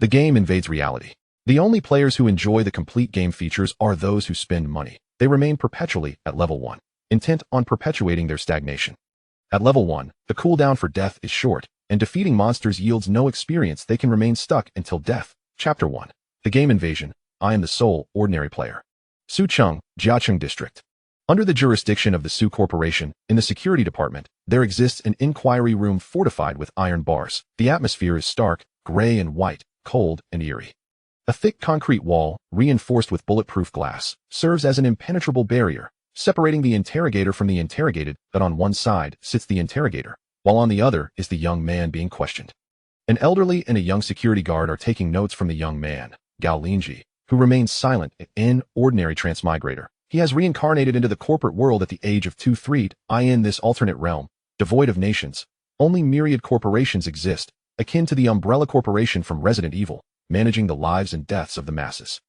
The game invades reality. The only players who enjoy the complete game features are those who spend money. They remain perpetually at level 1, intent on perpetuating their stagnation. At level 1, the cooldown for death is short, and defeating monsters yields no experience. They can remain stuck until death. Chapter 1. The Game Invasion. I am the sole ordinary player. Sucheng, Jiacheng District. Under the jurisdiction of the Su Corporation, in the security department, there exists an inquiry room fortified with iron bars. The atmosphere is stark, gray and white, cold and eerie. A thick concrete wall, reinforced with bulletproof glass, serves as an impenetrable barrier, separating the interrogator from the interrogated, but on one side sits the interrogator, while on the other is the young man being questioned. An elderly and a young security guard are taking notes from the young man, Gao Linzhi, who remains silent, an ordinary transmigrator. He has reincarnated into the corporate world at the age of 23. In this alternate realm, devoid of nations, only myriad corporations exist, akin to the Umbrella Corporation from Resident Evil, managing the lives and deaths of the masses.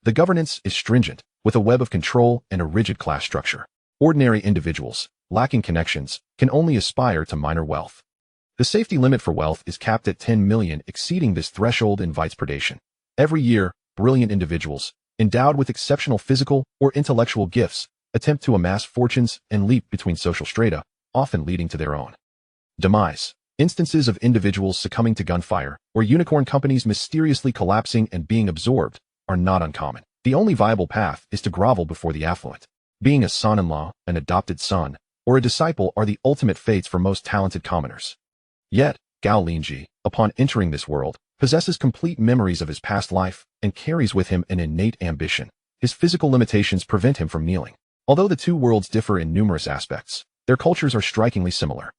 The governance is stringent, with a web of control and a rigid class structure. Ordinary individuals, lacking connections, can only aspire to minor wealth. The safety limit for wealth is capped at 10 million. Exceeding this threshold invites predation. Every year, brilliant individuals, endowed with exceptional physical or intellectual gifts, attempt to amass fortunes and leap between social strata, often leading to their own demise. Instances of individuals succumbing to gunfire or unicorn companies mysteriously collapsing and being absorbed are not uncommon. The only viable path is to grovel before the affluent. Being a son-in-law, an adopted son, or a disciple are the ultimate fates for most talented commoners. Yet, Gao Linzhi, upon entering this world, possesses complete memories of his past life and carries with him an innate ambition. His physical limitations prevent him from kneeling. Although the two worlds differ in numerous aspects, their cultures are strikingly similar.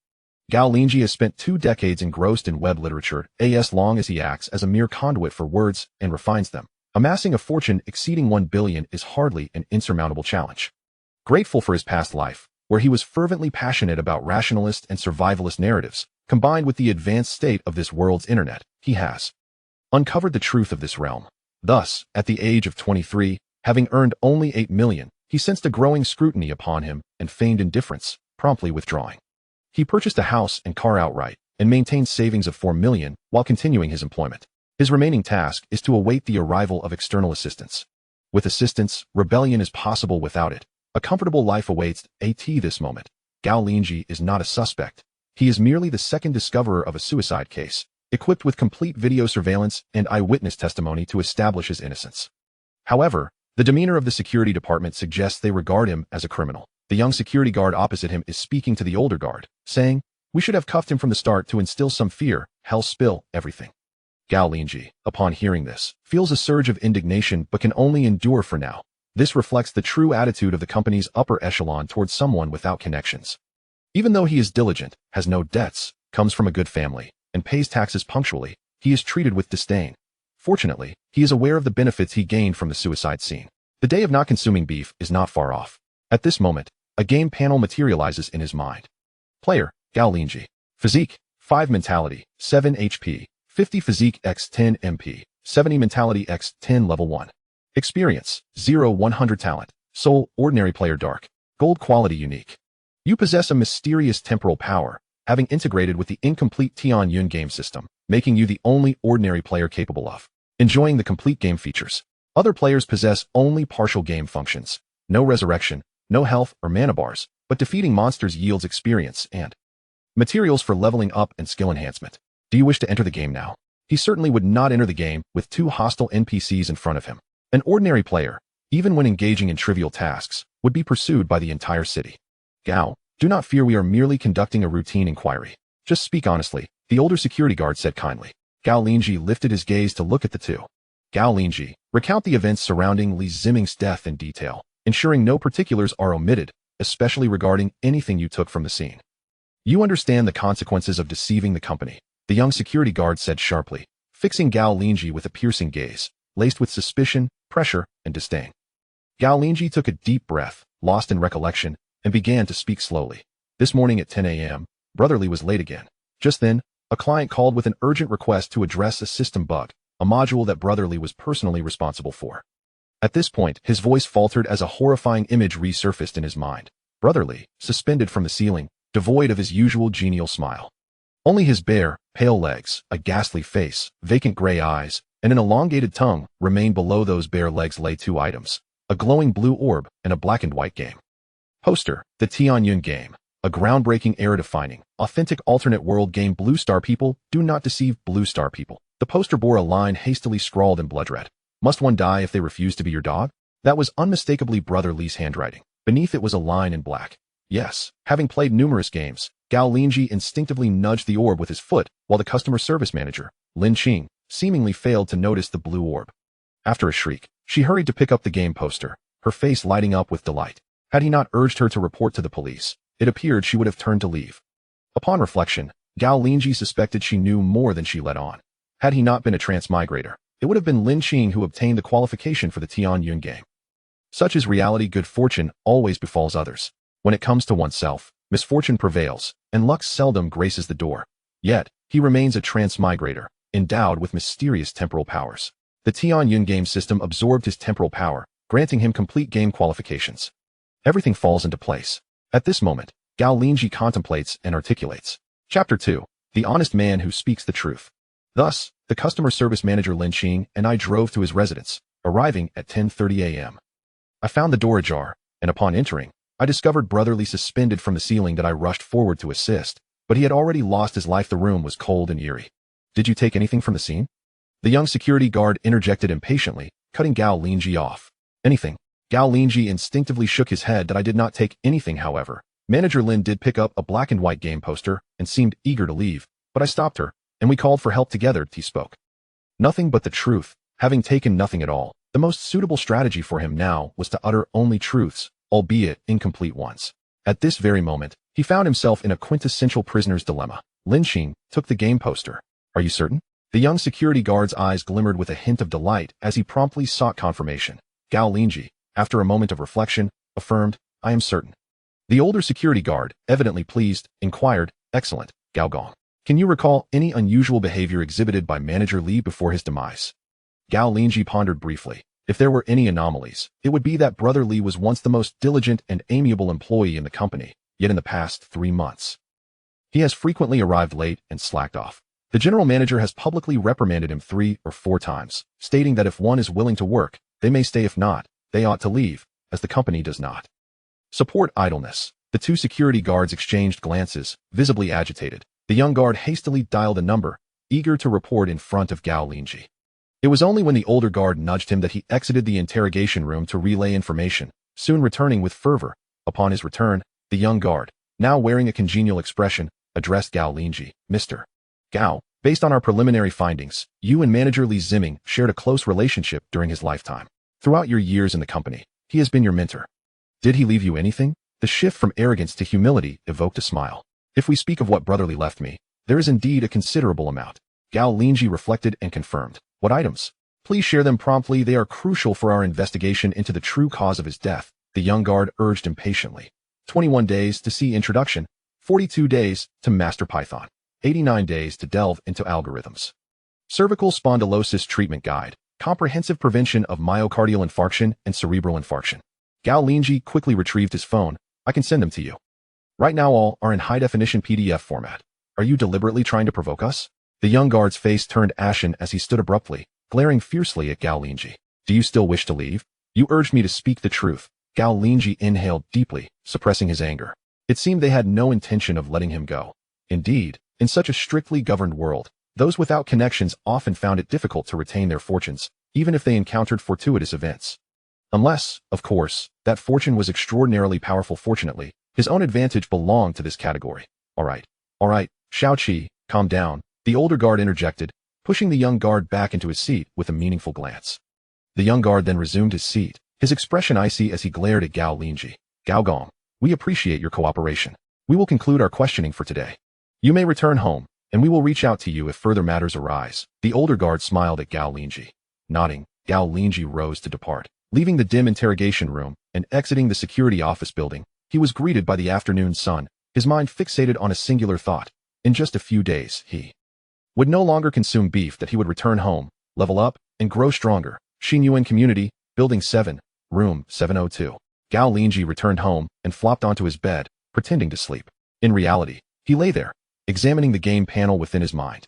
Gao Linzhi has spent 2 decades engrossed in web literature, as long as he acts as a mere conduit for words and refines them. Amassing a fortune exceeding 1 billion is hardly an insurmountable challenge. Grateful for his past life, where he was fervently passionate about rationalist and survivalist narratives, combined with the advanced state of this world's internet, he has uncovered the truth of this realm. Thus, at the age of 23, having earned only 8 million, he sensed a growing scrutiny upon him and feigned indifference, promptly withdrawing. He purchased a house and car outright and maintained savings of 4 million while continuing his employment. His remaining task is to await the arrival of external assistance. With assistance, rebellion is possible. Without it, a comfortable life awaits. At this moment, Gao Linzhi is not a suspect. He is merely the second discoverer of a suicide case, equipped with complete video surveillance and eyewitness testimony to establish his innocence. However, the demeanor of the security department suggests they regard him as a criminal. The young security guard opposite him is speaking to the older guard, saying, "We should have cuffed him from the start to instill some fear. Hell, spill everything." Gao Linzhi, upon hearing this, feels a surge of indignation but can only endure for now. This reflects the true attitude of the company's upper echelon towards someone without connections. Even though he is diligent, has no debts, comes from a good family, and pays taxes punctually, he is treated with disdain. Fortunately, he is aware of the benefits he gained from the suicide scene. The day of not consuming beef is not far off. At this moment, a game panel materializes in his mind. Player, Gao Linzhi. Physique, 5 mentality, 7 HP, 50 physique x 10 MP, 70 mentality x 10 level 1. Experience, 0-100 talent. Soul, ordinary player dark. Gold quality unique. You possess a mysterious temporal power, having integrated with the incomplete Tian Yun game system, making you the only ordinary player capable of enjoying the complete game features. Other players possess only partial game functions. No resurrection, no health or mana bars, but defeating monsters yields experience and materials for leveling up and skill enhancement. Do you wish to enter the game now? He certainly would not enter the game with 2 hostile NPCs in front of him. An ordinary player, even when engaging in trivial tasks, would be pursued by the entire city. Gao, do not fear, we are merely conducting a routine inquiry. Just speak honestly, the older security guard said kindly. Gao Linzhi lifted his gaze to look at the two. Gao Linzhi, recount the events surrounding Li Ziming's death in detail, ensuring no particulars are omitted, especially regarding anything you took from the scene. You understand the consequences of deceiving the company, the young security guard said sharply, fixing Gao Linzhi with a piercing gaze, laced with suspicion, pressure, and disdain. Gao Linzhi took a deep breath, lost in recollection, and began to speak slowly. This morning at 10 a.m., Brotherly was late again. Just then, a client called with an urgent request to address a system bug, a module that Brotherly was personally responsible for. At this point, his voice faltered as a horrifying image resurfaced in his mind. Brotherly, suspended from the ceiling, devoid of his usual genial smile. Only his bare, pale legs, a ghastly face, vacant gray eyes, and an elongated tongue remained below those bare legs lay two items, a glowing blue orb and a black and white game poster, the Tianyun game, a groundbreaking era-defining, authentic alternate world game. Blue Star people, do not deceive Blue Star people. The poster bore a line hastily scrawled in blood red. Must one die if they refuse to be your dog? That was unmistakably Brother Li's handwriting. Beneath it was a line in black. Yes, having played numerous games, Gao Linzhi instinctively nudged the orb with his foot, while the customer service manager, Lin Qing, seemingly failed to notice the blue orb. After a shriek, she hurried to pick up the game poster, her face lighting up with delight. Had he not urged her to report to the police, it appeared she would have turned to leave. Upon reflection, Gao Linzhi suspected she knew more than she let on. Had he not been a transmigrator, it would have been Lin Qing who obtained the qualification for the Tianyun game. Such is reality. Good fortune always befalls others. When it comes to oneself, misfortune prevails, and luck seldom graces the door. Yet, he remains a transmigrator, endowed with mysterious temporal powers. The Tianyun game system absorbed his temporal power, granting him complete game qualifications. Everything falls into place. At this moment, Gao Linzhi contemplates and articulates. Chapter 2. The Honest Man Who Speaks the Truth. Thus, the customer service manager Lin Qing and I drove to his residence, arriving at 10:30 a.m. I found the door ajar, and upon entering, I discovered Brother Li suspended from the ceiling. That I rushed forward to assist, but he had already lost his life. The room was cold and eerie. Did you take anything from the scene? The young security guard interjected impatiently, cutting Gao Linzhi off. Anything? Gao Linzhi instinctively shook his head. That I did not take anything. However, Manager Lin did pick up a black and white game poster and seemed eager to leave, but I stopped her, and we called for help together. He spoke nothing but the truth, having taken nothing at all. The most suitable strategy for him now was to utter only truths, albeit incomplete ones. At this very moment, he found himself in a quintessential prisoner's dilemma. Lin Qing took the game poster. Are you certain? The young security guard's eyes glimmered with a hint of delight as he promptly sought confirmation. Gao Linzhi, after a moment of reflection, affirmed, I am certain. The older security guard, evidently pleased, inquired, excellent, Gao Gong. Can you recall any unusual behavior exhibited by Manager Li before his demise? Gao Linzhi pondered briefly. If there were any anomalies, it would be that Brother Li was once the most diligent and amiable employee in the company, yet in the past 3 months, he has frequently arrived late and slacked off. The general manager has publicly reprimanded him 3 or 4 times, stating that if one is willing to work, they may stay. If not, they ought to leave, as the company does not support idleness. The two security guards exchanged glances, visibly agitated. The young guard hastily dialed a number, eager to report in front of Gao Linzhi. It was only when the older guard nudged him that he exited the interrogation room to relay information, soon returning with fervor. Upon his return, the young guard, now wearing a congenial expression, addressed Gao Linzhi. Mr. Gao, based on our preliminary findings, you and Manager Li Ziming shared a close relationship during his lifetime. Throughout your years in the company, he has been your mentor. Did he leave you anything? The shift from arrogance to humility evoked a smile. If we speak of what Brother Li left me, there is indeed a considerable amount. Gao Linzhi reflected and confirmed. What items? Please share them promptly. They are crucial for our investigation into the true cause of his death, the young guard urged impatiently. 21 days to see introduction, 42 days to master Python, 89 days to delve into algorithms. Cervical spondylosis treatment guide. Comprehensive prevention of myocardial infarction and cerebral infarction. Gao Linzhi quickly retrieved his phone. I can send them to you. Right now all are in high-definition PDF format. Are you deliberately trying to provoke us? The young guard's face turned ashen as he stood abruptly, glaring fiercely at Gao Linzhi. Do you still wish to leave? You urged me to speak the truth. Gao Linzhi inhaled deeply, suppressing his anger. It seemed they had no intention of letting him go. Indeed, in such a strictly governed world, those without connections often found it difficult to retain their fortunes, even if they encountered fortuitous events. Unless, of course, that fortune was extraordinarily powerful. Fortunately, his own advantage belonged to this category. All right, Shao Qi, calm down, the older guard interjected, pushing the young guard back into his seat with a meaningful glance. The young guard then resumed his seat, his expression icy as he glared at Gao Linzhi. Gao Gong, we appreciate your cooperation. We will conclude our questioning for today. You may return home, and we will reach out to you if further matters arise. The older guard smiled at Gao Linzhi. Nodding, Gao Linzhi rose to depart. Leaving the dim interrogation room and exiting the security office building, he was greeted by the afternoon sun, his mind fixated on a singular thought. In just a few days, he would no longer consume beef, that he would return home, level up, and grow stronger. Xinyuan Community, Building 7, Room 702. Gao Linzhi returned home and flopped onto his bed, pretending to sleep. In reality, he lay there, examining the game panel within his mind.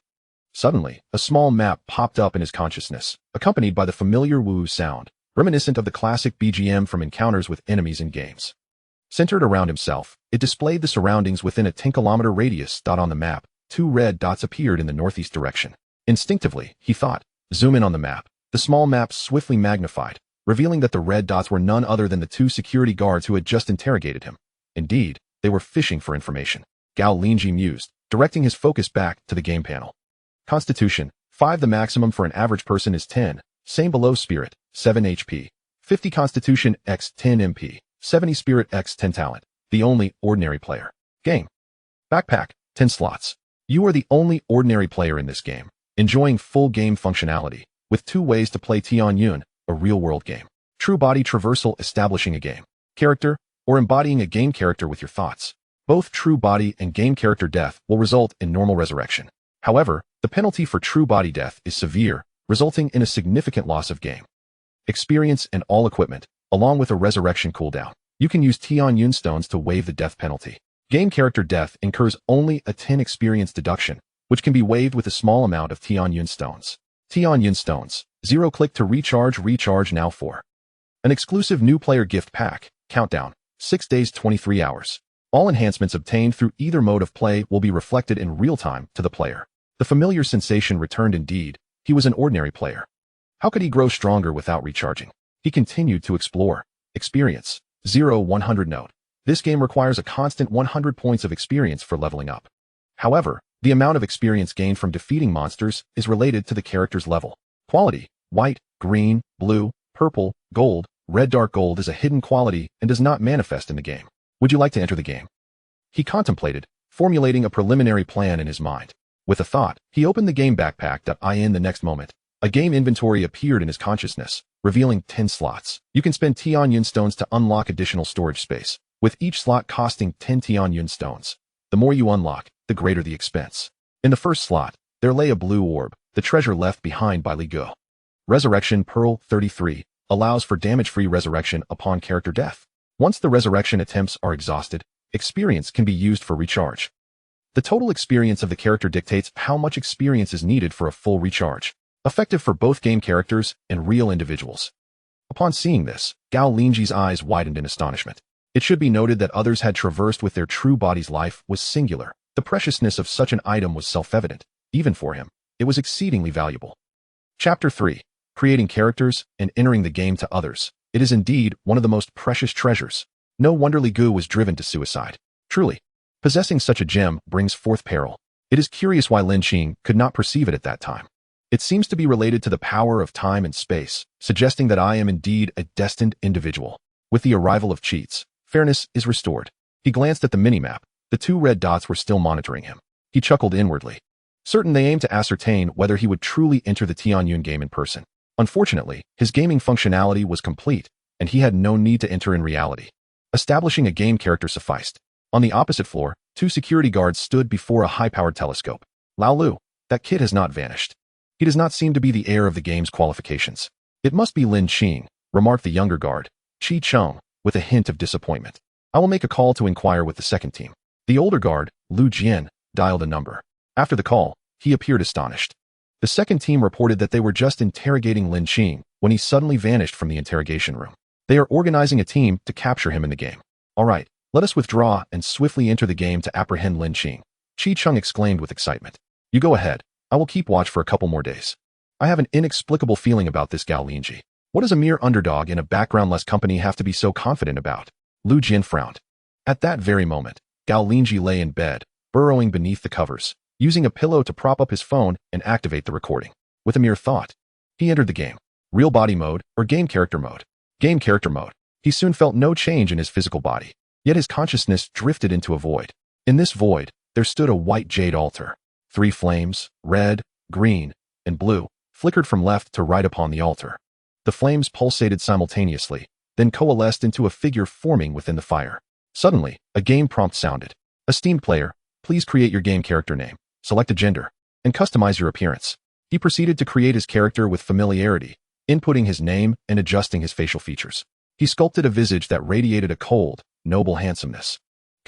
Suddenly, a small map popped up in his consciousness, accompanied by the familiar woo sound, reminiscent of the classic BGM from encounters with enemies in games. Centered around himself, it displayed the surroundings within a 10-kilometer radius. On the map, 2 red dots appeared in the northeast direction. Instinctively, he thought, zoom in on the map. The small map swiftly magnified, revealing that the red dots were none other than the 2 security guards who had just interrogated him. Indeed, they were fishing for information. Gao Linzhi mused, directing his focus back to the game panel. Constitution, 5. The maximum for an average person is 10. Same below spirit, 7 HP. 50 Constitution x 10 MP. 70 Spirit x 10 Talent. The only ordinary player. Game. Backpack, 10 slots. You are the only ordinary player in this game, enjoying full game functionality, with 2 ways to play Tianyun, a real-world game. True body traversal, establishing a game character, or embodying a game character with your thoughts. Both true body and game character death will result in normal resurrection. However, the penalty for true body death is severe, resulting in a significant loss of game experience and all equipment, along with a resurrection cooldown. You can use Tianyun stones to waive the death penalty. Game character death incurs only a 10 experience deduction, which can be waived with a small amount of Tianyun stones. Tianyun stones. 0 click to recharge now for an exclusive new player gift pack. Countdown. 6 days 23 hours. All enhancements obtained through either mode of play will be reflected in real time to the player. The familiar sensation returned indeed. He was an ordinary player. How could he grow stronger without recharging? He continued to explore. Experience. 0-100 note. This game requires a constant 100 points of experience for leveling up. However, the amount of experience gained from defeating monsters is related to the character's level. Quality. White, green, blue, purple, gold, red. Dark gold is a hidden quality and does not manifest in the game. Would you like to enter the game? He contemplated, formulating a preliminary plan in his mind. With a thought, he opened the game backpack. In the next moment, a game inventory appeared in his consciousness, revealing 10 slots. You can spend Tianyun stones to unlock additional storage space, with each slot costing 10 Tianyun stones. The more you unlock, the greater the expense. In the first slot, there lay a blue orb, the treasure left behind by Li Go. Resurrection Pearl 33 allows for damage-free resurrection upon character death. Once the resurrection attempts are exhausted, experience can be used for recharge. The total experience of the character dictates how much experience is needed for a full recharge, effective for both game characters and real individuals. Upon seeing this, Gao Linzhi's eyes widened in astonishment. It should be noted that others had traversed with their true body's life was singular. The preciousness of such an item was self-evident. Even for him, it was exceedingly valuable. Chapter 3. Creating characters and entering the game to others. It is indeed one of the most precious treasures. No wonder Li Gu was driven to suicide. Truly, possessing such a gem brings forth peril. It is curious why Lin Qing could not perceive it at that time. It seems to be related to the power of time and space, suggesting that I am indeed a destined individual. With the arrival of cheats, fairness is restored. He glanced at the minimap. The 2 red dots were still monitoring him. He chuckled inwardly. Certain they aimed to ascertain whether he would truly enter the Tianyun game in person. Unfortunately, his gaming functionality was complete, and he had no need to enter in reality. Establishing a game character sufficed. On the opposite floor, 2 security guards stood before a high-powered telescope. Lao Lu, that kid has not vanished. He does not seem to be the heir of the game's qualifications. It must be Lin Qing, remarked the younger guard, Chi Chung, with a hint of disappointment. I will make a call to inquire with the second team. The older guard, Lu Jian, dialed a number. After the call, he appeared astonished. The second team reported that they were just interrogating Lin Qing when he suddenly vanished from the interrogation room. They are organizing a team to capture him in the game. All right, let us withdraw and swiftly enter the game to apprehend Lin Qing. Chi Chung exclaimed with excitement. You go ahead. I will keep watch for a couple more days. I have an inexplicable feeling about this Gao Linzhi. What does a mere underdog in a backgroundless company have to be so confident about? Lu Jian frowned. At that very moment, Gao Linzhi lay in bed, burrowing beneath the covers, using a pillow to prop up his phone and activate the recording. With a mere thought, he entered the game. Real body mode or game character mode? Game character mode. He soon felt no change in his physical body, yet his consciousness drifted into a void. In this void, there stood a white jade altar. 3 flames, red, green, and blue, flickered from left to right upon the altar. The flames pulsated simultaneously, then coalesced into a figure forming within the fire. Suddenly, a game prompt sounded. Esteemed player, please create your game character name, select a gender, and customize your appearance. He proceeded to create his character with familiarity, inputting his name and adjusting his facial features. He sculpted a visage that radiated a cold, noble handsomeness.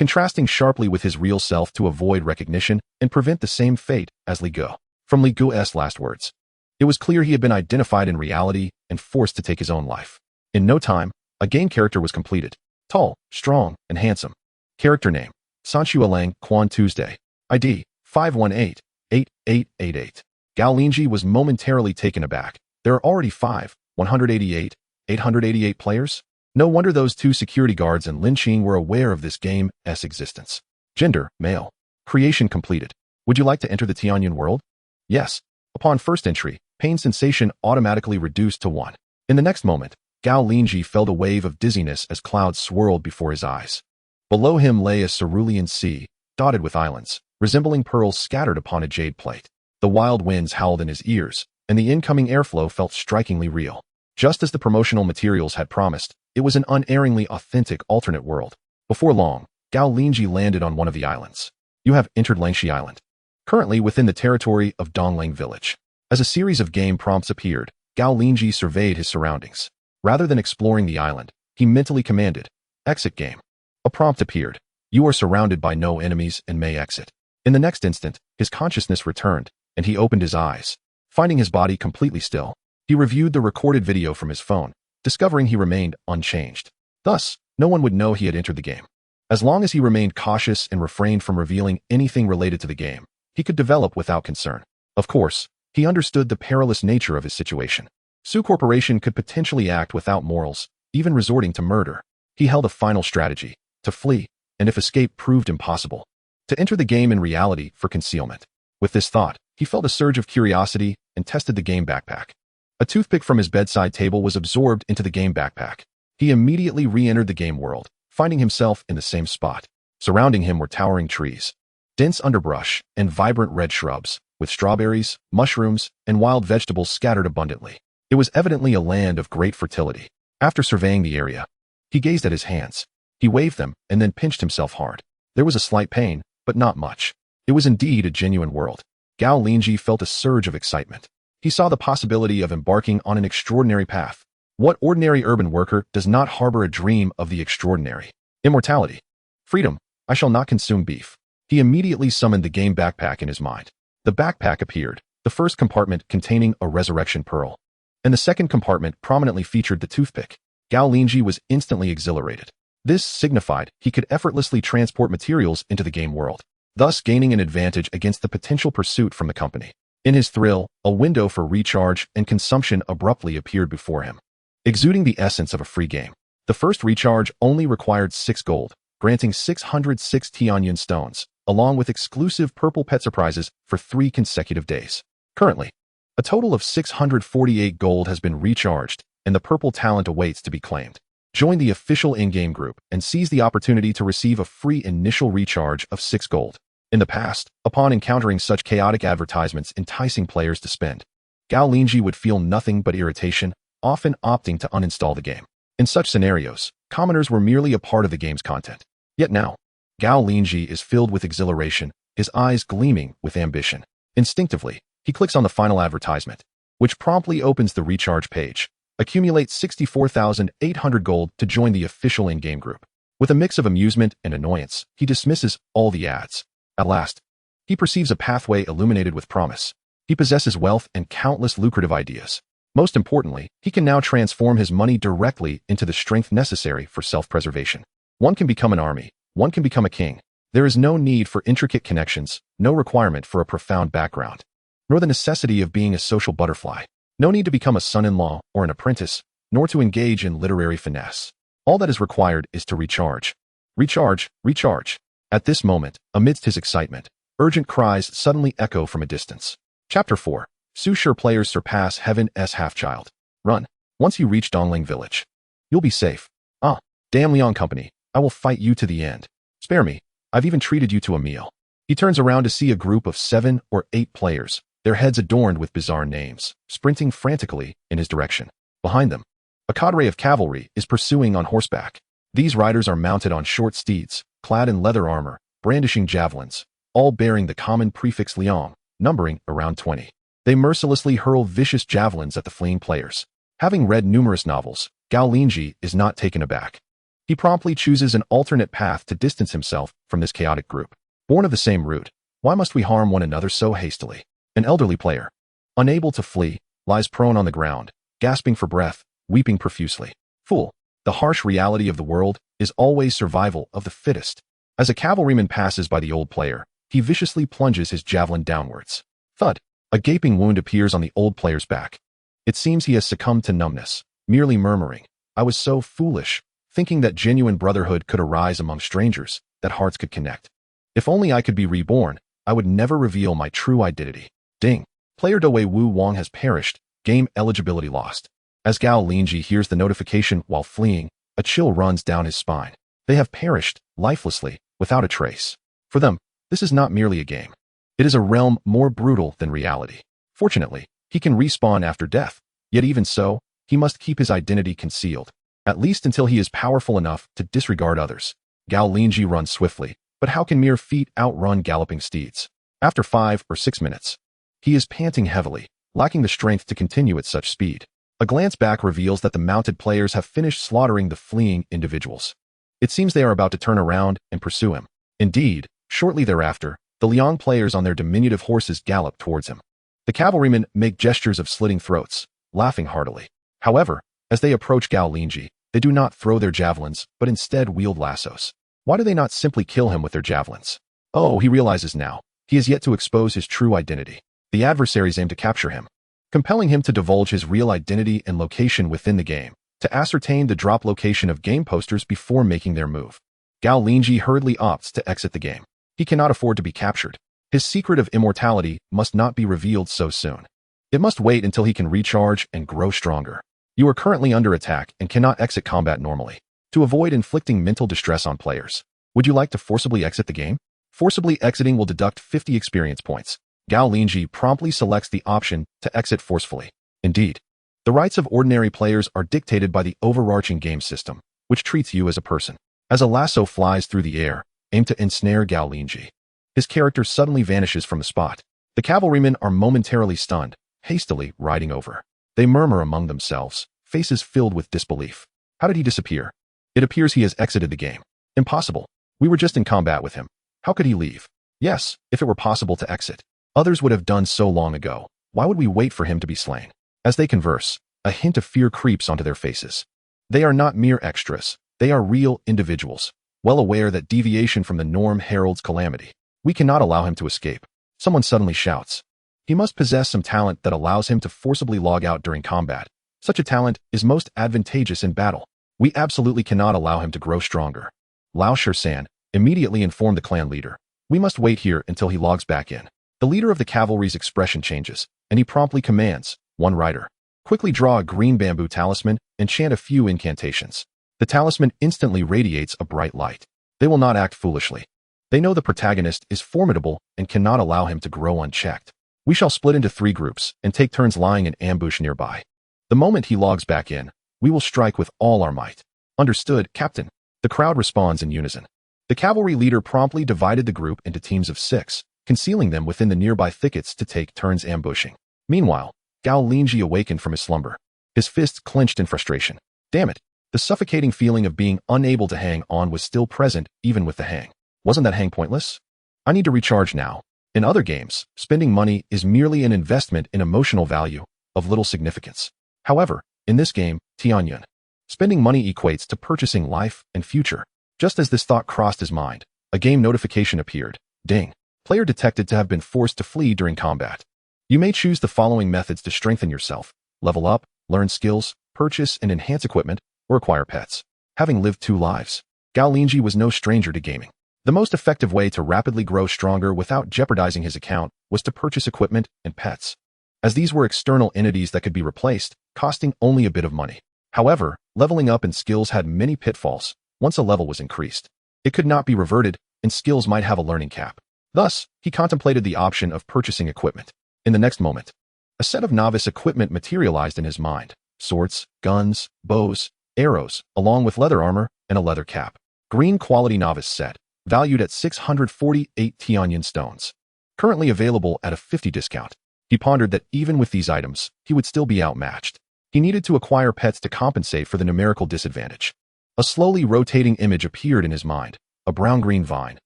contrasting sharply with his real self to avoid recognition and prevent the same fate as Li Guo. From Li Guo's last words, it was clear he had been identified in reality and forced to take his own life. In no time, a game character was completed. Tall, strong, and handsome. Character name: Sanxue Lang Quan Tuesday. ID: 518-8888. Gao Linzhi was momentarily taken aback. There are already 888 players? No wonder those two security guards in Linqing were aware of this game's existence. Gender: male. Creation completed. Would you like to enter the Tianyan world? Yes. Upon first entry, pain sensation automatically reduced to 1. In the next moment, Gao Linzhi felt a wave of dizziness as clouds swirled before his eyes. Below him lay a cerulean sea, dotted with islands, resembling pearls scattered upon a jade plate. The wild winds howled in his ears, and the incoming airflow felt strikingly real. Just as the promotional materials had promised, it was an unerringly authentic alternate world. Before long, Gao Linzhi landed on one of the islands. You have entered Langshi Island. Currently within the territory of Dongling Village. As a series of game prompts appeared, Gao Linzhi surveyed his surroundings. Rather than exploring the island, he mentally commanded, "Exit game." A prompt appeared. You are surrounded by no enemies and may exit. In the next instant, his consciousness returned, and he opened his eyes. Finding his body completely still, he reviewed the recorded video from his phone, discovering he remained unchanged. Thus, no one would know he had entered the game. As long as he remained cautious and refrained from revealing anything related to the game, he could develop without concern. Of course, he understood the perilous nature of his situation. Su Corporation could potentially act without morals, even resorting to murder. He held a final strategy: to flee, and if escape proved impossible, to enter the game in reality for concealment. With this thought, he felt a surge of curiosity and tested the game backpack. A toothpick from his bedside table was absorbed into the game backpack. He immediately re-entered the game world, finding himself in the same spot. Surrounding him were towering trees, dense underbrush, and vibrant red shrubs, with strawberries, mushrooms, and wild vegetables scattered abundantly. It was evidently a land of great fertility. After surveying the area, he gazed at his hands. He waved them and then pinched himself hard. There was a slight pain, but not much. It was indeed a genuine world. Gao Linzhi felt a surge of excitement. He saw the possibility of embarking on an extraordinary path. What ordinary urban worker does not harbor a dream of the extraordinary? Immortality. Freedom. I shall not consume beef. He immediately summoned the game backpack in his mind. The backpack appeared, the first compartment containing a resurrection pearl, and the second compartment prominently featured the toothpick. Gao Linzhi was instantly exhilarated. This signified he could effortlessly transport materials into the game world, thus gaining an advantage against the potential pursuit from the company. In his thrill, a window for recharge and consumption abruptly appeared before him, exuding the essence of a free game. The first recharge only required 6 gold, granting 606 Tianyan stones, along with exclusive purple pet surprises for 3 consecutive days. Currently, a total of 648 gold has been recharged, and the purple talent awaits to be claimed. Join the official in-game group and seize the opportunity to receive a free initial recharge of 6 gold. In the past, upon encountering such chaotic advertisements enticing players to spend, Gao Linzhi would feel nothing but irritation, often opting to uninstall the game. In such scenarios, commoners were merely a part of the game's content. Yet now, Gao Linzhi is filled with exhilaration, his eyes gleaming with ambition. Instinctively, he clicks on the final advertisement, which promptly opens the recharge page. Accumulate 64,800 gold to join the official in-game group. With a mix of amusement and annoyance, he dismisses all the ads. At last, he perceives a pathway illuminated with promise. He possesses wealth and countless lucrative ideas. Most importantly, he can now transform his money directly into the strength necessary for self-preservation. One can become an army. One can become a king. There is no need for intricate connections, no requirement for a profound background, nor the necessity of being a social butterfly. No need to become a son-in-law or an apprentice, nor to engage in literary finesse. All that is required is to recharge. Recharge, recharge. At this moment, amidst his excitement, urgent cries suddenly echo from a distance. Chapter 4. Su players surpass Heaven's half-child. Run. Once you reach Dongling Village, you'll be safe. Ah, damn Liang Company, I will fight you to the end. Spare me, I've even treated you to a meal. He turns around to see a group of 7 or 8 players, their heads adorned with bizarre names, sprinting frantically in his direction. Behind them, a cadre of cavalry is pursuing on horseback. These riders are mounted on short steeds, clad in leather armor, brandishing javelins, all bearing the common prefix Liang, numbering around 20. They mercilessly hurl vicious javelins at the fleeing players. Having read numerous novels, Gao Linzhi is not taken aback. He promptly chooses an alternate path to distance himself from this chaotic group. Born of the same root, why must we harm one another so hastily? An elderly player, unable to flee, lies prone on the ground, gasping for breath, weeping profusely. Fool. The harsh reality of the world is always survival of the fittest. As a cavalryman passes by the old player, he viciously plunges his javelin downwards. Thud. A gaping wound appears on the old player's back. It seems he has succumbed to numbness, merely murmuring, "I was so foolish," thinking that genuine brotherhood could arise among strangers, that hearts could connect. If only I could be reborn, I would never reveal my true identity. Ding. Player Doi Wu Wang has perished, game eligibility lost. As Gao Linzhi hears the notification while fleeing, a chill runs down his spine. They have perished, lifelessly, without a trace. For them, this is not merely a game. It is a realm more brutal than reality. Fortunately, he can respawn after death, yet even so, he must keep his identity concealed, at least until he is powerful enough to disregard others. Gao Linzhi runs swiftly, but how can mere feet outrun galloping steeds? After 5 or 6 minutes, he is panting heavily, lacking the strength to continue at such speed. A glance back reveals that the mounted players have finished slaughtering the fleeing individuals. It seems they are about to turn around and pursue him. Indeed, shortly thereafter, the Liang players on their diminutive horses gallop towards him. The cavalrymen make gestures of slitting throats, laughing heartily. However, as they approach Gao Linzhi, they do not throw their javelins, but instead wield lassos. Why do they not simply kill him with their javelins? Oh, he realizes now. He has yet to expose his true identity. The adversaries aim to capture him, compelling him to divulge his real identity and location within the game, to ascertain the drop location of game posters before making their move. Gao Linzhi hurriedly opts to exit the game. He cannot afford to be captured. His secret of immortality must not be revealed so soon. It must wait until he can recharge and grow stronger. You are currently under attack and cannot exit combat normally. To avoid inflicting mental distress on players, would you like to forcibly exit the game? Forcibly exiting will deduct 50 experience points. Gao Linzhi promptly selects the option to exit forcefully. Indeed, the rights of ordinary players are dictated by the overarching game system, which treats you as a person. As a lasso flies through the air, aim to ensnare Gao Linzhi. His character suddenly vanishes from the spot. The cavalrymen are momentarily stunned, hastily riding over. They murmur among themselves, faces filled with disbelief. How did he disappear? It appears he has exited the game. Impossible. We were just in combat with him. How could he leave? Yes, if it were possible to exit. Others would have done so long ago. Why would we wait for him to be slain? As they converse, a hint of fear creeps onto their faces. They are not mere extras. They are real individuals, well aware that deviation from the norm heralds calamity. We cannot allow him to escape. Someone suddenly shouts. He must possess some talent that allows him to forcibly log out during combat. Such a talent is most advantageous in battle. We absolutely cannot allow him to grow stronger. Lao Shersan immediately informed the clan leader. We must wait here until he logs back in. The leader of the cavalry's expression changes, and he promptly commands, one rider, quickly draw a green bamboo talisman and chant a few incantations. The talisman instantly radiates a bright light. They will not act foolishly. They know the protagonist is formidable and cannot allow him to grow unchecked. We shall split into 3 groups and take turns lying in ambush nearby. The moment he logs back in, we will strike with all our might. Understood, Captain. The crowd responds in unison. The cavalry leader promptly divided the group into teams of 6, concealing them within the nearby thickets to take turns ambushing. Meanwhile, Gao Linzhi awakened from his slumber. His fists clenched in frustration. Damn it. The suffocating feeling of being unable to hang on was still present even with the hang. Wasn't that hang pointless? I need to recharge now. In other games, spending money is merely an investment in emotional value, of little significance. However, in this game, Tianyun, spending money equates to purchasing life and future. Just as this thought crossed his mind, a game notification appeared. Ding. Player detected to have been forced to flee during combat. You may choose the following methods to strengthen yourself: level up, learn skills, purchase and enhance equipment, or acquire pets. Having lived 2 lives, Gao Linzhi was no stranger to gaming. The most effective way to rapidly grow stronger without jeopardizing his account was to purchase equipment and pets, as these were external entities that could be replaced, costing only a bit of money. However, leveling up in skills had many pitfalls. Once a level was increased, it could not be reverted, and skills might have a learning cap. Thus, he contemplated the option of purchasing equipment. In the next moment, a set of novice equipment materialized in his mind: swords, guns, bows, arrows, along with leather armor and a leather cap. Green quality novice set, valued at 648 Tianyun stones. Currently available at a 50 discount. He pondered that even with these items, he would still be outmatched. He needed to acquire pets to compensate for the numerical disadvantage. A slowly rotating image appeared in his mind: a brown-green vine,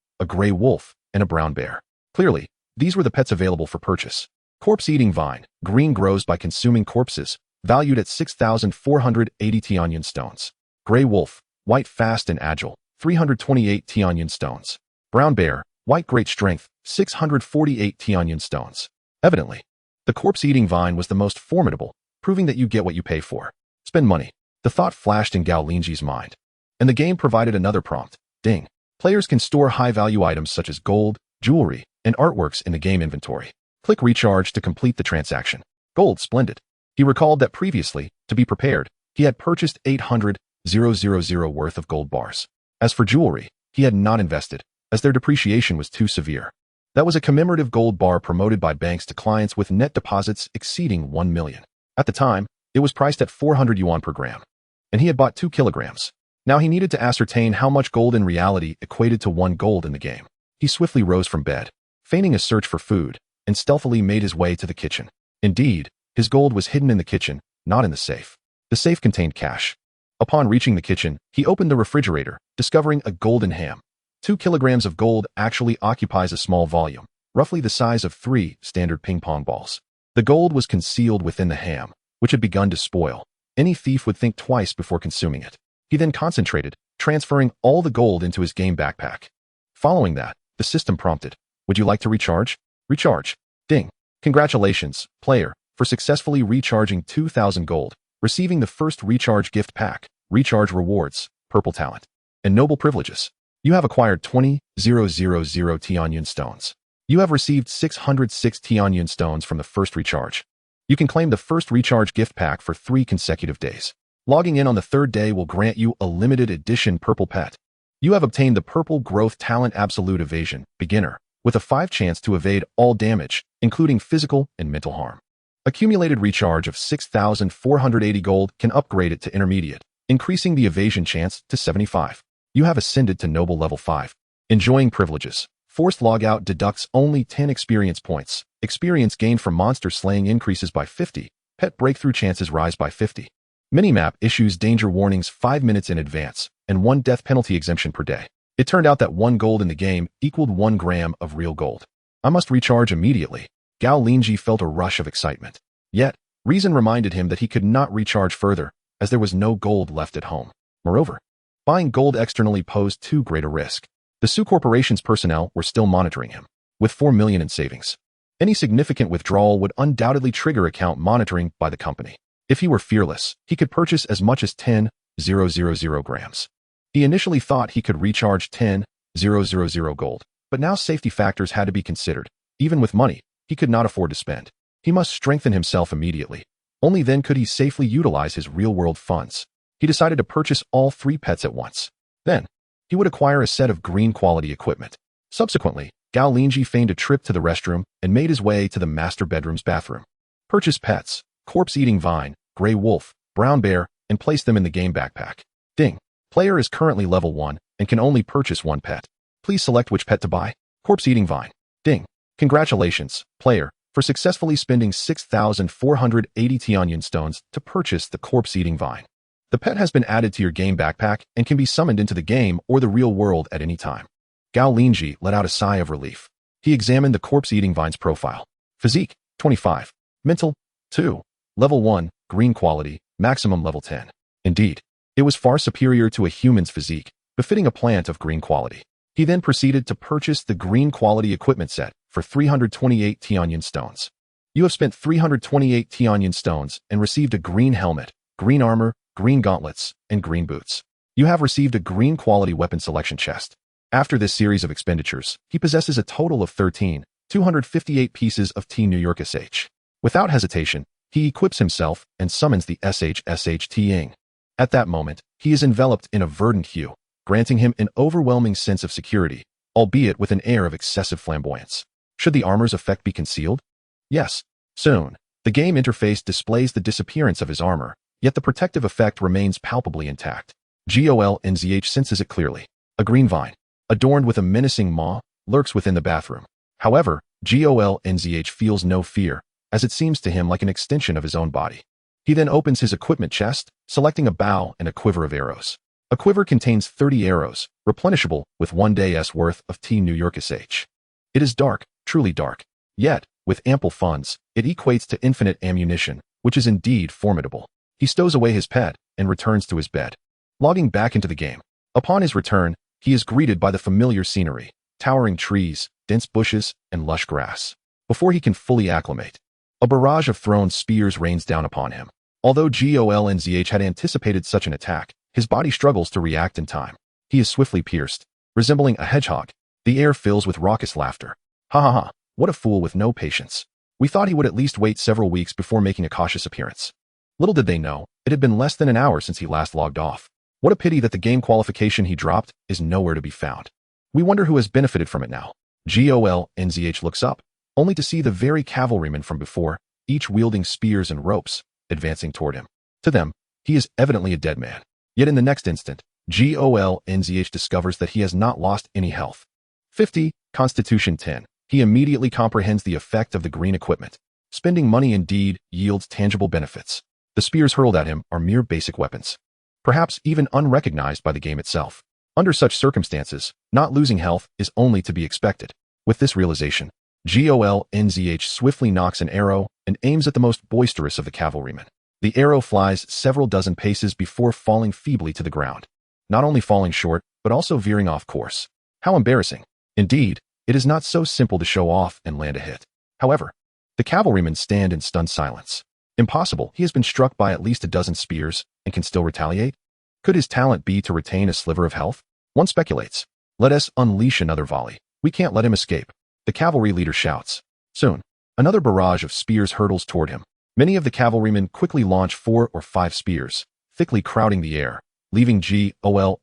a gray wolf, and a brown bear. Clearly, these were the pets available for purchase. Corpse-eating vine, green, grows by consuming corpses, valued at 6,480 Tianyan stones. Gray wolf, white, fast and agile, 328 Tianyan stones. Brown bear, white, great strength, 648 Tianyan stones. Evidently, the corpse-eating vine was the most formidable, proving that you get what you pay for. Spend money. The thought flashed in Gao Linzhi's mind. And the game provided another prompt. Ding. Players can store high-value items such as gold, jewelry, and artworks in the game inventory. Click recharge to complete the transaction. Gold, splendid. He recalled that previously, to be prepared, he had purchased 800,000 worth of gold bars. As for jewelry, he had not invested, as their depreciation was too severe. That was a commemorative gold bar promoted by banks to clients with net deposits exceeding 1 million. At the time, it was priced at 400 yuan per gram. And he had bought 2 kilograms. Now he needed to ascertain how much gold in reality equated to 1 gold in the game. He swiftly rose from bed, feigning a search for food, and stealthily made his way to the kitchen. Indeed, his gold was hidden in the kitchen, not in the safe. The safe contained cash. Upon reaching the kitchen, he opened the refrigerator, discovering a golden ham. 2 kilograms of gold actually occupies a small volume, roughly the size of 3 standard ping-pong balls. The gold was concealed within the ham, which had begun to spoil. Any thief would think twice before consuming it. He then concentrated, transferring all the gold into his game backpack. Following that, the system prompted, "Would you like to recharge?" Recharge. Ding. Congratulations, player, for successfully recharging 2,000 gold, receiving the first recharge gift pack, recharge rewards, purple talent, and noble privileges. You have acquired 20,000 Tianyan stones. You have received 606 Tianyan stones from the first recharge. You can claim the first recharge gift pack for 3 consecutive days. Logging in on the 3rd day will grant you a limited edition purple pet. You have obtained the purple growth talent absolute evasion, beginner, with a 5 chance to evade all damage, including physical and mental harm. Accumulated recharge of 6,480 gold can upgrade it to intermediate, increasing the evasion chance to 75. You have ascended to noble level 5. Enjoying privileges. Forced logout deducts only 10 experience points. Experience gained from monster slaying increases by 50. Pet breakthrough chances rise by 50. Minimap issues danger warnings 5 minutes in advance, and 1 death penalty exemption per day. It turned out that 1 gold in the game equaled 1 gram of real gold. I must recharge immediately. Gao Linzhi felt a rush of excitement. Yet, reason reminded him that he could not recharge further, as there was no gold left at home. Moreover, buying gold externally posed too great a risk. The Su Corporation's personnel were still monitoring him, with 4 million in savings. Any significant withdrawal would undoubtedly trigger account monitoring by the company. If he were fearless, he could purchase as much as 10,000 grams. He initially thought he could recharge 10,000 gold, but now safety factors had to be considered. Even with money, he could not afford to spend. He must strengthen himself immediately. Only then could he safely utilize his real-world funds. He decided to purchase all 3 pets at once. Then, he would acquire a set of green-quality equipment. Subsequently, Gao Linzhi feigned a trip to the restroom and made his way to the master bedroom's bathroom. Purchase pets, corpse-eating vine, gray wolf, brown bear, and place them in the game backpack. Ding. Player is currently level 1 and can only purchase 1 pet. Please select which pet to buy. Corpse-eating vine. Ding. Congratulations, player, for successfully spending 6,480 Tianyan stones to purchase the corpse-eating vine. The pet has been added to your game backpack and can be summoned into the game or the real world at any time. Gao Linzhi let out a sigh of relief. He examined the corpse-eating vine's profile. Physique, 25. Mental, 2. Level 1, green quality, maximum level 10. Indeed, it was far superior to a human's physique, befitting a plant of green quality. He then proceeded to purchase the green quality equipment set for 328 Tianyan stones. You have spent 328 Tianyan stones and received a green helmet, green armor, green gauntlets, and green boots. You have received a green quality weapon selection chest. After this series of expenditures, he possesses a total of 13,258 pieces of T New York SH. Without hesitation, he equips himself and summons the SH-Ting. At that moment, he is enveloped in a verdant hue, granting him an overwhelming sense of security, albeit with an air of excessive flamboyance. Should the armor's effect be concealed? Yes. Soon, the game interface displays the disappearance of his armor, yet the protective effect remains palpably intact. Gao Linzhi senses it clearly. A green vine, adorned with a menacing maw, lurks within the bathroom. However, Gao Linzhi feels no fear, as it seems to him like an extension of his own body. He then opens his equipment chest, selecting a bow and a quiver of arrows. A quiver contains 30 arrows, replenishable with 1 day's worth of T New York SH. It is dark, truly dark. Yet, with ample funds, it equates to infinite ammunition, which is indeed formidable. He stows away his pet and returns to his bed. Logging back into the game. Upon his return, he is greeted by the familiar scenery, towering trees, dense bushes, and lush grass. Before he can fully acclimate, a barrage of thrown spears rains down upon him. Although Gao Linzhi had anticipated such an attack, his body struggles to react in time. He is swiftly pierced. Resembling a hedgehog, the air fills with raucous laughter. Ha ha ha, what a fool with no patience. We thought he would at least wait several weeks before making a cautious appearance. Little did they know, it had been less than an hour since he last logged off. What a pity that the game qualification he dropped is nowhere to be found. We wonder who has benefited from it now. Gao Linzhi looks up, only to see the very cavalrymen from before, each wielding spears and ropes, advancing toward him. To them, he is evidently a dead man. Yet in the next instant, Gao Linzhi discovers that he has not lost any health. 50, Constitution 10. He immediately comprehends the effect of the green equipment. Spending money indeed yields tangible benefits. The spears hurled at him are mere basic weapons, perhaps even unrecognized by the game itself. Under such circumstances, not losing health is only to be expected. With this realization, Gao Linzhi swiftly nocks an arrow and aims at the most boisterous of the cavalrymen. The arrow flies several dozen paces before falling feebly to the ground. Not only falling short, but also veering off course. How embarrassing. Indeed, it is not so simple to show off and land a hit. However, the cavalrymen stand in stunned silence. Impossible, he has been struck by at least a dozen spears and can still retaliate? Could his talent be to retain a sliver of health? One speculates. Let us unleash another volley. We can't let him escape. The cavalry leader shouts. Soon, another barrage of spears hurtles toward him. Many of the cavalrymen quickly launch 4 or 5 spears, thickly crowding the air, leaving Gao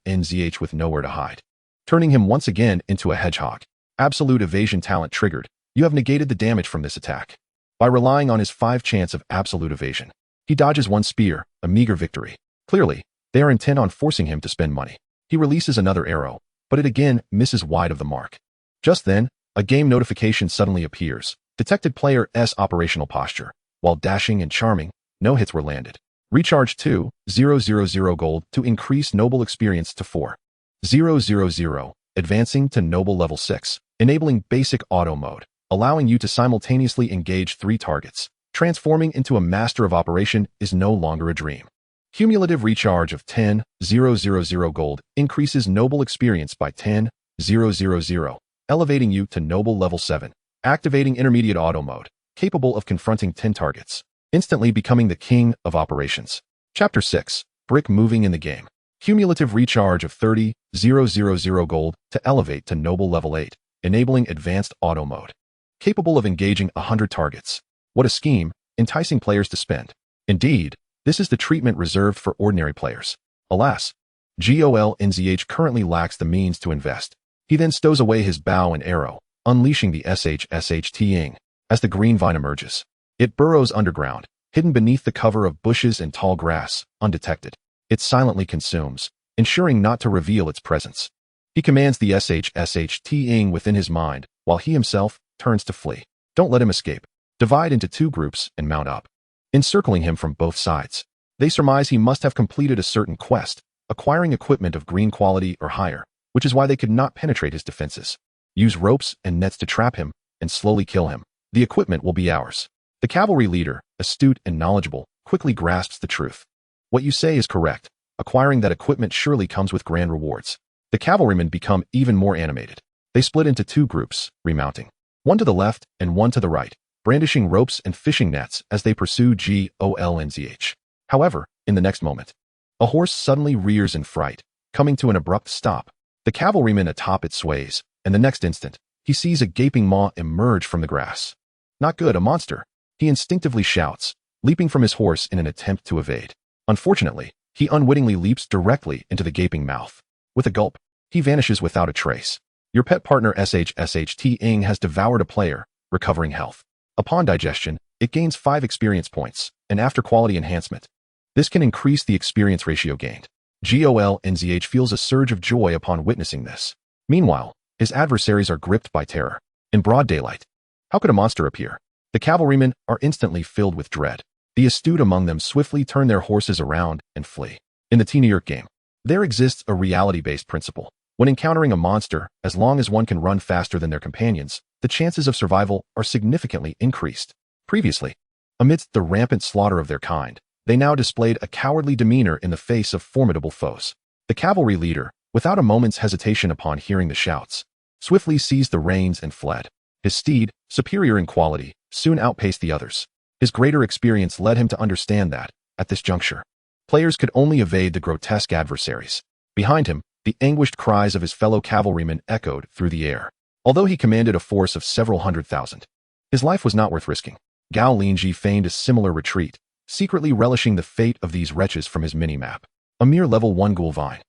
Linzhi with nowhere to hide. Turning him once again into a hedgehog. Absolute evasion talent triggered. You have negated the damage from this attack. By relying on his 5 chance of absolute evasion, he dodges 1 spear, a meager victory. Clearly, they are intent on forcing him to spend money. He releases another arrow, but it again misses wide of the mark. Just then, a game notification suddenly appears. Detected player's operational posture. While dashing and charming, no hits were landed. Recharge 2,000 gold to increase noble experience to 4,000, advancing to noble level 6, enabling basic auto mode, allowing you to simultaneously engage 3 targets. Transforming into a master of operation is no longer a dream. Cumulative recharge of 10,000 gold increases noble experience by 10,000, elevating you to noble level 7. Activating intermediate auto mode, capable of confronting 10 targets, instantly becoming the king of operations. Chapter 6. Brick moving in the game. Cumulative recharge of 30,000 gold to elevate to noble level 8, enabling advanced auto mode, capable of engaging 100 targets. What a scheme, enticing players to spend. Indeed, this is the treatment reserved for ordinary players. Alas, Gao Linzhi currently lacks the means to invest. He then stows away his bow and arrow, unleashing the SHSHTing. As the green vine emerges, it burrows underground, hidden beneath the cover of bushes and tall grass, undetected. It silently consumes, ensuring not to reveal its presence. He commands the SHSHTing within his mind, while he himself turns to flee. Don't let him escape. Divide into 2 groups and mount up, encircling him from both sides. They surmise he must have completed a certain quest, acquiring equipment of green quality or higher, which is why they could not penetrate his defenses. Use ropes and nets to trap him and slowly kill him. The equipment will be ours. The cavalry leader, astute and knowledgeable, quickly grasps the truth. What you say is correct. Acquiring that equipment surely comes with grand rewards. The cavalrymen become even more animated. They split into 2 groups, remounting. One to the left and one to the right, brandishing ropes and fishing nets as they pursue Gao Linzhi. However, in the next moment, a horse suddenly rears in fright, coming to an abrupt stop. The cavalryman atop it sways, and the next instant, he sees a gaping maw emerge from the grass. Not good, a monster. He instinctively shouts, leaping from his horse in an attempt to evade. Unfortunately, he unwittingly leaps directly into the gaping mouth. With a gulp, he vanishes without a trace. Your pet partner SHSHTing has devoured a player, recovering health. Upon digestion, it gains 5 experience points, and after quality enhancement, this can increase the experience ratio gained. Gao Linzhi feels a surge of joy upon witnessing this. Meanwhile, his adversaries are gripped by terror. In broad daylight, how could a monster appear? The cavalrymen are instantly filled with dread. The astute among them swiftly turn their horses around and flee. In the T New York game, There exists a reality-based principle. When encountering a monster, as long as one can run faster than their companions, the chances of survival are significantly increased. Previously, amidst the rampant slaughter of their kind, they now displayed a cowardly demeanor in the face of formidable foes. The cavalry leader, without a moment's hesitation upon hearing the shouts, swiftly seized the reins and fled. His steed, superior in quality, soon outpaced the others. His greater experience led him to understand that, at this juncture, players could only evade the grotesque adversaries. Behind him, the anguished cries of his fellow cavalrymen echoed through the air. Although he commanded a force of several 100,000, his life was not worth risking. Gao Linzhi feigned a similar retreat, secretly relishing the fate of these wretches from his mini-map. A mere level 1 ghoul vine,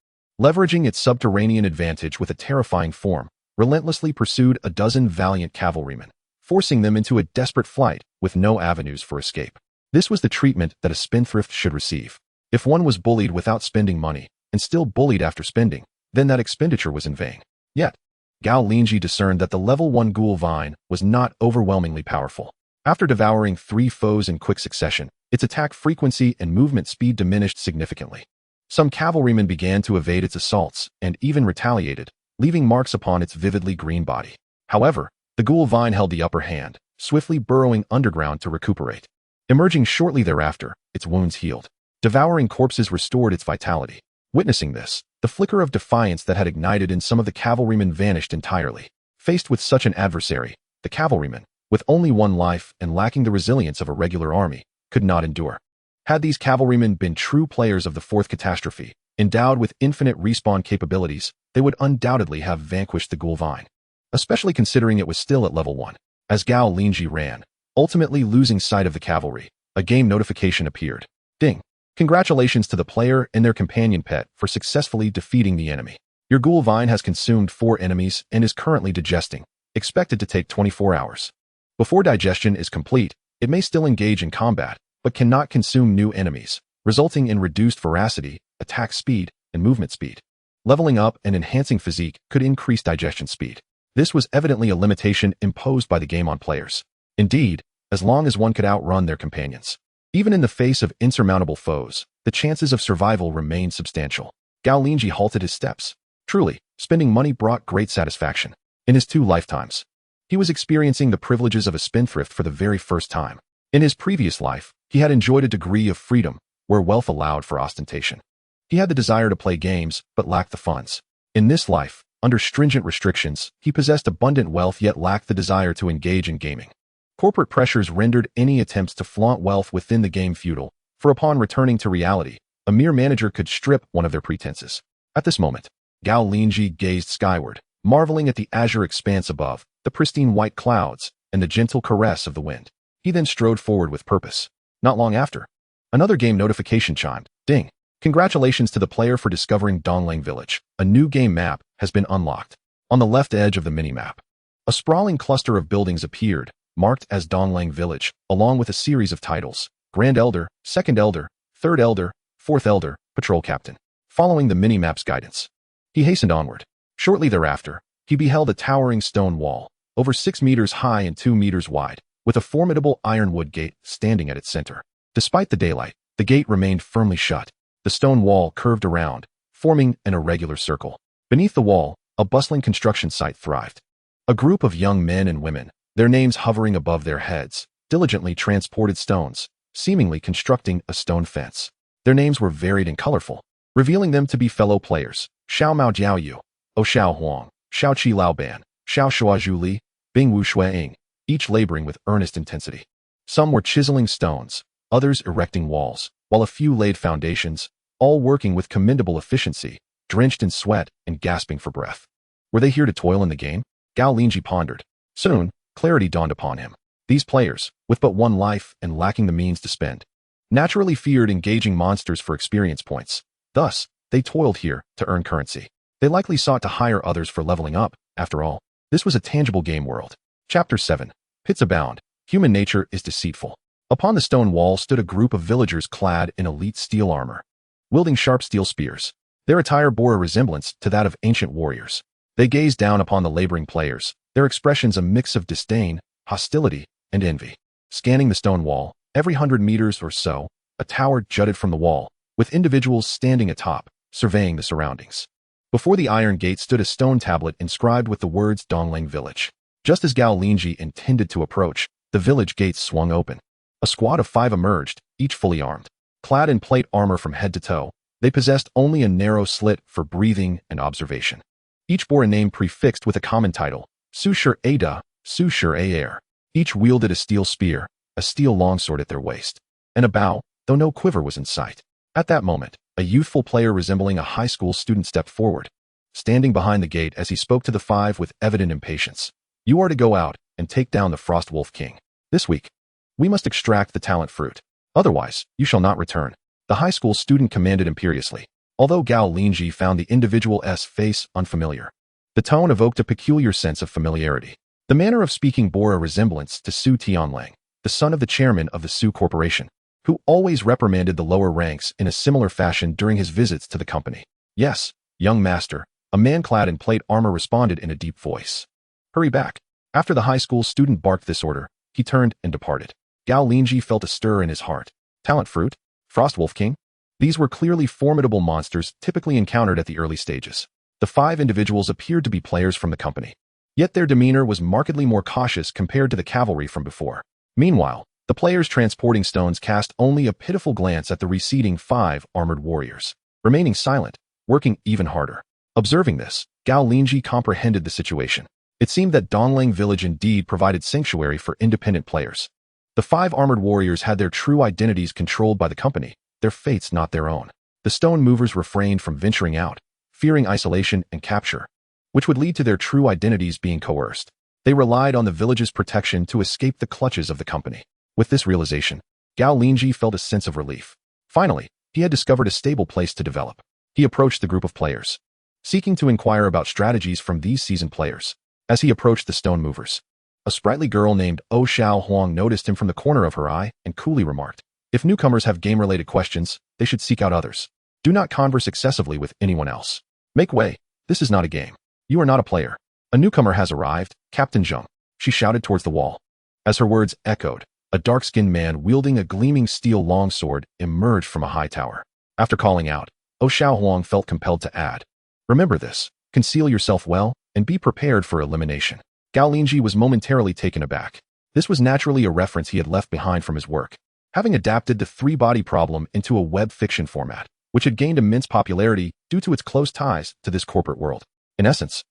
leveraging its subterranean advantage with a terrifying form, relentlessly pursued a dozen valiant cavalrymen, forcing them into a desperate flight with no avenues for escape. This was the treatment that a spendthrift should receive. If one was bullied without spending money, and still bullied after spending, then that expenditure was in vain. Yet, Gao Linzhi discerned that the level 1 ghoul vine was not overwhelmingly powerful. After devouring 3 foes in quick succession, its attack frequency and movement speed diminished significantly. Some cavalrymen began to evade its assaults and even retaliated, leaving marks upon its vividly green body. However, the ghoul vine held the upper hand, swiftly burrowing underground to recuperate. Emerging shortly thereafter, its wounds healed. Devouring corpses restored its vitality. Witnessing this, the flicker of defiance that had ignited in some of the cavalrymen vanished entirely. Faced with such an adversary, the cavalrymen, with only 1 life and lacking the resilience of a regular army, could not endure. Had these cavalrymen been true players of the 4th catastrophe, endowed with infinite respawn capabilities, they would undoubtedly have vanquished the ghoul vine, especially considering it was still at level 1. As Gao Linzhi ran, ultimately losing sight of the cavalry, a game notification appeared. Ding! Congratulations to the player and their companion pet for successfully defeating the enemy. Your ghoul vine has consumed 4 enemies and is currently digesting, expected to take 24 hours. Before digestion is complete, it may still engage in combat, but cannot consume new enemies, resulting in reduced veracity, attack speed, and movement speed. Leveling up and enhancing physique could increase digestion speed. This was evidently a limitation imposed by the game on players. Indeed, as long as one could outrun their companions, even in the face of insurmountable foes, the chances of survival remained substantial. Gao Linzhi halted his steps. Truly, spending money brought great satisfaction. In his 2 lifetimes, he was experiencing the privileges of a spendthrift for the very first time. In his previous life, he had enjoyed a degree of freedom, where wealth allowed for ostentation. He had the desire to play games, but lacked the funds. In this life, under stringent restrictions, he possessed abundant wealth yet lacked the desire to engage in gaming. Corporate pressures rendered any attempts to flaunt wealth within the game futile, for upon returning to reality, a mere manager could strip one of their pretenses. At this moment, Gao Linzhi gazed skyward, marveling at the azure expanse above, the pristine white clouds, and the gentle caress of the wind. He then strode forward with purpose. Not long after, another game notification chimed. Ding! Congratulations to the player for discovering Donglang Village. A new game map has been unlocked. On the left edge of the mini-map, a sprawling cluster of buildings appeared, marked as Donglang Village, along with a series of titles: Grand Elder, Second Elder, Third Elder, Fourth Elder, Patrol Captain. Following the mini-map's guidance, he hastened onward. Shortly thereafter, he beheld a towering stone wall, over 6 meters high and 2 meters wide, with a formidable ironwood gate standing at its center. Despite the daylight, the gate remained firmly shut. The stone wall curved around, forming an irregular circle. Beneath the wall, a bustling construction site thrived. A group of young men and women, their names hovering above their heads, diligently transported stones, seemingly constructing a stone fence. Their names were varied and colorful, revealing them to be fellow players: Xiao Mao Jiao Yu, O Xiao Huang, Xiao Qi Lao Ban, Xiao Shua Zhu Li, Bing Wu Shuang, each laboring with earnest intensity. Some were chiseling stones, others erecting walls, while a few laid foundations, all working with commendable efficiency, drenched in sweat and gasping for breath. Were they here to toil in the game? Gao Linzhi pondered. Soon, clarity dawned upon him. These players, with but 1 life and lacking the means to spend, naturally feared engaging monsters for experience points. Thus, they toiled here to earn currency. They likely sought to hire others for leveling up. After all, this was a tangible game world. Chapter 7. Pits abound. Human nature is deceitful. Upon the stone wall stood a group of villagers clad in elite steel armor, wielding sharp steel spears. Their attire bore a resemblance to that of ancient warriors. They gazed down upon the laboring players, their expressions a mix of disdain, hostility, and envy. Scanning the stone wall, every 100 meters or so, a tower jutted from the wall, with individuals standing atop, surveying the surroundings. Before the iron gate stood a stone tablet inscribed with the words Dongling Village. Just as Gao Linzhi intended to approach, the village gates swung open. A squad of 5 emerged, each fully armed. Clad in plate armor from head to toe, they possessed only a narrow slit for breathing and observation. Each bore a name prefixed with a common title, Su Shi Da, Su Shi Air. Each wielded a steel spear, a steel longsword at their waist, and a bow, though no quiver was in sight. At that moment, a youthful player resembling a high school student stepped forward, standing behind the gate as he spoke to the 5 with evident impatience. You are to go out and take down the Frost Wolf King. This week, we must extract the talent fruit. Otherwise, you shall not return. The high school student commanded imperiously. Although Gao Linzhi found the individual's face unfamiliar, the tone evoked a peculiar sense of familiarity. The manner of speaking bore a resemblance to Su Tianlang, the son of the chairman of the Su Corporation, who always reprimanded the lower ranks in a similar fashion during his visits to the company. Yes, young master, a man clad in plate armor responded in a deep voice. Hurry back. After the high school student barked this order, he turned and departed. Gao Linzhi felt a stir in his heart. Talent fruit? Frost Wolf King? These were clearly formidable monsters typically encountered at the early stages. The 5 individuals appeared to be players from the company. Yet their demeanor was markedly more cautious compared to the cavalry from before. Meanwhile, the players transporting stones cast only a pitiful glance at the receding 5 armored warriors, remaining silent, working even harder. Observing this, Gao Linzhi comprehended the situation. It seemed that Dongling Village indeed provided sanctuary for independent players. The 5 armored warriors had their true identities controlled by the company, their fates not their own. The stone movers refrained from venturing out, fearing isolation and capture, which would lead to their true identities being coerced. They relied on the village's protection to escape the clutches of the company. With this realization, Gao Linzhi felt a sense of relief. Finally, he had discovered a stable place to develop. He approached the group of players, seeking to inquire about strategies from these seasoned players. As he approached the stone movers, a sprightly girl named Oh Xiao Huang noticed him from the corner of her eye and coolly remarked, "If newcomers have game-related questions, they should seek out others. Do not converse excessively with anyone else. Make way. This is not a game. You are not a player. A newcomer has arrived, Captain Zheng," she shouted towards the wall. As her words echoed, a dark-skinned man wielding a gleaming steel longsword emerged from a high tower. After calling out, Oh Xiao Huang felt compelled to add, "Remember this, conceal yourself well, and be prepared for elimination." Gao Linzhi was momentarily taken aback. This was naturally a reference he had left behind from his work, having adapted the 3-body problem into a web fiction format, which had gained immense popularity due to its close ties to this corporate world. In essence,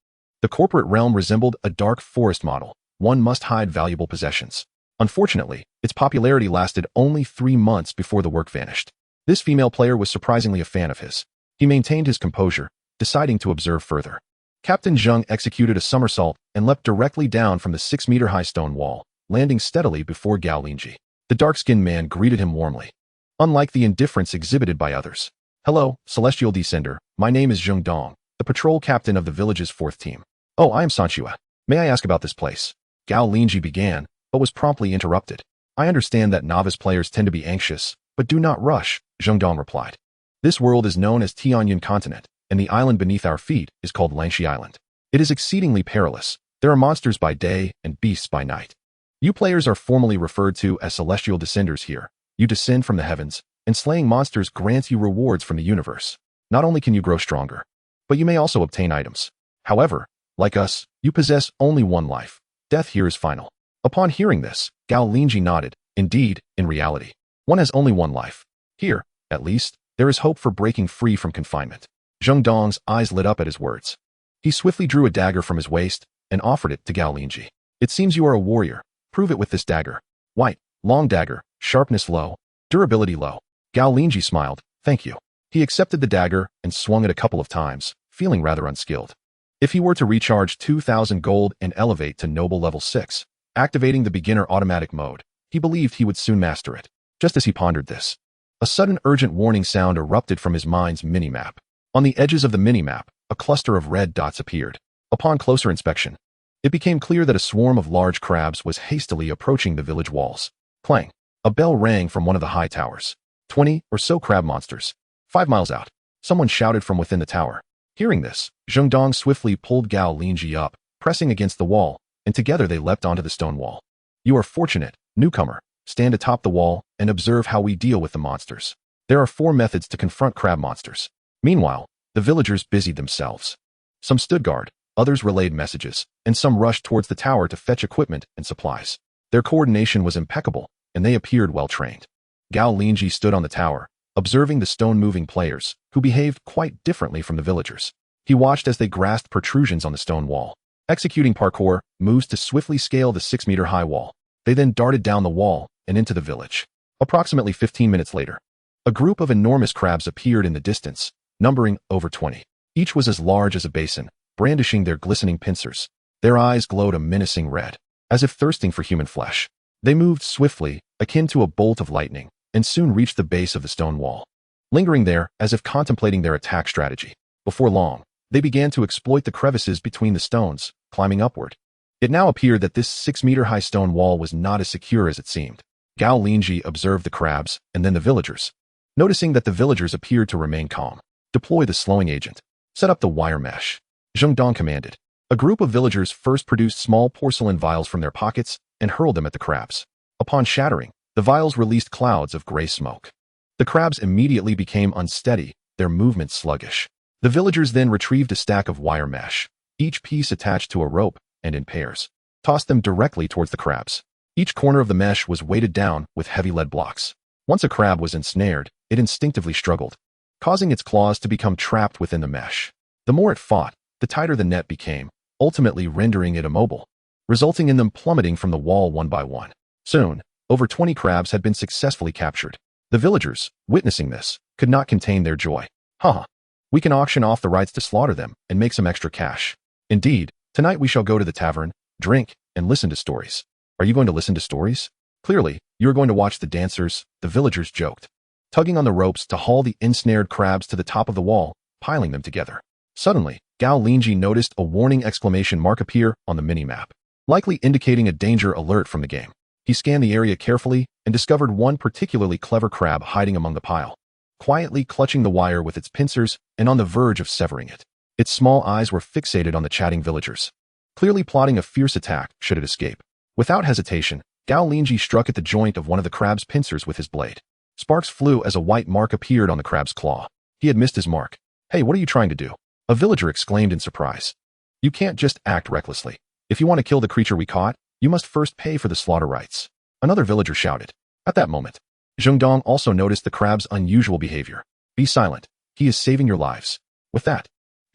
the corporate realm resembled a dark forest model. One must hide valuable possessions. Unfortunately, its popularity lasted only 3 months before the work vanished. This female player was surprisingly a fan of his. He maintained his composure, deciding to observe further. Captain Zheng executed a somersault and leapt directly down from the 6-meter-high stone wall, landing steadily before Gao Linzhi. The dark-skinned man greeted him warmly, unlike the indifference exhibited by others. "Hello, Celestial Descender. My name is Zheng Dong, the patrol captain of the village's 4th team. Oh, I am Sanchua. May I ask about this place?" Gao Linzhi began, but was promptly interrupted. "I understand that novice players tend to be anxious, but do not rush," Zheng Dong replied. "This world is known as Tianyun Continent, and the island beneath our feet is called Langshi Island. It is exceedingly perilous. There are monsters by day and beasts by night. You players are formally referred to as celestial descenders here. You descend from the heavens, and slaying monsters grants you rewards from the universe. Not only can you grow stronger, but you may also obtain items. However, like us, you possess only one life. Death here is final." Upon hearing this, Gao Linzhi nodded. Indeed, in reality, one has only one life. Here, at least, there is hope for breaking free from confinement. Zheng Dong's eyes lit up at his words. He swiftly drew a dagger from his waist and offered it to Gao Linzhi. "It seems you are a warrior. Prove it with this dagger. White, long dagger, sharpness low, durability low." Gao Linzhi smiled. "Thank you." He accepted the dagger and swung it a couple of times, feeling rather unskilled. If he were to recharge 2,000 gold and elevate to noble level 6, activating the beginner automatic mode, he believed he would soon master it. Just as he pondered this, a sudden urgent warning sound erupted from his mind's minimap. On the edges of the minimap, a cluster of red dots appeared. Upon closer inspection, it became clear that a swarm of large crabs was hastily approaching the village walls. Clang! A bell rang from one of the high towers. 20 or so crab monsters. 5 miles out. Someone shouted from within the tower. Hearing this, Zheng Dong swiftly pulled Gao Linzhi up, pressing against the wall, and together they leapt onto the stone wall. "You are fortunate, newcomer. Stand atop the wall and observe how we deal with the monsters. There are 4 methods to confront crab monsters." Meanwhile, The villagers busied themselves. Some stood guard, others relayed messages, and some rushed towards the tower to fetch equipment and supplies. Their coordination was impeccable, and they appeared well-trained. Gao Linzhi stood on the tower, observing the stone-moving players, who behaved quite differently from the villagers. He watched as they grasped protrusions on the stone wall. Executing parkour moves to swiftly scale the 6-meter-high wall. They then darted down the wall and into the village. Approximately 15 minutes later, a group of enormous crabs appeared in the distance, numbering over 20. Each was as large as a basin, brandishing their glistening pincers. Their eyes glowed a menacing red, as if thirsting for human flesh. They moved swiftly, akin to a bolt of lightning, and soon reached the base of the stone wall. Lingering there, as if contemplating their attack strategy. Before long, they began to exploit the crevices between the stones, climbing upward. It now appeared that this 6-meter-high stone wall was not as secure as it seemed. Gao Linzhi observed the crabs, and then the villagers. Noticing that the villagers appeared to remain calm. Deploy the slowing agent. Set up the wire mesh. Zheng Dong commanded. A group of villagers first produced small porcelain vials from their pockets and hurled them at the crabs. Upon shattering, the vials released clouds of gray smoke. The crabs immediately became unsteady, their movements sluggish. The villagers then retrieved a stack of wire mesh, each piece attached to a rope and in pairs. Tossed them directly towards the crabs. Each corner of the mesh was weighted down with heavy lead blocks. Once a crab was ensnared, it instinctively struggled, causing its claws to become trapped within the mesh. The more it fought, the tighter the net became, ultimately rendering it immobile, resulting in them plummeting from the wall one by one. Soon, over 20 crabs had been successfully captured. The villagers, witnessing this, could not contain their joy. Haha. We can auction off the rights to slaughter them and make some extra cash. Indeed, tonight we shall go to the tavern, drink, and listen to stories. Are you going to listen to stories? Clearly, you are going to watch the dancers, the villagers joked, tugging on the ropes to haul the ensnared crabs to the top of the wall, piling them together. Suddenly, Gao Linzhi noticed a warning exclamation mark appear on the mini-map, likely indicating a danger alert from the game. He scanned the area carefully and discovered one particularly clever crab hiding among the pile, quietly clutching the wire with its pincers and on the verge of severing it. Its small eyes were fixated on the chatting villagers, clearly plotting a fierce attack should it escape. Without hesitation, Gao Linzhi struck at the joint of one of the crab's pincers with his blade. Sparks flew as a white mark appeared on the crab's claw. He had missed his mark. Hey, what are you trying to do? A villager exclaimed in surprise. You can't just act recklessly. If you want to kill the creature we caught, you must first pay for the slaughter rights. Another villager shouted. At that moment, Zheng Dong also noticed the crab's unusual behavior. Be silent. He is saving your lives. With that,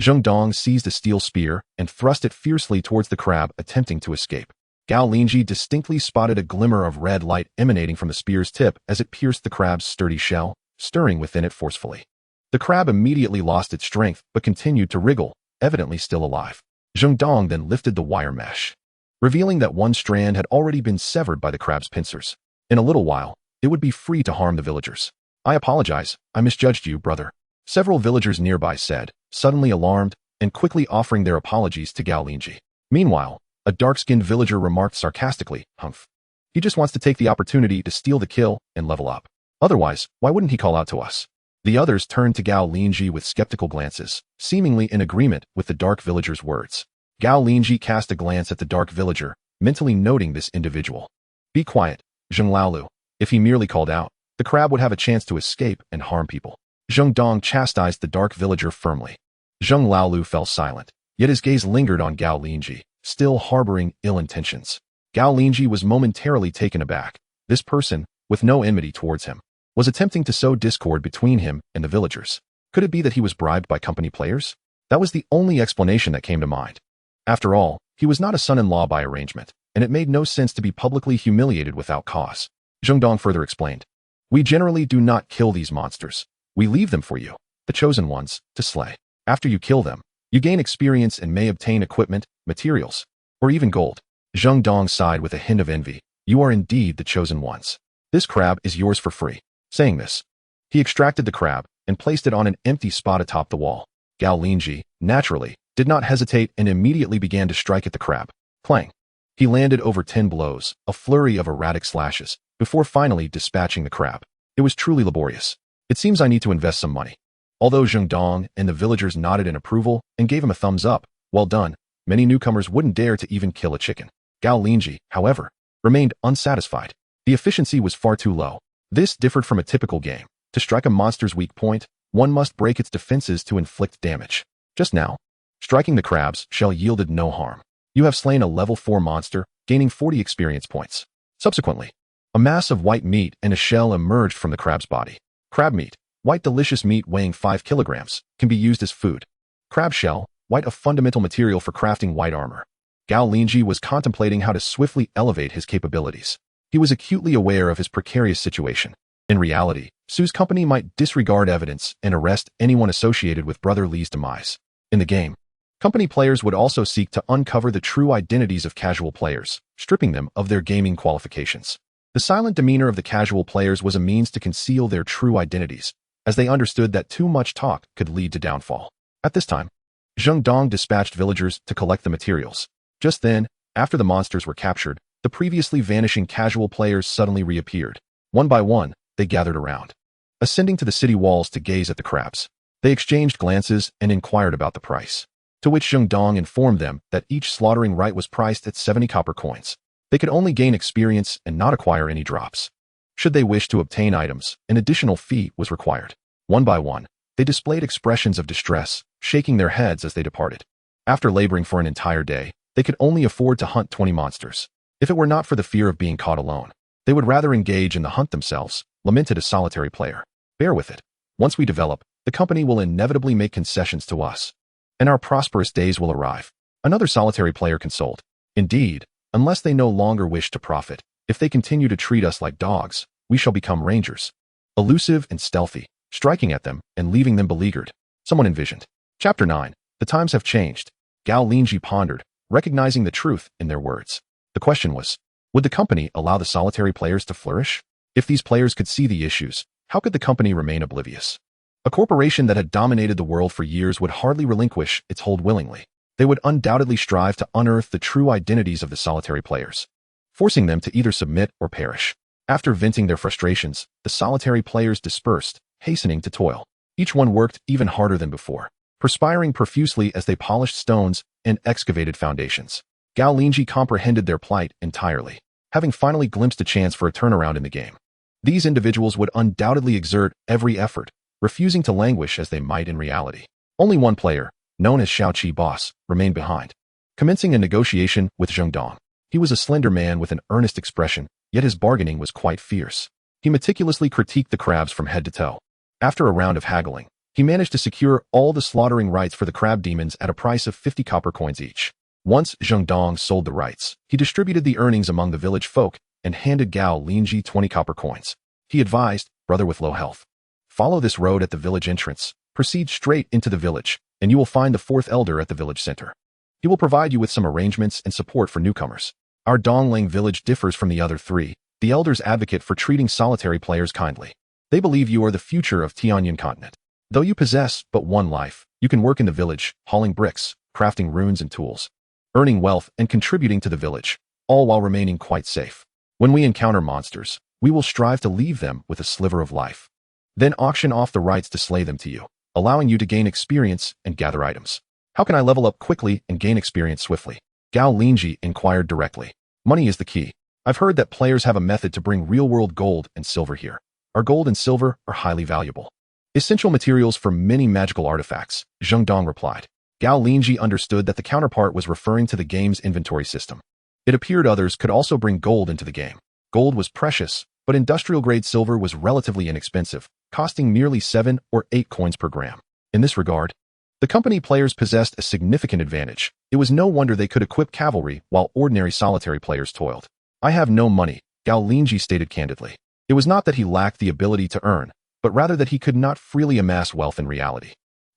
Zheng Dong seized a steel spear and thrust it fiercely towards the crab attempting to escape. Gao Linzhi distinctly spotted a glimmer of red light emanating from the spear's tip as it pierced the crab's sturdy shell, stirring within it forcefully. The crab immediately lost its strength but continued to wriggle, evidently still alive. Zheng Dong then lifted the wire mesh, revealing that one strand had already been severed by the crab's pincers. In a little while, it would be free to harm the villagers. I apologize, I misjudged you, brother. Several villagers nearby said, suddenly alarmed, and quickly offering their apologies to Gao Linzhi. Meanwhile, a dark-skinned villager remarked sarcastically, Humph. He just wants to take the opportunity to steal the kill and level up. Otherwise, why wouldn't he call out to us? The others turned to Gao Linzhi with skeptical glances, seemingly in agreement with the dark villager's words. Gao Linzhi cast a glance at the dark villager, mentally noting this individual. Be quiet, Zheng Laolu. If he merely called out, the crab would have a chance to escape and harm people. Zheng Dong chastised the dark villager firmly. Zheng Laolu fell silent, yet his gaze lingered on Gao Linzhi, still harboring ill intentions. Gao Linzhi was momentarily taken aback. This person, with no enmity towards him, was attempting to sow discord between him and the villagers. Could it be that he was bribed by company players? That was the only explanation that came to mind. After all, he was not a son-in-law by arrangement, and it made no sense to be publicly humiliated without cause. Zheng Dong further explained. We generally do not kill these monsters. We leave them for you, the chosen ones, to slay. After you kill them, you gain experience and may obtain equipment, materials, or even gold. Zheng Dong sighed with a hint of envy. You are indeed the chosen ones. This crab is yours for free. Saying this, he extracted the crab and placed it on an empty spot atop the wall. Gao Linzhi, naturally, did not hesitate and immediately began to strike at the crab. Clang. He landed over 10 blows, a flurry of erratic slashes, before finally dispatching the crab. It was truly laborious. It seems I need to invest some money. Although Zheng Dong and the villagers nodded in approval and gave him a thumbs up, well done, many newcomers wouldn't dare to even kill a chicken. Gao Linzhi, however, remained unsatisfied. The efficiency was far too low. This differed from a typical game. To strike a monster's weak point, one must break its defenses to inflict damage. Just now, striking the crab's shell yielded no harm. You have slain a level 4 monster, gaining 40 experience points. Subsequently, a mass of white meat and a shell emerged from the crab's body. Crab meat, white delicious meat weighing 5 kilograms, can be used as food. Crab shell, white a fundamental material for crafting white armor. Gao Linzhi was contemplating how to swiftly elevate his capabilities. He was acutely aware of his precarious situation. In reality, Su's company might disregard evidence and arrest anyone associated with Brother Li's demise. In the game, company players would also seek to uncover the true identities of casual players, stripping them of their gaming qualifications. The silent demeanor of the casual players was a means to conceal their true identities, as they understood that too much talk could lead to downfall. At this time, Zheng Dong dispatched villagers to collect the materials. Just then, after the monsters were captured, the previously vanishing casual players suddenly reappeared. One by one, they gathered around, ascending to the city walls to gaze at the crabs. They exchanged glances and inquired about the price, to which Zheng Dong informed them that each slaughtering right was priced at 70 copper coins. They could only gain experience and not acquire any drops. Should they wish to obtain items, an additional fee was required. One by one, they displayed expressions of distress, shaking their heads as they departed. After laboring for an entire day, they could only afford to hunt 20 monsters. If it were not for the fear of being caught alone, they would rather engage in the hunt themselves, lamented a solitary player. Bear with it. Once we develop, the company will inevitably make concessions to us, and our prosperous days will arrive. Another solitary player consoled. Indeed, unless they no longer wish to profit, if they continue to treat us like dogs, we shall become rangers. Elusive and stealthy, striking at them and leaving them beleaguered. Someone envisioned. Chapter 9. The times have changed. Gao Linzhi pondered, recognizing the truth in their words. The question was, would the company allow the solitary players to flourish? If these players could see the issues, how could the company remain oblivious? A corporation that had dominated the world for years would hardly relinquish its hold willingly. They would undoubtedly strive to unearth the true identities of the solitary players, forcing them to either submit or perish. After venting their frustrations, the solitary players dispersed, hastening to toil. Each one worked even harder than before, perspiring profusely as they polished stones and excavated foundations. Gao Linzhi comprehended their plight entirely, having finally glimpsed a chance for a turnaround in the game. These individuals would undoubtedly exert every effort, refusing to languish as they might in reality. Only one player, known as Shaoqi Boss, remained behind, commencing a negotiation with Zheng Dong. He was a slender man with an earnest expression, yet his bargaining was quite fierce. He meticulously critiqued the crabs from head to toe. After a round of haggling, he managed to secure all the slaughtering rights for the crab demons at a price of 50 copper coins each. Once Zheng Dong sold the rights, he distributed the earnings among the village folk and handed Gao Linzhi 20 copper coins. He advised, brother with low health, follow this road at the village entrance, proceed straight into the village, and you will find the 4th elder at the village center. He will provide you with some arrangements and support for newcomers. Our Dongling village differs from the other 3. The elders advocate for treating solitary players kindly. They believe you are the future of Tianyan continent. Though you possess but one life, you can work in the village, hauling bricks, crafting runes and tools, earning wealth and contributing to the village, all while remaining quite safe. When we encounter monsters, we will strive to leave them with a sliver of life, then auction off the rights to slay them to you, allowing you to gain experience and gather items. How can I level up quickly and gain experience swiftly? Gao Linzhi inquired directly. Money is the key. I've heard that players have a method to bring real-world gold and silver here. Our gold and silver are highly valuable, essential materials for many magical artifacts, Zheng Dong replied. Gao Linzhi understood that the counterpart was referring to the game's inventory system. It appeared others could also bring gold into the game. Gold was precious, but industrial-grade silver was relatively inexpensive, costing merely 7 or 8 coins per gram. In this regard, the company players possessed a significant advantage. It was no wonder they could equip cavalry while ordinary solitary players toiled. I have no money, Gao Linzhi stated candidly. It was not that he lacked the ability to earn, but rather that he could not freely amass wealth in reality.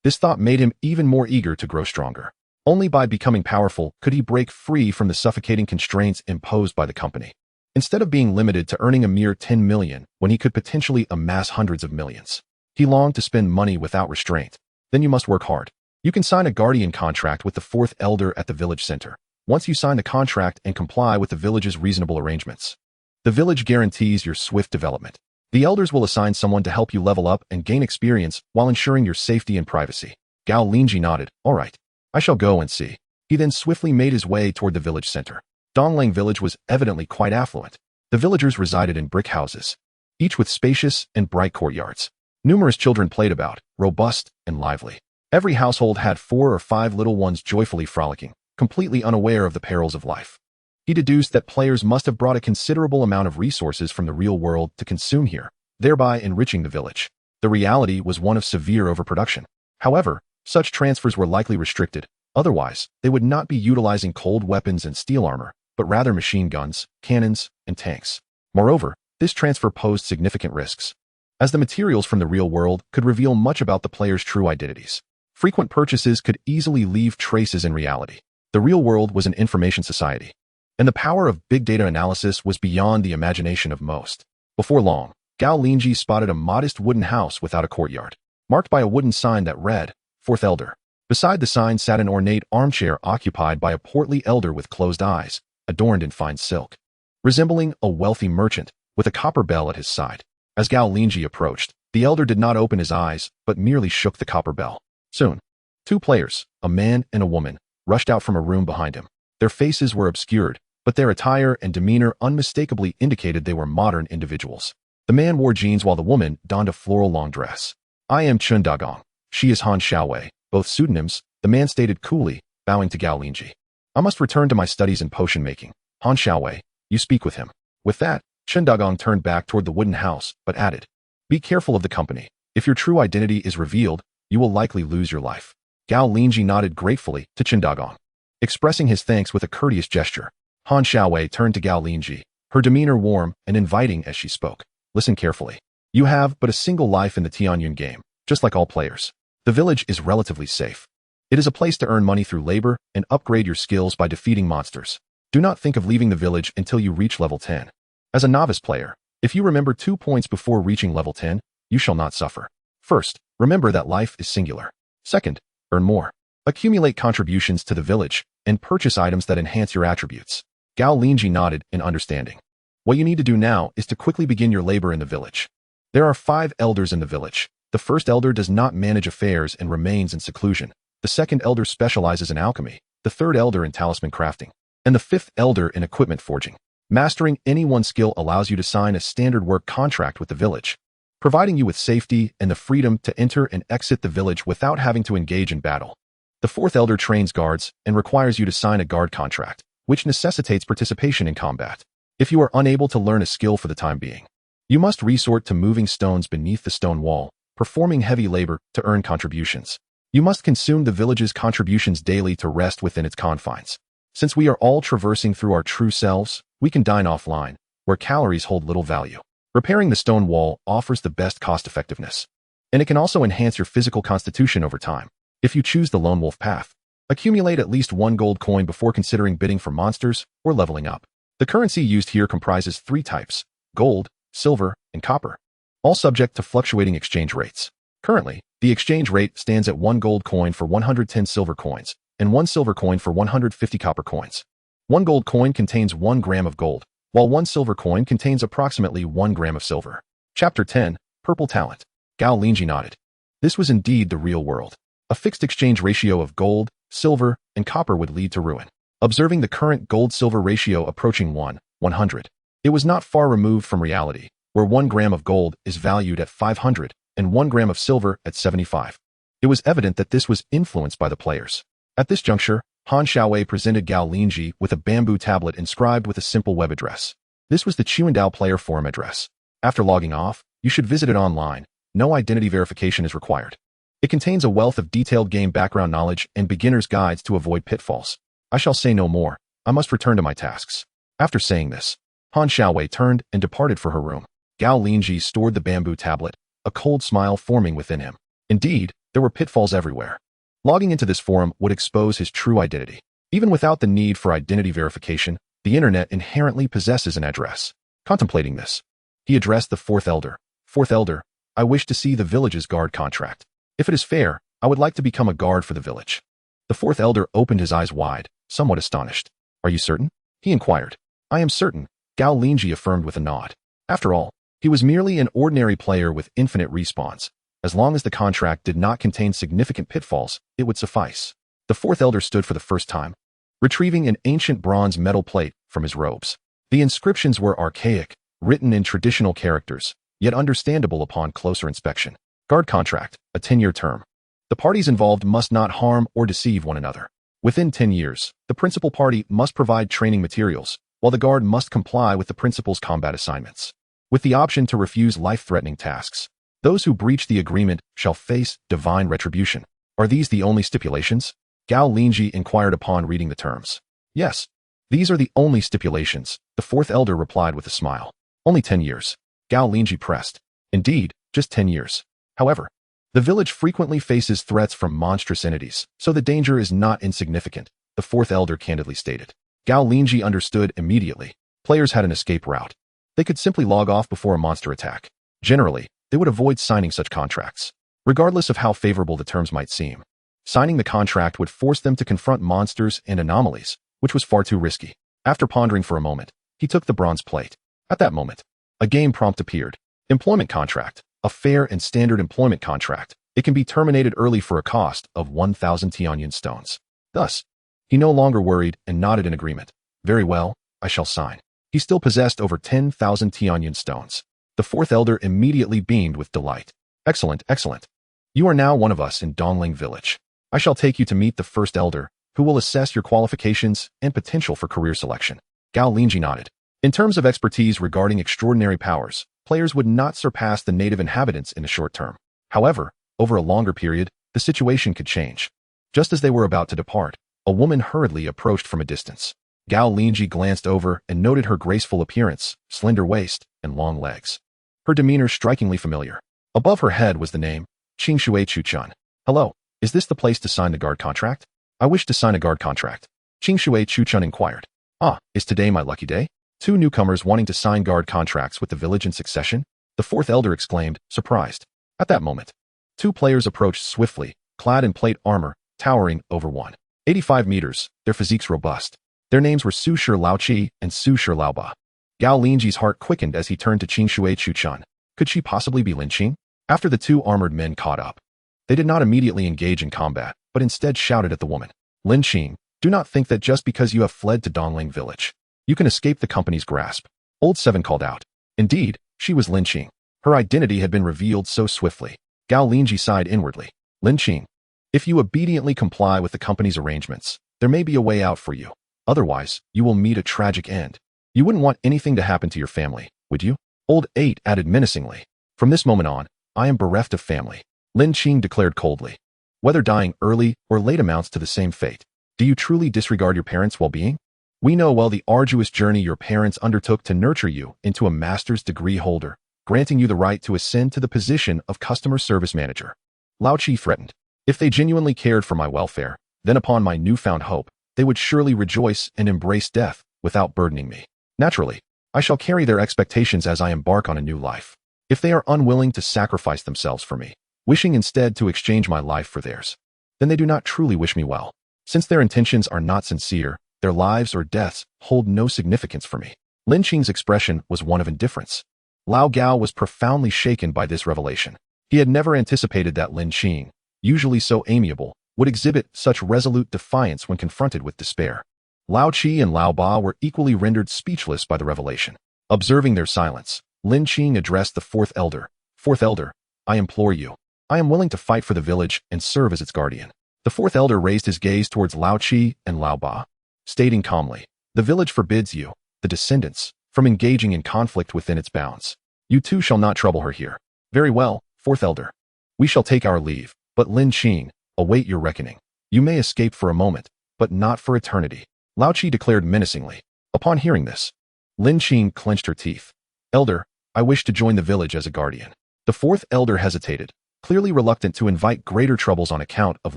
This thought made him even more eager to grow stronger. Only by becoming powerful could he break free from the suffocating constraints imposed by the company. Instead of being limited to earning a mere 10 million when he could potentially amass hundreds of millions, he longed to spend money without restraint. Then you must work hard. You can sign a guardian contract with the 4th elder at the village center. Once you sign the contract and comply with the village's reasonable arrangements, the village guarantees your swift development. The elders will assign someone to help you level up and gain experience while ensuring your safety and privacy. Gao Linzhi nodded. All right, I shall go and see. He then swiftly made his way toward the village center. Dongling village was evidently quite affluent. The villagers resided in brick houses, each with spacious and bright courtyards. Numerous children played about, robust and lively. Every household had 4 or 5 little ones joyfully frolicking, completely unaware of the perils of life. He deduced that players must have brought a considerable amount of resources from the real world to consume here, thereby enriching the village. The reality was one of severe overproduction. However, such transfers were likely restricted. Otherwise, they would not be utilizing cold weapons and steel armor, but rather machine guns, cannons, and tanks. Moreover, this transfer posed significant risks, as the materials from the real world could reveal much about the player's true identities. Frequent purchases could easily leave traces in reality. The real world was an information society, and the power of big data analysis was beyond the imagination of most. Before long, Gao Linzhi spotted a modest wooden house without a courtyard, marked by a wooden sign that read, Fourth Elder. Beside the sign sat an ornate armchair occupied by a portly elder with closed eyes, adorned in fine silk, resembling a wealthy merchant, with a copper bell at his side. As Gao Linzhi approached, the elder did not open his eyes, but merely shook the copper bell. Soon, 2 players, a man and a woman, rushed out from a room behind him. Their faces were obscured, but their attire and demeanor unmistakably indicated they were modern individuals. The man wore jeans while the woman donned a floral long dress. I am Chun Dagong. She is Han Xiaowei, both pseudonyms, the man stated coolly, bowing to Gao Linzhi. I must return to my studies in potion making. Han Xiaowei, you speak with him. With that, Chun Dagong turned back toward the wooden house, but added, be careful of the company. If your true identity is revealed, you will likely lose your life. Gao Linzhi nodded gratefully to Chun Dagong, expressing his thanks with a courteous gesture. Han Xiaowei turned to Gao Linzhi, her demeanor warm and inviting as she spoke. Listen carefully. You have but a single life in the Tianyun game, just like all players. The village is relatively safe. It is a place to earn money through labor and upgrade your skills by defeating monsters. Do not think of leaving the village until you reach level 10. As a novice player, if you remember 2 points before reaching level 10, you shall not suffer. First, remember that life is singular. Second, earn more. Accumulate contributions to the village and purchase items that enhance your attributes. Gao Linzhi nodded in understanding. What you need to do now is to quickly begin your labor in the village. There are 5 elders in the village. The first elder does not manage affairs and remains in seclusion. The second elder specializes in alchemy, the third elder in talisman crafting, and the 5th elder in equipment forging. Mastering any one skill allows you to sign a standard work contract with the village, providing you with safety and the freedom to enter and exit the village without having to engage in battle. The 4th elder trains guards and requires you to sign a guard contract, which necessitates participation in combat. If you are unable to learn a skill for the time being, you must resort to moving stones beneath the stone wall, performing heavy labor to earn contributions. You must consume the village's contributions daily to rest within its confines. Since we are all traversing through our true selves, we can dine offline, where calories hold little value. Repairing the stone wall offers the best cost-effectiveness, and it can also enhance your physical constitution over time. If you choose the lone wolf path, accumulate at least 1 gold coin before considering bidding for monsters or leveling up. The currency used here comprises 3 types: gold, silver, and copper, all subject to fluctuating exchange rates. Currently, the exchange rate stands at 1 gold coin for 110 silver coins, and 1 silver coin for 150 copper coins. 1 gold coin contains 1 gram of gold, while 1 silver coin contains approximately 1 gram of silver. Chapter 10, Purple Talent. Gao Linzhi nodded. This was indeed the real world. A fixed exchange ratio of gold, silver, and copper would lead to ruin. Observing the current gold-silver ratio approaching 100, it was not far removed from reality, where 1 gram of gold is valued at 500 and 1 gram of silver at 75. It was evident that this was influenced by the players. At this juncture, Han Xiaowei presented Gao Linzhi with a bamboo tablet inscribed with a simple web address. This was the Chuandao player forum address. After logging off, you should visit it online. No identity verification is required. It contains a wealth of detailed game background knowledge and beginner's guides to avoid pitfalls. I shall say no more. I must return to my tasks. After saying this, Han Xiaowei turned and departed for her room. Gao Linzhi stored the bamboo tablet, a cold smile forming within him. Indeed, there were pitfalls everywhere. Logging into this forum would expose his true identity. Even without the need for identity verification, the internet inherently possesses an address. Contemplating this, he addressed the 4th elder. 4th elder, I wish to see the village's guard contract. If it is fair, I would like to become a guard for the village. The 4th elder opened his eyes wide, somewhat astonished. Are you certain? He inquired. I am certain, Gao Linzhi affirmed with a nod. After all, he was merely an ordinary player with infinite respawns. As long as the contract did not contain significant pitfalls, it would suffice. The 4th elder stood for the first time, retrieving an ancient bronze metal plate from his robes. The inscriptions were archaic, written in traditional characters, yet understandable upon closer inspection. Guard contract, a 10-year term. The parties involved must not harm or deceive one another. Within 10 years, the principal party must provide training materials, while the guard must comply with the principal's combat assignments, with the option to refuse life-threatening tasks. Those who breach the agreement shall face divine retribution. Are these the only stipulations? Gao Linzhi inquired upon reading the terms. Yes, these are the only stipulations, the fourth elder replied with a smile. Only 10 years. Gao Linzhi pressed. Indeed, just 10 years. However, the village frequently faces threats from monstrous entities, so the danger is not insignificant, the fourth elder candidly stated. Gao Linzhi understood immediately. Players had an escape route. They could simply log off before a monster attack. Generally, they would avoid signing such contracts, regardless of how favorable the terms might seem. Signing the contract would force them to confront monsters and anomalies, which was far too risky. After pondering for a moment, he took the bronze plate. At that moment, a game prompt appeared. Employment contract. A fair and standard employment contract. It can be terminated early for a cost of 1,000 Tianyan stones. Thus, he no longer worried and nodded in agreement. Very well, I shall sign. He still possessed over 10,000 Tianyan stones. The fourth elder immediately beamed with delight. Excellent, excellent. You are now one of us in Dongling village. I shall take you to meet the first elder, who will assess your qualifications and potential for career selection. Gao Linzhi nodded. In terms of expertise regarding extraordinary powers, players would not surpass the native inhabitants in the short term. However, over a longer period, the situation could change. Just as they were about to depart, a woman hurriedly approached from a distance. Gao Linzhi glanced over and noted her graceful appearance, slender waist, and long legs. Her demeanor strikingly familiar. Above her head was the name, Qingshui Chuchun. Hello, is this the place to sign the guard contract? I wish to sign a guard contract. Qingshui Chuchun inquired. Ah, is today my lucky day? Two newcomers wanting to sign guard contracts with the village in succession? The fourth elder exclaimed, surprised. At that moment, two players approached swiftly, clad in plate armor, towering over 185 meters, their physiques robust. Their names were Su Shi Laoqi and Su Shi Laoba. Gao Linzhi's heart quickened as he turned to Qingshui Chuchun. Could she possibly be Lin Qing? After the two armored men caught up, they did not immediately engage in combat, but instead shouted at the woman. Lin Qing, do not think that just because you have fled to Dongling village, you can escape the company's grasp. Old Seven called out. Indeed, she was Lin Qing. Her identity had been revealed so swiftly. Gao Linzhi sighed inwardly. Lin Qing, if you obediently comply with the company's arrangements, there may be a way out for you. Otherwise, you will meet a tragic end. You wouldn't want anything to happen to your family, would you? Old Eight added menacingly. From this moment on, I am bereft of family. Lin Qing declared coldly. Whether dying early or late amounts to the same fate. Do you truly disregard your parents' well-being? We know well the arduous journey your parents undertook to nurture you into a master's degree holder, granting you the right to ascend to the position of customer service manager. Lao Qi threatened. If they genuinely cared for my welfare, then upon my newfound hope, they would surely rejoice and embrace death without burdening me. Naturally, I shall carry their expectations as I embark on a new life. If they are unwilling to sacrifice themselves for me, wishing instead to exchange my life for theirs, then they do not truly wish me well. Since their intentions are not sincere, their lives or deaths hold no significance for me. Lin Qing's expression was one of indifference. Lao Gao was profoundly shaken by this revelation. He had never anticipated that Lin Qing, usually so amiable, would exhibit such resolute defiance when confronted with despair. Lao Qi and Lao Ba were equally rendered speechless by the revelation. Observing their silence, Lin Qing addressed the fourth elder. Fourth elder, I implore you. I am willing to fight for the village and serve as its guardian. The fourth elder raised his gaze towards Lao Qi and Lao Ba, stating calmly, the village forbids you, the descendants, from engaging in conflict within its bounds. You two shall not trouble her here. Very well, fourth elder. We shall take our leave, but Lin Qing, await your reckoning. You may escape for a moment, but not for eternity. Lao Qi declared menacingly. Upon hearing this, Lin Qing clenched her teeth. Elder, I wish to join the village as a guardian. The fourth elder hesitated, clearly reluctant to invite greater troubles on account of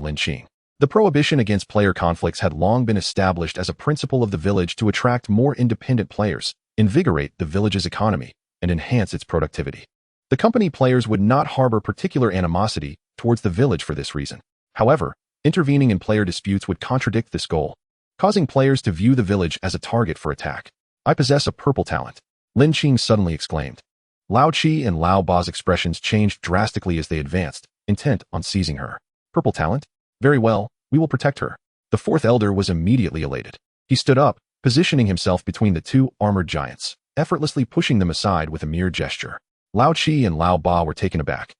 Lin Qing. The prohibition against player conflicts had long been established as a principle of the village to attract more independent players, invigorate the village's economy, and enhance its productivity. The company players would not harbor particular animosity towards the village for this reason. However, intervening in player disputes would contradict this goal, causing players to view the village as a target for attack. I possess a purple talent, Lin Qing suddenly exclaimed. Lao Qi and Lao Ba's expressions changed drastically as they advanced, intent on seizing her. Purple talent? Very well, we will protect her. The fourth elder was immediately elated. He stood up, positioning himself between the two armored giants, effortlessly pushing them aside with a mere gesture. Lao Qi and Lao Ba were taken aback.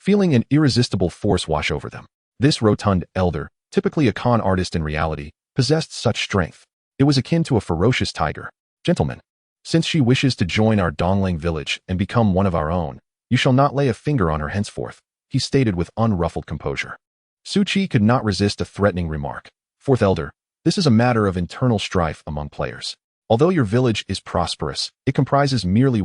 feeling an irresistible force wash over them. This rotund elder, typically a con artist in reality, possessed such strength. It was akin to a ferocious tiger. Gentlemen, since she wishes to join our Dongling village and become one of our own, you shall not lay a finger on her henceforth, he stated with unruffled composure. Su Qi could not resist a threatening remark. Fourth Elder, this is a matter of internal strife among players. Although your village is prosperous, it comprises merely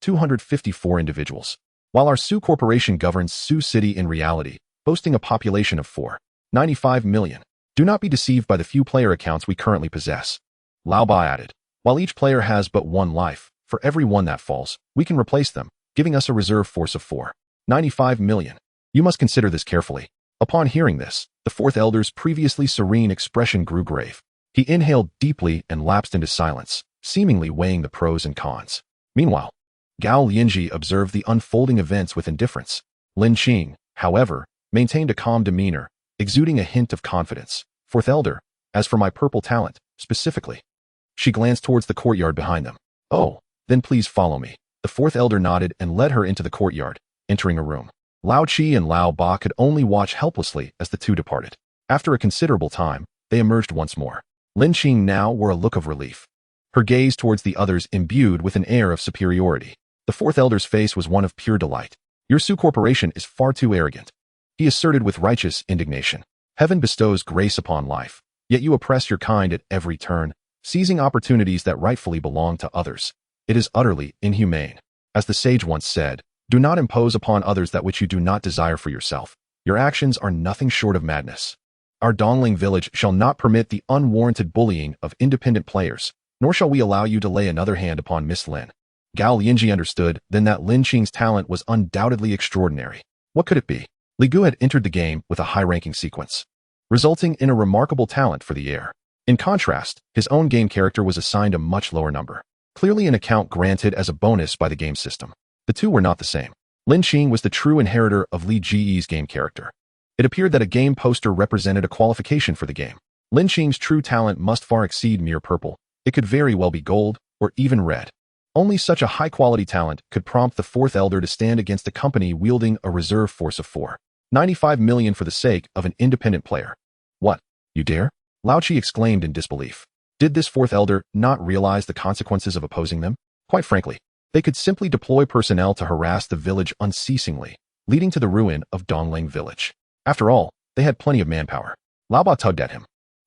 254 individuals, while our Su Corporation governs Su City in reality, boasting a population of 495 million. Do not be deceived by the few player accounts we currently possess. Lao Ba added, while each player has but one life, for every one that falls, we can replace them, giving us a reserve force of 495 million. You must consider this carefully. Upon hearing this, the Fourth Elder's previously serene expression grew grave. He inhaled deeply and lapsed into silence, seemingly weighing the pros and cons. Meanwhile, Gao Linzhi observed the unfolding events with indifference. Lin Qing, however, maintained a calm demeanor, exuding a hint of confidence. Fourth Elder, as for my purple talent, specifically. She glanced towards the courtyard behind them. Oh, then please follow me. The Fourth Elder nodded and led her into the courtyard, entering a room. Lao Qi and Lao Ba could only watch helplessly as the two departed. After a considerable time, they emerged once more. Lin Qing now wore a look of relief, her gaze towards the others imbued with an air of superiority. The Fourth Elder's face was one of pure delight. Your Su Corporation is far too arrogant, he asserted with righteous indignation. Heaven bestows grace upon life, yet you oppress your kind at every turn, seizing opportunities that rightfully belong to others. It is utterly inhumane. As the sage once said, do not impose upon others that which you do not desire for yourself. Your actions are nothing short of madness. Our Dongling village shall not permit the unwarranted bullying of independent players, nor shall we allow you to lay another hand upon Miss Lin. Gao Linzhi understood then that Lin Qing's talent was undoubtedly extraordinary. What could it be? Li Gu had entered the game with a high-ranking sequence, resulting in a remarkable talent for the air. In contrast, his own game character was assigned a much lower number, clearly an account granted as a bonus by the game system. The two were not the same. Lin Qing was the true inheritor of Li Ji's game character. It appeared that a game poster represented a qualification for the game. Lin Qing's true talent must far exceed mere purple. It could very well be gold, or even red. Only such a high-quality talent could prompt the Fourth Elder to stand against a company wielding a reserve force of 495 million for the sake of an independent player. What? You dare? Lao Qi exclaimed in disbelief. Did this Fourth Elder not realize the consequences of opposing them? Quite frankly, they could simply deploy personnel to harass the village unceasingly, leading to the ruin of Dongling village. After all, they had plenty of manpower. Lao Ba tugged at him,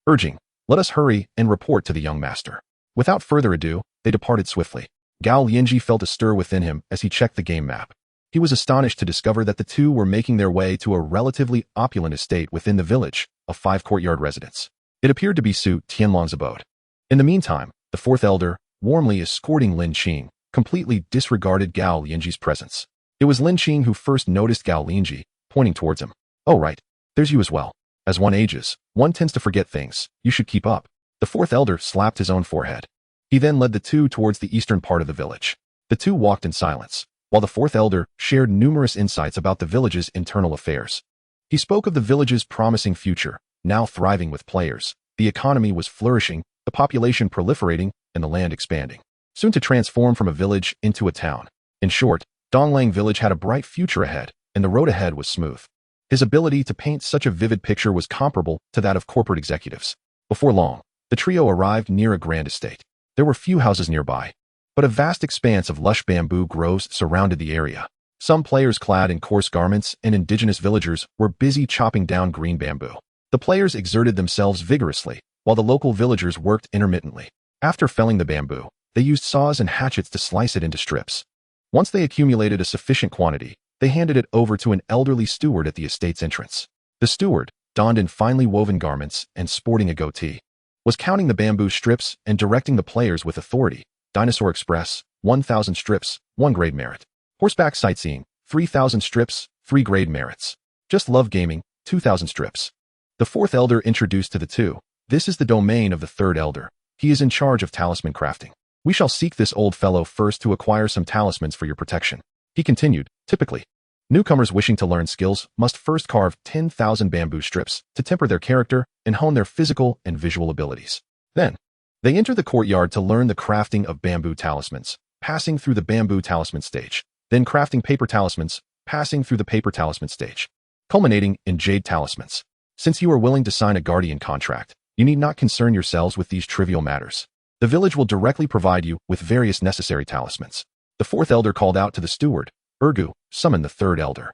urging, let us hurry and report to the young master. Without further ado, they departed swiftly. Gao Linzhi felt a stir within him as he checked the game map. He was astonished to discover that the two were making their way to a relatively opulent estate within the village, a 5-courtyard residence. It appeared to be Su Tianlong's abode. In the meantime, the Fourth Elder, warmly escorting Lin Qing, completely disregarded Gao Linzhi's presence. It was Lin Qing who first noticed Gao Linzhi, pointing towards him. Oh right, there's you as well. As one ages, one tends to forget things. You should keep up. The Fourth Elder slapped his own forehead. He then led the two towards the eastern part of the village. The two walked in silence, while the Fourth Elder shared numerous insights about the village's internal affairs. He spoke of the village's promising future, now thriving with players. The economy was flourishing, the population proliferating, and the land expanding, soon to transform from a village into a town. In short, Donglang village had a bright future ahead, and the road ahead was smooth. His ability to paint such a vivid picture was comparable to that of corporate executives. Before long, the trio arrived near a grand estate. There were few houses nearby, but a vast expanse of lush bamboo groves surrounded the area. Some players clad in coarse garments and indigenous villagers were busy chopping down green bamboo. The players exerted themselves vigorously, while the local villagers worked intermittently. After felling the bamboo, they used saws and hatchets to slice it into strips. Once they accumulated a sufficient quantity, they handed it over to an elderly steward at the estate's entrance. The steward, donned in finely woven garments and sporting a goatee, was counting the bamboo strips and directing the players with authority. Dinosaur Express, 1,000 strips, 1 grade merit. Horseback Sightseeing, 3,000 strips, 3 grade merits. Just Love Gaming, 2,000 strips. The Fourth Elder introduced to the two. This is the domain of the Third Elder. He is in charge of talisman crafting. We shall seek this old fellow first to acquire some talismans for your protection. He continued, typically, newcomers wishing to learn skills must first carve 10,000 bamboo strips to temper their character and hone their physical and visual abilities. Then, they enter the courtyard to learn the crafting of bamboo talismans, passing through the bamboo talisman stage, then crafting paper talismans, passing through the paper talisman stage, culminating in jade talismans. Since you are willing to sign a guardian contract, you need not concern yourselves with these trivial matters. The village will directly provide you with various necessary talismans. The fourth elder called out to the steward, "Urgu, summon the third elder."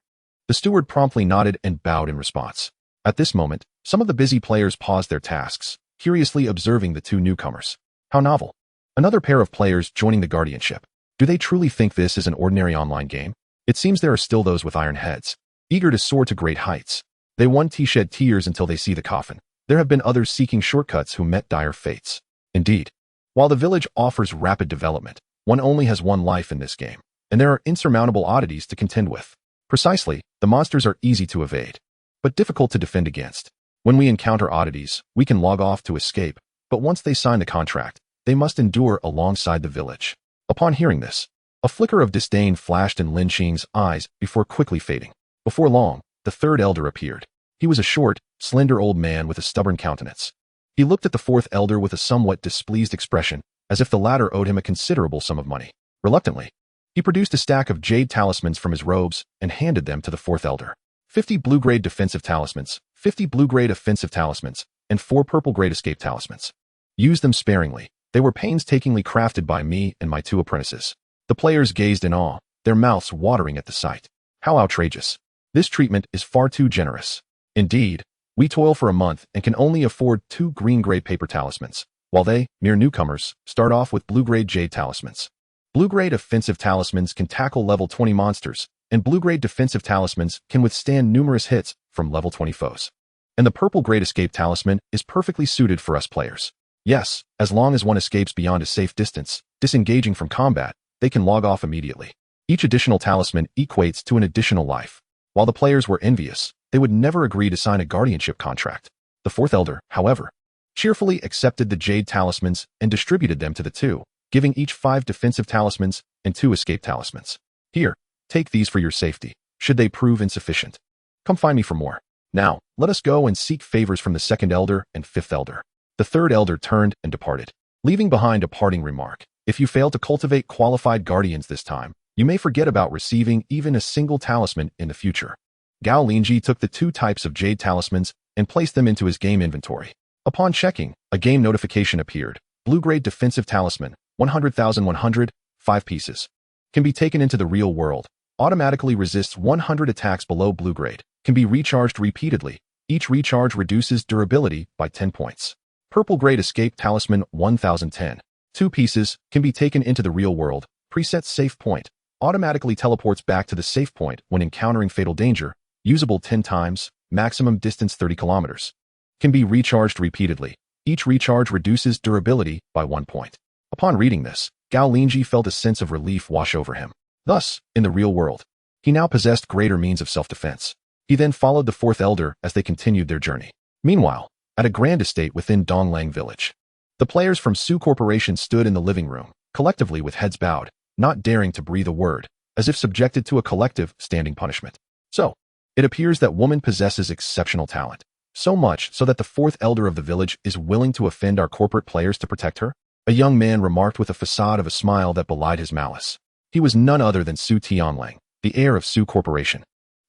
The steward promptly nodded and bowed in response. At this moment, some of the busy players paused their tasks, curiously observing the two newcomers. How novel. Another pair of players joining the guardianship. Do they truly think this is an ordinary online game? It seems there are still those with iron heads, eager to soar to great heights. They want to shed tears until they see the coffin. There have been others seeking shortcuts who met dire fates. Indeed, while the village offers rapid development, one only has one life in this game, and there are insurmountable oddities to contend with. Precisely, the monsters are easy to evade, but difficult to defend against. When we encounter oddities, we can log off to escape, but once they sign the contract, they must endure alongside the village. Upon hearing this, a flicker of disdain flashed in Linzhi's eyes before quickly fading. Before long, the third elder appeared. He was a short, slender old man with a stubborn countenance. He looked at the fourth elder with a somewhat displeased expression, as if the latter owed him a considerable sum of money. Reluctantly, he produced a stack of jade talismans from his robes and handed them to the fourth elder. 50 blue-grade defensive talismans, 50 blue-grade offensive talismans, and 4 purple-grade escape talismans. Use them sparingly. They were painstakingly crafted by me and my 2 apprentices. The players gazed in awe, their mouths watering at the sight. How outrageous. This treatment is far too generous. Indeed, we toil for a month and can only afford 2 green-grade paper talismans, while they, mere newcomers, start off with blue-grade jade talismans. Blue-grade offensive talismans can tackle level 20 monsters, and blue-grade defensive talismans can withstand numerous hits from level 20 foes. And the purple-grade escape talisman is perfectly suited for us players. Yes, as long as one escapes beyond a safe distance, disengaging from combat, they can log off immediately. Each additional talisman equates to an additional life. While the players were envious, they would never agree to sign a guardianship contract. The fourth elder, however, cheerfully accepted the jade talismans and distributed them to the 2, giving each 5 defensive talismans and 2 escape talismans. Here, take these for your safety, should they prove insufficient. Come find me for more. Now, let us go and seek favors from the second elder and fifth elder. The third elder turned and departed, leaving behind a parting remark. If you fail to cultivate qualified guardians this time, you may forget about receiving even a single talisman in the future. Gao Linzhi took the 2 types of jade talismans and placed them into his game inventory. Upon checking, a game notification appeared. Blue-grade defensive talisman, 100,100, 5 pieces. Can be taken into the real world. Automatically resists 100 attacks below blue grade. Can be recharged repeatedly. Each recharge reduces durability by 10 points. Purple grade escape talisman, 1010. 2 pieces. Can be taken into the real world. Preset safe point. Automatically teleports back to the safe point when encountering fatal danger. Usable 10 times. Maximum distance 30 kilometers. Can be recharged repeatedly. Each recharge reduces durability by 1 point. Upon reading this, Gao Linzhi felt a sense of relief wash over him. Thus, in the real world, he now possessed greater means of self-defense. He then followed the fourth elder as they continued their journey. Meanwhile, at a grand estate within Donglang village, the players from Su Corporation stood in the living room, collectively with heads bowed, not daring to breathe a word, as if subjected to a collective standing punishment. So, it appears that woman possesses exceptional talent, so much so that the fourth elder of the village is willing to offend our corporate players to protect her? A young man remarked with a facade of a smile that belied his malice. He was none other than Su Tianlang, the heir of Su Corporation,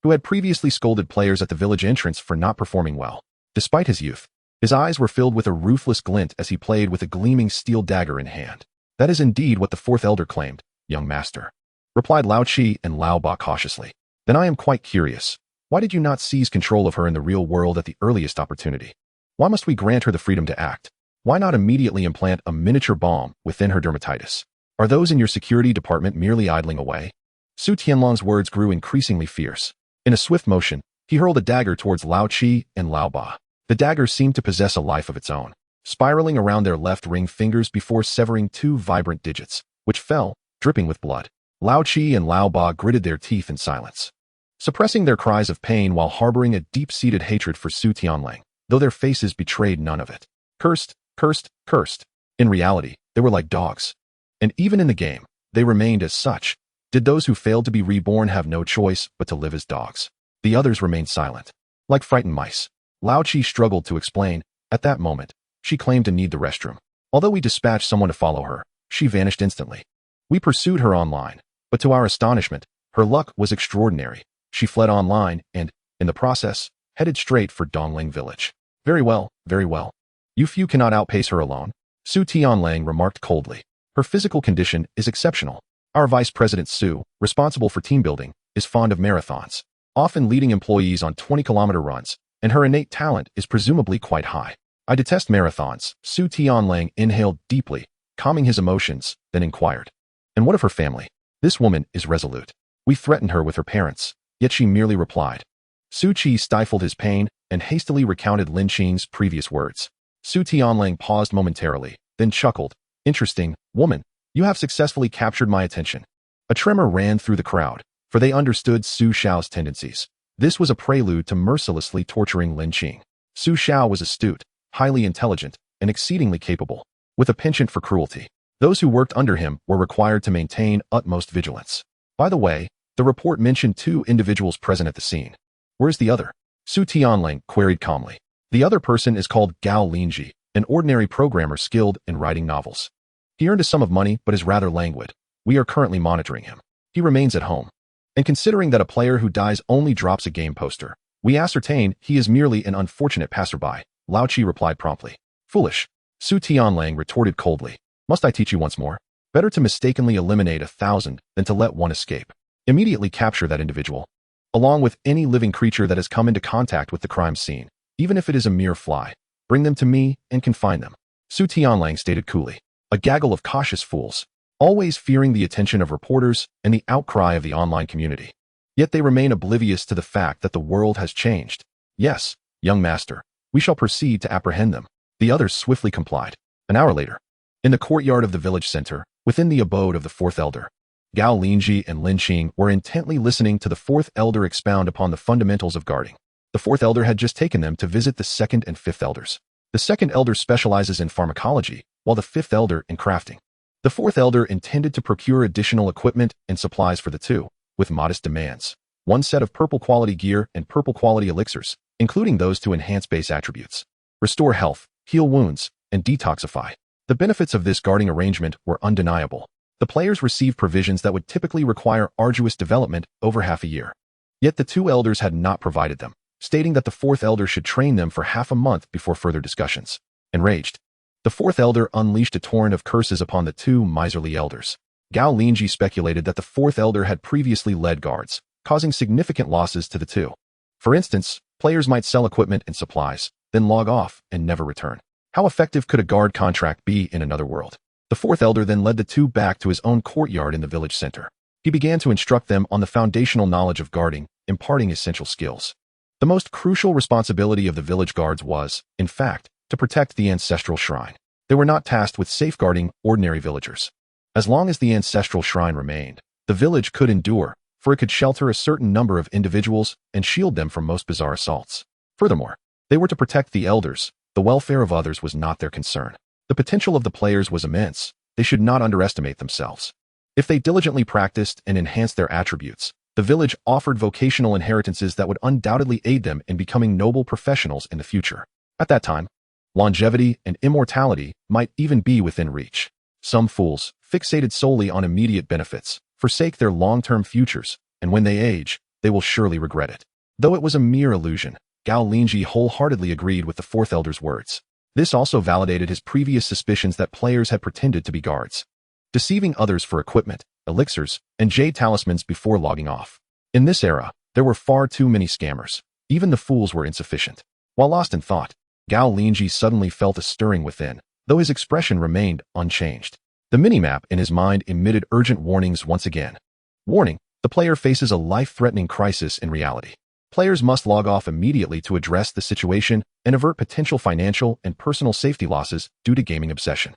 who had previously scolded players at the village entrance for not performing well. Despite his youth, his eyes were filled with a ruthless glint as he played with a gleaming steel dagger in hand. That is indeed what the fourth elder claimed, young master, replied Lao Qi and Lao Ba cautiously. Then I am quite curious. Why did you not seize control of her in the real world at the earliest opportunity? Why must we grant her the freedom to act? Why not immediately implant a miniature bomb within her dermatitis? Are those in your security department merely idling away? Su Tianlong's words grew increasingly fierce. In a swift motion, he hurled a dagger towards Lao Qi and Lao Ba. The dagger seemed to possess a life of its own, spiraling around their left ring fingers before severing 2 vibrant digits, which fell, dripping with blood. Lao Qi and Lao Ba gritted their teeth in silence, suppressing their cries of pain while harboring a deep-seated hatred for Su Tianlang, though their faces betrayed none of it. Cursed, cursed, cursed. In reality, they were like dogs. And even in the game, they remained as such. Did those who failed to be reborn have no choice but to live as dogs? The others remained silent, like frightened mice. Lao Qi struggled to explain. At that moment, she claimed to need the restroom. Although we dispatched someone to follow her, she vanished instantly. We pursued her online, but to our astonishment, her luck was extraordinary. she fled online and, in the process, headed straight for Dongling village. Very well, very well. You few cannot outpace her alone, Su Tianlang remarked coldly. Her physical condition is exceptional. Our Vice President Su, responsible for team building, is fond of marathons, often leading employees on 20-kilometer runs, and her innate talent is presumably quite high. I detest marathons. Su Tianlang inhaled deeply, calming his emotions, then inquired. And what of her family? This woman is resolute. We threatened her with her parents, yet she merely replied. Su Qi stifled his pain and hastily recounted Lin Qing's previous words. Su Tianlang paused momentarily, then chuckled. Interesting, woman. You have successfully captured my attention. A tremor ran through the crowd, for they understood Su Xiao's tendencies. This was a prelude to mercilessly torturing Lin Qing. Su Xiao was astute, highly intelligent, and exceedingly capable, with a penchant for cruelty. Those who worked under him were required to maintain utmost vigilance. By the way, the report mentioned 2 individuals present at the scene. Where's the other? Su Tianlang queried calmly. The other person is called Gao Linzhi, an ordinary programmer skilled in writing novels. He earned a sum of money but is rather languid. We are currently monitoring him. He remains at home. And considering that a player who dies only drops a game poster, we ascertain he is merely an unfortunate passerby, Lao Qi replied promptly. Foolish. Su Tianlang retorted coldly. Must I teach you once more? Better to mistakenly eliminate 1,000 than to let one escape. Immediately capture that individual, along with any living creature that has come into contact with the crime scene, even if it is a mere fly. Bring them to me and confine them. Su Tianlang stated coolly. A gaggle of cautious fools, always fearing the attention of reporters and the outcry of the online community. Yet they remain oblivious to the fact that the world has changed. Yes, young master, we shall proceed to apprehend them. The others swiftly complied. An hour later, in the courtyard of the village center, within the abode of the 4th elder, Gao Linzhi and Lin Qing were intently listening to the 4th elder expound upon the fundamentals of guarding. The 4th elder had just taken them to visit the 2nd and 5th elders. The 2nd elder specializes in pharmacology, while the 5th elder in crafting. The 4th elder intended to procure additional equipment and supplies for the 2, with modest demands. 1 set of purple quality gear and purple quality elixirs, including those to enhance base attributes, restore health, heal wounds, and detoxify. The benefits of this guarding arrangement were undeniable. The players received provisions that would typically require arduous development over half a year. Yet the 2 elders had not provided them, stating that the 4th elder should train them for half a month before further discussions. Enraged, the 4th elder unleashed a torrent of curses upon the 2 miserly elders. Gao Linzhi speculated that the 4th elder had previously led guards, causing significant losses to the 2. For instance, players might sell equipment and supplies, then log off and never return. How effective could a guard contract be in another world? The 4th elder then led the 2 back to his own courtyard in the village center. He began to instruct them on the foundational knowledge of guarding, imparting essential skills. The most crucial responsibility of the village guards was, in fact, to protect the ancestral shrine. They were not tasked with safeguarding ordinary villagers. As long as the ancestral shrine remained, the village could endure, for it could shelter a certain number of individuals and shield them from most bizarre assaults. Furthermore, they were to protect the elders. The welfare of others was not their concern. The potential of the players was immense. They should not underestimate themselves. If they diligently practiced and enhanced their attributes, the village offered vocational inheritances that would undoubtedly aid them in becoming noble professionals in the future. At that time, longevity and immortality might even be within reach. Some fools, fixated solely on immediate benefits, forsake their long-term futures, and when they age, they will surely regret it. Though it was a mere illusion, Gao Linzhi wholeheartedly agreed with the 4th elder's words. This also validated his previous suspicions that players had pretended to be guards, deceiving others for equipment, elixirs, and jade talismans before logging off. In this era, there were far too many scammers. Even the fools were insufficient. While lost in thought, Gao Linzhi suddenly felt a stirring within, though his expression remained unchanged. The minimap in his mind emitted urgent warnings once again. Warning: the player faces a life-threatening crisis in reality. Players must log off immediately to address the situation and avert potential financial and personal safety losses due to gaming obsession.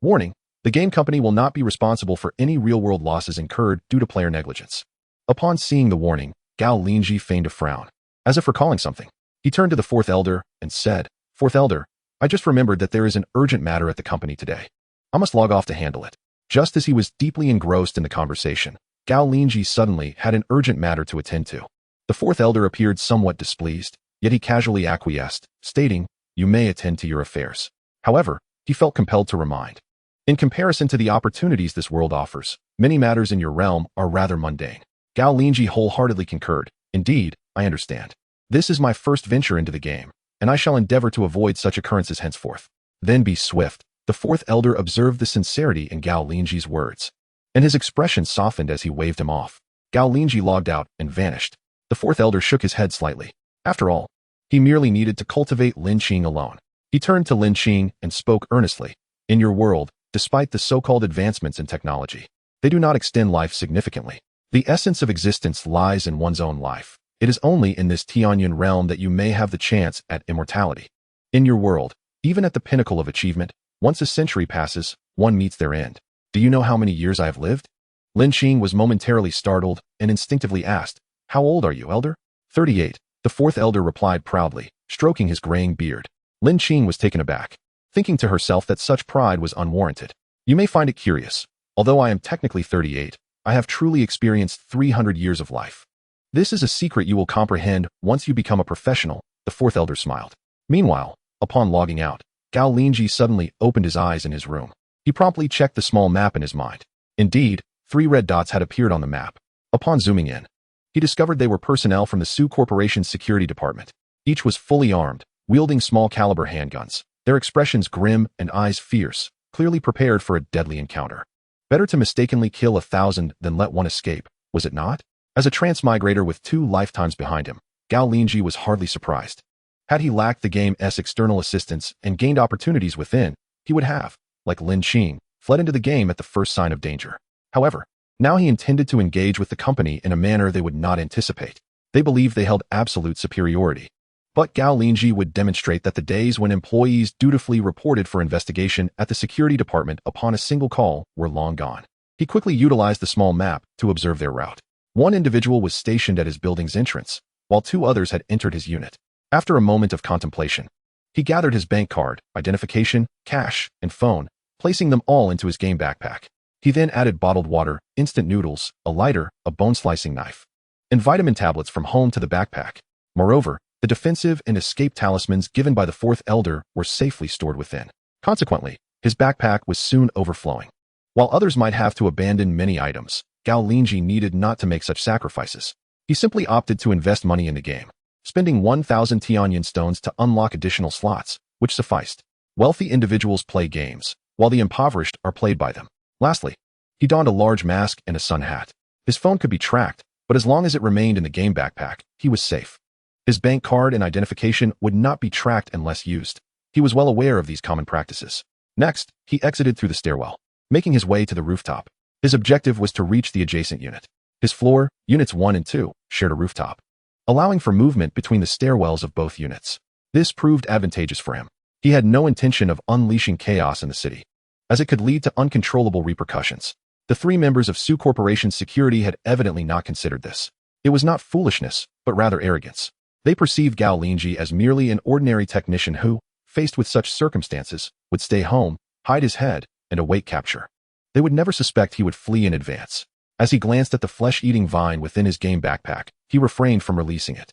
Warning: the game company will not be responsible for any real-world losses incurred due to player negligence. Upon seeing the warning, Gao Linzhi feigned a frown, as if recalling something. He turned to the 4th elder and said, "4th elder, I just remembered that there is an urgent matter at the company today. I must log off to handle it." Just as he was deeply engrossed in the conversation, Gao Linzhi suddenly had an urgent matter to attend to. The 4th elder appeared somewhat displeased, yet he casually acquiesced, stating, "You may attend to your affairs." However, he felt compelled to remind, in comparison to the opportunities this world offers, many matters in your realm are rather mundane. Gao Linzhi wholeheartedly concurred, Indeed, I understand. This is my first venture into the game, and I shall endeavor to avoid such occurrences henceforth. Then be swift. The fourth elder observed the sincerity in Gao Linzhi's words, and his expression softened as he waved him off. Gao Linzhi logged out and vanished. The fourth elder shook his head slightly. After all, he merely needed to cultivate Lin Qing alone. He turned to Lin Qing and spoke earnestly. In your world, despite the so-called advancements in technology, they do not extend life significantly. The essence of existence lies in one's own life. It is only in this Tianyan realm that you may have the chance at immortality. In your world, even at the pinnacle of achievement, once a century passes, one meets their end. Do you know how many years I have lived? Lin Qing was momentarily startled and instinctively asked, How old are you, elder? 38. The fourth elder replied proudly, stroking his graying beard. Lin Qing was taken aback, thinking to herself that such pride was unwarranted. You may find it curious. Although I am technically 38, I have truly experienced 300 years of life. This is a secret you will comprehend once you become a professional, the fourth elder smiled. Meanwhile, upon logging out, Gao Linzhi suddenly opened his eyes in his room. He promptly checked the small map in his mind. Indeed, 3 red dots had appeared on the map. Upon zooming in, he discovered they were personnel from the Su Corporation's security department. Each was fully armed, wielding small-caliber handguns, their expressions grim and eyes fierce, clearly prepared for a deadly encounter. Better to mistakenly kill 1,000 than let one escape, was it not? As a transmigrator with 2 lifetimes behind him, Gao Linzhi was hardly surprised. Had he lacked the game's external assistance and gained opportunities within, he would have, like Lin Qing, fled into the game at the first sign of danger. However, now he intended to engage with the company in a manner they would not anticipate. They believed they held absolute superiority. But Gao Linzhi would demonstrate that the days when employees dutifully reported for investigation at the security department upon a single call were long gone. He quickly utilized the small map to observe their route. One individual was stationed at his building's entrance, while 2 others had entered his unit. After a moment of contemplation, he gathered his bank card, identification, cash, and phone, placing them all into his game backpack. He then added bottled water, instant noodles, a lighter, a bone-slicing knife, and vitamin tablets from home to the backpack. Moreover, the defensive and escape talismans given by the fourth elder were safely stored within. Consequently, his backpack was soon overflowing. While others might have to abandon many items, Gao Linzhi needed not to make such sacrifices. He simply opted to invest money in the game, spending 1,000 Tianyan stones to unlock additional slots, which sufficed. Wealthy individuals play games, while the impoverished are played by them. Lastly, he donned a large mask and a sun hat. His phone could be tracked, but as long as it remained in the game backpack, he was safe. His bank card and identification would not be tracked unless used. He was well aware of these common practices. Next, he exited through the stairwell, making his way to the rooftop. His objective was to reach the adjacent unit. His floor, units 1 and 2, shared a rooftop, allowing for movement between the stairwells of both units. This proved advantageous for him. He had no intention of unleashing chaos in the city, as it could lead to uncontrollable repercussions. The 3 members of Su Corporation's security had evidently not considered this. It was not foolishness, but rather arrogance. They perceived Gao Linzhi as merely an ordinary technician who, faced with such circumstances, would stay home, hide his head, and await capture. They would never suspect he would flee in advance. As he glanced at the flesh-eating vine within his game backpack, he refrained from releasing it.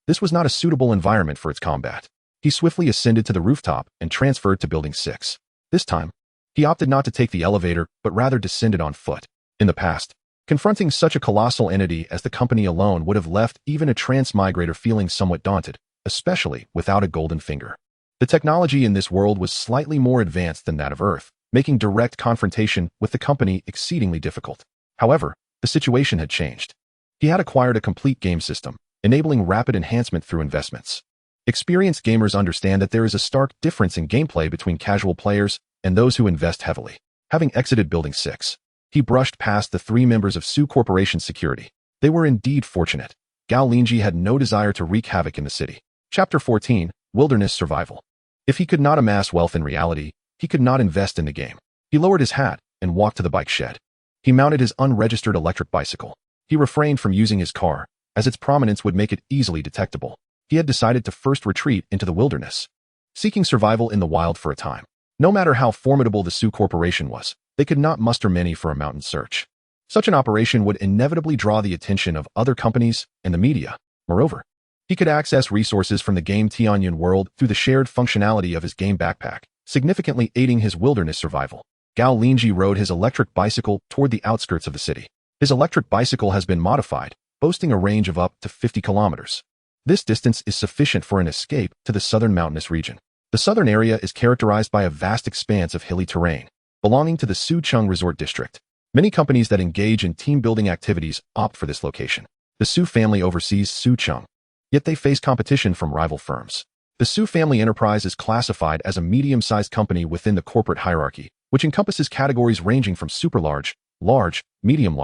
This was not a suitable environment for its combat. He swiftly ascended to the rooftop and transferred to Building 6. This time, he opted not to take the elevator, but rather descended on foot. In the past, confronting such a colossal entity as the company alone would have left even a transmigrator feeling somewhat daunted, especially without a golden finger. The technology in this world was slightly more advanced than that of Earth, making direct confrontation with the company exceedingly difficult. However, the situation had changed. He had acquired a complete game system, enabling rapid enhancement through investments. Experienced gamers understand that there is a stark difference in gameplay between casual players and those who invest heavily. Having exited Building 6, he brushed past the 3 members of Su Corporation's security. They were indeed fortunate. Gao Linzhi had no desire to wreak havoc in the city. Chapter 14, Wilderness Survival. If he could not amass wealth in reality, he could not invest in the game. He lowered his hat and walked to the bike shed. He mounted his unregistered electric bicycle. He refrained from using his car, as its prominence would make it easily detectable. He had decided to first retreat into the wilderness, seeking survival in the wild for a time. No matter how formidable the Su Corporation was, they could not muster many for a mountain search. Such an operation would inevitably draw the attention of other companies and the media. Moreover, he could access resources from the game Tianyan world through the shared functionality of his game backpack, significantly aiding his wilderness survival. Gao Linzhi rode his electric bicycle toward the outskirts of the city. His electric bicycle has been modified, boasting a range of up to 50 kilometers. This distance is sufficient for an escape to the southern mountainous region. The southern area is characterized by a vast expanse of hilly terrain, belonging to the Sucheng Resort District. Many companies that engage in team-building activities opt for this location. The Su family oversees Sucheng, yet they face competition from rival firms. The Su family enterprise is classified as a medium-sized company within the corporate hierarchy, which encompasses categories ranging from super large, medium,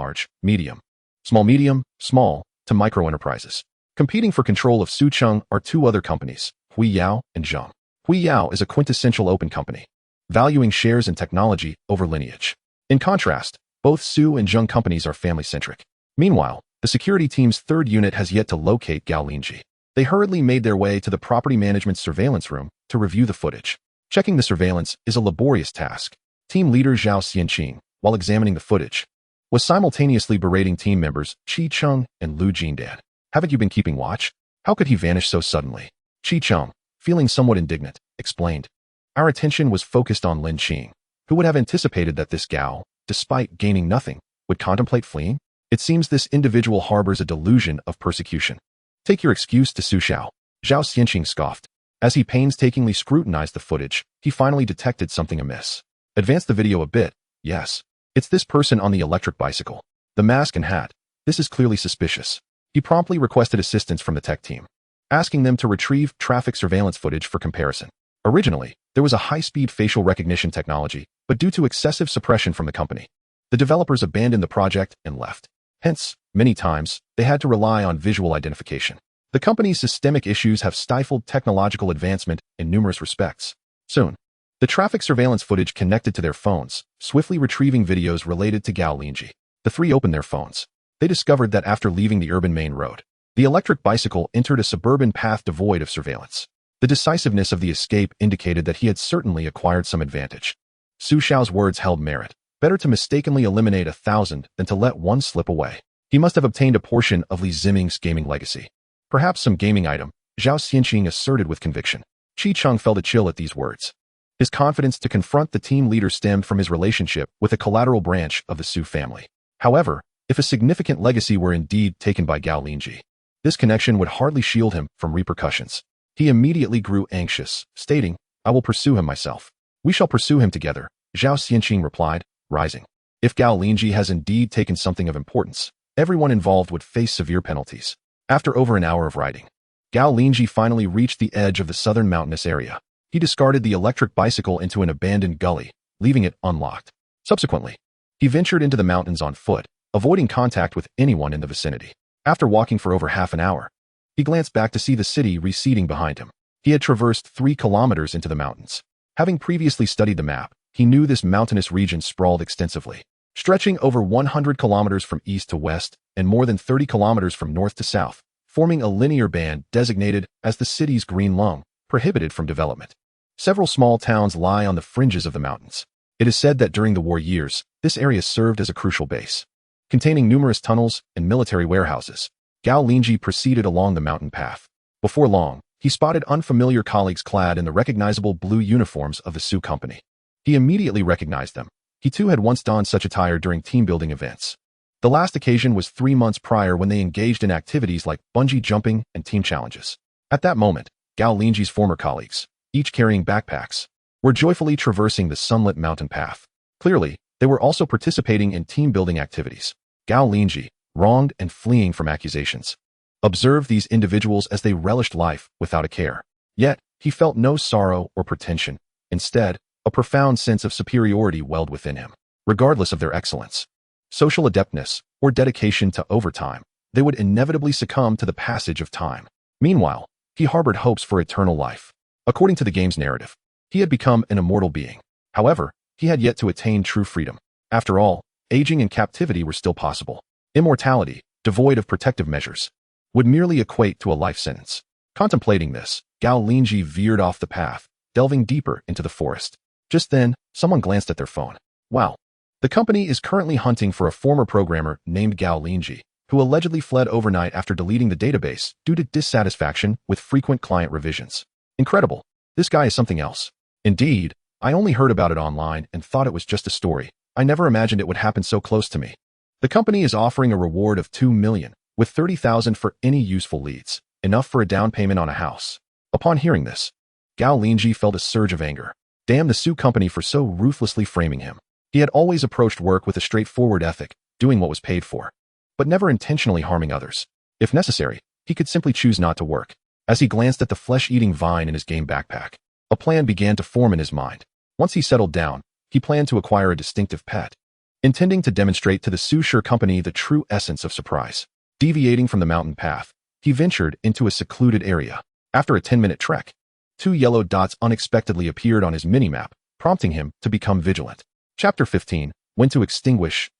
small, to micro-enterprises. Competing for control of Sucheng are two other companies, Huiyao and Zheng. Huiyao is a quintessential open company, valuing shares and technology over lineage. In contrast, both Su and Zheng companies are family-centric. Meanwhile, the security team's third unit has yet to locate Gao Linzhi. They hurriedly made their way to the property management surveillance room to review the footage. Checking the surveillance is a laborious task. Team leader Zhao Xianqing, while examining the footage, was simultaneously berating team members Qi Cheng and Lu Jindan. Haven't you been keeping watch? How could he vanish so suddenly? Qi Cheng, feeling somewhat indignant, explained. Our attention was focused on Lin Qing. Who would have anticipated that this Gao, despite gaining nothing, would contemplate fleeing? It seems this individual harbors a delusion of persecution. Take your excuse to Su Xiao. Zhao Xianqing scoffed. As he painstakingly scrutinized the footage, he finally detected something amiss. Advance the video a bit. Yes. It's this person on the electric bicycle. The mask and hat. This is clearly suspicious. He promptly requested assistance from the tech team, asking them to retrieve traffic surveillance footage for comparison. Originally, there was a high-speed facial recognition technology, but due to excessive suppression from the company, the developers abandoned the project and left. Hence, many times, they had to rely on visual identification. The company's systemic issues have stifled technological advancement in numerous respects. Soon, the traffic surveillance footage connected to their phones, swiftly retrieving videos related to Gao Linzhi. The three opened their phones. They discovered that after leaving the urban main road, the electric bicycle entered a suburban path devoid of surveillance. The decisiveness of the escape indicated that he had certainly acquired some advantage. Su Xiao's words held merit. Better to mistakenly eliminate 1,000 than to let one slip away. He must have obtained a portion of Li Ziming's gaming legacy. Perhaps some gaming item, Zhao Xianqing asserted with conviction. Qi Cheng felt a chill at these words. His confidence to confront the team leader stemmed from his relationship with a collateral branch of the Su family. However, if a significant legacy were indeed taken by Gao Linzhi, this connection would hardly shield him from repercussions. He immediately grew anxious, stating, I will pursue him myself. We shall pursue him together, Zhao Xianqing replied, rising. If Gao Linzhi has indeed taken something of importance, everyone involved would face severe penalties. After over an hour of riding, Gao Linzhi finally reached the edge of the southern mountainous area. He discarded the electric bicycle into an abandoned gully, leaving it unlocked. Subsequently, he ventured into the mountains on foot, avoiding contact with anyone in the vicinity. After walking for over half an hour, he glanced back to see the city receding behind him. He had traversed 3 kilometers into the mountains. Having previously studied the map, he knew this mountainous region sprawled extensively, stretching over 100 kilometers from east to west and more than 30 kilometers from north to south, forming a linear band designated as the city's green lung, prohibited from development. Several small towns lie on the fringes of the mountains. It is said that during the war years, this area served as a crucial base, containing numerous tunnels and military warehouses. Gao Linzhi proceeded along the mountain path. Before long, he spotted unfamiliar colleagues clad in the recognizable blue uniforms of the Su company. He immediately recognized them. He too had once donned such attire during team-building events. The last occasion was 3 months prior when they engaged in activities like bungee jumping and team challenges. At that moment, Gao Linzhi's former colleagues, each carrying backpacks, were joyfully traversing the sunlit mountain path. Clearly, they were also participating in team-building activities. Gao Linzhi, wronged and fleeing from accusations, observed these individuals as they relished life without a care. Yet, he felt no sorrow or pretension. Instead, a profound sense of superiority welled within him. Regardless of their excellence, social adeptness, or dedication to overtime, they would inevitably succumb to the passage of time. Meanwhile, he harbored hopes for eternal life. According to the game's narrative, he had become an immortal being. However, he had yet to attain true freedom. After all, aging and captivity were still possible. Immortality, devoid of protective measures, would merely equate to a life sentence. Contemplating this, Gao Linzhi veered off the path, delving deeper into the forest. Just then, someone glanced at their phone. Wow. The company is currently hunting for a former programmer named Gao Linzhi, who allegedly fled overnight after deleting the database due to dissatisfaction with frequent client revisions. Incredible. This guy is something else. Indeed, I only heard about it online and thought it was just a story. I never imagined it would happen so close to me. The company is offering a reward of 2 million, with 30,000 for any useful leads, enough for a down payment on a house. Upon hearing this, Gao Linzhi felt a surge of anger. Damn the Sioux company for so ruthlessly framing him. He had always approached work with a straightforward ethic, doing what was paid for, but never intentionally harming others. If necessary, he could simply choose not to work. As he glanced at the flesh-eating vine in his game backpack, a plan began to form in his mind. Once he settled down, he planned to acquire a distinctive pet, intending to demonstrate to the Sioux company the true essence of surprise. Deviating from the mountain path, he ventured into a secluded area. After a 10-minute trek, 2 yellow dots unexpectedly appeared on his minimap, prompting him to become vigilant. Chapter 15, When to Extinguish.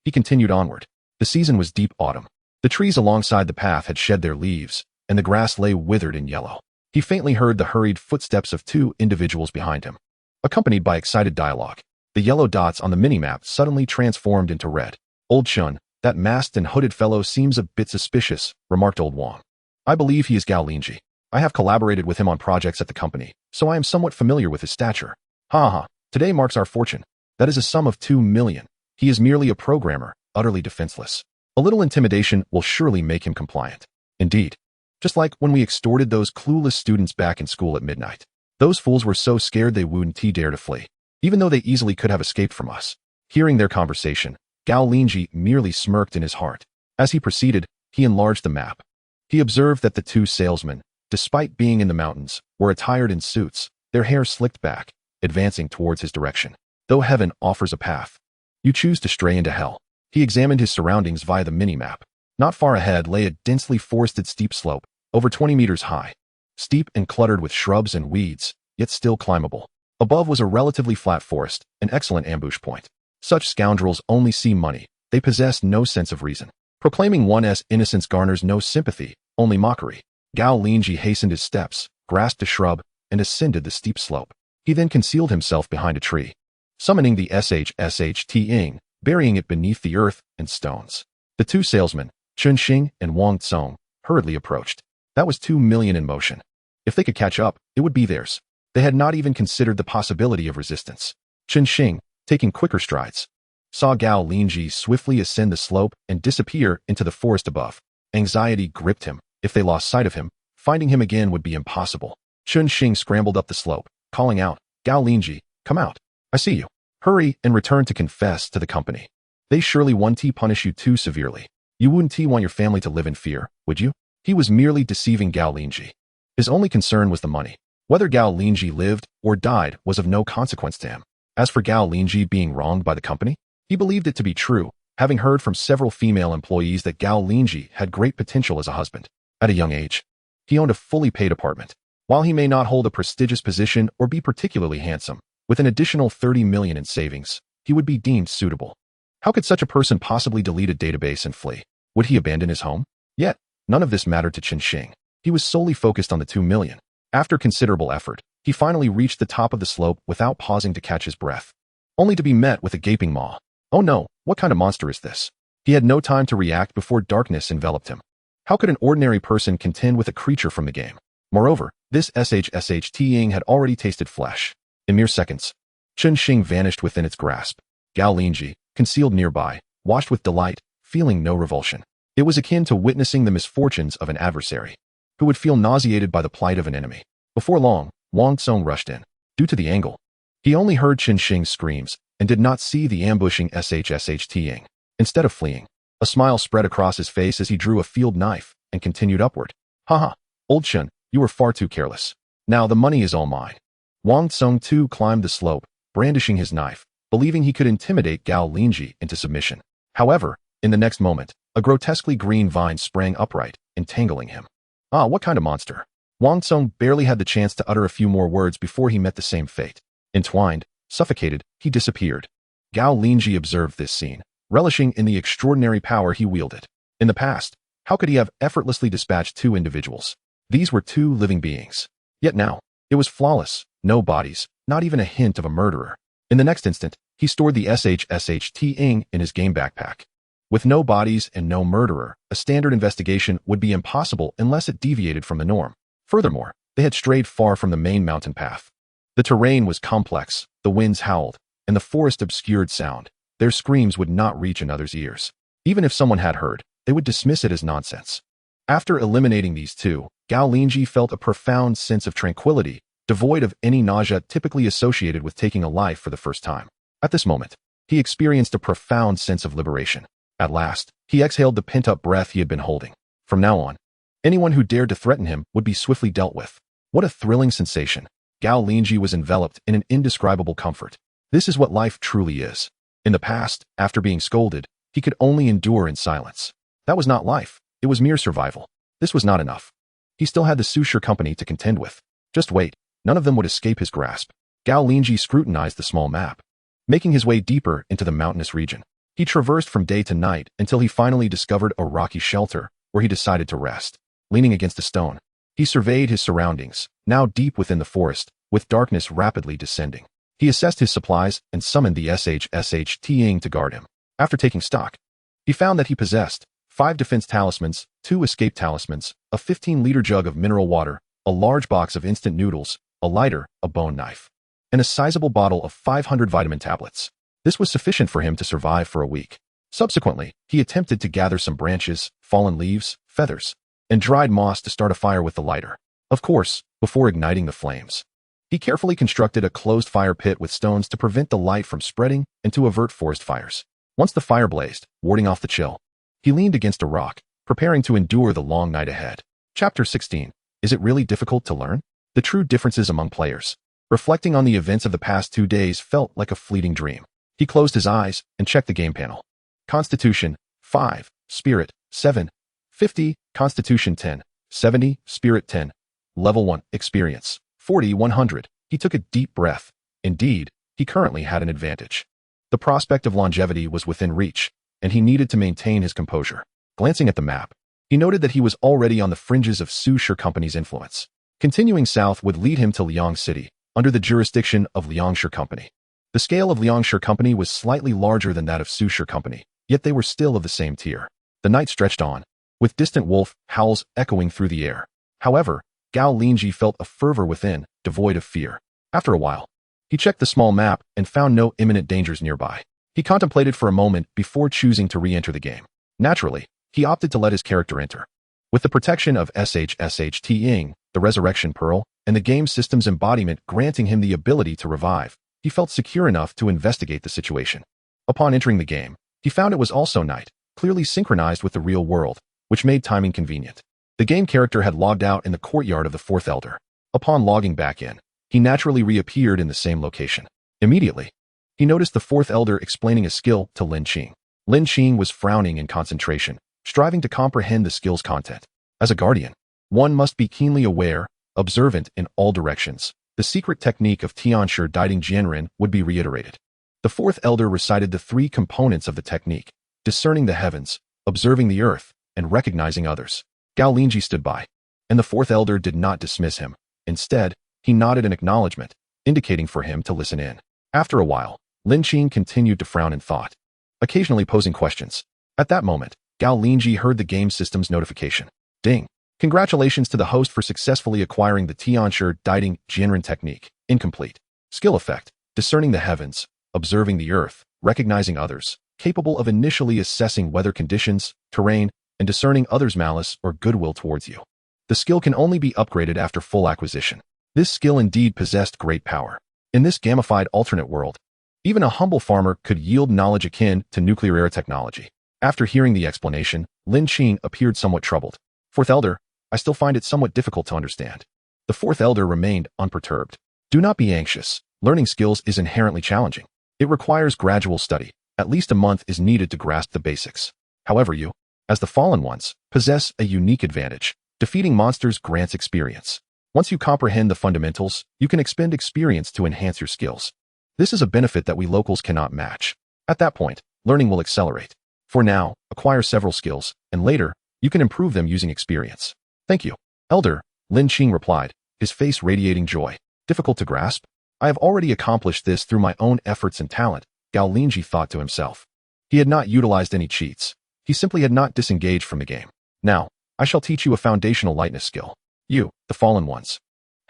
He continued onward. The season was deep autumn. The trees alongside the path had shed their leaves, and the grass lay withered and yellow. He faintly heard the hurried footsteps of 2 individuals behind him, accompanied by excited dialogue. The yellow dots on the minimap suddenly transformed into red. "Old Chun, that masked and hooded fellow seems a bit suspicious," remarked Old Wang. "I believe he is Gao Linzhi. I have collaborated with him on projects at the company, so I am somewhat familiar with his stature. Ha ha, today marks our fortune. That is a sum of 2 million. He is merely a programmer, utterly defenseless. A little intimidation will surely make him compliant. Indeed. Just like when we extorted those clueless students back in school at midnight. Those fools were so scared they wouldn't dare to flee, even though they easily could have escaped from us." Hearing their conversation, Gao Linzhi merely smirked in his heart. As he proceeded, he enlarged the map. He observed that the 2 salesmen, despite being in the mountains, were attired in suits, their hair slicked back, advancing towards his direction. Though heaven offers a path, you choose to stray into hell. He examined his surroundings via the mini-map. Not far ahead lay a densely forested steep slope, over 20 meters high. Steep and cluttered with shrubs and weeds, yet still climbable. Above was a relatively flat forest, an excellent ambush point. Such scoundrels only see money. They possess no sense of reason. Proclaiming one's innocence garners no sympathy, only mockery. Gao Linzhi hastened his steps, grasped a shrub, and ascended the steep slope. He then concealed himself behind a tree, summoning the shsht-ing, burying it beneath the earth and stones. The 2 salesmen, Chun Xing and Wang Tsong, hurriedly approached. That was 2 million in motion. If they could catch up, it would be theirs. They had not even considered the possibility of resistance. Chun Xing, taking quicker strides, saw Gao Linzhi swiftly ascend the slope and disappear into the forest above. Anxiety gripped him. If they lost sight of him, finding him again would be impossible. Chun Xing scrambled up the slope, calling out, "Gao Linzhi, come out. I see you. Hurry and return to confess to the company. They surely won't punish you too severely. You wouldn't want your family to live in fear, would you?" He was merely deceiving Gao Linzhi. His only concern was the money. Whether Gao Linzhi lived or died was of no consequence to him. As for Gao Linzhi being wronged by the company, he believed it to be true, having heard from several female employees that Gao Linzhi had great potential as a husband. At a young age, he owned a fully paid apartment. While he may not hold a prestigious position or be particularly handsome, with an additional 30 million in savings, he would be deemed suitable. How could such a person possibly delete a database and flee? Would he abandon his home? Yet, none of this mattered to Chun Xing. He was solely focused on the 2 million. After considerable effort, he finally reached the top of the slope without pausing to catch his breath, only to be met with a gaping maw. Oh no, what kind of monster is this? He had no time to react before darkness enveloped him. How could an ordinary person contend with a creature from the game? Moreover, this shsht-ing had already tasted flesh. In mere seconds, Chun Xing vanished within its grasp. Gao Linzhi, concealed nearby, watched with delight, feeling no revulsion. It was akin to witnessing the misfortunes of an adversary, who would feel nauseated by the plight of an enemy. Before long, Wang Tsong rushed in. Due to the angle, he only heard Chun Xing's screams and did not see the ambushing shsht-ing. Instead of fleeing, a smile spread across his face as he drew a field knife and continued upward. "Haha, Old Chun, you were far too careless. Now the money is all mine." Wang Tsong too climbed the slope, brandishing his knife, believing he could intimidate Gao Linzhi into submission. However, in the next moment, a grotesquely green vine sprang upright, entangling him. Ah, what kind of monster? Wang Tsong barely had the chance to utter a few more words before he met the same fate. Entwined, suffocated, he disappeared. Gao Linzhi observed this scene, relishing in the extraordinary power he wielded. In the past, how could he have effortlessly dispatched 2 individuals? These were 2 living beings. Yet now, it was flawless, no bodies, not even a hint of a murderer. In the next instant, he stored the shsht-ing in his game backpack. With no bodies and no murderer, a standard investigation would be impossible unless it deviated from the norm. Furthermore, they had strayed far from the main mountain path. The terrain was complex, the winds howled, and the forest obscured sound. Their screams would not reach another's ears. Even if someone had heard, they would dismiss it as nonsense. After eliminating these two, Gao Linzhi felt a profound sense of tranquility, devoid of any nausea typically associated with taking a life for the first time. At this moment, he experienced a profound sense of liberation. At last, he exhaled the pent-up breath he had been holding. From now on, anyone who dared to threaten him would be swiftly dealt with. What a thrilling sensation. Gao Linzhi was enveloped in an indescribable comfort. This is what life truly is. In the past, after being scolded, he could only endure in silence. That was not life. It was mere survival. This was not enough. He still had the Sushire company to contend with. Just wait. None of them would escape his grasp. Gao Linzhi scrutinized the small map. Making his way deeper into the mountainous region, he traversed from day to night until he finally discovered a rocky shelter where he decided to rest. Leaning against a stone, he surveyed his surroundings, now deep within the forest, with darkness rapidly descending. He assessed his supplies and summoned the SHSH to guard him. After taking stock, he found that he possessed 5 defense talismans, 2 escape talismans, a 15-liter jug of mineral water, a large box of instant noodles, a lighter, a bone knife, and a sizable bottle of 500 vitamin tablets. This was sufficient for him to survive for a week. Subsequently, he attempted to gather some branches, fallen leaves, feathers, and dried moss to start a fire with the lighter. Of course, before igniting the flames, he carefully constructed a closed fire pit with stones to prevent the light from spreading and to avert forest fires. Once the fire blazed, warding off the chill, he leaned against a rock, preparing to endure the long night ahead. Chapter 16. Is it really difficult to learn? The true differences among players. Reflecting on the events of the past 2 days felt like a fleeting dream. He closed his eyes and checked the game panel. Constitution, 5. Spirit, 7. 50. Constitution, 10. 70. Spirit, 10. Level 1. Experience, 40. 100. He took a deep breath. Indeed, he currently had an advantage. The prospect of longevity was within reach, and he needed to maintain his composure. Glancing at the map, he noted that he was already on the fringes of Sushire Company's influence. Continuing south would lead him to Liang City, under the jurisdiction of Liangshire Company. The scale of Liangshire Company was slightly larger than that of Sushire Company, yet they were still of the same tier. The night stretched on, with distant wolf howls echoing through the air. However, Gao Linzhi felt a fervor within, devoid of fear. After a while, he checked the small map and found no imminent dangers nearby. He contemplated for a moment before choosing to re-enter the game. Naturally, he opted to let his character enter. With the protection of SHSH, the Resurrection Pearl, and the game system's embodiment granting him the ability to revive, he felt secure enough to investigate the situation. Upon entering the game, he found it was also night, clearly synchronized with the real world, which made timing convenient. The game character had logged out in the courtyard of the Fourth Elder. Upon logging back in, he naturally reappeared in the same location. Immediately, he noticed the Fourth Elder explaining a skill to Lin Qing. Lin Qing was frowning in concentration, striving to comprehend the skill's content. As a guardian, one must be keenly aware, observant in all directions. The secret technique of Tianshi Diding Jianren would be reiterated. The Fourth Elder recited the 3 components of the technique: discerning the heavens, observing the earth, and recognizing others. Gao Linzhi stood by, and the Fourth Elder did not dismiss him. Instead, he nodded in acknowledgement, indicating for him to listen in. After a while, Lin Qing continued to frown in thought, occasionally posing questions. At that moment, Gao Linzhi heard the game system's notification. Ding! Congratulations to the host for successfully acquiring the Tianshi Diding Jianren technique. Incomplete. Skill effect: discerning the heavens, observing the earth, recognizing others, capable of initially assessing weather conditions, terrain, and discerning others' malice or goodwill towards you. The skill can only be upgraded after full acquisition. This skill indeed possessed great power. In this gamified alternate world, even a humble farmer could yield knowledge akin to nuclear-era technology. After hearing the explanation, Lin Qing appeared somewhat troubled. Fourth Elder, I still find it somewhat difficult to understand. The Fourth Elder remained unperturbed. Do not be anxious. Learning skills is inherently challenging. It requires gradual study. At least a month is needed to grasp the basics. However, you, as the Fallen Ones, possess a unique advantage. Defeating monsters grants experience. Once you comprehend the fundamentals, you can expend experience to enhance your skills. This is a benefit that we locals cannot match. At that point, learning will accelerate. For now, acquire several skills, and later, you can improve them using experience. Thank you, Elder, Lin Qing replied, his face radiating joy. Difficult to grasp? I have already accomplished this through my own efforts and talent, Gao Linzhi thought to himself. He had not utilized any cheats. He simply had not disengaged from the game. Now, I shall teach you a foundational lightness skill. You, the Fallen Ones,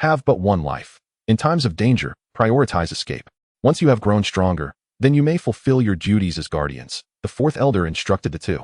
have but one life. In times of danger, prioritize escape. Once you have grown stronger, then you may fulfill your duties as guardians. The Fourth Elder instructed the 2.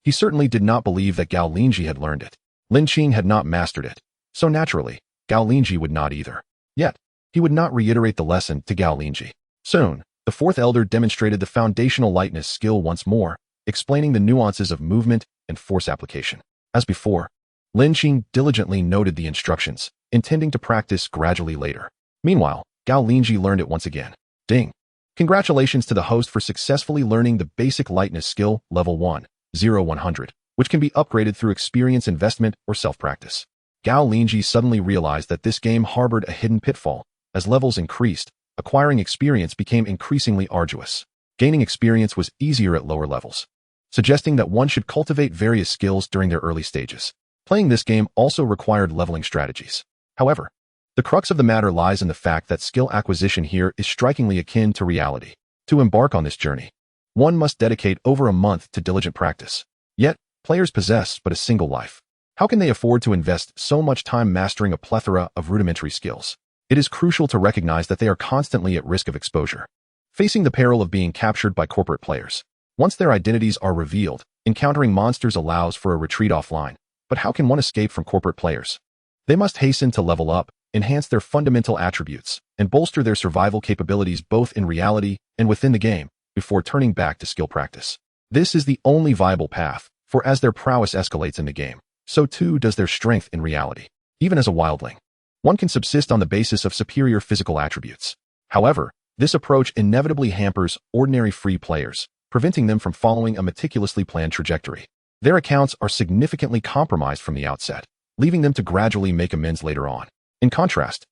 He certainly did not believe that Gao Linzhi had learned it. Linqing had not mastered it. So naturally, Gao Linzhi would not either. Yet, he would not reiterate the lesson to Gao Linzhi. Soon, the fourth elder demonstrated the foundational lightness skill once more, explaining the nuances of movement and force application. As before, Linqing diligently noted the instructions, intending to practice gradually later. Meanwhile, Gao Linzhi learned it once again. Ding! Congratulations to the host for successfully learning the basic lightness skill, level 1, 100, which can be upgraded through experience investment or self-practice. Gao Linzhi suddenly realized that this game harbored a hidden pitfall. As levels increased, acquiring experience became increasingly arduous. Gaining experience was easier at lower levels, suggesting that one should cultivate various skills during their early stages. Playing this game also required leveling strategies. However, the crux of the matter lies in the fact that skill acquisition here is strikingly akin to reality. To embark on this journey, one must dedicate over a month to diligent practice. Yet, players possess but a single life. How can they afford to invest so much time mastering a plethora of rudimentary skills? It is crucial to recognize that they are constantly at risk of exposure, facing the peril of being captured by corporate players. Once their identities are revealed, encountering monsters allows for a retreat offline. But how can one escape from corporate players? They must hasten to level up, enhance their fundamental attributes, and bolster their survival capabilities both in reality and within the game, before turning back to skill practice. This is the only viable path, for as their prowess escalates in the game, so too does their strength in reality. Even as a wildling, one can subsist on the basis of superior physical attributes. However, this approach inevitably hampers ordinary free players, preventing them from following a meticulously planned trajectory. Their accounts are significantly compromised from the outset, leaving them to gradually make amends later on. In contrast,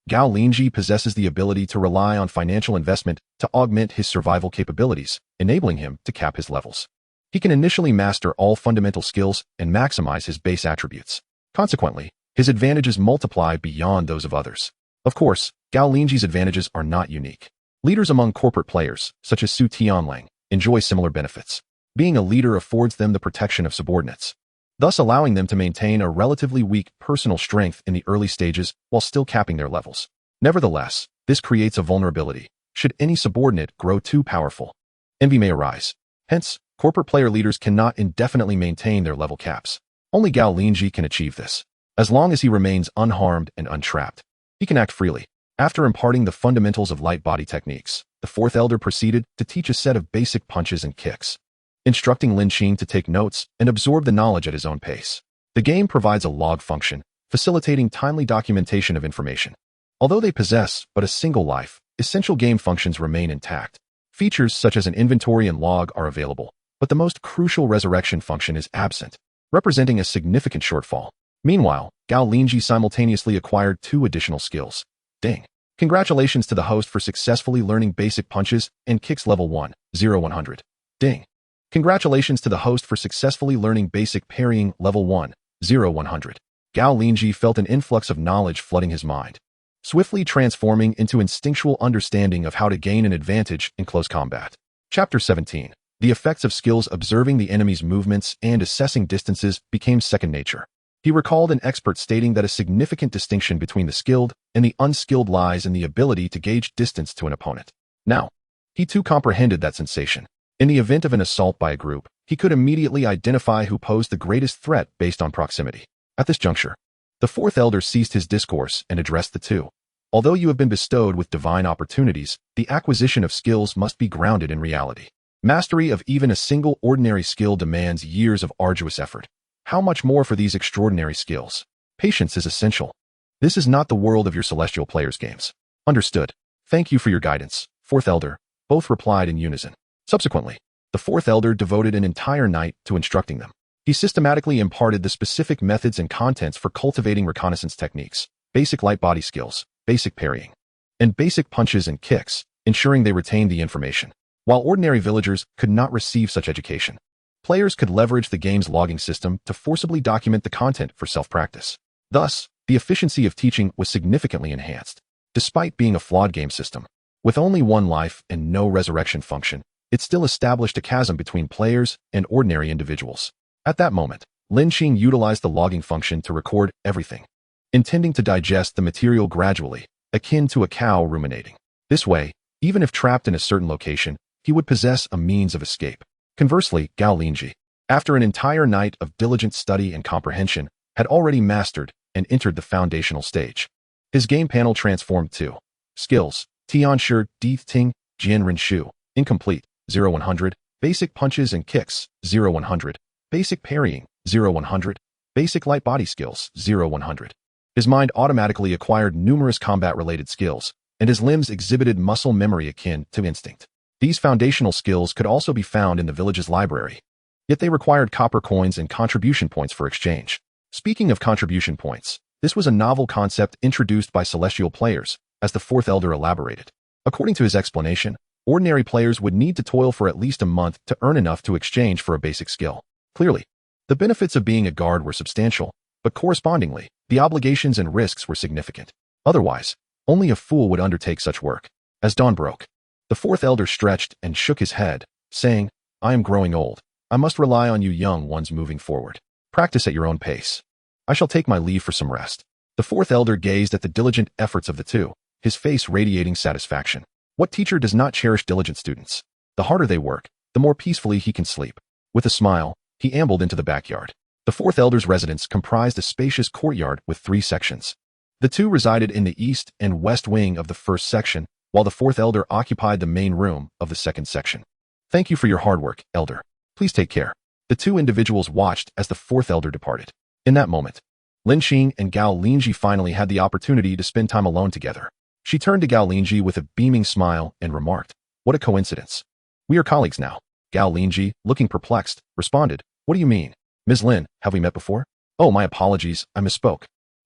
Gao Linzhi possesses the ability to rely on financial investment to augment his survival capabilities, enabling him to cap his levels. He can initially master all fundamental skills and maximize his base attributes. Consequently, his advantages multiply beyond those of others. Of course, Gao Linzhi's advantages are not unique. Leaders among corporate players, such as Su Tianlang, enjoy similar benefits. Being a leader affords them the protection of subordinates, thus allowing them to maintain a relatively weak personal strength in the early stages while still capping their levels. Nevertheless, this creates a vulnerability. Should any subordinate grow too powerful, envy may arise. Hence, corporate player leaders cannot indefinitely maintain their level caps. Only Gao Linzhi can achieve this. As long as he remains unharmed and untrapped, he can act freely. After imparting the fundamentals of light body techniques, the fourth elder proceeded to teach a set of basic punches and kicks, instructing Linqing to take notes and absorb the knowledge at his own pace. The game provides a log function, facilitating timely documentation of information. Although they possess but a single life, essential game functions remain intact. Features such as an inventory and log are available, but the most crucial resurrection function is absent, representing a significant shortfall. Meanwhile, Gao Linzhi simultaneously acquired 2 additional skills. Ding! Congratulations to the host for successfully learning basic punches and kicks level 1, 100. Ding! Congratulations to the host for successfully learning basic parrying level 1, 100. Gao Linzhi felt an influx of knowledge flooding his mind, swiftly transforming into instinctual understanding of how to gain an advantage in close combat. Chapter 17. The effects of skills. Observing the enemy's movements and assessing distances became second nature. He recalled an expert stating that a significant distinction between the skilled and the unskilled lies in the ability to gauge distance to an opponent. Now, he too comprehended that sensation. In the event of an assault by a group, he could immediately identify who posed the greatest threat based on proximity. At this juncture, the fourth elder ceased his discourse and addressed the two. Although you have been bestowed with divine opportunities, the acquisition of skills must be grounded in reality. Mastery of even a single ordinary skill demands years of arduous effort. How much more for these extraordinary skills? Patience is essential. This is not the world of your celestial players' games. Understood. Thank you for your guidance, fourth elder. Both replied in unison. Subsequently, the fourth elder devoted an entire night to instructing them. He systematically imparted the specific methods and contents for cultivating reconnaissance techniques, basic light body skills, basic parrying, and basic punches and kicks, ensuring they retained the information. While ordinary villagers could not receive such education, players could leverage the game's logging system to forcibly document the content for self-practice. Thus, the efficiency of teaching was significantly enhanced. Despite being a flawed game system, with only one life and no resurrection function, it still established a chasm between players and ordinary individuals. At that moment, Linqing utilized the logging function to record everything, intending to digest the material gradually, akin to a cow ruminating. This way, even if trapped in a certain location, he would possess a means of escape. Conversely, Gao Linzhi, After an entire night of diligent study and comprehension, had already mastered and entered the foundational stage. His game panel transformed to skills, Tian Shi Di Ting, Jian Ren Shu, incomplete, 0-100, basic punches and kicks, 0-100, basic parrying, 0-100, basic light body skills, 0-100. His mind automatically acquired numerous combat-related skills, and his limbs exhibited muscle memory akin to instinct. These foundational skills could also be found in the village's library, yet they required copper coins and contribution points for exchange. Speaking of contribution points, this was a novel concept introduced by celestial players, as the fourth elder elaborated. According to his explanation, ordinary players would need to toil for at least a month to earn enough to exchange for a basic skill. Clearly, the benefits of being a guard were substantial, but correspondingly, the obligations and risks were significant. Otherwise, only a fool would undertake such work. As dawn broke, the fourth elder stretched and shook his head, saying, "I am growing old. I must rely on you young ones moving forward. Practice at your own pace. I shall take my leave for some rest." The fourth elder gazed at the diligent efforts of the two, his face radiating satisfaction. What teacher does not cherish diligent students? The harder they work, the more peacefully he can sleep. With a smile, he ambled into the backyard. The fourth elder's residence comprised a spacious courtyard with 3 sections. The two resided in the east and west wing of the first section, while the fourth elder occupied the main room of the second section. "Thank you for your hard work, elder. Please take care." The two individuals watched as the fourth elder departed. In that moment, Linzhi and Gao Linzhi finally had the opportunity to spend time alone together. She turned to Gao Linzhi with a beaming smile and remarked, "What a coincidence. We are colleagues now." Gao Linzhi, looking perplexed, responded, "What do you mean? Ms. Lin, have we met before?" "Oh, my apologies, I misspoke."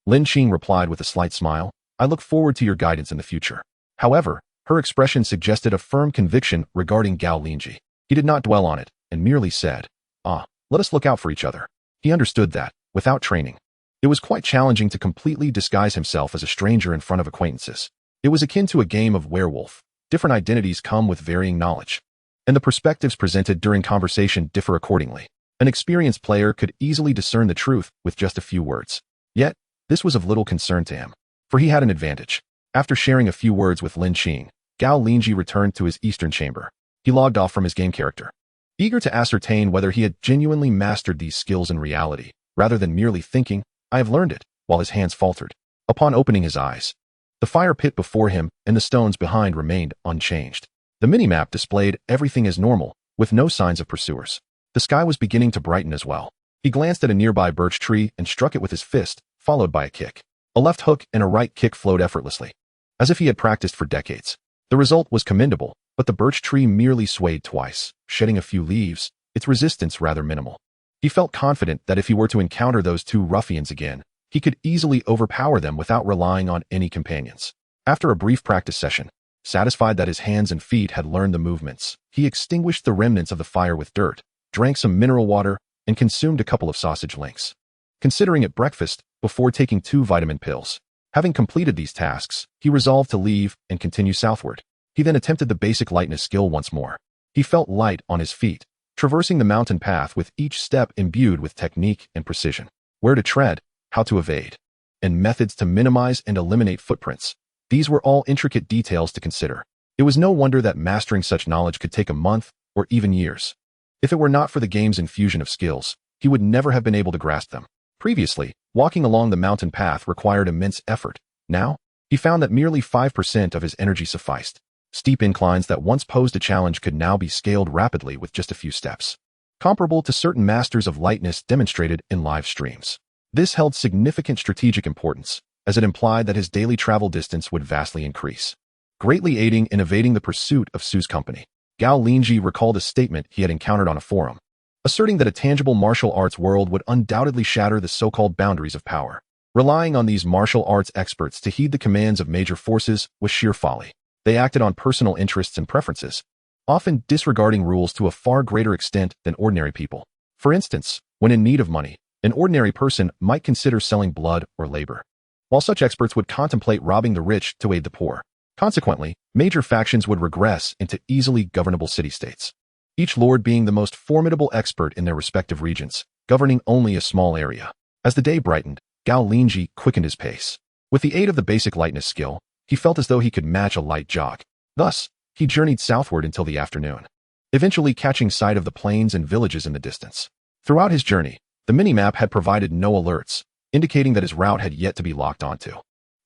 Linzhi replied with a slight smile, "I look forward to your guidance in the future." However, her expression suggested a firm conviction regarding Gao Linzhi. He did not dwell on it, and merely said, "Let us look out for each other." He understood that, without training, it was quite challenging to completely disguise himself as a stranger in front of acquaintances. It was akin to a game of werewolf. Different identities come with varying knowledge, and the perspectives presented during conversation differ accordingly. An experienced player could easily discern the truth with just a few words. Yet, this was of little concern to him, for he had an advantage. After sharing a few words with Linzhi, Gao Linzhi returned to his eastern chamber. He logged off from his game character, eager to ascertain whether he had genuinely mastered these skills in reality, rather than merely thinking, "I have learned it," while his hands faltered. Upon opening his eyes, the fire pit before him and the stones behind remained unchanged. The minimap displayed everything as normal, with no signs of pursuers. The sky was beginning to brighten as well. He glanced at a nearby birch tree and struck it with his fist, followed by a kick. A left hook and a right kick flowed effortlessly, as if he had practiced for decades. The result was commendable, but the birch tree merely swayed twice, shedding a few leaves, its resistance rather minimal. He felt confident that if he were to encounter those two ruffians again, he could easily overpower them without relying on any companions. After a brief practice session, satisfied that his hands and feet had learned the movements, he extinguished the remnants of the fire with dirt, drank some mineral water, and consumed a couple of sausage links, considering it breakfast before taking 2 vitamin pills. Having completed these tasks, he resolved to leave and continue southward. He then attempted the basic lightness skill once more. He felt light on his feet, traversing the mountain path with each step imbued with technique and precision. Where to tread, how to evade, and methods to minimize and eliminate footprints. These were all intricate details to consider. It was no wonder that mastering such knowledge could take a month or even years. If it were not for the game's infusion of skills, he would never have been able to grasp them. Previously, walking along the mountain path required immense effort. Now, he found that merely 5% of his energy sufficed. Steep inclines that once posed a challenge could now be scaled rapidly with just a few steps, comparable to certain masters of lightness demonstrated in live streams. This held significant strategic importance, as it implied that his daily travel distance would vastly increase, greatly aiding in evading the pursuit of Su's company. Gao Linzhi recalled a statement he had encountered on a forum, asserting that a tangible martial arts world would undoubtedly shatter the so-called boundaries of power. Relying on these martial arts experts to heed the commands of major forces was sheer folly. They acted on personal interests and preferences, often disregarding rules to a far greater extent than ordinary people. For instance, when in need of money, an ordinary person might consider selling blood or labor, while such experts would contemplate robbing the rich to aid the poor. Consequently, major factions would regress into easily governable city-states, each lord being the most formidable expert in their respective regions, governing only a small area. As the day brightened, Gao Linzhi quickened his pace. With the aid of the basic lightness skill, he felt as though he could match a light jog. Thus, he journeyed southward until the afternoon, eventually catching sight of the plains and villages in the distance. Throughout his journey, the minimap had provided no alerts, indicating that his route had yet to be locked onto.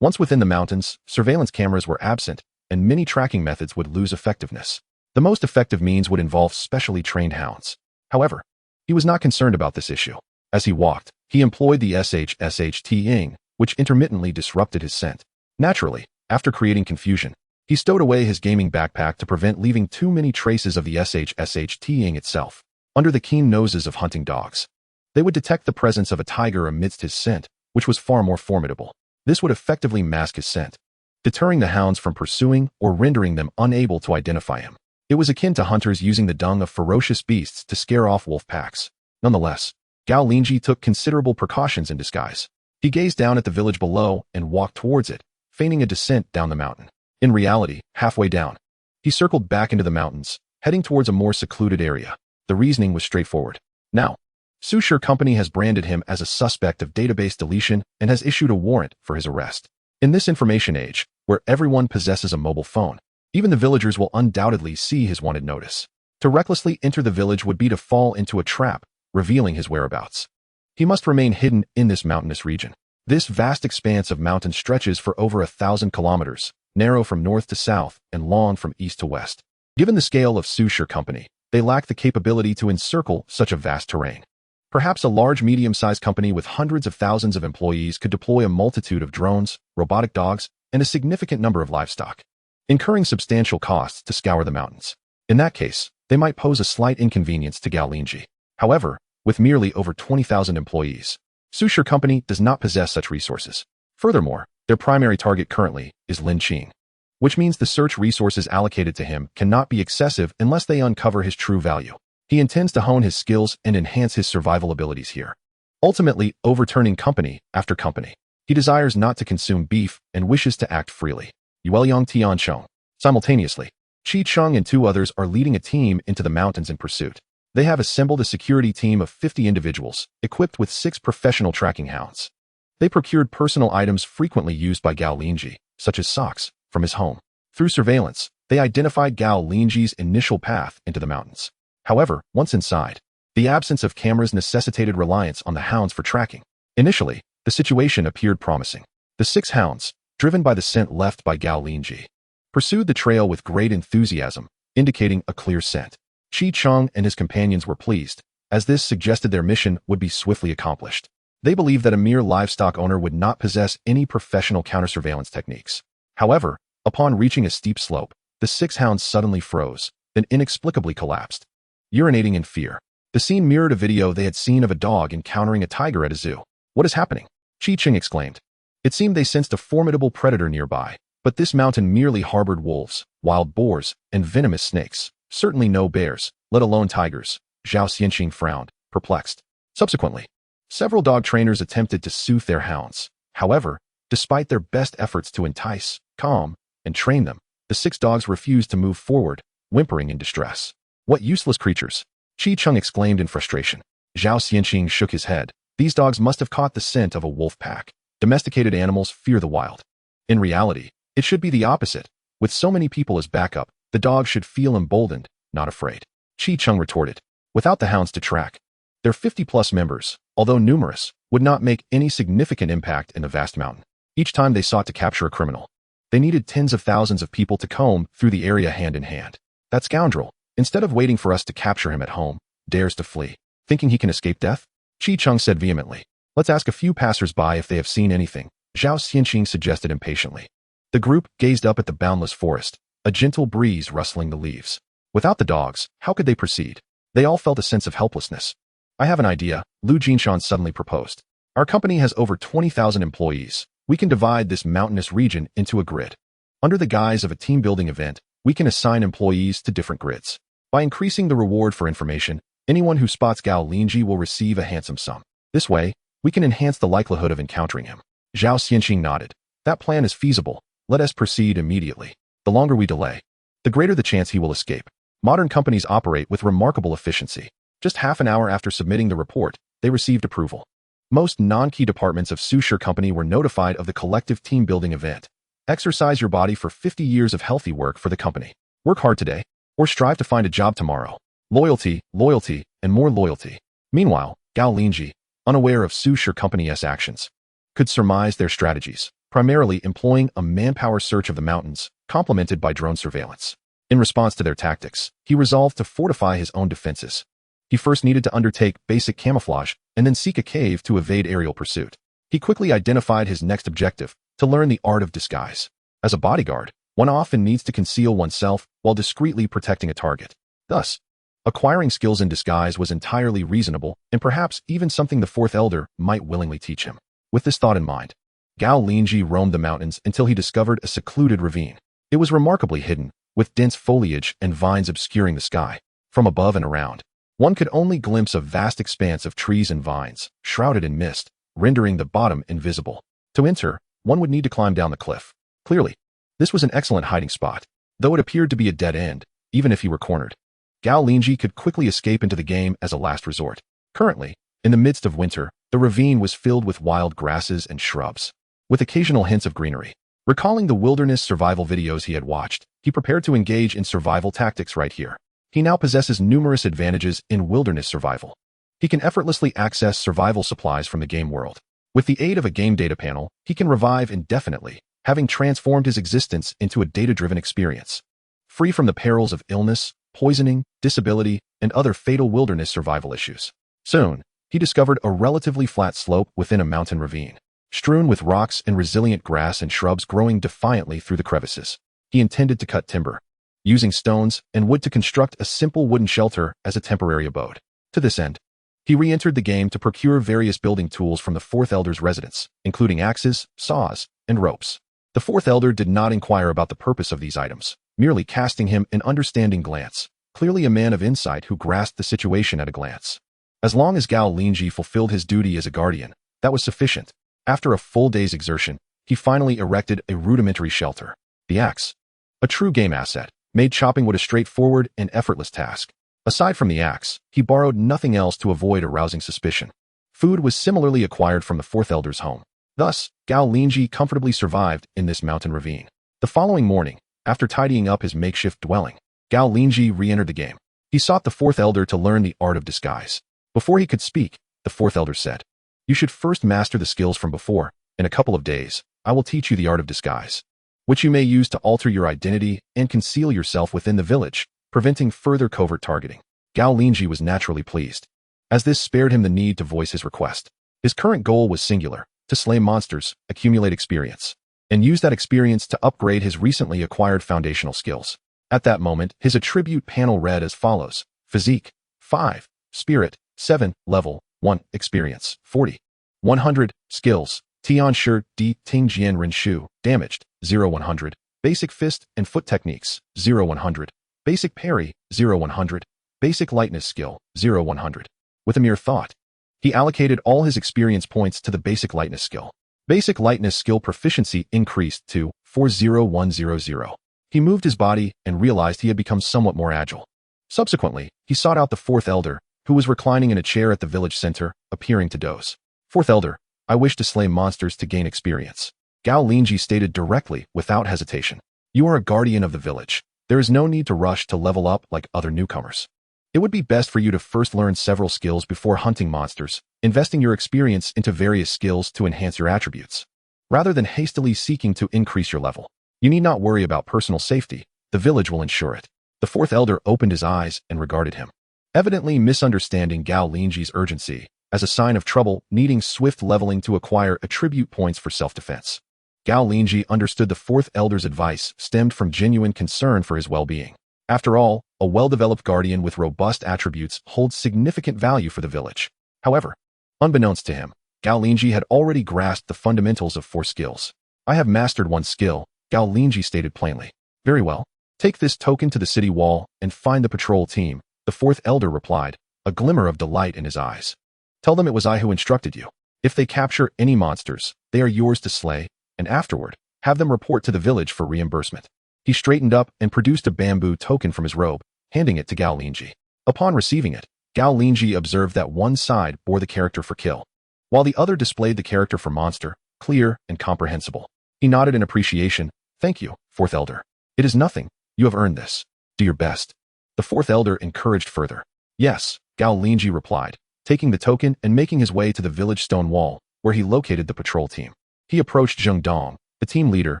Once within the mountains, surveillance cameras were absent, and many tracking methods would lose effectiveness. The most effective means would involve specially trained hounds. However, he was not concerned about this issue. As he walked, he employed the SHSHT-ing, which intermittently disrupted his scent. Naturally, after creating confusion, he stowed away his gaming backpack to prevent leaving too many traces of the SHSHT-ing itself. Under the keen noses of hunting dogs, they would detect the presence of a tiger amidst his scent, which was far more formidable. This would effectively mask his scent, deterring the hounds from pursuing or rendering them unable to identify him. It was akin to hunters using the dung of ferocious beasts to scare off wolf packs. Nonetheless, Gao Linzhi took considerable precautions in disguise. He gazed down at the village below and walked towards it, feigning a descent down the mountain. In reality, halfway down, he circled back into the mountains, heading towards a more secluded area. The reasoning was straightforward. Now, Sushur Company has branded him as a suspect of database deletion and has issued a warrant for his arrest. In this information age, where everyone possesses a mobile phone, even the villagers will undoubtedly see his wanted notice. To recklessly enter the village would be to fall into a trap, revealing his whereabouts. He must remain hidden in this mountainous region. This vast expanse of mountain stretches for over 1,000 kilometers, narrow from north to south and long from east to west. Given the scale of Sushur Company, they lack the capability to encircle such a vast terrain. Perhaps a large medium-sized company with hundreds of thousands of employees could deploy a multitude of drones, robotic dogs, and a significant number of livestock, incurring substantial costs to scour the mountains. In that case, they might pose a slight inconvenience to Gao Linzhi. However, with merely over 20,000 employees, Sushur Company does not possess such resources. Furthermore, their primary target currently is Lin Qing, which means the search resources allocated to him cannot be excessive unless they uncover his true value. He intends to hone his skills and enhance his survival abilities here, ultimately overturning company after company. He desires not to consume beef and wishes to act freely. Yuelyang Tiancheng. Simultaneously, Qi Cheng and 2 others are leading a team into the mountains in pursuit. They have assembled a security team of 50 individuals, equipped with 6 professional tracking hounds. They procured personal items frequently used by Gao Linzhi, such as socks, from his home. Through surveillance, they identified Gao Linzhi's initial path into the mountains. However, once inside, the absence of cameras necessitated reliance on the hounds for tracking. Initially, the situation appeared promising. The 6 hounds, driven by the scent left by Gao Linzhi, pursued the trail with great enthusiasm, indicating a clear scent. Qi Cheng and his companions were pleased, as this suggested their mission would be swiftly accomplished. They believed that a mere livestock owner would not possess any professional counter-surveillance techniques. However, upon reaching a steep slope, the 6 hounds suddenly froze, then inexplicably collapsed, urinating in fear. The scene mirrored a video they had seen of a dog encountering a tiger at a zoo. "What is happening?" Qi Cheng exclaimed. It seemed they sensed a formidable predator nearby, but this mountain merely harbored wolves, wild boars, and venomous snakes. Certainly no bears, let alone tigers. Zhao Xianqing frowned, perplexed. Subsequently, several dog trainers attempted to soothe their hounds. However, despite their best efforts to entice, calm, and train them, the 6 dogs refused to move forward, whimpering in distress. "What useless creatures!" Qi Cheng exclaimed in frustration. Zhao Xianqing shook his head. These dogs must have caught the scent of a wolf pack. Domesticated animals fear the wild. In reality, it should be the opposite. With so many people as backup, the dogs should feel emboldened, not afraid. Qi Cheng retorted. Without the hounds to track, their 50-plus members, although numerous, would not make any significant impact in the vast mountain. Each time they sought to capture a criminal, they needed tens of thousands of people to comb through the area hand in hand. That scoundrel, instead of waiting for us to capture him at home, dares to flee, thinking he can escape death? Qi Cheng said vehemently. Let's ask a few passers-by if they have seen anything, Zhao Xianqing suggested impatiently. The group gazed up at the boundless forest, a gentle breeze rustling the leaves. Without the dogs, how could they proceed? They all felt a sense of helplessness. I have an idea, Lu Jinshan suddenly proposed. Our company has over 20,000 employees. We can divide this mountainous region into a grid. Under the guise of a team-building event, we can assign employees to different grids. By increasing the reward for information, anyone who spots Gao Linzhi will receive a handsome sum. This way, we can enhance the likelihood of encountering him. Zhao Xianqing nodded. That plan is feasible. Let us proceed immediately. The longer we delay, the greater the chance he will escape. Modern companies operate with remarkable efficiency. Just half an hour after submitting the report, they received approval. Most non-key departments of Sushur Company were notified of the collective team-building event. Exercise your body for 50 years of healthy work for the company. Work hard today, or strive to find a job tomorrow. Loyalty, loyalty, and more loyalty. Meanwhile, Gao Linzhi, unaware of Su Company's actions, could surmise their strategies, primarily employing a manpower search of the mountains, complemented by drone surveillance. In response to their tactics, he resolved to fortify his own defenses. He first needed to undertake basic camouflage and then seek a cave to evade aerial pursuit. He quickly identified his next objective, to learn the art of disguise. As a bodyguard, one often needs to conceal oneself while discreetly protecting a target. Thus, acquiring skills in disguise was entirely reasonable and perhaps even something the Fourth Elder might willingly teach him. With this thought in mind, Gao Linzhi roamed the mountains until he discovered a secluded ravine. It was remarkably hidden, with dense foliage and vines obscuring the sky. From above and around, one could only glimpse a vast expanse of trees and vines, shrouded in mist, rendering the bottom invisible. To enter, one would need to climb down the cliff. Clearly, this was an excellent hiding spot, though it appeared to be a dead end, even if he were cornered. Gao Linzhi could quickly escape into the game as a last resort. Currently, in the midst of winter, the ravine was filled with wild grasses and shrubs, with occasional hints of greenery. Recalling the wilderness survival videos he had watched, he prepared to engage in survival tactics right here. He now possesses numerous advantages in wilderness survival. He can effortlessly access survival supplies from the game world. With the aid of a game data panel, he can revive indefinitely, having transformed his existence into a data-driven experience. Free from the perils of illness, poisoning, disability, and other fatal wilderness survival issues. Soon, he discovered a relatively flat slope within a mountain ravine, strewn with rocks and resilient grass and shrubs growing defiantly through the crevices. He intended to cut timber, using stones and wood to construct a simple wooden shelter as a temporary abode. To this end, he re-entered the game to procure various building tools from the Fourth Elder's residence, including axes, saws, and ropes. The Fourth Elder did not inquire about the purpose of these items, merely casting him an understanding glance, clearly a man of insight who grasped the situation at a glance. As long as Gao Linzhi fulfilled his duty as a guardian, that was sufficient. After a full day's exertion, he finally erected a rudimentary shelter. The axe, a true game asset, made chopping wood a straightforward and effortless task. Aside from the axe, he borrowed nothing else to avoid arousing suspicion. Food was similarly acquired from the Fourth Elder's home. Thus, Gao Linzhi comfortably survived in this mountain ravine. The following morning, after tidying up his makeshift dwelling, Gao Linzhi re-entered the game. He sought the Fourth Elder to learn the art of disguise. Before he could speak, the Fourth Elder said, "You should first master the skills from before. In a couple of days, I will teach you the art of disguise, which you may use to alter your identity and conceal yourself within the village, preventing further covert targeting." Gao Linzhi was naturally pleased, as this spared him the need to voice his request. His current goal was singular: to slay monsters, accumulate experience, and use that experience to upgrade his recently acquired foundational skills. At that moment, his attribute panel read as follows: Physique, 5, Spirit, 7, Level, 1, Experience, 40. 100, Skills, Tian Shi Di Ting Jian Ren Shu, Damaged, 0-100, Basic Fist and Foot Techniques, 0-100, Basic Parry, 0-100, Basic Lightness Skill, 0-100. With a mere thought, he allocated all his experience points to the Basic Lightness Skill. Basic Lightness Skill proficiency increased to 40100. He moved his body and realized he had become somewhat more agile. Subsequently, he sought out the Fourth Elder, who was reclining in a chair at the village center, appearing to doze. "Fourth Elder, I wish to slay monsters to gain experience," Gao Linzhi stated directly, without hesitation. "You are a guardian of the village. There is no need to rush to level up like other newcomers. It would be best for you to first learn several skills before hunting monsters, investing your experience into various skills to enhance your attributes, rather than hastily seeking to increase your level. You need not worry about personal safety. The village will ensure it." The Fourth Elder opened his eyes and regarded him, evidently misunderstanding Gao Linzhi's urgency as a sign of trouble needing swift leveling to acquire attribute points for self-defense. Gao Linzhi understood the Fourth Elder's advice stemmed from genuine concern for his well-being. After all, a well-developed guardian with robust attributes holds significant value for the village. However, unbeknownst to him, Gao Linzhi had already grasped the fundamentals of 4 skills. "I have mastered one skill," Gao Linzhi stated plainly. "Very well. Take this token to the city wall and find the patrol team," the Fourth Elder replied, a glimmer of delight in his eyes. "Tell them it was I who instructed you. If they capture any monsters, they are yours to slay, and afterward, have them report to the village for reimbursement." He straightened up and produced a bamboo token from his robe, handing it to Gao Linzhi. Upon receiving it, Gao Linzhi observed that one side bore the character for kill, while the other displayed the character for monster, clear and comprehensible. He nodded in appreciation. "Thank you, Fourth Elder. It is nothing. You have earned this. Do your best." The Fourth Elder encouraged further. "Yes," Gao Linzhi replied, taking the token and making his way to the village stone wall, where he located the patrol team. He approached Zheng Dong, the team leader,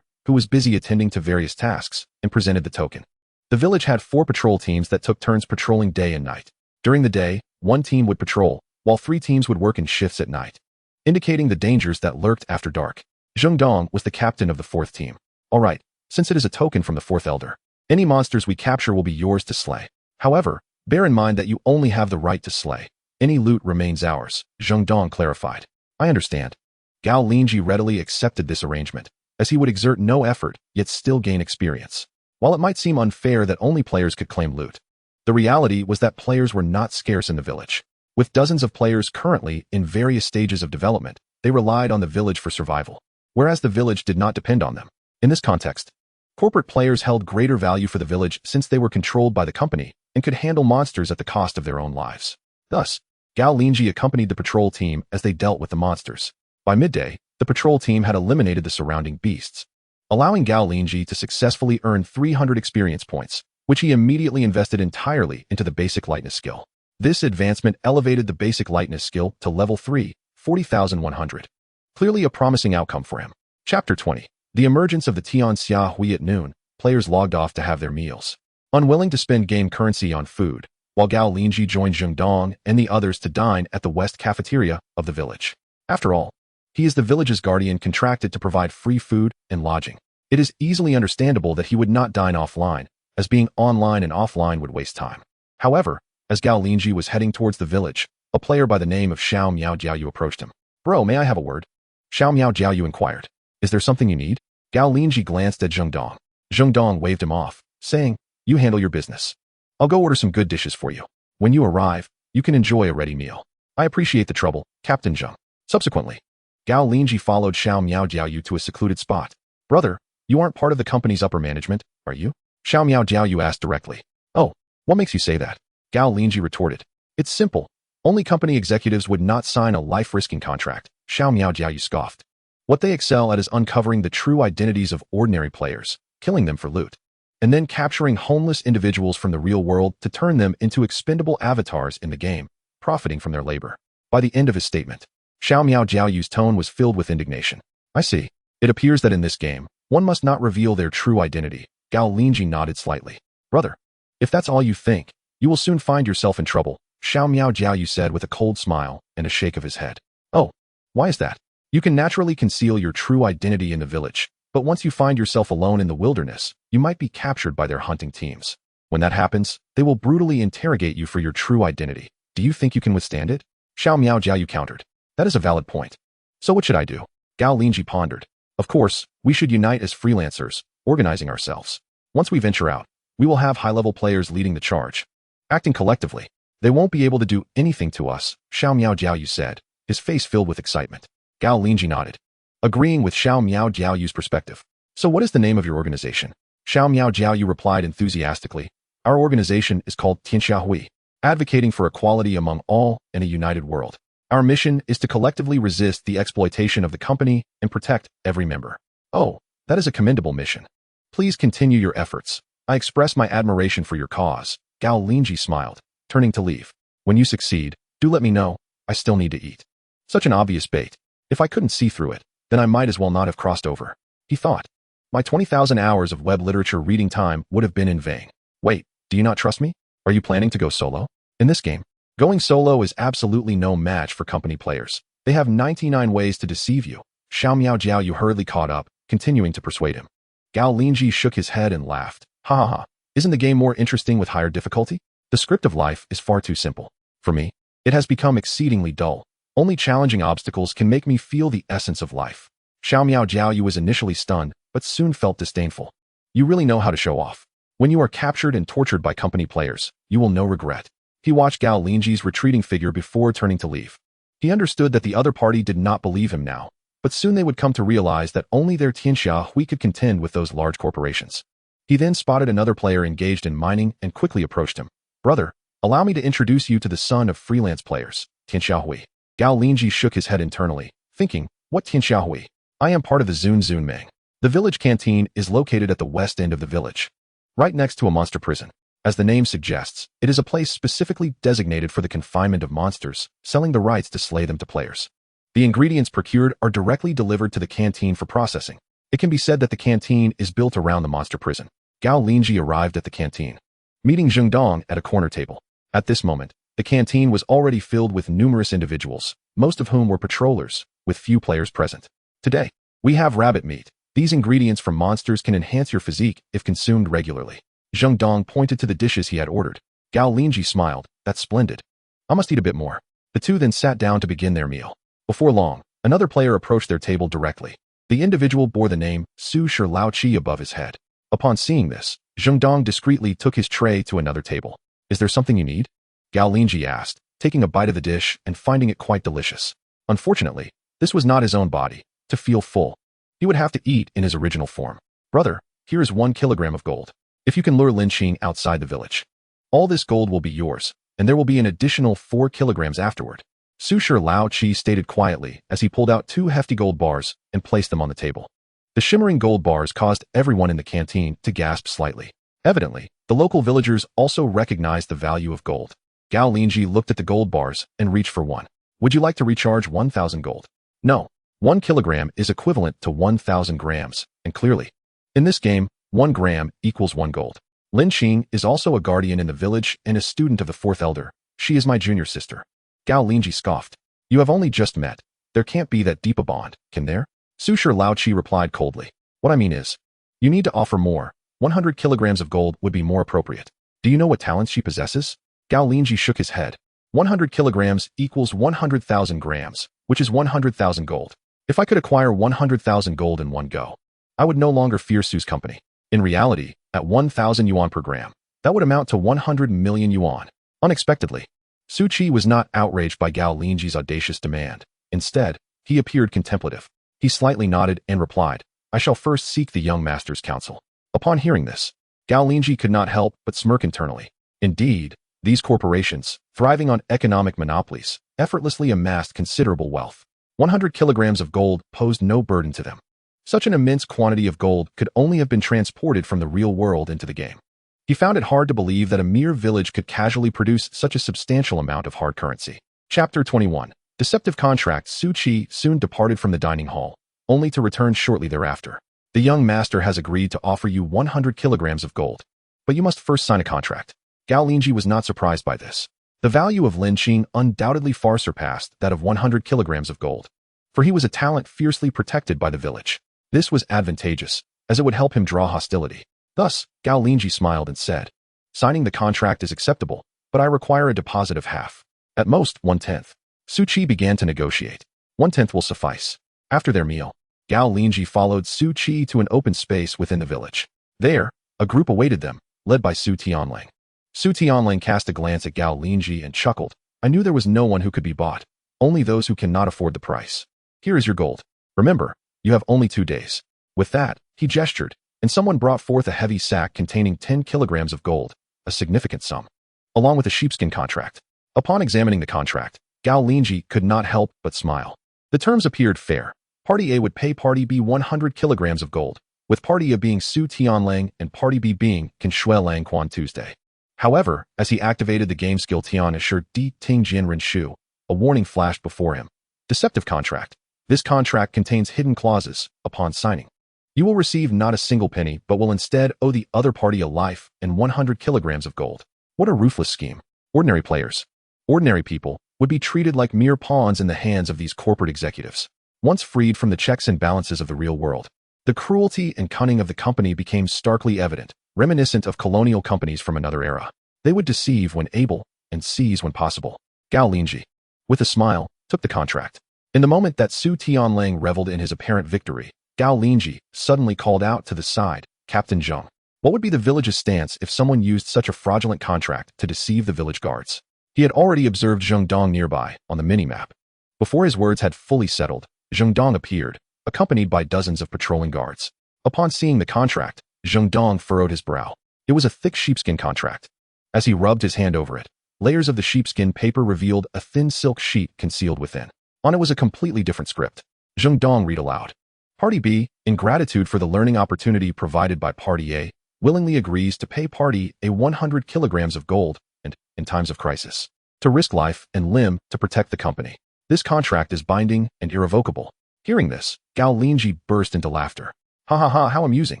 who was busy attending to various tasks, and presented the token. The village had 4 patrol teams that took turns patrolling day and night. During the day, 1 team would patrol, while 3 teams would work in shifts at night, indicating the dangers that lurked after dark. Zheng Dong was the captain of the 4th team. All right, since it is a token from the 4th elder, any monsters we capture will be yours to slay. However, bear in mind that you only have the right to slay. Any loot remains ours, Zheng Dong clarified. I understand. Gao Linzhi readily accepted this arrangement, as he would exert no effort, yet still gain experience. While it might seem unfair that only players could claim loot, the reality was that players were not scarce in the village. With dozens of players currently in various stages of development, they relied on the village for survival, whereas the village did not depend on them. In this context, corporate players held greater value for the village since they were controlled by the company and could handle monsters at the cost of their own lives. Thus, Gao Linzhi accompanied the patrol team as they dealt with the monsters. By midday, the patrol team had eliminated the surrounding beasts, allowing Gao Linzhi to successfully earn 300 experience points, which he immediately invested entirely into the basic lightness skill. This advancement elevated the basic lightness skill to level 3, 40,100. Clearly a promising outcome for him. Chapter 20. The emergence of the Tian Xia Hui at noon, players logged off to have their meals. Unwilling to spend game currency on food, while Gao Linzhi joined Zheng Dong and the others to dine at the west cafeteria of the village. After all, he is the village's guardian contracted to provide free food and lodging. It is easily understandable that he would not dine offline, as being online and offline would waste time. However, as Gao Linzhi was heading towards the village, a player by the name of Xiao Miao Jiaoyu approached him. Bro, may I have a word? Xiao Miao Jiaoyu inquired. Is there something you need? Gao Linzhi glanced at Zheng Dong. Zheng Dong waved him off, saying, You handle your business. I'll go order some good dishes for you. When you arrive, you can enjoy a ready meal. I appreciate the trouble, Captain Zheng. Subsequently, Gao Linzhi followed Xiao Miao Jiaoyu to a secluded spot. Brother, you aren't part of the company's upper management, are you? Xiao Miao Jiaoyu asked directly. Oh, what makes you say that? Gao Linzhi retorted. It's simple. Only company executives would not sign a life-risking contract, Xiao Miao Jiaoyu scoffed. What they excel at is uncovering the true identities of ordinary players, killing them for loot, and then capturing homeless individuals from the real world to turn them into expendable avatars in the game, profiting from their labor. By the end of his statement, Xiao Miao Jiaoyu's tone was filled with indignation. I see. It appears that in this game, one must not reveal their true identity. Gao Linzhi nodded slightly. Brother, if that's all you think, you will soon find yourself in trouble, Xiao Miao Jiaoyu said with a cold smile and a shake of his head. Oh, why is that? You can naturally conceal your true identity in the village, but once you find yourself alone in the wilderness, you might be captured by their hunting teams. When that happens, they will brutally interrogate you for your true identity. Do you think you can withstand it? Xiao Miao Jiaoyu countered. That is a valid point. So what should I do? Gao Linzhi pondered. Of course, we should unite as freelancers, organizing ourselves. Once we venture out, we will have high-level players leading the charge. Acting collectively, they won't be able to do anything to us, Xiao Miao Jiaoyu said, his face filled with excitement. Gao Linzhi nodded, agreeing with Xiao Miao Jiaoyu's perspective. So what is the name of your organization? Xiao Miao Jiaoyu replied enthusiastically. Our organization is called Tianxia Hui, advocating for equality among all in a united world. Our mission is to collectively resist the exploitation of the company and protect every member. Oh, that is a commendable mission. Please continue your efforts. I express my admiration for your cause. Gao Linzhi smiled, turning to leave. When you succeed, do let me know. I still need to eat. Such an obvious bait. If I couldn't see through it, then I might as well not have crossed over. He thought. My 20,000 hours of web literature reading time would have been in vain. Wait, do you not trust me? Are you planning to go solo? In this game, going solo is absolutely no match for company players. They have 99 ways to deceive you. Xiao Miao Jiaoyu hurriedly caught up, continuing to persuade him. Gao Linzhi shook his head and laughed. Ha ha ha. Isn't the game more interesting with higher difficulty? The script of life is far too simple. For me, it has become exceedingly dull. Only challenging obstacles can make me feel the essence of life. Xiao Miao Jiaoyu was initially stunned, but soon felt disdainful. You really know how to show off. When you are captured and tortured by company players, you will no regret. He watched Gao Linzhi's retreating figure before turning to leave. He understood that the other party did not believe him now, but soon they would come to realize that only their Tianxia Hui could contend with those large corporations. He then spotted another player engaged in mining and quickly approached him. Brother, allow me to introduce you to the son of freelance players, Tianxia Hui. Gao Linzhi shook his head internally, thinking, what Tianxia Hui? I am part of the Zun Meng. The village canteen is located at the west end of the village, right next to a monster prison. As the name suggests, it is a place specifically designated for the confinement of monsters, selling the rights to slay them to players. The ingredients procured are directly delivered to the canteen for processing. It can be said that the canteen is built around the monster prison. Gao Linzhi arrived at the canteen, meeting Zheng Dong at a corner table. At this moment, the canteen was already filled with numerous individuals, most of whom were patrollers, with few players present. Today, we have rabbit meat. These ingredients from monsters can enhance your physique if consumed regularly. Zheng Dong pointed to the dishes he had ordered. Gao Linzhi smiled. That's splendid. I must eat a bit more. The two then sat down to begin their meal. Before long, another player approached their table directly. The individual bore the name Su Shi Lao Chi above his head. Upon seeing this, Zheng Dong discreetly took his tray to another table. Is there something you need? Gao Linzhi asked, taking a bite of the dish and finding it quite delicious. Unfortunately, this was not his own body. To feel full, he would have to eat in his original form. Brother, here is 1 kilogram of gold. If you can lure Linqing outside the village, all this gold will be yours, and there will be an additional 4 kilograms afterward. Su Shi Lao Chi stated quietly as he pulled out 2 hefty gold bars and placed them on the table. The shimmering gold bars caused everyone in the canteen to gasp slightly. Evidently, the local villagers also recognized the value of gold. Gao Linzhi looked at the gold bars and reached for one. Would you like to recharge 1,000 gold? No. 1 kilogram is equivalent to 1,000 grams, and clearly, in this game, 1 gram equals 1 gold. Linqing is also a guardian in the village and a student of the 4th elder. She is my junior sister. Gao Linzhi scoffed. You have only just met. There can't be that deep a bond, can there? Su Shi Lao Chi replied coldly. What I mean is, you need to offer more. 100 kilograms of gold would be more appropriate. Do you know what talents she possesses? Gao Linzhi shook his head. 100 kilograms equals 100,000 grams, which is 100,000 gold. If I could acquire 100,000 gold in one go, I would no longer fear Su's company. In reality, at 1,000 yuan per gram, that would amount to 100 million yuan. Unexpectedly, Su Qi was not outraged by Gao Linzhi's audacious demand. Instead, he appeared contemplative. He slightly nodded and replied, I shall first seek the young master's counsel. Upon hearing this, Gao Linzhi could not help but smirk internally. Indeed, these corporations, thriving on economic monopolies, effortlessly amassed considerable wealth. 100 kilograms of gold posed no burden to them. Such an immense quantity of gold could only have been transported from the real world into the game. He found it hard to believe that a mere village could casually produce such a substantial amount of hard currency. Chapter 21. Deceptive Contract. Su Qi soon departed from the dining hall, only to return shortly thereafter. The young master has agreed to offer you 100 kilograms of gold, but you must first sign a contract. Gao Linzhi was not surprised by this. The value of Linqing undoubtedly far surpassed that of 100 kilograms of gold, for he was a talent fiercely protected by the village. This was advantageous, as it would help him draw hostility. Thus, Gao Linzhi smiled and said, signing the contract is acceptable, but I require a deposit of half. At most, 1/10. Su Qi began to negotiate. 1/10 will suffice. After their meal, Gao Linzhi followed Su Qi to an open space within the village. There, a group awaited them, led by Su Tianling. Su Tianling cast a glance at Gao Linzhi and chuckled. I knew there was no one who could be bought, only those who cannot afford the price. Here is your gold. Remember, you have only 2 days. With that, he gestured, and someone brought forth a heavy sack containing 10 kilograms of gold, a significant sum, along with a sheepskin contract. Upon examining the contract, Gao Linzhi could not help but smile. The terms appeared fair. Party A would pay Party B 100 kilograms of gold, with Party A being Su Tianlang and Party B being Can Shui Lang Quan Tuesday. However, as he activated the game skill Tian assured Di Ting Jian Ren Shu, a warning flashed before him. Deceptive Contract. This contract contains hidden clauses. Upon signing, you will receive not a single penny but will instead owe the other party a life and 100 kilograms of gold. What a ruthless scheme. Ordinary players, ordinary people, would be treated like mere pawns in the hands of these corporate executives. Once freed from the checks and balances of the real world, the cruelty and cunning of the company became starkly evident, reminiscent of colonial companies from another era. They would deceive when able and seize when possible. Gao Linzhi, with a smile, took the contract. In the moment that Su Tianlang reveled in his apparent victory, Gao Linzhi suddenly called out to the side, Captain Zheng. What would be the village's stance if someone used such a fraudulent contract to deceive the village guards? He had already observed Zheng Dong nearby, on the minimap. Before his words had fully settled, Zheng Dong appeared, accompanied by dozens of patrolling guards. Upon seeing the contract, Zheng Dong furrowed his brow. It was a thick sheepskin contract. As he rubbed his hand over it, layers of the sheepskin paper revealed a thin silk sheet concealed within. On it was a completely different script. Zheng Dong read aloud. Party B, in gratitude for the learning opportunity provided by Party A, willingly agrees to pay party a 100 kilograms of gold and, in times of crisis, to risk life and limb to protect the company. This contract is binding and irrevocable. Hearing this, Gao Linzhi burst into laughter. Ha ha ha, how amusing.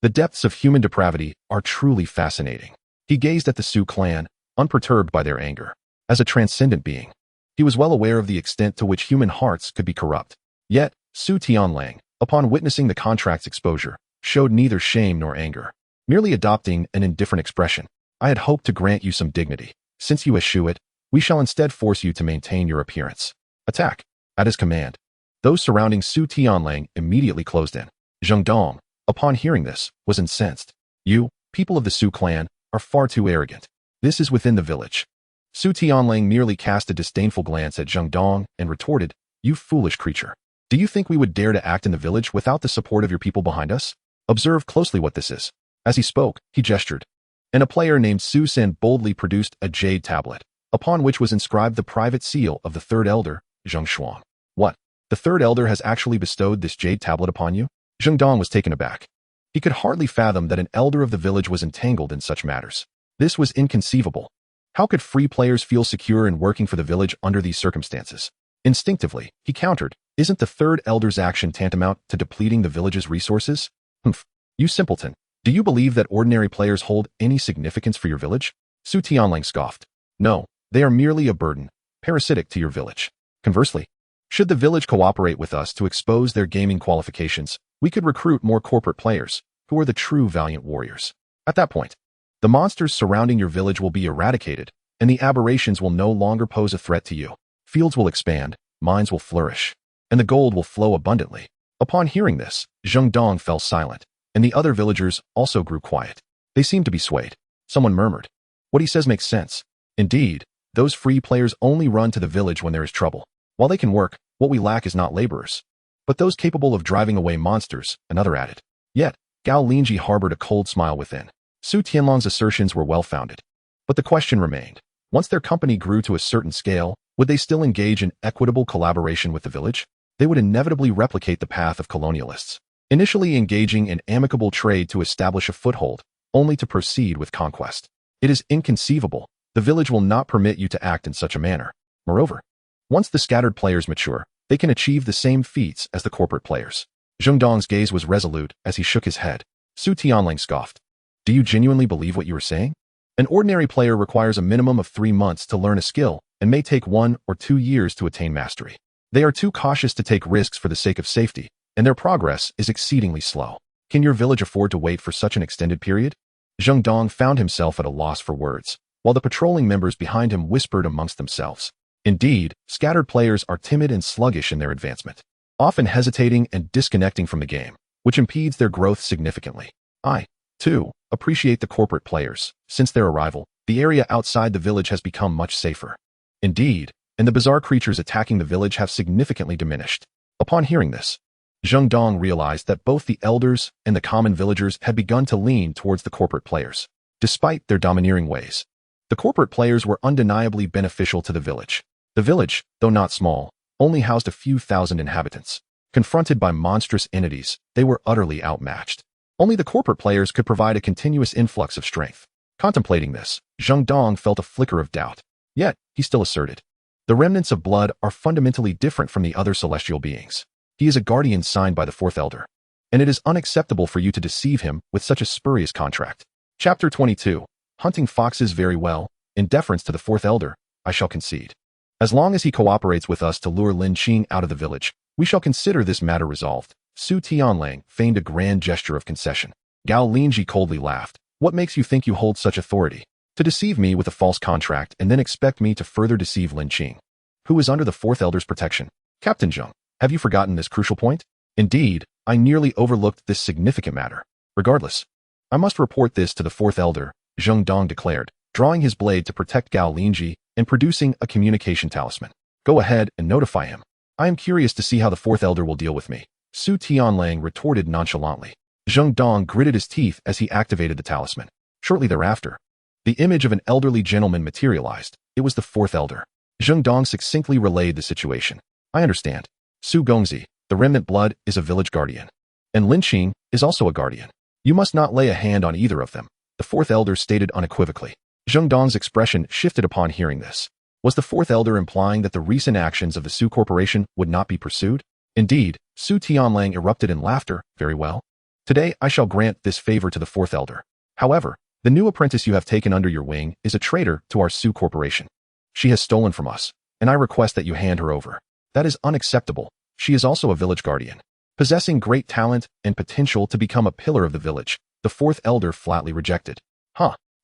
The depths of human depravity are truly fascinating. He gazed at the Su clan, unperturbed by their anger. As a transcendent being, he was well aware of the extent to which human hearts could be corrupt. Yet, Su Tianlang, upon witnessing the contract's exposure, showed neither shame nor anger, merely adopting an indifferent expression. I had hoped to grant you some dignity. Since you eschew it, we shall instead force you to maintain your appearance. Attack. At his command, those surrounding Su Tianlang immediately closed in. Zheng Dong, upon hearing this, was incensed. You, people of the Su clan, are far too arrogant. This is within the village. Su Tianlang merely cast a disdainful glance at Zheng Dong and retorted, You foolish creature. Do you think we would dare to act in the village without the support of your people behind us? Observe closely what this is. As he spoke, he gestured, and a player named Su Sen boldly produced a jade tablet, upon which was inscribed the private seal of the third elder, Zheng Shuang. What? The third elder has actually bestowed this jade tablet upon you? Zheng Dong was taken aback. He could hardly fathom that an elder of the village was entangled in such matters. This was inconceivable. How could free players feel secure in working for the village under these circumstances? Instinctively, he countered, Isn't the third elder's action tantamount to depleting the village's resources? Humph. You simpleton. Do you believe that ordinary players hold any significance for your village? Su Tianlang scoffed. No, they are merely a burden, parasitic to your village. Conversely, should the village cooperate with us to expose their gaming qualifications, we could recruit more corporate players, who are the true valiant warriors. At that point, the monsters surrounding your village will be eradicated, and the aberrations will no longer pose a threat to you. Fields will expand, mines will flourish, and the gold will flow abundantly. Upon hearing this, Zheng Dong fell silent, and the other villagers also grew quiet. They seemed to be swayed. Someone murmured, What he says makes sense. Indeed, those free players only run to the village when there is trouble. While they can work, what we lack is not laborers, but those capable of driving away monsters, another added. Yet, Gao Linzhi harbored a cold smile within. Su Tianlong's assertions were well-founded. But the question remained, once their company grew to a certain scale, would they still engage in equitable collaboration with the village? They would inevitably replicate the path of colonialists, initially engaging in amicable trade to establish a foothold, only to proceed with conquest. It is inconceivable. The village will not permit you to act in such a manner. Moreover, once the scattered players mature, they can achieve the same feats as the corporate players. Zheng Dong's gaze was resolute as he shook his head. Su Tianlang scoffed. Do you genuinely believe what you are saying? An ordinary player requires a minimum of 3 months to learn a skill and may take 1 or 2 years to attain mastery. They are too cautious to take risks for the sake of safety, and their progress is exceedingly slow. Can your village afford to wait for such an extended period? Zheng Dong found himself at a loss for words, while the patrolling members behind him whispered amongst themselves. Indeed, scattered players are timid and sluggish in their advancement, often hesitating and disconnecting from the game, which impedes their growth significantly. I, too, appreciate the corporate players. Since their arrival, the area outside the village has become much safer. Indeed, and the bizarre creatures attacking the village have significantly diminished. Upon hearing this, Zheng Dong realized that both the elders and the common villagers had begun to lean towards the corporate players. Despite their domineering ways, the corporate players were undeniably beneficial to the village. The village, though not small, only housed a few thousand inhabitants. Confronted by monstrous entities, they were utterly outmatched. Only the corporate players could provide a continuous influx of strength. Contemplating this, Zheng Dong felt a flicker of doubt. Yet, he still asserted, the remnants of blood are fundamentally different from the other celestial beings. He is a guardian signed by the fourth elder, and it is unacceptable for you to deceive him with such a spurious contract. Chapter 22. Hunting foxes very well. In deference to the fourth elder, I shall concede. As long as he cooperates with us to lure Lin Qing out of the village, we shall consider this matter resolved. Su Tianlang feigned a grand gesture of concession. Gao Linzhi coldly laughed. What makes you think you hold such authority? To deceive me with a false contract and then expect me to further deceive Lin Qing, who is under the fourth elder's protection. Captain Zheng, have you forgotten this crucial point? Indeed, I nearly overlooked this significant matter. Regardless, I must report this to the fourth elder, Zheng Dong declared, drawing his blade to protect Gao Linzhi and producing a communication talisman. Go ahead and notify him. I am curious to see how the fourth elder will deal with me. Su Tianlang retorted nonchalantly. Zheng Dong gritted his teeth as he activated the talisman. Shortly thereafter, the image of an elderly gentleman materialized. It was the fourth elder. Zheng Dong succinctly relayed the situation. I understand. Su Gongzi, the remnant blood, is a village guardian. And Lin Qing is also a guardian. You must not lay a hand on either of them, the fourth elder stated unequivocally. Zheng Dong's expression shifted upon hearing this. Was the fourth elder implying that the recent actions of the Su Corporation would not be pursued? Indeed, Su Tianlang erupted in laughter. Very well. Today I shall grant this favor to the fourth elder. However, the new apprentice you have taken under your wing is a traitor to our Su Corporation. She has stolen from us, and I request that you hand her over. That is unacceptable. She is also a village guardian, possessing great talent and potential to become a pillar of the village. The fourth elder flatly rejected.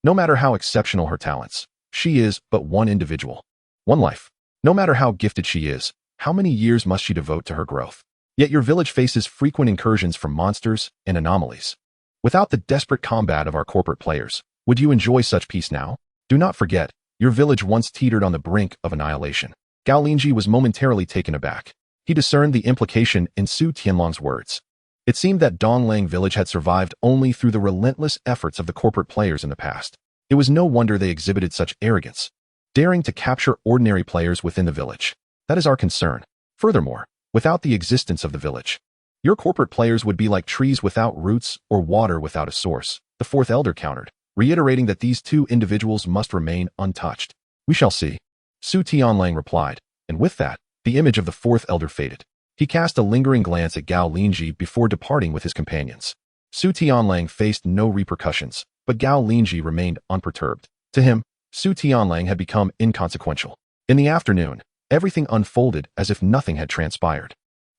No matter how exceptional her talents, she is but one individual. One life. No matter how gifted she is, how many years must she devote to her growth? Yet your village faces frequent incursions from monsters and anomalies. Without the desperate combat of our corporate players, would you enjoy such peace now? Do not forget, your village once teetered on the brink of annihilation. Gao Linzhi was momentarily taken aback. He discerned the implication in Su Tianlang's words. It seemed that Donglang village had survived only through the relentless efforts of the corporate players in the past. It was no wonder they exhibited such arrogance, daring to capture ordinary players within the village. That is our concern. Furthermore, without the existence of the village, your corporate players would be like trees without roots or water without a source, the fourth elder countered, reiterating that these two individuals must remain untouched. We shall see. Su Tianlang replied, and with that, the image of the fourth elder faded. He cast a lingering glance at Gao Linzhi before departing with his companions. Su Tianlang faced no repercussions, but Gao Linzhi remained unperturbed. To him, Su Tianlang had become inconsequential. In the afternoon, everything unfolded as if nothing had transpired.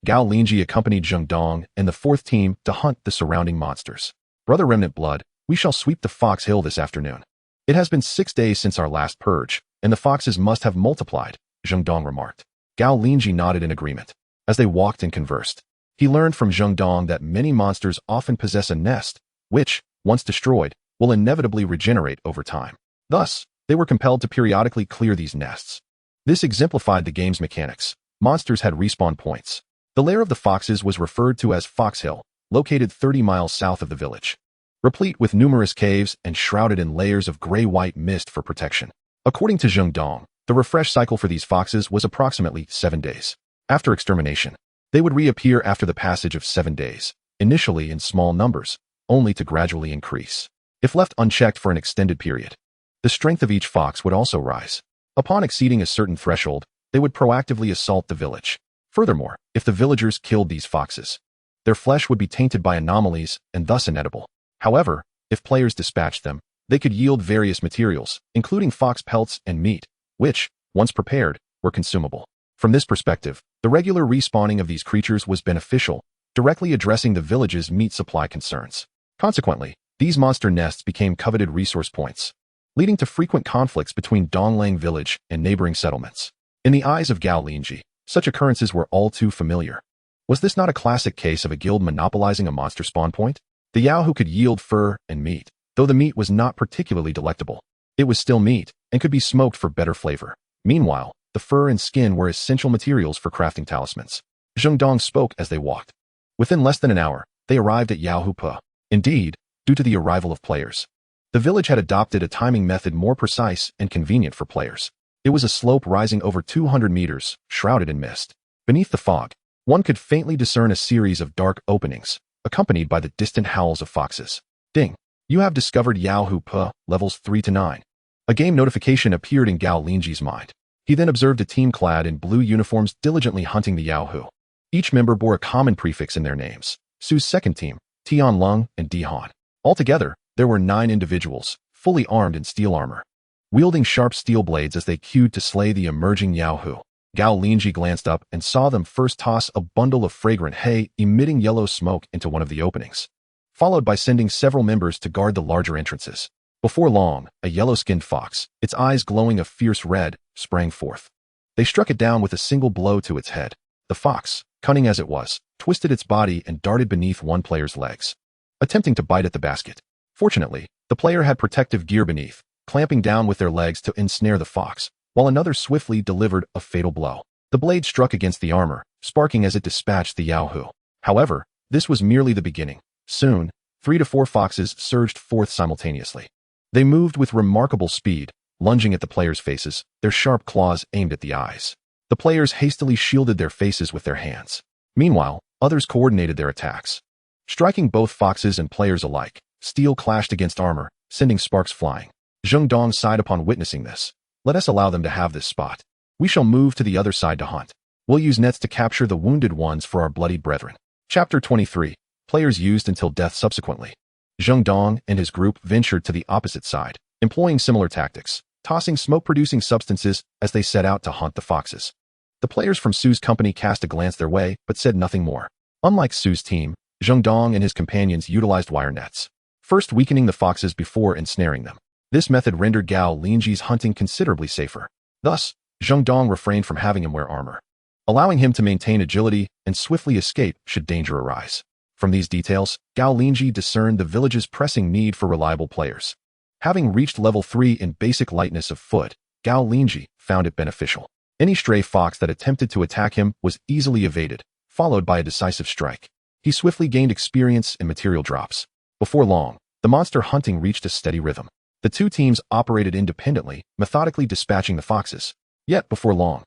Gao Linzhi accompanied Zheng Dong and the fourth team to hunt the surrounding monsters. Brother Remnant Blood, we shall sweep the Fox Hill this afternoon. It has been 6 days since our last purge, and the foxes must have multiplied, Zheng Dong remarked. Gao Linzhi nodded in agreement. As they walked and conversed, he learned from Zheng Dong that many monsters often possess a nest, which, once destroyed, will inevitably regenerate over time. Thus, they were compelled to periodically clear these nests. This exemplified the game's mechanics. Monsters had respawn points. The lair of the foxes was referred to as Fox Hill, located 30 miles south of the village, replete with numerous caves and shrouded in layers of gray-white mist for protection. According to Zheng Dong, the refresh cycle for these foxes was approximately 7 days. After extermination, they would reappear after the passage of 7 days, initially in small numbers, only to gradually increase. If left unchecked for an extended period, the strength of each fox would also rise. Upon exceeding a certain threshold, they would proactively assault the village. Furthermore, if the villagers killed these foxes, their flesh would be tainted by anomalies and thus inedible. However, if players dispatched them, they could yield various materials, including fox pelts and meat, which, once prepared, were consumable. From this perspective, the regular respawning of these creatures was beneficial, directly addressing the village's meat supply concerns. Consequently, these monster nests became coveted resource points, leading to frequent conflicts between Donglang village and neighboring settlements. In the eyes of Gao Linzhi, such occurrences were all too familiar. Was this not a classic case of a guild monopolizing a monster spawn point? The Yahoo could yield fur and meat, though the meat was not particularly delectable. It was still meat and could be smoked for better flavor. Meanwhile, the fur and skin were essential materials for crafting talismans. Zheng Dong spoke as they walked. Within less than an hour, they arrived at Yahoo Pa. Indeed, due to the arrival of players, the village had adopted a timing method more precise and convenient for players. It was a slope rising over 200 meters, shrouded in mist. Beneath the fog, one could faintly discern a series of dark openings, accompanied by the distant howls of foxes. Ding! You have discovered Yahoo Pa, levels 3 to 9. A game notification appeared in Gao Linzhi's mind. He then observed a team clad in blue uniforms diligently hunting the Yahoo. Each member bore a common prefix in their names. Su's second team, Tian Lung and Di Han. Altogether, there were 9 individuals, fully armed in steel armor, wielding sharp steel blades as they queued to slay the emerging Yahoo. Gao Linzhi glanced up and saw them first toss a bundle of fragrant hay emitting yellow smoke into one of the openings, followed by sending several members to guard the larger entrances. Before long, a yellow-skinned fox, its eyes glowing a fierce red, sprang forth. They struck it down with a single blow to its head. The fox, cunning as it was, twisted its body and darted beneath one player's legs, attempting to bite at the basket. Fortunately, the player had protective gear beneath, clamping down with their legs to ensnare the fox, while another swiftly delivered a fatal blow. The blade struck against the armor, sparking as it dispatched the Yahoo. However, this was merely the beginning. Soon, 3 to 4 foxes surged forth simultaneously. They moved with remarkable speed, lunging at the players' faces, their sharp claws aimed at the eyes. The players hastily shielded their faces with their hands. Meanwhile, others coordinated their attacks. Striking both foxes and players alike, steel clashed against armor, sending sparks flying. Zheng Dong sighed upon witnessing this. Let us allow them to have this spot. We shall move to the other side to hunt. We'll use nets to capture the wounded ones for our bloodied brethren. Chapter 23. Players used until death subsequently. Zheng Dong and his group ventured to the opposite side, employing similar tactics, tossing smoke-producing substances as they set out to hunt the foxes. The players from Su's company cast a glance their way, but said nothing more. Unlike Su's team, Zheng Dong and his companions utilized wire nets, first weakening the foxes before ensnaring them. This method rendered Gao Linzhi's hunting considerably safer. Thus, Zheng Dong refrained from having him wear armor, allowing him to maintain agility and swiftly escape should danger arise. From these details, Gao Linzhi discerned the village's pressing need for reliable players. Having reached level 3 in basic lightness of foot, Gao Linzhi found it beneficial. Any stray fox that attempted to attack him was easily evaded, followed by a decisive strike. He swiftly gained experience and material drops. Before long, the monster hunting reached a steady rhythm. The two teams operated independently, methodically dispatching the foxes. Yet, before long,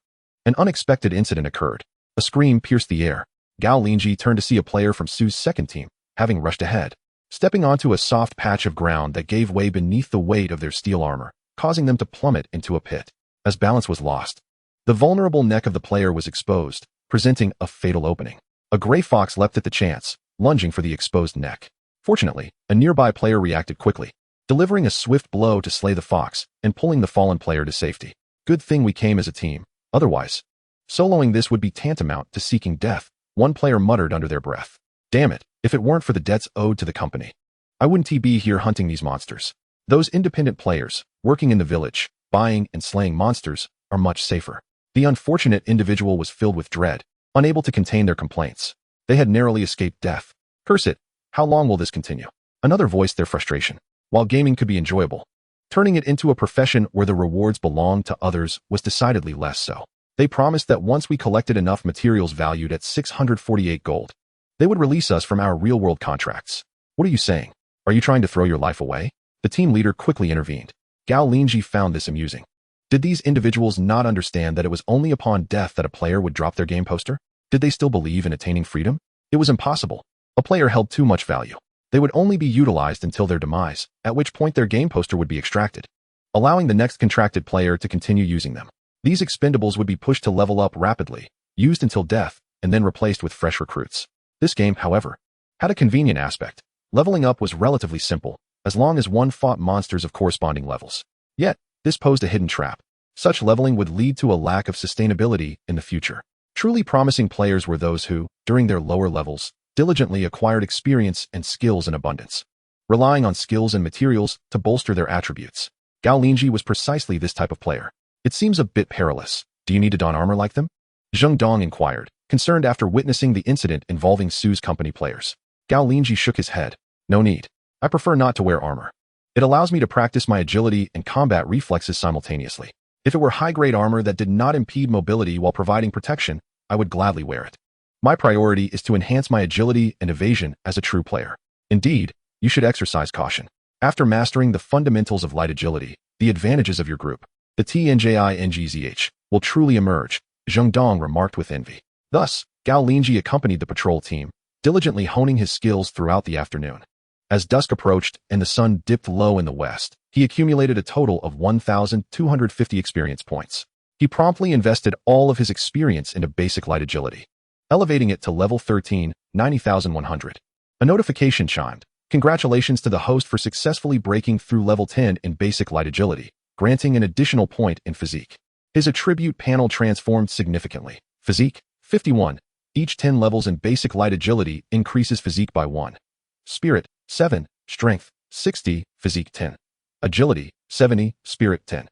an unexpected incident occurred. A scream pierced the air. Gao Linzhi turned to see a player from Su's second team, having rushed ahead, stepping onto a soft patch of ground that gave way beneath the weight of their steel armor, causing them to plummet into a pit. As balance was lost, the vulnerable neck of the player was exposed, presenting a fatal opening. A gray fox leapt at the chance, lunging for the exposed neck. Fortunately, a nearby player reacted quickly, delivering a swift blow to slay the fox and pulling the fallen player to safety. Good thing we came as a team. Otherwise, soloing this would be tantamount to seeking death, one player muttered under their breath. Damn it, if it weren't for the debts owed to the company, I wouldn't be here hunting these monsters. Those independent players, working in the village, buying and slaying monsters, are much safer. The unfortunate individual was filled with dread, unable to contain their complaints. They had narrowly escaped death. Curse it, how long will this continue? Another voiced their frustration. While gaming could be enjoyable, turning it into a profession where the rewards belonged to others was decidedly less so. They promised that once we collected enough materials valued at 648 gold, they would release us from our real-world contracts. What are you saying? Are you trying to throw your life away? The team leader quickly intervened. Gao Linzhi found this amusing. Did these individuals not understand that it was only upon death that a player would drop their game poster? Did they still believe in attaining freedom? It was impossible. A player held too much value. They would only be utilized until their demise, at which point their game poster would be extracted, allowing the next contracted player to continue using them. These expendables would be pushed to level up rapidly, used until death, and then replaced with fresh recruits. This game, however, had a convenient aspect. Leveling up was relatively simple, as long as one fought monsters of corresponding levels. Yet, this posed a hidden trap. Such leveling would lead to a lack of sustainability in the future. Truly promising players were those who, during their lower levels, diligently acquired experience and skills in abundance, relying on skills and materials to bolster their attributes. Gao Linzhi was precisely this type of player. It seems a bit perilous. Do you need to don armor like them? Zheng Dong inquired, concerned after witnessing the incident involving Su's company players. Gao Linzhi shook his head. No need. I prefer not to wear armor. It allows me to practice my agility and combat reflexes simultaneously. If it were high-grade armor that did not impede mobility while providing protection, I would gladly wear it. My priority is to enhance my agility and evasion as a true player. Indeed, you should exercise caution. After mastering the fundamentals of light agility, the advantages of your group, the TNJINGZH, will truly emerge, Zheng Dong remarked with envy. Thus, Gao Linzhi accompanied the patrol team, diligently honing his skills throughout the afternoon. As dusk approached and the sun dipped low in the west, he accumulated a total of 1,250 experience points. He promptly invested all of his experience into basic light agility, elevating it to level 13, 90,100. A notification chimed. Congratulations to the host for successfully breaking through level 10 in basic light agility, granting an additional point in physique. His attribute panel transformed significantly. Physique, 51. Each 10 levels in basic light agility increases physique by 1. Spirit, 7. Strength, 60. Physique, 10. Agility, 70. Spirit, 10.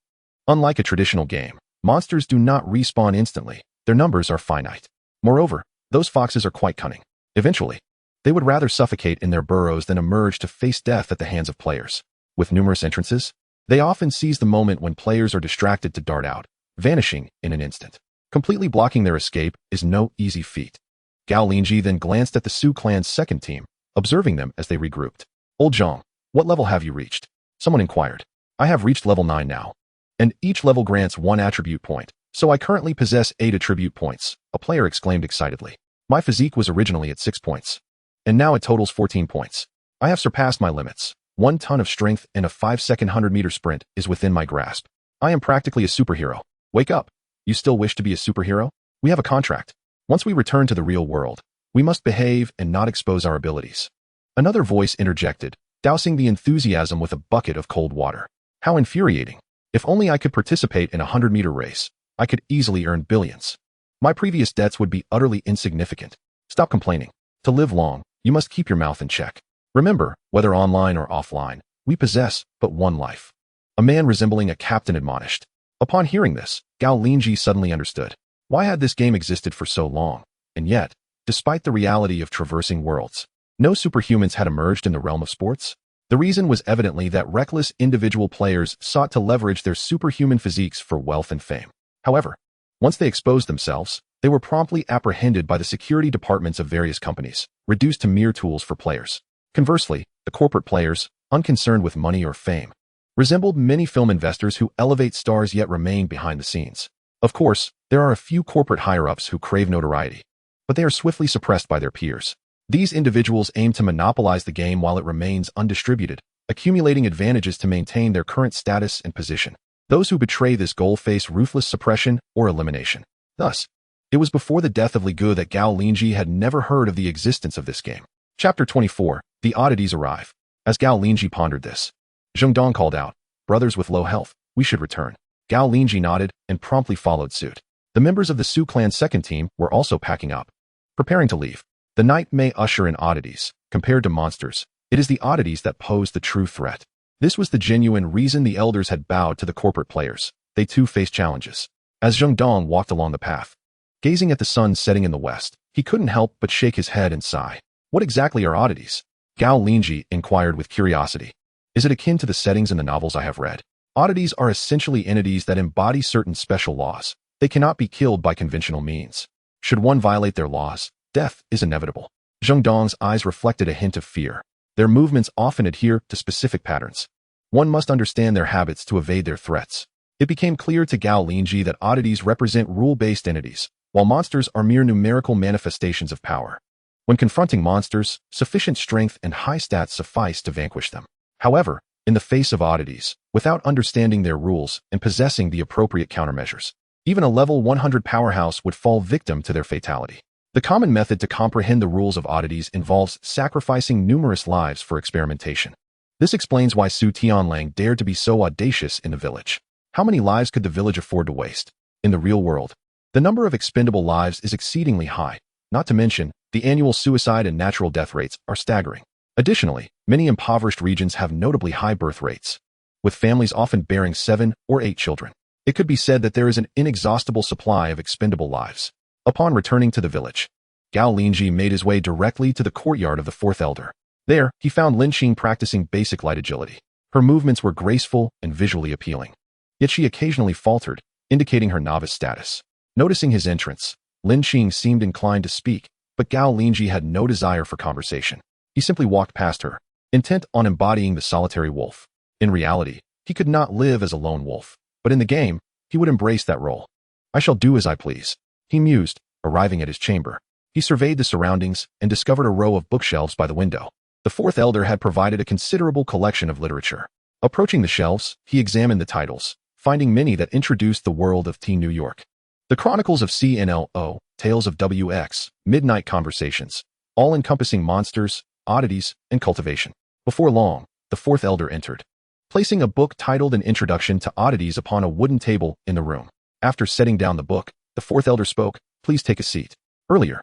Unlike a traditional game, monsters do not respawn instantly. Their numbers are finite. Moreover, those foxes are quite cunning. Eventually, they would rather suffocate in their burrows than emerge to face death at the hands of players. With numerous entrances, they often seize the moment when players are distracted to dart out, vanishing in an instant. Completely blocking their escape is no easy feat. Gao Linzhi then glanced at the Su clan's second team, observing them as they regrouped. Old Zhang, what level have you reached? Someone inquired. I have reached level 9 now, and each level grants 1 attribute point, so I currently possess 8 attribute points, a player exclaimed excitedly. My physique was originally at 6 points. and now it totals 14 points. I have surpassed my limits. 1 ton of strength and a 5-second 100-meter sprint is within my grasp. I am practically a superhero. Wake up. You still wish to be a superhero? We have a contract. Once we return to the real world, we must behave and not expose our abilities. Another voice interjected, dousing the enthusiasm with a bucket of cold water. How infuriating. If only I could participate in a 100-meter race, I could easily earn billions. My previous debts would be utterly insignificant. Stop complaining. To live long, you must keep your mouth in check. Remember, whether online or offline, we possess but one life. A man resembling a captain admonished. Upon hearing this, Gao Linzhi suddenly understood. Why had this game existed for so long? And yet, despite the reality of traversing worlds, no superhumans had emerged in the realm of sports? The reason was evidently that reckless individual players sought to leverage their superhuman physiques for wealth and fame. However, once they exposed themselves, they were promptly apprehended by the security departments of various companies, reduced to mere tools for players. Conversely, the corporate players, unconcerned with money or fame, resembled many film investors who elevate stars yet remain behind the scenes. Of course, there are a few corporate higher-ups who crave notoriety, but they are swiftly suppressed by their peers. These individuals aim to monopolize the game while it remains undistributed, accumulating advantages to maintain their current status and position. Those who betray this goal face ruthless suppression or elimination. Thus, it was before the death of Li Gu that Gao Linzhi had never heard of the existence of this game. Chapter 24. The oddities arrive. As Gao Linzhi pondered this, Zheng Dong called out, "Brothers with low health, we should return." Gao Linzhi nodded and promptly followed suit. The members of the Su clan's second team were also packing up, preparing to leave. The night may usher in oddities. Compared to monsters, it is the oddities that pose the true threat. This was the genuine reason the elders had bowed to the corporate players. They too faced challenges. As Zheng Dong walked along the path, gazing at the sun setting in the west, he couldn't help but shake his head and sigh. What exactly are oddities? Gao Linzhi inquired with curiosity. Is it akin to the settings in the novels I have read? Oddities are essentially entities that embody certain special laws. They cannot be killed by conventional means. Should one violate their laws, death is inevitable. Zheng Dong's eyes reflected a hint of fear. Their movements often adhere to specific patterns. One must understand their habits to evade their threats. It became clear to Gao Linzhi that oddities represent rule-based entities, while monsters are mere numerical manifestations of power. When confronting monsters, sufficient strength and high stats suffice to vanquish them. However, in the face of oddities, without understanding their rules and possessing the appropriate countermeasures, even a level 100 powerhouse would fall victim to their fatality. The common method to comprehend the rules of oddities involves sacrificing numerous lives for experimentation. This explains why Su Tianlang dared to be so audacious in the village. How many lives could the village afford to waste? In the real world, the number of expendable lives is exceedingly high, not to mention, the annual suicide and natural death rates are staggering. Additionally, many impoverished regions have notably high birth rates, with families often bearing 7 or 8 children. It could be said that there is an inexhaustible supply of expendable lives. Upon returning to the village, Gao Linzhi made his way directly to the courtyard of the fourth elder. There, he found Lin Qing practicing basic light agility. Her movements were graceful and visually appealing. Yet she occasionally faltered, indicating her novice status. Noticing his entrance, Lin Qing seemed inclined to speak, but Gao Linzhi had no desire for conversation. He simply walked past her, intent on embodying the solitary wolf. In reality, he could not live as a lone wolf, but in the game, he would embrace that role. I shall do as I please, he mused, arriving at his chamber. He surveyed the surroundings and discovered a row of bookshelves by the window. The fourth elder had provided a considerable collection of literature. Approaching the shelves, he examined the titles, finding many that introduced the world of Teen New York. The Chronicles of CNLO, Tales of WX, Midnight Conversations, all encompassing monsters, oddities, and cultivation. Before long, the fourth elder entered, placing a book titled An Introduction to Oddities upon a wooden table in the room. After setting down the book, the fourth elder spoke, "Please take a seat. Earlier,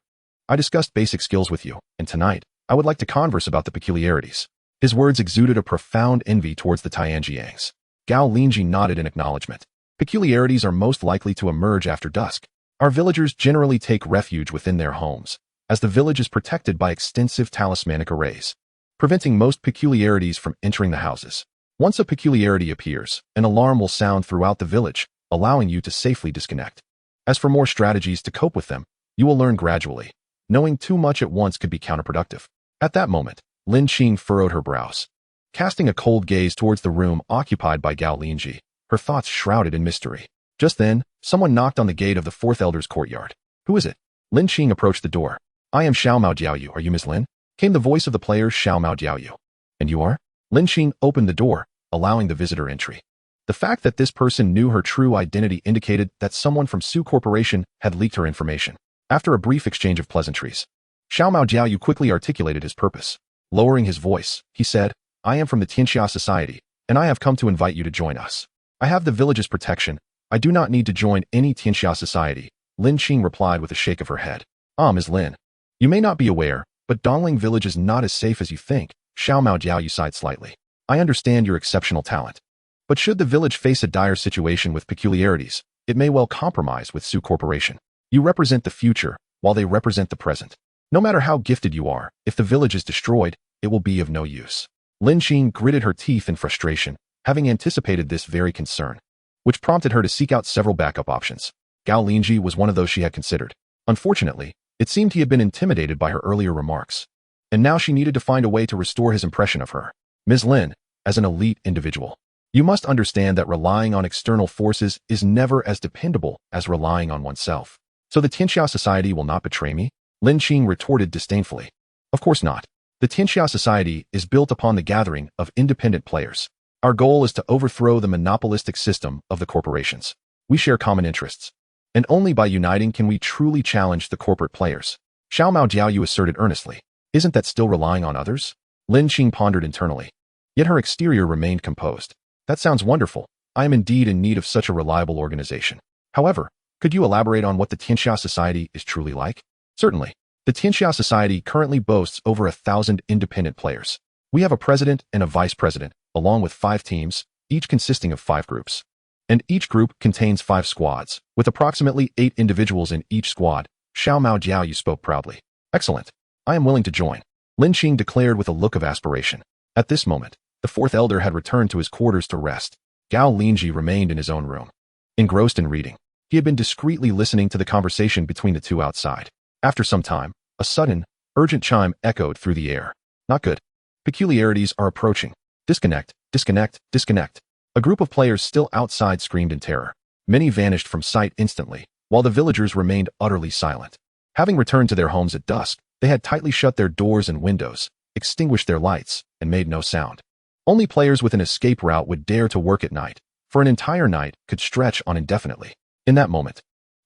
I discussed basic skills with you, and tonight, I would like to converse about the peculiarities." His words exuded a profound envy towards the Tianjiangs. Gao Linzhi nodded in acknowledgement. Peculiarities are most likely to emerge after dusk. Our villagers generally take refuge within their homes, as the village is protected by extensive talismanic arrays, preventing most peculiarities from entering the houses. Once a peculiarity appears, an alarm will sound throughout the village, allowing you to safely disconnect. As for more strategies to cope with them, you will learn gradually. Knowing too much at once could be counterproductive. At that moment, Lin Qing furrowed her brows, casting a cold gaze towards the room occupied by Gao Linzhi, her thoughts shrouded in mystery. Just then, someone knocked on the gate of the fourth elder's courtyard. "Who is it?" Lin Qing approached the door. "I am Xiao Mao Jiaoyu. Are you Miss Lin?" came the voice of the player Xiao Mao Jiaoyu. And you are? Linzhi opened the door, allowing the visitor entry. The fact that this person knew her true identity indicated that someone from Su Corporation had leaked her information. After a brief exchange of pleasantries, Xiao Mao Jiaoyu quickly articulated his purpose. Lowering his voice, he said, I am from the Tianxia Society, and I have come to invite you to join us. I have the village's protection. I do not need to join any Tianxia Society, Linzhi replied with a shake of her head. Ms. Lin. You may not be aware, but Dongling Village is not as safe as you think, Xiao Mao Jiaoyu sighed slightly. I understand your exceptional talent. But should the village face a dire situation with peculiarities, it may well compromise with Su Corporation. You represent the future, while they represent the present. No matter how gifted you are, if the village is destroyed, it will be of no use. Linzhi gritted her teeth in frustration, having anticipated this very concern, which prompted her to seek out several backup options. Gao Linzhi was one of those she had considered. Unfortunately, it seemed he had been intimidated by her earlier remarks, and now she needed to find a way to restore his impression of her. Ms. Lin, as an elite individual, you must understand that relying on external forces is never as dependable as relying on oneself. So the Tianxia Society will not betray me? Linzhi retorted disdainfully. Of course not. The Tianxia Society is built upon the gathering of independent players. Our goal is to overthrow the monopolistic system of the corporations. We share common interests. And only by uniting can we truly challenge the corporate players. Xiao Mao Jiaoyu asserted earnestly. Isn't that still relying on others? Linzhi pondered internally. Yet her exterior remained composed. That sounds wonderful. I am indeed in need of such a reliable organization. However, could you elaborate on what the Tianxia Society is truly like? Certainly. The Tianxia Society currently boasts over 1,000 independent players. We have a president and a vice president, along with 5 teams, each consisting of 5 groups. And each group contains 5 squads, with approximately 8 individuals in each squad. Xiao Mao Jiaoyu spoke proudly. Excellent. I am willing to join. Linzhi declared with a look of aspiration. At this moment, the 4th elder had returned to his quarters to rest. Gao Linzhi remained in his own room. Engrossed in reading, he had been discreetly listening to the conversation between the two outside. After some time, a sudden, urgent chime echoed through the air. Not good. Peculiarities are approaching. Disconnect, disconnect, disconnect. A group of players still outside screamed in terror. Many vanished from sight instantly, while the villagers remained utterly silent. Having returned to their homes at dusk, they had tightly shut their doors and windows, extinguished their lights, and made no sound. Only players with an escape route would dare to work at night, for an entire night could stretch on indefinitely. In that moment,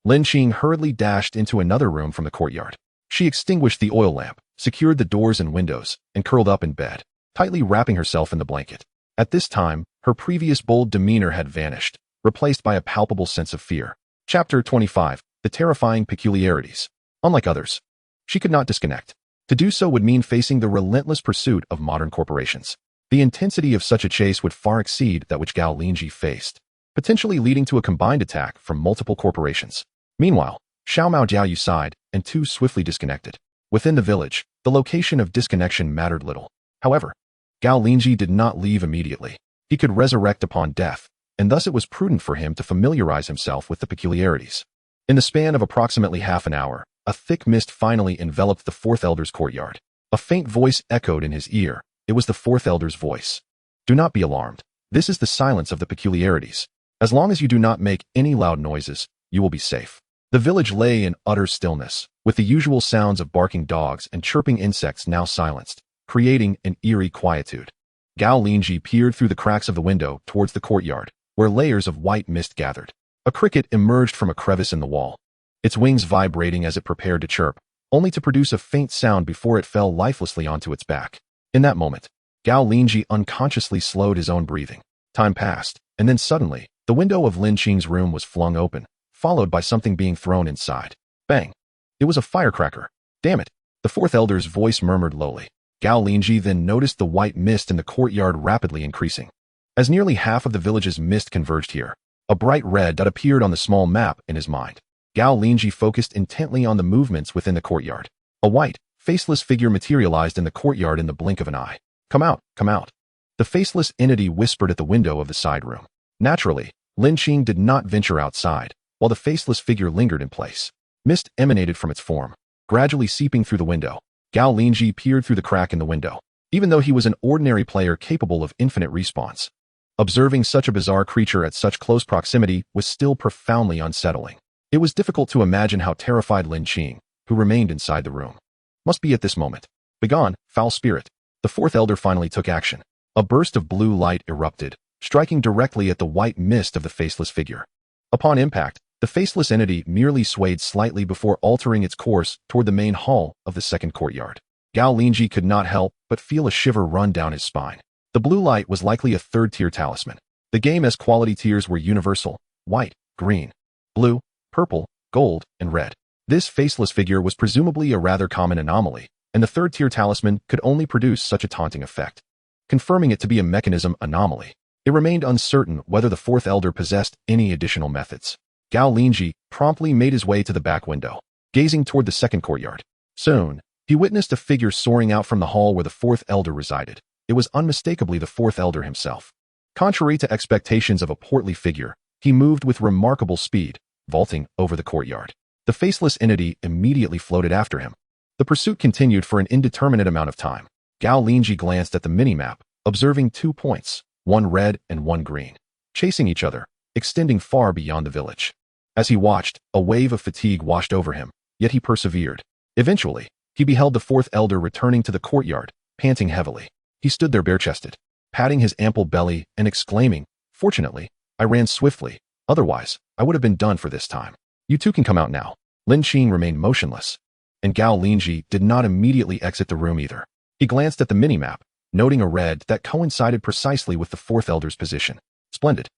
Linzhi hurriedly dashed into another room from the courtyard. She extinguished the oil lamp, secured the doors and windows, and curled up in bed, tightly wrapping herself in the blanket. At this time, her previous bold demeanor had vanished, replaced by a palpable sense of fear. Chapter 25. The Terrifying Peculiarities. Unlike others, she could not disconnect. To do so would mean facing the relentless pursuit of modern corporations. The intensity of such a chase would far exceed that which Gao Linzhi faced, potentially leading to a combined attack from multiple corporations. Meanwhile, Xiao Mao Jiaoyu sighed, and too swiftly disconnected. Within the village, the location of disconnection mattered little. However, Gao Linzhi did not leave immediately. He could resurrect upon death, and thus it was prudent for him to familiarize himself with the peculiarities. In the span of approximately half an hour, a thick mist finally enveloped the 4th elder's courtyard. A faint voice echoed in his ear. It was the 4th elder's voice. Do not be alarmed. This is the silence of the peculiarities. As long as you do not make any loud noises, you will be safe. The village lay in utter stillness, with the usual sounds of barking dogs and chirping insects now silenced, creating an eerie quietude. Gao Linzhi peered through the cracks of the window towards the courtyard, where layers of white mist gathered. A cricket emerged from a crevice in the wall, its wings vibrating as it prepared to chirp, only to produce a faint sound before it fell lifelessly onto its back. In that moment, Gao Linzhi unconsciously slowed his own breathing. Time passed, and then suddenly, the window of Linzhi's room was flung open, followed by something being thrown inside. Bang! It was a firecracker. Damn it! The 4th elder's voice murmured lowly. Gao Linzhi then noticed the white mist in the courtyard rapidly increasing. As nearly half of the village's mist converged here, a bright red dot appeared on the small map in his mind. Gao Linzhi focused intently on the movements within the courtyard. A white, faceless figure materialized in the courtyard in the blink of an eye. Come out, come out. The faceless entity whispered at the window of the side room. Naturally, Linzhi did not venture outside, while the faceless figure lingered in place. Mist emanated from its form, gradually seeping through the window. Gao Linzhi peered through the crack in the window, even though he was an ordinary player capable of infinite respawns. Observing such a bizarre creature at such close proximity was still profoundly unsettling. It was difficult to imagine how terrified Linzhi, who remained inside the room, must be at this moment. Begone, foul spirit. The fourth elder finally took action. A burst of blue light erupted, striking directly at the white mist of the faceless figure. Upon impact, the faceless entity merely swayed slightly before altering its course toward the main hall of the second courtyard. Gao Linzhi could not help but feel a shiver run down his spine. The blue light was likely a third-tier talisman. The game's quality tiers were universal: white, green, blue, purple, gold, and red. This faceless figure was presumably a rather common anomaly, and the third-tier talisman could only produce such a taunting effect, confirming it to be a mechanism anomaly. It remained uncertain whether the fourth elder possessed any additional methods. Gao Linzhi promptly made his way to the back window, gazing toward the second courtyard. Soon, he witnessed a figure soaring out from the hall where the fourth elder resided. It was unmistakably the fourth elder himself. Contrary to expectations of a portly figure, he moved with remarkable speed, vaulting over the courtyard. The faceless entity immediately floated after him. The pursuit continued for an indeterminate amount of time. Gao Linzhi glanced at the minimap, observing 2 points, one red and one green, chasing each other, extending far beyond the village. As he watched, a wave of fatigue washed over him, yet he persevered. Eventually, he beheld the fourth elder returning to the courtyard, panting heavily. He stood there bare-chested, patting his ample belly and exclaiming, "Fortunately, I ran swiftly, otherwise, I would have been done for this time. You two can come out now." Lin Qing remained motionless, and Gao Linzhi did not immediately exit the room either. He glanced at the minimap, noting a red that coincided precisely with the fourth elder's position. Splendid.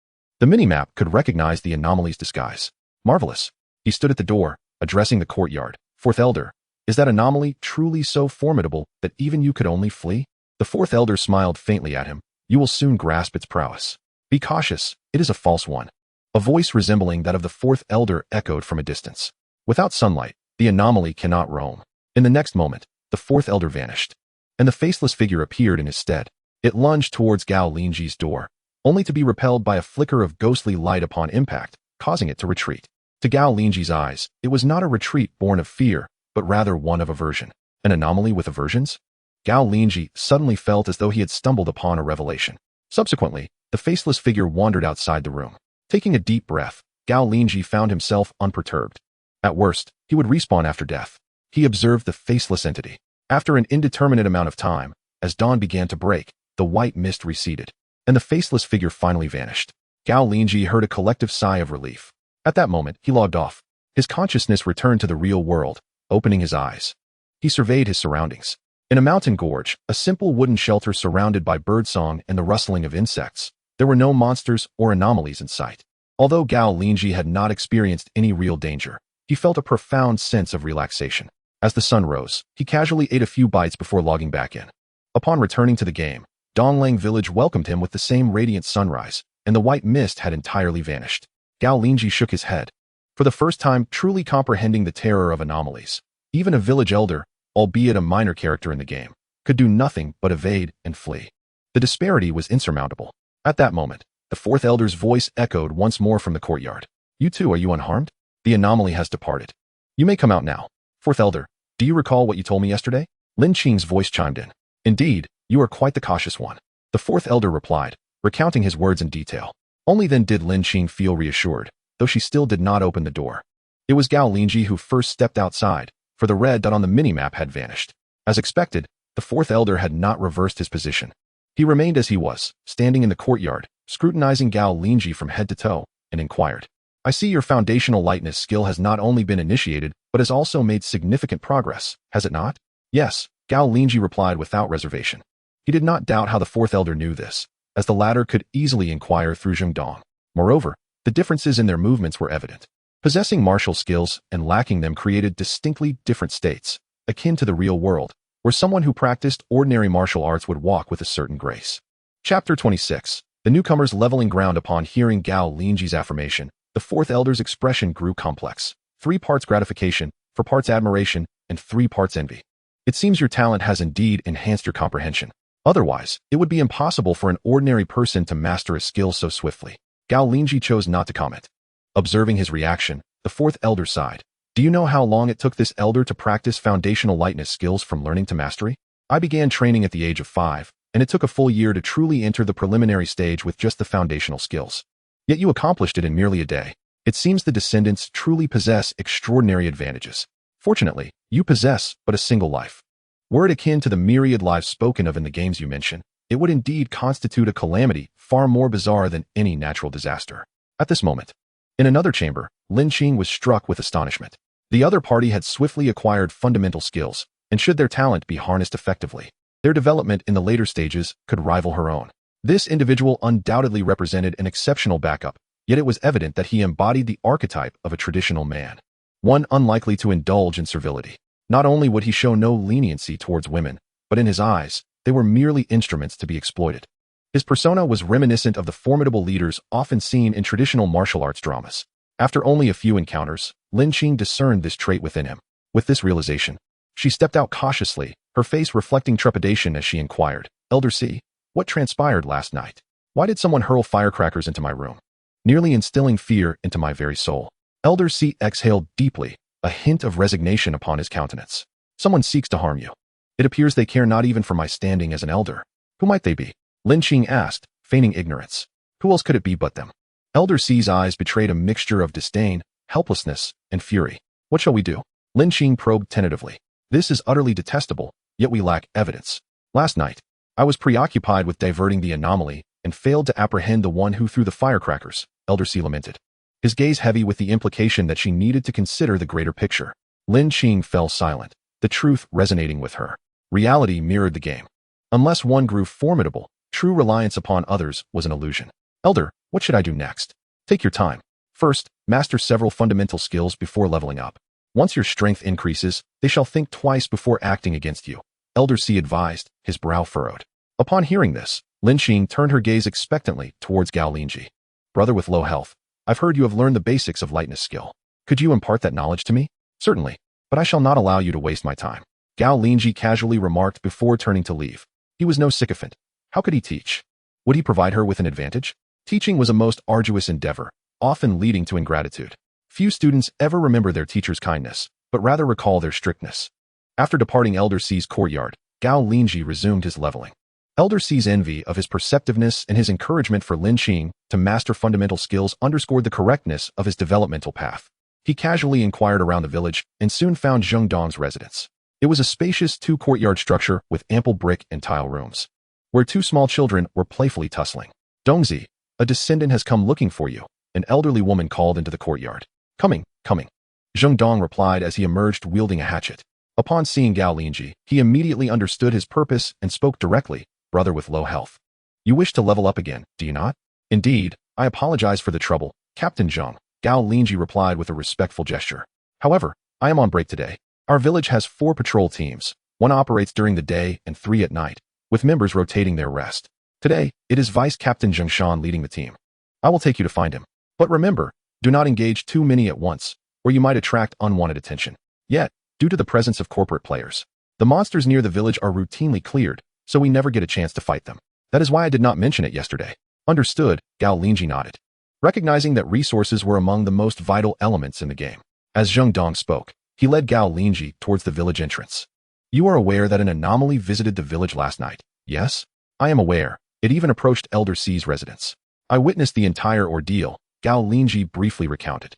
The minimap could recognize the anomaly's disguise. Marvelous. He stood at the door, addressing the courtyard. "Fourth elder, is that anomaly truly so formidable that even you could only flee?" The fourth elder smiled faintly at him. "You will soon grasp its prowess. Be cautious, it is a false one." A voice resembling that of the fourth elder echoed from a distance. "Without sunlight, the anomaly cannot roam." In the next moment, the fourth elder vanished, and the faceless figure appeared in his stead. It lunged towards Gao Linzhi's door, only to be repelled by a flicker of ghostly light upon impact, causing it to retreat. To Gao Linzhi's eyes, it was not a retreat born of fear, but rather one of aversion. An anomaly with aversions? Gao Linzhi suddenly felt as though he had stumbled upon a revelation. Subsequently, the faceless figure wandered outside the room. Taking a deep breath, Gao Linzhi found himself unperturbed. At worst, he would respawn after death. He observed the faceless entity. After an indeterminate amount of time, as dawn began to break, the white mist receded, and the faceless figure finally vanished. Gao Linzhi heard a collective sigh of relief. At that moment, he logged off. His consciousness returned to the real world, opening his eyes. He surveyed his surroundings. In a mountain gorge, a simple wooden shelter surrounded by birdsong and the rustling of insects, there were no monsters or anomalies in sight. Although Gao Linzhi had not experienced any real danger, he felt a profound sense of relaxation. As the sun rose, he casually ate a few bites before logging back in. Upon returning to the game, Donglang village welcomed him with the same radiant sunrise, and the white mist had entirely vanished. Gao Linzhi shook his head, for the first time truly comprehending the terror of anomalies. Even a village elder, albeit a minor character in the game, could do nothing but evade and flee. The disparity was insurmountable. At that moment, the fourth elder's voice echoed once more from the courtyard. "You two, are you unharmed? The anomaly has departed. You may come out now." "Fourth elder, do you recall what you told me yesterday?" Lin Qing's voice chimed in. "Indeed, you are quite the cautious one," the fourth elder replied, recounting his words in detail. Only then did Lin Qing feel reassured, though she still did not open the door. It was Gao Linzhi who first stepped outside, for the red dot on the minimap had vanished. As expected, the fourth elder had not reversed his position. He remained as he was, standing in the courtyard, scrutinizing Gao Linzhi from head to toe, and inquired, "I see your foundational lightness skill has not only been initiated, but has also made significant progress, has it not?" "Yes," Gao Linzhi replied without reservation. He did not doubt how the fourth elder knew this, as the latter could easily inquire through Zhengdong. Moreover, the differences in their movements were evident. Possessing martial skills and lacking them created distinctly different states, akin to the real world, where someone who practiced ordinary martial arts would walk with a certain grace. Chapter 26. The newcomers leveling ground. Upon hearing Gao Linzhi's affirmation, the fourth elder's expression grew complex. 3 parts gratification, 4 parts admiration, and 3 parts envy. "It seems your talent has indeed enhanced your comprehension. Otherwise, it would be impossible for an ordinary person to master a skill so swiftly." Gao Linzhi chose not to comment. Observing his reaction, the fourth elder sighed. "Do you know how long it took this elder to practice foundational lightness skills from learning to mastery? I began training at the age of 5, and it took a full year to truly enter the preliminary stage with just the foundational skills. Yet you accomplished it in merely a day. It seems the descendants truly possess extraordinary advantages. Fortunately, you possess but a single life. Were it akin to the myriad lives spoken of in the games you mention, it would indeed constitute a calamity far more bizarre than any natural disaster. At this moment, in another chamber, Linzhi was struck with astonishment. The other party had swiftly acquired fundamental skills, and should their talent be harnessed effectively, their development in the later stages could rival her own. This individual undoubtedly represented an exceptional backup, yet it was evident that he embodied the archetype of a traditional man, one unlikely to indulge in servility. Not only would he show no leniency towards women, but in his eyes, they were merely instruments to be exploited. His persona was reminiscent of the formidable leaders often seen in traditional martial arts dramas. After only a few encounters, Linzhi discerned this trait within him. With this realization, she stepped out cautiously, her face reflecting trepidation as she inquired, "Elder C, what transpired last night? Why did someone hurl firecrackers into my room, nearly instilling fear into my very soul?" Elder C exhaled deeply, a hint of resignation upon his countenance. "Someone seeks to harm you. It appears they care not even for my standing as an elder. Who might they be?" Linzhi asked, feigning ignorance. Who else could it be but them? Elder C's eyes betrayed a mixture of disdain, helplessness, and fury. "What shall we do?" Linzhi probed tentatively. "This is utterly detestable, yet we lack evidence. Last night, I was preoccupied with diverting the anomaly and failed to apprehend the one who threw the firecrackers," Elder C lamented, his gaze heavy with the implication that she needed to consider the greater picture. Linzhi fell silent, the truth resonating with her. Reality mirrored the game. Unless one grew formidable, true reliance upon others was an illusion. "Elder, what should I do next?" "Take your time. First, master several fundamental skills before leveling up. Once your strength increases, they shall think twice before acting against you," Elder C advised, his brow furrowed. Upon hearing this, Linzhi turned her gaze expectantly towards Gao Linzhi. "Brother with low health, I've heard you have learned the basics of lightness skill. Could you impart that knowledge to me?" "Certainly, but I shall not allow you to waste my time," Gao Linzhi casually remarked before turning to leave. He was no sycophant. How could he teach? Would he provide her with an advantage? Teaching was a most arduous endeavor, often leading to ingratitude. Few students ever remember their teacher's kindness, but rather recall their strictness. After departing Elder C's courtyard, Gao Linzhi resumed his leveling. Elder C's envy of his perceptiveness and his encouragement for Linzhi to master fundamental skills underscored the correctness of his developmental path. He casually inquired around the village and soon found Zheng Dong's residence. It was a spacious two-courtyard structure with ample brick and tile rooms, where two small children were playfully tussling. "Dongzi, a descendant has come looking for you," an elderly woman called into the courtyard. "Coming, coming," Zheng Dong replied as he emerged wielding a hatchet. Upon seeing Gao Linzhi, he immediately understood his purpose and spoke directly, "Brother with low health. You wish to level up again, do you not?" "Indeed, I apologize for the trouble, Captain Zheng," Gao Linzhi replied with a respectful gesture. "However, I am on break today. Our village has 4 patrol teams. One operates during the day and 3 at night, with members rotating their rest. Today, it is Vice Captain Zheng Shan leading the team. I will take you to find him. But remember, do not engage too many at once, or you might attract unwanted attention. Yet, due to the presence of corporate players, the monsters near the village are routinely cleared, so we never get a chance to fight them. That is why I did not mention it yesterday." "Understood," Gao Linzhi nodded, recognizing that resources were among the most vital elements in the game. As Zheng Dong spoke, he led Gao Linzhi towards the village entrance. "You are aware that an anomaly visited the village last night?" "Yes, I am aware. It even approached Elder C's residence. I witnessed the entire ordeal," Gao Linzhi briefly recounted.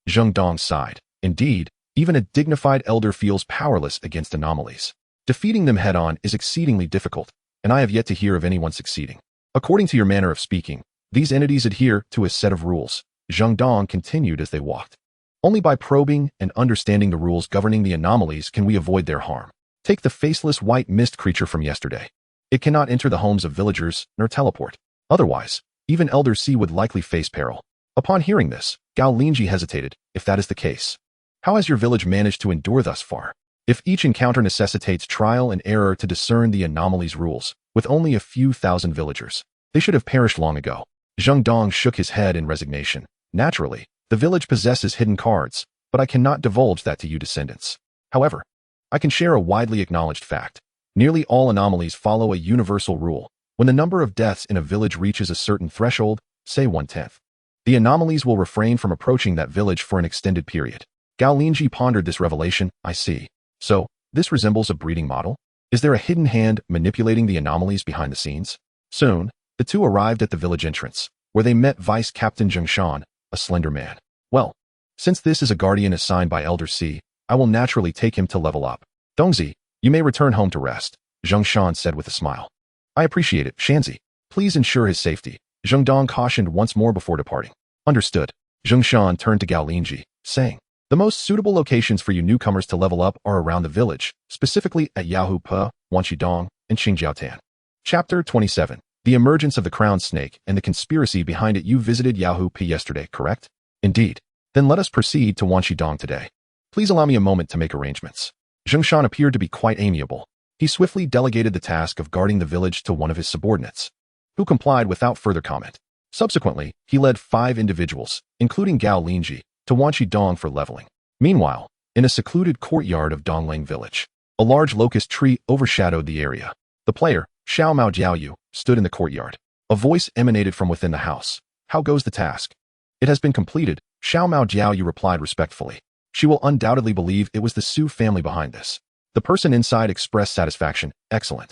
Zheng Dong sighed. "Indeed, even a dignified elder feels powerless against anomalies. Defeating them head-on is exceedingly difficult, and I have yet to hear of anyone succeeding. According to your manner of speaking, these entities adhere to a set of rules," Zheng Dong continued as they walked. "Only by probing and understanding the rules governing the anomalies can we avoid their harm. Take the faceless white mist creature from yesterday. It cannot enter the homes of villagers nor teleport. Otherwise, even Elder C would likely face peril." Upon hearing this, Gao Linzhi hesitated. "If that is the case, how has your village managed to endure thus far? If each encounter necessitates trial and error to discern the anomaly's rules, with only a few thousand villagers, they should have perished long ago." Zheng Dong shook his head in resignation. "Naturally, the village possesses hidden cards, but I cannot divulge that to you descendants. However, I can share a widely acknowledged fact. Nearly all anomalies follow a universal rule. When the number of deaths in a village reaches a certain threshold, say 1/10, the anomalies will refrain from approaching that village for an extended period." Gao Linzhi pondered this revelation. "I see. So, this resembles a breeding model? Is there a hidden hand manipulating the anomalies behind the scenes?" Soon, the two arrived at the village entrance, where they met Vice Captain Zheng Shan, a slender man. "Well, since this is a guardian assigned by Elder C, I will naturally take him to level up. Dongzi, You may return home to rest, Zheng Shan said with a smile. I appreciate it, Shanzi. Please ensure his safety, Zheng Dong cautioned once more before departing. Understood. Zheng Shan turned to Gao Linzhi, saying, the most suitable locations for you newcomers to level up are around the village, specifically at Yahu Pe, Wanqidong, and Xingjiaotan. Chapter 27. The emergence of the crowned snake and the conspiracy behind it. You visited Yahu Pe yesterday, correct? Indeed. Then let us proceed to Wanqidong today. Please allow me a moment to make arrangements. Zheng Shan appeared to be quite amiable. He swiftly delegated the task of guarding the village to one of his subordinates, who complied without further comment. Subsequently, he led 5 individuals, including Gao Linzhi, to Wanqidong for leveling. Meanwhile, in a secluded courtyard of Donglang village, a large locust tree overshadowed the area. The player, Xiao Mao Jiaoyu, stood in the courtyard. A voice emanated from within the house. How goes the task? It has been completed, Xiao Mao Jiaoyu replied respectfully. She will undoubtedly believe it was the Su family behind this. The person inside expressed satisfaction. Excellent.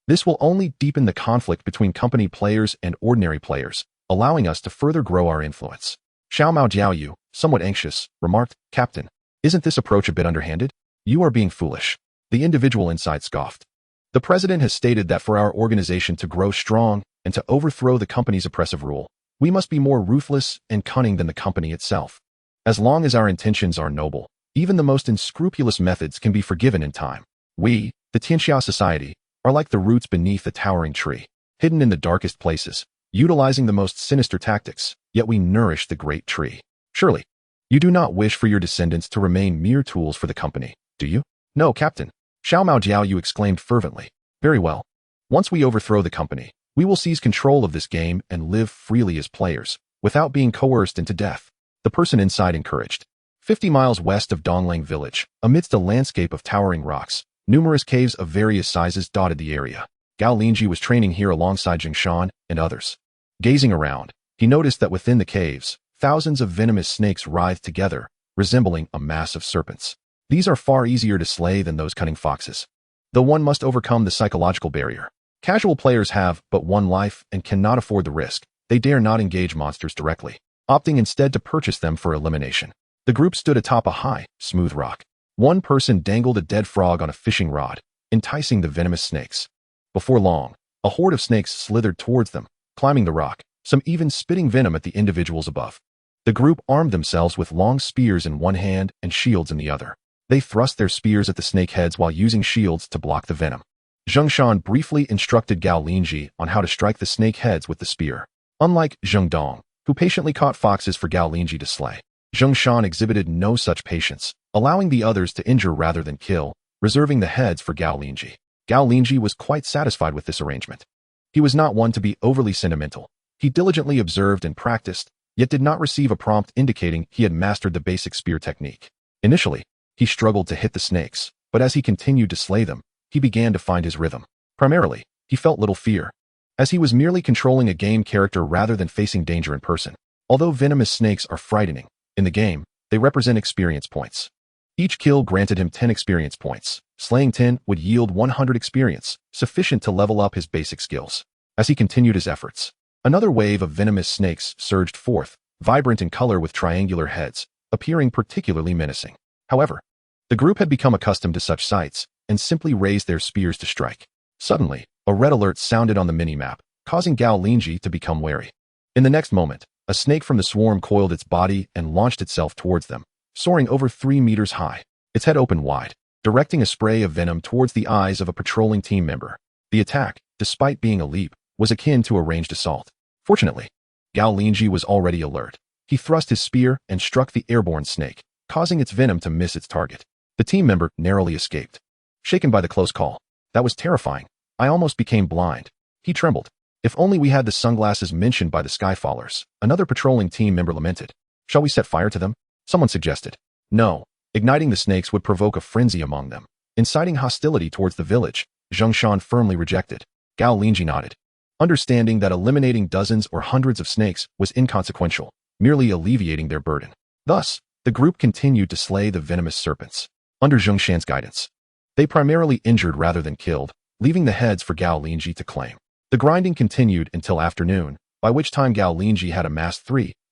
This will only deepen the conflict between company players and ordinary players, allowing us to further grow our influence. Xiao Mao Jiaoyu, somewhat anxious, remarked, Captain, isn't this approach a bit underhanded? You are being foolish. The individual inside scoffed. The president has stated that for our organization to grow strong and to overthrow the company's oppressive rule, we must be more ruthless and cunning than the company itself. As long as our intentions are noble, even the most unscrupulous methods can be forgiven in time. We, the Tianxia society, are like the roots beneath a towering tree, hidden in the darkest places, utilizing the most sinister tactics, yet we nourish the great tree. Surely, you do not wish for your descendants to remain mere tools for the company, do you? No, Captain. Xiao Mao Jiaoyu exclaimed fervently. Very well. Once we overthrow the company, we will seize control of this game and live freely as players, without being coerced into death. The person inside encouraged. 50 miles west of Donglang village, amidst a landscape of towering rocks, numerous caves of various sizes dotted the area. Gao Linzhi was training here alongside Zheng Shan and others. Gazing around, he noticed that within the caves, thousands of venomous snakes writhed together, resembling a mass of serpents. These are far easier to slay than those cunning foxes. Though one must overcome the psychological barrier. Casual players have but one life and cannot afford the risk. They dare not engage monsters directly, opting instead to purchase them for elimination. The group stood atop a high, smooth rock. One person dangled a dead frog on a fishing rod, enticing the venomous snakes. Before long, a horde of snakes slithered towards them, climbing the rock, some even spitting venom at the individuals above. The group armed themselves with long spears in one hand and shields in the other. They thrust their spears at the snake heads while using shields to block the venom. Zheng Shan briefly instructed Gao Linzhi on how to strike the snake heads with the spear. Unlike Zheng Dong, who patiently caught foxes for Gao Linzhi to slay, Zheng Shan exhibited no such patience, allowing the others to injure rather than kill, reserving the heads for Gao Linzhi. Gao Linzhi was quite satisfied with this arrangement. He was not one to be overly sentimental. He diligently observed and practiced, yet did not receive a prompt indicating he had mastered the basic spear technique. Initially, he struggled to hit the snakes, but as he continued to slay them, he began to find his rhythm. Primarily, he felt little fear, as he was merely controlling a game character rather than facing danger in person. Although venomous snakes are frightening, in the game, they represent experience points. Each kill granted him 10 experience points. Slaying 10 would yield 100 experience, sufficient to level up his basic skills. As he continued his efforts, another wave of venomous snakes surged forth, vibrant in color with triangular heads, appearing particularly menacing. However, the group had become accustomed to such sights and simply raised their spears to strike. Suddenly, a red alert sounded on the minimap, causing Gao Linzhi to become wary. In the next moment, a snake from the swarm coiled its body and launched itself towards them, soaring over 3 meters high. Its head opened wide, directing a spray of venom towards the eyes of a patrolling team member. The attack, despite being a leap, was akin to a ranged assault. Fortunately, Gao Linzhi was already alert. He thrust his spear and struck the airborne snake, causing its venom to miss its target. The team member narrowly escaped. Shaken by the close call. That was terrifying. I almost became blind. He trembled. If only we had the sunglasses mentioned by the Skyfallers, another patrolling team member lamented. Shall we set fire to them? Someone suggested. No. Igniting the snakes would provoke a frenzy among them, inciting hostility towards the village. Zheng Shan firmly rejected. Gao Linzhi nodded, understanding that eliminating dozens or hundreds of snakes was inconsequential, merely alleviating their burden. Thus, the group continued to slay the venomous serpents. Under Zheng Shan's guidance, they primarily injured rather than killed, leaving the heads for Gao Linzhi to claim. The grinding continued until afternoon, by which time Gao Linzhi had amassed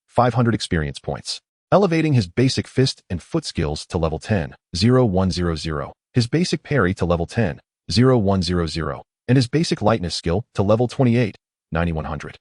500 experience points, elevating his basic fist and foot skills to level 10,000. his basic parry to level 10, 0100, and his basic lightness skill to level 28, 9100.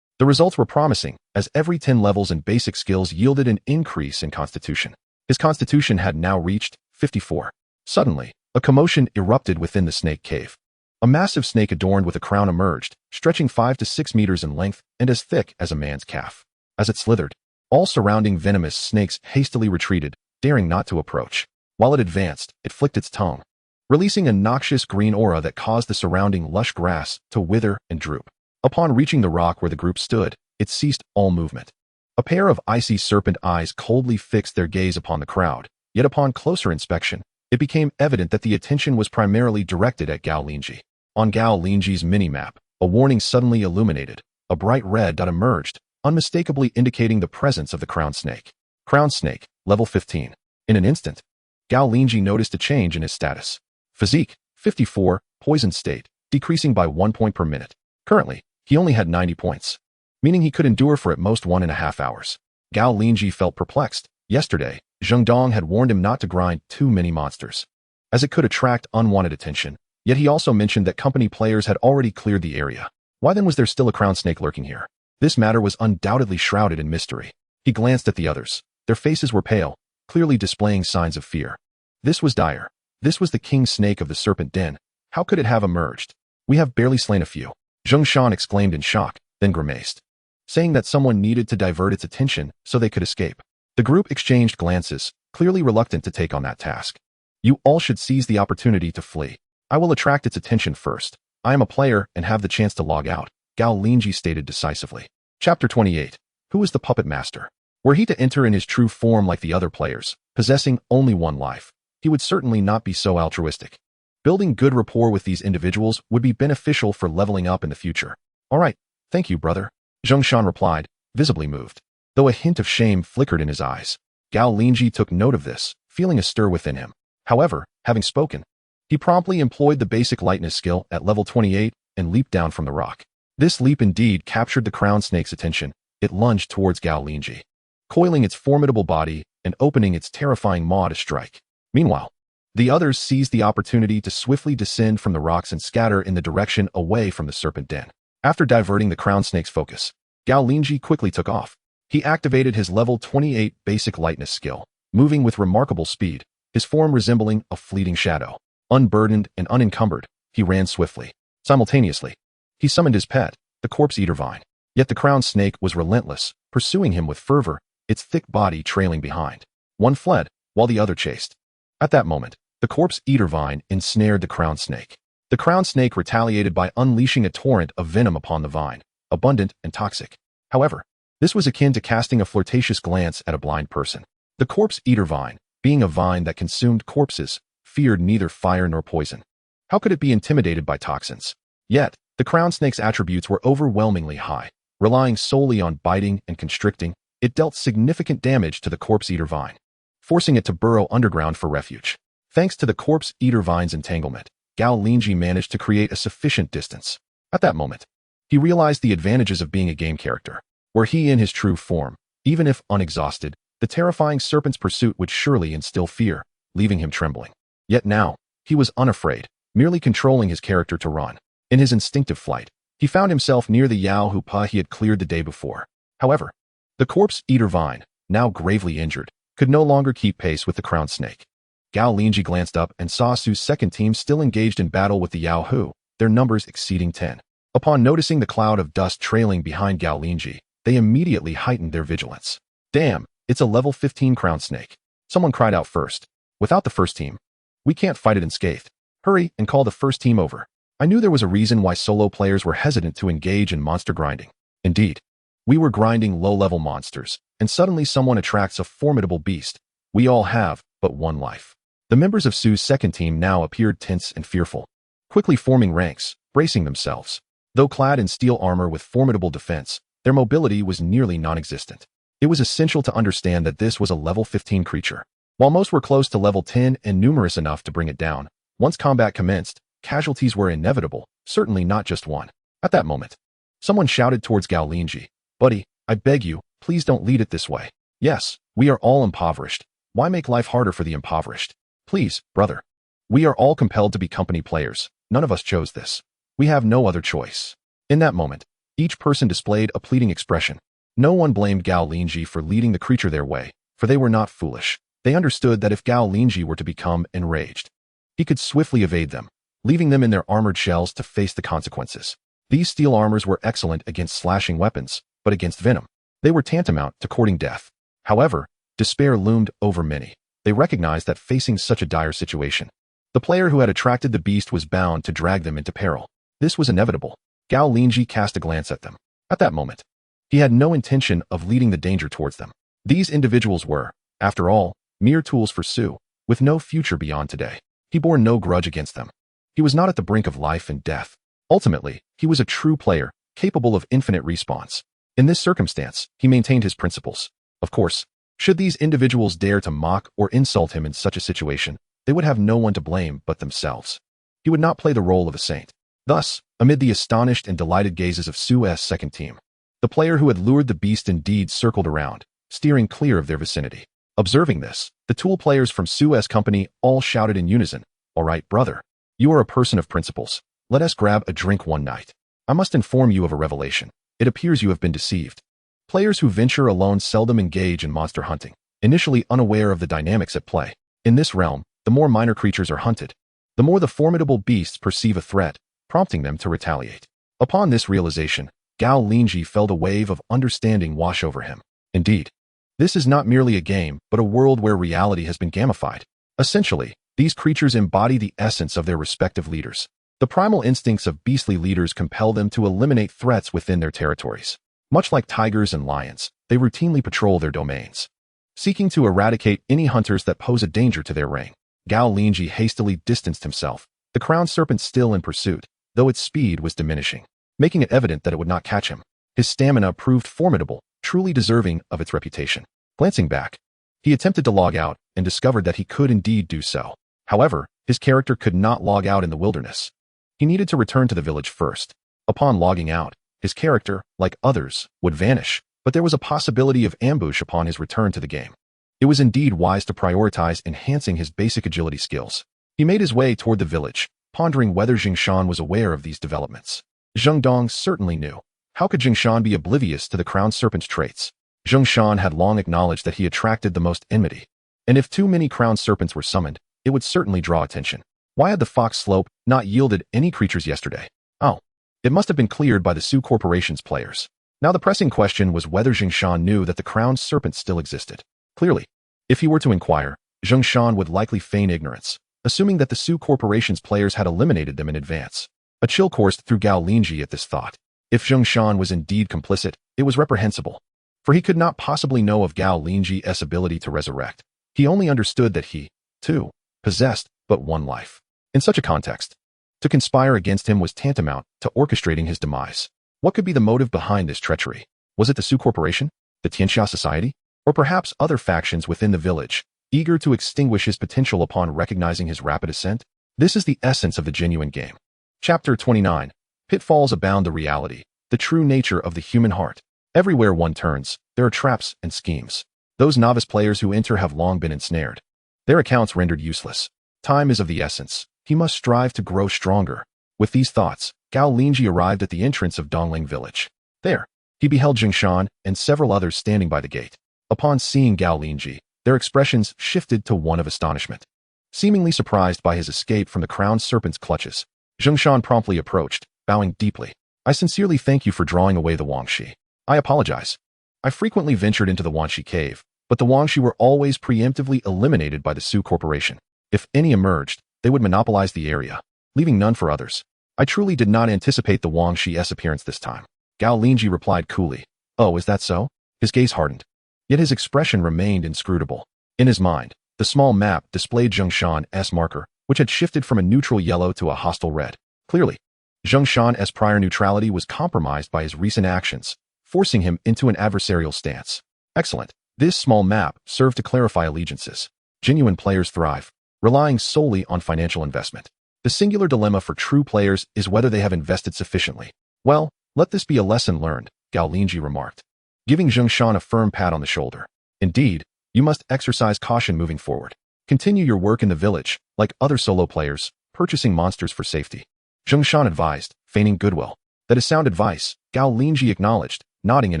The results were promising, as every 10 levels in basic skills yielded an increase in constitution. His constitution had now reached 54. Suddenly, a commotion erupted within the snake cave. A massive snake adorned with a crown emerged, stretching 5 to 6 meters in length and as thick as a man's calf. As it slithered, all surrounding venomous snakes hastily retreated, daring not to approach. While it advanced, it flicked its tongue, releasing a noxious green aura that caused the surrounding lush grass to wither and droop. Upon reaching the rock where the group stood, it ceased all movement. A pair of icy serpent eyes coldly fixed their gaze upon the crowd, yet upon closer inspection, it became evident that the attention was primarily directed at Gao Linzhi. On Gao Linzhi's mini-map, a warning suddenly illuminated. A bright red dot emerged, unmistakably indicating the presence of the crowned snake. Crowned snake, level 15. In an instant, Gao Linzhi noticed a change in his status. Physique, 54, poisoned state, decreasing by 1 point per minute. Currently, he only had 90 points, meaning he could endure for at most 1.5 hours. Gao Linzhi felt perplexed. Yesterday, Zheng Dong had warned him not to grind too many monsters, as it could attract unwanted attention, yet he also mentioned that company players had already cleared the area. Why then was there still a crowned snake lurking here? This matter was undoubtedly shrouded in mystery. He glanced at the others. Their faces were pale, clearly displaying signs of fear. This was dire. This was the king snake of the serpent den. How could it have emerged? We have barely slain a few. Zheng Shan exclaimed in shock, then grimaced, saying that someone needed to divert its attention so they could escape. The group exchanged glances, clearly reluctant to take on that task. You all should seize the opportunity to flee. I will attract its attention first. I am a player and have the chance to log out, Gao Linzhi stated decisively. Chapter 28. Who is the puppet master? Were he to enter in his true form like the other players, possessing only one life, he would certainly not be so altruistic. Building good rapport with these individuals would be beneficial for leveling up in the future. All right, thank you, brother, Zheng Shan replied, visibly moved, though a hint of shame flickered in his eyes. Gao Linzhi took note of this, feeling a stir within him. However, having spoken, he promptly employed the basic lightness skill at level 28 and leaped down from the rock. This leap indeed captured the crowned snake's attention. It lunged towards Gao Linzhi, coiling its formidable body and opening its terrifying maw to strike. Meanwhile, the others seized the opportunity to swiftly descend from the rocks and scatter in the direction away from the serpent den. After diverting the crowned snake's focus, Gao Linzhi quickly took off. He activated his level 28 basic lightness skill, moving with remarkable speed, his form resembling a fleeting shadow. Unburdened and unencumbered, he ran swiftly. Simultaneously, he summoned his pet, the corpse-eater vine. Yet the crowned snake was relentless, pursuing him with fervor, its thick body trailing behind. One fled, while the other chased. At that moment, the corpse-eater vine ensnared the crowned snake. The crowned snake retaliated by unleashing a torrent of venom upon the vine, abundant and toxic. However, this was akin to casting a flirtatious glance at a blind person. The corpse-eater vine, being a vine that consumed corpses, feared neither fire nor poison. How could it be intimidated by toxins? Yet, the crowned snake's attributes were overwhelmingly high. Relying solely on biting and constricting, it dealt significant damage to the corpse-eater vine, forcing it to burrow underground for refuge. Thanks to the corpse-eater vine's entanglement, Gao Linzhi managed to create a sufficient distance. At that moment, he realized the advantages of being a game character. Were he in his true form, even if unexhausted, the terrifying serpent's pursuit would surely instill fear, leaving him trembling. Yet now, he was unafraid, merely controlling his character to run. In his instinctive flight, he found himself near the Yao Hupa he had cleared the day before. However, the corpse-eater vine, now gravely injured, could no longer keep pace with the crowned snake. Gao Linzhi glanced up and saw Su's second team still engaged in battle with the Yao Hu, their numbers exceeding 10. Upon noticing the cloud of dust trailing behind Gao Linzhi, they immediately heightened their vigilance. Damn, it's a level 15 crowned snake. Someone cried out first. Without the first team, we can't fight it unscathed. Hurry and call the first team over. I knew there was a reason why solo players were hesitant to engage in monster grinding. Indeed, we were grinding low-level monsters, and suddenly someone attracts a formidable beast. We all have but one life. The members of Su's second team now appeared tense and fearful, quickly forming ranks, bracing themselves. Though clad in steel armor with formidable defense, their mobility was nearly non-existent. It was essential to understand that this was a level 15 creature. While most were close to level 10 and numerous enough to bring it down, once combat commenced, casualties were inevitable, certainly not just one. At that moment, someone shouted towards Gao Linzhi, "Buddy, I beg you, please don't lead it this way. Yes, we are all impoverished. Why make life harder for the impoverished? Please, brother." We are all compelled to be company players. None of us chose this. We have no other choice. In that moment, each person displayed a pleading expression. No one blamed Gao Linzhi for leading the creature their way, for they were not foolish. They understood that if Gao Linzhi were to become enraged, he could swiftly evade them, leaving them in their armored shells to face the consequences. These steel armors were excellent against slashing weapons, but against venom, they were tantamount to courting death. However, despair loomed over many. They recognized that facing such a dire situation, the player who had attracted the beast was bound to drag them into peril. This was inevitable. Gao Linzhi cast a glance at them. At that moment, he had no intention of leading the danger towards them. These individuals were, after all, mere tools for Su, with no future beyond today. He bore no grudge against them. He was not at the brink of life and death. Ultimately, he was a true player, capable of infinite response. In this circumstance, he maintained his principles. Of course, should these individuals dare to mock or insult him in such a situation, they would have no one to blame but themselves. He would not play the role of a saint. Thus, amid the astonished and delighted gazes of Su's second team, the player who had lured the beast indeed circled around, steering clear of their vicinity. Observing this, the tool players from Su's company all shouted in unison, "All right, brother. You are a person of principles. Let us grab a drink one night. I must inform you of a revelation. It appears you have been deceived." Players who venture alone seldom engage in monster hunting, initially unaware of the dynamics at play. In this realm, the more minor creatures are hunted, the more the formidable beasts perceive a threat, prompting them to retaliate. Upon this realization, Gao Linzhi felt a wave of understanding wash over him. Indeed, this is not merely a game, but a world where reality has been gamified. Essentially, these creatures embody the essence of their respective leaders. The primal instincts of beastly leaders compel them to eliminate threats within their territories. Much like tigers and lions, they routinely patrol their domains, seeking to eradicate any hunters that pose a danger to their reign. Gao Linzhi hastily distanced himself, the crowned serpent still in pursuit, though its speed was diminishing, making it evident that it would not catch him. His stamina proved formidable, truly deserving of its reputation. Glancing back, he attempted to log out and discovered that he could indeed do so. However, his character could not log out in the wilderness. He needed to return to the village first. Upon logging out, his character, like others, would vanish, but there was a possibility of ambush upon his return to the game. It was indeed wise to prioritize enhancing his basic agility skills. He made his way toward the village, pondering whether Jingshan was aware of these developments. Zheng Dong certainly knew. How could Jingshan be oblivious to the crowned serpent's traits? Jingshan had long acknowledged that he attracted the most enmity, and if too many crowned serpents were summoned, it would certainly draw attention. Why had the Fox Slope not yielded any creatures yesterday? Oh, it must have been cleared by the Su Corporation's players. Now the pressing question was whether Jingshan knew that the crowned serpent still existed. Clearly, if he were to inquire, Jingshan would likely feign ignorance, assuming that the Su Corporation's players had eliminated them in advance. A chill coursed through Gao Linzhi at this thought. If Jingshan was indeed complicit, it was reprehensible, for he could not possibly know of Gao Linzhi's ability to resurrect. He only understood that he, too, possessed but one life. In such a context, to conspire against him was tantamount to orchestrating his demise. What could be the motive behind this treachery? Was it the Su Corporation, the Tianxia Society, or perhaps other factions within the village, eager to extinguish his potential upon recognizing his rapid ascent? This is the essence of the genuine game. Chapter 29. Pitfalls abound. The reality, the true nature of the human heart. Everywhere one turns, there are traps and schemes. Those novice players who enter have long been ensnared, their accounts rendered useless. Time is of the essence. He must strive to grow stronger. With these thoughts, Gao Linzhi arrived at the entrance of Dongling village. There, he beheld Jingshan and several others standing by the gate. Upon seeing Gao Linzhi, their expressions shifted to one of astonishment. Seemingly surprised by his escape from the crowned serpent's clutches, Jingshan promptly approached, bowing deeply. "I sincerely thank you for drawing away the Wangshi. I apologize. I frequently ventured into the Wangshi cave, but the Wangshi were always preemptively eliminated by the Su Corporation. If any emerged, they would monopolize the area, leaving none for others. I truly did not anticipate the Wangshi's appearance this time." Gao Linzhi replied coolly. "Oh, is that so?" His gaze hardened, yet his expression remained inscrutable. In his mind, the small map displayed Jingshan's marker, which had shifted from a neutral yellow to a hostile red. Clearly, Jingshan's prior neutrality was compromised by his recent actions, forcing him into an adversarial stance. Excellent. This small map served to clarify allegiances. Genuine players thrive, relying solely on financial investment. The singular dilemma for true players is whether they have invested sufficiently. "Well, let this be a lesson learned," Gao Linzhi remarked, giving Jingshan a firm pat on the shoulder. "Indeed, you must exercise caution moving forward. Continue your work in the village, like other solo players, purchasing monsters for safety. Zheng Shan advised, feigning goodwill. That is sound advice, Gao Linzhi acknowledged, nodding in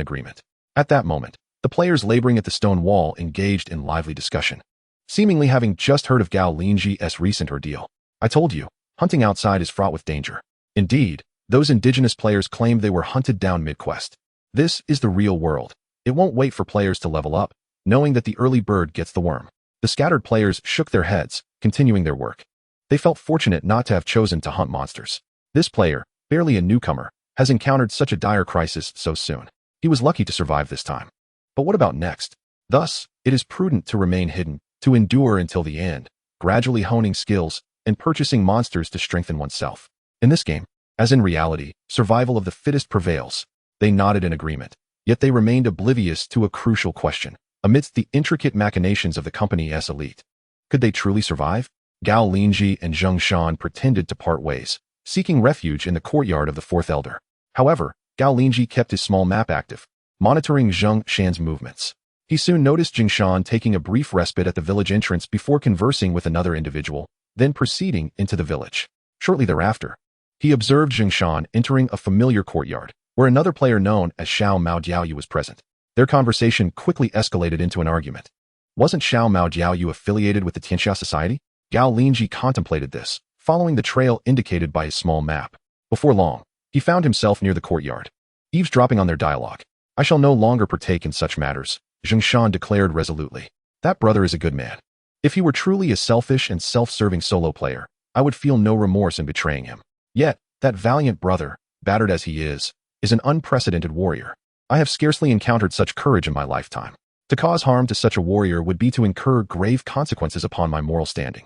agreement. At that moment, the players laboring at the stone wall engaged in lively discussion, seemingly having just heard of Gao Linzhi's recent ordeal. I told you, hunting outside is fraught with danger. Indeed, those indigenous players claimed they were hunted down mid-quest. This is the real world. It won't wait for players to level up, knowing that the early bird gets the worm. The scattered players shook their heads, continuing their work. They felt fortunate not to have chosen to hunt monsters. This player, barely a newcomer, has encountered such a dire crisis so soon. He was lucky to survive this time. But what about next? Thus, it is prudent to remain hidden, to endure until the end, gradually honing skills and purchasing monsters to strengthen oneself. In this game, as in reality, survival of the fittest prevails. They nodded in agreement, yet they remained oblivious to a crucial question. Amidst the intricate machinations of the company's elite, could they truly survive? Gao Linzhi and Zheng Shan pretended to part ways, seeking refuge in the courtyard of the fourth elder. However, Gao Linzhi kept his small map active, monitoring Zheng Shan's movements. He soon noticed Zheng Shan taking a brief respite at the village entrance before conversing with another individual, then proceeding into the village. Shortly thereafter, he observed Zheng Shan entering a familiar courtyard, where another player known as Xiao Mao Jiaoyu was present. Their conversation quickly escalated into an argument. Wasn't Xiao Mao Jiaoyu affiliated with the Tianxia Society? Gao Linzhi contemplated this, following the trail indicated by his small map. Before long, he found himself near the courtyard, eavesdropping on their dialogue. I shall no longer partake in such matters, Zheng Shan declared resolutely. That brother is a good man. If he were truly a selfish and self-serving solo player, I would feel no remorse in betraying him. Yet, that valiant brother, battered as he is an unprecedented warrior. I have scarcely encountered such courage in my lifetime. To cause harm to such a warrior would be to incur grave consequences upon my moral standing.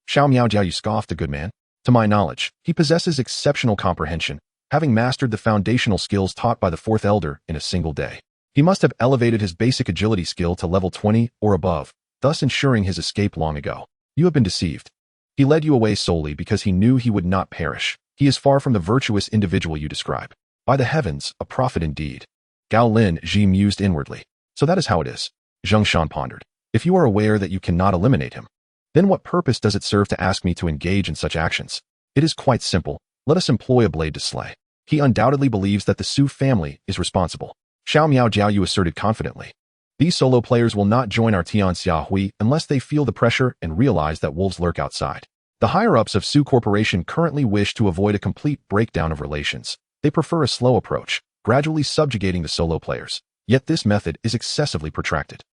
Xiao Miao Jiaoyu scoffed, a good man. To my knowledge, he possesses exceptional comprehension, having mastered the foundational skills taught by the fourth elder in a single day. He must have elevated his basic agility skill to level 20 or above, thus ensuring his escape long ago. You have been deceived. He led you away solely because he knew he would not perish. He is far from the virtuous individual you describe. By the heavens, a prophet indeed. Gao Linzhi mused inwardly. So that is how it is. Zheng Shan pondered. If you are aware that you cannot eliminate him, then what purpose does it serve to ask me to engage in such actions? It is quite simple. Let us employ a blade to slay. He undoubtedly believes that the Su family is responsible. Xiao Miao Jiaoyu asserted confidently. These solo players will not join our Tianxia Hui unless they feel the pressure and realize that wolves lurk outside. The higher-ups of Su Corporation currently wish to avoid a complete breakdown of relations. They prefer a slow approach, gradually subjugating the solo players. Yet this method is excessively protracted.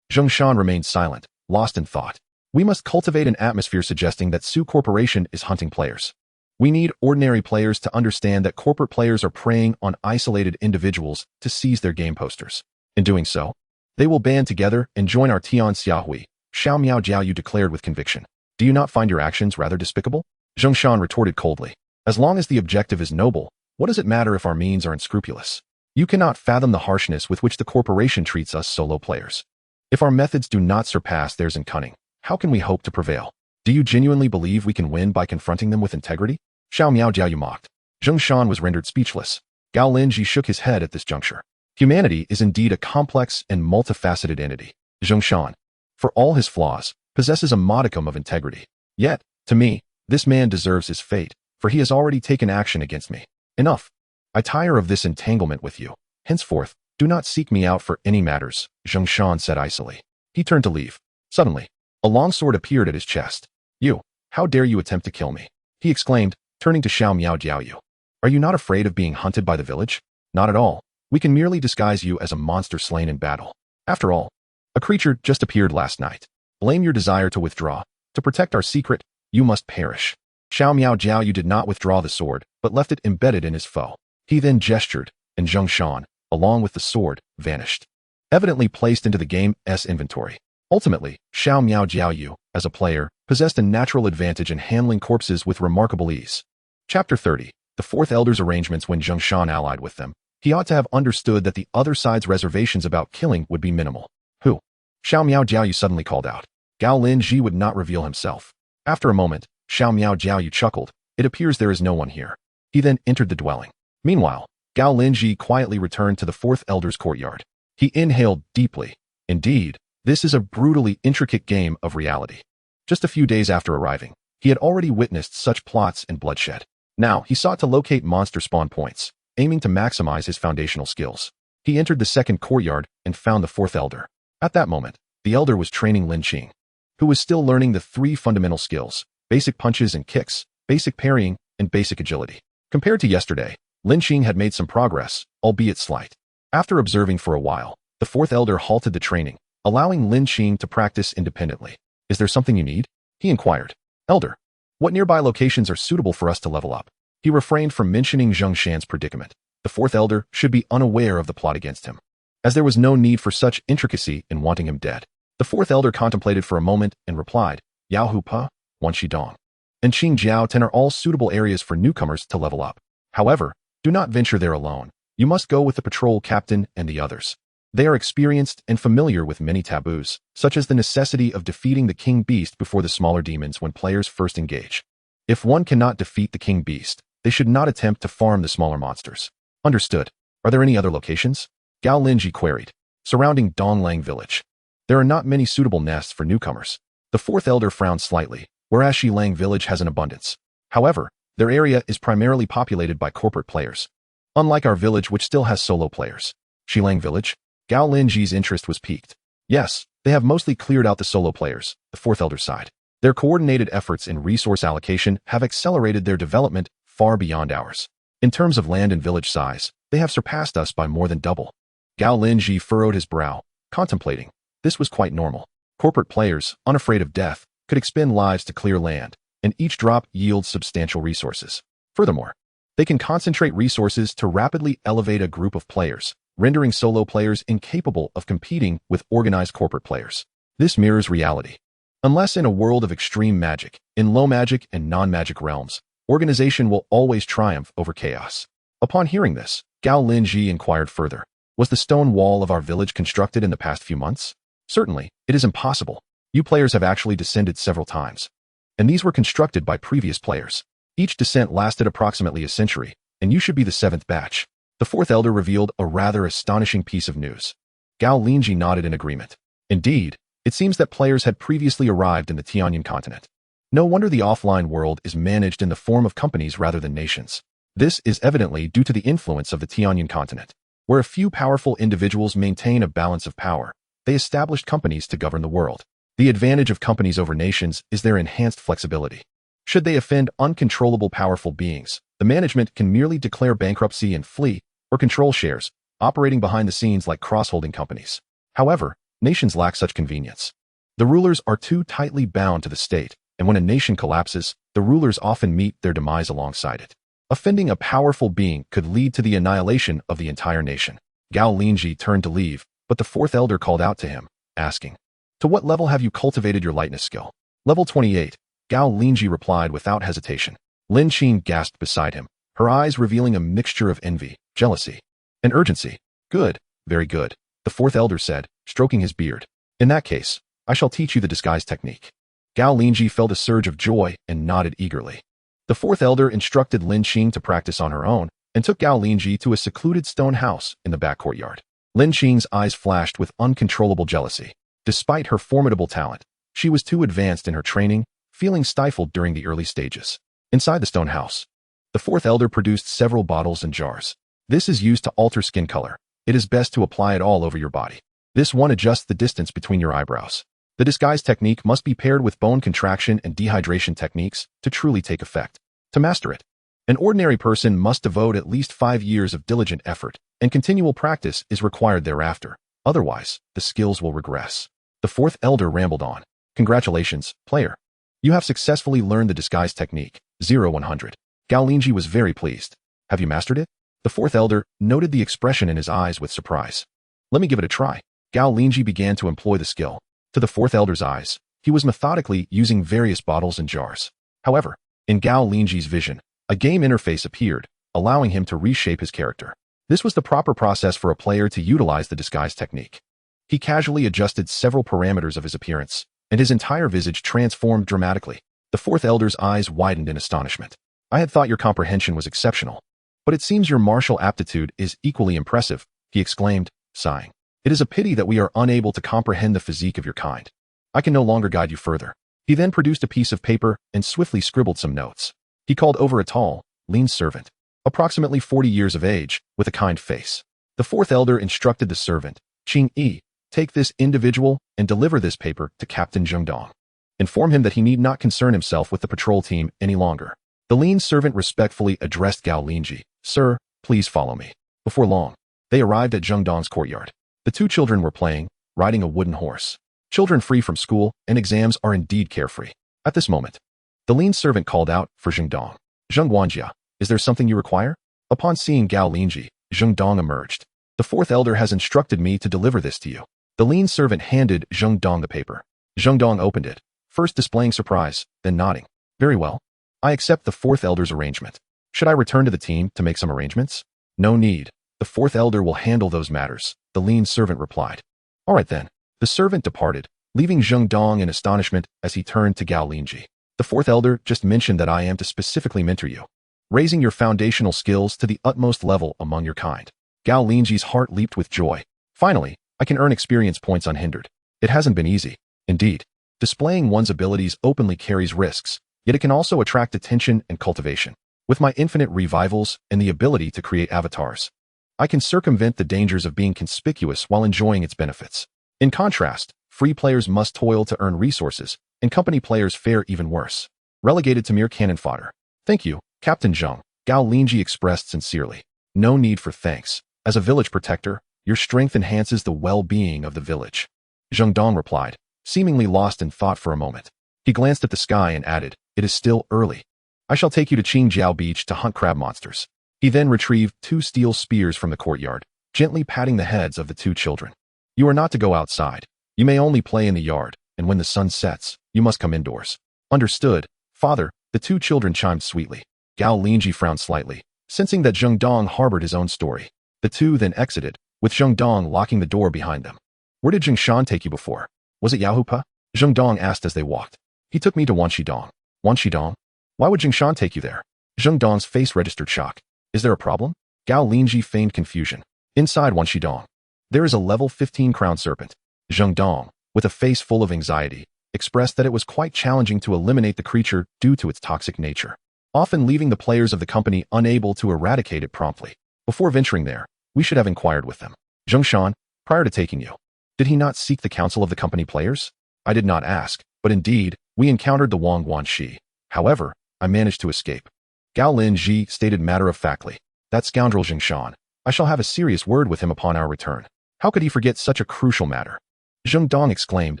Zheng Shan remained silent, lost in thought. We must cultivate an atmosphere suggesting that Su Corporation is hunting players. We need ordinary players to understand that corporate players are preying on isolated individuals to seize their game posters. In doing so, they will band together and join our Tianxia Hui, Xiao Miao Jiaoyu declared with conviction. Do you not find your actions rather despicable? Zheng Shan retorted coldly. As long as the objective is noble, what does it matter if our means are unscrupulous? You cannot fathom the harshness with which the corporation treats us solo players. If our methods do not surpass theirs in cunning, how can we hope to prevail? Do you genuinely believe we can win by confronting them with integrity? Xiao Miao Jiaoyu mocked. Zheng Shan was rendered speechless. Gao Linzhi shook his head at this juncture. Humanity is indeed a complex and multifaceted entity. Zheng Shan, for all his flaws, possesses a modicum of integrity. Yet, to me, this man deserves his fate, for he has already taken action against me. Enough. I tire of this entanglement with you. Henceforth, do not seek me out for any matters, Zheng Shan said icily. He turned to leave. Suddenly, a long sword appeared at his chest. You, how dare you attempt to kill me? He exclaimed, turning to Xiao Miao Jiaoyu. Are you not afraid of being hunted by the village? Not at all. We can merely disguise you as a monster slain in battle. After all, a creature just appeared last night. Blame your desire to withdraw. To protect our secret, you must perish. Xiao Miao Jiaoyu did not withdraw the sword, but left it embedded in his foe. He then gestured, and Zheng Shan, along with the sword, vanished, evidently placed into the game's inventory. Ultimately, Xiao Miao Jiaoyu, as a player, possessed a natural advantage in handling corpses with remarkable ease. Chapter 30. The Fourth Elder's arrangements. When Zheng Shan allied with them, he ought to have understood that the other side's reservations about killing would be minimal. Who? Xiao Miao Jiaoyu suddenly called out. Gao Linzhi would not reveal himself. After a moment, Xiao Miao Jiaoyu chuckled. It appears there is no one here. He then entered the dwelling. Meanwhile, Gao Linzhi quietly returned to the fourth elder's courtyard. He inhaled deeply. Indeed, this is a brutally intricate game of reality. Just a few days after arriving, he had already witnessed such plots and bloodshed. Now, he sought to locate monster spawn points, aiming to maximize his foundational skills. He entered the second courtyard and found the fourth elder. At that moment, the elder was training Linzhi, who was still learning the three fundamental skills: basic punches and kicks, basic parrying, and basic agility. Compared to yesterday, Linzhi had made some progress, albeit slight. After observing for a while, the fourth elder halted the training, allowing Linzhi to practice independently. "Is there something you need?" he inquired. "Elder, what nearby locations are suitable for us to level up?" He refrained from mentioning Zheng Shan's predicament. The fourth elder should be unaware of the plot against him, as there was no need for such intricacy in wanting him dead. The fourth elder contemplated for a moment and replied, "Yao Hu Pa, Wan Shi Dong, and Qing Jiao Ten are all suitable areas for newcomers to level up. However, do not venture there alone. You must go with the patrol captain and the others. They are experienced and familiar with many taboos, such as the necessity of defeating the king beast before the smaller demons when players first engage. If one cannot defeat the king beast, they should not attempt to farm the smaller monsters." "Understood. Are there any other locations?" Gao Linzhi queried. "Surrounding Donglang village. There are not many suitable nests for newcomers." The fourth elder frowned slightly, whereas Shilang village has an abundance. However, their area is primarily populated by corporate players, unlike our village which still has solo players. Shilang village? Gao Linzhi's interest was piqued. Yes, they have mostly cleared out the solo players, the fourth elder sighed. Their coordinated efforts in resource allocation have accelerated their development far beyond ours. In terms of land and village size, they have surpassed us by more than double. Gao Linzhi furrowed his brow, contemplating. This was quite normal. Corporate players, unafraid of death, could expend lives to clear land, and each drop yields substantial resources. Furthermore, they can concentrate resources to rapidly elevate a group of players, rendering solo players incapable of competing with organized corporate players. This mirrors reality. Unless in a world of extreme magic, in low magic and non-magic realms, organization will always triumph over chaos. Upon hearing this, Gao Linzhi inquired further. "Was the stone wall of our village constructed in the past few months?" "Certainly, it is impossible. You players have actually descended several times, and these were constructed by previous players. Each descent lasted approximately a century, and you should be the seventh batch." The fourth elder revealed a rather astonishing piece of news. Gao Linzhi nodded in agreement. Indeed, it seems that players had previously arrived in the Tianyan continent. No wonder the offline world is managed in the form of companies rather than nations. This is evidently due to the influence of the Tianyan continent, where a few powerful individuals maintain a balance of power. They established companies to govern the world. The advantage of companies over nations is their enhanced flexibility. Should they offend uncontrollable powerful beings, the management can merely declare bankruptcy and flee, or control shares, operating behind the scenes like cross-holding companies. However, nations lack such convenience. The rulers are too tightly bound to the state, and when a nation collapses, the rulers often meet their demise alongside it. Offending a powerful being could lead to the annihilation of the entire nation. Gao Linzhi turned to leave, but the fourth elder called out to him, asking, "To what level have you cultivated your lightness skill?" "Level 28, Gao Linzhi replied without hesitation. Linzhi gasped beside him, her eyes revealing a mixture of envy, jealousy, and urgency. "Good, very good," the fourth elder said, stroking his beard. "In that case, I shall teach you the disguise technique." Gao Linzhi felt a surge of joy and nodded eagerly. The fourth elder instructed Linzhi to practice on her own and took Gao Linzhi to a secluded stone house in the back courtyard. Linzhi's eyes flashed with uncontrollable jealousy. Despite her formidable talent, she was too advanced in her training, feeling stifled during the early stages. Inside the stone house, the fourth elder produced several bottles and jars. "This is used to alter skin color. It is best to apply it all over your body. This one adjusts the distance between your eyebrows. The disguise technique must be paired with bone contraction and dehydration techniques to truly take effect. To master it, an ordinary person must devote at least 5 years of diligent effort, and continual practice is required thereafter. Otherwise, the skills will regress." The fourth elder rambled on. "Congratulations, player. You have successfully learned the disguise technique, 0100. Gao Linzhi was very pleased. "Have you mastered it?" The fourth elder noted the expression in his eyes with surprise. "Let me give it a try." Gao Linzhi began to employ the skill. To the fourth elder's eyes, he was methodically using various bottles and jars. However, in Gao Linzhi's vision, a game interface appeared, allowing him to reshape his character. This was the proper process for a player to utilize the disguise technique. He casually adjusted several parameters of his appearance, and his entire visage transformed dramatically. The fourth elder's eyes widened in astonishment. "I had thought your comprehension was exceptional, but it seems your martial aptitude is equally impressive," he exclaimed, sighing. "It is a pity that we are unable to comprehend the physique of your kind. I can no longer guide you further." He then produced a piece of paper and swiftly scribbled some notes. He called over a tall, lean servant, approximately 40 years of age, with a kind face. The fourth elder instructed the servant, Qing Yi, take this individual and deliver this paper to Captain Zheng Dong. Inform him that he need not concern himself with the patrol team any longer. The lean servant respectfully addressed Gao Linzhi, Sir, please follow me. Before long, they arrived at Zheng Dong's courtyard. The two children were playing, riding a wooden horse. Children free from school and exams are indeed carefree. At this moment, the lean servant called out for Zheng Dong. Zheng Guanjia, is there something you require? Upon seeing Gao Linzhi, Zheng Dong emerged. The fourth elder has instructed me to deliver this to you. The lean servant handed Zheng Dong the paper. Zheng Dong opened it, first displaying surprise, then nodding. Very well. I accept the fourth elder's arrangement. Should I return to the team to make some arrangements? No need. The fourth elder will handle those matters, the lean servant replied. All right then. The servant departed, leaving Zheng Dong in astonishment as he turned to Gao Linzhi. The fourth elder just mentioned that I am to specifically mentor you, raising your foundational skills to the utmost level among your kind. Gao Linzhi's heart leaped with joy. Finally, I can earn experience points unhindered. It hasn't been easy. Indeed, displaying one's abilities openly carries risks, yet it can also attract attention and cultivation. With my infinite revivals and the ability to create avatars, I can circumvent the dangers of being conspicuous while enjoying its benefits. In contrast, free players must toil to earn resources, and company players fare even worse, relegated to mere cannon fodder. Thank you, Captain Zheng, Gao Linzhi expressed sincerely. No need for thanks. As a village protector, your strength enhances the well-being of the village. Zheng Dong replied, seemingly lost in thought for a moment. He glanced at the sky and added, it is still early. I shall take you to Qingjiao Beach to hunt crab monsters. He then retrieved 2 steel spears from the courtyard, gently patting the heads of the 2 children. You are not to go outside. You may only play in the yard, and when the sun sets, you must come indoors. Understood, father, the 2 children chimed sweetly. Gao Linzhi frowned slightly, sensing that Zheng Dong harbored his own story. The 2 then exited, with Zheng Dong locking the door behind them. Where did Zheng Shan take you before? Was it Yahupa? Zheng Dong asked as they walked. He took me to Wanshidong. Wanshidong? Why would Zheng Shan take you there? Zheng Dong's face registered shock. Is there a problem? Gao Linzhi feigned confusion. Inside Wanshidong, there is a level 15 crown serpent. Zheng Dong, with a face full of anxiety, expressed that it was quite challenging to eliminate the creature due to its toxic nature, often leaving the players of the company unable to eradicate it promptly. Before venturing there, we should have inquired with them. Zheng Shan, prior to taking you, did he not seek the counsel of the company players? I did not ask, but indeed, we encountered the Wang Guanxi. However, I managed to escape. Gao Linzhi stated matter-of-factly, that scoundrel Zheng Shan, I shall have a serious word with him upon our return. How could he forget such a crucial matter? Zheng Dong exclaimed,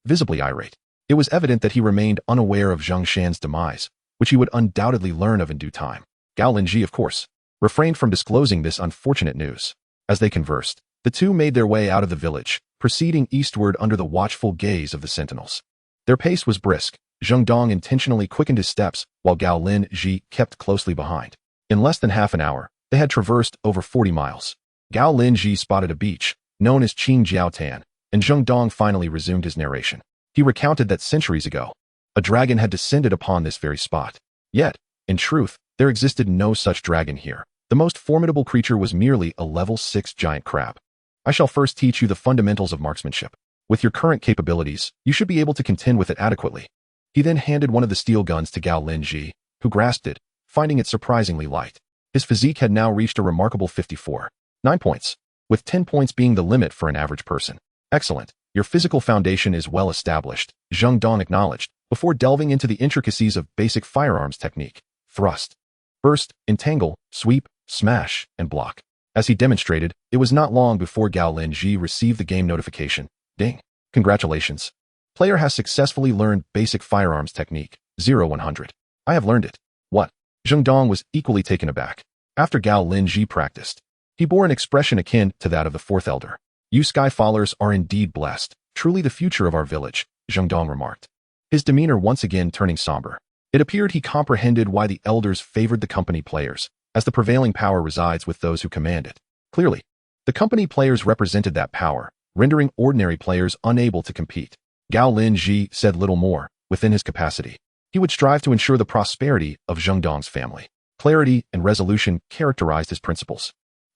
visibly irate. It was evident that he remained unaware of Zheng Shan's demise, which he would undoubtedly learn of in due time. Gao Linzhi, of course, refrained from disclosing this unfortunate news. As they conversed, the 2 made their way out of the village, proceeding eastward under the watchful gaze of the sentinels. Their pace was brisk. Zheng Dong intentionally quickened his steps, while Gao Linzhi kept closely behind. In less than half an hour, they had traversed over 40 miles. Gao Linzhi spotted a beach, known as Qingjiaotan, and Zheng Dong finally resumed his narration. He recounted that centuries ago, a dragon had descended upon this very spot. Yet, in truth, there existed no such dragon here. The most formidable creature was merely a level 6 giant crab. I shall first teach you the fundamentals of marksmanship. With your current capabilities, you should be able to contend with it adequately. He then handed one of the steel guns to Gao Linzhi, who grasped it, finding it surprisingly light. His physique had now reached a remarkable 54.9 points, with 10 points being the limit for an average person. Excellent. Your physical foundation is well established, Zheng Dong acknowledged, before delving into the intricacies of basic firearms technique: thrust, burst, entangle, sweep, smash, and block. As he demonstrated, it was not long before Gao Linzhi received the game notification. Ding. Congratulations. Player has successfully learned basic firearms technique, 0-100. I have learned it. What? Zheng Dong was equally taken aback. After Gao Linzhi practiced, he bore an expression akin to that of the fourth elder. You Skyfallers are indeed blessed, truly the future of our village, Zheng Dong remarked, his demeanor once again turning somber. It appeared he comprehended why the elders favored the company players, as the prevailing power resides with those who command it. Clearly, the company players represented that power, rendering ordinary players unable to compete. Gao Linzhi said little more. Within his capacity, he would strive to ensure the prosperity of Zheng Dong's family. Clarity and resolution characterized his principles.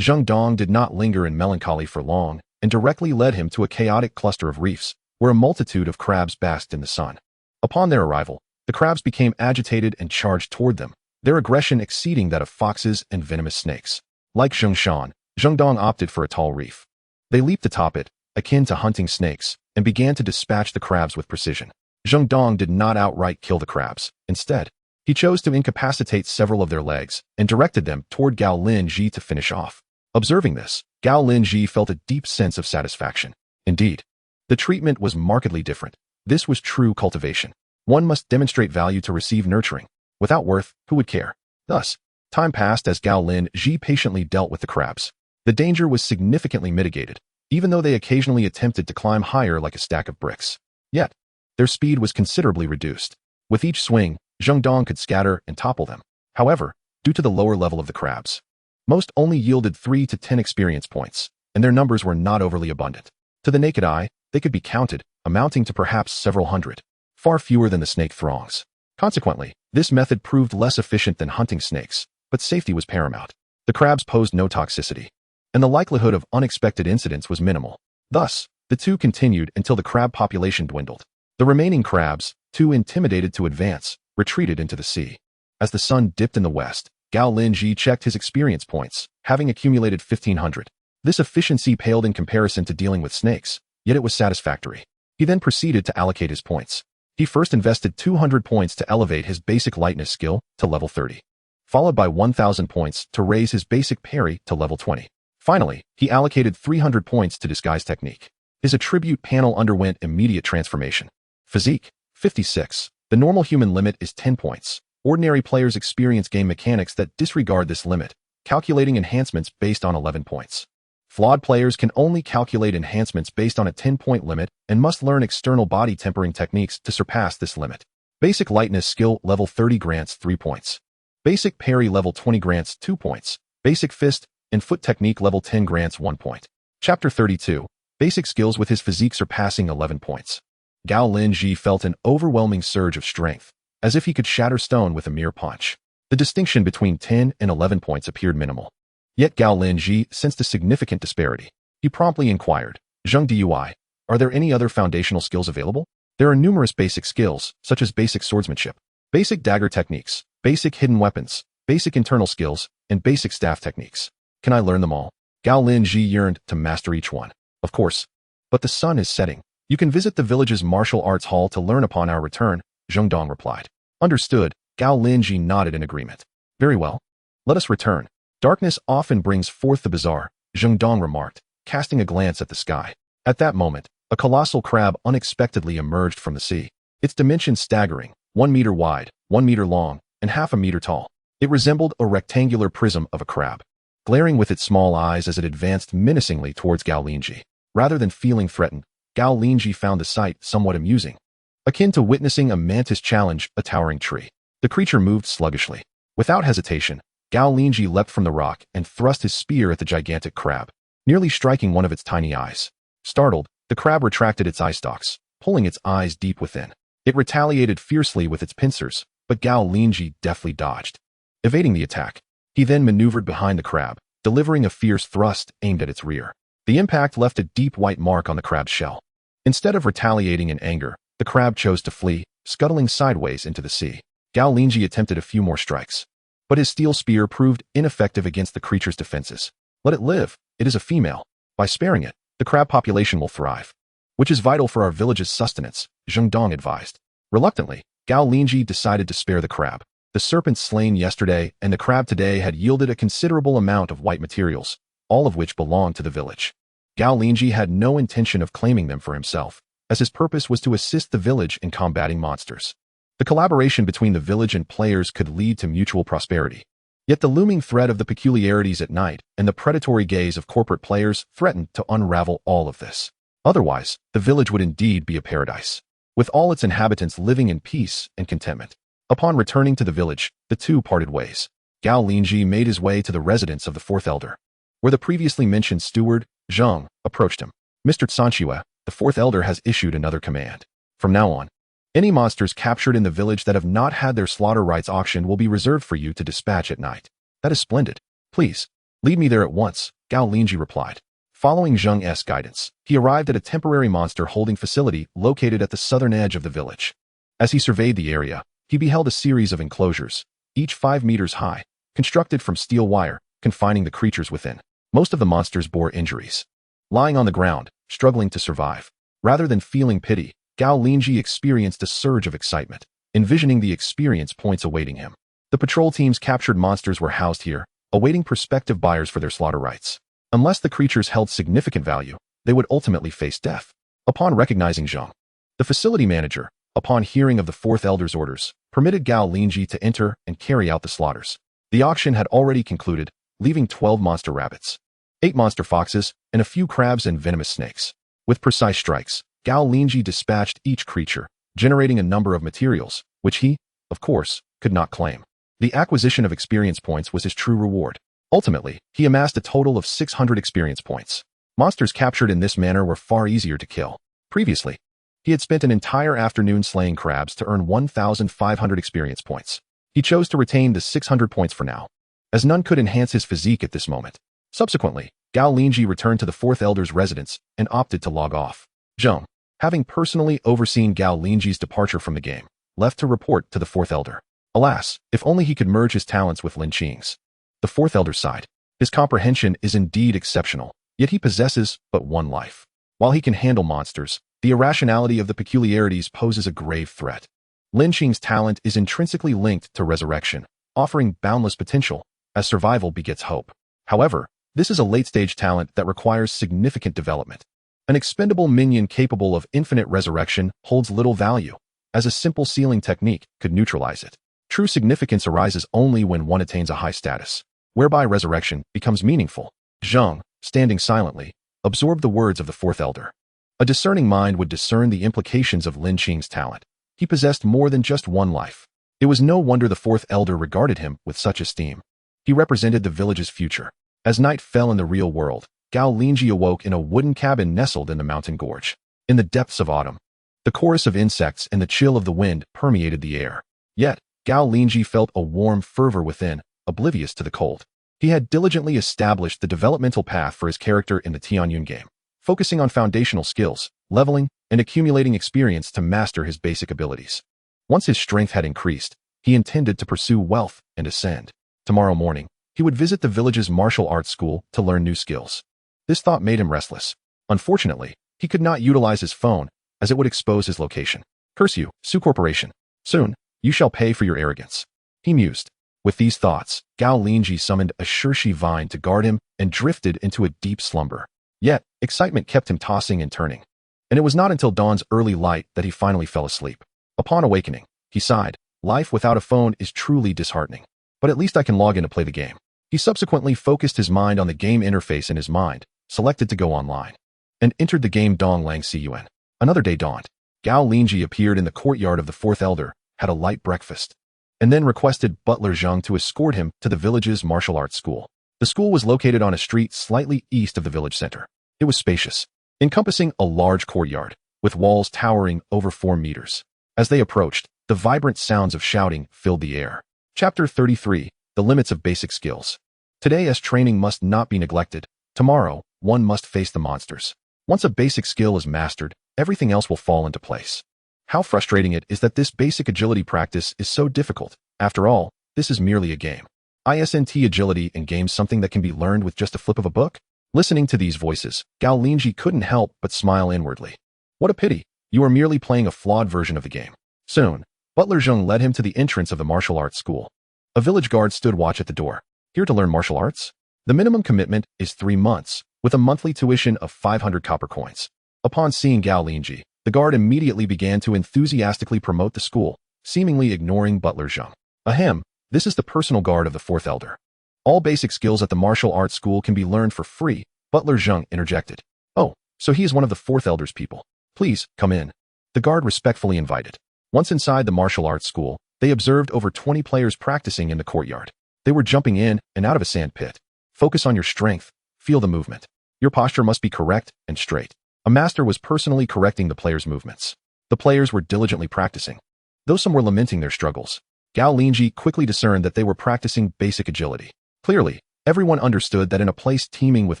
Zheng Dong did not linger in melancholy for long, and directly led him to a chaotic cluster of reefs, where a multitude of crabs basked in the sun. Upon their arrival, the crabs became agitated and charged toward them, their aggression exceeding that of foxes and venomous snakes. Like Zhengshan, Zhengdong opted for a tall reef. They leaped atop it, akin to hunting snakes, and began to dispatch the crabs with precision. Zhengdong did not outright kill the crabs. Instead, he chose to incapacitate several of their legs and directed them toward Gao Linzhi to finish off. Observing this, Gao Linzhi felt a deep sense of satisfaction. Indeed, the treatment was markedly different. This was true cultivation. One must demonstrate value to receive nurturing. Without worth, who would care? Thus, time passed as Gao Linzhi patiently dealt with the crabs. The danger was significantly mitigated, even though they occasionally attempted to climb higher like a stack of bricks. Yet, their speed was considerably reduced. With each swing, Zhengdong could scatter and topple them. However, due to the lower level of the crabs, most only yielded 3 to 10 experience points, and their numbers were not overly abundant. To the naked eye, they could be counted, amounting to perhaps several hundred, far fewer than the snake throngs. Consequently, this method proved less efficient than hunting snakes, but safety was paramount. The crabs posed no toxicity, and the likelihood of unexpected incidents was minimal. Thus, the two continued until the crab population dwindled. The remaining crabs, too intimidated to advance, retreated into the sea. As the sun dipped in the west, Gao Linzhi checked his experience points, having accumulated 1,500. This efficiency paled in comparison to dealing with snakes, yet it was satisfactory. He then proceeded to allocate his points. He first invested 200 points to elevate his basic lightness skill to level 30, followed by 1,000 points to raise his basic parry to level 20. Finally, he allocated 300 points to disguise technique. His attribute panel underwent immediate transformation. Physique, 56. The normal human limit is 10 points. Ordinary players experience game mechanics that disregard this limit, calculating enhancements based on 11 points. Flawed players can only calculate enhancements based on a 10-point limit and must learn external body tempering techniques to surpass this limit. Basic lightness skill level 30 grants 3 points. Basic parry level 20 grants 2 points. Basic fist and foot technique level 10 grants 1 point. Chapter 32. Basic skills with his physique surpassing 11 points. Gao Linzhi felt an overwhelming surge of strength, as if he could shatter stone with a mere punch. The distinction between 10 and 11 points appeared minimal. Yet Gao Linzhi sensed a significant disparity. He promptly inquired, Zheng Dui, are there any other foundational skills available? There are numerous basic skills, such as basic swordsmanship, basic dagger techniques, basic hidden weapons, basic internal skills, and basic staff techniques. Can I learn them all? Gao Linzhi yearned to master each one. Of course. But the sun is setting. You can visit the village's martial arts hall to learn upon our return, Zhengdong replied. Understood. Gao Linzhi nodded in agreement. Very well. Let us return. Darkness often brings forth the bizarre, Zhengdong remarked, casting a glance at the sky. At that moment, a colossal crab unexpectedly emerged from the sea. Its dimensions staggering, 1 meter wide, 1 meter long, and half a meter tall. It resembled a rectangular prism of a crab, glaring with its small eyes as it advanced menacingly towards Gao Linzhi. Rather than feeling threatened, Gao Linzhi found the sight somewhat amusing, akin to witnessing a mantis challenge a towering tree. The creature moved sluggishly. Without hesitation, Gao Linzhi leapt from the rock and thrust his spear at the gigantic crab, nearly striking one of its tiny eyes. Startled, the crab retracted its eye stalks, pulling its eyes deep within. It retaliated fiercely with its pincers, but Gao Linzhi deftly dodged, evading the attack. He then maneuvered behind the crab, delivering a fierce thrust aimed at its rear. The impact left a deep white mark on the crab's shell. Instead of retaliating in anger, the crab chose to flee, scuttling sideways into the sea. Gao Linzhi attempted a few more strikes, but his steel spear proved ineffective against the creature's defenses. Let it live. It is a female. By sparing it, the crab population will thrive, which is vital for our village's sustenance, Zhengdong advised. Reluctantly, Gao Linzhi decided to spare the crab. The serpent slain yesterday and the crab today had yielded a considerable amount of white materials, all of which belonged to the village. Gao Linzhi had no intention of claiming them for himself, as his purpose was to assist the village in combating monsters. The collaboration between the village and players could lead to mutual prosperity. Yet the looming threat of the peculiarities at night and the predatory gaze of corporate players threatened to unravel all of this. Otherwise, the village would indeed be a paradise, with all its inhabitants living in peace and contentment. Upon returning to the village, the two parted ways. Gao Linzhi made his way to the residence of the fourth elder, where the previously mentioned steward, Zheng, approached him. Mr. Tsanxue, the fourth elder has issued another command. From now on, any monsters captured in the village that have not had their slaughter rights auctioned will be reserved for you to dispatch at night. That is splendid. Please, lead me there at once, Gao Linzhi replied. Following Zheng's guidance, he arrived at a temporary monster holding facility located at the southern edge of the village. As he surveyed the area, he beheld a series of enclosures, each 5 meters high, constructed from steel wire, confining the creatures within. Most of the monsters bore injuries. Lying on the ground, struggling to survive. Rather than feeling pity, Gao Linzhi experienced a surge of excitement, envisioning the experience points awaiting him. The patrol team's captured monsters were housed here, awaiting prospective buyers for their slaughter rights. Unless the creatures held significant value, they would ultimately face death. Upon recognizing Zhang, the facility manager, upon hearing of the Fourth Elder's orders, permitted Gao Linzhi to enter and carry out the slaughters. The auction had already concluded, leaving 12 monster rabbits, 8 monster foxes, and a few crabs and venomous snakes. With precise strikes, Gao Linzhi dispatched each creature, generating a number of materials, which he, of course, could not claim. The acquisition of experience points was his true reward. Ultimately, he amassed a total of 600 experience points. Monsters captured in this manner were far easier to kill. Previously, he had spent an entire afternoon slaying crabs to earn 1,500 experience points. He chose to retain the 600 points for now, as none could enhance his physique at this moment. Subsequently, Gao Linzhi returned to the Fourth Elder's residence and opted to log off. Zhang, having personally overseen Gao Linzhi's departure from the game, left to report to the Fourth Elder. Alas, if only he could merge his talents with Lin Qing's. The Fourth Elder sighed. His comprehension is indeed exceptional, yet he possesses but one life. While he can handle monsters, the irrationality of the peculiarities poses a grave threat. Lin Qing's talent is intrinsically linked to resurrection, offering boundless potential, as survival begets hope. However, this is a late-stage talent that requires significant development. An expendable minion capable of infinite resurrection holds little value, as a simple sealing technique could neutralize it. True significance arises only when one attains a high status, whereby resurrection becomes meaningful. Zhang, standing silently, absorbed the words of the Fourth Elder. A discerning mind would discern the implications of Lin Qing's talent. He possessed more than just one life. It was no wonder the Fourth Elder regarded him with such esteem. He represented the village's future. As night fell in the real world, Gao Linzhi awoke in a wooden cabin nestled in the mountain gorge. In the depths of autumn, the chorus of insects and the chill of the wind permeated the air. Yet, Gao Linzhi felt a warm fervor within, oblivious to the cold. He had diligently established the developmental path for his character in the Tianyun game, focusing on foundational skills, leveling, and accumulating experience to master his basic abilities. Once his strength had increased, he intended to pursue wealth and ascend. Tomorrow morning, he would visit the village's martial arts school to learn new skills. This thought made him restless. Unfortunately, he could not utilize his phone, as it would expose his location. Curse you, Su Corporation. Soon, you shall pay for your arrogance. He mused. With these thoughts, Gao Linzhi summoned a Shirshi vine to guard him and drifted into a deep slumber. Yet, excitement kept him tossing and turning. And it was not until dawn's early light that he finally fell asleep. Upon awakening, he sighed. Life without a phone is truly disheartening. But at least I can log in to play the game. He subsequently focused his mind on the game interface in his mind, selected to go online, and entered the game Dong Lang Cun. Another day dawned. Gao Linzhi appeared in the courtyard of the Fourth Elder, had a light breakfast, and then requested Butler Zhang to escort him to the village's martial arts school. The school was located on a street slightly east of the village center. It was spacious, encompassing a large courtyard, with walls towering over 4 meters. As they approached, the vibrant sounds of shouting filled the air. Chapter 33, The Limits of Basic Skills. Today, as training must not be neglected, tomorrow, one must face the monsters. Once a basic skill is mastered, everything else will fall into place. How frustrating it is that this basic agility practice is so difficult. After all, this is merely a game. Isn't agility in games something that can be learned with just a flip of a book? Listening to these voices, Gao Linzhi couldn't help but smile inwardly. What a pity, you are merely playing a flawed version of the game. Soon, Butler Zhang led him to the entrance of the martial arts school. A village guard stood watch at the door. Here to learn martial arts? The minimum commitment is 3 months, with a monthly tuition of 500 copper coins. Upon seeing Gao Linzhi, the guard immediately began to enthusiastically promote the school, seemingly ignoring Butler Zhang. Ahem, this is the personal guard of the Fourth Elder. All basic skills at the martial arts school can be learned for free, Butler Zhang interjected. Oh, so he is one of the Fourth Elder's people. Please, come in. The guard respectfully invited. Once inside the martial arts school, they observed over 20 players practicing in the courtyard. They were jumping in and out of a sand pit. Focus on your strength, feel the movement. Your posture must be correct and straight. A master was personally correcting the players' movements. The players were diligently practicing. Though some were lamenting their struggles, Gao Linzhi quickly discerned that they were practicing basic agility. Clearly, everyone understood that in a place teeming with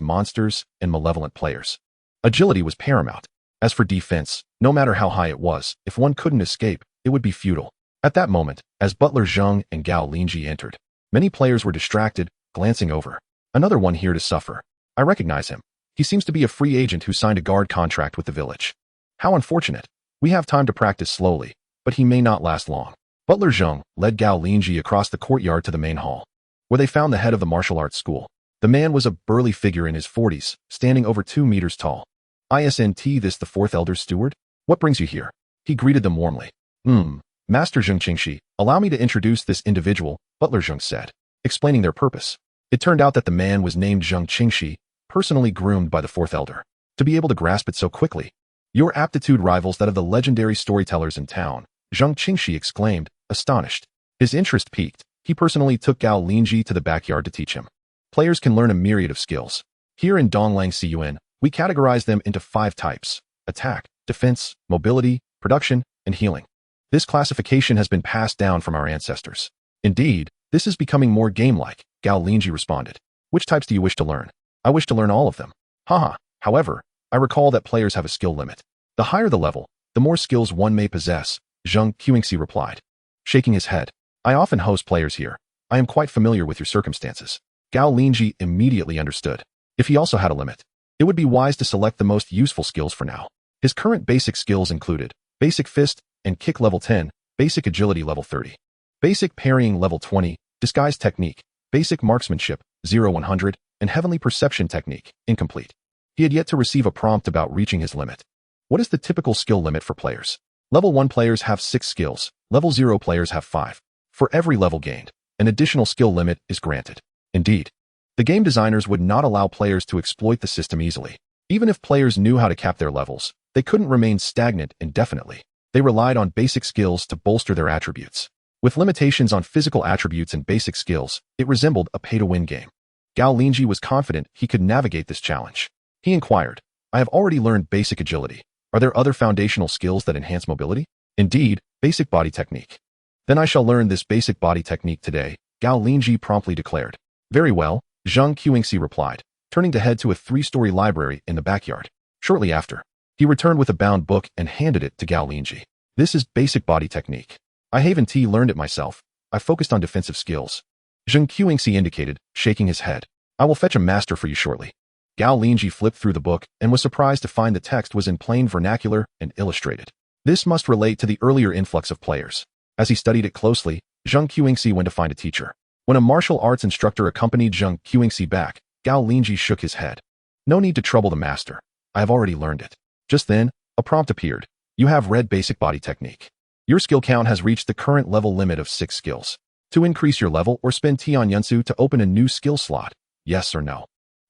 monsters and malevolent players, agility was paramount. As for defense, no matter how high it was, if one couldn't escape, it would be futile. At that moment, as Butler Zheng and Gao Linzhi entered, many players were distracted, glancing over. Another one here to suffer. I recognize him. He seems to be a free agent who signed a guard contract with the village. How unfortunate. We have time to practice slowly, but he may not last long. Butler Zheng led Gao Linzhi across the courtyard to the main hall, where they found the head of the martial arts school. The man was a burly figure in his 40s, standing over 2 meters tall. Isn't this the fourth elder's steward? What brings you here? He greeted them warmly. Master Zheng Qingxi, allow me to introduce this individual, Butler Zheng said, explaining their purpose. It turned out that the man was named Zheng Qingxi, personally groomed by the fourth elder. To be able to grasp it so quickly. Your aptitude rivals that of the legendary storytellers in town, Zheng Qingxi exclaimed, astonished. His interest piqued. He personally took Gao Linzhi to the backyard to teach him. Players can learn a myriad of skills. Here in Donglang Cun, we categorize them into 5 types: attack, defense, mobility, production, and healing. This classification has been passed down from our ancestors. Indeed, this is becoming more game-like, Gao Linzhi responded. Which types do you wish to learn? I wish to learn all of them. Haha. However, I recall that players have a skill limit. The higher the level, the more skills one may possess, Zheng Qingxi replied, shaking his head. I often host players here. I am quite familiar with your circumstances. Gao Linzhi immediately understood. If he also had a limit, it would be wise to select the most useful skills for now. His current basic skills included basic fist and kick level 10, basic agility level 30, basic parrying level 20, disguise technique, basic marksmanship, 0-100, and heavenly perception technique, incomplete. He had yet to receive a prompt about reaching his limit. What is the typical skill limit for players? Level 1 players have 6 skills, level 0 players have 5. For every level gained, an additional skill limit is granted. Indeed, the game designers would not allow players to exploit the system easily. Even if players knew how to cap their levels, they couldn't remain stagnant indefinitely. They relied on basic skills to bolster their attributes. With limitations on physical attributes and basic skills, it resembled a pay-to-win game. Gao Linzhi was confident he could navigate this challenge. He inquired, I have already learned basic agility. Are there other foundational skills that enhance mobility? Indeed, basic body technique. Then I shall learn this basic body technique today, Gao Linzhi promptly declared. Very well, Zheng Qingxi replied, turning to head to a 3-story library in the backyard. Shortly after, he returned with a bound book and handed it to Gao Linzhi. This is basic body technique. I haven't learned it myself. I focused on defensive skills. Zheng Qingxi indicated, shaking his head. I will fetch a master for you shortly. Gao Linzhi flipped through the book and was surprised to find the text was in plain vernacular and illustrated. This must relate to the earlier influx of players. As he studied it closely, Zheng Qingxi went to find a teacher. When a martial arts instructor accompanied Zheng Qingxi back, Gao Linzhi shook his head. No need to trouble the master. I have already learned it. Just then, a prompt appeared. You have read basic body technique. Your skill count has reached the current level limit of 6 skills. To increase your level or spend Tian Yunsu to open a new skill slot, yes or no?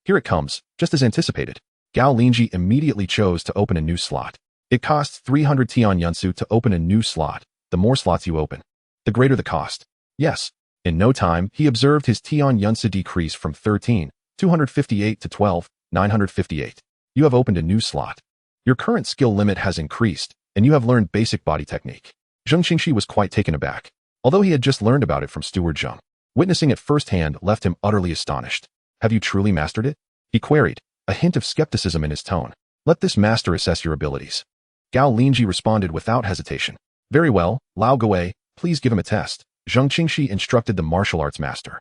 Here it comes, just as anticipated. Gao Linzhi immediately chose to open a new slot. It costs 300 Tian Yunsu to open a new slot. The more slots you open, the greater the cost. Yes. In no time, he observed his Tian Yunsu decrease from 13,258 to 12,958. You have opened a new slot. Your current skill limit has increased, and you have learned basic body technique. Zheng Qingxi was quite taken aback, although he had just learned about it from Steward Zheng. Witnessing it firsthand left him utterly astonished. Have you truly mastered it? He queried, a hint of skepticism in his tone. Let this master assess your abilities. Gao Linzhi responded without hesitation. Very well, Lao Gui, please give him a test. Zheng Qingxi instructed the martial arts master.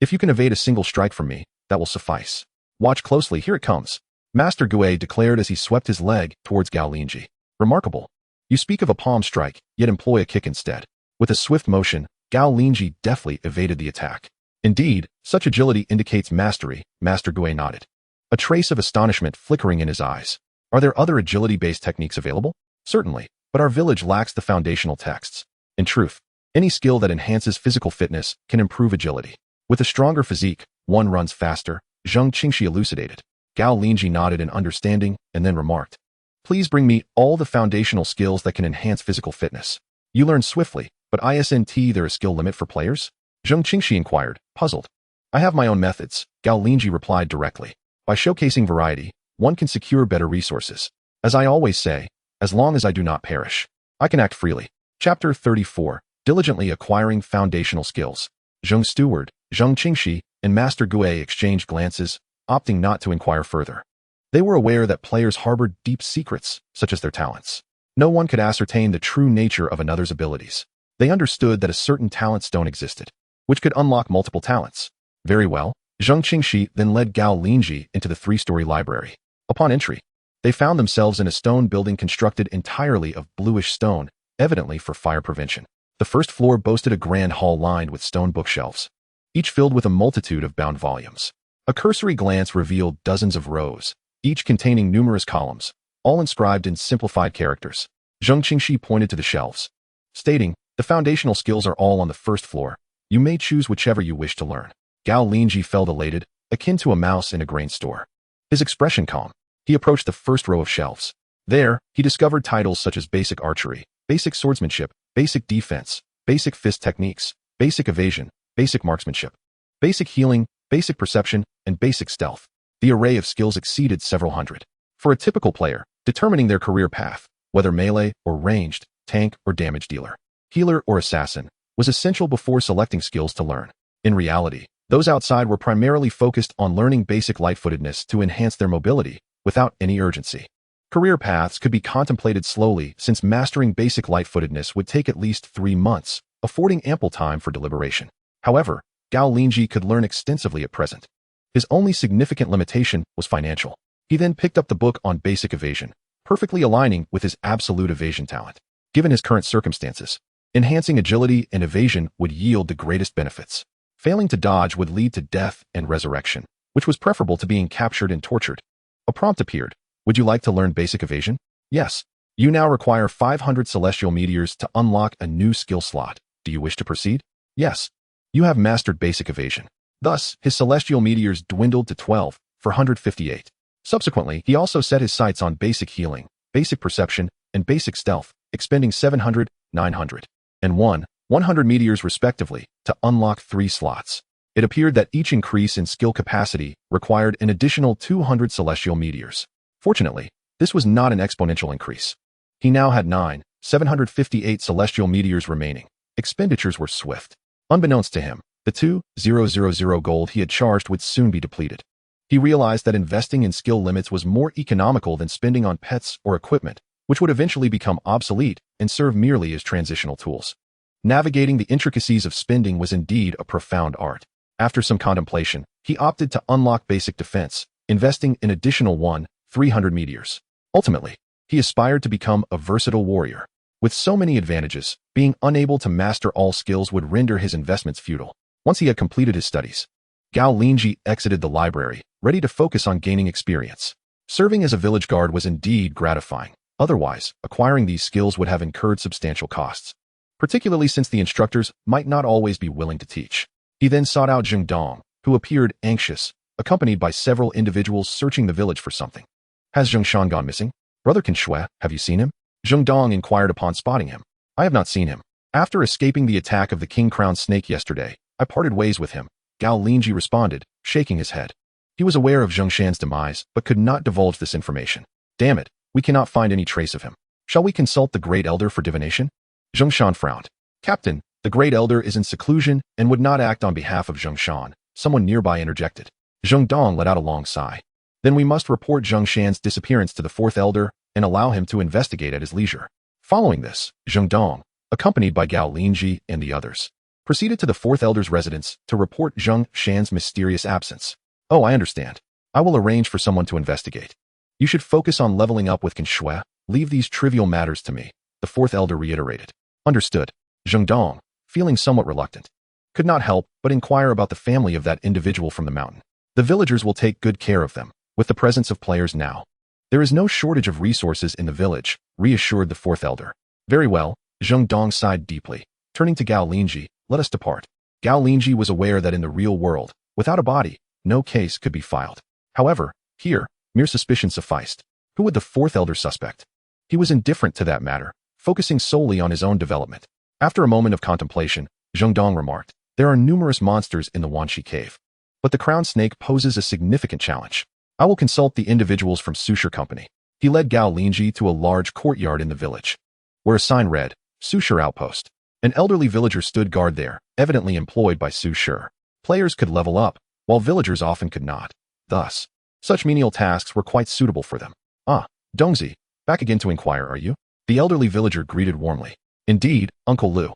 If you can evade a single strike from me, that will suffice. Watch closely, here it comes. Master Gui declared as he swept his leg towards Gao Linzhi. Remarkable. You speak of a palm strike, yet employ a kick instead. With a swift motion, Gao Linzhi deftly evaded the attack. Indeed, such agility indicates mastery, Master Gui nodded. A trace of astonishment flickering in his eyes. Are there other agility-based techniques available? Certainly, but our village lacks the foundational texts. In truth, any skill that enhances physical fitness can improve agility. With a stronger physique, one runs faster, Zheng Qingxi elucidated. Gao Linzhi nodded in understanding and then remarked. Please bring me all the foundational skills that can enhance physical fitness. You learn swiftly, but isn't there a skill limit for players? Zheng Qingxi inquired, puzzled. I have my own methods, Gao Linzhi replied directly. By showcasing variety, one can secure better resources. As I always say, as long as I do not perish, I can act freely. Chapter 34. Diligently acquiring foundational skills. Zheng Steward, Zheng Qingxi, and Master Gui exchanged glances, opting not to inquire further. They were aware that players harbored deep secrets, such as their talents. No one could ascertain the true nature of another's abilities. They understood that a certain talent stone existed, which could unlock multiple talents. Very well, Zheng Qingxi then led Gao Linzhi into the three-story library. Upon entry, they found themselves in a stone building constructed entirely of bluish stone, evidently for fire prevention. The first floor boasted a grand hall lined with stone bookshelves, each filled with a multitude of bound volumes. A cursory glance revealed dozens of rows, each containing numerous columns, all inscribed in simplified characters. Zheng Qingxi pointed to the shelves, stating, "The foundational skills are all on the first floor. You may choose whichever you wish to learn." Gao Linzhi felt elated, akin to a mouse in a grain store. His expression calm. He approached the first row of shelves. There, he discovered titles such as Basic Archery, Basic Swordsmanship, Basic Defense, Basic Fist Techniques, Basic Evasion, Basic Marksmanship, Basic Healing, Basic Perception, and Basic Stealth. The array of skills exceeded several hundred. For a typical player, determining their career path, whether melee or ranged, tank or damage dealer, healer or assassin, was essential before selecting skills to learn. In reality, those outside were primarily focused on learning basic light-footedness to enhance their mobility, without any urgency. Career paths could be contemplated slowly since mastering basic light-footedness would take at least 3 months, affording ample time for deliberation. However, Gao Linzhi could learn extensively at present. His only significant limitation was financial. He then picked up the book on basic evasion, perfectly aligning with his absolute evasion talent. Given his current circumstances, enhancing agility and evasion would yield the greatest benefits. Failing to dodge would lead to death and resurrection, which was preferable to being captured and tortured. A prompt appeared. Would you like to learn basic evasion? Yes. You now require 500 celestial meteors to unlock a new skill slot. Do you wish to proceed? Yes. You have mastered basic evasion. Thus, his celestial meteors dwindled to 12, for 158. Subsequently, he also set his sights on basic healing, basic perception, and basic stealth, expending 700, 900, and 100 meteors respectively to unlock 3 slots. It appeared that each increase in skill capacity required an additional 200 celestial meteors. Fortunately, this was not an exponential increase. He now had 758 celestial meteors remaining. Expenditures were swift. Unbeknownst to him, the 2,000 gold he had charged would soon be depleted. He realized that investing in skill limits was more economical than spending on pets or equipment, which would eventually become obsolete and serve merely as transitional tools. Navigating the intricacies of spending was indeed a profound art. After some contemplation, he opted to unlock basic defense, investing an additional 300 meteors. Ultimately, he aspired to become a versatile warrior. With so many advantages, being unable to master all skills would render his investments futile. Once he had completed his studies, Gao Linzhi exited the library, ready to focus on gaining experience. Serving as a village guard was indeed gratifying. Otherwise, acquiring these skills would have incurred substantial costs, particularly since the instructors might not always be willing to teach. He then sought out Zheng Dong, who appeared anxious, accompanied by several individuals searching the village for something. Has Zheng Shan gone missing? Brother Qin, have you seen him? Zheng Dong inquired upon spotting him. I have not seen him. After escaping the attack of the king-crowned snake yesterday, I parted ways with him, Gao Linzhi responded, shaking his head. He was aware of Zheng Shan's demise, but could not divulge this information. Damn it, we cannot find any trace of him. Shall we consult the Great Elder for divination? Zheng Shan frowned. Captain, the Great Elder is in seclusion and would not act on behalf of Zheng Shan, someone nearby interjected. Zheng Dong let out a long sigh. Then we must report Zheng Shan's disappearance to the Fourth Elder and allow him to investigate at his leisure. Following this, Zheng Dong, accompanied by Gao Linzhi and the others, proceeded to the Fourth Elder's residence to report Zheng Shan's mysterious absence. Oh, I understand. I will arrange for someone to investigate. You should focus on leveling up with Qin. Leave these trivial matters to me, the Fourth Elder reiterated. Understood. Zheng Dong, feeling somewhat reluctant, could not help but inquire about the family of that individual from the mountain. The villagers will take good care of them, with the presence of players now. There is no shortage of resources in the village, reassured the Fourth Elder. Very well, Zheng Dong sighed deeply. Turning to Gao Linzhi, let us depart. Gao Linzhi was aware that in the real world, without a body, no case could be filed. However, here, mere suspicion sufficed. Who would the Fourth Elder suspect? He was indifferent to that matter, focusing solely on his own development. After a moment of contemplation, Zheng Dong remarked, there are numerous monsters in the Wanshi cave, but the crowned snake poses a significant challenge. I will consult the individuals from Sushir Company. He led Gao Linzhi to a large courtyard in the village, where a sign read, Sushir Outpost. An elderly villager stood guard there, evidently employed by Sushir. Players could level up, while villagers often could not. Thus, such menial tasks were quite suitable for them. Ah, Dongzi, back again to inquire, are you? The elderly villager greeted warmly. Indeed, Uncle Lu.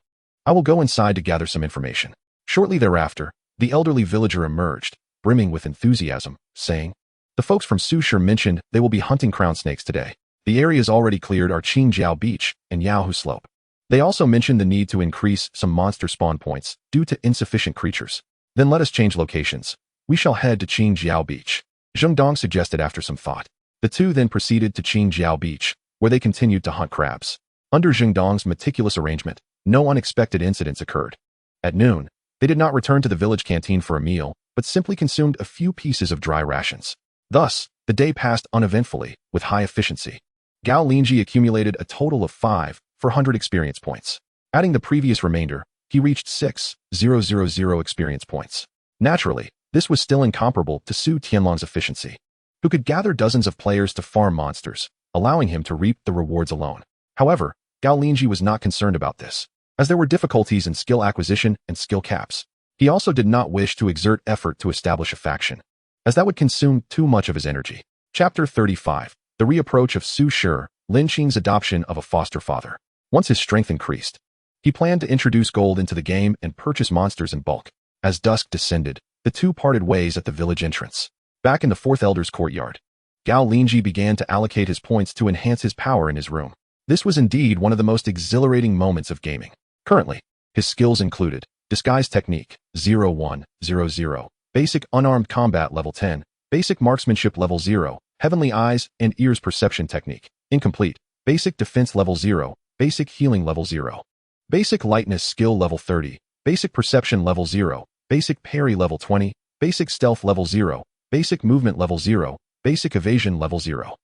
I will go inside to gather some information. Shortly thereafter, the elderly villager emerged, brimming with enthusiasm, saying, The folks from Sushur mentioned they will be hunting crown snakes today. The areas already cleared are Qingjiao Beach and Yaohu Slope. They also mentioned the need to increase some monster spawn points due to insufficient creatures. Then let us change locations. We shall head to Qingjiao Beach. Zheng Dong suggested after some thought. The two then proceeded to Qingjiao Beach, where they continued to hunt crabs. Under Zheng Dong's meticulous arrangement, no unexpected incidents occurred. At noon, they did not return to the village canteen for a meal, but simply consumed a few pieces of dry rations. Thus, the day passed uneventfully, with high efficiency. Gao Linzhi accumulated a total of 5,400 experience points. Adding the previous remainder, he reached 6,000 experience points. Naturally, this was still incomparable to Su Tianlong's efficiency, who could gather dozens of players to farm monsters, allowing him to reap the rewards alone. However, Gao Linzhi was not concerned about this, as there were difficulties in skill acquisition and skill caps. He also did not wish to exert effort to establish a faction, as that would consume too much of his energy. Chapter 35. The reapproach of Su Shi, Lin Qing's adoption of a foster father. Once his strength increased, he planned to introduce gold into the game and purchase monsters in bulk. As dusk descended, the two parted ways at the village entrance. Back in the fourth elder's courtyard, Gao Linzhi began to allocate his points to enhance his power in his room. This was indeed one of the most exhilarating moments of gaming. Currently, his skills included Disguise Technique 0100, Basic Unarmed Combat Level 10, Basic Marksmanship Level 0, Heavenly Eyes and Ears Perception Technique, Incomplete, Basic Defense Level 0, Basic Healing Level 0, Basic Lightness Skill Level 30, Basic Perception Level 0, Basic Parry Level 20, Basic Stealth Level 0, Basic Movement Level 0, Basic Evasion Level 0.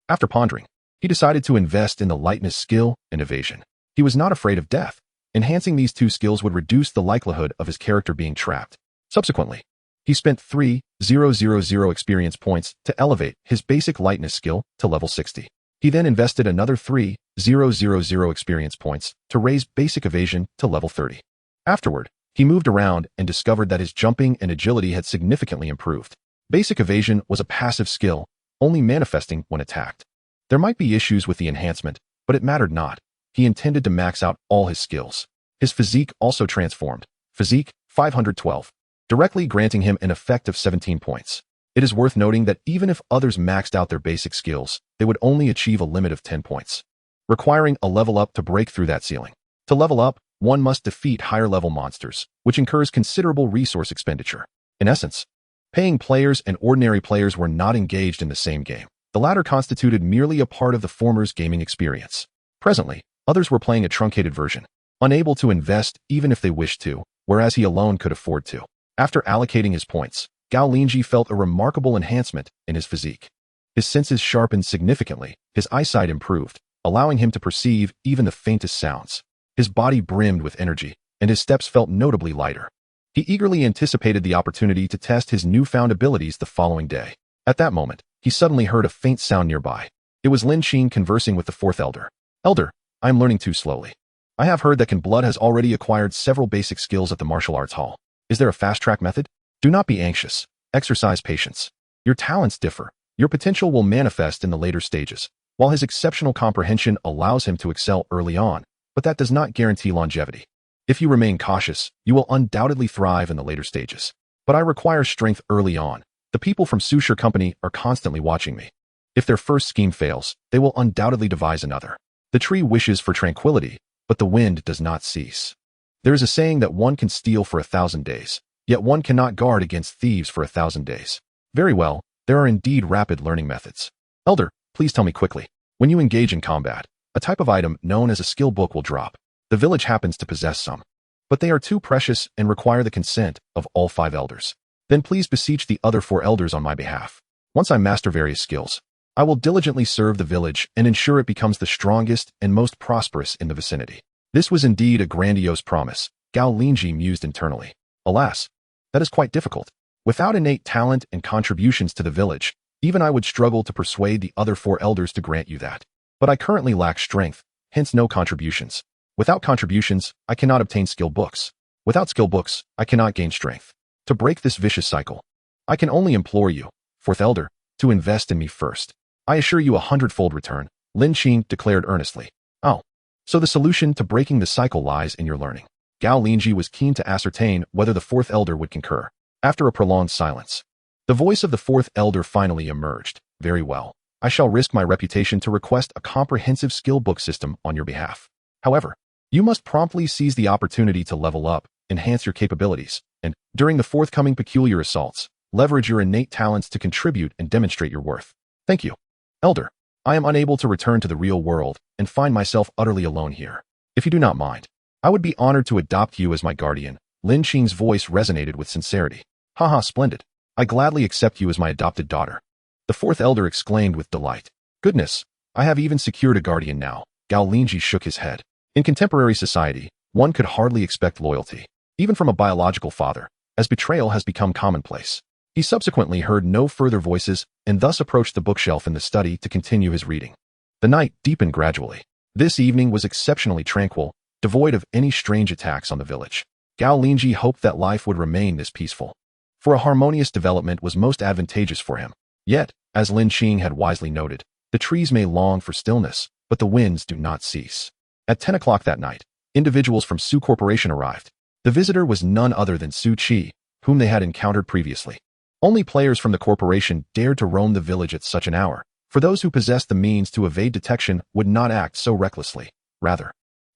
After pondering, he decided to invest in the Lightness skill and Evasion. He was not afraid of death. Enhancing these two skills would reduce the likelihood of his character being trapped. Subsequently, he spent 3,000 experience points to elevate his Basic Lightness skill to level 60. He then invested another 3,000 experience points to raise Basic Evasion to level 30. Afterward, he moved around and discovered that his jumping and agility had significantly improved. Basic Evasion was a passive skill, only manifesting when attacked. There might be issues with the enhancement, but it mattered not. He intended to max out all his skills. His physique also transformed. Physique 512, directly granting him an effect of 17 points. It is worth noting that even if others maxed out their basic skills, they would only achieve a limit of 10 points, requiring a level up to break through that ceiling. To level up, one must defeat higher level monsters, which incurs considerable resource expenditure. In essence, paying players and ordinary players were not engaged in the same game. The latter constituted merely a part of the former's gaming experience. Presently, others were playing a truncated version, unable to invest even if they wished to, whereas he alone could afford to. After allocating his points, Gao Linzhi felt a remarkable enhancement in his physique. His senses sharpened significantly, his eyesight improved, allowing him to perceive even the faintest sounds. His body brimmed with energy, and his steps felt notably lighter. He eagerly anticipated the opportunity to test his newfound abilities the following day. At that moment, he suddenly heard a faint sound nearby. It was Lin Qing conversing with the fourth elder. Elder, I am learning too slowly. I have heard that Can Blood has already acquired several basic skills at the martial arts hall. Is there a fast-track method? Do not be anxious. Exercise patience. Your talents differ. Your potential will manifest in the later stages. While his exceptional comprehension allows him to excel early on, but that does not guarantee longevity. If you remain cautious, you will undoubtedly thrive in the later stages. But I require strength early on. The people from Sushur Company are constantly watching me. If their first scheme fails, they will undoubtedly devise another. The tree wishes for tranquility, but the wind does not cease. There is a saying that one can steal for 1,000 days, yet one cannot guard against thieves for 1,000 days. Very well, there are indeed rapid learning methods. Elder, please tell me quickly. When you engage in combat, a type of item known as a skill book will drop. The village happens to possess some, but they are too precious and require the consent of all 5 elders. Then please beseech the other 4 elders on my behalf. Once I master various skills, I will diligently serve the village and ensure it becomes the strongest and most prosperous in the vicinity. This was indeed a grandiose promise, Gao Linzhi mused internally. Alas, that is quite difficult. Without innate talent and contributions to the village, even I would struggle to persuade the other 4 elders to grant you that. But I currently lack strength, hence no contributions. Without contributions, I cannot obtain skill books. Without skill books, I cannot gain strength. To break this vicious cycle, I can only implore you, 4th elder, to invest in me first. I assure you 100-fold return, Lin Qing declared earnestly. Oh, so the solution to breaking the cycle lies in your learning. Gao Linzhi was keen to ascertain whether the fourth elder would concur. After a prolonged silence, the voice of the fourth elder finally emerged. Very well. I shall risk my reputation to request a comprehensive skill book system on your behalf. However, you must promptly seize the opportunity to level up, enhance your capabilities, and, during the forthcoming peculiar assaults, leverage your innate talents to contribute and demonstrate your worth. Thank you. Elder, I am unable to return to the real world and find myself utterly alone here. If you do not mind, I would be honored to adopt you as my guardian. Lin Qing's voice resonated with sincerity. Haha, splendid. I gladly accept you as my adopted daughter. The fourth elder exclaimed with delight. Goodness, I have even secured a guardian now. Gao Linzhi shook his head. In contemporary society, one could hardly expect loyalty, even from a biological father, as betrayal has become commonplace. He subsequently heard no further voices and thus approached the bookshelf in the study to continue his reading. The night deepened gradually. This evening was exceptionally tranquil, devoid of any strange attacks on the village. Gao Linzhi hoped that life would remain this peaceful, for a harmonious development was most advantageous for him. Yet, as Lin Qing had wisely noted, the trees may long for stillness, but the winds do not cease. At 10 o'clock that night, individuals from Su Corporation arrived. The visitor was none other than Su Qi, whom they had encountered previously. Only players from the corporation dared to roam the village at such an hour, for those who possessed the means to evade detection would not act so recklessly. Rather,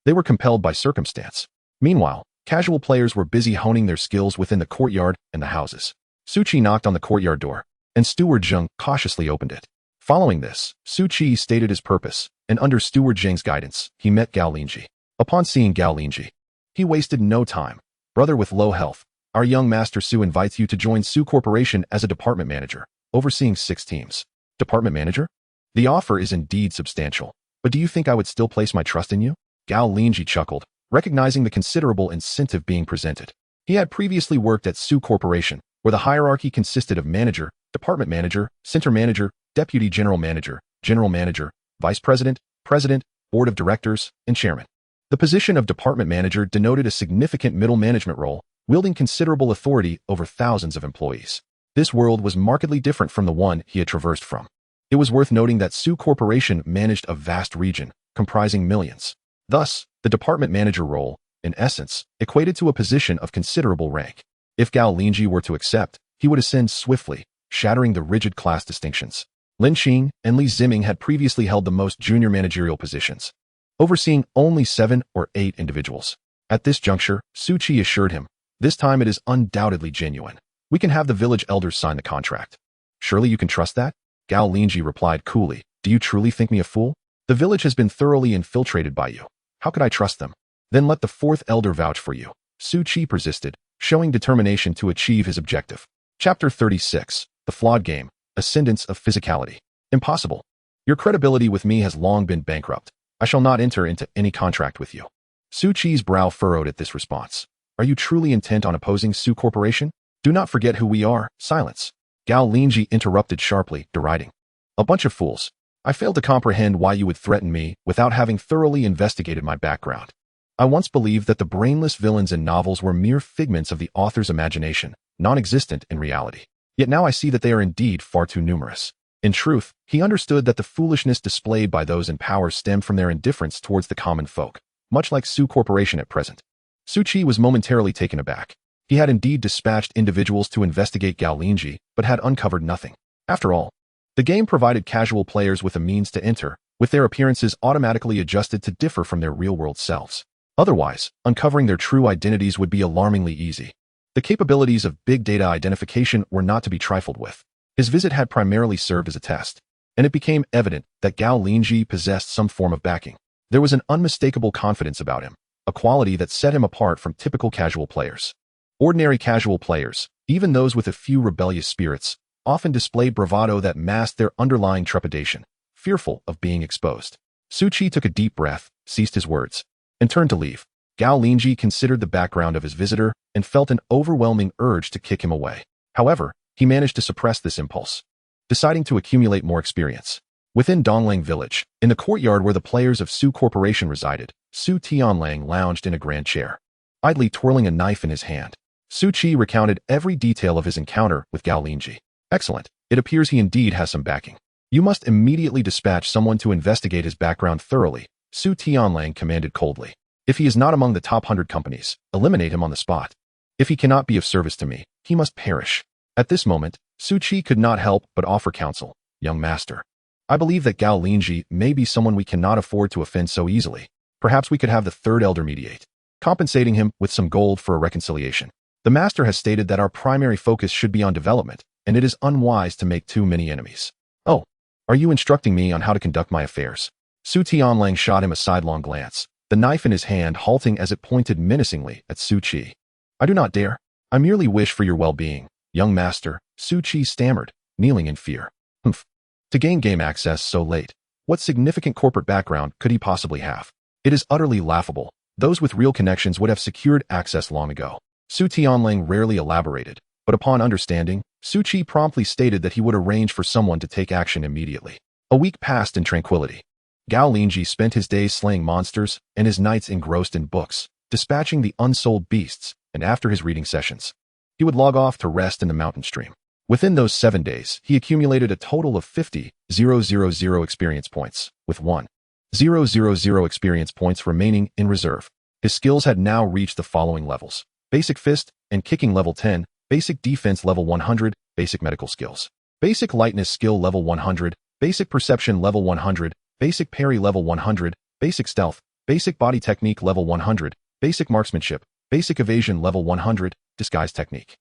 they were compelled by circumstance. Meanwhile, casual players were busy honing their skills within the courtyard and the houses. Su Qi knocked on the courtyard door, and Steward Zheng cautiously opened it. Following this, Su Qi stated his purpose, and under Steward Zheng's guidance, he met Gao Linzhi. Upon seeing Gao Linzhi, he wasted no time. Brother with low health, our young master Su invites you to join Su Corporation as a department manager, overseeing 6 teams. Department manager? The offer is indeed substantial, but do you think I would still place my trust in you? Gao Linzhi chuckled, recognizing the considerable incentive being presented. He had previously worked at Su Corporation, where the hierarchy consisted of manager, department manager, center manager, deputy general manager, vice president, president, board of directors, and chairman. The position of department manager denoted a significant middle management role, wielding considerable authority over thousands of employees. This world was markedly different from the one he had traversed from. It was worth noting that Su Corporation managed a vast region, comprising millions. Thus, the department manager role, in essence, equated to a position of considerable rank. If Gao Linzhi were to accept, he would ascend swiftly, shattering the rigid class distinctions. Lin Qing and Li Ziming had previously held the most junior managerial positions, overseeing only 7 or 8 individuals. At this juncture, Su Qi assured him, this time it is undoubtedly genuine. We can have the village elders sign the contract. Surely you can trust that? Gao Linzhi replied coolly, do you truly think me a fool? The village has been thoroughly infiltrated by you. How could I trust them? Then let the 4th elder vouch for you. Su Qi persisted, showing determination to achieve his objective. Chapter 36, The Flawed Game, Ascendance of Physicality. Impossible. Your credibility with me has long been bankrupt. I shall not enter into any contract with you. Su Qi's brow furrowed at this response. Are you truly intent on opposing Su Corporation? Do not forget who we are. Silence. Gao Linzhi interrupted sharply, deriding. A bunch of fools. I fail to comprehend why you would threaten me without having thoroughly investigated my background. I once believed that the brainless villains in novels were mere figments of the author's imagination, non-existent in reality. Yet now I see that they are indeed far too numerous. In truth, he understood that the foolishness displayed by those in power stemmed from their indifference towards the common folk, much like Su Corporation at present. Su Qi was momentarily taken aback. He had indeed dispatched individuals to investigate Gao Linzhi, but had uncovered nothing. After all, the game provided casual players with a means to enter, with their appearances automatically adjusted to differ from their real-world selves. Otherwise, uncovering their true identities would be alarmingly easy. The capabilities of big data identification were not to be trifled with. His visit had primarily served as a test, and it became evident that Gao Linzhi possessed some form of backing. There was an unmistakable confidence about him, a quality that set him apart from typical casual players. Ordinary casual players, even those with a few rebellious spirits, often displayed bravado that masked their underlying trepidation, fearful of being exposed. Su Qi took a deep breath, ceased his words, and turned to leave. Gao Linzhi considered the background of his visitor and felt an overwhelming urge to kick him away. However, he managed to suppress this impulse, deciding to accumulate more experience. Within Donglang Village, in the courtyard where the players of Su Corporation resided, Su Tianlang lounged in a grand chair, idly twirling a knife in his hand. Su Qi recounted every detail of his encounter with Gao Linzhi. Excellent. It appears he indeed has some backing. You must immediately dispatch someone to investigate his background thoroughly, Su Tianlang commanded coldly. If he is not among the top 100 companies, eliminate him on the spot. If he cannot be of service to me, he must perish. At this moment, Su Qi could not help but offer counsel. Young master, I believe that Gao Linzhi may be someone we cannot afford to offend so easily. Perhaps we could have the third elder mediate, compensating him with some gold for a reconciliation. The master has stated that our primary focus should be on development, and it is unwise to make too many enemies. Oh, are you instructing me on how to conduct my affairs? Su Tianlang shot him a sidelong glance, the knife in his hand halting as it pointed menacingly at Su Qi. I do not dare. I merely wish for your well-being, young master, Su Qi stammered, kneeling in fear. Humph. To gain game access so late, what significant corporate background could he possibly have? It is utterly laughable. Those with real connections would have secured access long ago. Su Tianlang rarely elaborated, but upon understanding, Su Qi promptly stated that he would arrange for someone to take action immediately. A week passed in tranquility. Gao Linzhi spent his days slaying monsters and his nights engrossed in books, dispatching the unsold beasts, and after his reading sessions, he would log off to rest in the mountain stream. Within those 7 days, he accumulated a total of 50,000 experience points, with 1,000 experience points remaining in reserve. His skills had now reached the following levels: Basic Fist and Kicking level 10, Basic Defense level 100, Basic Medical Skills, Basic Lightness Skill level 100, Basic Perception level 100, Basic Parry level 100, Basic Stealth, Basic Body Technique level 100, Basic Marksmanship, Basic Evasion level 100, Disguise Technique,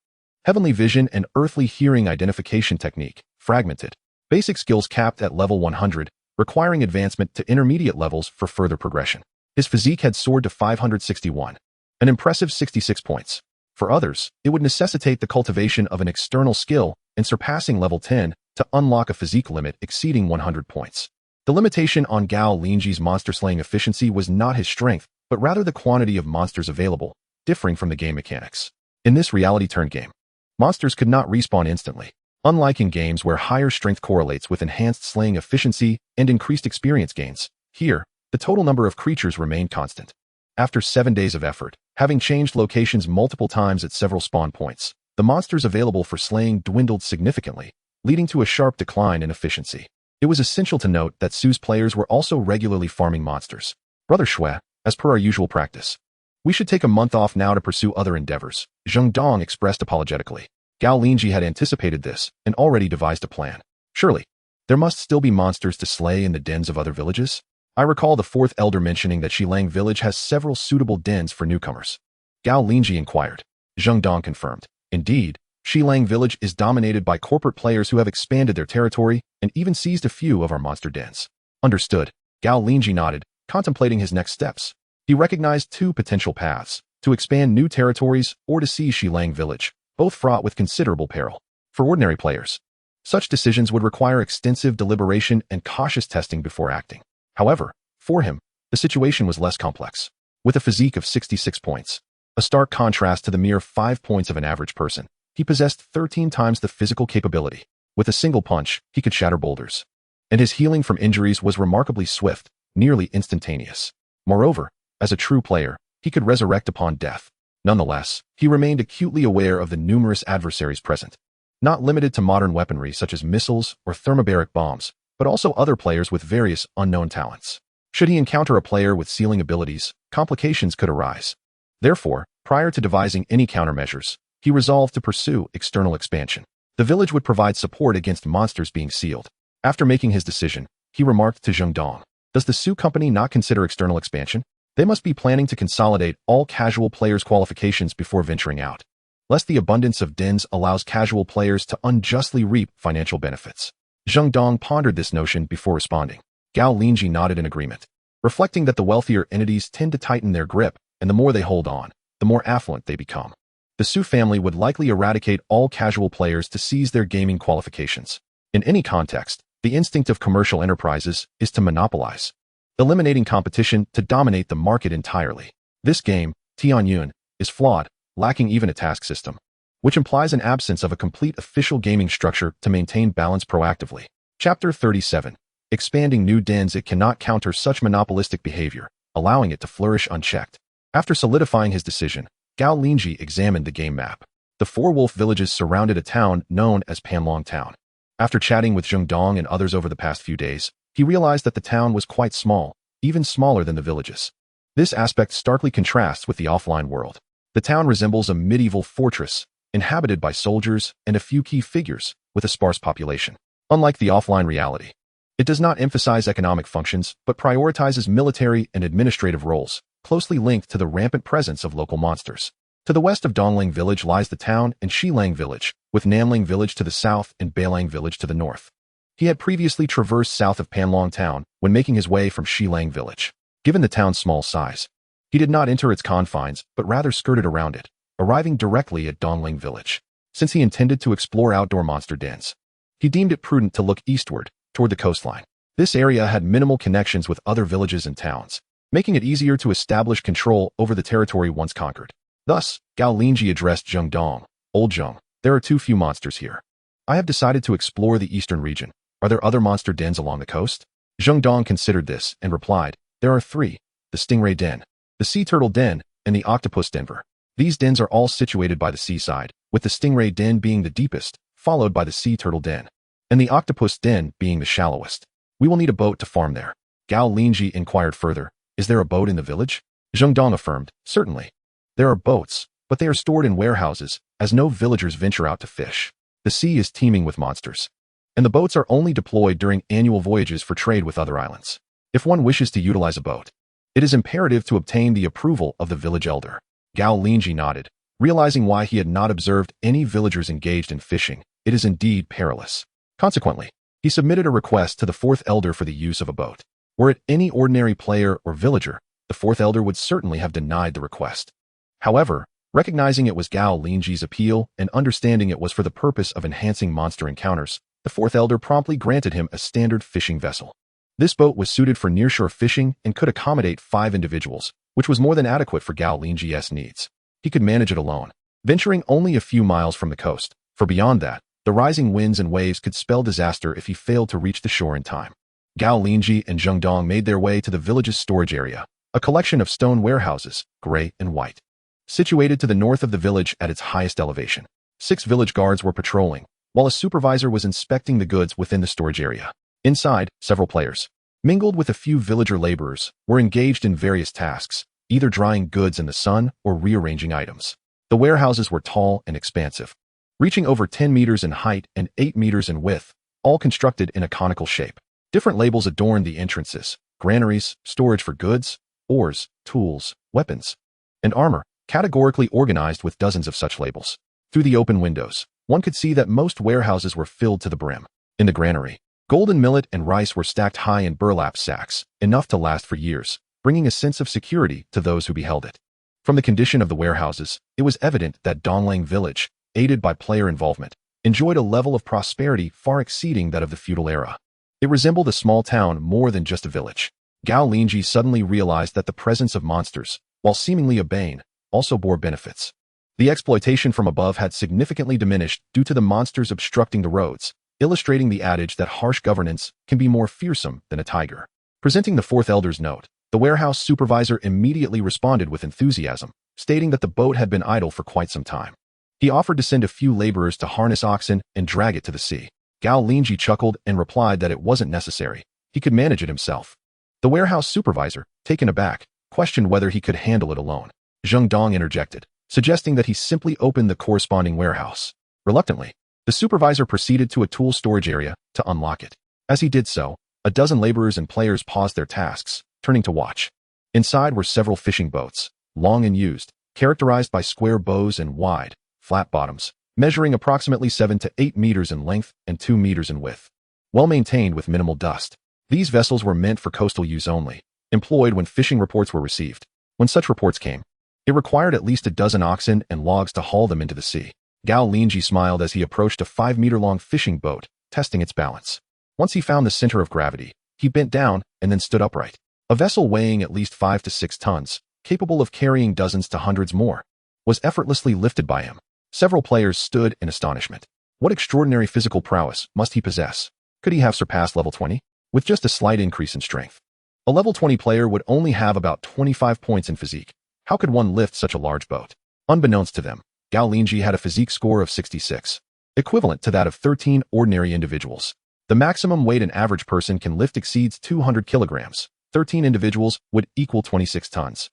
Heavenly Vision and Earthly Hearing Identification Technique, Fragmented. Basic skills capped at level 100, requiring advancement to intermediate levels for further progression. His physique had soared to 561, an impressive 66 points. For others, it would necessitate the cultivation of an external skill and surpassing level 10 to unlock a physique limit exceeding 100 points. The limitation on Gao Linzhi's monster-slaying efficiency was not his strength, but rather the quantity of monsters available, differing from the game mechanics. In this reality-turned game, monsters could not respawn instantly. Unlike in games where higher strength correlates with enhanced slaying efficiency and increased experience gains, here, the total number of creatures remained constant. After 7 days of effort, having changed locations multiple times at several spawn points, the monsters available for slaying dwindled significantly, leading to a sharp decline in efficiency. It was essential to note that Su's players were also regularly farming monsters. Brother Shui, as per our usual practice, we should take a month off now to pursue other endeavors, Zheng Dong expressed apologetically. Gao Linzhi had anticipated this and already devised a plan. Surely, there must still be monsters to slay in the dens of other villages? I recall the fourth elder mentioning that Shilang village has several suitable dens for newcomers. Gao Linzhi inquired. Zheng Dong confirmed. Indeed, Shilang village is dominated by corporate players who have expanded their territory and even seized a few of our monster dens. Understood. Gao Linzhi nodded, contemplating his next steps. He recognized 2 potential paths: to expand new territories or to seize Shilang village, both fraught with considerable peril. For ordinary players, such decisions would require extensive deliberation and cautious testing before acting. However, for him, the situation was less complex. With a physique of 66 points, a stark contrast to the mere 5 points of an average person, he possessed 13 times the physical capability. With a single punch, he could shatter boulders. And his healing from injuries was remarkably swift, nearly instantaneous. Moreover, as a true player, he could resurrect upon death. Nonetheless, he remained acutely aware of the numerous adversaries present, not limited to modern weaponry such as missiles or thermobaric bombs, but also other players with various unknown talents. Should he encounter a player with sealing abilities, complications could arise. Therefore, prior to devising any countermeasures, he resolved to pursue external expansion. The village would provide support against monsters being sealed. After making his decision, he remarked to Zheng Dong, "Does the Su company not consider external expansion? They must be planning to consolidate all casual players' qualifications before venturing out, lest the abundance of dens allows casual players to unjustly reap financial benefits." Zheng Dong pondered this notion before responding. Gao Linzhi nodded in agreement, reflecting that the wealthier entities tend to tighten their grip, and the more they hold on, the more affluent they become. The Su family would likely eradicate all casual players to seize their gaming qualifications. In any context, the instinct of commercial enterprises is to monopolize, eliminating competition to dominate the market entirely. This game, Tianyun, is flawed, lacking even a task system, which implies an absence of a complete official gaming structure to maintain balance proactively. Chapter 37. Expanding new dens. It cannot counter such monopolistic behavior, allowing it to flourish unchecked. After solidifying his decision, Gao Linzhi examined the game map. The 4 wolf villages surrounded a town known as Panlong Town. After chatting with Zheng Dong and others over the past few days, he realized that the town was quite small, even smaller than the villages. This aspect starkly contrasts with the offline world. The town resembles a medieval fortress, inhabited by soldiers and a few key figures, with a sparse population. Unlike the offline reality, it does not emphasize economic functions, but prioritizes military and administrative roles, closely linked to the rampant presence of local monsters. To the west of Dongling Village lies the town and Shilang Village, with Namling Village to the south and Beilang Village to the north. He had previously traversed south of Panlong Town when making his way from Shilang Village. Given the town's small size, he did not enter its confines, but rather skirted around it, arriving directly at Dongling Village. Since he intended to explore outdoor monster dens, he deemed it prudent to look eastward, toward the coastline. This area had minimal connections with other villages and towns, making it easier to establish control over the territory once conquered. Thus, Gao Linzhi addressed Zheng Dong. Old Zheng, there are too few monsters here. I have decided to explore the eastern region. Are there other monster dens along the coast? Zheng Dong considered this and replied, there are 3, the Stingray Den, the Sea Turtle Den, and the Octopus Denver. These dens are all situated by the seaside, with the Stingray Den being the deepest, followed by the Sea Turtle Den, and the Octopus Den being the shallowest. We will need a boat to farm there. Gao Linzhi inquired further, is there a boat in the village? Zheng Dong affirmed, certainly. There are boats, but they are stored in warehouses, as no villagers venture out to fish. The sea is teeming with monsters, and the boats are only deployed during annual voyages for trade with other islands. If one wishes to utilize a boat, it is imperative to obtain the approval of the village elder. Gao Linzhi nodded, realizing why he had not observed any villagers engaged in fishing. It is indeed perilous. Consequently, he submitted a request to the 4th elder for the use of a boat. Were it any ordinary player or villager, the 4th elder would certainly have denied the request. However, recognizing it was Gao Linzhi's appeal and understanding it was for the purpose of enhancing monster encounters, the 4th elder promptly granted him a standard fishing vessel. This boat was suited for nearshore fishing and could accommodate 5 individuals, which was more than adequate for Gao Linzhi's needs. He could manage it alone, venturing only a few miles from the coast, for beyond that, the rising winds and waves could spell disaster if he failed to reach the shore in time. Gao Linzhi and Zheng Dong made their way to the village's storage area, a collection of stone warehouses, gray and white. Situated to the north of the village at its highest elevation, 6 village guards were patrolling, while a supervisor was inspecting the goods within the storage area. Inside, several players, mingled with a few villager laborers, were engaged in various tasks, either drying goods in the sun or rearranging items. The warehouses were tall and expansive, reaching over 10 meters in height and 8 meters in width, all constructed in a conical shape. Different labels adorned the entrances: granaries, storage for goods, ores, tools, weapons, and armor, categorically organized with dozens of such labels. Through the open windows, one could see that most warehouses were filled to the brim. In the granary, golden millet and rice were stacked high in burlap sacks, enough to last for years, bringing a sense of security to those who beheld it. From the condition of the warehouses, it was evident that Dongling Village, aided by player involvement, enjoyed a level of prosperity far exceeding that of the feudal era. It resembled a small town more than just a village. Gao Linzhi suddenly realized that the presence of monsters, while seemingly a bane, also bore benefits. The exploitation from above had significantly diminished due to the monsters obstructing the roads, illustrating the adage that harsh governance can be more fearsome than a tiger. Presenting the 4th elder's note, the warehouse supervisor immediately responded with enthusiasm, stating that the boat had been idle for quite some time. He offered to send a few laborers to harness oxen and drag it to the sea. Gao Linzhi chuckled and replied that it wasn't necessary. He could manage it himself. The warehouse supervisor, taken aback, questioned whether he could handle it alone. Zheng Dong interjected, suggesting that he simply open the corresponding warehouse. Reluctantly, the supervisor proceeded to a tool storage area to unlock it. As he did so, a dozen laborers and players paused their tasks, turning to watch. Inside were several fishing boats, long and used, characterized by square bows and wide, flat bottoms, measuring approximately 7 to 8 meters in length and 2 meters in width. Well maintained with minimal dust. These vessels were meant for coastal use only, employed when fishing reports were received. When such reports came, it required at least a dozen oxen and logs to haul them into the sea. Gao Linzhi smiled as he approached a 5-meter-long fishing boat, testing its balance. Once he found the center of gravity, he bent down and then stood upright. A vessel weighing at least 5 to 6 tons, capable of carrying dozens to hundreds more, was effortlessly lifted by him. Several players stood in astonishment. What extraordinary physical prowess must he possess? Could he have surpassed level 20? With just a slight increase in strength. A level 20 player would only have about 25 points in physique. How could one lift such a large boat? Unbeknownst to them, Gao Linzhi had a physique score of 66, equivalent to that of 13 ordinary individuals. The maximum weight an average person can lift exceeds 200 kilograms, 13 individuals would equal 26 tons.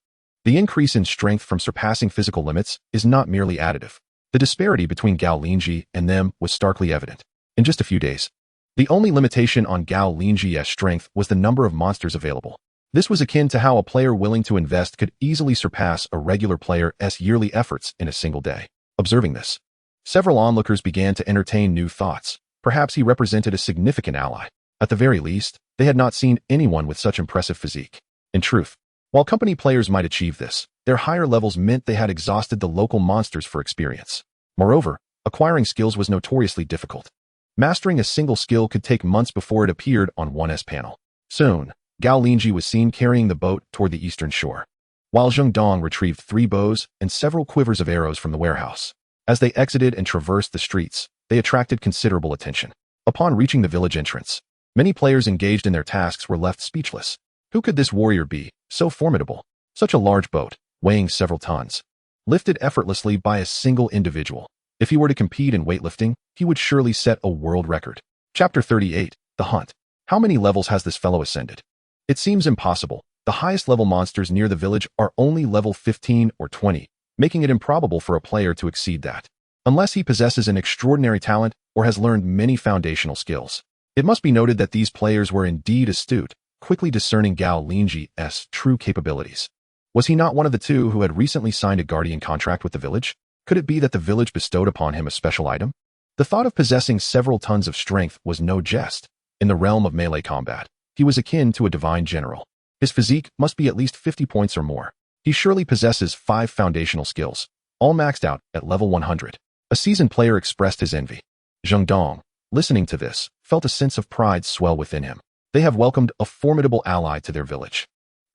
The increase in strength from surpassing physical limits is not merely additive. The disparity between Gao Linzhi and them was starkly evident. In just a few days, the only limitation on Gao Linzhi's strength was the number of monsters available. This was akin to how a player willing to invest could easily surpass a regular player's yearly efforts in a single day. Observing this, several onlookers began to entertain new thoughts. Perhaps he represented a significant ally. At the very least, they had not seen anyone with such impressive physique. In truth, while company players might achieve this, their higher levels meant they had exhausted the local monsters for experience. Moreover, acquiring skills was notoriously difficult. Mastering a single skill could take months before it appeared on one's panel. Soon, Gao Linzhi was seen carrying the boat toward the eastern shore, while Zheng Dong retrieved 3 bows and several quivers of arrows from the warehouse. As they exited and traversed the streets, they attracted considerable attention. Upon reaching the village entrance, many players engaged in their tasks were left speechless. Who could this warrior be, so formidable? Such a large boat, weighing several tons, lifted effortlessly by a single individual. If he were to compete in weightlifting, he would surely set a world record. Chapter 38, The Hunt. How many levels has this fellow ascended? It seems impossible. The highest level monsters near the village are only level 15 or 20, making it improbable for a player to exceed that, unless he possesses an extraordinary talent or has learned many foundational skills. It must be noted that these players were indeed astute, quickly discerning Gao Linzhi's true capabilities. Was he not one of the 2 who had recently signed a guardian contract with the village? Could it be that the village bestowed upon him a special item? The thought of possessing several tons of strength was no jest. In the realm of melee combat, he was akin to a divine general. His physique must be at least 50 points or more. He surely possesses 5 foundational skills, all maxed out at level 100. A seasoned player expressed his envy. Zheng Dong, listening to this, felt a sense of pride swell within him. They have welcomed a formidable ally to their village,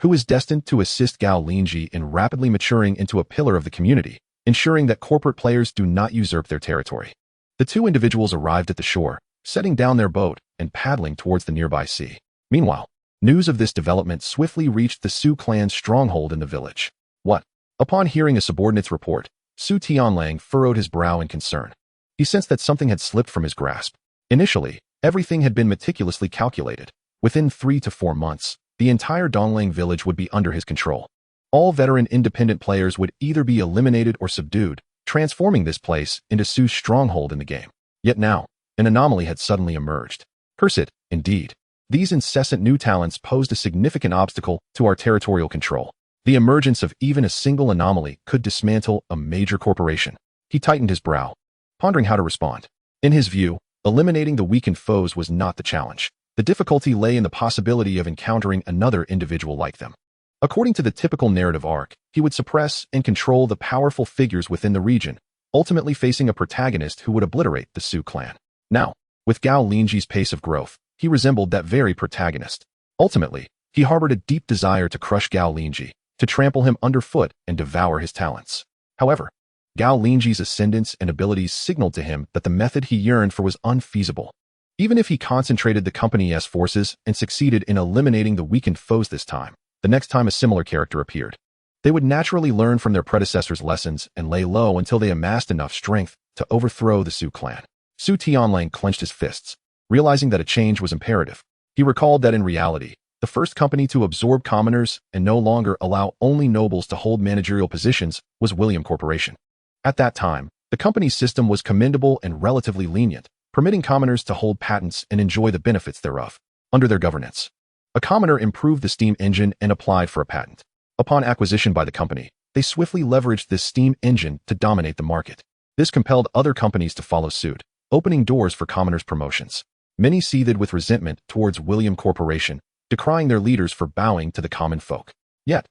who is destined to assist Gao Linzhi in rapidly maturing into a pillar of the community, ensuring that corporate players do not usurp their territory. The 2 individuals arrived at the shore, setting down their boat and paddling towards the nearby sea. Meanwhile, news of this development swiftly reached the Su clan's stronghold in the village. What? Upon hearing a subordinate's report, Su Tianlang furrowed his brow in concern. He sensed that something had slipped from his grasp. Initially, everything had been meticulously calculated. Within 3 to 4 months, the entire Donglang village would be under his control. All veteran independent players would either be eliminated or subdued, transforming this place into Su's stronghold in the game. Yet now, an anomaly had suddenly emerged. Curse it, indeed. These incessant new talents posed a significant obstacle to our territorial control. The emergence of even a single anomaly could dismantle a major corporation. He tightened his brow, pondering how to respond. In his view, eliminating the weakened foes was not the challenge. The difficulty lay in the possibility of encountering another individual like them. According to the typical narrative arc, he would suppress and control the powerful figures within the region, ultimately facing a protagonist who would obliterate the Su clan. Now, with Gao Linzhi's pace of growth, he resembled that very protagonist. Ultimately, he harbored a deep desire to crush Gao Linzhi, to trample him underfoot and devour his talents. However, Gao Linzhi's ascendance and abilities signaled to him that the method he yearned for was unfeasible. Even if he concentrated the company's forces and succeeded in eliminating the weakened foes this time, the next time a similar character appeared, they would naturally learn from their predecessors' lessons and lay low until they amassed enough strength to overthrow the Su clan. Su Tianlang clenched his fists, realizing that a change was imperative. He recalled that in reality, the first company to absorb commoners and no longer allow only nobles to hold managerial positions was William Corporation. At that time, the company's system was commendable and relatively lenient, permitting commoners to hold patents and enjoy the benefits thereof. Under their governance, a commoner improved the steam engine and applied for a patent. Upon acquisition by the company, they swiftly leveraged this steam engine to dominate the market. This compelled other companies to follow suit, opening doors for commoners' promotions. Many seethed with resentment towards William Corporation, decrying their leaders for bowing to the common folk. Yet,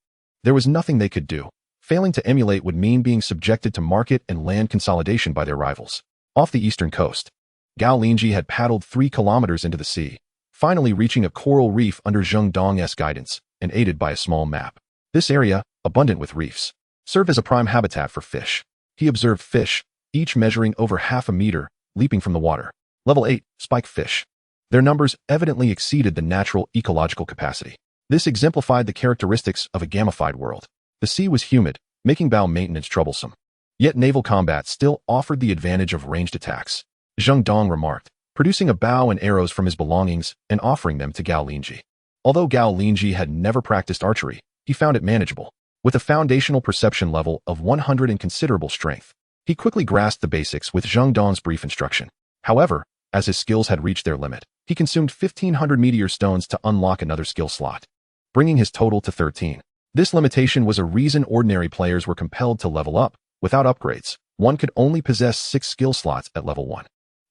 there was nothing they could do. Failing to emulate would mean being subjected to market and land consolidation by their rivals. Off the eastern coast, Gao Linzhi had paddled 3 kilometers into the sea, finally reaching a coral reef under Zheng Dong's guidance and aided by a small map. This area, abundant with reefs, served as a prime habitat for fish. He observed fish, each measuring over half a meter, leaping from the water. Level 8, spike fish. Their numbers evidently exceeded the natural ecological capacity. This exemplified the characteristics of a gamified world. The sea was humid, making bow maintenance troublesome. Yet naval combat still offered the advantage of ranged attacks. Zheng Dong remarked, producing a bow and arrows from his belongings and offering them to Gao Linzhi. Although Gao Linzhi had never practiced archery, he found it manageable. With a foundational perception level of 100 and considerable strength, he quickly grasped the basics with Zheng Dong's brief instruction. However, as his skills had reached their limit, he consumed 1,500 meteor stones to unlock another skill slot, bringing his total to 13. This limitation was a reason ordinary players were compelled to level up. Without upgrades, one could only possess 6 skill slots at level 1.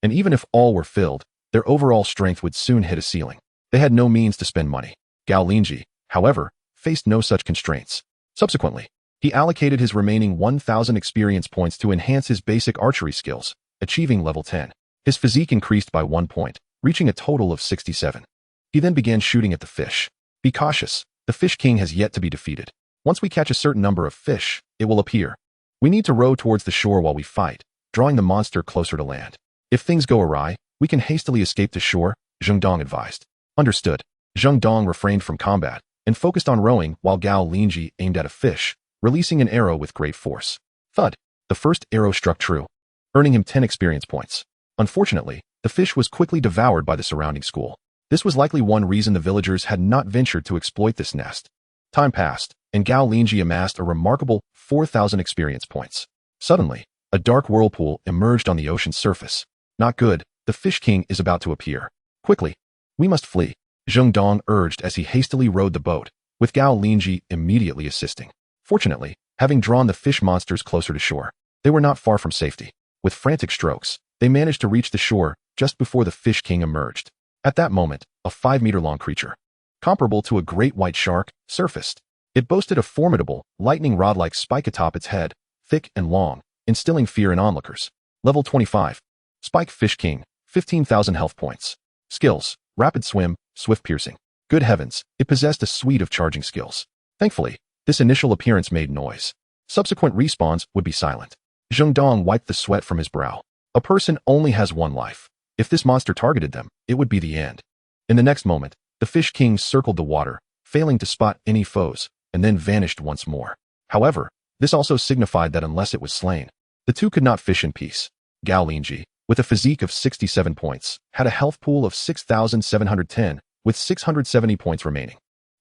And even if all were filled, their overall strength would soon hit a ceiling. They had no means to spend money. Gao Linzhi, however, faced no such constraints. Subsequently, he allocated his remaining 1,000 experience points to enhance his basic archery skills, achieving level 10. His physique increased by 1 point, reaching a total of 67. He then began shooting at the fish. Be cautious, the Fish King has yet to be defeated. Once we catch a certain number of fish, it will appear. We need to row towards the shore while we fight, drawing the monster closer to land. If things go awry, we can hastily escape to shore, Zheng Dong advised. Understood. Zheng Dong refrained from combat and focused on rowing while Gao Linzhi aimed at a fish, releasing an arrow with great force. Thud! The first arrow struck true, earning him 10 experience points. Unfortunately, the fish was quickly devoured by the surrounding school. This was likely one reason the villagers had not ventured to exploit this nest. Time passed, and Gao Linzhi amassed a remarkable 4,000 experience points. Suddenly, a dark whirlpool emerged on the ocean's surface. Not good, the Fish King is about to appear. Quickly, we must flee, Zheng Dong urged as he hastily rowed the boat, with Gao Linzhi immediately assisting. Fortunately, having drawn the fish monsters closer to shore, they were not far from safety. With frantic strokes, they managed to reach the shore just before the Fish King emerged. At that moment, a 5-meter-long creature, comparable to a great white shark, surfaced. It boasted a formidable, lightning rod-like spike atop its head, thick and long, instilling fear in onlookers. Level 25. Spike Fish King, 15,000 health points. Skills: Rapid Swim, Swift Piercing. Good heavens, it possessed a suite of charging skills. Thankfully, this initial appearance made noise. Subsequent respawns would be silent. Zheng Dong wiped the sweat from his brow. A person only has one life. If this monster targeted them, it would be the end. In the next moment, the Fish King circled the water, failing to spot any foes, and then vanished once more. However, this also signified that unless it was slain, the two could not fish in peace. Gao Linzhi, with a physique of 67 points, had a health pool of 6,710, with 670 points remaining.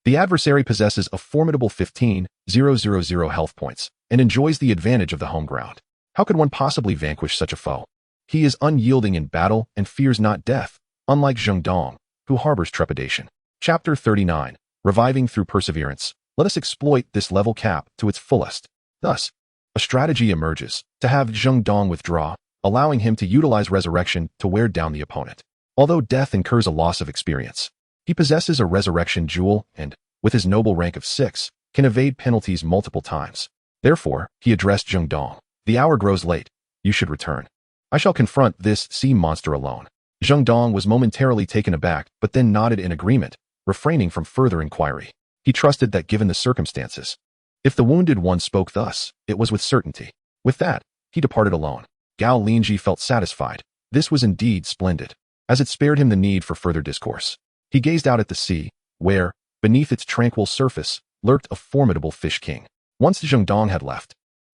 The adversary possesses a formidable 15,000 health points, and enjoys the advantage of the home ground. How could one possibly vanquish such a foe? He is unyielding in battle and fears not death, unlike Zheng Dong, who harbors trepidation. Chapter 39. Reviving through perseverance. Let us exploit this level cap to its fullest. Thus, a strategy emerges to have Zheng Dong withdraw, allowing him to utilize resurrection to wear down the opponent. Although death incurs a loss of experience, he possesses a resurrection jewel and, with his noble rank of 6, can evade penalties multiple times. Therefore, he addressed Zheng Dong. The hour grows late. You should return. I shall confront this sea monster alone. Zheng Dong was momentarily taken aback, but then nodded in agreement, refraining from further inquiry. He trusted that given the circumstances, if the wounded one spoke thus, it was with certainty. With that, he departed alone. Gao Linzhi felt satisfied. This was indeed splendid, as it spared him the need for further discourse. He gazed out at the sea, where, beneath its tranquil surface, lurked a formidable Fish King. Once Zheng Dong had left,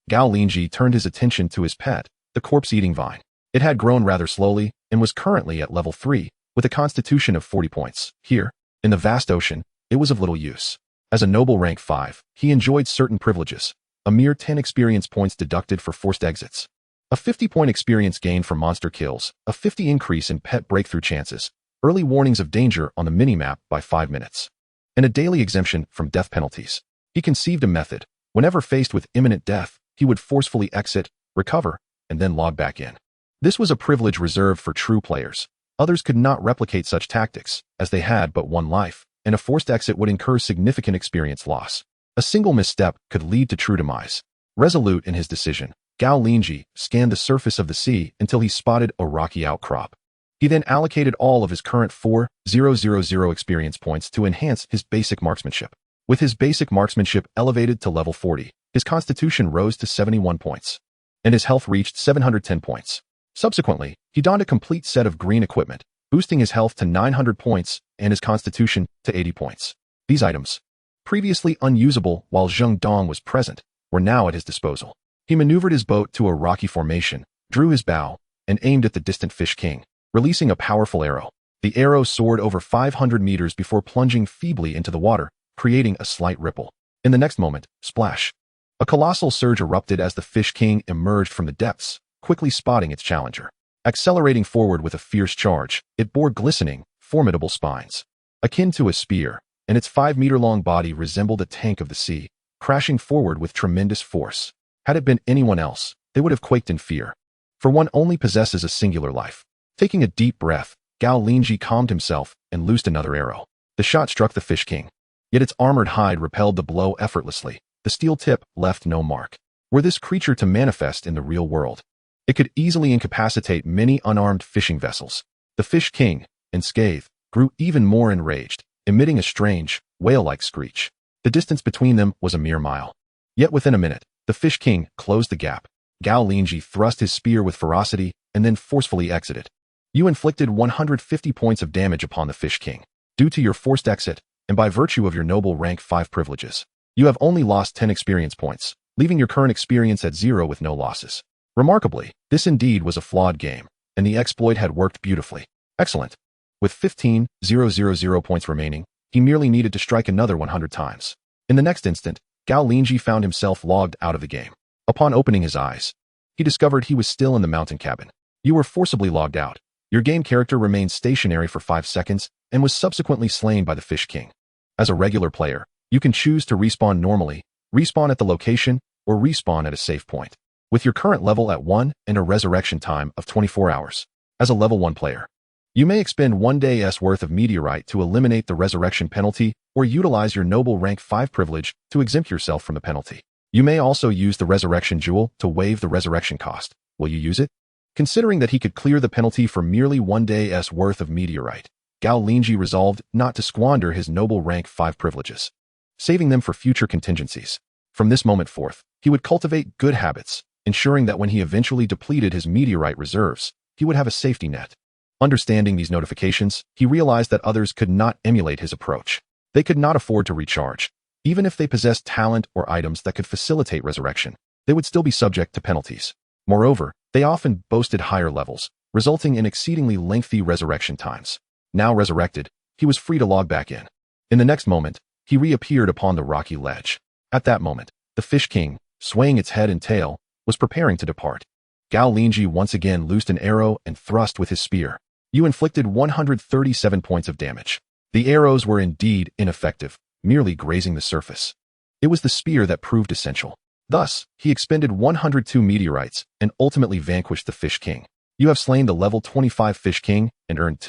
Gao Linzhi turned his attention to his pet, the corpse-eating vine. It had grown rather slowly and was currently at level 3, with a constitution of 40 points. Here, in the vast ocean, it was of little use. As a noble rank 5, he enjoyed certain privileges, a mere 10 experience points deducted for forced exits, a 50-point experience gain for monster kills, a 50 increase in pet breakthrough chances, early warnings of danger on the minimap by 5 minutes, and a daily exemption from death penalties. He conceived a method. Whenever faced with imminent death, he would forcefully exit, recover, and then log back in. This was a privilege reserved for true players. Others could not replicate such tactics, as they had but one life, and a forced exit would incur significant experience loss. A single misstep could lead to true demise. Resolute in his decision, Gao Linzhi scanned the surface of the sea until he spotted a rocky outcrop. He then allocated all of his current 4,000 experience points to enhance his basic marksmanship. With his basic marksmanship elevated to level 40, his constitution rose to 71 points, and his health reached 710 points. Subsequently, he donned a complete set of green equipment, boosting his health to 900 points and his constitution to 80 points. These items, previously unusable while Zheng Dong was present, were now at his disposal. He maneuvered his boat to a rocky formation, drew his bow, and aimed at the distant Fish King, releasing a powerful arrow. The arrow soared over 500 meters before plunging feebly into the water, creating a slight ripple. In the next moment, splash! A colossal surge erupted as the Fish King emerged from the depths, quickly spotting its challenger. Accelerating forward with a fierce charge, it bore glistening, formidable spines. Akin to a spear, and its 5-meter-long body resembled a tank of the sea, crashing forward with tremendous force. Had it been anyone else, they would have quaked in fear. For one only possesses a singular life. Taking a deep breath, Gao Linzhi calmed himself and loosed another arrow. The shot struck the Fish King. Yet its armored hide repelled the blow effortlessly. The steel tip left no mark. Were this creature to manifest in the real world, it could easily incapacitate many unarmed fishing vessels. The Fish King, unscathed, grew even more enraged, emitting a strange, whale-like screech. The distance between them was a mere mile. Yet within a minute, the Fish King closed the gap. Gao Linzhi thrust his spear with ferocity and then forcefully exited. You inflicted 150 points of damage upon the Fish King. Due to your forced exit, and by virtue of your noble rank 5 privileges, you have only lost 10 experience points, leaving your current experience at 0 with no losses. Remarkably, this indeed was a flawed game, and the exploit had worked beautifully. Excellent. With 15,000 points remaining, he merely needed to strike another 100 times. In the next instant, Gao Linzhi found himself logged out of the game. Upon opening his eyes, he discovered he was still in the mountain cabin. You were forcibly logged out. Your game character remained stationary for 5 seconds and was subsequently slain by the Fish King. As a regular player, you can choose to respawn normally, respawn at the location, or respawn at a save point. With your current level at 1 and a resurrection time of 24 hours. As a level 1 player, you may expend 1 day's worth of meteorite to eliminate the resurrection penalty or utilize your noble rank 5 privilege to exempt yourself from the penalty. You may also use the resurrection jewel to waive the resurrection cost. Will you use it? Considering that he could clear the penalty for merely 1 day's worth of meteorite, Gao Linzhi resolved not to squander his noble rank 5 privileges, saving them for future contingencies. From this moment forth, he would cultivate good habits, ensuring that when he eventually depleted his meteorite reserves, he would have a safety net. Understanding these notifications, he realized that others could not emulate his approach. They could not afford to recharge. Even if they possessed talent or items that could facilitate resurrection, they would still be subject to penalties. Moreover, they often boasted higher levels, resulting in exceedingly lengthy resurrection times. Now resurrected, he was free to log back in. In the next moment, he reappeared upon the rocky ledge. At that moment, the Fish King, swaying its head and tail, was preparing to depart. Gao Linzhi once again loosed an arrow and thrust with his spear. You inflicted 137 points of damage. The arrows were indeed ineffective, merely grazing the surface. It was the spear that proved essential. Thus, he expended 102 meteorites and ultimately vanquished the Fish King. You have slain the level 25 Fish King and earned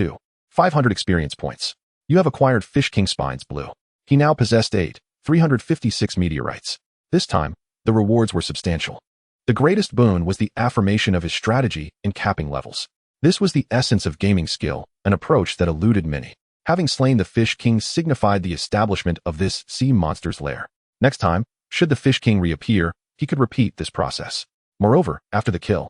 500 experience points. You have acquired Fish King Spines Blue. He now possessed 356 meteorites. This time, the rewards were substantial. The greatest boon was the affirmation of his strategy in capping levels. This was the essence of gaming skill, an approach that eluded many. Having slain the Fish King signified the establishment of this sea monster's lair. Next time, should the Fish King reappear, he could repeat this process. Moreover, after the kill,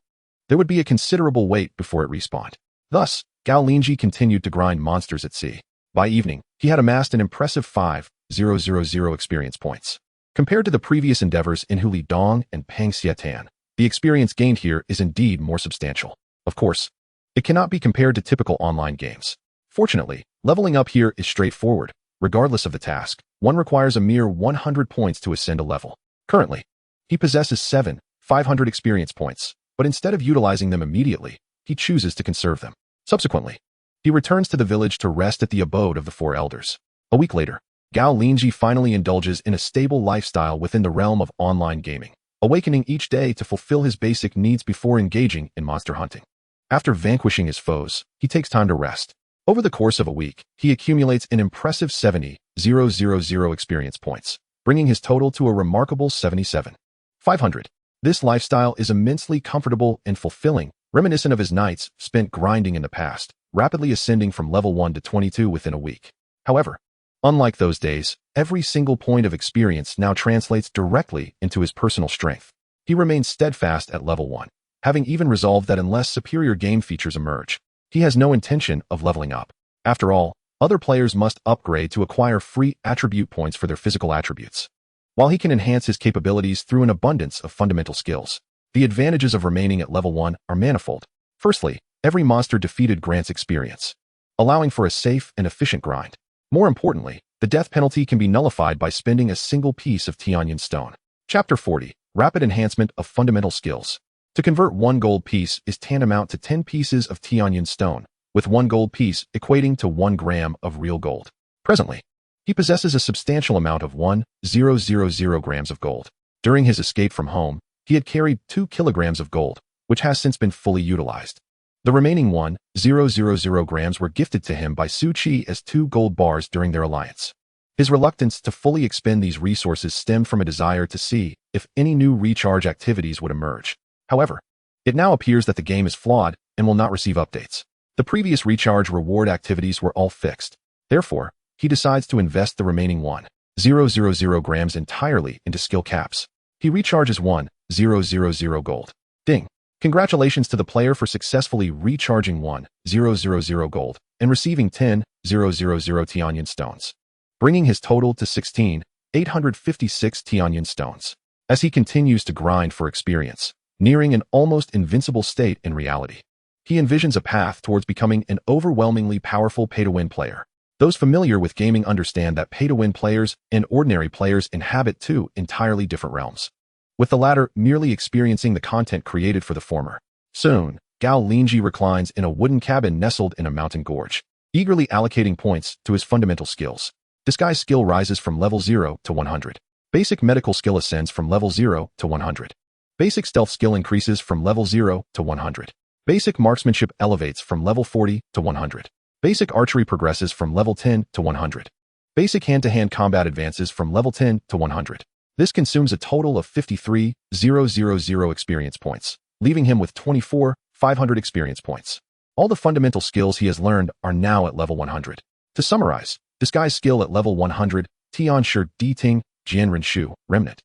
there would be a considerable wait before it respawned. Thus, Gao Linzhi continued to grind monsters at sea. By evening, he had amassed an impressive 5,000 experience points. Compared to the previous endeavors in Huli Dong and Pang Xiatan, the experience gained here is indeed more substantial. Of course, it cannot be compared to typical online games. Fortunately, leveling up here is straightforward. Regardless of the task, one requires a mere 100 points to ascend a level. Currently, he possesses 500 experience points, but instead of utilizing them immediately, he chooses to conserve them. Subsequently, he returns to the village to rest at the abode of the 4 elders. A week later, Gao Linzhi finally indulges in a stable lifestyle within the realm of online gaming, awakening each day to fulfill his basic needs before engaging in monster hunting. After vanquishing his foes, he takes time to rest. Over the course of a week, he accumulates an impressive 70,000 experience points, bringing his total to a remarkable 77,500. This lifestyle is immensely comfortable and fulfilling, reminiscent of his nights spent grinding in the past, rapidly ascending from level 1 to 22 within a week. However, unlike those days, every single point of experience now translates directly into his personal strength. He remains steadfast at level 1, having even resolved that unless superior game features emerge, he has no intention of leveling up. After all, other players must upgrade to acquire free attribute points for their physical attributes. While he can enhance his capabilities through an abundance of fundamental skills, the advantages of remaining at level 1 are manifold. Firstly, every monster defeated grants experience. allowing for a safe and efficient grind. More importantly, the death penalty can be nullified by spending a single piece of Tianyan stone. Chapter 40. Rapid Enhancement of Fundamental Skills. To convert one gold piece is tantamount to 10 pieces of Tianyan stone, with one gold piece equating to 1 gram of real gold. Presently, he possesses a substantial amount of 1,000 grams of gold. During his escape from home, he had carried 2 kilograms of gold, which has since been fully utilized. The remaining 1,000 grams were gifted to him by Su Qi as 2 gold bars during their alliance. His reluctance to fully expend these resources stemmed from a desire to see if any new recharge activities would emerge. However, it now appears that the game is flawed and will not receive updates. The previous recharge reward activities were all fixed. Therefore, he decides to invest the remaining 1,000 grams entirely into skill caps. He recharges 1,000 gold. Ding! Congratulations to the player for successfully recharging 1,000 gold and receiving 10,000 Tianyan stones, bringing his total to 16,856 Tianyan stones. As he continues to grind for experience, nearing an almost invincible state in reality, he envisions a path towards becoming an overwhelmingly powerful pay-to-win player. Those familiar with gaming understand that pay-to-win players and ordinary players inhabit 2 entirely different realms, with the latter merely experiencing the content created for the former. Soon, Gao Linzhi reclines in a wooden cabin nestled in a mountain gorge, eagerly allocating points to his fundamental skills. Disguise skill rises from level 0 to 100. Basic medical skill ascends from level 0 to 100. Basic stealth skill increases from level 0 to 100. Basic marksmanship elevates from level 40 to 100. Basic archery progresses from level 10 to 100. Basic hand-to-hand combat advances from level 10 to 100. This consumes a total of 53,000 experience points, leaving him with 24,500 experience points. All the fundamental skills he has learned are now at level 100. To summarize, disguise skill at level 100, Tian Shi Di Ting, Jianren Shu, Remnant.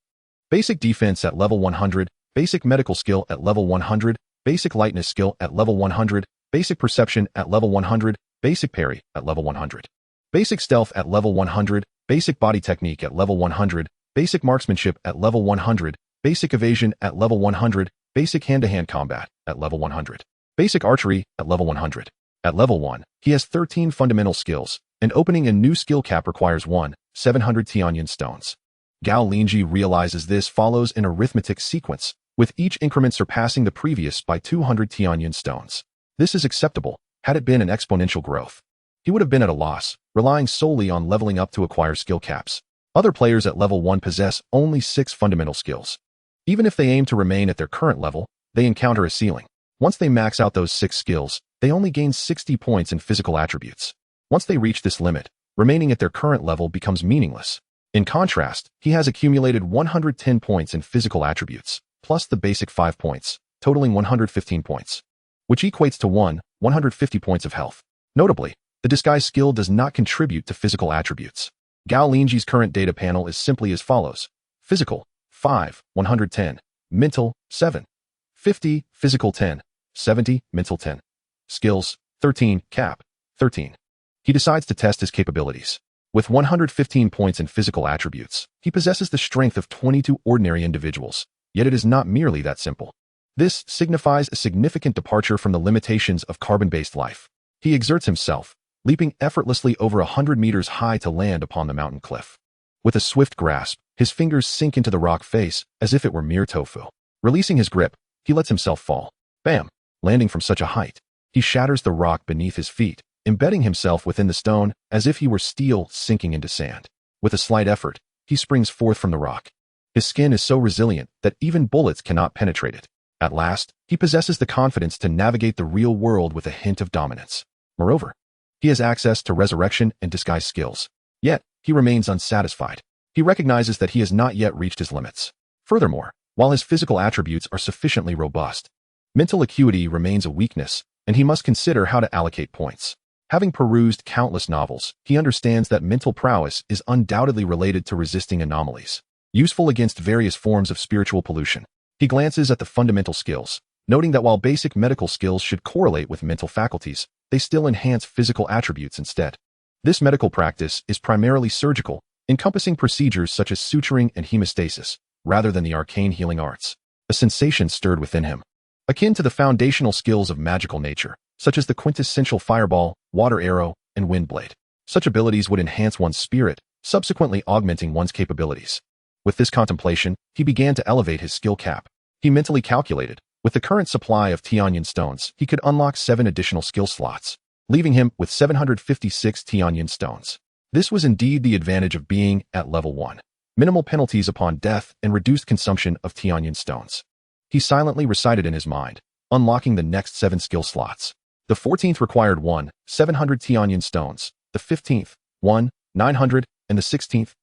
Basic defense at level 100, basic medical skill at level 100, basic lightness skill at level 100, basic perception at level 100, basic parry at level 100. Basic stealth at level 100, basic body technique at level 100, basic marksmanship at level 100, basic evasion at level 100, basic hand-to-hand combat at level 100, basic archery at level 100. At level 1, he has 13 fundamental skills, and opening a new skill cap requires 1,700 Tianyan stones. Gao Linzhi realizes this follows an arithmetic sequence, with each increment surpassing the previous by 200 Tianyan stones. This is acceptable. Had it been an exponential growth, he would have been at a loss, relying solely on leveling up to acquire skill caps. Other players at level 1 possess only 6 fundamental skills. Even if they aim to remain at their current level, they encounter a ceiling. Once they max out those 6 skills, they only gain 60 points in physical attributes. Once they reach this limit, remaining at their current level becomes meaningless. In contrast, he has accumulated 110 points in physical attributes, plus the basic 5 points, totaling 115 points, which equates to 150 points of health. Notably, the disguise skill does not contribute to physical attributes. Gao Linzhi's current data panel is simply as follows. Physical, 5, 110. Mental, 7, 50. Physical, 10, 70. Mental, 10. Skills, 13. Cap, 13. He decides to test his capabilities. With 115 points in physical attributes, he possesses the strength of 22 ordinary individuals. Yet it is not merely that simple. This signifies a significant departure from the limitations of carbon-based life. He exerts himself, leaping effortlessly over 100 meters high to land upon the mountain cliff. With a swift grasp, his fingers sink into the rock face as if it were mere tofu. Releasing his grip, he lets himself fall. Bam! Landing from such a height, he shatters the rock beneath his feet, embedding himself within the stone as if he were steel sinking into sand. With a slight effort, he springs forth from the rock. His skin is so resilient that even bullets cannot penetrate it. At last, he possesses the confidence to navigate the real world with a hint of dominance. Moreover, he has access to resurrection and disguise skills. Yet, he remains unsatisfied. He recognizes that he has not yet reached his limits. Furthermore, while his physical attributes are sufficiently robust, mental acuity remains a weakness, and he must consider how to allocate points. Having perused countless novels, he understands that mental prowess is undoubtedly related to resisting anomalies, useful against various forms of spiritual pollution. He glances at the fundamental skills, noting that while basic medical skills should correlate with mental faculties, they still enhance physical attributes instead. This medical practice is primarily surgical, encompassing procedures such as suturing and hemostasis, rather than the arcane healing arts. A sensation stirred within him, akin to the foundational skills of magical nature. such as the quintessential fireball, water arrow, and wind blade. Such abilities would enhance one's spirit, subsequently augmenting one's capabilities. With this contemplation, he began to elevate his skill cap. He mentally calculated, with the current supply of Tianyan stones, he could unlock 7 additional skill slots, leaving him with 756 Tianyan stones. This was indeed the advantage of being at level 1. Minimal penalties upon death and reduced consumption of Tianyan stones. He silently recited in his mind, unlocking the next 7 skill slots. The 14th required 700 Tianyan stones, the 15th, 900, and the 16th,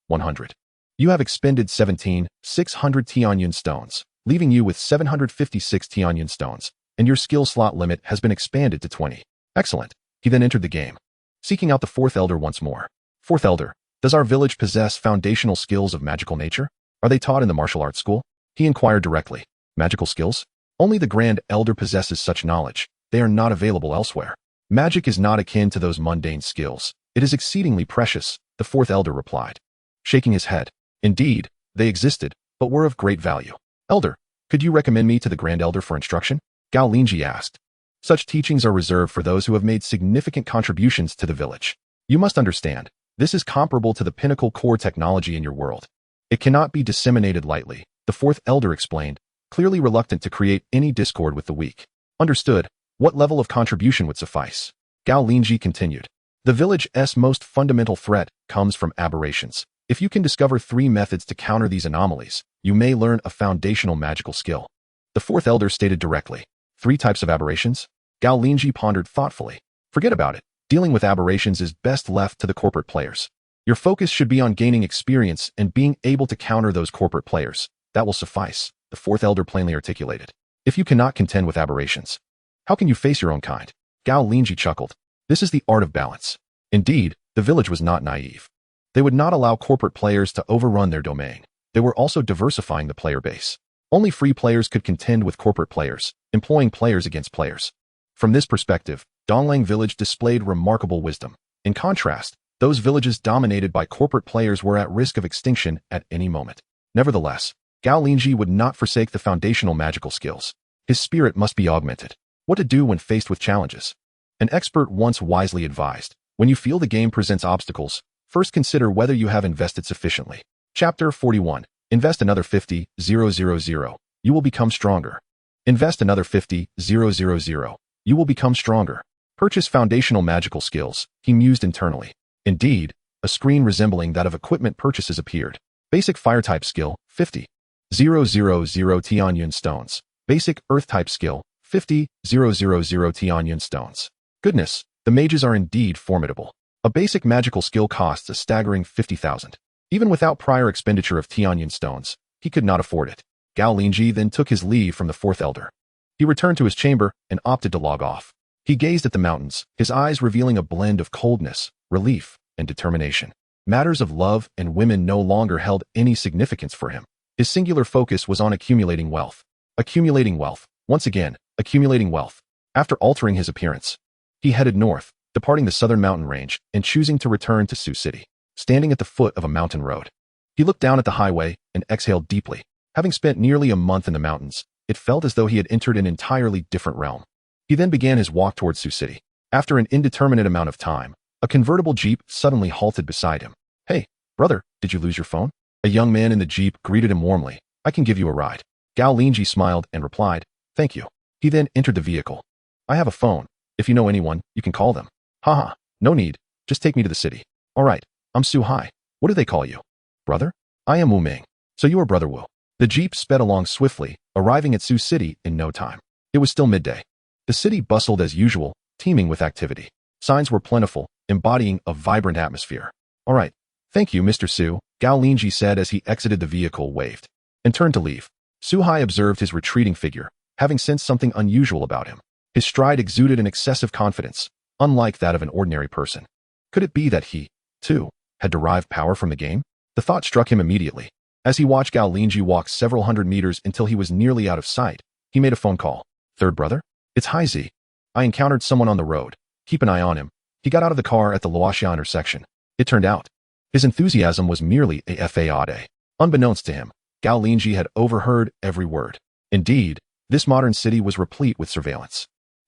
100. You have expended 600 Tianyan stones, leaving you with 756 Tianyan stones, and your skill slot limit has been expanded to 20. Excellent. He then entered the game, seeking out the 4th elder once more. 4th elder, does our village possess foundational skills of magical nature? Are they taught in the martial arts school? He inquired directly. Magical skills? Only the Grand Elder possesses such knowledge. They are not available elsewhere. Magic is not akin to those mundane skills. It is exceedingly precious, the 4th elder replied, shaking his head. Indeed, they existed, but were of great value. Elder, could you recommend me to the Grand Elder for instruction? Gao Linzhi asked. Such teachings are reserved for those who have made significant contributions to the village. You must understand, this is comparable to the pinnacle core technology in your world. It cannot be disseminated lightly, the 4th elder explained, clearly reluctant to create any discord with the weak. Understood. What level of contribution would suffice? Gao Linzhi continued. The village's most fundamental threat comes from aberrations. If you can discover 3 methods to counter these anomalies, you may learn a foundational magical skill. The 4th elder stated directly. 3 types of aberrations? Gao Linzhi pondered thoughtfully. Forget about it. Dealing with aberrations is best left to the corporate players. Your focus should be on gaining experience and being able to counter those corporate players. That will suffice, the 4th elder plainly articulated. If you cannot contend with aberrations, how can you face your own kind? Gao Linzhi chuckled. This is the art of balance. Indeed, the village was not naive. They would not allow corporate players to overrun their domain. They were also diversifying the player base. Only free players could contend with corporate players, employing players against players. From this perspective, Donglang Village displayed remarkable wisdom. In contrast, those villages dominated by corporate players were at risk of extinction at any moment. Nevertheless, Gao Linzhi would not forsake the foundational magical skills. His spirit must be augmented. What to do when faced with challenges? An expert once wisely advised, when you feel the game presents obstacles, first consider whether you have invested sufficiently. Chapter 41. Invest another 50,000. You will become stronger. Invest another 50,000. You will become stronger. Purchase foundational magical skills, he mused internally. Indeed, a screen resembling that of equipment purchases appeared. Basic fire-type skill, 50,000 Tianyan stones. Basic earth-type skill, 50,000 Tianyan stones. Goodness, the mages are indeed formidable. A basic magical skill costs a staggering 50,000. Even without prior expenditure of Tianyan stones, he could not afford it. Gao Linzhi then took his leave from the 4th elder. He returned to his chamber and opted to log off. He gazed at the mountains, his eyes revealing a blend of coldness, relief, and determination. Matters of love and women no longer held any significance for him. His singular focus was on accumulating wealth. Accumulating wealth. Once again, accumulating wealth. After altering his appearance, he headed north, departing the southern mountain range and choosing to return to Sioux City. Standing at the foot of a mountain road, he looked down at the highway and exhaled deeply. Having spent nearly a month in the mountains, it felt as though he had entered an entirely different realm. He then began his walk towards Sioux City. After an indeterminate amount of time, a convertible Jeep suddenly halted beside him. Hey, brother, did you lose your phone? A young man in the Jeep greeted him warmly. I can give you a ride. Gao Linzhi smiled and replied, thank you. He then entered the vehicle. I have a phone. If you know anyone, you can call them. Haha, no need. Just take me to the city. All right, I'm Su Hai. What do they call you? Brother? I am Wu Ming. So you are Brother Wu. The Jeep sped along swiftly, arriving at Sioux City in no time. It was still midday. The city bustled as usual, teeming with activity. Signs were plentiful, embodying a vibrant atmosphere. All right. Thank you, Mr. Su, Gao Linzhi said as he exited the vehicle, waved, and turned to leave. Su Hai observed his retreating figure, having sensed something unusual about him. His stride exuded an excessive confidence, unlike that of an ordinary person. Could it be that he, too, had derived power from the game? The thought struck him immediately. As he watched Gao Linzhi walk several hundred meters until he was nearly out of sight, he made a phone call. Third brother? It's Hai Zi. I encountered someone on the road. Keep an eye on him. He got out of the car at the Luoxia intersection. It turned out, his enthusiasm was merely a fade. Unbeknownst to him, Gao Linzhi had overheard every word. Indeed, this modern city was replete with surveillance.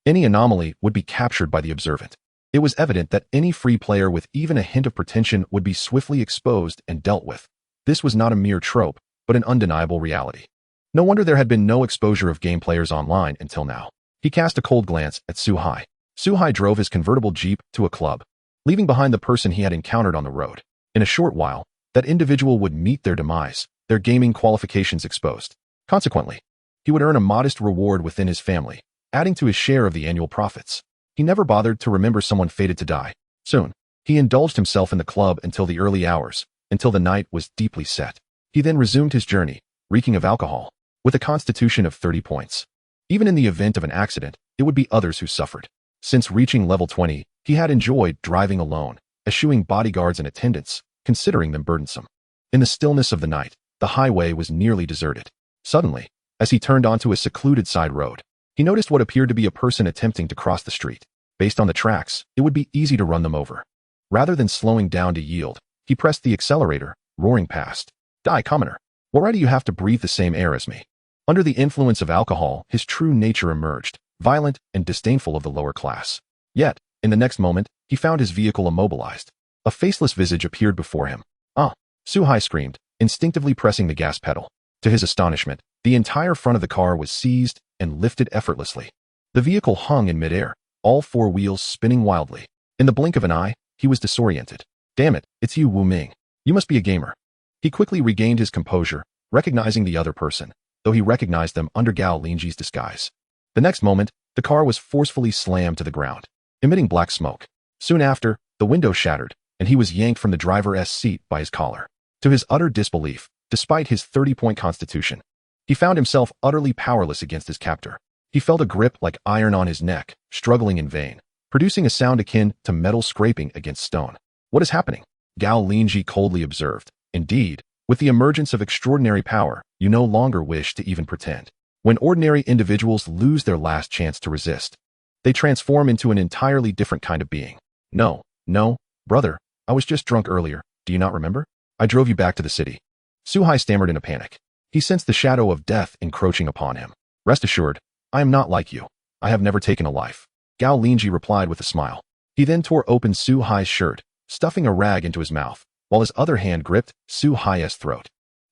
Any anomaly would be captured by the observant. It was evident that any free player with even a hint of pretension would be swiftly exposed and dealt with. This was not a mere trope, but an undeniable reality. No wonder there had been no exposure of game players online until now. He cast a cold glance at Su-hai. Su-hai drove his convertible jeep to a club, leaving behind the person he had encountered on the road. In a short while, that individual would meet their demise, their gaming qualifications exposed. Consequently, he would earn a modest reward within his family, adding to his share of the annual profits. He never bothered to remember someone fated to die. Soon, he indulged himself in the club until the early hours, until the night was deeply set. He then resumed his journey, reeking of alcohol, with a constitution of 30 points. Even in the event of an accident, it would be others who suffered. Since reaching level 20, he had enjoyed driving alone, eschewing bodyguards and attendants, considering them burdensome. In the stillness of the night, the highway was nearly deserted. Suddenly, as he turned onto a secluded side road, he noticed what appeared to be a person attempting to cross the street. Based on the tracks, it would be easy to run them over. Rather than slowing down to yield, he pressed the accelerator, roaring past. "Die, commoner. Why do you have to breathe the same air as me?" Under the influence of alcohol, his true nature emerged, violent and disdainful of the lower class. Yet, in the next moment, he found his vehicle immobilized. A faceless visage appeared before him. "Ah!" Su-hai screamed, instinctively pressing the gas pedal. To his astonishment, the entire front of the car was seized and lifted effortlessly. The vehicle hung in midair, all four wheels spinning wildly. In the blink of an eye, he was disoriented. "Damn it, it's you, Wu Ming. You must be a gamer." He quickly regained his composure, recognizing the other person, though he recognized them under Gao Linzhi's disguise. The next moment, the car was forcefully slammed to the ground, emitting black smoke. Soon after, the window shattered, and he was yanked from the driver's seat by his collar. To his utter disbelief, despite his 30-point constitution, he found himself utterly powerless against his captor. He felt a grip like iron on his neck, struggling in vain, producing a sound akin to metal scraping against stone. "What is happening?" Gao Linzhi coldly observed. "Indeed, with the emergence of extraordinary power, you no longer wish to even pretend. When ordinary individuals lose their last chance to resist, they transform into an entirely different kind of being." No, brother, I was just drunk earlier, do you not remember? I drove you back to the city." Su-hai stammered in a panic. He sensed the shadow of death encroaching upon him. "Rest assured, I am not like you. I have never taken a life," Gao Linzhi replied with a smile. He then tore open Su-hai's shirt, stuffing a rag into his mouth, while his other hand gripped Su-hai's throat.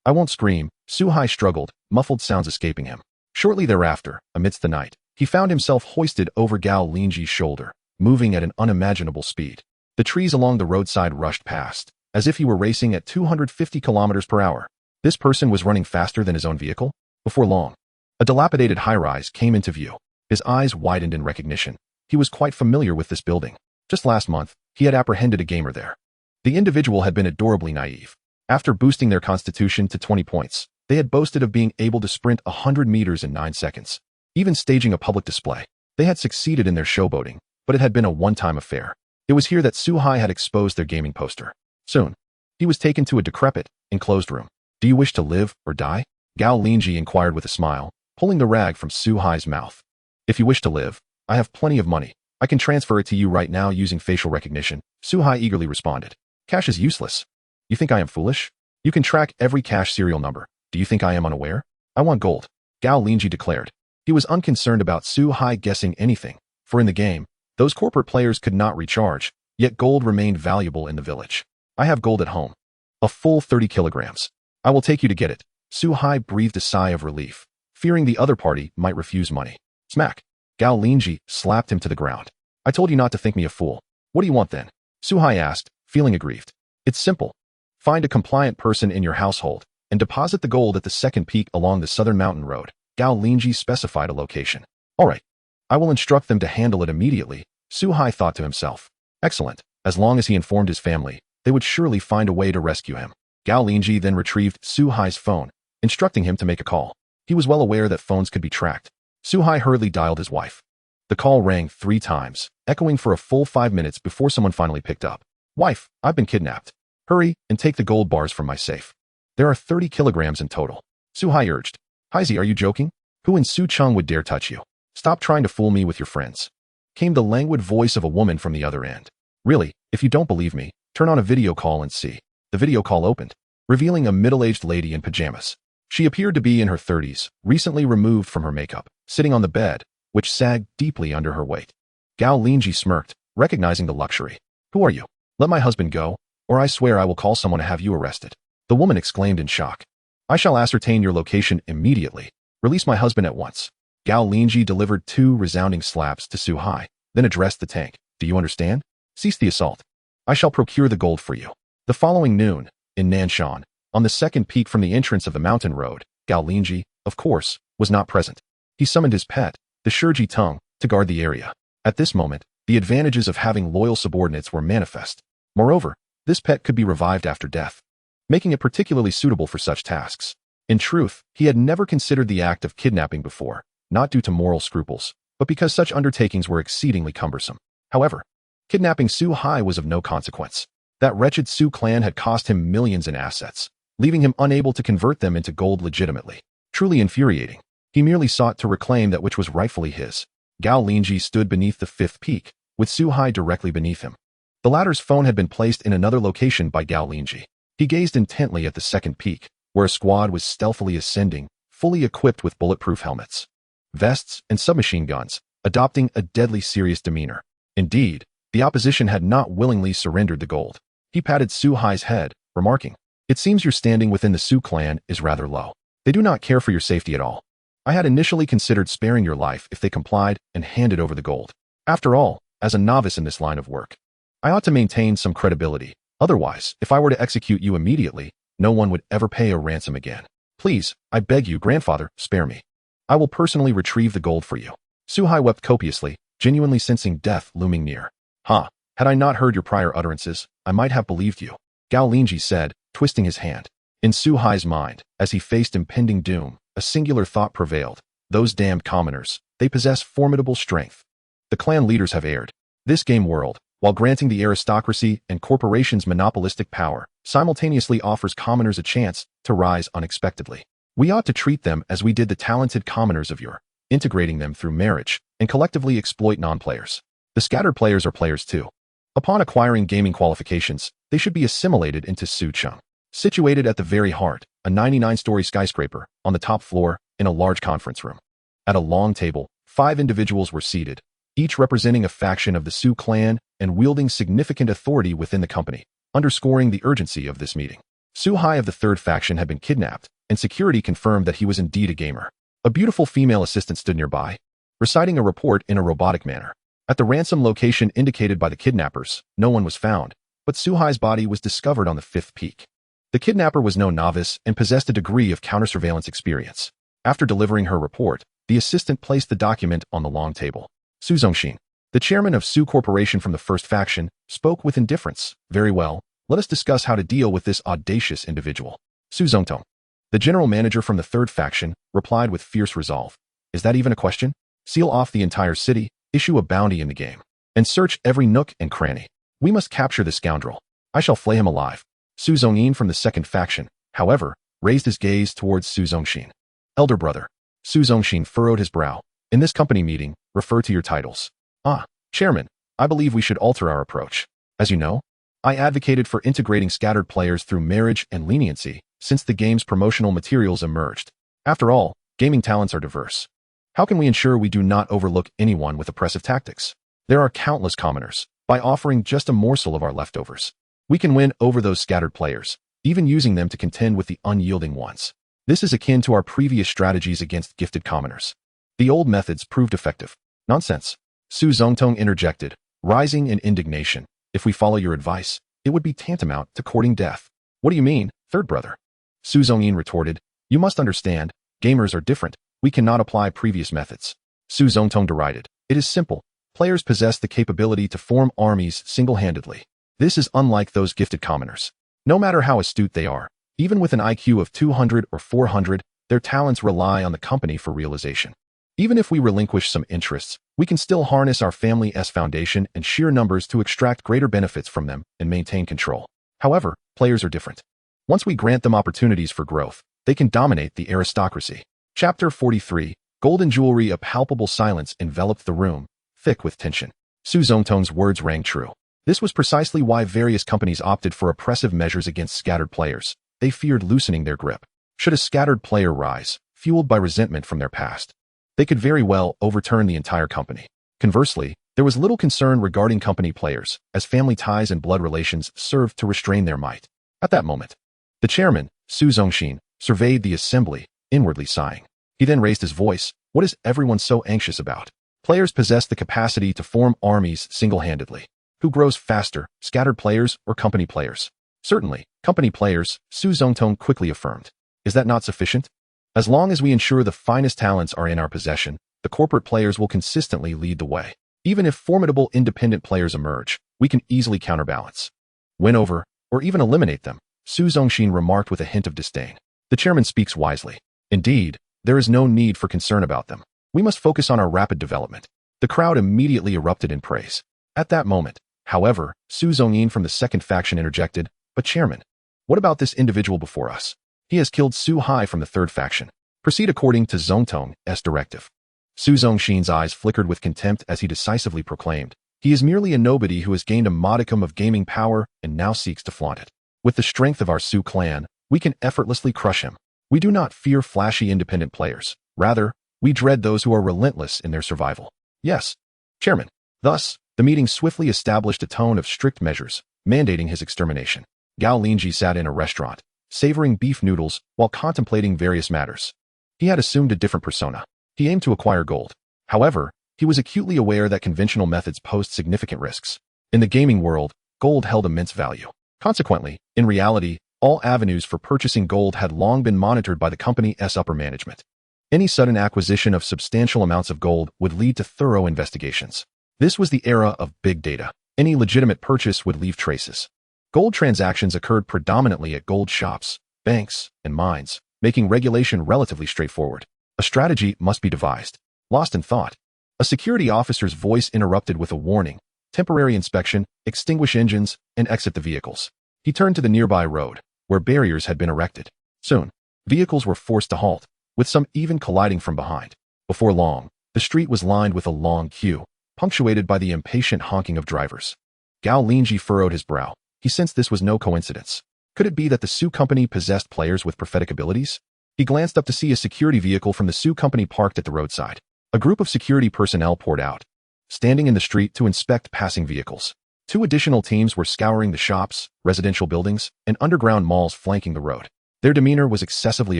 "I won't scream," Su-hai struggled, muffled sounds escaping him. Shortly thereafter, amidst the night, he found himself hoisted over Gao Linzhi's shoulder, moving at an unimaginable speed. The trees along the roadside rushed past, as if he were racing at 250 kilometers per hour. This person was running faster than his own vehicle? Before long, a dilapidated high-rise came into view. His eyes widened in recognition. He was quite familiar with this building. Just last month, he had apprehended a gamer there. The individual had been adorably naive. After boosting their constitution to 20 points, they had boasted of being able to sprint 100 meters in 9 seconds. Even staging a public display, they had succeeded in their showboating, but it had been a one-time affair. It was here that Su-hai had exposed their gaming poster. Soon, he was taken to a decrepit, enclosed room. "Do you wish to live or die?" Gao Linzhi inquired with a smile, pulling the rag from Su-hai's mouth. "If you wish to live, I have plenty of money. I can transfer it to you right now using facial recognition," Su-hai eagerly responded. "Cash is useless. You think I am foolish? You can track every cash serial number. Do you think I am unaware? I want gold," Gao Linzhi declared. He was unconcerned about Su-hai guessing anything, for in the game, those corporate players could not recharge, yet gold remained valuable in the village. "I have gold at home. A full 30 kilograms. I will take you to get it." Su-hai breathed a sigh of relief, fearing the other party might refuse money. Smack! Gao Linzhi slapped him to the ground. "I told you not to think me a fool. What do you want then?" Su-hai asked, feeling aggrieved. "It's simple. Find a compliant person in your household and deposit the gold at the second peak along the southern mountain road." Gao Linzhi specified a location. "All right. I will instruct them to handle it immediately," Su-hai thought to himself. Excellent. As long as he informed his family, they would surely find a way to rescue him. Gao Linzhi then retrieved Su-hai's phone, instructing him to make a call. He was well aware that phones could be tracked. Su-hai hurriedly dialed his wife. The call rang 3 times, echoing for a full 5 minutes before someone finally picked up. "Wife, I've been kidnapped. Hurry and take the gold bars from my safe. There are 30 kilograms in total." Su-hai urged. "Heisey, are you joking? Who in Su-chung would dare touch you? Stop trying to fool me with your friends," came the languid voice of a woman from the other end. "Really, if you don't believe me, turn on a video call and see." The video call opened, revealing a middle-aged lady in pajamas. She appeared to be in her 30s, recently removed from her makeup, sitting on the bed, which sagged deeply under her weight. Gao Linzhi smirked, recognizing the luxury. "Who are you? Let my husband go, or I swear I will call someone to have you arrested." The woman exclaimed in shock. "I shall ascertain your location immediately. Release my husband at once." Gao Linzhi delivered 2 resounding slaps to Su Hai, then addressed the tank. "Do you understand? Cease the assault. I shall procure the gold for you." The following noon, in Nanshan, on the second peak from the entrance of the mountain road, Gao Linzhi, of course, was not present. He summoned his pet, the Shiji Tung, to guard the area. At this moment, the advantages of having loyal subordinates were manifest. Moreover, this pet could be revived after death, making it particularly suitable for such tasks. In truth, he had never considered the act of kidnapping before, not due to moral scruples, but because such undertakings were exceedingly cumbersome. However, kidnapping Su Hai was of no consequence. That wretched Su clan had cost him millions in assets, leaving him unable to convert them into gold legitimately. Truly infuriating. He merely sought to reclaim that which was rightfully his. Gao Linzhi stood beneath the 5th peak, with Su Hai directly beneath him. The latter's phone had been placed in another location by Gao Linzhi. He gazed intently at the 2nd peak, where a squad was stealthily ascending, fully equipped with bulletproof helmets, vests, and submachine guns, adopting a deadly serious demeanor. Indeed, the opposition had not willingly surrendered the gold. He patted Su Hai's head, remarking, "It seems your standing within the Su clan is rather low. They do not care for your safety at all. I had initially considered sparing your life if they complied and handed over the gold. After all, as a novice in this line of work, I ought to maintain some credibility. Otherwise, if I were to execute you immediately, no one would ever pay a ransom again. Please, I beg you, grandfather, spare me. I will personally retrieve the gold for you." Su Hai wept copiously, genuinely sensing death looming near. "Ha! Had I not heard your prior utterances, I might have believed you," Gao Linzhi said, twisting his hand. In Su Hai's mind, as he faced impending doom, a singular thought prevailed. Those damned commoners, they possess formidable strength. The clan leaders have erred. This game world, while granting the aristocracy and corporations monopolistic power, simultaneously offers commoners a chance to rise unexpectedly. We ought to treat them as we did the talented commoners of yore, integrating them through marriage, and collectively exploit non-players. The scattered players are players too. Upon acquiring gaming qualifications, they should be assimilated into Sucheng. Situated at the very heart, a 99-story skyscraper, on the top floor, in a large conference room. At a long table, 5 individuals were seated, each representing a faction of the Su clan and wielding significant authority within the company, underscoring the urgency of this meeting. Su Hai of the 3rd faction had been kidnapped, and security confirmed that he was indeed a gamer. A beautiful female assistant stood nearby, reciting a report in a robotic manner. At the ransom location indicated by the kidnappers, no one was found, but Su Hai's body was discovered on the 5th peak. The kidnapper was no novice and possessed a degree of counter-surveillance experience. After delivering her report, the assistant placed the document on the long table. Su Zongxin, the chairman of Su Corporation from the 1st faction, spoke with indifference. "Very well, let us discuss how to deal with this audacious individual." Su Zongtong, the general manager from the 3rd faction, replied with fierce resolve. "Is that even a question? Seal off the entire city, issue a bounty in the game, and search every nook and cranny. We must capture this scoundrel. I shall flay him alive." Su Zongyin from the 2nd faction, however, raised his gaze towards Su Zongxin. "Elder brother." Su Zongxin furrowed his brow. "In this company meeting, refer to your titles." "Ah, Chairman, I believe we should alter our approach. As you know, I advocated for integrating scattered players through marriage and leniency since the game's promotional materials emerged. After all, gaming talents are diverse. How can we ensure we do not overlook anyone with oppressive tactics? There are countless commoners. By offering just a morsel of our leftovers, we can win over those scattered players, even using them to contend with the unyielding ones. This is akin to our previous strategies against gifted commoners. The old methods proved effective. Nonsense. Su Zongtong interjected, rising in indignation. If we follow your advice, it would be tantamount to courting death. What do you mean, third brother? Su Zongyin retorted. You must understand, gamers are different. We cannot apply previous methods. Su Zongtong derided. It is simple. Players possess the capability to form armies single-handedly. This is unlike those gifted commoners. No matter how astute they are, even with an IQ of 200 or 400, their talents rely on the company for realization. Even if we relinquish some interests, we can still harness our family's foundation and sheer numbers to extract greater benefits from them and maintain control. However, players are different. Once we grant them opportunities for growth, they can dominate the aristocracy. Chapter 43, Golden Jewelry. A palpable silence enveloped the room, thick with tension. Su Zongtong's words rang true. This was precisely why various companies opted for oppressive measures against scattered players. They feared loosening their grip. Should a scattered player rise, fueled by resentment from their past, They could very well overturn the entire company. Conversely, there was little concern regarding company players, as family ties and blood relations served to restrain their might. At that moment, the chairman, Su Zongxin, surveyed the assembly, inwardly sighing. He then raised his voice. What is everyone so anxious about? Players possess the capacity to form armies single-handedly. Who grows faster, scattered players or company players? Certainly, company players, Su Zongtong quickly affirmed. Is that not sufficient? As long as we ensure the finest talents are in our possession, the corporate players will consistently lead the way. Even if formidable independent players emerge, we can easily counterbalance, win over, or even eliminate them, Su Zongxin remarked with a hint of disdain. The chairman speaks wisely. Indeed, there is no need for concern about them. We must focus on our rapid development. The crowd immediately erupted in praise. At that moment, however, Su Zongyin from the second faction interjected, but chairman, what about this individual before us? He has killed Su Hai from the third faction. Proceed according to Zongtong's directive. Su Zongxin's eyes flickered with contempt as he decisively proclaimed, he is merely a nobody who has gained a modicum of gaming power and now seeks to flaunt it. With the strength of our Su clan, we can effortlessly crush him. We do not fear flashy independent players. Rather, we dread those who are relentless in their survival. Yes, chairman. Thus, the meeting swiftly established a tone of strict measures, mandating his extermination. Gao Linzhi sat in a restaurant, savoring beef noodles while contemplating various matters. He had assumed a different persona. He aimed to acquire gold. However, he was acutely aware that conventional methods posed significant risks. In the gaming world, gold held immense value. Consequently, in reality, all avenues for purchasing gold had long been monitored by the company's upper management. Any sudden acquisition of substantial amounts of gold would lead to thorough investigations. This was the era of big data. Any legitimate purchase would leave traces. Gold transactions occurred predominantly at gold shops, banks, and mines, making regulation relatively straightforward. A strategy must be devised. Lost in thought, a security officer's voice interrupted with a warning. Temporary inspection, extinguish engines, and exit the vehicles. He turned to the nearby road, where barriers had been erected. Soon, vehicles were forced to halt, with some even colliding from behind. Before long, the street was lined with a long queue, punctuated by the impatient honking of drivers. Gao Linzhi furrowed his brow. He sensed this was no coincidence. Could it be that the Su Company possessed players with prophetic abilities? He glanced up to see a security vehicle from the Su Company parked at the roadside. A group of security personnel poured out, standing in the street to inspect passing vehicles. 2 additional teams were scouring the shops, residential buildings, and underground malls flanking the road. Their demeanor was excessively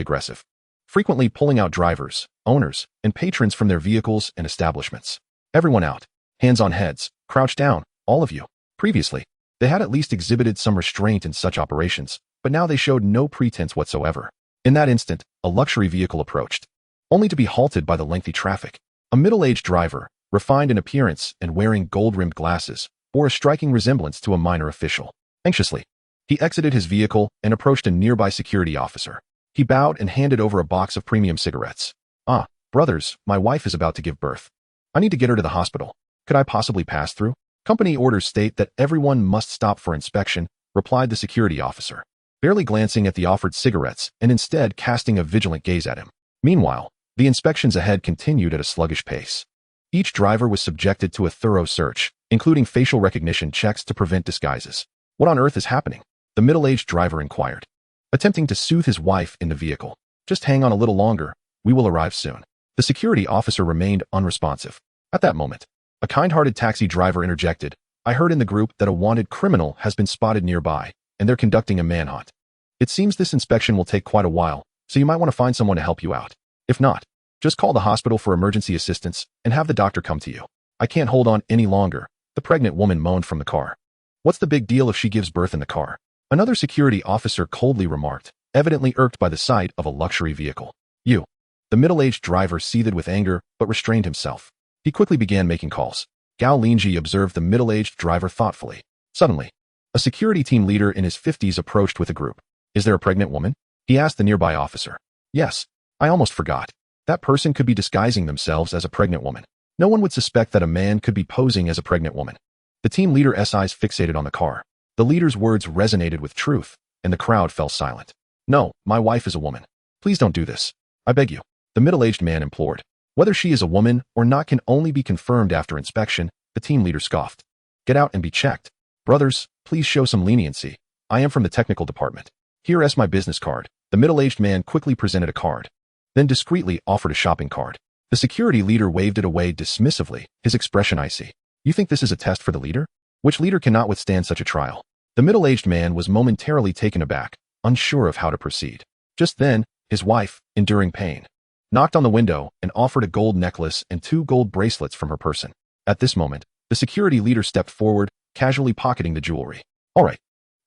aggressive, frequently pulling out drivers, owners, and patrons from their vehicles and establishments. Everyone out. Hands on heads. Crouch down, all of you. Previously, they had at least exhibited some restraint in such operations, but now they showed no pretense whatsoever. In that instant, a luxury vehicle approached, only to be halted by the lengthy traffic. A middle-aged driver, refined in appearance and wearing gold-rimmed glasses, bore a striking resemblance to a minor official. Anxiously, he exited his vehicle and approached a nearby security officer. He bowed and handed over a box of premium cigarettes. Ah, brothers, my wife is about to give birth. I need to get her to the hospital. Could I possibly pass through? Company orders state that everyone must stop for inspection, replied the security officer, barely glancing at the offered cigarettes and instead casting a vigilant gaze at him. Meanwhile, the inspections ahead continued at a sluggish pace. Each driver was subjected to a thorough search, including facial recognition checks to prevent disguises. What on earth is happening? The middle-aged driver inquired, attempting to soothe his wife in the vehicle. Just hang on a little longer, we will arrive soon. The security officer remained unresponsive. At that moment, a kind-hearted taxi driver interjected, I heard in the group that a wanted criminal has been spotted nearby, and they're conducting a manhunt. It seems this inspection will take quite a while, so you might want to find someone to help you out. If not, just call the hospital for emergency assistance and have the doctor come to you. I can't hold on any longer, the pregnant woman moaned from the car. What's the big deal if she gives birth in the car? Another security officer coldly remarked, evidently irked by the sight of a luxury vehicle. You. The middle-aged driver seethed with anger but restrained himself. He quickly began making calls. Gao Linzhi observed the middle-aged driver thoughtfully. Suddenly, a security team leader in his 50s approached with a group. Is there a pregnant woman? He asked the nearby officer. Yes, I almost forgot. That person could be disguising themselves as a pregnant woman. No one would suspect that a man could be posing as a pregnant woman. The team leader's eyes fixated on the car. The leader's words resonated with truth, and the crowd fell silent. No, my wife is a woman. Please don't do this. I beg you. The middle-aged man implored. Whether she is a woman or not can only be confirmed after inspection, the team leader scoffed. Get out and be checked. Brothers, please show some leniency. I am from the technical department. Here is my business card. The middle-aged man quickly presented a card, then discreetly offered a shopping card. The security leader waved it away dismissively, his expression icy. You think this is a test for the leader? Which leader cannot withstand such a trial? The middle-aged man was momentarily taken aback, unsure of how to proceed. Just then, his wife, enduring pain, knocked on the window and offered a gold necklace and 2 gold bracelets from her person. At this moment, the security leader stepped forward, casually pocketing the jewelry. All right.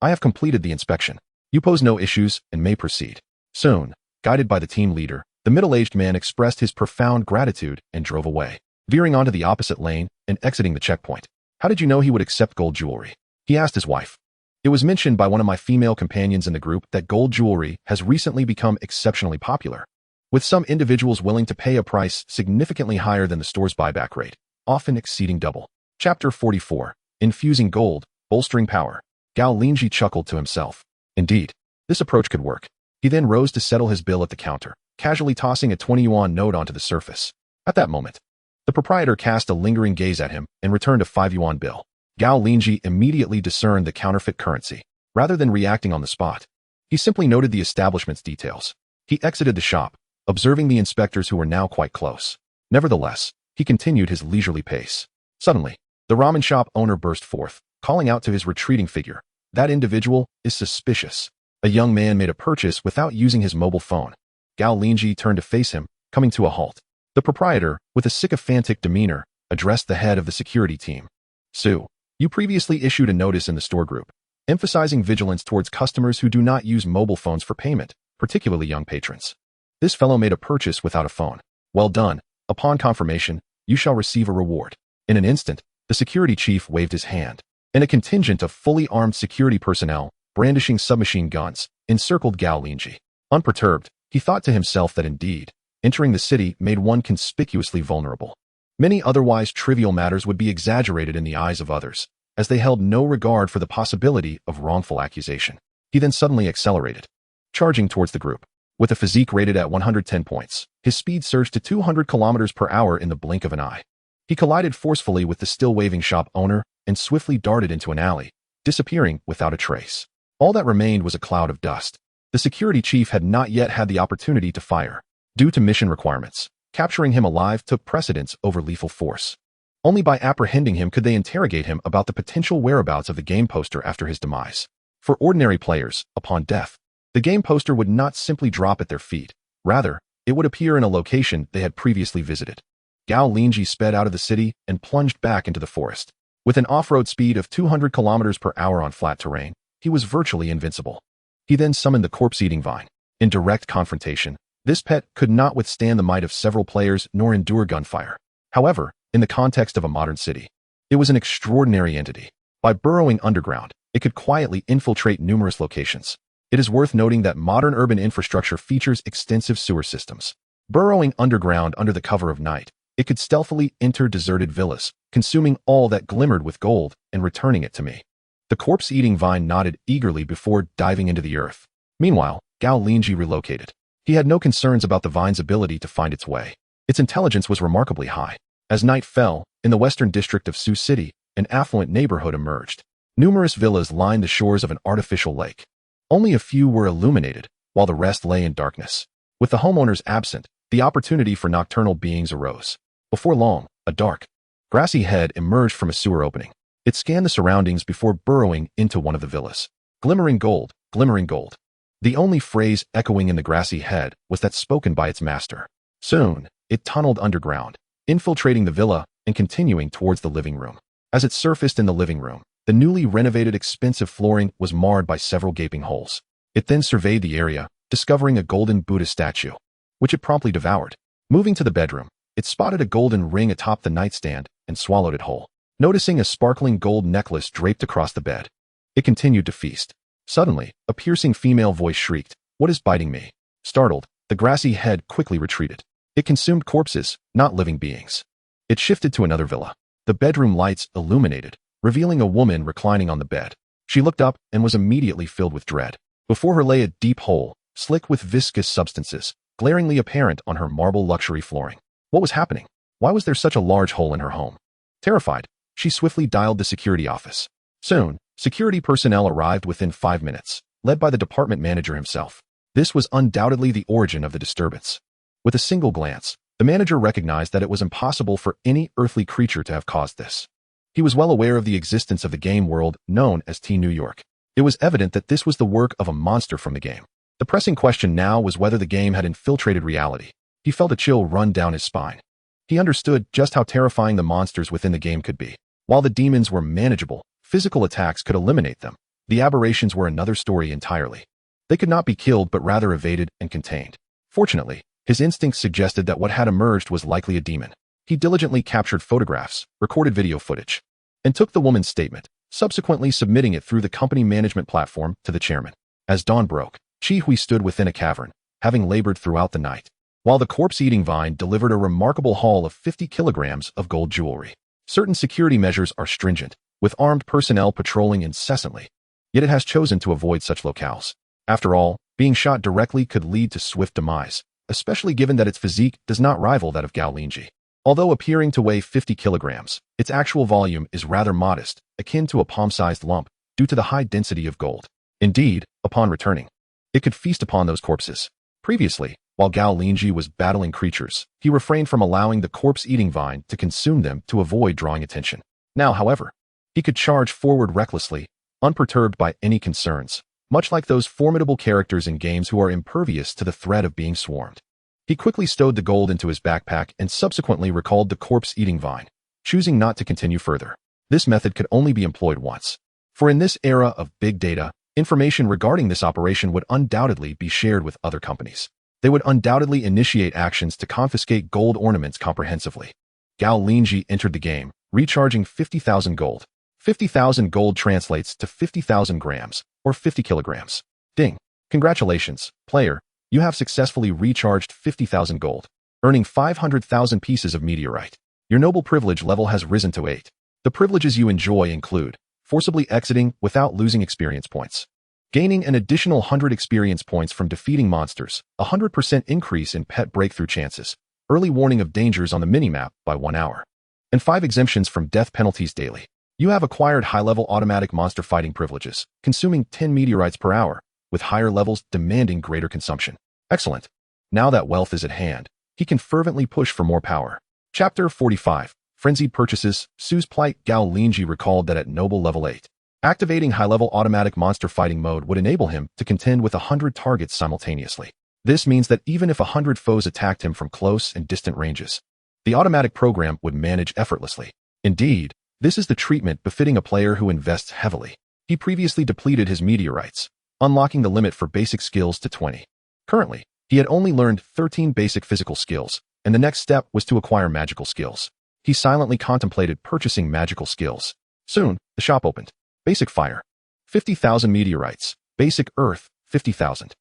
I have completed the inspection. You pose no issues and may proceed. Soon, guided by the team leader, the middle-aged man expressed his profound gratitude and drove away, veering onto the opposite lane and exiting the checkpoint. How did you know he would accept gold jewelry? He asked his wife. It was mentioned by one of my female companions in the group that gold jewelry has recently become exceptionally popular, with some individuals willing to pay a price significantly higher than the store's buyback rate, often exceeding double. Chapter 44. Infusing gold, bolstering power. Gao Linzhi chuckled to himself. Indeed, this approach could work. He then rose to settle his bill at the counter, casually tossing a 20 yuan note onto the surface. At that moment, the proprietor cast a lingering gaze at him and returned a 5 yuan bill. Gao Linzhi immediately discerned the counterfeit currency. Rather than reacting on the spot, he simply noted the establishment's details. He exited the shop, observing the inspectors who were now quite close. Nevertheless, he continued his leisurely pace. Suddenly, the ramen shop owner burst forth, calling out to his retreating figure. That individual is suspicious. A young man made a purchase without using his mobile phone. Gao Linzhi turned to face him, coming to a halt. The proprietor, with a sycophantic demeanor, addressed the head of the security team. Su, you previously issued a notice in the store group, emphasizing vigilance towards customers who do not use mobile phones for payment, particularly young patrons. This fellow made a purchase without a phone. Well done. Upon confirmation, you shall receive a reward. In an instant, the security chief waved his hand, and a contingent of fully armed security personnel, brandishing submachine guns, encircled Gao Linzhi. Unperturbed, he thought to himself that indeed, entering the city made one conspicuously vulnerable. Many otherwise trivial matters would be exaggerated in the eyes of others, as they held no regard for the possibility of wrongful accusation. He then suddenly accelerated, charging towards the group. With a physique rated at 110 points, his speed surged to 200 kilometers per hour in the blink of an eye. He collided forcefully with the still-waving shop owner and swiftly darted into an alley, disappearing without a trace. All that remained was a cloud of dust. The security chief had not yet had the opportunity to fire. Due to mission requirements, capturing him alive took precedence over lethal force. Only by apprehending him could they interrogate him about the potential whereabouts of the game poster after his demise. For ordinary players, upon death, the game poster would not simply drop at their feet. Rather, it would appear in a location they had previously visited. Gao Linzhi sped out of the city and plunged back into the forest. With an off-road speed of 200 kilometers per hour on flat terrain, he was virtually invincible. He then summoned the corpse-eating vine. In direct confrontation, this pet could not withstand the might of several players nor endure gunfire. However, in the context of a modern city, it was an extraordinary entity. By burrowing underground, it could quietly infiltrate numerous locations. It is worth noting that modern urban infrastructure features extensive sewer systems. Burrowing underground under the cover of night, it could stealthily enter deserted villas, consuming all that glimmered with gold and returning it to me. The corpse-eating vine nodded eagerly before diving into the earth. Meanwhile, Gao Linzhi relocated. He had no concerns about the vine's ability to find its way. Its intelligence was remarkably high. As night fell, in the western district of Sioux City, an affluent neighborhood emerged. Numerous villas lined the shores of an artificial lake. Only a few were illuminated, while the rest lay in darkness. With the homeowners absent, the opportunity for nocturnal beings arose. Before long, a dark, grassy head emerged from a sewer opening. It scanned the surroundings before burrowing into one of the villas. Glimmering gold, glimmering gold. The only phrase echoing in the grassy head was that spoken by its master. Soon, it tunneled underground, infiltrating the villa and continuing towards the living room. As it surfaced in the living room, the newly renovated expensive flooring was marred by several gaping holes. It then surveyed the area, discovering a golden Buddha statue, which it promptly devoured. Moving to the bedroom, it spotted a golden ring atop the nightstand and swallowed it whole. Noticing a sparkling gold necklace draped across the bed, it continued to feast. Suddenly, a piercing female voice shrieked, "What is biting me?" Startled, the grassy head quickly retreated. It consumed corpses, not living beings. It shifted to another villa. The bedroom lights illuminated, revealing a woman reclining on the bed. She looked up and was immediately filled with dread. Before her lay a deep hole, slick with viscous substances, glaringly apparent on her marble luxury flooring. What was happening? Why was there such a large hole in her home? Terrified, she swiftly dialed the security office. Soon, security personnel arrived within 5 minutes, led by the department manager himself. This was undoubtedly the origin of the disturbance. With a single glance, The manager recognized that it was impossible for any earthly creature to have caused this. He was well aware of the existence of the game world known as T New York. It was evident that this was the work of a monster from the game. The pressing question now was whether the game had infiltrated reality. He felt a chill run down his spine. He understood just how terrifying the monsters within the game could be. While the demons were manageable, physical attacks could eliminate them. The aberrations were another story entirely. They could not be killed but rather evaded and contained. Fortunately, his instincts suggested that what had emerged was likely a demon. He diligently captured photographs, recorded video footage, and took the woman's statement, subsequently submitting it through the company management platform to the chairman. As dawn broke, Chi Hui stood within a cavern, having labored throughout the night, while the corpse-eating vine delivered a remarkable haul of 50 kilograms of gold jewelry. Certain security measures are stringent, with armed personnel patrolling incessantly. Yet it has chosen to avoid such locales. After all, being shot directly could lead to swift demise, especially given that its physique does not rival that of Gao Linzhi. Although appearing to weigh 50 kilograms, its actual volume is rather modest, akin to a palm-sized lump, due to the high density of gold. Indeed, upon returning, it could feast upon those corpses. Previously, while Gao Linzhi was battling creatures, he refrained from allowing the corpse-eating vine to consume them to avoid drawing attention. Now, however, he could charge forward recklessly, unperturbed by any concerns, much like those formidable characters in games who are impervious to the threat of being swarmed. He quickly stowed the gold into his backpack and subsequently recalled the corpse-eating vine, choosing not to continue further. This method could only be employed once. For in this era of big data, information regarding this operation would undoubtedly be shared with other companies. They would undoubtedly initiate actions to confiscate gold ornaments comprehensively. Gao Linzhi entered the game, recharging 50,000 gold. 50,000 gold translates to 50,000 grams, or 50 kilograms. Ding! Congratulations, player. You have successfully recharged 50,000 gold, earning 500,000 pieces of meteorite. Your noble privilege level has risen to 8. The privileges you enjoy include forcibly exiting without losing experience points, gaining an additional 100 experience points from defeating monsters, 100% increase in pet breakthrough chances, early warning of dangers on the minimap by 1 hour, and 5 exemptions from death penalties daily. You have acquired high-level automatic monster fighting privileges, consuming 10 meteorites per hour, with higher levels demanding greater consumption. Excellent. Now that wealth is at hand, he can fervently push for more power. Chapter 45. Frenzied Purchases. Sue's plight. Gao Linzhi recalled that at noble level 8, activating high-level automatic monster fighting mode would enable him to contend with 100 targets simultaneously. This means that even if 100 foes attacked him from close and distant ranges, the automatic program would manage effortlessly. Indeed, this is the treatment befitting a player who invests heavily. He previously depleted his meteorites, unlocking the limit for basic skills to 20. Currently, he had only learned 13 basic physical skills, and the next step was to acquire magical skills. He silently contemplated purchasing magical skills. Soon, the shop opened. Basic Fire, 50,000 meteorites. Basic Earth, 50,000.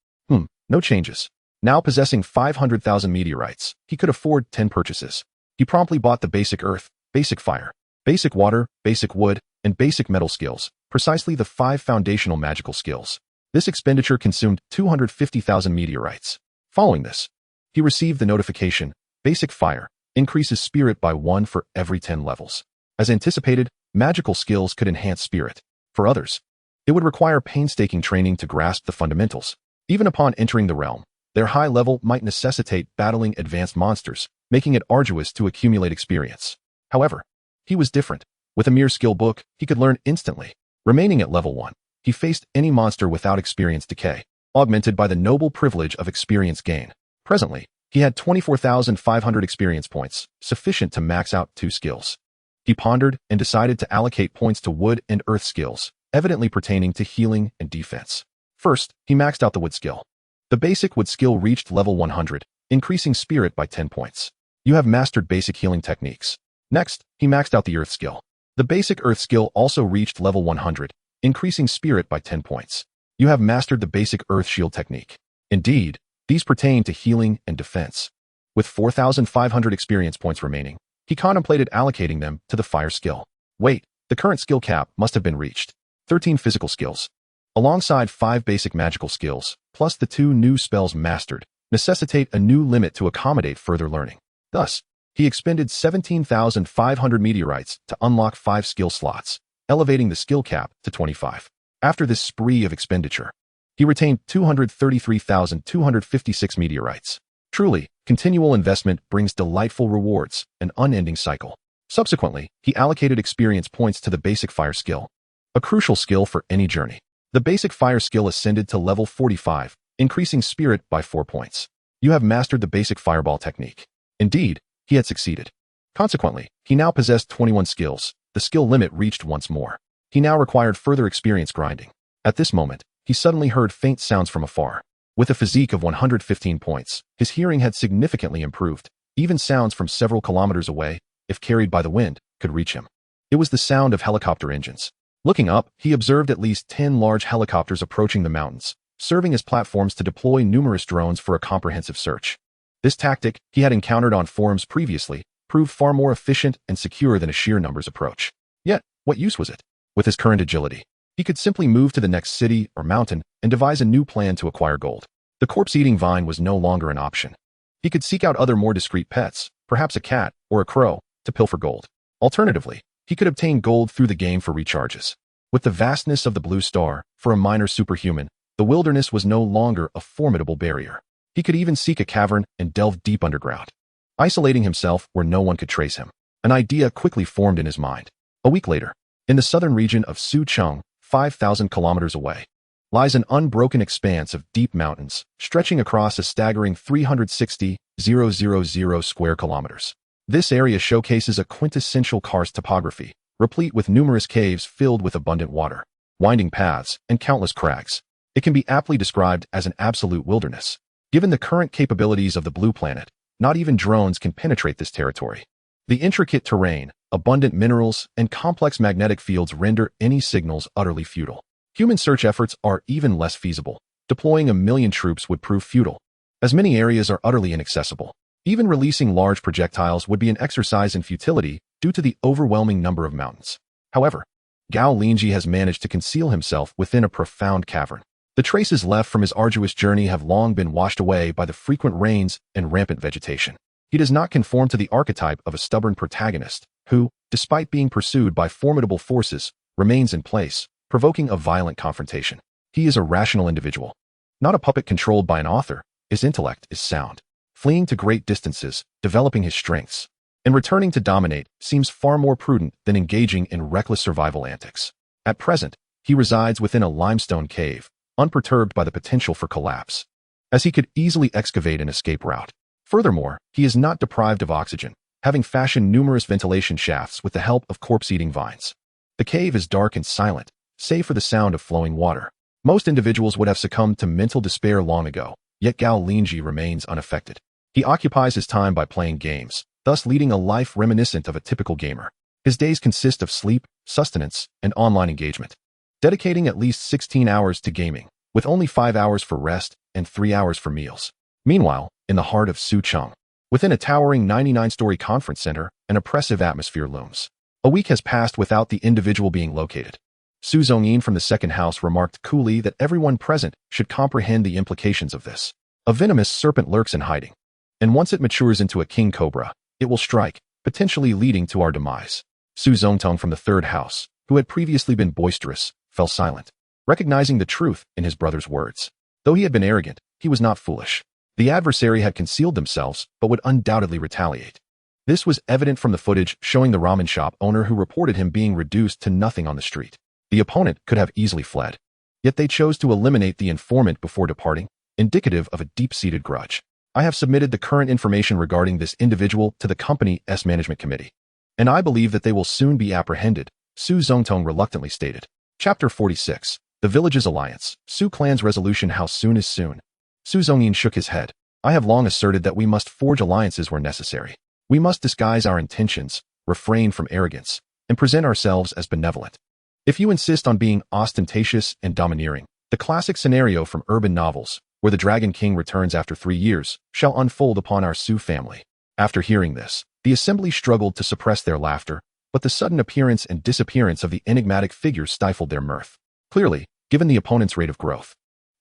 No changes. Now possessing 500,000 meteorites, he could afford 10 purchases. He promptly bought the Basic Earth, Basic Fire, Basic Water, Basic Wood, and Basic Metal skills, precisely the 5 foundational magical skills. This expenditure consumed 250,000 meteorites. Following this, he received the notification, Basic Fire increases spirit by 1 for every 10 levels. As anticipated, magical skills could enhance spirit. For others, it would require painstaking training to grasp the fundamentals. Even upon entering the realm, their high level might necessitate battling advanced monsters, making it arduous to accumulate experience. However, he was different. With a mere skill book, he could learn instantly. Remaining at level 1, he faced any monster without experience decay, augmented by the noble privilege of experience gain. Presently, he had 24,500 experience points, sufficient to max out 2 skills. He pondered and decided to allocate points to wood and earth skills, evidently pertaining to healing and defense. First, he maxed out the wood skill. The basic wood skill reached level 100, increasing spirit by 10 points. You have mastered basic healing techniques. Next, he maxed out the earth skill. The basic earth skill also reached level 100, increasing spirit by 10 points. You have mastered the basic earth shield technique. Indeed, these pertain to healing and defense. With 4,500 experience points remaining, he contemplated allocating them to the fire skill. Wait, the current skill cap must have been reached. 13 physical skills, alongside 5 basic magical skills, plus the 2 new spells mastered, necessitate a new limit to accommodate further learning. Thus, he expended 17,500 meteorites to unlock 5 skill slots, elevating the skill cap to 25. After this spree of expenditure, he retained 233,256 meteorites. Truly, Continual investment brings delightful rewards, an unending cycle. Subsequently, he allocated experience points to the basic fire skill, a crucial skill for any journey. The basic fire skill ascended to level 45, increasing spirit by 4 points. You have mastered the basic fireball technique. Indeed, he had succeeded. Consequently, he now possessed 21 skills. The skill limit reached once more. He now required further experience grinding. At this moment, he suddenly heard faint sounds from afar. With a physique of 115 points, his hearing had significantly improved. Even sounds from several kilometers away, if carried by the wind, could reach him. It was the sound of helicopter engines. Looking up, he observed at least 10 large helicopters approaching the mountains, serving as platforms to deploy numerous drones for a comprehensive search. This tactic, he had encountered on forums previously, proved far more efficient and secure than a sheer numbers approach. Yet, what use was it? With his current agility, he could simply move to the next city or mountain and devise a new plan to acquire gold. The corpse-eating vine was no longer an option. He could seek out other more discreet pets, perhaps a cat or a crow, to pilfer gold. Alternatively, he could obtain gold through the game for recharges. With the vastness of the blue star, for a minor superhuman, the wilderness was no longer a formidable barrier. He could even seek a cavern and delve deep underground, isolating himself where no one could trace him. An idea quickly formed in his mind. A week later, in the southern region of Sucheng, 5,000 kilometers away, lies an unbroken expanse of deep mountains, stretching across a staggering 360,000 square kilometers. This area showcases a quintessential karst topography, replete with numerous caves filled with abundant water, winding paths, and countless crags. It can be aptly described as an absolute wilderness. Given the current capabilities of the blue planet, not even drones can penetrate this territory. The intricate terrain, abundant minerals, and complex magnetic fields render any signals utterly futile. Human search efforts are even less feasible. Deploying 1,000,000 troops would prove futile, as many areas are utterly inaccessible. Even releasing large projectiles would be an exercise in futility due to the overwhelming number of mountains. However, Gao Linzhi has managed to conceal himself within a profound cavern. The traces left from his arduous journey have long been washed away by the frequent rains and rampant vegetation. He does not conform to the archetype of a stubborn protagonist who, despite being pursued by formidable forces, remains in place, provoking a violent confrontation. He is a rational individual, not a puppet controlled by an author. His intellect is sound. Fleeing to great distances, developing his strengths, and returning to dominate seems far more prudent than engaging in reckless survival antics. At present, he resides within a limestone cave, unperturbed by the potential for collapse, as he could easily excavate an escape route. Furthermore, he is not deprived of oxygen, having fashioned numerous ventilation shafts with the help of corpse-eating vines. The cave is dark and silent, save for the sound of flowing water. Most individuals would have succumbed to mental despair long ago, yet Gao Linzhi remains unaffected. He occupies his time by playing games, thus leading a life reminiscent of a typical gamer. His days consist of sleep, sustenance, and online engagement, dedicating at least 16 hours to gaming, with only 5 hours for rest and 3 hours for meals. Meanwhile, in the heart of Sucheng, within a towering 99-story conference center, an oppressive atmosphere looms. A week has passed without the individual being located. Su Zhongyin from the second house remarked coolly that everyone present should comprehend the implications of this. A venomous serpent lurks in hiding, and once it matures into a king cobra, it will strike, potentially leading to our demise. Su Zongtong from the third house, who had previously been boisterous, fell silent, recognizing the truth in his brother's words. Though he had been arrogant, he was not foolish. The adversary had concealed themselves, but would undoubtedly retaliate. This was evident from the footage showing the ramen shop owner who reported him being reduced to nothing on the street. The opponent could have easily fled, yet they chose to eliminate the informant before departing, indicative of a deep-seated grudge. I have submitted the current information regarding this individual to the company's management committee, and I believe that they will soon be apprehended, Su Zongtong reluctantly stated. Chapter 46. The Village's Alliance. Su Clan's resolution. How soon is soon? Su Zongyin shook his head. I have long asserted that we must forge alliances where necessary. We must disguise our intentions, refrain from arrogance, and present ourselves as benevolent. If you insist on being ostentatious and domineering, the classic scenario from urban novels, where the Dragon King returns after 3 years, shall unfold upon our Su family. After hearing this, the assembly struggled to suppress their laughter, but the sudden appearance and disappearance of the enigmatic figure stifled their mirth. Clearly, given the opponent's rate of growth,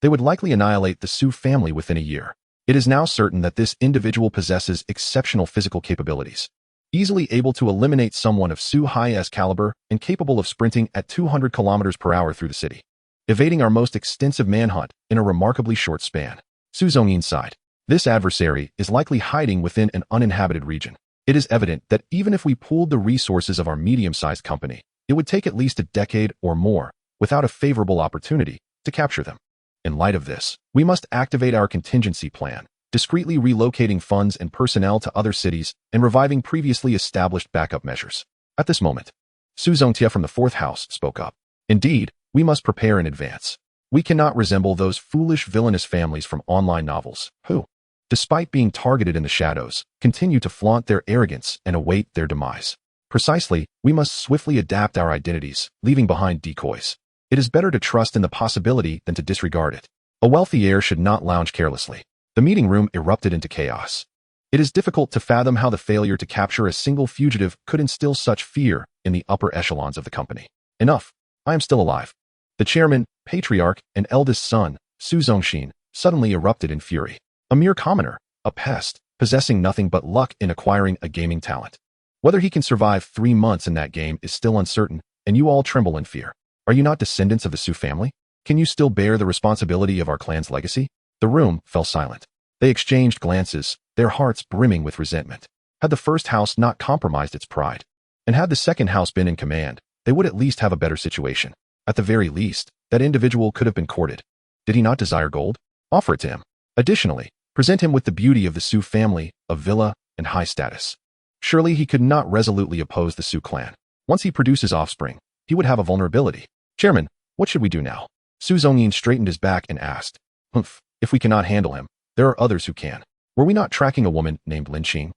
they would likely annihilate the Su family within a year. It is now certain that this individual possesses exceptional physical capabilities, easily able to eliminate someone of Su Hai's caliber and capable of sprinting at 200 kilometers per hour through the city, evading our most extensive manhunt in a remarkably short span. Su Zongyin sighed. This adversary is likely hiding within an uninhabited region. It is evident that even if we pooled the resources of our medium-sized company, it would take at least a decade or more without a favorable opportunity to capture them. In light of this, we must activate our contingency plan, discreetly relocating funds and personnel to other cities and reviving previously established backup measures. At this moment, Su Zongtia from the fourth house spoke up. Indeed, we must prepare in advance. We cannot resemble those foolish villainous families from online novels who, despite being targeted in the shadows, continue to flaunt their arrogance and await their demise. Precisely, we must swiftly adapt our identities, leaving behind decoys. It is better to trust in the possibility than to disregard it. A wealthy heir should not lounge carelessly. The meeting room erupted into chaos. It is difficult to fathom how the failure to capture a single fugitive could instill such fear in the upper echelons of the company. Enough. I am still alive. The chairman, patriarch, and eldest son, Su Zongxin, suddenly erupted in fury. A mere commoner, a pest, possessing nothing but luck in acquiring a gaming talent. Whether he can survive 3 months in that game is still uncertain, and you all tremble in fear. Are you not descendants of the Su family? Can you still bear the responsibility of our clan's legacy? The room fell silent. They exchanged glances, their hearts brimming with resentment. Had the first house not compromised its pride, and had the second house been in command, they would at least have a better situation. At the very least, that individual could have been courted. Did he not desire gold? Offer it to him. Additionally, present him with the beauty of the Su family, a villa, and high status. Surely he could not resolutely oppose the Su clan. Once he produces offspring, he would have a vulnerability. Chairman, what should we do now? Su Zongyin straightened his back and asked. If we cannot handle him, there are others who can. Were we not tracking a woman named Linzhi?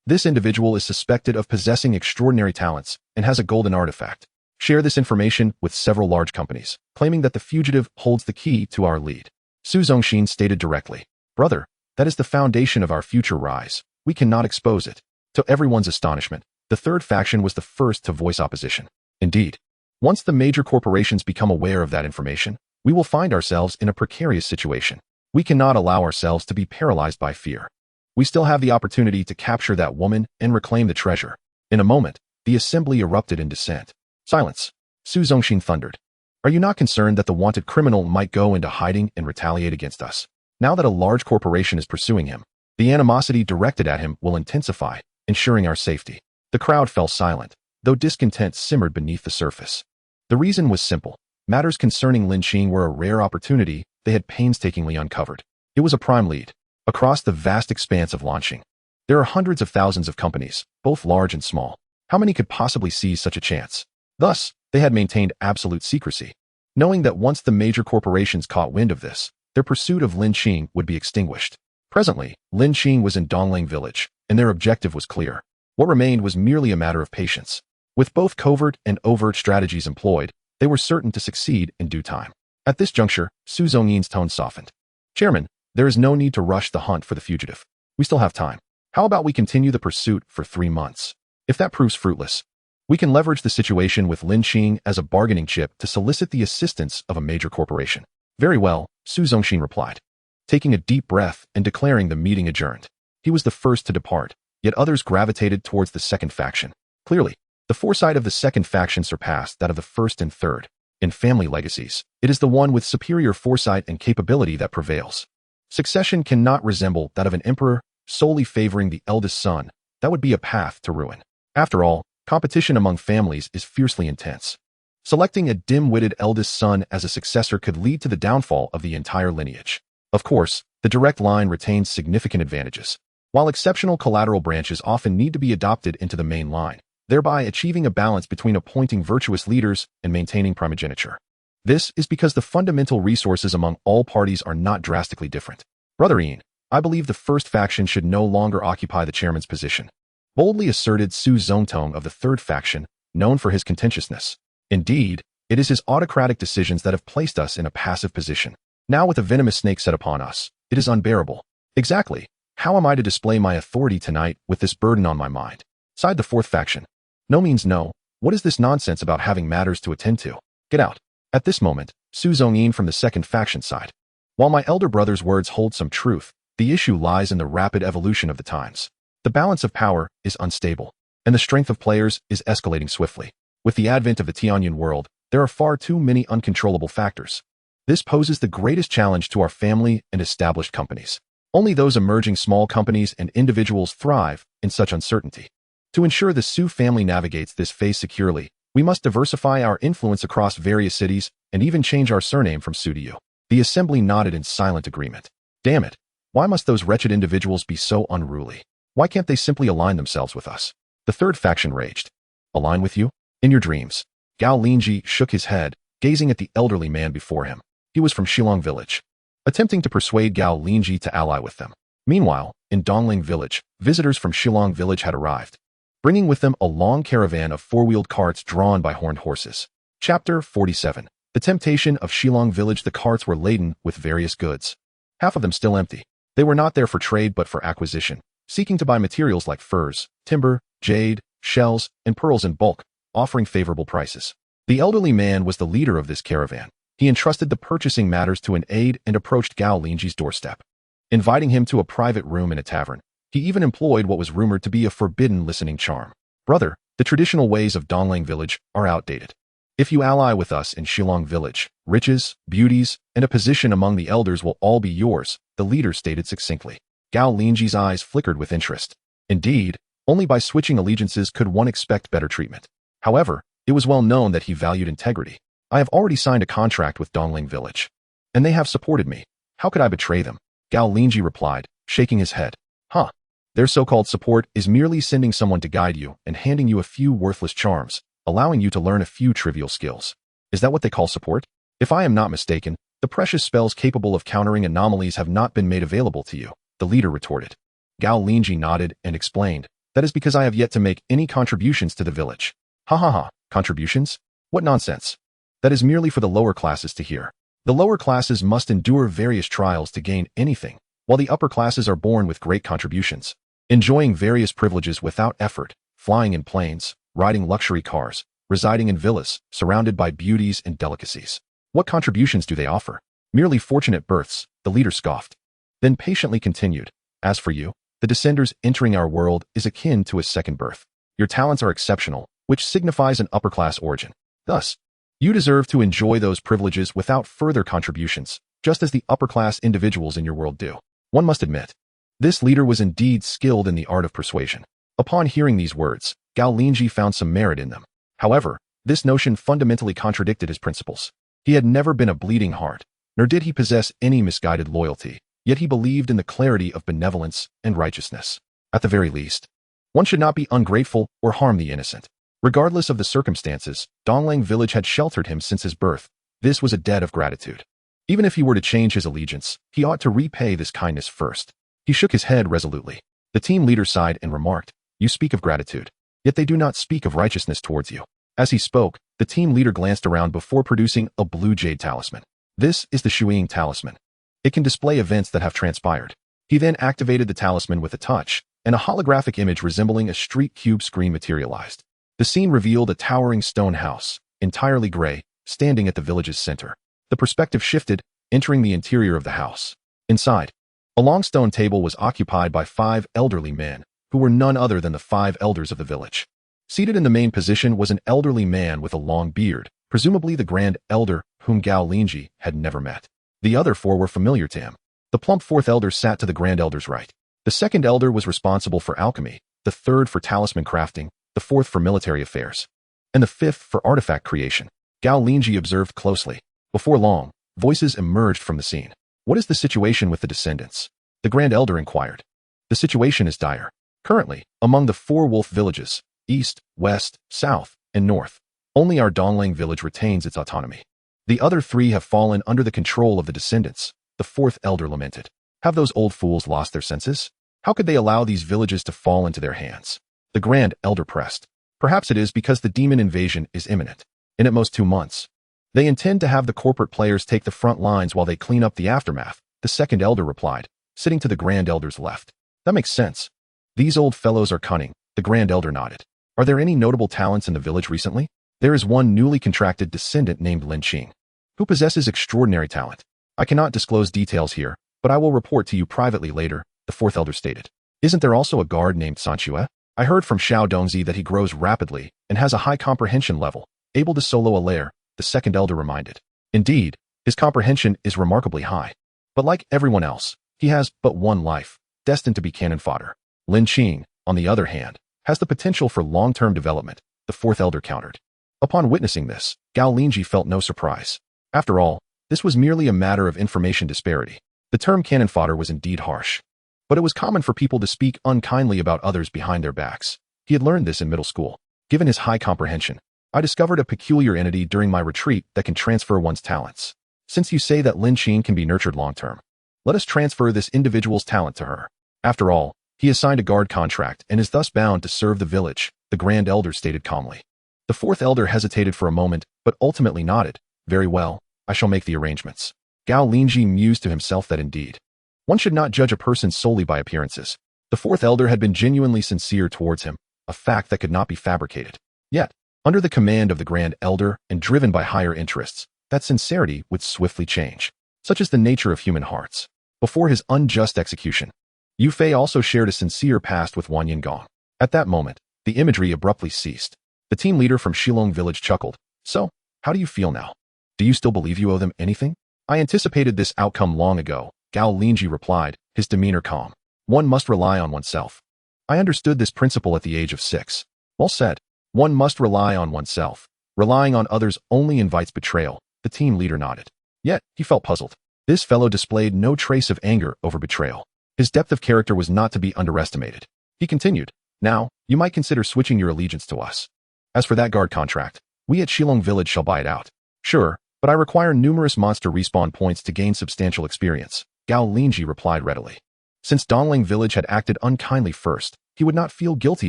This individual is suspected of possessing extraordinary talents and has a golden artifact. Share this information with several large companies, claiming that the fugitive holds the key to our lead. Su Zongxin stated directly. Brother, that is the foundation of our future rise. We cannot expose it. To everyone's astonishment, the third faction was the first to voice opposition. Indeed, once the major corporations become aware of that information, we will find ourselves in a precarious situation. We cannot allow ourselves to be paralyzed by fear. We still have the opportunity to capture that woman and reclaim the treasure. In a moment, the assembly erupted in dissent. Silence. Su Zongxin thundered. Are you not concerned that the wanted criminal might go into hiding and retaliate against us? Now that a large corporation is pursuing him, the animosity directed at him will intensify, ensuring our safety. The crowd fell silent, though discontent simmered beneath the surface. The reason was simple. Matters concerning Linzhi were a rare opportunity they had painstakingly uncovered. It was a prime lead. Across the vast expanse of launching, there are hundreds of thousands of companies, both large and small. How many could possibly seize such a chance? Thus, they had maintained absolute secrecy, knowing that once the major corporations caught wind of this, their pursuit of Linzhi would be extinguished. Presently, Linzhi was in Dongling village, and their objective was clear. What remained was merely a matter of patience. With both covert and overt strategies employed, they were certain to succeed in due time. At this juncture, Su Zongyin's tone softened. Chairman, there is no need to rush the hunt for the fugitive. We still have time. How about we continue the pursuit for 3 months? If that proves fruitless, we can leverage the situation with Linzhi as a bargaining chip to solicit the assistance of a major corporation. Very well, Su Zongxin replied, taking a deep breath and declaring the meeting adjourned. He was the first to depart, yet others gravitated towards the second faction. Clearly, the foresight of the second faction surpassed that of the first and third. In family legacies, it is the one with superior foresight and capability that prevails. Succession cannot resemble that of an emperor solely favoring the eldest son. That would be a path to ruin. After all, competition among families is fiercely intense. Selecting a dim-witted eldest son as a successor could lead to the downfall of the entire lineage. Of course, the direct line retains significant advantages, while exceptional collateral branches often need to be adopted into the main line, thereby achieving a balance between appointing virtuous leaders and maintaining primogeniture. This is because the fundamental resources among all parties are not drastically different. Brother Ian, I believe the first faction should no longer occupy the chairman's position, boldly asserted Su Zongtong of the third faction, known for his contentiousness. Indeed, it is his autocratic decisions that have placed us in a passive position. Now with a venomous snake set upon us, it is unbearable. Exactly. How am I to display my authority tonight with this burden on my mind? Sighed the fourth faction. No means no. What is this nonsense about having matters to attend to? Get out. At this moment, Su Zongyin from the second faction side. While my elder brother's words hold some truth, the issue lies in the rapid evolution of the times. The balance of power is unstable, and the strength of players is escalating swiftly. With the advent of the Tianyan world, there are far too many uncontrollable factors. This poses the greatest challenge to our family and established companies. Only those emerging small companies and individuals thrive in such uncertainty. To ensure the Su family navigates this phase securely, we must diversify our influence across various cities and even change our surname from Su to Yu. The assembly nodded in silent agreement. Damn it. Why must those wretched individuals be so unruly? Why can't they simply align themselves with us? The third faction raged. Align with you? In your dreams. Gao Linzhi shook his head, gazing at the elderly man before him. He was from Shilong village. Attempting to persuade Gao Linzhi to ally with them. Meanwhile, in Dongling village, visitors from Shilong village had arrived, bringing with them a long caravan of four-wheeled carts drawn by horned horses. Chapter 47. The temptation of Shilong village. The carts were laden with various goods. Half of them still empty. They were not there for trade but for acquisition, seeking to buy materials like furs, timber, jade, shells, and pearls in bulk, offering favorable prices. The elderly man was the leader of this caravan. He entrusted the purchasing matters to an aide and approached Gao Linzhi's doorstep, inviting him to a private room in a tavern. He even employed what was rumored to be a forbidden listening charm. Brother, the traditional ways of Dongling village are outdated. If you ally with us in Shilong village, riches, beauties, and a position among the elders will all be yours, the leader stated succinctly. Gao Linzhi's eyes flickered with interest. Indeed, only by switching allegiances could one expect better treatment. However, it was well known that he valued integrity. I have already signed a contract with Dongling village, and they have supported me. How could I betray them? Gao Linzhi replied, shaking his head. Huh. Their so-called support is merely sending someone to guide you and handing you a few worthless charms, allowing you to learn a few trivial skills. Is that what they call support? If I am not mistaken, the precious spells capable of countering anomalies have not been made available to you, the leader retorted. Gao Linzhi nodded and explained, that is because I have yet to make any contributions to the village. Ha ha ha, contributions? What nonsense. That is merely for the lower classes to hear. The lower classes must endure various trials to gain anything, while the upper classes are born with great contributions, enjoying various privileges without effort, flying in planes, riding luxury cars, residing in villas, surrounded by beauties and delicacies. What contributions do they offer? Merely fortunate births, the leader scoffed. Then patiently continued, as for you, the descenders entering our world is akin to a second birth. Your talents are exceptional, which signifies an upper-class origin. Thus, you deserve to enjoy those privileges without further contributions, just as the upper-class individuals in your world do. One must admit, this leader was indeed skilled in the art of persuasion. Upon hearing these words, Gao Linzhi found some merit in them. However, this notion fundamentally contradicted his principles. He had never been a bleeding heart, nor did he possess any misguided loyalty, yet he believed in the clarity of benevolence and righteousness. At the very least, one should not be ungrateful or harm the innocent. Regardless of the circumstances, Dongling village had sheltered him since his birth. This was a debt of gratitude. Even if he were to change his allegiance, he ought to repay this kindness first. He shook his head resolutely. The team leader sighed and remarked, you speak of gratitude, yet they do not speak of righteousness towards you. As he spoke, the team leader glanced around before producing a blue jade talisman. This is the Shuiying talisman. It can display events that have transpired. He then activated the talisman with a touch, and a holographic image resembling a street cube screen materialized. The scene revealed a towering stone house, entirely gray, standing at the village's center. The perspective shifted, entering the interior of the house. Inside, a long stone table was occupied by 5 elderly men, who were none other than the 5 elders of the village. Seated in the main position was an elderly man with a long beard, presumably the grand elder whom Gao Linzhi had never met. The other 4 were familiar to him. The plump 4th elder sat to the grand elder's right. The 2nd elder was responsible for alchemy, the 3rd for talisman crafting, the 4th for military affairs, and the 5th for artifact creation. Gao Linzhi observed closely. Before long, voices emerged from the scene. What is the situation with the descendants? The grand elder inquired. The situation is dire. Currently, among the 4 wolf villages, east, west, south, and north, only our Dongling village retains its autonomy. The other 3 have fallen under the control of the descendants, the 4th elder lamented. Have those old fools lost their senses? How could they allow these villages to fall into their hands? The grand elder pressed. Perhaps it is because the demon invasion is imminent. In at most 2 months. They intend to have the corporate players take the front lines while they clean up the aftermath, the 2nd elder replied, sitting to the grand elder's left. That makes sense. These old fellows are cunning, the grand elder nodded. Are there any notable talents in the village recently? There is one newly contracted descendant named Lin Qing, who possesses extraordinary talent. I cannot disclose details here, but I will report to you privately later, the 4th elder stated. Isn't there also a guard named Sanchue? I heard from Xiao Dongzi that he grows rapidly and has a high comprehension level, able to solo a lair, the 2nd elder reminded. Indeed, his comprehension is remarkably high. But like everyone else, He has but one life, destined to be cannon fodder. Lin Qing, on the other hand, has the potential for long-term development, the fourth elder countered. Upon witnessing this, Gao Linzhi felt no surprise. After all, this was merely a matter of information disparity. The term cannon fodder was indeed harsh, but it was common for people to speak unkindly about others behind their backs. He had learned this in middle school. Given his high comprehension, I discovered a peculiar entity during my retreat that can transfer one's talents. Since you say that Lin Qing can be nurtured long-term, let us transfer this individual's talent to her. After all, he has signed a guard contract and is thus bound to serve the village, the Grand Elder stated calmly. The fourth elder hesitated for a moment, but ultimately nodded. Very well, I shall make the arrangements. Gao Linzhi mused to himself that indeed, one should not judge a person solely by appearances. The fourth elder had been genuinely sincere towards him, a fact that could not be fabricated. Yet, under the command of the Grand Elder and driven by higher interests, that sincerity would swiftly change. Such is the nature of human hearts. Before his unjust execution, Yu Fei also shared a sincere past with Wan Yingong. At that moment, the imagery abruptly ceased. The team leader from Shilong village chuckled. So, how do you feel now? Do you still believe you owe them anything? I anticipated this outcome long ago, Gao Linzhi replied, his demeanor calm. One must rely on oneself. I understood this principle at the age of 6. Well said. One must rely on oneself. Relying on others only invites betrayal, the team leader nodded. Yet, he felt puzzled. This fellow displayed no trace of anger over betrayal. His depth of character was not to be underestimated. He continued, now, you might consider switching your allegiance to us. As for that guard contract, we at Shilong Village shall buy it out. Sure, but I require numerous monster respawn points to gain substantial experience, Gao Linzhi replied readily. Since Dongling Village had acted unkindly first, he would not feel guilty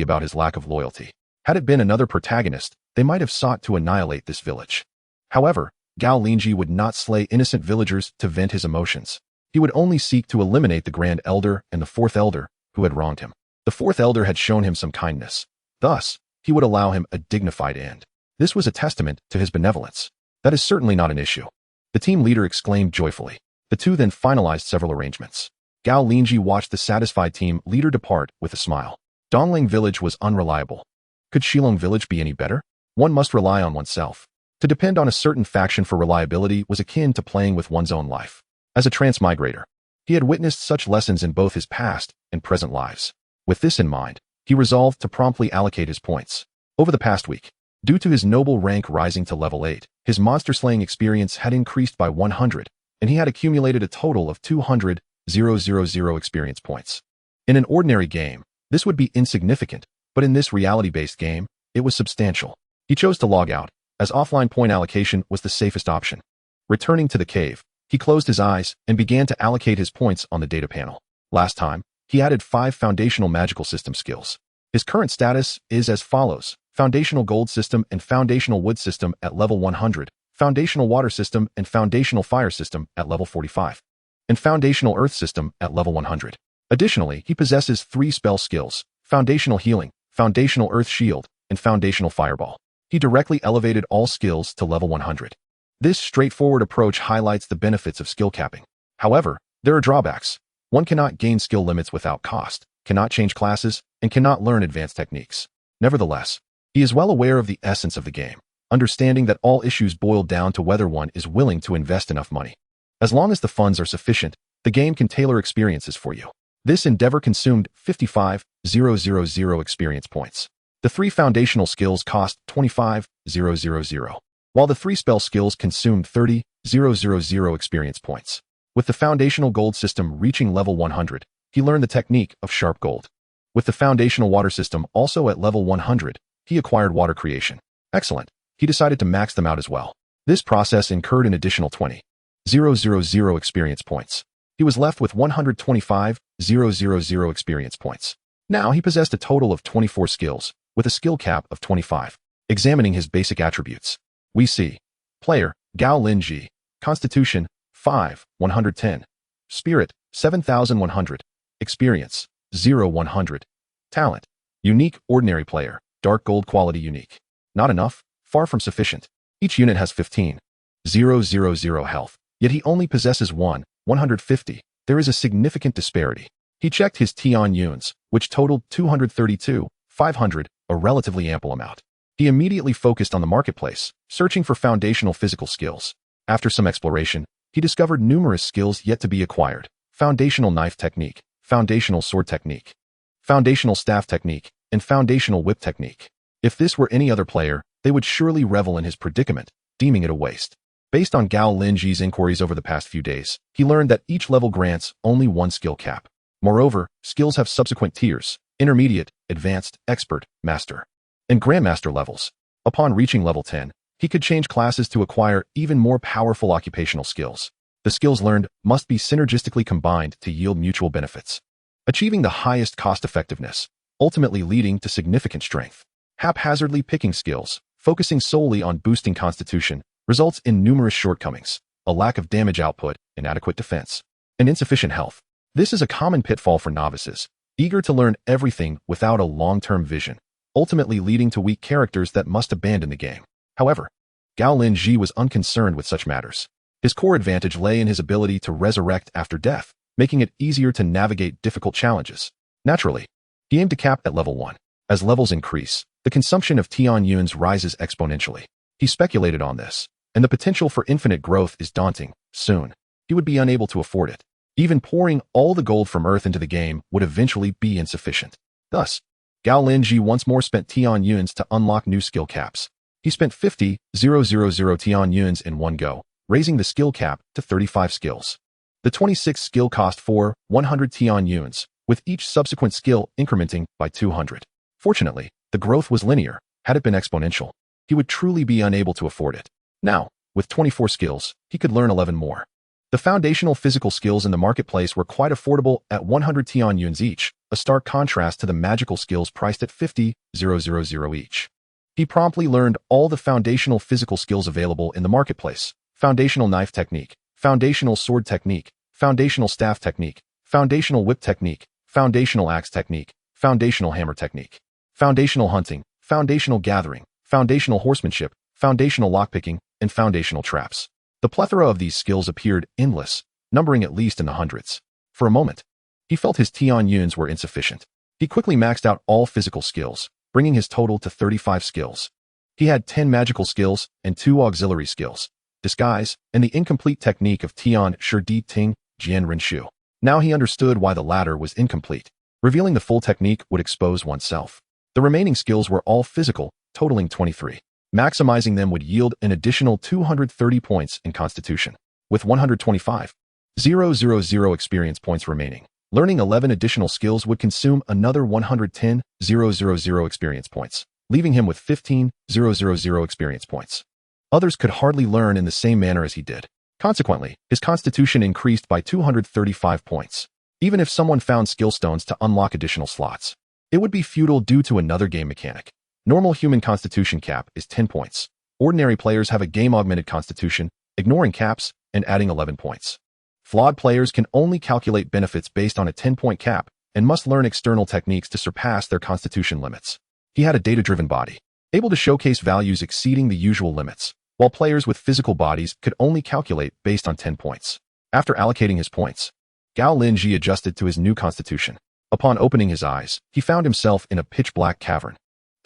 about his lack of loyalty. Had it been another protagonist, they might have sought to annihilate this village. However, Gao Linzhi would not slay innocent villagers to vent his emotions. He would only seek to eliminate the Grand Elder and the Fourth Elder, who had wronged him. The Fourth Elder had shown him some kindness. Thus, he would allow him a dignified end. This was a testament to his benevolence. That is certainly not an issue. The team leader exclaimed joyfully. The two then finalized several arrangements. Gao Linzhi watched the satisfied team leader depart with a smile. Dongling Village was unreliable. Could Shilong Village be any better? One must rely on oneself. To depend on a certain faction for reliability was akin to playing with one's own life. As a transmigrator, he had witnessed such lessons in both his past and present lives. With this in mind, he resolved to promptly allocate his points. Over the past week, due to his noble rank rising to level 8, his monster-slaying experience had increased by 100, and he had accumulated a total of 200,000 experience points. In an ordinary game, this would be insignificant, but in this reality-based game, it was substantial. He chose to log out, as offline point allocation was the safest option. Returning to the cave, he closed his eyes and began to allocate his points on the data panel. Last time, he added 5 foundational magical system skills. His current status is as follows: Foundational Gold System and Foundational Wood System at level 100, Foundational Water System and Foundational Fire System at level 45, and Foundational Earth System at level 100. Additionally, he possesses 3 spell skills: Foundational Healing, Foundational Earth Shield, and Foundational Fireball. He directly elevated all skills to level 100. This straightforward approach highlights the benefits of skill capping. However, there are drawbacks. One cannot gain skill limits without cost, cannot change classes, and cannot learn advanced techniques. Nevertheless, he is well aware of the essence of the game, understanding that all issues boil down to whether one is willing to invest enough money. As long as the funds are sufficient, the game can tailor experiences for you. This endeavor consumed 55,000 experience points. The 3 foundational skills cost 25,000, while the 3 spell skills consumed 30,000 experience points. With the foundational gold system reaching level 100, he learned the technique of sharp gold. With the foundational water system also at level 100, he acquired water creation. Excellent. He decided to max them out as well. This process incurred an additional 20,000 experience points. He was left with 125,000 experience points. Now he possessed a total of 24 skills, with a skill cap of 25. Examining his basic attributes, we see: Player, Gao Linzhi. Constitution, 5, 110. Spirit, 7,100. Experience, 0, 100. Talent, unique, ordinary player, dark gold quality unique. Not enough, far from sufficient. Each unit has 15,000 health, yet he only possesses 150. There is a significant disparity. He checked his Tian Yuns, which totaled 232,500, a relatively ample amount. He immediately focused on the marketplace, searching for foundational physical skills. After some exploration, he discovered numerous skills yet to be acquired. foundational knife technique, foundational sword technique, foundational staff technique, and foundational whip technique. If this were any other player, they would surely revel in his predicament, deeming it a waste. Based on Gao Linzhi's inquiries over the past few days, he learned that each level grants only one skill cap. Moreover, skills have subsequent tiers: intermediate, advanced, expert, master, and grandmaster levels. Upon reaching level 10, he could change classes to acquire even more powerful occupational skills. The skills learned must be synergistically combined to yield mutual benefits, achieving the highest cost-effectiveness, ultimately leading to significant strength. Haphazardly picking skills, focusing solely on boosting constitution, results in numerous shortcomings: a lack of damage output, inadequate defense, and insufficient health. This is a common pitfall for novices, eager to learn everything without a long-term vision, ultimately leading to weak characters that must abandon the game. However, Gao Linzhi was unconcerned with such matters. His core advantage lay in his ability to resurrect after death, making it easier to navigate difficult challenges. Naturally, he aimed to cap at level 1. As levels increase, the consumption of Tian Yuns rises exponentially. He speculated on this, and the potential for infinite growth is daunting. Soon, he would be unable to afford it. Even pouring all the gold from Earth into the game would eventually be insufficient. Thus, Gao Linzhi once more spent Tian Yuns to unlock new skill caps. He spent 50,000 Tian Yuns in one go, raising the skill cap to 35 skills. The 26 skill cost 100 Tian Yuns, with each subsequent skill incrementing by 200. Fortunately, the growth was linear. Had it been exponential, he would truly be unable to afford it. Now, with 24 skills, he could learn 11 more. The foundational physical skills in the marketplace were quite affordable at 100 Tian Yuns each, a stark contrast to the magical skills priced at 50,000 each. He promptly learned all the foundational physical skills available in the marketplace: foundational knife technique, foundational sword technique, foundational staff technique, foundational whip technique, foundational axe technique, foundational hammer technique, foundational hunting, foundational gathering, foundational horsemanship, foundational lockpicking, and foundational traps. The plethora of these skills appeared endless, numbering at least in the hundreds. For a moment, he felt his Tian Yuns were insufficient. He quickly maxed out all physical skills, bringing his total to 35 skills. He had 10 magical skills and 2 auxiliary skills: disguise and the incomplete technique of Tian Shi Di Ting Jian Ren Shu. Now he understood why the latter was incomplete. Revealing the full technique would expose oneself. The remaining skills were all physical, totaling 23. Maximizing them would yield an additional 230 points in constitution. With 125,000 experience points remaining, learning 11 additional skills would consume another 110,000 experience points, leaving him with 15,000 experience points. Others could hardly learn in the same manner as he did. Consequently, his constitution increased by 235 points. Even if someone found skill stones to unlock additional slots, it would be futile due to another game mechanic. Normal human constitution cap is 10 points. Ordinary players have a game-augmented constitution, ignoring caps and adding 11 points. Flawed players can only calculate benefits based on a 10-point cap and must learn external techniques to surpass their constitution limits. He had a data-driven body, able to showcase values exceeding the usual limits, while players with physical bodies could only calculate based on 10 points. After allocating his points, Gao Linzhi adjusted to his new constitution. Upon opening his eyes, he found himself in a pitch-black cavern,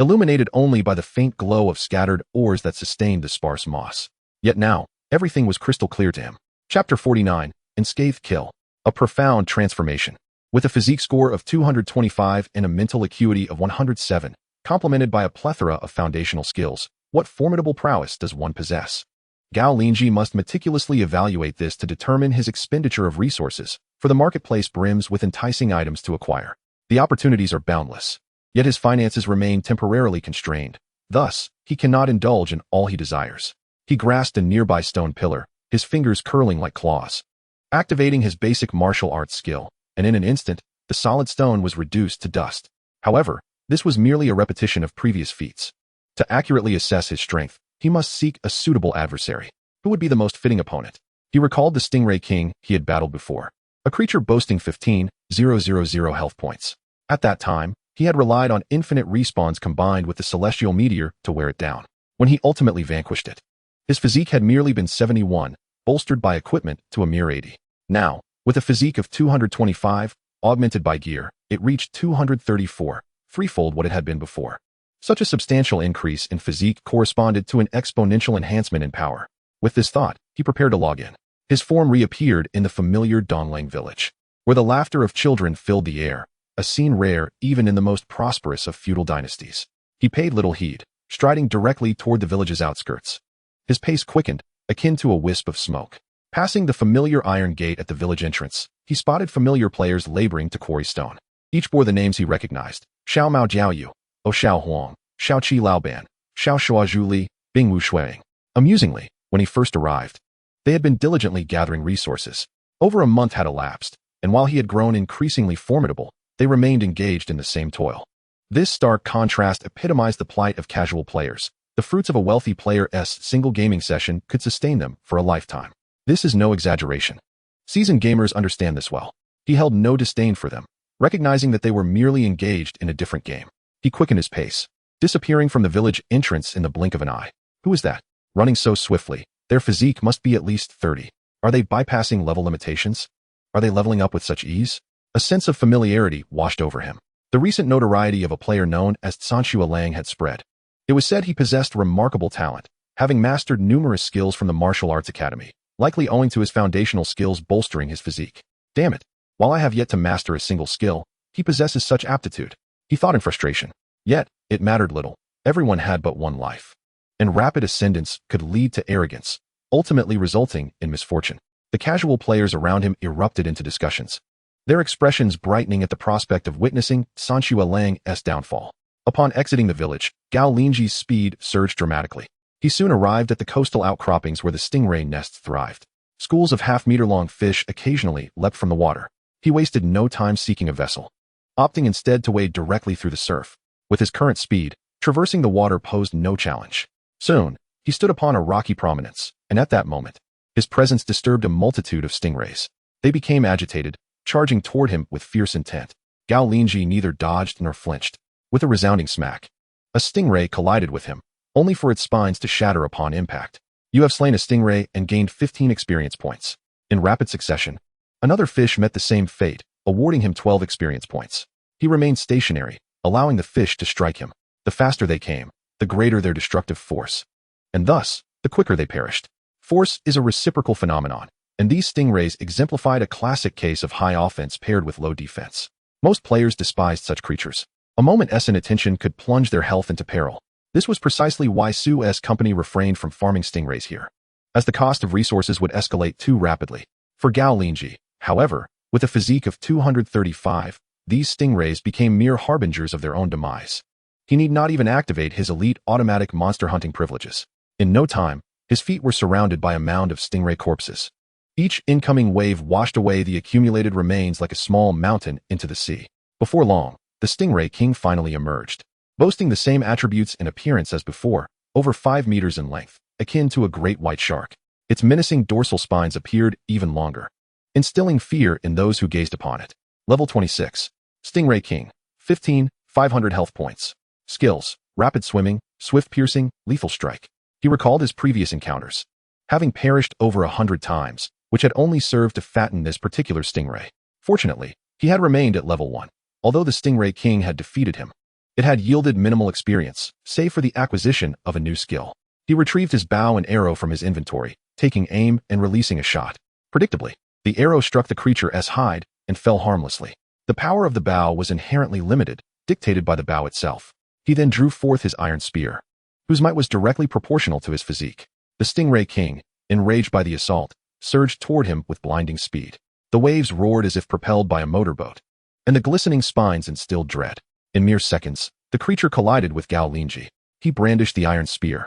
illuminated only by the faint glow of scattered ores that sustained the sparse moss. Yet now, everything was crystal clear to him. Chapter 49, Unscathed Kill. A profound transformation. With a physique score of 225 and a mental acuity of 107, complemented by a plethora of foundational skills, what formidable prowess does one possess? Gao Linzhi must meticulously evaluate this to determine his expenditure of resources, for the marketplace brims with enticing items to acquire. The opportunities are boundless. Yet his finances remain temporarily constrained. Thus, he cannot indulge in all he desires. He grasped a nearby stone pillar, his fingers curling like claws, activating his basic martial arts skill, and in an instant, the solid stone was reduced to dust. However, this was merely a repetition of previous feats. To accurately assess his strength, he must seek a suitable adversary. Who would be the most fitting opponent? He recalled the Stingray King he had battled before, a creature boasting 15,000 health points. At that time, he had relied on infinite respawns combined with the celestial meteor to wear it down. When he ultimately vanquished it, his physique had merely been 71, bolstered by equipment to a mere 80. Now, with a physique of 225, augmented by gear, it reached 234, threefold what it had been before. Such a substantial increase in physique corresponded to an exponential enhancement in power. With this thought, he prepared to log in. His form reappeared in the familiar Donglang village. where the laughter of children filled the air, a scene rare even in the most prosperous of feudal dynasties. He paid little heed, striding directly toward the village's outskirts. His pace quickened, akin to a wisp of smoke. Passing the familiar iron gate at the village entrance, he spotted familiar players laboring to quarry stone. Each bore the names he recognized: Xiao Mao Jiaoyu, O Xiao Huang, Xiao Qi Laoban, Xiao Shua Zhuli, Bing Wu Shuang. Amusingly, when he first arrived, they had been diligently gathering resources. Over a month had elapsed, and while he had grown increasingly formidable, they remained engaged in the same toil. This stark contrast epitomized the plight of casual players. The fruits of a wealthy player's single gaming session could sustain them for a lifetime. This is no exaggeration. Seasoned gamers understand this well. He held no disdain for them, recognizing that they were merely engaged in a different game. He quickened his pace, disappearing from the village entrance in the blink of an eye. Who is that? Running so swiftly, their physique must be at least 30. Are they bypassing level limitations? Are they leveling up with such ease? A sense of familiarity washed over him. The recent notoriety of a player known as Sanshua Lang had spread. It was said he possessed remarkable talent, having mastered numerous skills from the martial arts academy, likely owing to his foundational skills bolstering his physique. Damn it! While I have yet to master a single skill, he possesses such aptitude, he thought in frustration. Yet, it mattered little. Everyone had but one life. And rapid ascendance could lead to arrogance, ultimately resulting in misfortune. The casual players around him erupted into discussions, their expressions brightening at the prospect of witnessing Sanshua Lang's downfall. Upon exiting the village, Gao Linzhi's speed surged dramatically. He soon arrived at the coastal outcroppings where the stingray nests thrived. Schools of half-meter-long fish occasionally leapt from the water. He wasted no time seeking a vessel, opting instead to wade directly through the surf. With his current speed, traversing the water posed no challenge. Soon, he stood upon a rocky prominence, and at that moment, his presence disturbed a multitude of stingrays. They became agitated, charging toward him with fierce intent. Gao Linzhi neither dodged nor flinched. With a resounding smack, a stingray collided with him, only for its spines to shatter upon impact. You have slain a stingray and gained 15 experience points. In rapid succession, another fish met the same fate, awarding him 12 experience points. He remained stationary, allowing the fish to strike him. The faster they came, the greater their destructive force. And thus, the quicker they perished. Force is a reciprocal phenomenon, and these stingrays exemplified a classic case of high offense paired with low defense. Most players despised such creatures. A moment's inattention could plunge their health into peril. This was precisely why Su's company refrained from farming stingrays here, as the cost of resources would escalate too rapidly. For Gao Linzhi, however, with a physique of 235, these stingrays became mere harbingers of their own demise. He need not even activate his elite automatic monster hunting privileges. In no time, his feet were surrounded by a mound of stingray corpses. Each incoming wave washed away the accumulated remains like a small mountain into the sea. Before long, the Stingray King finally emerged, boasting the same attributes in appearance as before, over 5 meters in length, akin to a great white shark. Its menacing dorsal spines appeared even longer, instilling fear in those who gazed upon it. Level 26. Stingray King. 15, 500 health points. Skills: rapid swimming, swift piercing, lethal strike. He recalled his previous encounters, having perished over 100 times, which had only served to fatten this particular stingray. Fortunately, he had remained at level 1. Although the Stingray King had defeated him, it had yielded minimal experience, save for the acquisition of a new skill. He retrieved his bow and arrow from his inventory, taking aim and releasing a shot. Predictably, the arrow struck the creature's hide and fell harmlessly. The power of the bow was inherently limited, dictated by the bow itself. He then drew forth his iron spear, whose might was directly proportional to his physique. The Stingray King, enraged by the assault, surged toward him with blinding speed. The waves roared as if propelled by a motorboat, and the glistening spines instilled dread. In mere seconds, the creature collided with Gao Linzhi. He brandished the iron spear,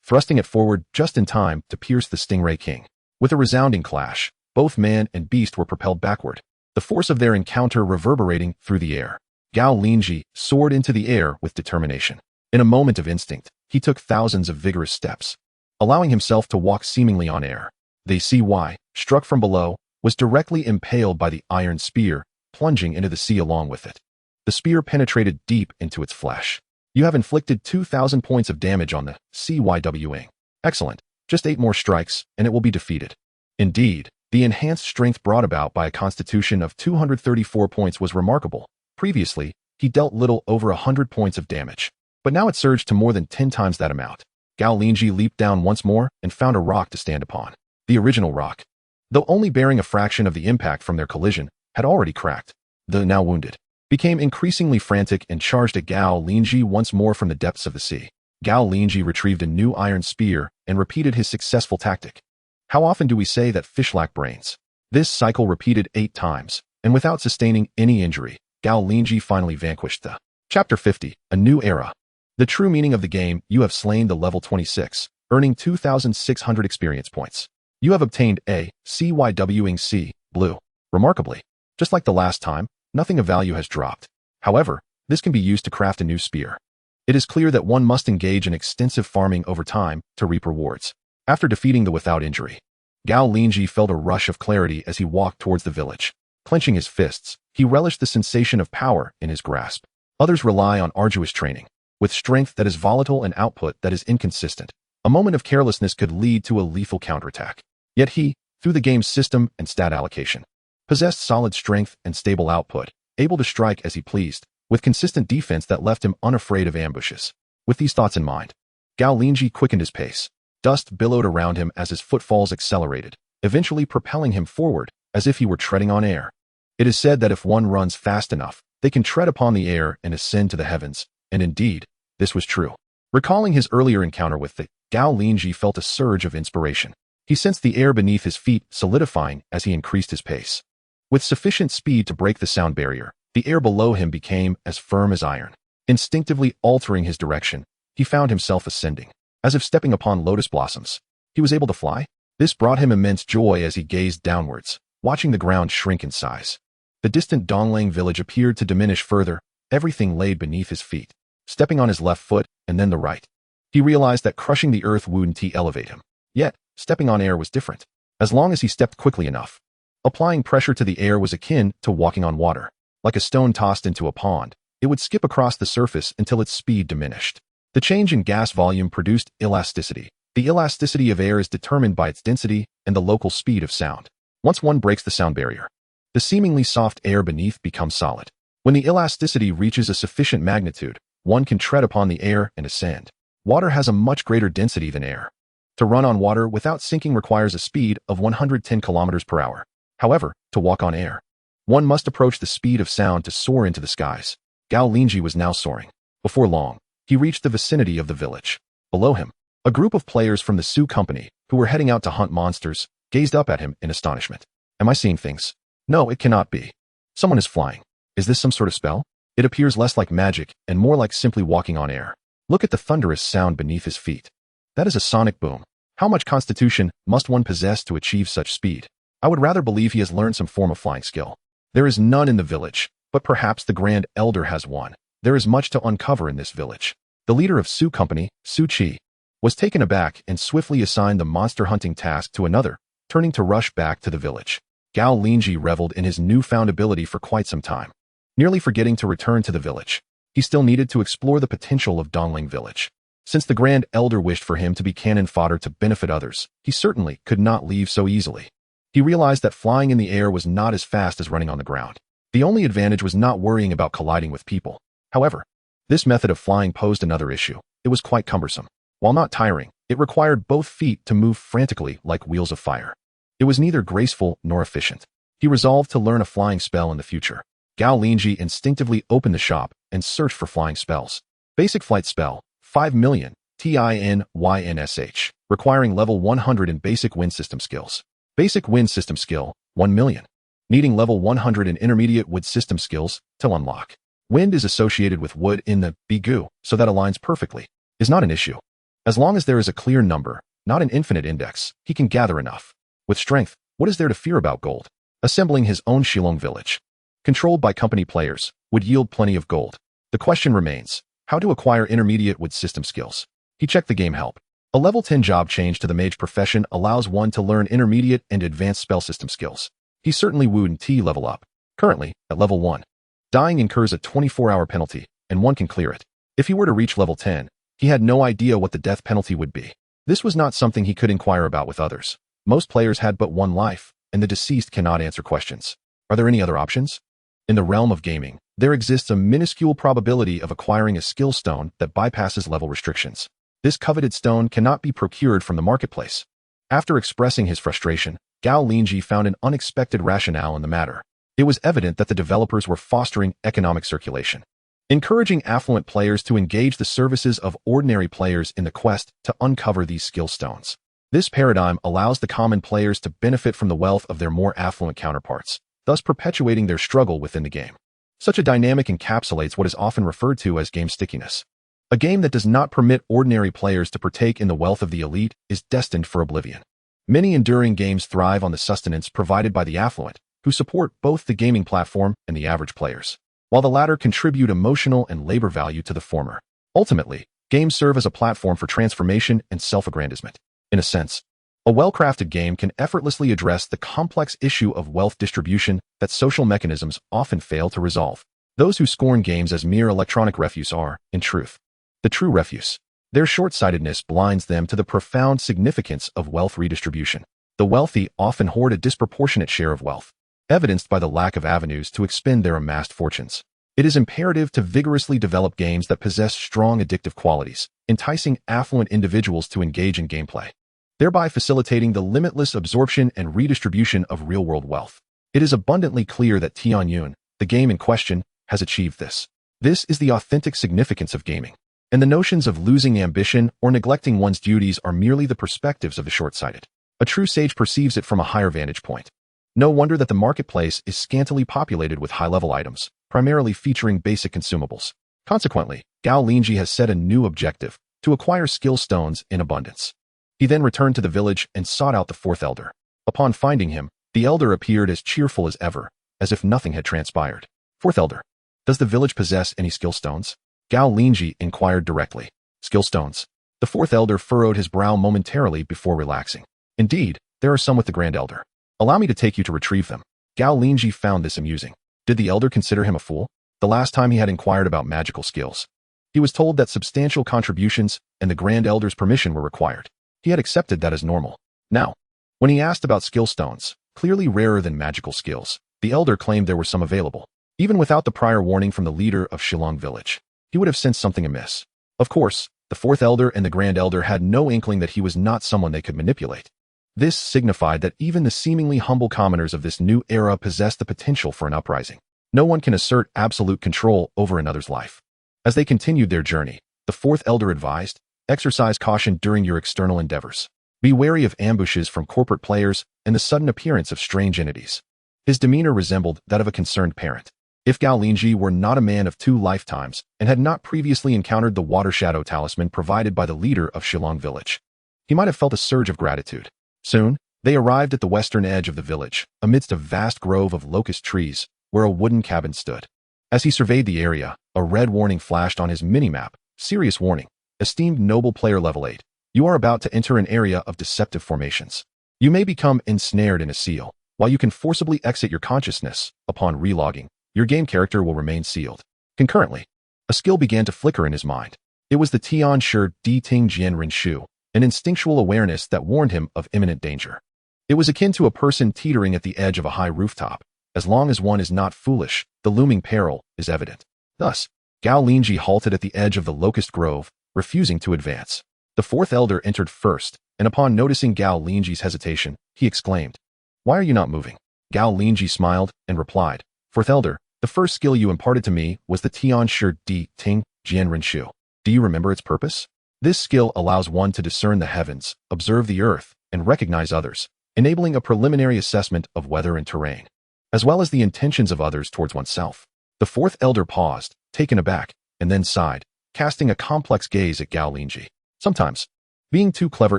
thrusting it forward just in time to pierce the Stingray King. With a resounding clash, both man and beast were propelled backward, the force of their encounter reverberating through the air. Gao Linzhi soared into the air with determination. In a moment of instinct, he took thousands of vigorous steps, allowing himself to walk seemingly on air. The CY, struck from below, was directly impaled by the iron spear, plunging into the sea along with it. The spear penetrated deep into its flesh. You have inflicted 2,000 points of damage on the CYWing. Excellent. Just 8 more strikes, and it will be defeated. Indeed, the enhanced strength brought about by a constitution of 234 points was remarkable. Previously, he dealt little over 100 points of damage, but now it surged to more than 10 times that amount. Gao Linzhi leaped down once more and found a rock to stand upon. The original rock, though only bearing a fraction of the impact from their collision, had already cracked. The now wounded became increasingly frantic and charged at Gao Linzhi once more from the depths of the sea. Gao Linzhi retrieved a new iron spear and repeated his successful tactic. How often do we say that fish lack brains? This cycle repeated 8 times, and without sustaining any injury, Gao Linzhi finally vanquished the Chapter 50, A New Era. The true meaning of the game: you have slain the level 26, earning 2,600 experience points. You have obtained a CYWing blue. Remarkably, just like the last time, nothing of value has dropped. However, this can be used to craft a new spear. It is clear that one must engage in extensive farming over time to reap rewards. After defeating the without injury, Gao Linzhi felt a rush of clarity as he walked towards the village. Clenching his fists, he relished the sensation of power in his grasp. Others rely on arduous training, with strength that is volatile and output that is inconsistent. A moment of carelessness could lead to a lethal counterattack. Yet he, through the game's system and stat allocation, possessed solid strength and stable output, able to strike as he pleased, with consistent defense that left him unafraid of ambushes. With these thoughts in mind, Gao Linzhi quickened his pace. Dust billowed around him as his footfalls accelerated, eventually propelling him forward as if he were treading on air. It is said that if one runs fast enough, they can tread upon the air and ascend to the heavens, and indeed, this was true. Recalling his earlier encounter with the Gao Linzhi felt a surge of inspiration. He sensed the air beneath his feet solidifying as he increased his pace. With sufficient speed to break the sound barrier, the air below him became as firm as iron. Instinctively altering his direction, he found himself ascending, as if stepping upon lotus blossoms. He was able to fly. This brought him immense joy as he gazed downwards, watching the ground shrink in size. The distant Donglang village appeared to diminish further, everything laid beneath his feet. Stepping on his left foot, and then the right, he realized that crushing the earth wouldn't elevate him. Yet, stepping on air was different. As long as he stepped quickly enough, applying pressure to the air was akin to walking on water. Like a stone tossed into a pond, it would skip across the surface until its speed diminished. The change in gas volume produced elasticity. The elasticity of air is determined by its density and the local speed of sound. Once one breaks the sound barrier, the seemingly soft air beneath becomes solid. When the elasticity reaches a sufficient magnitude, one can tread upon the air and ascend. Water has a much greater density than air. To run on water without sinking requires a speed of 110 kilometers per hour. However, to walk on air, one must approach the speed of sound to soar into the skies. Gao Linzhi was now soaring. Before long, he reached the vicinity of the village. Below him, a group of players from the Sioux Company, who were heading out to hunt monsters, gazed up at him in astonishment. Am I seeing things? No, it cannot be. Someone is flying. Is this some sort of spell? It appears less like magic and more like simply walking on air. Look at the thunderous sound beneath his feet. That is a sonic boom. How much constitution must one possess to achieve such speed? I would rather believe he has learned some form of flying skill. There is none in the village, but perhaps the Grand Elder has one. There is much to uncover in this village. The leader of Sioux Company, Su Chi, was taken aback and swiftly assigned the monster hunting task to another, turning to rush back to the village. Gao Linzhi reveled in his newfound ability for quite some time, nearly forgetting to return to the village. He still needed to explore the potential of Dongling Village. Since the Grand Elder wished for him to be cannon fodder to benefit others, he certainly could not leave so easily. He realized that flying in the air was not as fast as running on the ground. The only advantage was not worrying about colliding with people. However, this method of flying posed another issue. It was quite cumbersome. While not tiring, it required both feet to move frantically like wheels of fire. It was neither graceful nor efficient. He resolved to learn a flying spell in the future. Gao Linzhi instinctively opened the shop and searched for flying spells. Basic flight spell, 5 million, TINYNSH, requiring level 100 in basic wind system skills. Basic wind system skill, 1 million. Needing level 100 in intermediate wood system skills to unlock. Wind is associated with wood in the Bigu, so that aligns perfectly. Is not an issue. As long as there is a clear number, not an infinite index, he can gather enough. With strength, what is there to fear about gold? Assembling his own Shillong village, controlled by company players, would yield plenty of gold. The question remains, how to acquire intermediate wood system skills. He checked the game help. A level 10 job change to the mage profession allows one to learn intermediate and advanced spell system skills. He certainly wouldn't level up. Currently, at level 1. Dying incurs a 24-hour penalty, and one can clear it. If he were to reach level 10, he had no idea what the death penalty would be. This was not something he could inquire about with others. Most players had but one life, and the deceased cannot answer questions. Are there any other options? In the realm of gaming, there exists a minuscule probability of acquiring a skill stone that bypasses level restrictions. This coveted stone cannot be procured from the marketplace. After expressing his frustration, Gao Linzhi found an unexpected rationale in the matter. It was evident that the developers were fostering economic circulation, encouraging affluent players to engage the services of ordinary players in the quest to uncover these skill stones. This paradigm allows the common players to benefit from the wealth of their more affluent counterparts, thus perpetuating their struggle within the game. Such a dynamic encapsulates what is often referred to as game stickiness. A game that does not permit ordinary players to partake in the wealth of the elite is destined for oblivion. Many enduring games thrive on the sustenance provided by the affluent, who support both the gaming platform and the average players, while the latter contribute emotional and labor value to the former. Ultimately, games serve as a platform for transformation and self-aggrandizement. In a sense, a well-crafted game can effortlessly address the complex issue of wealth distribution that social mechanisms often fail to resolve. Those who scorn games as mere electronic refuse are, in truth, the true refuse. Their short-sightedness blinds them to the profound significance of wealth redistribution. The wealthy often hoard a disproportionate share of wealth, evidenced by the lack of avenues to expend their amassed fortunes. It is imperative to vigorously develop games that possess strong addictive qualities, enticing affluent individuals to engage in gameplay, thereby facilitating the limitless absorption and redistribution of real-world wealth. It is abundantly clear that Tianyun, the game in question, has achieved this. This is the authentic significance of gaming, and the notions of losing ambition or neglecting one's duties are merely the perspectives of the short-sighted. A true sage perceives it from a higher vantage point. No wonder that the marketplace is scantily populated with high-level items, primarily featuring basic consumables. Consequently, Gao Linzhi has set a new objective: to acquire skill stones in abundance. He then returned to the village and sought out the fourth elder. Upon finding him, the elder appeared as cheerful as ever, as if nothing had transpired. Fourth elder, does the village possess any skill stones? Gao Linzhi inquired directly. Skill stones. The fourth elder furrowed his brow momentarily before relaxing. Indeed, there are some with the grand elder. Allow me to take you to retrieve them. Gao Linzhi found this amusing. Did the elder consider him a fool? The last time he had inquired about magical skills, he was told that substantial contributions and the grand elder's permission were required. He had accepted that as normal. Now, when he asked about skill stones, clearly rarer than magical skills, the elder claimed there were some available. Even without the prior warning from the leader of Shillong village, he would have sensed something amiss. Of course, the fourth elder and the grand elder had no inkling that he was not someone they could manipulate. This signified that even the seemingly humble commoners of this new era possessed the potential for an uprising. No one can assert absolute control over another's life. As they continued their journey, the fourth elder advised, exercise caution during your external endeavors. Be wary of ambushes from corporate players and the sudden appearance of strange entities. His demeanor resembled that of a concerned parent. If Gao Linzhi were not a man of 2 lifetimes and had not previously encountered the water shadow talisman provided by the leader of Shillong village, he might have felt a surge of gratitude. Soon, they arrived at the western edge of the village, amidst a vast grove of locust trees, where a wooden cabin stood. As he surveyed the area, a red warning flashed on his minimap. Serious warning. Esteemed noble player level 8. You are about to enter an area of deceptive formations. You may become ensnared in a seal. While you can forcibly exit your consciousness, upon relogging, your game character will remain sealed. Concurrently, a skill began to flicker in his mind. It was the Tian Shi Di Ting Jian Ren Shu, an instinctual awareness that warned him of imminent danger. It was akin to a person teetering at the edge of a high rooftop. As long as one is not foolish, the looming peril is evident. Thus, Gao Linzhi halted at the edge of the locust grove, refusing to advance. The fourth elder entered first, and upon noticing Gao Linzhi's hesitation, he exclaimed, "Why are you not moving?" Gao Linzhi smiled and replied, "Fourth elder, the first skill you imparted to me was the Tian Shi Di Ting Jian Ren Shu. Do you remember its purpose? This skill allows one to discern the heavens, observe the earth, and recognize others, enabling a preliminary assessment of weather and terrain, as well as the intentions of others towards oneself." The fourth elder paused, taken aback, and then sighed, casting a complex gaze at Gao Linzhi. Sometimes, being too clever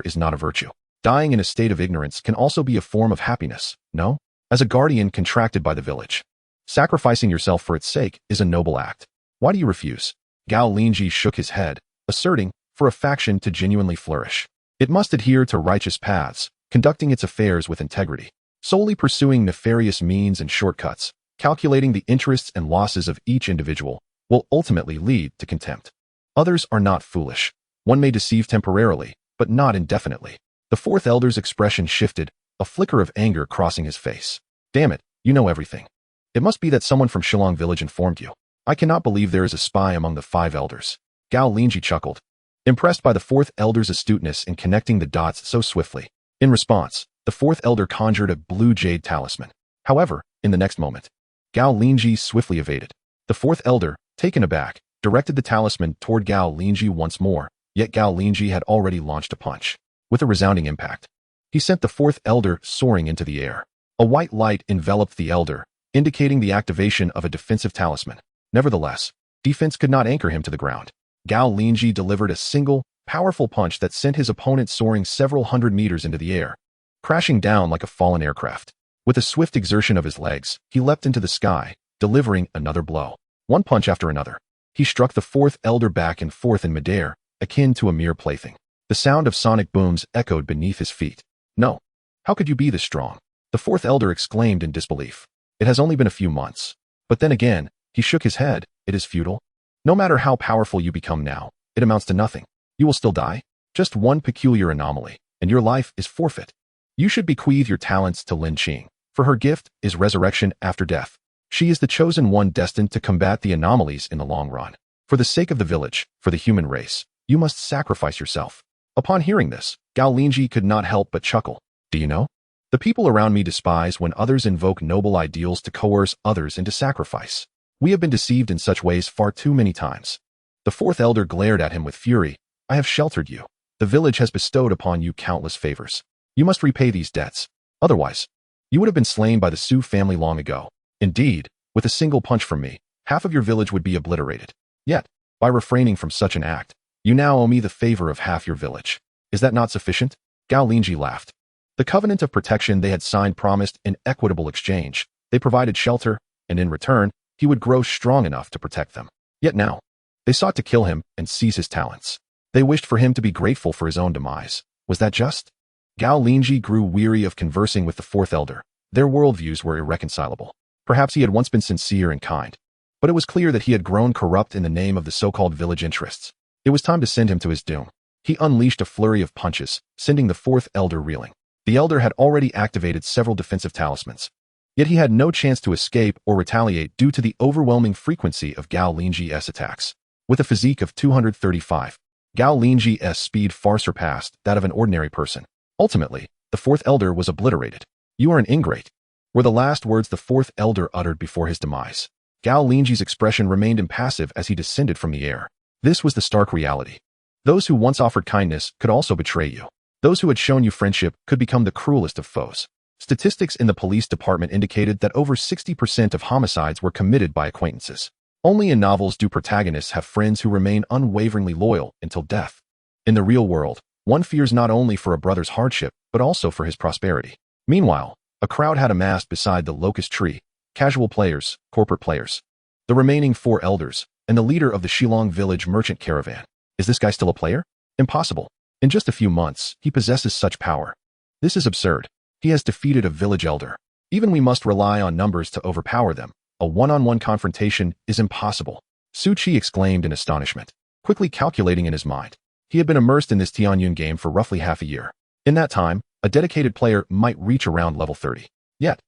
is not a virtue. Dying in a state of ignorance can also be a form of happiness, no? As a guardian contracted by the village, sacrificing yourself for its sake is a noble act. Why do you refuse? Gao Linzhi shook his head, asserting, for a faction to genuinely flourish, it must adhere to righteous paths, conducting its affairs with integrity. Solely pursuing nefarious means and shortcuts, calculating the interests and losses of each individual, will ultimately lead to contempt. Others are not foolish. One may deceive temporarily, but not indefinitely. The fourth elder's expression shifted, a flicker of anger crossing his face. Damn it, you know everything. It must be that someone from Shillong village informed you. I cannot believe there is a spy among the 5 elders. Gao Linzhi chuckled, impressed by the fourth elder's astuteness in connecting the dots so swiftly. In response, the fourth elder conjured a blue jade talisman. However, in the next moment, Gao Linzhi swiftly evaded. The fourth elder, taken aback, directed the talisman toward Gao Linzhi once more, yet Gao Linzhi had already launched a punch. With a resounding impact, he sent the fourth elder soaring into the air. A white light enveloped the elder, indicating the activation of a defensive talisman. Nevertheless, defense could not anchor him to the ground. Gao Linzhi delivered a single, powerful punch that sent his opponent soaring several hundred meters into the air, crashing down like a fallen aircraft. With a swift exertion of his legs, he leapt into the sky, delivering another blow. One punch after another, he struck the fourth elder back and forth in midair, akin to a mere plaything. The sound of sonic booms echoed beneath his feet. No. How could you be this strong? The fourth elder exclaimed in disbelief. It has only been a few months. But then again, he shook his head. It is futile. No matter how powerful you become now, it amounts to nothing. You will still die. Just one peculiar anomaly, and your life is forfeit. You should bequeath your talents to Lin Qing, for her gift is resurrection after death. She is the chosen one destined to combat the anomalies in the long run. For the sake of the village, for the human race, you must sacrifice yourself. Upon hearing this, Gao Linzhi could not help but chuckle. Do you know? The people around me despise when others invoke noble ideals to coerce others into sacrifice. We have been deceived in such ways far too many times. The fourth elder glared at him with fury. I have sheltered you. The village has bestowed upon you countless favors. You must repay these debts. Otherwise, you would have been slain by the Su family long ago. Indeed, with a single punch from me, half of your village would be obliterated. Yet, by refraining from such an act, you now owe me the favor of half your village. Is that not sufficient? Gao Linzhi laughed. The covenant of protection they had signed promised an equitable exchange. They provided shelter, and in return, he would grow strong enough to protect them. Yet now, they sought to kill him and seize his talents. They wished for him to be grateful for his own demise. Was that just? Gao Linzhi grew weary of conversing with the fourth elder. Their worldviews were irreconcilable. Perhaps he had once been sincere and kind, but it was clear that he had grown corrupt in the name of the so-called village interests. It was time to send him to his doom. He unleashed a flurry of punches, sending the fourth elder reeling. The elder had already activated several defensive talismans. Yet he had no chance to escape or retaliate due to the overwhelming frequency of Gao Linzhi's attacks. With a physique of 235, Gao Linzhi's speed far surpassed that of an ordinary person. Ultimately, the fourth elder was obliterated. You are an ingrate, were the last words the fourth elder uttered before his demise. Gao Linzhi's expression remained impassive as he descended from the air. This was the stark reality. Those who once offered kindness could also betray you. Those who had shown you friendship could become the cruelest of foes. Statistics in the police department indicated that over 60% of homicides were committed by acquaintances. Only in novels do protagonists have friends who remain unwaveringly loyal until death. In the real world, one fears not only for a brother's hardship, but also for his prosperity. Meanwhile, a crowd had amassed beside the locust tree, casual players, corporate players, the remaining four elders, and the leader of the Shillong village merchant caravan. Is this guy still a player? Impossible. In just a few months, he possesses such power. This is absurd. He has defeated a village elder. Even we must rely on numbers to overpower them. A one-on-one confrontation is impossible. Su Qi exclaimed in astonishment, quickly calculating in his mind. He had been immersed in this Tianyun game for roughly half a year. In that time, a dedicated player might reach around level 30. Yet,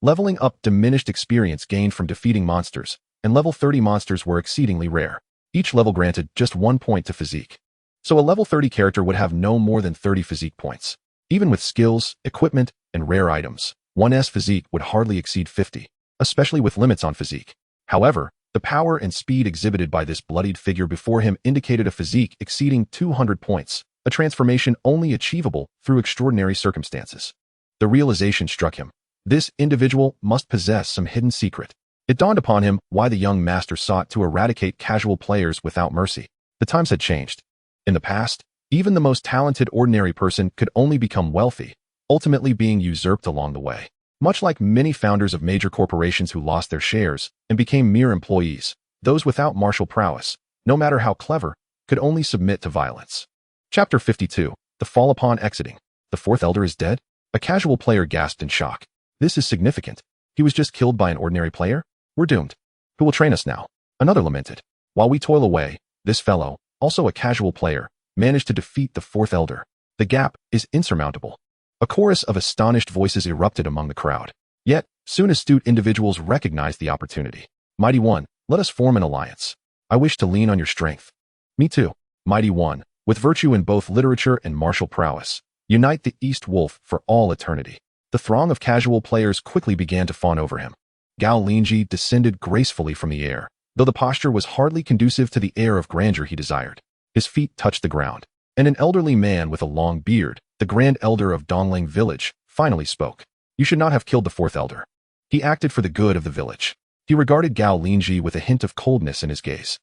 leveling up diminished experience gained from defeating monsters, and level 30 monsters were exceedingly rare. Each level granted just 1 point to physique. So a level 30 character would have no more than 30 physique points. Even with skills, equipment, and rare items, one's physique would hardly exceed 50, especially with limits on physique. However, the power and speed exhibited by this bloodied figure before him indicated a physique exceeding 200 points, a transformation only achievable through extraordinary circumstances. The realization struck him. This individual must possess some hidden secret. It dawned upon him why the young master sought to eradicate casual players without mercy. The times had changed. In the past, even the most talented ordinary person could only become wealthy, ultimately being usurped along the way. Much like many founders of major corporations who lost their shares and became mere employees, those without martial prowess, no matter how clever, could only submit to violence. Chapter 52. The Fall Upon Exiting. The fourth elder is dead? A casual player gasped in shock. This is significant. He was just killed by an ordinary player? We're doomed. Who will train us now? Another lamented. While we toil away, this fellow, also a casual player, managed to defeat the fourth elder. The gap is insurmountable. A chorus of astonished voices erupted among the crowd. Yet, soon astute individuals recognized the opportunity. Mighty One, let us form an alliance. I wish to lean on your strength. Me too. Mighty One, with virtue in both literature and martial prowess, unite the East Wolf for all eternity. The throng of casual players quickly began to fawn over him. Gao Linzhi descended gracefully from the air, though the posture was hardly conducive to the air of grandeur he desired. His feet touched the ground, and an elderly man with a long beard, the Grand Elder of Dongling Village, finally spoke. You should not have killed the fourth elder. He acted for the good of the village. He regarded Gao Linzhi with a hint of coldness in his gaze.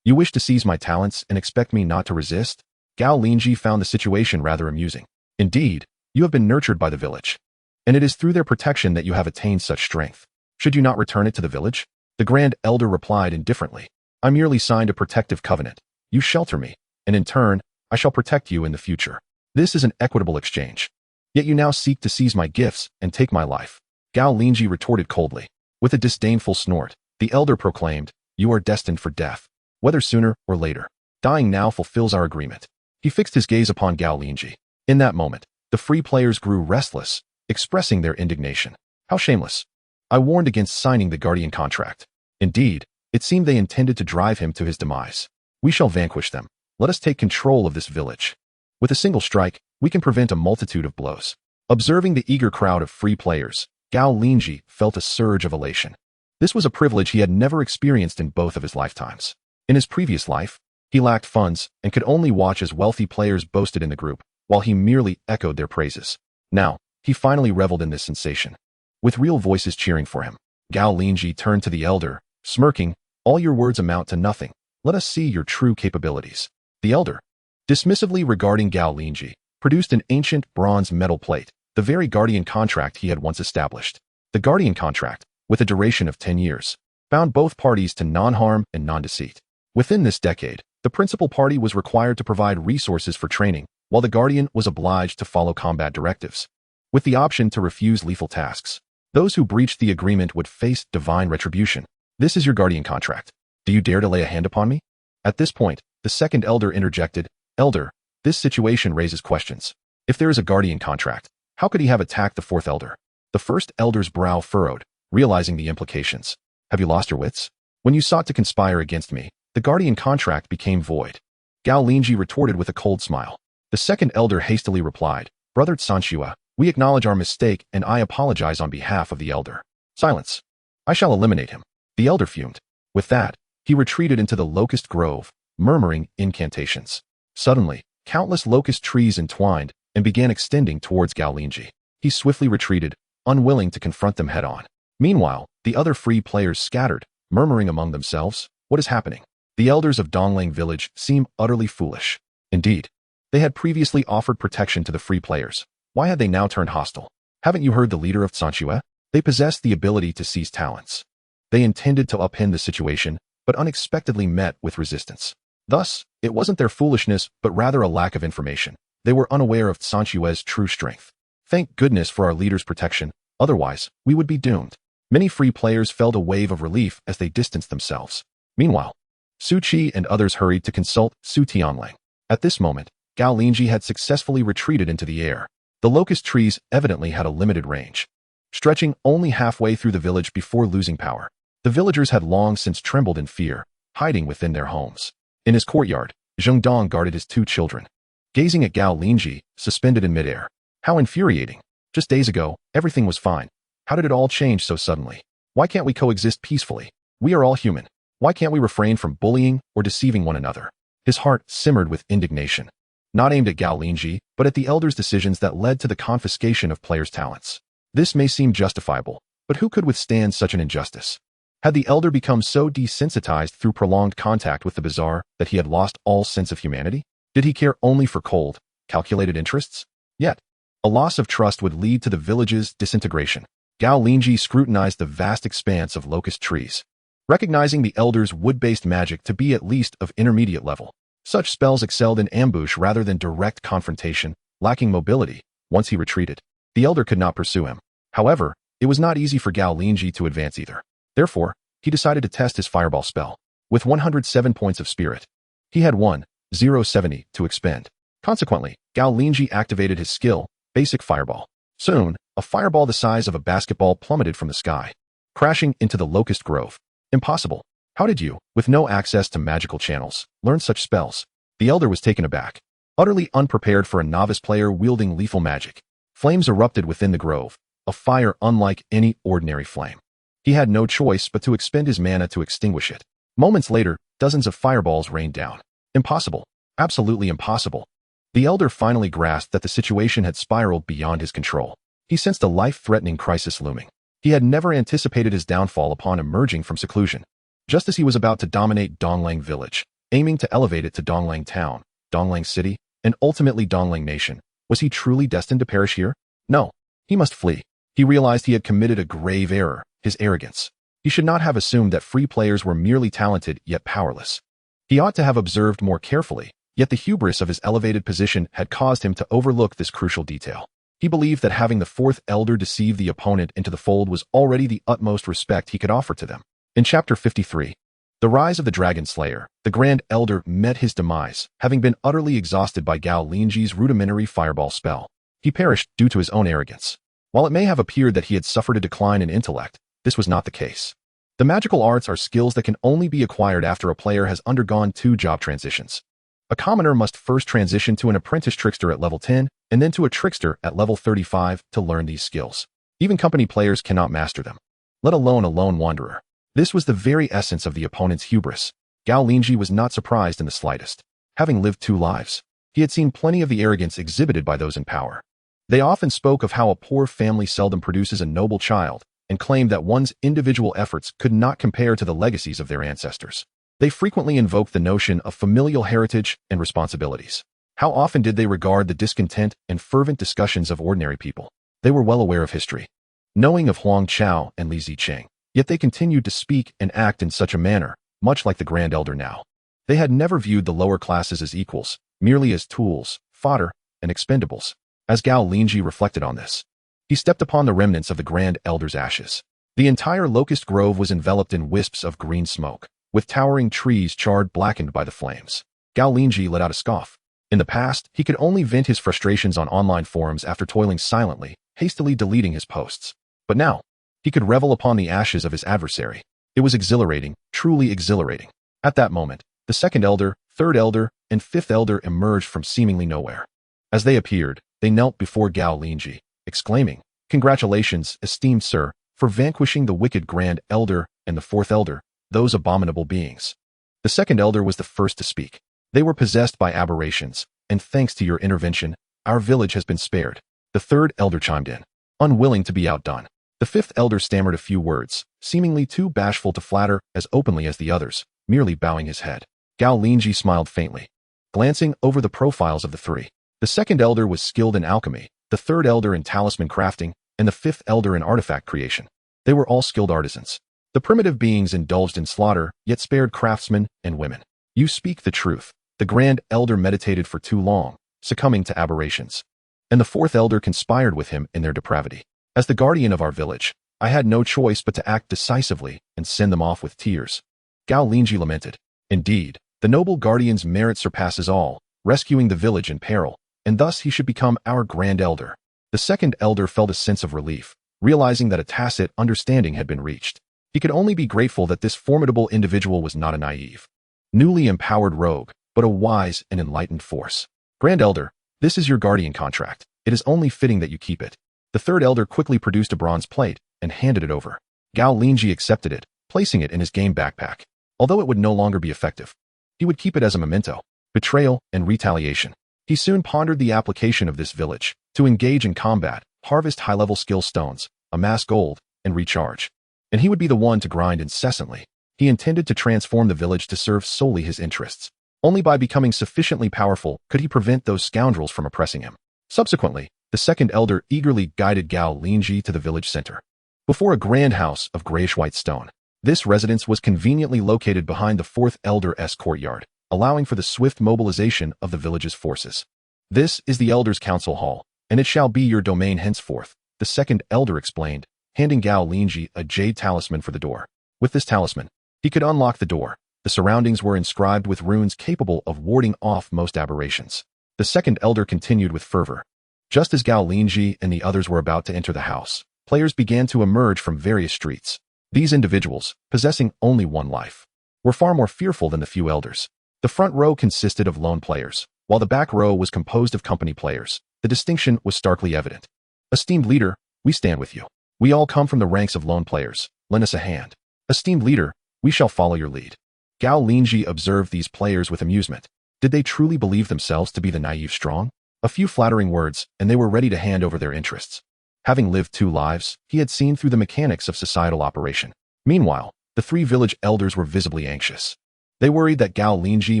You wish to seize my talents and expect me not to resist? Gao Linzhi found the situation rather amusing. Indeed, you have been nurtured by the village, and it is through their protection that you have attained such strength. Should you not return it to the village? The Grand Elder replied indifferently. I merely signed a protective covenant. You shelter me, and in turn, I shall protect you in the future. This is an equitable exchange. Yet you now seek to seize my gifts and take my life. Gao Linzhi retorted coldly. With a disdainful snort, the elder proclaimed, You are destined for death, whether sooner or later. Dying now fulfills our agreement. He fixed his gaze upon Gao Linzhi. In that moment, the free players grew restless, expressing their indignation. How shameless. I warned against signing the guardian contract. Indeed, it seemed they intended to drive him to his demise. We shall vanquish them. Let us take control of this village. With a single strike, we can prevent a multitude of blows. Observing the eager crowd of free players, Gao Linzhi felt a surge of elation. This was a privilege he had never experienced in both of his lifetimes. In his previous life, he lacked funds and could only watch as wealthy players boasted in the group, while he merely echoed their praises. Now, he finally reveled in this sensation. With real voices cheering for him, Gao Linzhi turned to the elder, smirking, All your words amount to nothing. Let us see your true capabilities. The elder, dismissively regarding Gao Linzhi, produced an ancient bronze metal plate, the very guardian contract he had once established. The guardian contract, with a duration of 10 years, bound both parties to non-harm and non-deceit. Within this decade, the principal party was required to provide resources for training, while the guardian was obliged to follow combat directives, with the option to refuse lethal tasks. Those who breached the agreement would face divine retribution. This is your guardian contract. Do you dare to lay a hand upon me? At this point, the second elder interjected, Elder, this situation raises questions. If there is a guardian contract, how could he have attacked the fourth elder? The first elder's brow furrowed, realizing the implications. Have you lost your wits? When you sought to conspire against me, the guardian contract became void. Gao Linzhi retorted with a cold smile. The second elder hastily replied, Brother Sanshua, we acknowledge our mistake and I apologize on behalf of the elder. Silence. I shall eliminate him. The elder fumed. With that, he retreated into the locust grove, murmuring incantations. Suddenly, countless locust trees entwined and began extending towards Gao Linzhi. He swiftly retreated, unwilling to confront them head-on. Meanwhile, the other free players scattered, murmuring among themselves, What is happening? The elders of Dongling Village seem utterly foolish. Indeed, they had previously offered protection to the free players. Why had they now turned hostile? Haven't you heard the leader of Sanshua? They possessed the ability to seize talents. They intended to upend the situation, but unexpectedly met with resistance. Thus, it wasn't their foolishness, but rather a lack of information. They were unaware of Sanshua's true strength. Thank goodness for our leader's protection, otherwise, we would be doomed. Many free players felt a wave of relief as they distanced themselves. Meanwhile, Su Qi and others hurried to consult Su Tianlang. At this moment, Gao Linzhi had successfully retreated into the air. The locust trees evidently had a limited range, stretching only halfway through the village before losing power. The villagers had long since trembled in fear, hiding within their homes. In his courtyard, Zheng Dong guarded his 2 children, gazing at Gao Linzhi, suspended in midair. How infuriating. Just days ago, everything was fine. How did it all change so suddenly? Why can't we coexist peacefully? We are all human. Why can't we refrain from bullying or deceiving one another? His heart simmered with indignation, not aimed at Gao Linzhi, but at the elders' decisions that led to the confiscation of players' talents. This may seem justifiable, but who could withstand such an injustice? Had the elder become so desensitized through prolonged contact with the bizarre that he had lost all sense of humanity? Did he care only for cold, calculated interests? Yet, a loss of trust would lead to the village's disintegration. Gao Linzhi scrutinized the vast expanse of locust trees, recognizing the elder's wood-based magic to be at least of intermediate level. Such spells excelled in ambush rather than direct confrontation, lacking mobility. Once he retreated, the elder could not pursue him. However, it was not easy for Gao Linzhi to advance either. Therefore, he decided to test his fireball spell. With 107 points of spirit, he had 1,070 to expend. Consequently, Gao Linzhi activated his skill, Basic Fireball. Soon, a fireball the size of a basketball plummeted from the sky, crashing into the locust grove. Impossible. How did you, with no access to magical channels, learn such spells? The elder was taken aback, utterly unprepared for a novice player wielding lethal magic. Flames erupted within the grove, a fire unlike any ordinary flame. He had no choice but to expend his mana to extinguish it. Moments later, dozens of fireballs rained down. Impossible. Absolutely impossible. The elder finally grasped that the situation had spiraled beyond his control. He sensed a life-threatening crisis looming. He had never anticipated his downfall upon emerging from seclusion. Just as he was about to dominate Donglang Village, aiming to elevate it to Donglang Town, Donglang City, and ultimately Donglang Nation, was he truly destined to perish here? No. He must flee. He realized he had committed a grave error, his arrogance. He should not have assumed that free players were merely talented yet powerless. He ought to have observed more carefully, yet the hubris of his elevated position had caused him to overlook this crucial detail. He believed that having the fourth elder deceive the opponent into the fold was already the utmost respect he could offer to them. In Chapter 53, The Rise of the Dragon Slayer, the Grand Elder met his demise, having been utterly exhausted by Gao Linzhi's rudimentary fireball spell. He perished due to his own arrogance. While it may have appeared that he had suffered a decline in intellect, this was not the case. The magical arts are skills that can only be acquired after a player has undergone 2 job transitions. A commoner must first transition to an apprentice trickster at level 10, and then to a trickster at level 35 to learn these skills. Even company players cannot master them, let alone a lone wanderer. This was the very essence of the opponent's hubris. Gao Linzhi was not surprised in the slightest. Having lived 2 lives, he had seen plenty of the arrogance exhibited by those in power. They often spoke of how a poor family seldom produces a noble child, and claimed that one's individual efforts could not compare to the legacies of their ancestors. They frequently invoked the notion of familial heritage and responsibilities. How often did they regard the discontent and fervent discussions of ordinary people? They were well aware of history, knowing of Huang Chao and Li Zicheng, yet they continued to speak and act in such a manner, much like the Grand Elder now. They had never viewed the lower classes as equals, merely as tools, fodder, and expendables. As Gao Linzhi reflected on this, he stepped upon the remnants of the Grand Elder's ashes. The entire locust grove was enveloped in wisps of green smoke, with towering trees charred blackened by the flames. Gao Linzhi let out a scoff. In the past, he could only vent his frustrations on online forums after toiling silently, hastily deleting his posts. But now, he could revel upon the ashes of his adversary. It was exhilarating, truly exhilarating. At that moment, the second elder, third elder, and fifth elder emerged from seemingly nowhere. As they appeared, they knelt before Gao Linzhi, exclaiming, "Congratulations, esteemed sir, for vanquishing the wicked Grand Elder and the fourth elder, those abominable beings." The second elder was the first to speak. "They were possessed by aberrations, and thanks to your intervention, our village has been spared." The third elder chimed in, unwilling to be outdone. The fifth elder stammered a few words, seemingly too bashful to flatter as openly as the others, merely bowing his head. Gao Linzhi smiled faintly, glancing over the profiles of the 3. The second elder was skilled in alchemy, the third elder in talisman crafting, and the fifth elder in artifact creation. They were all skilled artisans. The primitive beings indulged in slaughter, yet spared craftsmen and women. "You speak the truth." The Grand Elder meditated for too long, succumbing to aberrations. And the fourth elder conspired with him in their depravity. "As the guardian of our village, I had no choice but to act decisively and send them off with tears." Gao Linzhi lamented. "Indeed, the noble guardian's merit surpasses all, rescuing the village in peril, and thus he should become our Grand Elder." The second elder felt a sense of relief, realizing that a tacit understanding had been reached. He could only be grateful that this formidable individual was not a naive, newly empowered rogue, but a wise and enlightened force. "Grand Elder, this is your guardian contract. It is only fitting that you keep it." The third elder quickly produced a bronze plate and handed it over. Gao Linzhi accepted it, placing it in his game backpack. Although it would no longer be effective, he would keep it as a memento. Betrayal and retaliation. He soon pondered the application of this village to engage in combat, harvest high-level skill stones, amass gold, and recharge. And he would be the one to grind incessantly. He intended to transform the village to serve solely his interests. Only by becoming sufficiently powerful could he prevent those scoundrels from oppressing him. Subsequently, the second elder eagerly guided Gao Linzhi to the village center. Before a grand house of grayish-white stone, this residence was conveniently located behind the fourth elder's courtyard, allowing for the swift mobilization of the village's forces. "This is the Elder's Council Hall, and it shall be your domain henceforth," the second elder explained, handing Gao Linzhi a jade talisman for the door. With this talisman, he could unlock the door. The surroundings were inscribed with runes capable of warding off most aberrations. The second elder continued with fervor. Just as Gao Linzhi and the others were about to enter the house, players began to emerge from various streets. These individuals, possessing only one life, were far more fearful than the few elders. The front row consisted of lone players, while the back row was composed of company players. The distinction was starkly evident. "Esteemed leader, we stand with you. We all come from the ranks of lone players. lend us a hand. Esteemed leader, we shall follow your lead. Gao Linzhi observed these players with amusement. Did they truly believe themselves to be the naive strong? A few flattering words, and they were ready to hand over their interests. Having lived 2 lives, he had seen through the mechanics of societal operation. Meanwhile, the 3 village elders were visibly anxious. They worried that Gao Linzhi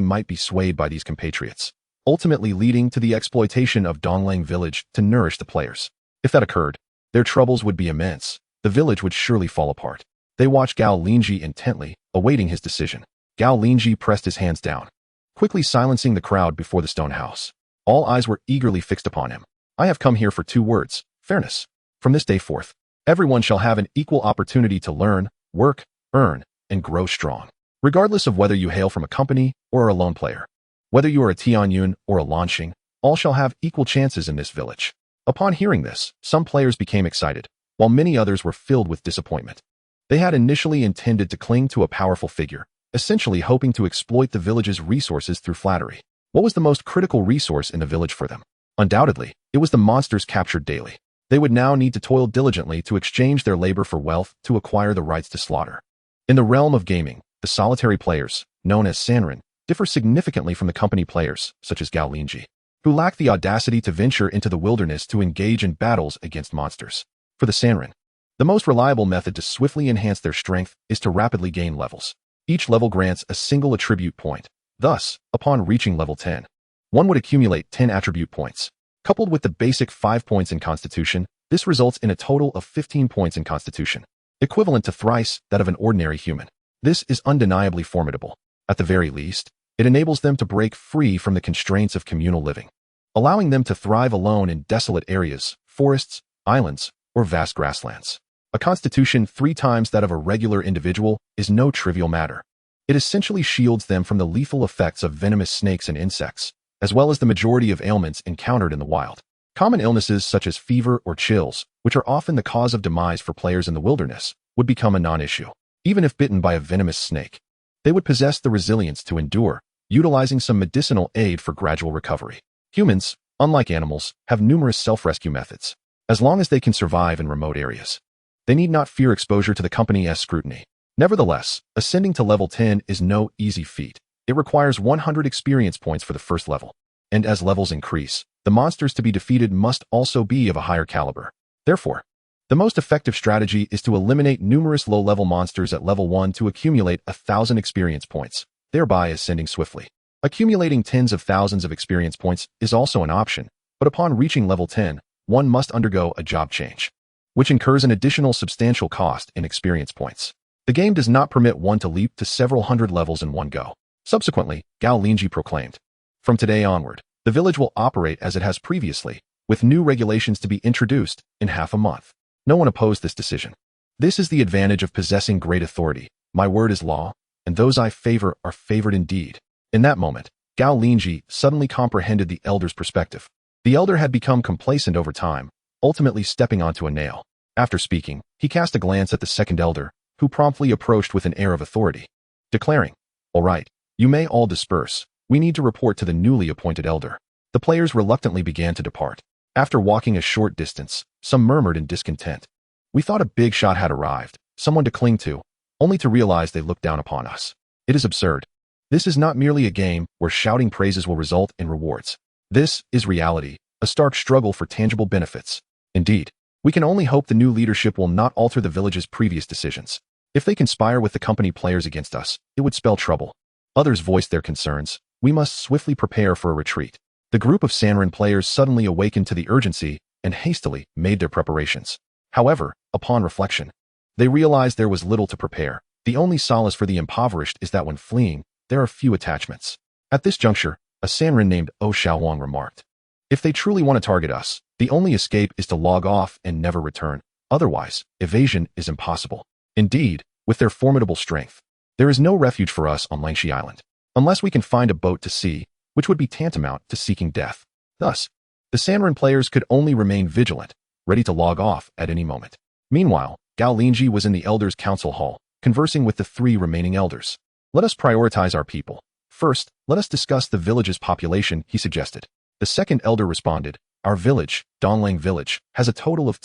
might be swayed by these compatriots, ultimately leading to the exploitation of Donglang village to nourish the players. If that occurred, their troubles would be immense. The village would surely fall apart. They watched Gao Linzhi intently, awaiting his decision. Gao Linzhi pressed his hands down, quickly silencing the crowd before the stone house. All eyes were eagerly fixed upon him. I have come here for 2 words, fairness. From this day forth, everyone shall have an equal opportunity to learn, work, earn, and grow strong, regardless of whether you hail from a company or are a lone player. Whether you are a Tianyun or a Lanxing, all shall have equal chances in this village. Upon hearing this, some players became excited, while many others were filled with disappointment. They had initially intended to cling to a powerful figure, essentially hoping to exploit the village's resources through flattery. What was the most critical resource in the village for them? Undoubtedly, it was the monsters captured daily. They would now need to toil diligently to exchange their labor for wealth to acquire the rights to slaughter. In the realm of gaming, the solitary players, known as Sanren, differ significantly from the company players, such as Gao Linzhi, who lack the audacity to venture into the wilderness to engage in battles against monsters. For the Sanren, the most reliable method to swiftly enhance their strength is to rapidly gain levels. Each level grants a single attribute point. Thus, upon reaching level 10, one would accumulate 10 attribute points. Coupled with the basic 5 points in Constitution, this results in a total of 15 points in Constitution, equivalent to thrice that of an ordinary human. This is undeniably formidable. At the very least, it enables them to break free from the constraints of communal living, allowing them to thrive alone in desolate areas, forests, islands, or vast grasslands. A Constitution 3 times that of a regular individual is no trivial matter. It essentially shields them from the lethal effects of venomous snakes and insects, as well as the majority of ailments encountered in the wild. Common illnesses such as fever or chills, which are often the cause of demise for players in the wilderness, would become a non-issue. Even if bitten by a venomous snake, they would possess the resilience to endure, utilizing some medicinal aid for gradual recovery. Humans, unlike animals, have numerous self-rescue methods. As long as they can survive in remote areas, they need not fear exposure to the company's scrutiny. Nevertheless, ascending to level 10 is no easy feat. It requires 100 experience points for the first level, and as levels increase, the monsters to be defeated must also be of a higher caliber. Therefore, the most effective strategy is to eliminate numerous low-level monsters at level 1 to accumulate 1,000 experience points, thereby ascending swiftly. Accumulating tens of thousands of experience points is also an option, but upon reaching level 10, one must undergo a job change, which incurs an additional substantial cost in experience points. The game does not permit one to leap to several hundred levels in one go. Subsequently, Gao Linzhi proclaimed, "From today onward, the village will operate as it has previously, with new regulations to be introduced in half a month." No one opposed this decision. This is the advantage of possessing great authority. My word is law, and those I favor are favored indeed. In that moment, Gao Linzhi suddenly comprehended the elder's perspective. The elder had become complacent over time, ultimately stepping onto a nail. After speaking, he cast a glance at the second elder, who promptly approached with an air of authority, declaring, "All right, you may all disperse. We need to report to the newly appointed elder." The players reluctantly began to depart. After walking a short distance, some murmured in discontent. "We thought a big shot had arrived, someone to cling to, only to realize they looked down upon us. It is absurd. This is not merely a game where shouting praises will result in rewards. This is reality, a stark struggle for tangible benefits. Indeed, we can only hope the new leadership will not alter the village's previous decisions. If they conspire with the company players against us, it would spell trouble." Others voiced their concerns. "We must swiftly prepare for a retreat." The group of Sanren players suddenly awakened to the urgency and hastily made their preparations. However, upon reflection, they realized there was little to prepare. The only solace for the impoverished is that when fleeing, there are few attachments. At this juncture, a Sanren named O Xiaohuang remarked, "If they truly want to target us, the only escape is to log off and never return. Otherwise, evasion is impossible." Indeed, with their formidable strength, there is no refuge for us on Langshi Island, unless we can find a boat to sea, which would be tantamount to seeking death. Thus, the Sanren players could only remain vigilant, ready to log off at any moment. Meanwhile, Gao Linzhi was in the elders' council hall, conversing with the 3 remaining elders. "Let us prioritize our people. First, let us discuss the village's population," he suggested. The second elder responded, "Our village, Donglang village, has a total of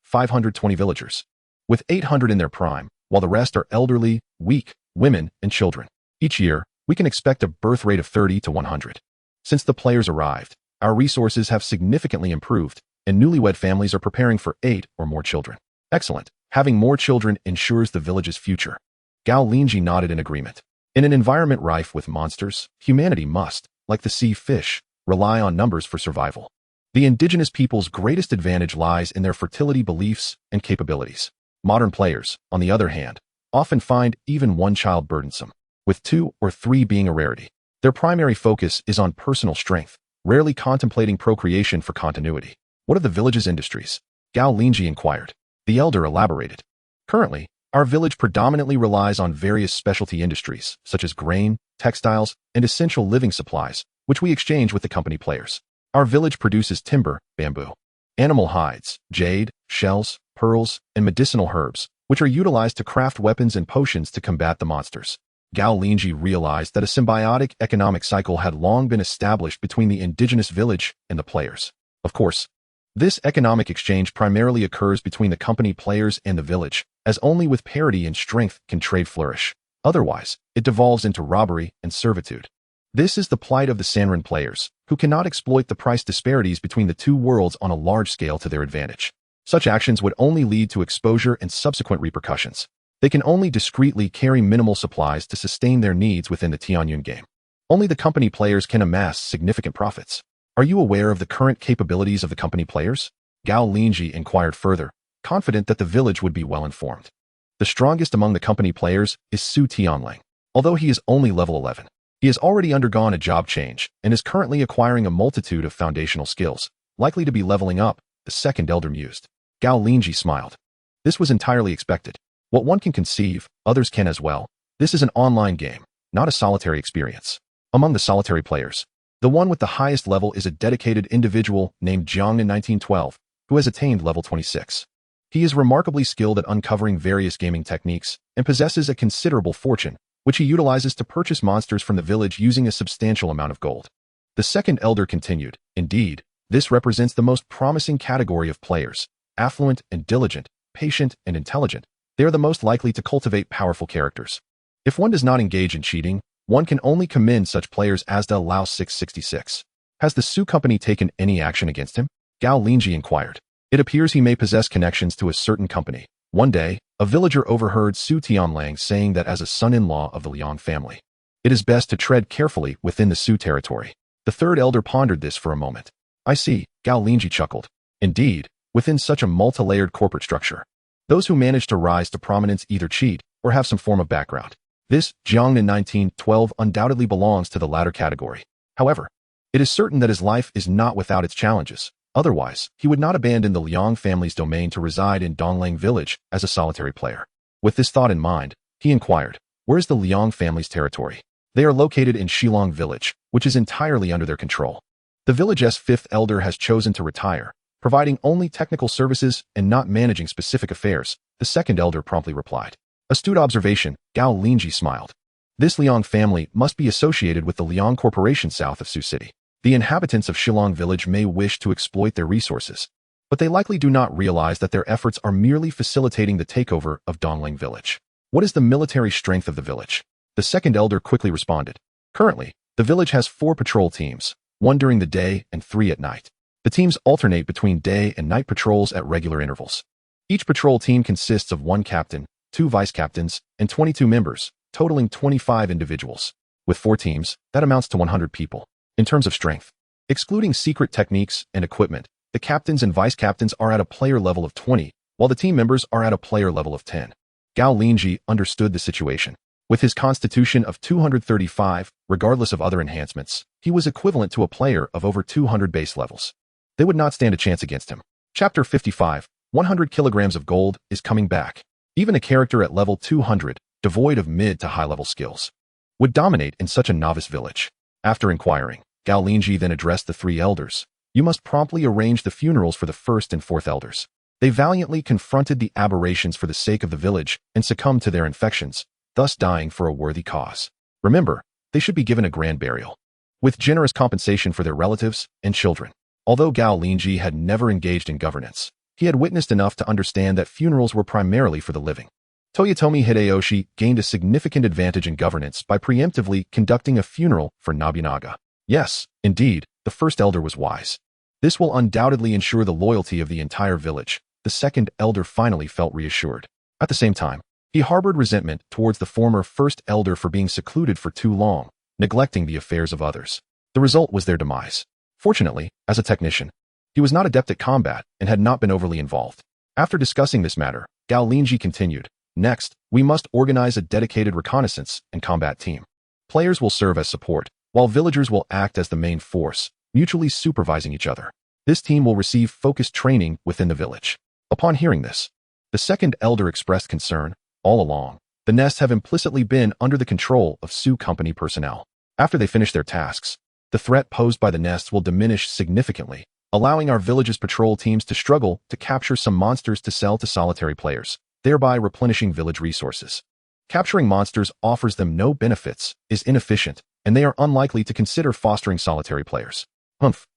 520 villagers. With 800 in their prime, while the rest are elderly, weak, women, and children. Each year, we can expect a birth rate of 30 to 100. Since the players arrived, our resources have significantly improved, and newlywed families are preparing for 8 or more children. Excellent. Having more children ensures the village's future. Gao Linzhi nodded in agreement. In an environment rife with monsters, humanity must, like the sea fish, rely on numbers for survival. The indigenous people's greatest advantage lies in their fertility beliefs and capabilities. Modern players, on the other hand, often find even one child burdensome, with 2 or 3 being a rarity. Their primary focus is on personal strength, rarely contemplating procreation for continuity. What are the village's industries? Gao Linzhi inquired. The elder elaborated. Currently, our village predominantly relies on various specialty industries, such as grain, textiles, and essential living supplies, which we exchange with the company players. Our village produces timber, bamboo, animal hides, jade, shells, pearls, and medicinal herbs, which are utilized to craft weapons and potions to combat the monsters. Gao Linzhi realized that a symbiotic economic cycle had long been established between the indigenous village and the players. Of course, this economic exchange primarily occurs between the company players and the village, as only with parity in strength can trade flourish. Otherwise, it devolves into robbery and servitude. This is the plight of the Sanren players, who cannot exploit the price disparities between the two worlds on a large scale to their advantage. Such actions would only lead to exposure and subsequent repercussions. They can only discreetly carry minimal supplies to sustain their needs within the Tianyun game. Only the company players can amass significant profits. Are you aware of the current capabilities of the company players? Gao Linzhi inquired further, confident that the village would be well informed. The strongest among the company players is Su Tianlang. Although he is only level 11, he has already undergone a job change and is currently acquiring a multitude of foundational skills, likely to be leveling up, the second elder mused. Gao Linzhi smiled. This was entirely expected. What one can conceive, others can as well. This is an online game, not a solitary experience. Among the solitary players, the one with the highest level is a dedicated individual named Jiang in 1912, who has attained level 26. He is remarkably skilled at uncovering various gaming techniques and possesses a considerable fortune, which he utilizes to purchase monsters from the village using a substantial amount of gold. The second elder continued, indeed, this represents the most promising category of players, affluent and diligent, patient and intelligent. They are the most likely to cultivate powerful characters. If one does not engage in cheating, one can only commend such players as the Lao 666. Has the Su company taken any action against him? Gao Linzhi inquired. It appears he may possess connections to a certain company. One day, a villager overheard Su Tianlang saying that as a son-in-law of the Liang family, it is best to tread carefully within the Su territory. The third elder pondered this for a moment. I see, Gao Linzhi chuckled. Indeed, within such a multi-layered corporate structure, those who manage to rise to prominence either cheat or have some form of background. This, Jiang in 1912, undoubtedly belongs to the latter category. However, it is certain that his life is not without its challenges. Otherwise, he would not abandon the Liang family's domain to reside in Donglang village as a solitary player. With this thought in mind, he inquired, where is the Liang family's territory? They are located in Shilong village, which is entirely under their control. The village's fifth elder has chosen to retire, providing only technical services and not managing specific affairs, the second elder promptly replied. Astute observation, Gao Linzhi smiled. This Liang family must be associated with the Liang Corporation south of Sioux City. The inhabitants of Shilong village may wish to exploit their resources, but they likely do not realize that their efforts are merely facilitating the takeover of Dongling village. What is the military strength of the village? The second elder quickly responded. Currently, the village has 4 patrol teams, 1 during the day and 3 at night. The teams alternate between day and night patrols at regular intervals. Each patrol team consists of 1 captain, 2 vice captains, and 22 members, totaling 25 individuals. With 4 teams, that amounts to 100 people. In terms of strength, excluding secret techniques and equipment, the captains and vice captains are at a player level of 20, while the team members are at a player level of 10. Gao Linzhi understood the situation. With his constitution of 235, regardless of other enhancements, he was equivalent to a player of over 200 base levels. They would not stand a chance against him. Chapter 55, 100 kilograms of gold is coming back. Even a character at level 200, devoid of mid to high-level skills, would dominate in such a novice village. After inquiring, Gao Linzhi then addressed the 3 elders. You must promptly arrange the funerals for the 1st and 4th elders. They valiantly confronted the aberrations for the sake of the village and succumbed to their infections, thus dying for a worthy cause. Remember, they should be given a grand burial, with generous compensation for their relatives and children. Although Gao Linzhi had never engaged in governance, he had witnessed enough to understand that funerals were primarily for the living. Toyotomi Hideyoshi gained a significant advantage in governance by preemptively conducting a funeral for Nobunaga. Yes, indeed, the first elder was wise. This will undoubtedly ensure the loyalty of the entire village. The second elder finally felt reassured. At the same time, he harbored resentment towards the former first elder for being secluded for too long, neglecting the affairs of others. The result was their demise. Fortunately, as a technician, he was not adept at combat and had not been overly involved. After discussing this matter, Gao Linzhi continued, "Next, we must organize a dedicated reconnaissance and combat team. Players will serve as support, while villagers will act as the main force, mutually supervising each other. This team will receive focused training within the village." Upon hearing this, the second elder expressed concern. All along, the nests have implicitly been under the control of Su Company personnel. After they finish their tasks, the threat posed by the nests will diminish significantly, allowing our village's patrol teams to struggle to capture some monsters to sell to solitary players, thereby replenishing village resources. Capturing monsters offers them no benefits, is inefficient, and they are unlikely to consider fostering solitary players.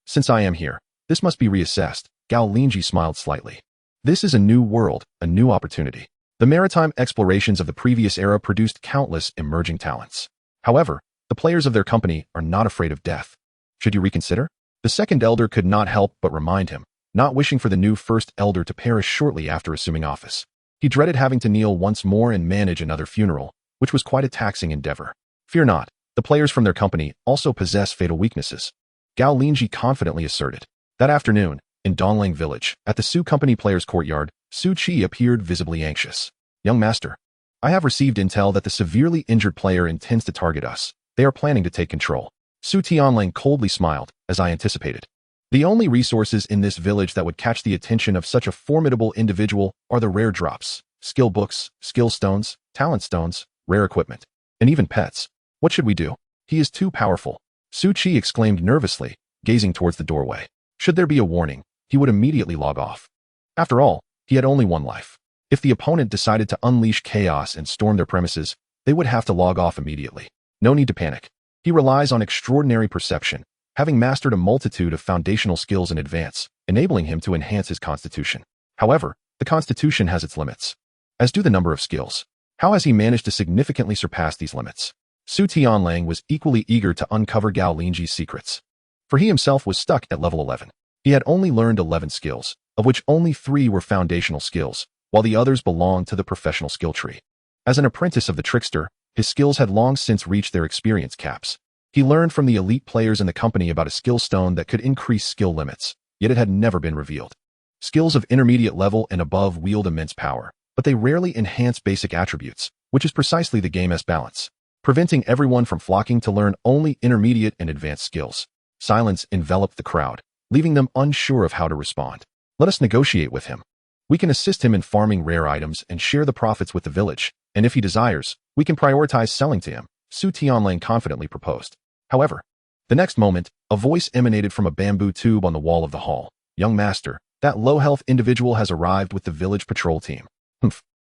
Since I am here, this must be reassessed. Gao Linzhi smiled slightly. This is a new world, a new opportunity. The maritime explorations of the previous era produced countless emerging talents. However, the players of their company are not afraid of death. Should you reconsider? The second elder could not help but remind him, not wishing for the new first elder to perish shortly after assuming office. He dreaded having to kneel once more and manage another funeral, which was quite a taxing endeavor. Fear not, the players from their company also possess fatal weaknesses. Gao Linzhi confidently asserted. That afternoon, in Dongling Village, at the Su Company players' courtyard, Su Qi appeared visibly anxious. "Young master, I have received intel that the severely injured player intends to target us. They are planning to take control." Su Tianlang coldly smiled, as I anticipated. The only resources in this village that would catch the attention of such a formidable individual are the rare drops, skill books, skill stones, talent stones, rare equipment, and even pets. What should we do? He is too powerful. Su Qi exclaimed nervously, gazing towards the doorway. Should there be a warning, he would immediately log off. After all, he had only one life. If the opponent decided to unleash chaos and storm their premises, they would have to log off immediately. No need to panic. He relies on extraordinary perception, having mastered a multitude of foundational skills in advance, enabling him to enhance his constitution. However, the constitution has its limits, as do the number of skills. How has he managed to significantly surpass these limits? Su Tianlang was equally eager to uncover Gao Linzhi's secrets, for he himself was stuck at level 11. He had only learned 11 skills, of which only 3 were foundational skills, while the others belonged to the professional skill tree. As an apprentice of the trickster, his skills had long since reached their experience caps. He learned from the elite players in the company about a skill stone that could increase skill limits, yet it had never been revealed. Skills of intermediate level and above wield immense power, but they rarely enhance basic attributes, which is precisely the game's balance, preventing everyone from flocking to learn only intermediate and advanced skills. Silence enveloped the crowd, leaving them unsure of how to respond. Let us negotiate with him. We can assist him in farming rare items and share the profits with the village, and if he desires, we can prioritize selling to him, Su Tianlang confidently proposed. However, the next moment, a voice emanated from a bamboo tube on the wall of the hall. "Young master, that low-health individual has arrived with the village patrol team."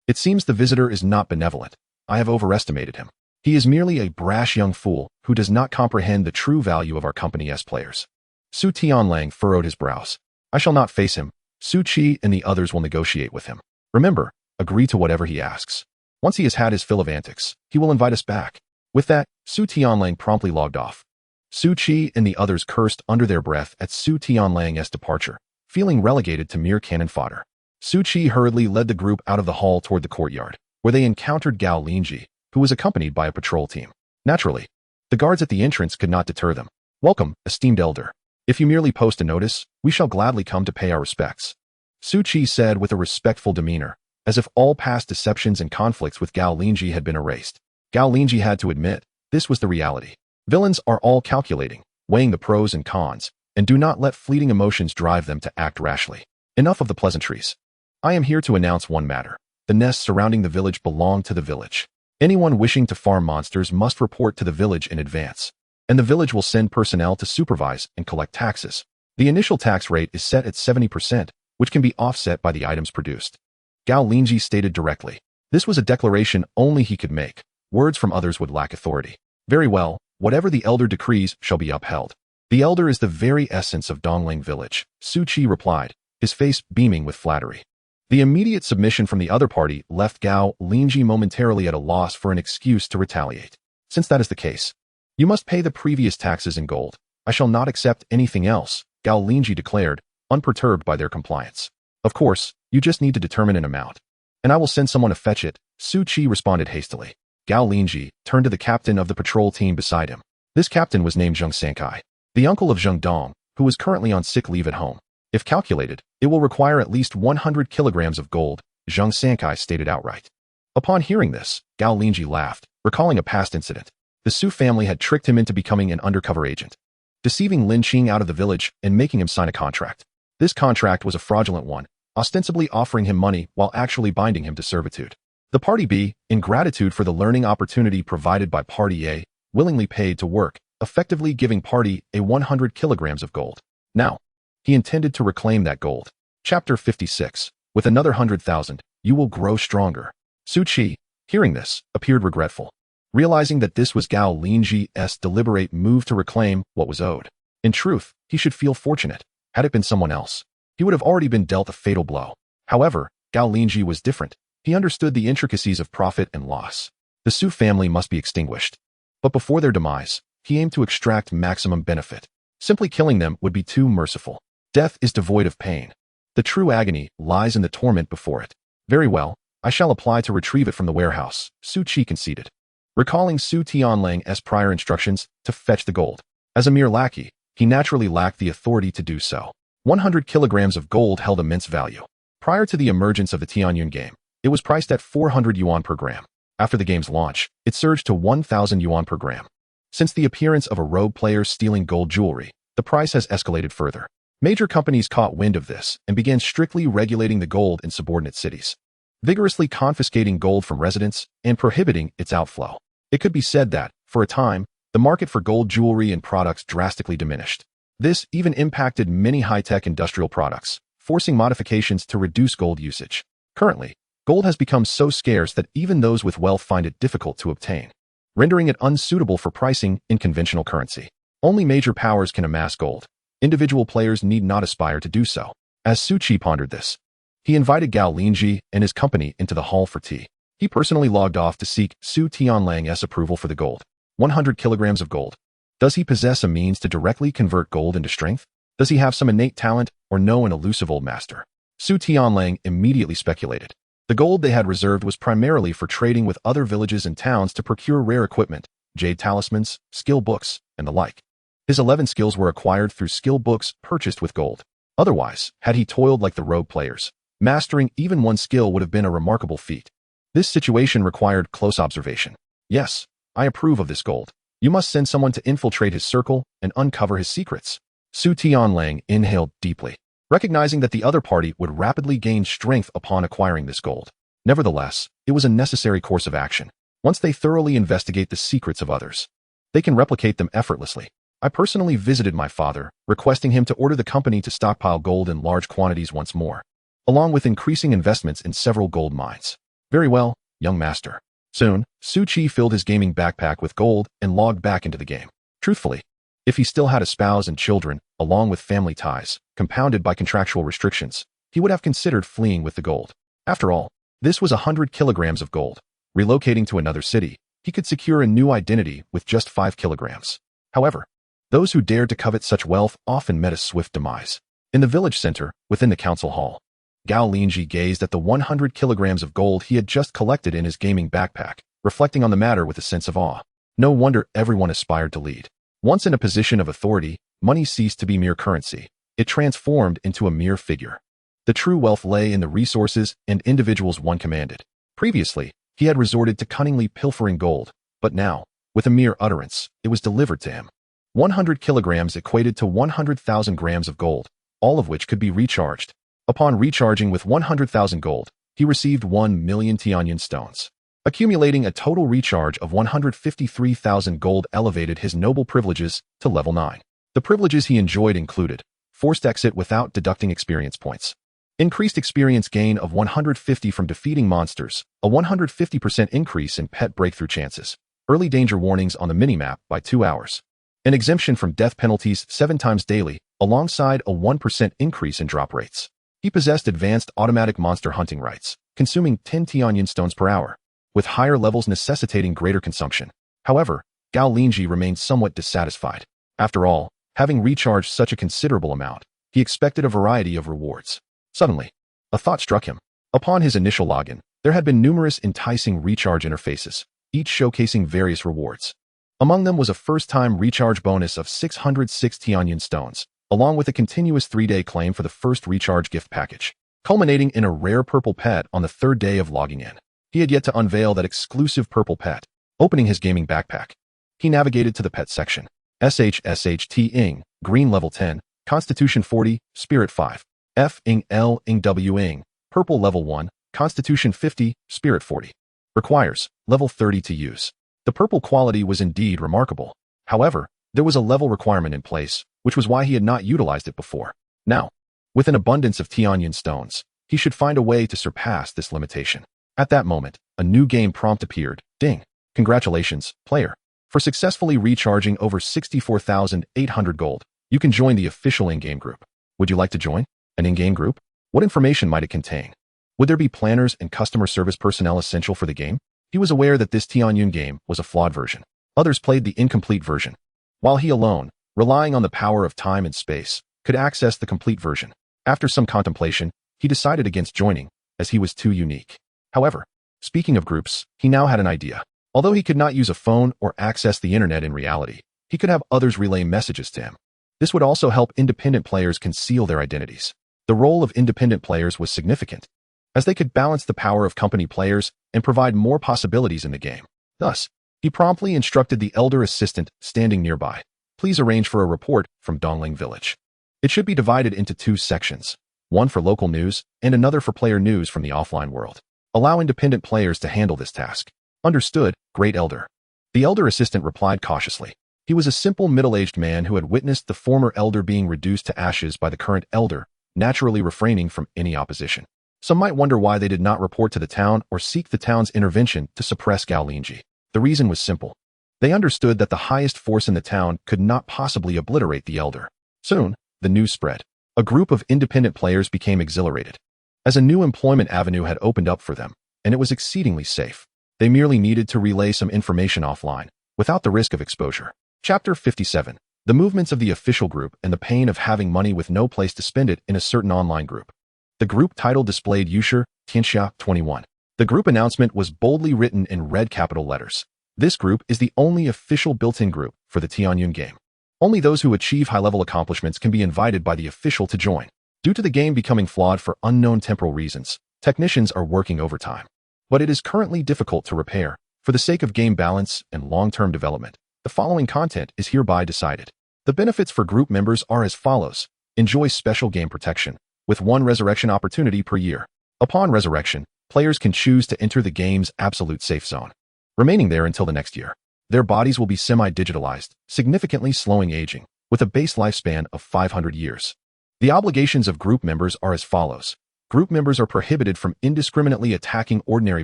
It seems the visitor is not benevolent. I have overestimated him. He is merely a brash young fool who does not comprehend the true value of our company as players. Su Tianlang furrowed his brows. "I shall not face him. Su Qi and the others will negotiate with him. Remember, agree to whatever he asks. Once he has had his fill of antics, he will invite us back." With that, Su Tianlang promptly logged off. Su Qi and the others cursed under their breath at Su Tianlang's departure, feeling relegated to mere cannon fodder. Su Qi hurriedly led the group out of the hall toward the courtyard, where they encountered Gao Linzhi, who was accompanied by a patrol team. Naturally, the guards at the entrance could not deter them. "Welcome, esteemed elder. If you merely post a notice, we shall gladly come to pay our respects," Su Qi said with a respectful demeanor, as if all past deceptions and conflicts with Gao Linzhi had been erased. Gao Linzhi had to admit, this was the reality. Villains are all calculating, weighing the pros and cons, and do not let fleeting emotions drive them to act rashly. Enough of the pleasantries. I am here to announce one matter. The nests surrounding the village belong to the village. Anyone wishing to farm monsters must report to the village in advance, and the village will send personnel to supervise and collect taxes. The initial tax rate is set at 70%, which can be offset by the items produced. Gao Linzhi stated directly. This was a declaration only he could make. Words from others would lack authority. Very well, whatever the elder decrees shall be upheld. The elder is the very essence of Dongling Village, Su Qi replied, his face beaming with flattery. The immediate submission from the other party left Gao Linzhi momentarily at a loss for an excuse to retaliate. Since that is the case, you must pay the previous taxes in gold. I shall not accept anything else, Gao Linzhi declared, unperturbed by their compliance. Of course, you just need to determine an amount. And I will send someone to fetch it, Su Qi responded hastily. Gao Linzhi turned to the captain of the patrol team beside him. This captain was named Zheng Sankai, the uncle of Zheng Dong, who was currently on sick leave at home. If calculated, it will require at least 100 kilograms of gold, Zheng Sankai stated outright. Upon hearing this, Gao Linzhi laughed, recalling a past incident. The Su family had tricked him into becoming an undercover agent, deceiving Lin Qing out of the village and making him sign a contract. This contract was a fraudulent one, ostensibly offering him money while actually binding him to servitude. The Party B, in gratitude for the learning opportunity provided by Party A, willingly paid to work, effectively giving Party A 100 kilograms of gold. Now, he intended to reclaim that gold. Chapter 56. With another 100,000, you will grow stronger. Su Qi, hearing this, appeared regretful, realizing that this was Gao Linzhi's deliberate move to reclaim what was owed. In truth, he should feel fortunate. Had it been someone else, he would have already been dealt a fatal blow. However, Gao Linzhi was different. He understood the intricacies of profit and loss. The Su family must be extinguished. But before their demise, he aimed to extract maximum benefit. Simply killing them would be too merciful. Death is devoid of pain. The true agony lies in the torment before it. Very well, I shall apply to retrieve it from the warehouse, Su Qi conceded, recalling Su Tianlang's prior instructions to fetch the gold. As a mere lackey, he naturally lacked the authority to do so. 100 kilograms of gold held immense value. Prior to the emergence of the Tianyun game, it was priced at 400 yuan per gram. After the game's launch, it surged to 1,000 yuan per gram. Since the appearance of a rogue player stealing gold jewelry, the price has escalated further. Major companies caught wind of this and began strictly regulating the gold in subordinate cities, vigorously confiscating gold from residents and prohibiting its outflow. It could be said that, for a time, the market for gold jewelry and products drastically diminished. This even impacted many high-tech industrial products, forcing modifications to reduce gold usage. Currently, gold has become so scarce that even those with wealth find it difficult to obtain, rendering it unsuitable for pricing in conventional currency. Only major powers can amass gold. Individual players need not aspire to do so. As Su Qi pondered this, he invited Gao Linzhi and his company into the hall for tea. He personally logged off to seek Su Tianlang's approval for the gold. 100 kilograms of gold. Does he possess a means to directly convert gold into strength? Does he have some innate talent or know an elusive old master? Su Tianlang immediately speculated. The gold they had reserved was primarily for trading with other villages and towns to procure rare equipment, jade talismans, skill books, and the like. His 11 skills were acquired through skill books purchased with gold. Otherwise, had he toiled like the rogue players, mastering even one skill would have been a remarkable feat. This situation required close observation. Yes, I approve of this gold. You must send someone to infiltrate his circle and uncover his secrets. Su Tianlang inhaled deeply, recognizing that the other party would rapidly gain strength upon acquiring this gold. Nevertheless, it was a necessary course of action. Once they thoroughly investigate the secrets of others, they can replicate them effortlessly. I personally visited my father, requesting him to order the company to stockpile gold in large quantities once more, along with increasing investments in several gold mines. Very well, young master. Soon, Su Qi filled his gaming backpack with gold and logged back into the game. Truthfully, if he still had a spouse and children, along with family ties, compounded by contractual restrictions, he would have considered fleeing with the gold. After all, this was 100 kilograms of gold. Relocating to another city, he could secure a new identity with just 5 kilograms. However, those who dared to covet such wealth often met a swift demise. In the village center, within the council hall, Gao Linzhi gazed at the 100 kilograms of gold he had just collected in his gaming backpack, reflecting on the matter with a sense of awe. No wonder everyone aspired to lead. Once in a position of authority, money ceased to be mere currency. It transformed into a mere figure. The true wealth lay in the resources and individuals one commanded. Previously, he had resorted to cunningly pilfering gold, but now, with a mere utterance, it was delivered to him. 100 kilograms equated to 100,000 grams of gold, all of which could be recharged. Upon recharging with 100,000 gold, he received 1 million Tianyun stones. Accumulating a total recharge of 153,000 gold elevated his noble privileges to level 9. The privileges he enjoyed included forced exit without deducting experience points, increased experience gain of 150 from defeating monsters, a 150% increase in pet breakthrough chances, early danger warnings on the minimap by 2 hours, an exemption from death penalties 7 times daily, alongside a 1% increase in drop rates. He possessed advanced automatic monster hunting rights, consuming 10 Tianyan stones per hour, with higher levels necessitating greater consumption. However, Gao Linzhi remained somewhat dissatisfied. After all, having recharged such a considerable amount, he expected a variety of rewards. Suddenly, a thought struck him. Upon his initial login, there had been numerous enticing recharge interfaces, each showcasing various rewards. Among them was a first-time recharge bonus of 606 Tianyan stones, along with a continuous 3-day claim for the first recharge gift package, culminating in a rare purple pet on the 3rd day of logging in. He had yet to unveil that exclusive purple pet. Opening his gaming backpack, he navigated to the pet section. SHSHT-ing, green level 10, Constitution 40, Spirit 5. F-ing L-ing W-ing, purple level 1, Constitution 50, Spirit 40. Requires level 30 to use. The purple quality was indeed remarkable. However, there was a level requirement in place, which was why he had not utilized it before. Now, with an abundance of Tianyan stones, he should find a way to surpass this limitation. At that moment, a new game prompt appeared. Ding! Congratulations, player. For successfully recharging over 64,800 gold, you can join the official in-game group. Would you like to join? An in-game group? What information might it contain? Would there be planners and customer service personnel essential for the game? He was aware that this Tianyun game was a flawed version. Others played the incomplete version, while he alone, relying on the power of time and space, could access the complete version. After some contemplation, he decided against joining, as he was too unique. However, speaking of groups, he now had an idea. Although he could not use a phone or access the internet in reality, he could have others relay messages to him. This would also help independent players conceal their identities. The role of independent players was significant, as they could balance the power of company players and provide more possibilities in the game. Thus, he promptly instructed the elder assistant standing nearby, "Please arrange for a report from Dongling Village. It should be divided into 2 sections, one for local news and another for player news from the offline world. Allow independent players to handle this task." "Understood, Great Elder." The elder assistant replied cautiously. He was a simple middle-aged man who had witnessed the former elder being reduced to ashes by the current elder, naturally refraining from any opposition. Some might wonder why they did not report to the town or seek the town's intervention to suppress Gao Linzhi. The reason was simple. They understood that the highest force in the town could not possibly obliterate the elder. Soon, the news spread. A group of independent players became exhilarated, as a new employment avenue had opened up for them, and it was exceedingly safe. They merely needed to relay some information offline, without the risk of exposure. Chapter 57. The movements of the official group and the pain of having money with no place to spend it in a certain online group. The group title displayed Yusher, Tianxia, 21. The group announcement was boldly written in red capital letters. This group is the only official built-in group for the Tianyun game. Only those who achieve high-level accomplishments can be invited by the official to join. Due to the game becoming flawed for unknown temporal reasons, technicians are working overtime. But it is currently difficult to repair. For the sake of game balance and long-term development, the following content is hereby decided. The benefits for group members are as follows. Enjoy special game protection, with 1 resurrection opportunity per year. Upon resurrection, players can choose to enter the game's absolute safe zone, remaining there until the next year. Their bodies will be semi-digitalized, significantly slowing aging, with a base lifespan of 500 years. The obligations of group members are as follows. Group members are prohibited from indiscriminately attacking ordinary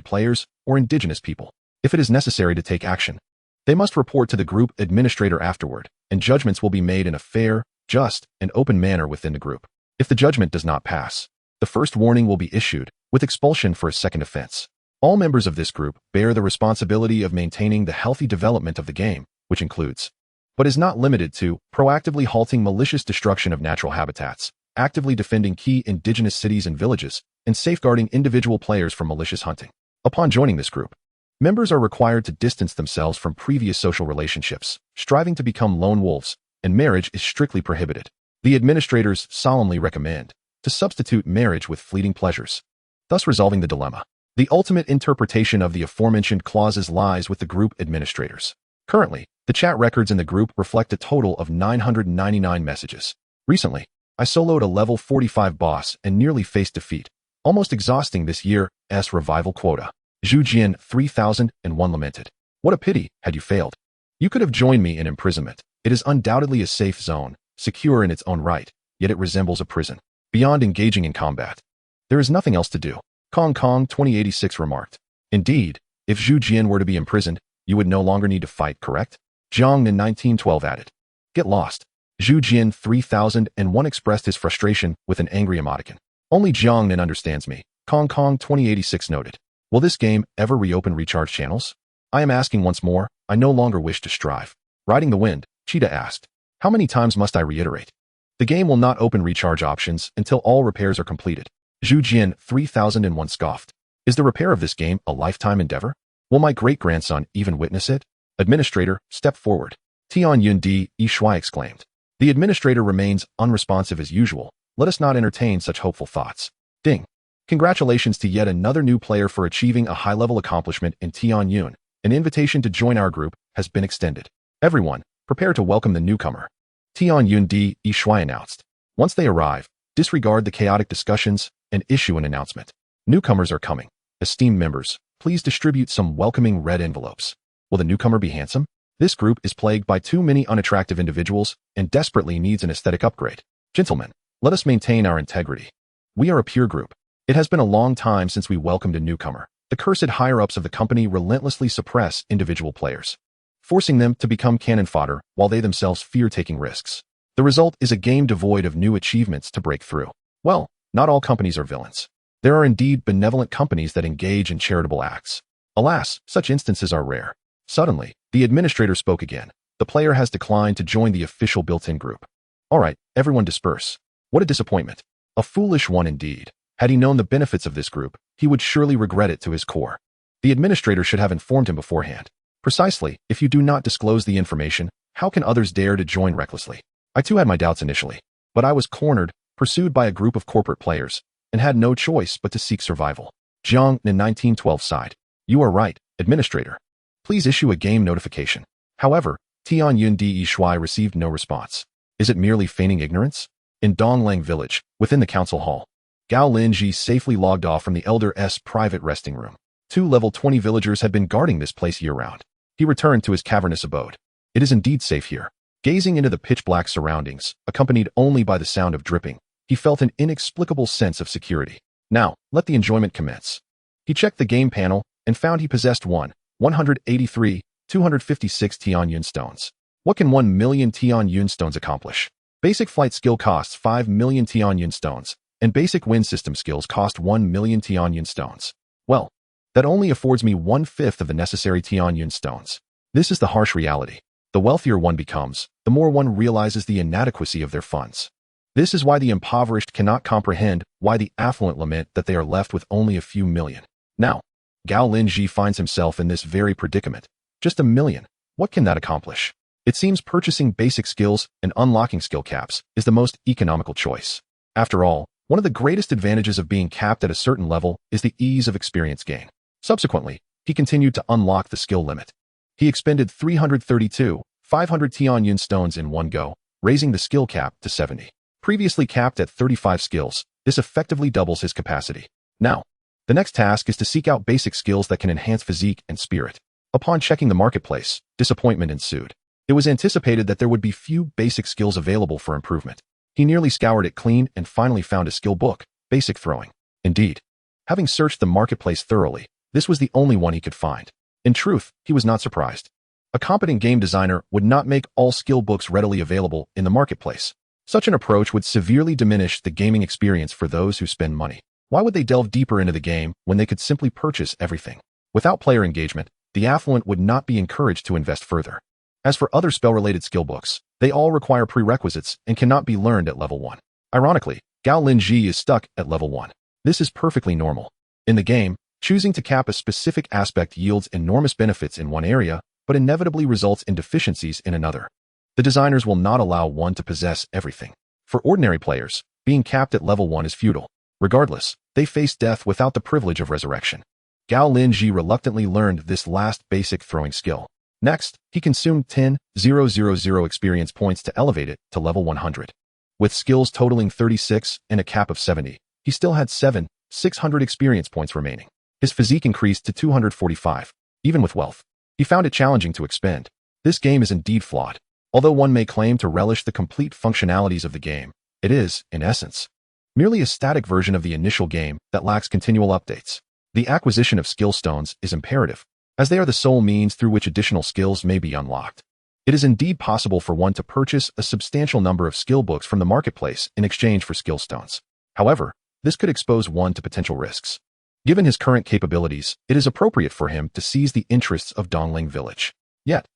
players or indigenous people. If it is necessary to take action, they must report to the group administrator afterward, and judgments will be made in a fair, just, and open manner within the group. If the judgment does not pass, the first warning will be issued, with expulsion for a second offense. All members of this group bear the responsibility of maintaining the healthy development of the game, which includes, but is not limited to, proactively halting malicious destruction of natural habitats, actively defending key indigenous cities and villages, and safeguarding individual players from malicious hunting. Upon joining this group, members are required to distance themselves from previous social relationships, striving to become lone wolves, and marriage is strictly prohibited. The administrators solemnly recommend to substitute marriage with fleeting pleasures, thus resolving the dilemma. The ultimate interpretation of the aforementioned clauses lies with the group administrators. Currently, the chat records in the group reflect a total of 999 messages. Recently, I soloed a level 45 boss and nearly faced defeat, almost exhausting this year's revival quota. Zhu Jian 3001 lamented. What a pity, had you failed. You could have joined me in imprisonment. It is undoubtedly a safe zone, secure in its own right, yet it resembles a prison. Beyond engaging in combat, there is nothing else to do. Kong Kong 2086 remarked. Indeed, if Zhu Jian were to be imprisoned, you would no longer need to fight, correct? Zhang Nin 1912 added. Get lost. Zhu Jian 3001 expressed his frustration with an angry emoticon. Only Jiangnan understands me, Kong Kong 2086 noted. Will this game ever reopen recharge channels? I am asking once more, I no longer wish to strive. Riding the wind, Cheetah asked. How many times must I reiterate? The game will not open recharge options until all repairs are completed. Zhu Jin 3001 scoffed. Is the repair of this game a lifetime endeavor? Will my great-grandson even witness it? Administrator, step forward. Tian Yun Di Shuai exclaimed. The administrator remains unresponsive as usual. Let us not entertain such hopeful thoughts. Ding. Congratulations to yet another new player for achieving a high-level accomplishment in Tian Yun. An invitation to join our group has been extended. Everyone, prepare to welcome the newcomer. Tian Yun Di Shuai announced. Once they arrive, disregard the chaotic discussions and issue an announcement. Newcomers are coming. Esteemed members, please distribute some welcoming red envelopes. Will the newcomer be handsome? This group is plagued by too many unattractive individuals and desperately needs an aesthetic upgrade. Gentlemen, let us maintain our integrity. We are a pure group. It has been a long time since we welcomed a newcomer. The cursed higher-ups of the company relentlessly suppress individual players, forcing them to become cannon fodder while they themselves fear taking risks. The result is a game devoid of new achievements to break through. Well, not all companies are villains. There are indeed benevolent companies that engage in charitable acts. Alas, such instances are rare. Suddenly, the administrator spoke again. The player has declined to join the official built-in group. All right, everyone disperse. What a disappointment. A foolish one indeed. Had he known the benefits of this group, he would surely regret it to his core. The administrator should have informed him beforehand. Precisely, if you do not disclose the information, how can others dare to join recklessly? I too had my doubts initially, but I was cornered, pursued by a group of corporate players, and had no choice but to seek survival. Jiang in 1912 sighed. You are right, administrator. Please issue a game notification. However, Tian Yun Di Shuai received no response. Is it merely feigning ignorance? In Donglang village, within the council hall, Gao Linzhi safely logged off from the Elder's private resting room. 2 level 20 villagers had been guarding this place year-round. He returned to his cavernous abode. It is indeed safe here. Gazing into the pitch-black surroundings, accompanied only by the sound of dripping, he felt an inexplicable sense of security. Now, let the enjoyment commence. He checked the game panel and found he possessed 183,256 Tian Yun stones. What can 1 million Tian Yun stones accomplish? Basic flight skill costs 5 million Tian Yun stones, and basic wind system skills cost 1 million Tian Yun stones. Well, that only affords me 1/5 of the necessary Tian Yun stones. This is the harsh reality. The wealthier one becomes, the more one realizes the inadequacy of their funds. This is why the impoverished cannot comprehend why the affluent lament that they are left with only a few million. Now, Gao Linzhi finds himself in this very predicament. Just 1 million. What can that accomplish? It seems purchasing basic skills and unlocking skill caps is the most economical choice. After all, one of the greatest advantages of being capped at a certain level is the ease of experience gain. Subsequently, he continued to unlock the skill limit. He expended 332,500 Tian Yun stones in one go, raising the skill cap to 70. Previously capped at 35 skills, this effectively doubles his capacity. Now, the next task is to seek out basic skills that can enhance physique and spirit. Upon checking the marketplace, disappointment ensued. It was anticipated that there would be few basic skills available for improvement. He nearly scoured it clean and finally found a skill book, Basic Throwing. Indeed, having searched the marketplace thoroughly, this was the only one he could find. In truth, he was not surprised. A competent game designer would not make all skill books readily available in the marketplace. Such an approach would severely diminish the gaming experience for those who spend money. Why would they delve deeper into the game when they could simply purchase everything? Without player engagement, the affluent would not be encouraged to invest further. As for other spell-related skill books, they all require prerequisites and cannot be learned at level 1. Ironically, Gao Linzhi is stuck at level 1. This is perfectly normal. In the game, choosing to cap a specific aspect yields enormous benefits in one area, but inevitably results in deficiencies in another. The designers will not allow one to possess everything. For ordinary players, being capped at level 1 is futile. Regardless, they face death without the privilege of resurrection. Gao Linzhi reluctantly learned this last basic throwing skill. Next, he consumed 10,000 experience points to elevate it to level 100. With skills totaling 36 and a cap of 70, he still had 7,600 experience points remaining. His physique increased to 245. Even with wealth, he found it challenging to expend. This game is indeed flawed. Although one may claim to relish the complete functionalities of the game, it is, in essence, merely a static version of the initial game that lacks continual updates. The acquisition of skill stones is imperative, as they are the sole means through which additional skills may be unlocked. It is indeed possible for one to purchase a substantial number of skill books from the marketplace in exchange for skill stones. However, This could expose one to potential risks. Given his current capabilities, it is appropriate for him to seize the interests of Dongling village. Yet,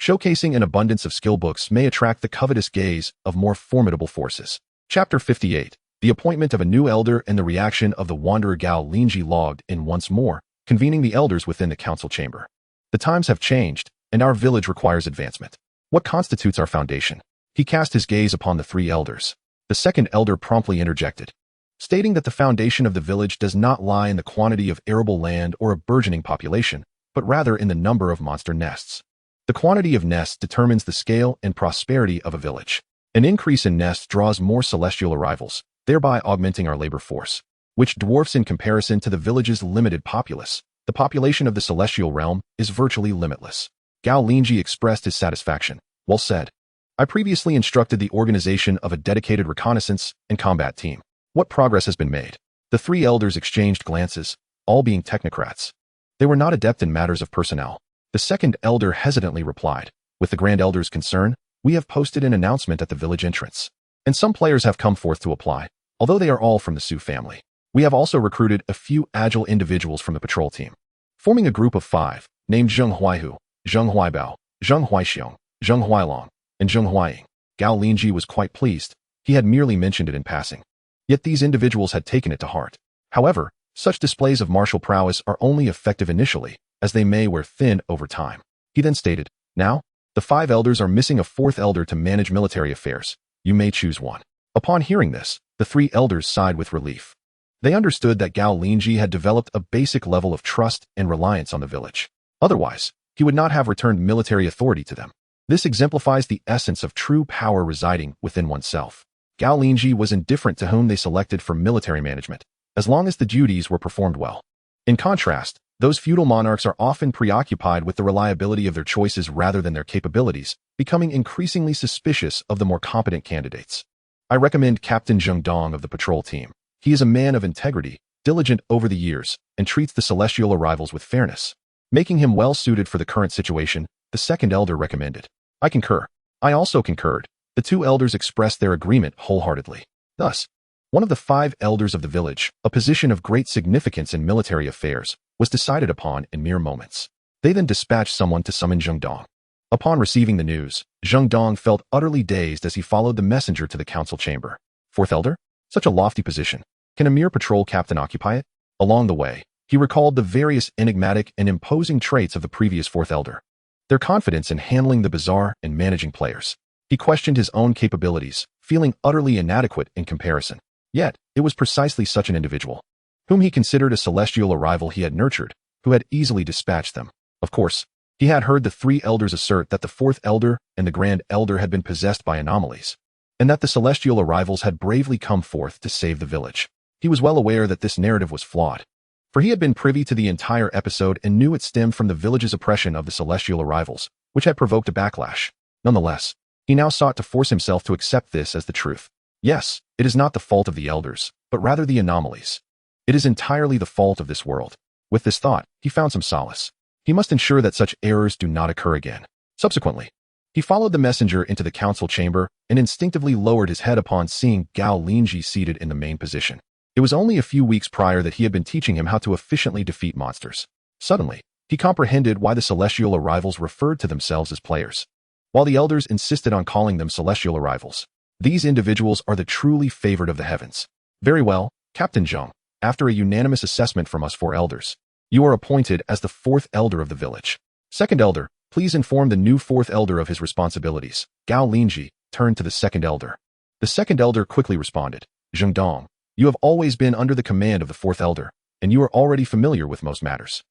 showcasing an abundance of skill books may attract the covetous gaze of more formidable forces. Chapter 58. The appointment of a new elder and the reaction of the wanderer Gao Linzhi logged in once more, convening the elders within the council chamber. The times have changed, and our village requires advancement. What constitutes our foundation? He cast his gaze upon the three elders. The second elder promptly interjected, stating that the foundation of the village does not lie in the quantity of arable land or a burgeoning population, but rather in the number of monster nests. The quantity of nests determines the scale and prosperity of a village. An increase in nests draws more celestial arrivals, thereby augmenting our labor force, which dwarfs in comparison to the village's limited populace. The population of the celestial realm is virtually limitless. Gao Linzhi expressed his satisfaction. Well said. I previously instructed the organization of a dedicated reconnaissance and combat team. What progress has been made? The three elders exchanged glances, all being technocrats. They were not adept in matters of personnel. The second elder hesitantly replied, with the grand elder's concern, we have posted an announcement at the village entrance, and some players have come forth to apply, although they are all from the Su family. We have also recruited a few agile individuals from the patrol team, forming a group of 5, named Zheng Huaihu, Zheng Huaibao, Zheng Huaixiong, Zheng Huailong, and Zheng Huaying. Gao Linzhi was quite pleased. He had merely mentioned it in passing. Yet these individuals had taken it to heart. However, such displays of martial prowess are only effective initially, as they may wear thin over time. He then stated, now, the 5 elders are missing a 4th elder to manage military affairs. You may choose one. Upon hearing this, the 3 elders sighed with relief. They understood that Gao Linzhi had developed a basic level of trust and reliance on the village. Otherwise, he would not have returned military authority to them. This exemplifies the essence of true power residing within oneself. Gao Linzhi was indifferent to whom they selected for military management, as long as the duties were performed well. In contrast, those feudal monarchs are often preoccupied with the reliability of their choices rather than their capabilities, becoming increasingly suspicious of the more competent candidates. I recommend Captain Zheng Dong of the patrol team. He is a man of integrity, diligent over the years, and treats the celestial arrivals with fairness, making him well suited for the current situation. The second elder recommended. I concur. I also concurred. The 2 elders expressed their agreement wholeheartedly. Thus, one of the 5 elders of the village, a position of great significance in military affairs, was decided upon in mere moments. They then dispatched someone to summon Zheng Dong. Upon receiving the news, Zheng Dong felt utterly dazed as he followed the messenger to the council chamber. 4th elder? Such a lofty position. Can a mere patrol captain occupy it? Along the way, he recalled the various enigmatic and imposing traits of the previous 4th elder. Their confidence in handling the bizarre and managing players. He questioned his own capabilities, feeling utterly inadequate in comparison. Yet, it was precisely such an individual, whom he considered a celestial arrival he had nurtured, who had easily dispatched them. Of course, he had heard the 3 elders assert that the 4th elder and the grand elder had been possessed by anomalies, and that the celestial arrivals had bravely come forth to save the village. He was well aware that this narrative was flawed, for he had been privy to the entire episode and knew it stemmed from the village's oppression of the celestial arrivals, which had provoked a backlash. Nonetheless, he now sought to force himself to accept this as the truth. Yes, it is not the fault of the elders, but rather the anomalies. It is entirely the fault of this world. With this thought, he found some solace. He must ensure that such errors do not occur again. Subsequently, he followed the messenger into the council chamber and instinctively lowered his head upon seeing Gao Linzhi seated in the main position. It was only a few weeks prior that he had been teaching him how to efficiently defeat monsters. Suddenly, he comprehended why the celestial arrivals referred to themselves as players, while the elders insisted on calling them celestial arrivals. These individuals are the truly favored of the heavens. Very well, Captain Zheng, after a unanimous assessment from us 4 elders, you are appointed as the 4th elder of the village. Second elder, please inform the new 4th elder of his responsibilities. Gao Linzhi turned to the second elder. The second elder quickly responded, Zheng Dong, you have always been under the command of the 4th elder, and you are already familiar with most matters.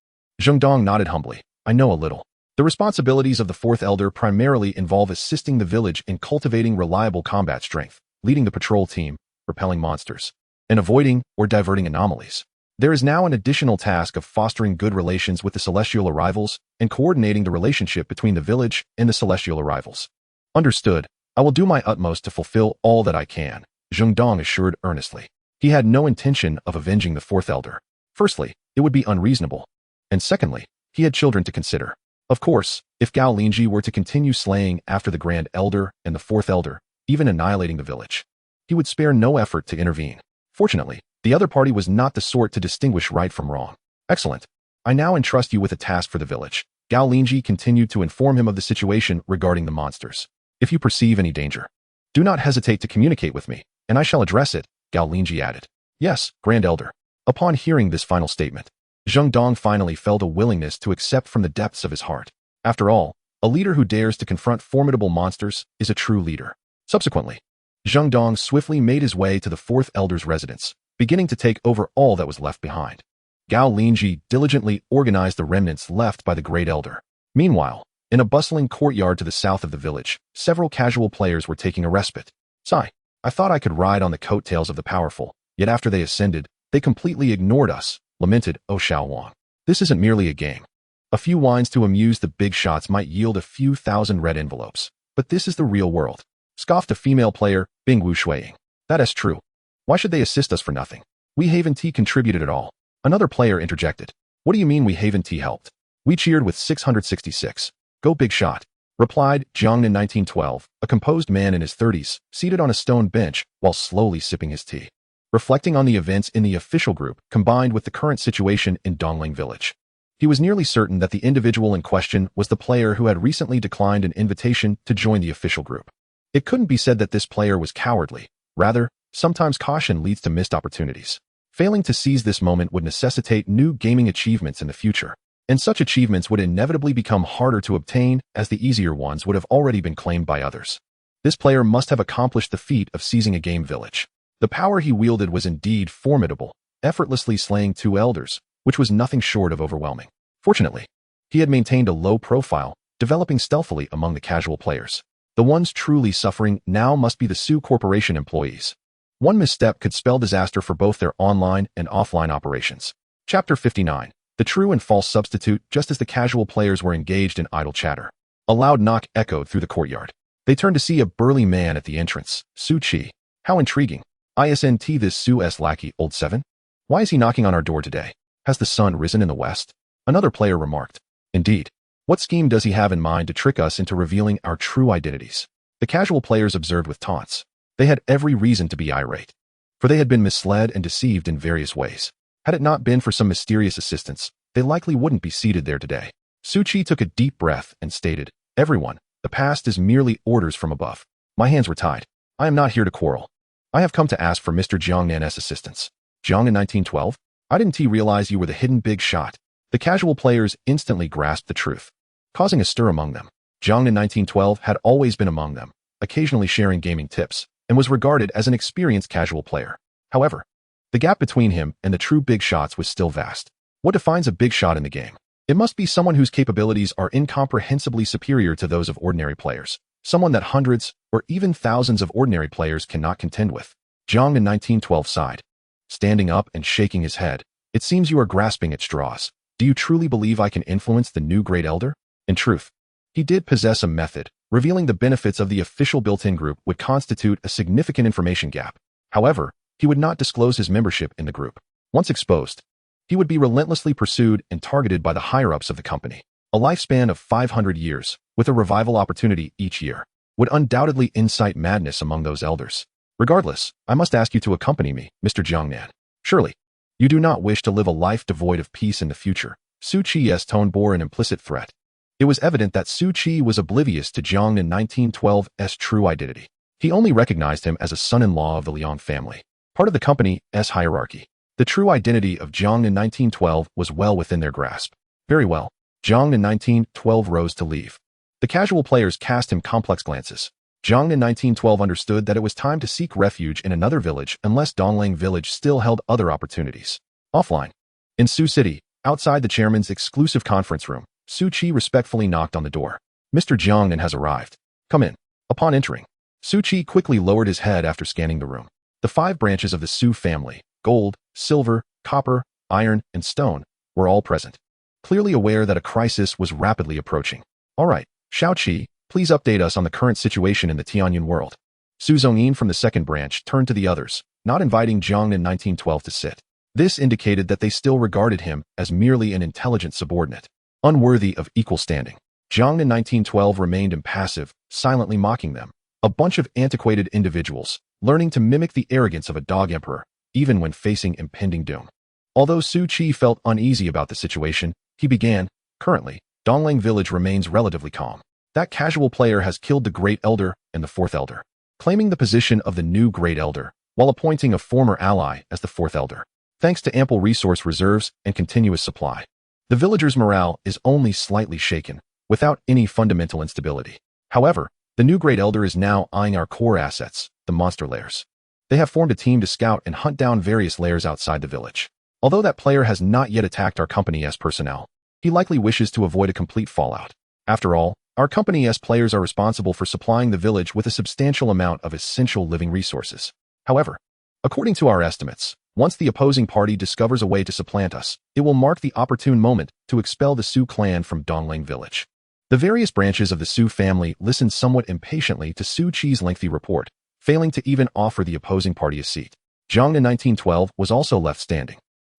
Zheng Dong nodded humbly. I know a little. The responsibilities of the 4th elder primarily involve assisting the village in cultivating reliable combat strength, leading the patrol team, repelling monsters, and avoiding or diverting anomalies. There is now an additional task of fostering good relations with the celestial arrivals and coordinating the relationship between the village and the celestial arrivals. Understood. I will do my utmost to fulfill all that I can, Zheng Dong assured earnestly. He had no intention of avenging the 4th elder. Firstly, it would be unreasonable. And secondly, he had children to consider. Of course, if Gao Linzhi were to continue slaying after the Grand Elder and the 4th Elder, even annihilating the village, he would spare no effort to intervene. Fortunately, The other party was not the sort to distinguish right from wrong. Excellent. I now entrust you with a task for the village. Gao Linzhi continued to inform him of the situation regarding the monsters. If you perceive any danger, do not hesitate to communicate with me, and I shall address it, Gao Linzhi added. Yes, Grand Elder. Upon hearing this final statement, Zheng Dong finally felt a willingness to accept from the depths of his heart. After all, a leader who dares to confront formidable monsters is a true leader. Subsequently, Zheng Dong swiftly made his way to the fourth elder's residence, beginning to take over all that was left behind. Gao Linzhi diligently organized the remnants left by the great elder. Meanwhile, in a bustling courtyard to the south of the village, several casual players were taking a respite. Sigh, I thought I could ride on the coattails of the powerful, yet after they ascended, they completely ignored us, lamented Oh Xiao Wang. This isn't merely a game. A few wines to amuse the big shots might yield a few thousand red envelopes, but this is the real world, scoffed a female player, Bing Wu Shuiying. That is true. Why should they assist us for nothing? We Haven Tea contributed it all. Another player interjected. What do you mean we Haven Tea helped? We cheered with 666. Go big shot, replied Jiangnan 1912, a composed man in his 30s, seated on a stone bench while slowly sipping his tea. Reflecting on the events in the official group combined with the current situation in Dongling Village, he was nearly certain that the individual in question was the player who had recently declined an invitation to join the official group. It couldn't be said that this player was cowardly. Rather, sometimes caution leads to missed opportunities. Failing to seize this moment would necessitate new gaming achievements in the future, and such achievements would inevitably become harder to obtain as the easier ones would have already been claimed by others. This player must have accomplished the feat of seizing a game village. The power he wielded was indeed formidable, effortlessly slaying two elders, which was nothing short of overwhelming. Fortunately, he had maintained a low profile, developing stealthily among the casual players. The ones truly suffering now must be the Su Corporation employees. One misstep could spell disaster for both their online and offline operations. Chapter 59. The true and false substitute. Just as the casual players were engaged in idle chatter, a loud knock echoed through the courtyard. They turned to see a burly man at the entrance. Su Qi. How intriguing. Isn't this Su's lackey, old Seven? Why is he knocking on our door today? Has the sun risen in the west? Another player remarked. Indeed. What scheme does he have in mind to trick us into revealing our true identities? The casual players observed with taunts. They had every reason to be irate, for they had been misled and deceived in various ways. Had it not been for some mysterious assistance, they likely wouldn't be seated there today. Su Qi took a deep breath and stated, Everyone, the past is merely orders from above. My hands were tied. I am not here to quarrel. I have come to ask for Mr. Jiangnan's assistance. Jiangnan 1912? I didn't realize you were the hidden big shot. The casual players instantly grasped the truth, causing a stir among them. Jiangnan 1912 had always been among them, occasionally sharing gaming tips, and was regarded as an experienced casual player. However, the gap between him and the true big shots was still vast. What defines a big shot in the game? It must be someone whose capabilities are incomprehensibly superior to those of ordinary players. Someone that hundreds or even thousands of ordinary players cannot contend with. Jiangnan 1912 sighed, standing up and shaking his head. It seems you are grasping at straws. Do you truly believe I can influence the new Great Elder? In truth, he did possess a method. Revealing the benefits of the official built-in group would constitute a significant information gap. However, he would not disclose his membership in the group. Once exposed, he would be relentlessly pursued and targeted by the higher-ups of the company. A lifespan of 500 years, with a revival opportunity each year, would undoubtedly incite madness among those elders. Regardless, I must ask you to accompany me, Mr. Jiangnan. Surely, you do not wish to live a life devoid of peace in the future. Su Qi's tone bore an implicit threat. It was evident that Su Qi was oblivious to Jiangnan 1912's true identity. He only recognized him as a son-in-law of the Liang family, part of the company's hierarchy. The true identity of Jiangnan 1912 was well within their grasp. Very well. Jiangnan 1912 rose to leave. The casual players cast him complex glances. Jiangnan 1912 understood that it was time to seek refuge in another village unless Dongling Village still held other opportunities. Offline. In Su City, outside the chairman's exclusive conference room, Su Qi respectfully knocked on the door. Mr. Jiangnan has arrived. Come in. Upon entering, Su Qi quickly lowered his head after scanning the room. The 5 branches of the Su family, gold, silver, copper, iron, and stone, were all present. Clearly aware that a crisis was rapidly approaching. All right, Xiao Qi, please update us on the current situation in the Tianyun world. Su Zhongyin from the second branch turned to the others, not inviting Jiangnan 1912 to sit. This indicated that they still regarded him as merely an intelligent subordinate, unworthy of equal standing. Jiangnan 1912 remained impassive, silently mocking them. A bunch of antiquated individuals, learning to mimic the arrogance of a dog emperor. even when facing impending doom. Although Su Qi felt uneasy about the situation, he began, currently, Dongling village remains relatively calm. That casual player has killed the Great Elder and the Fourth Elder, claiming the position of the new Great Elder, while appointing a former ally as the Fourth Elder. Thanks to ample resource reserves and continuous supply, the villagers' morale is only slightly shaken, without any fundamental instability. However, the new Great Elder is now eyeing our core assets, the monster lairs. They have formed a team to scout and hunt down various lairs outside the village. Although that player has not yet attacked our company as personnel, he likely wishes to avoid a complete fallout. After all, our company as players are responsible for supplying the village with a substantial amount of essential living resources. However, according to our estimates, once the opposing party discovers a way to supplant us, it will mark the opportune moment to expel the Su clan from Dongling village. The various branches of the Su family listened somewhat impatiently to Su Qi's lengthy report, failing to even offer the opposing party a seat. Zhang in 1912 was also left standing.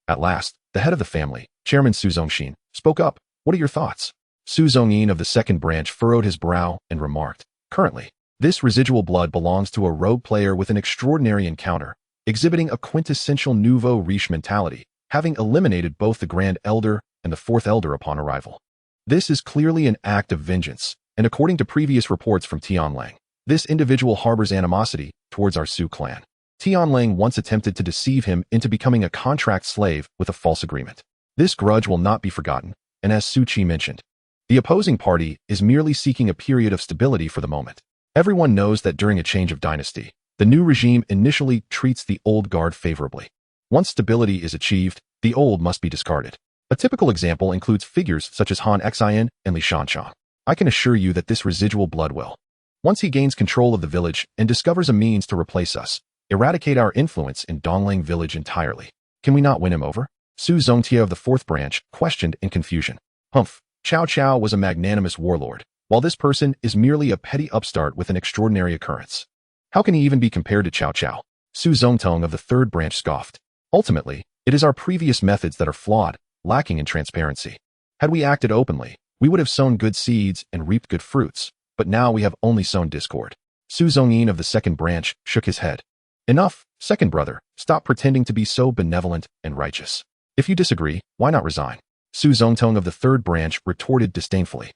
At last, the head of the family, Chairman Su Zongxin, spoke up. What are your thoughts? Su Zongyin of the second branch furrowed his brow and remarked, currently, this residual blood belongs to a rogue player with an extraordinary encounter, exhibiting a quintessential nouveau riche mentality, having eliminated both the Grand Elder and the Fourth Elder upon arrival. This is clearly an act of vengeance, and according to previous reports from Tianlang, this individual harbors animosity towards our Su clan. Tianlang once attempted to deceive him into becoming a contract slave with a false agreement. This grudge will not be forgotten, and as Su Qi mentioned, the opposing party is merely seeking a period of stability for the moment. Everyone knows that during a change of dynasty, the new regime initially treats the old guard favorably. Once stability is achieved, the old must be discarded. A typical example includes figures such as Han Xian and Li Shanshan. I can assure you that this residual blood will, once he gains control of the village and discovers a means to replace us, eradicate our influence in Dongling village entirely. Can we not win him over? Su Zongtia of the fourth branch questioned in confusion. Humph, Cao Cao was a magnanimous warlord, while this person is merely a petty upstart with an extraordinary occurrence. How can he even be compared to Cao Cao? Su Zongtong of the third branch scoffed. Ultimately, it is our previous methods that are flawed, lacking in transparency. Had we acted openly, we would have sown good seeds and reaped good fruits, but now we have only sown discord. Su Zongyin of the second branch shook his head. Enough, second brother, stop pretending to be so benevolent and righteous. If you disagree, why not resign? Su Zongtong of the third branch retorted disdainfully.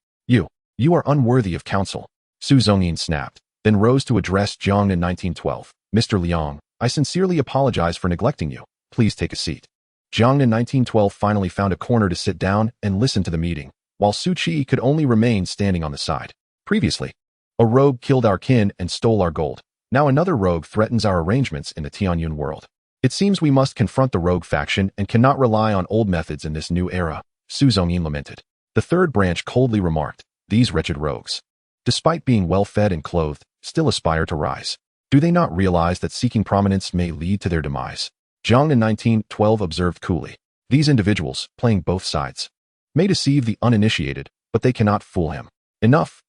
You are unworthy of counsel. Su Zongyin snapped, then rose to address Jiang in 1912. Mr. Liang, I sincerely apologize for neglecting you. Please take a seat. Jiang in 1912 finally found a corner to sit down and listen to the meeting, while Su Qi could only remain standing on the side. Previously, a rogue killed our kin and stole our gold. Now another rogue threatens our arrangements in the Tianyun world. It seems we must confront the rogue faction and cannot rely on old methods in this new era, Su Zongyin lamented. The third branch coldly remarked, these wretched rogues, despite being well-fed and clothed, still aspire to rise. Do they not realize that seeking prominence may lead to their demise? Jiang in 1912 observed coolly. These individuals, playing both sides, may deceive the uninitiated, but they cannot fool him. Enough,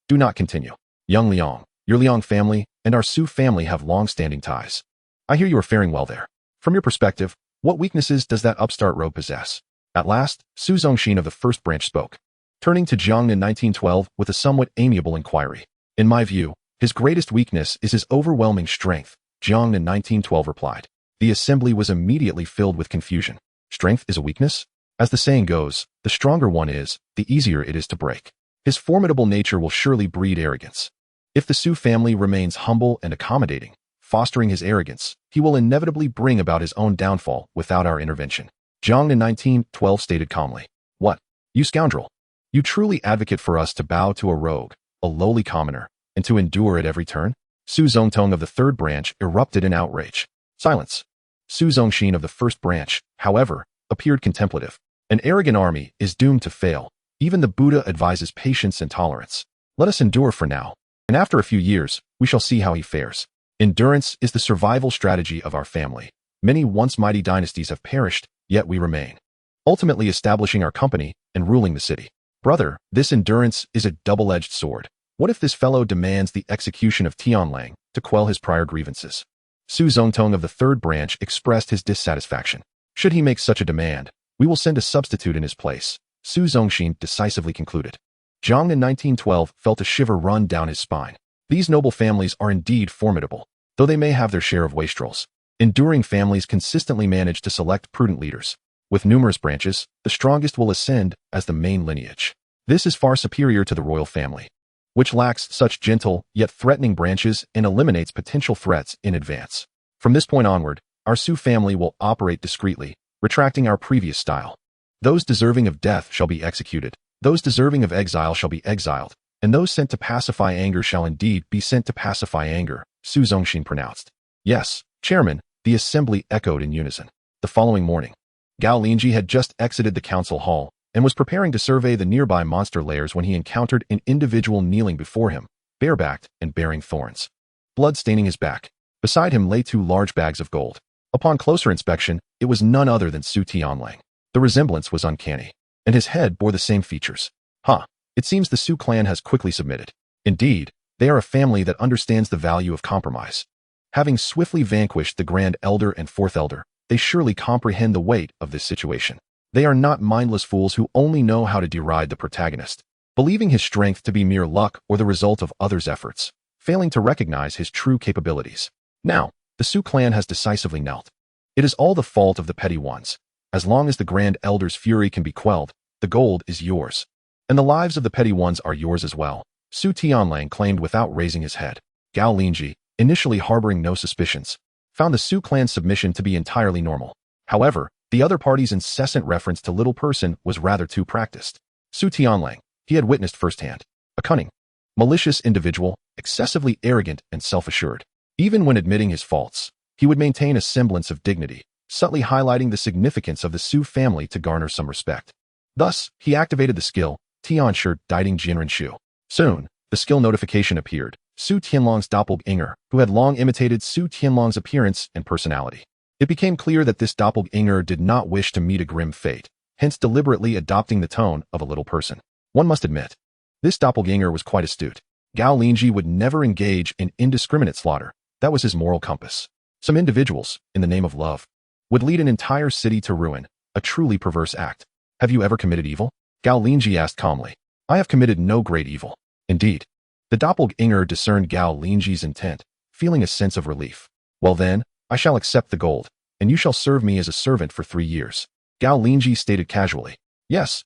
do not continue. Young Liang, your Liang family and our Su family have long-standing ties. I hear you are faring well there. From your perspective, what weaknesses does that upstart rogue possess? At last, Su Zongxin of the first branch spoke, turning to Jiang in 1912 with a somewhat amiable inquiry. In my view, his greatest weakness is his overwhelming strength, Jiang in 1912 replied. The assembly was immediately filled with confusion. Strength is a weakness? As the saying goes, the stronger one is, the easier it is to break. His formidable nature will surely breed arrogance. If the Su family remains humble and accommodating, fostering his arrogance, he will inevitably bring about his own downfall without our intervention. Jiang in 1912 stated calmly. What? You scoundrel! You truly advocate for us to bow to a rogue, a lowly commoner, and to endure at every turn? Su Zongtong of the third branch erupted in outrage. Silence. Su Zongxin of the first branch, however, appeared contemplative. An arrogant army is doomed to fail. Even the Buddha advises patience and tolerance. Let us endure for now, and after a few years, we shall see how he fares. Endurance is the survival strategy of our family. Many once mighty dynasties have perished, yet we remain, ultimately establishing our company and ruling the city. Brother, this endurance is a double-edged sword. What if this fellow demands the execution of Tianlang to quell his prior grievances? Su Zongtong of the third branch expressed his dissatisfaction. Should he make such a demand, we will send a substitute in his place, Su Zongxin decisively concluded. Jiang in 1912 felt a shiver run down his spine. These noble families are indeed formidable, though they may have their share of wastrels. Enduring families consistently manage to select prudent leaders. With numerous branches, the strongest will ascend as the main lineage. This is far superior to the royal family, which lacks such gentle yet threatening branches and eliminates potential threats in advance. From this point onward, our Su family will operate discreetly, retracting our previous style. Those deserving of death shall be executed, those deserving of exile shall be exiled, and those sent to pacify anger shall indeed be sent to pacify anger, Su Zongxin pronounced. Yes, Chairman, the assembly echoed in unison. The following morning, Gao Linzhi had just exited the council hall and was preparing to survey the nearby monster lairs when he encountered an individual kneeling before him, barebacked and bearing thorns. Blood staining his back. Beside him lay 2 large bags of gold. Upon closer inspection, it was none other than Su Tianlang. The resemblance was uncanny, and his head bore the same features. It seems the Su clan has quickly submitted. Indeed, they are a family that understands the value of compromise. Having swiftly vanquished the Grand Elder and Fourth Elder, they surely comprehend the weight of this situation. They are not mindless fools who only know how to deride the protagonist, believing his strength to be mere luck or the result of others' efforts, failing to recognize his true capabilities. Now, the Su clan has decisively knelt. It is all the fault of the petty ones. As long as the Grand Elder's fury can be quelled, the gold is yours. And the lives of the petty ones are yours as well, Su Tianlang claimed without raising his head. Gao Linzhi, initially harboring no suspicions, found the Su clan's submission to be entirely normal. However, the other party's incessant reference to little person was rather too practiced. Su Tianlang, he had witnessed firsthand, a cunning, malicious individual, excessively arrogant and self-assured. Even when admitting his faults, he would maintain a semblance of dignity, subtly highlighting the significance of the Su family to garner some respect. Thus, he activated the skill, Tianshi Diding Jinren Shu. Soon, the skill notification appeared. Su Tianlong's doppelganger, who had long imitated Su Tianlong's appearance and personality. It became clear that this doppelganger did not wish to meet a grim fate, hence deliberately adopting the tone of a little person. One must admit, this doppelganger was quite astute. Gao Linzhi would never engage in indiscriminate slaughter. That was his moral compass. Some individuals, in the name of love, would lead an entire city to ruin, a truly perverse act. Have you ever committed evil? Gao Linzhi asked calmly. I have committed no great evil. Indeed. The doppelganger discerned Gao Linzhi's intent, feeling a sense of relief. Well then, I shall accept the gold, and you shall serve me as a servant for 3 years. Gao Linzhi stated casually. Yes,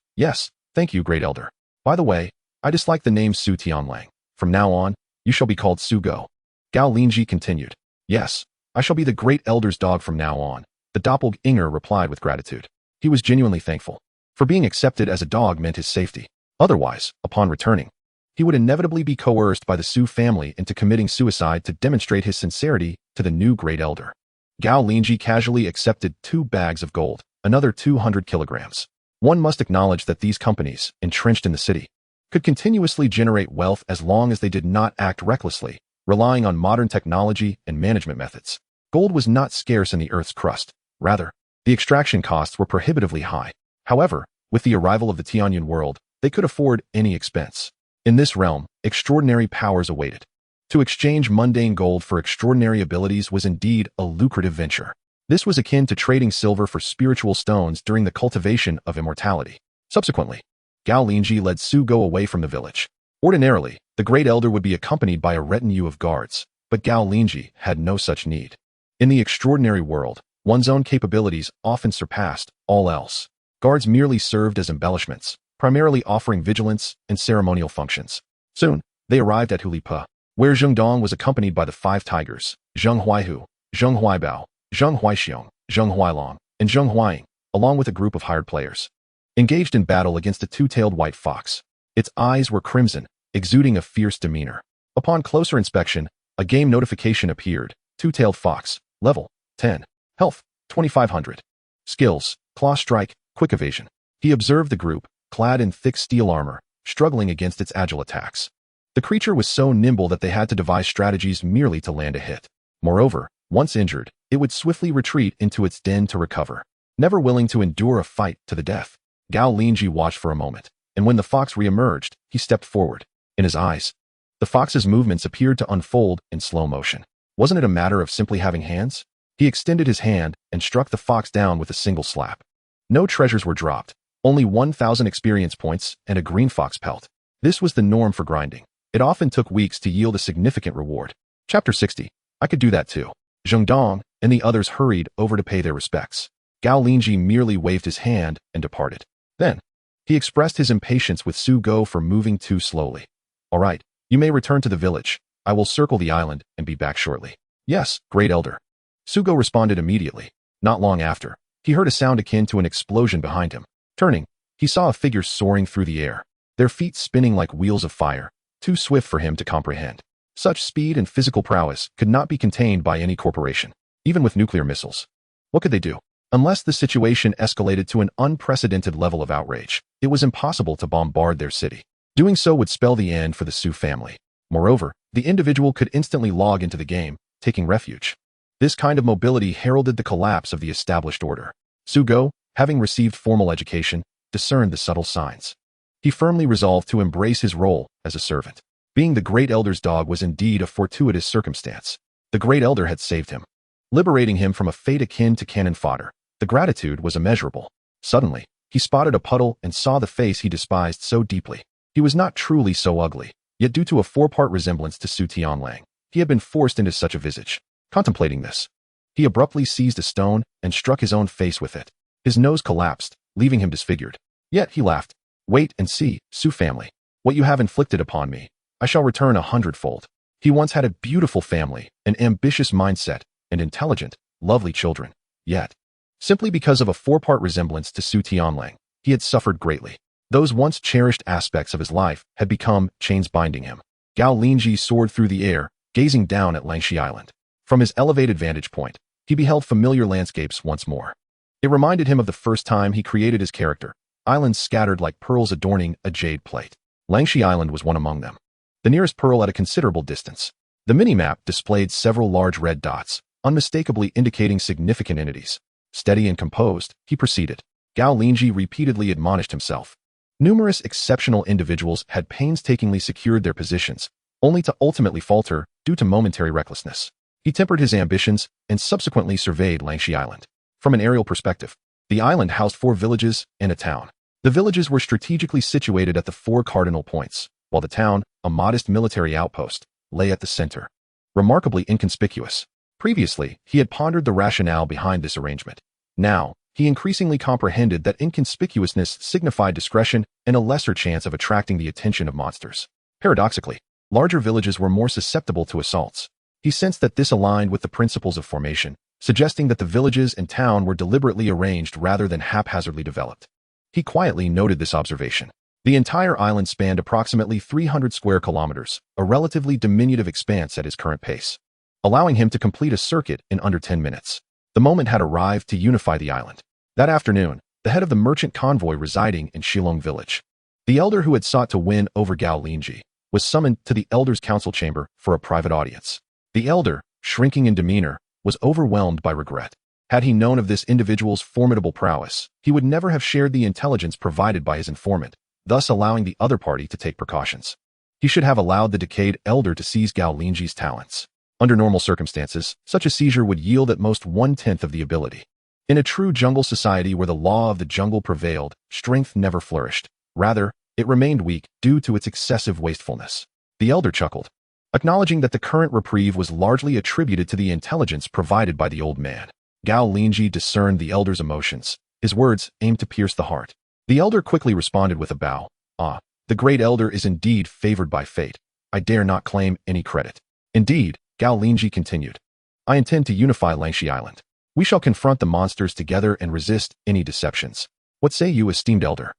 thank you, Great Elder. By the way, I dislike the name Su Tianlang. From now on, you shall be called Su Go. Gao Linzhi continued. Yes, I shall be the Great Elder's dog from now on. The doppelganger replied with gratitude. He was genuinely thankful. For being accepted as a dog meant his safety. Otherwise, upon returning, he would inevitably be coerced by the Su family into committing suicide to demonstrate his sincerity to the new Great Elder. Gao Linzhi casually accepted 2 bags of gold, another 200 kilograms. One must acknowledge that these companies, entrenched in the city, could continuously generate wealth as long as they did not act recklessly, relying on modern technology and management methods. Gold was not scarce in the Earth's crust. Rather, the extraction costs were prohibitively high. However, with the arrival of the Tianyan world, they could afford any expense. In this realm, extraordinary powers awaited. To exchange mundane gold for extraordinary abilities was indeed a lucrative venture. This was akin to trading silver for spiritual stones during the cultivation of immortality. Subsequently, Gao Linzhi led Su Go away from the village. Ordinarily, the Great Elder would be accompanied by a retinue of guards, but Gao Linzhi had no such need. In the extraordinary world, one's own capabilities often surpassed all else. Guards merely served as embellishments, primarily offering vigilance and ceremonial functions. Soon, they arrived at Hulipa, where Zheng Dong was accompanied by the 5 tigers, Zheng Huaihu, Zheng Huaibao, Zheng Huaixiong, Zheng Huailong, and Zheng Huaying, along with a group of hired players. Engaged in battle against a 2-tailed white fox. Its eyes were crimson, exuding a fierce demeanor. Upon closer inspection, a game notification appeared. 2-tailed fox, level 10, health 2500. Skills, claw strike, quick evasion. He observed the group, clad in thick steel armor, struggling against its agile attacks. The creature was so nimble that they had to devise strategies merely to land a hit. Moreover, once injured, it would swiftly retreat into its den to recover. Never willing to endure a fight to the death, Gao Linzhi watched for a moment, and when the fox re-emerged, he stepped forward. In his eyes, the fox's movements appeared to unfold in slow motion. Wasn't it a matter of simply having hands? He extended his hand and struck the fox down with a single slap. No treasures were dropped, only 1,000 experience points and a green fox pelt. This was the norm for grinding. It often took weeks to yield a significant reward. Chapter 60. I could do that too. Zhengdong and the others hurried over to pay their respects. Gao Linzhi merely waved his hand and departed. Then, he expressed his impatience with Su Go for moving too slowly. All right, you may return to the village. I will circle the island and be back shortly. Yes, Great Elder. Su Go responded immediately. Not long after, he heard a sound akin to an explosion behind him. Turning, he saw a figure soaring through the air, their feet spinning like wheels of fire, too swift for him to comprehend. Such speed and physical prowess could not be contained by any corporation, even with nuclear missiles. What could they do? Unless the situation escalated to an unprecedented level of outrage, it was impossible to bombard their city. Doing so would spell the end for the Su family. Moreover, the individual could instantly log into the game, taking refuge. This kind of mobility heralded the collapse of the established order. Su Go, having received formal education, discerned the subtle signs. He firmly resolved to embrace his role as a servant. Being the Great Elder's dog was indeed a fortuitous circumstance. The Great Elder had saved him, liberating him from a fate akin to cannon fodder. The gratitude was immeasurable. Suddenly, he spotted a puddle and saw the face he despised so deeply. He was not truly so ugly, yet due to a four-part resemblance to Su Tianlang, he had been forced into such a visage. Contemplating this, he abruptly seized a stone and struck his own face with it. His nose collapsed, leaving him disfigured. Yet he laughed. Wait and see, Su family. What you have inflicted upon me, I shall return 100-fold. He once had a beautiful family, an ambitious mindset, and intelligent, lovely children. Yet, simply because of a four-part resemblance to Su Tianlang, he had suffered greatly. Those once cherished aspects of his life had become chains binding him. Gao Linzhi soared through the air, gazing down at Langshi Island. From his elevated vantage point, he beheld familiar landscapes once more. It reminded him of the first time he created his character, islands scattered like pearls adorning a jade plate. Langshi Island was one among them, the nearest pearl at a considerable distance. The mini-map displayed several large red dots, unmistakably indicating significant entities. Steady and composed, he proceeded. Gao Linzhi repeatedly admonished himself. Numerous exceptional individuals had painstakingly secured their positions, only to ultimately falter due to momentary recklessness. He tempered his ambitions and subsequently surveyed Langshi Island. From an aerial perspective, the island housed 4 villages and a town. The villages were strategically situated at the 4 cardinal points, while the town, a modest military outpost, lay at the center. Remarkably inconspicuous. Previously, he had pondered the rationale behind this arrangement. Now, he increasingly comprehended that inconspicuousness signified discretion and a lesser chance of attracting the attention of monsters. Paradoxically, larger villages were more susceptible to assaults. He sensed that this aligned with the principles of formation, suggesting that the villages and town were deliberately arranged rather than haphazardly developed. He quietly noted this observation. The entire island spanned approximately 300 square kilometers, a relatively diminutive expanse at his current pace, allowing him to complete a circuit in under 10 minutes. The moment had arrived to unify the island. That afternoon, the head of the merchant convoy residing in Shilong village, the elder who had sought to win over Gao Linzhi, was summoned to the elder's council chamber for a private audience. The elder, shrinking in demeanor, was overwhelmed by regret. Had he known of this individual's formidable prowess, he would never have shared the intelligence provided by his informant, thus allowing the other party to take precautions. He should have allowed the decayed elder to seize Gao Linzhi's talents. Under normal circumstances, such a seizure would yield at most 1/10 of the ability. In a true jungle society where the law of the jungle prevailed, strength never flourished. Rather, it remained weak due to its excessive wastefulness. The elder chuckled, acknowledging that the current reprieve was largely attributed to the intelligence provided by the old man. Gao Linzhi discerned the elder's emotions. His words aimed to pierce the heart. The elder quickly responded with a bow. Ah, the great elder is indeed favored by fate. I dare not claim any credit. Indeed, Gao Linzhi continued, I intend to unify Langshi Island. We shall confront the monsters together and resist any deceptions. What say you, esteemed elder?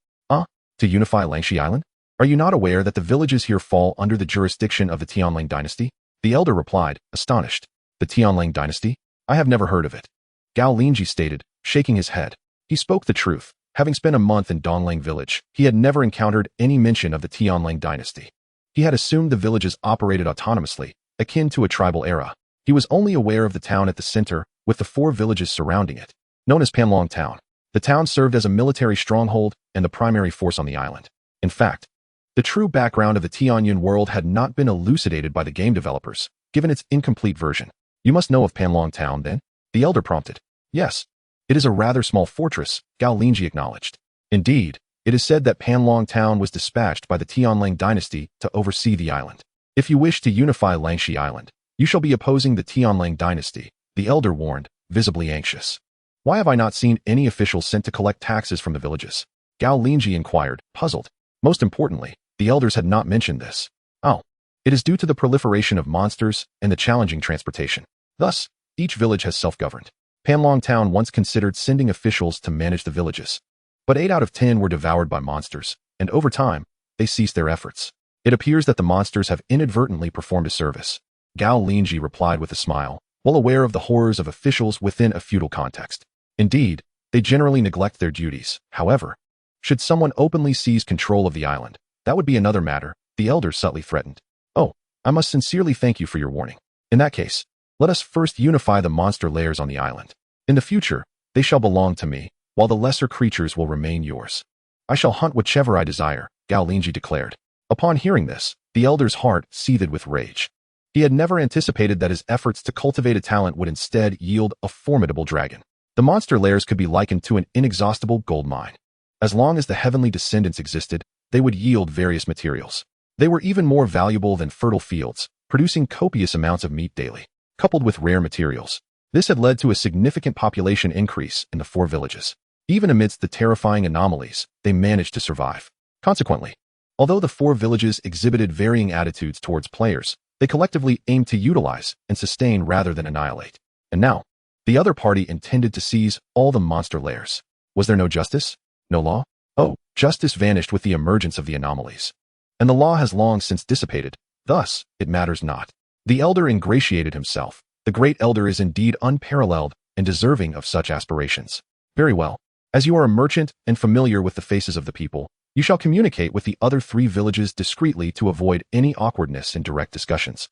To unify Langshi Island? Are you not aware that the villages here fall under the jurisdiction of the Tianlang dynasty? The elder replied, astonished. The Tianlang dynasty? I have never heard of it. Gao Linzhi stated, shaking his head. He spoke the truth. Having spent a month in Donglang village, he had never encountered any mention of the Tianlang dynasty. He had assumed the villages operated autonomously, akin to a tribal era. He was only aware of the town at the center, with the 4 villages surrounding it, known as Panlong Town. The town served as a military stronghold and the primary force on the island. In fact, the true background of the Tianyun world had not been elucidated by the game developers, given its incomplete version. You must know of Panlong Town, then? The elder prompted. Yes. It is a rather small fortress, Gao Linzhi acknowledged. Indeed, it is said that Panlong Town was dispatched by the Tianlang dynasty to oversee the island. If you wish to unify Langshi Island, you shall be opposing the Tianlang dynasty. the elder warned, visibly anxious. Why have I not seen any officials sent to collect taxes from the villages? Gao Linzhi inquired, puzzled. Most importantly, the elders had not mentioned this. Oh, it is due to the proliferation of monsters and the challenging transportation. Thus, each village has self-governed. Panlong Town once considered sending officials to manage the villages. But 8 out of 10 were devoured by monsters, and over time, they ceased their efforts. It appears that the monsters have inadvertently performed a service. Gao Linzhi replied with a smile, well aware of the horrors of officials within a feudal context. Indeed, they generally neglect their duties. However, should someone openly seize control of the island, that would be another matter, the elders subtly threatened. Oh, I must sincerely thank you for your warning. In that case, let us first unify the monster layers on the island. In the future, they shall belong to me, while the lesser creatures will remain yours. I shall hunt whichever I desire, Gao Linzhi declared. Upon hearing this, the elder's heart seethed with rage. He had never anticipated that his efforts to cultivate a talent would instead yield a formidable dragon. The monster layers could be likened to an inexhaustible gold mine. As long as the heavenly descendants existed, they would yield various materials. They were even more valuable than fertile fields, producing copious amounts of meat daily, coupled with rare materials. This had led to a significant population increase in the 4 villages. Even amidst the terrifying anomalies, they managed to survive. Consequently, although the 4 villages exhibited varying attitudes towards players, they collectively aimed to utilize and sustain rather than annihilate. And now, the other party intended to seize all the monster layers. Was there no justice? No law? Oh, justice vanished with the emergence of the anomalies. And the law has long since dissipated, thus, it matters not. The elder ingratiated himself. The great elder is indeed unparalleled and deserving of such aspirations. Very well. As you are a merchant and familiar with the faces of the people, you shall communicate with the other 3 villages discreetly to avoid any awkwardness in direct discussions.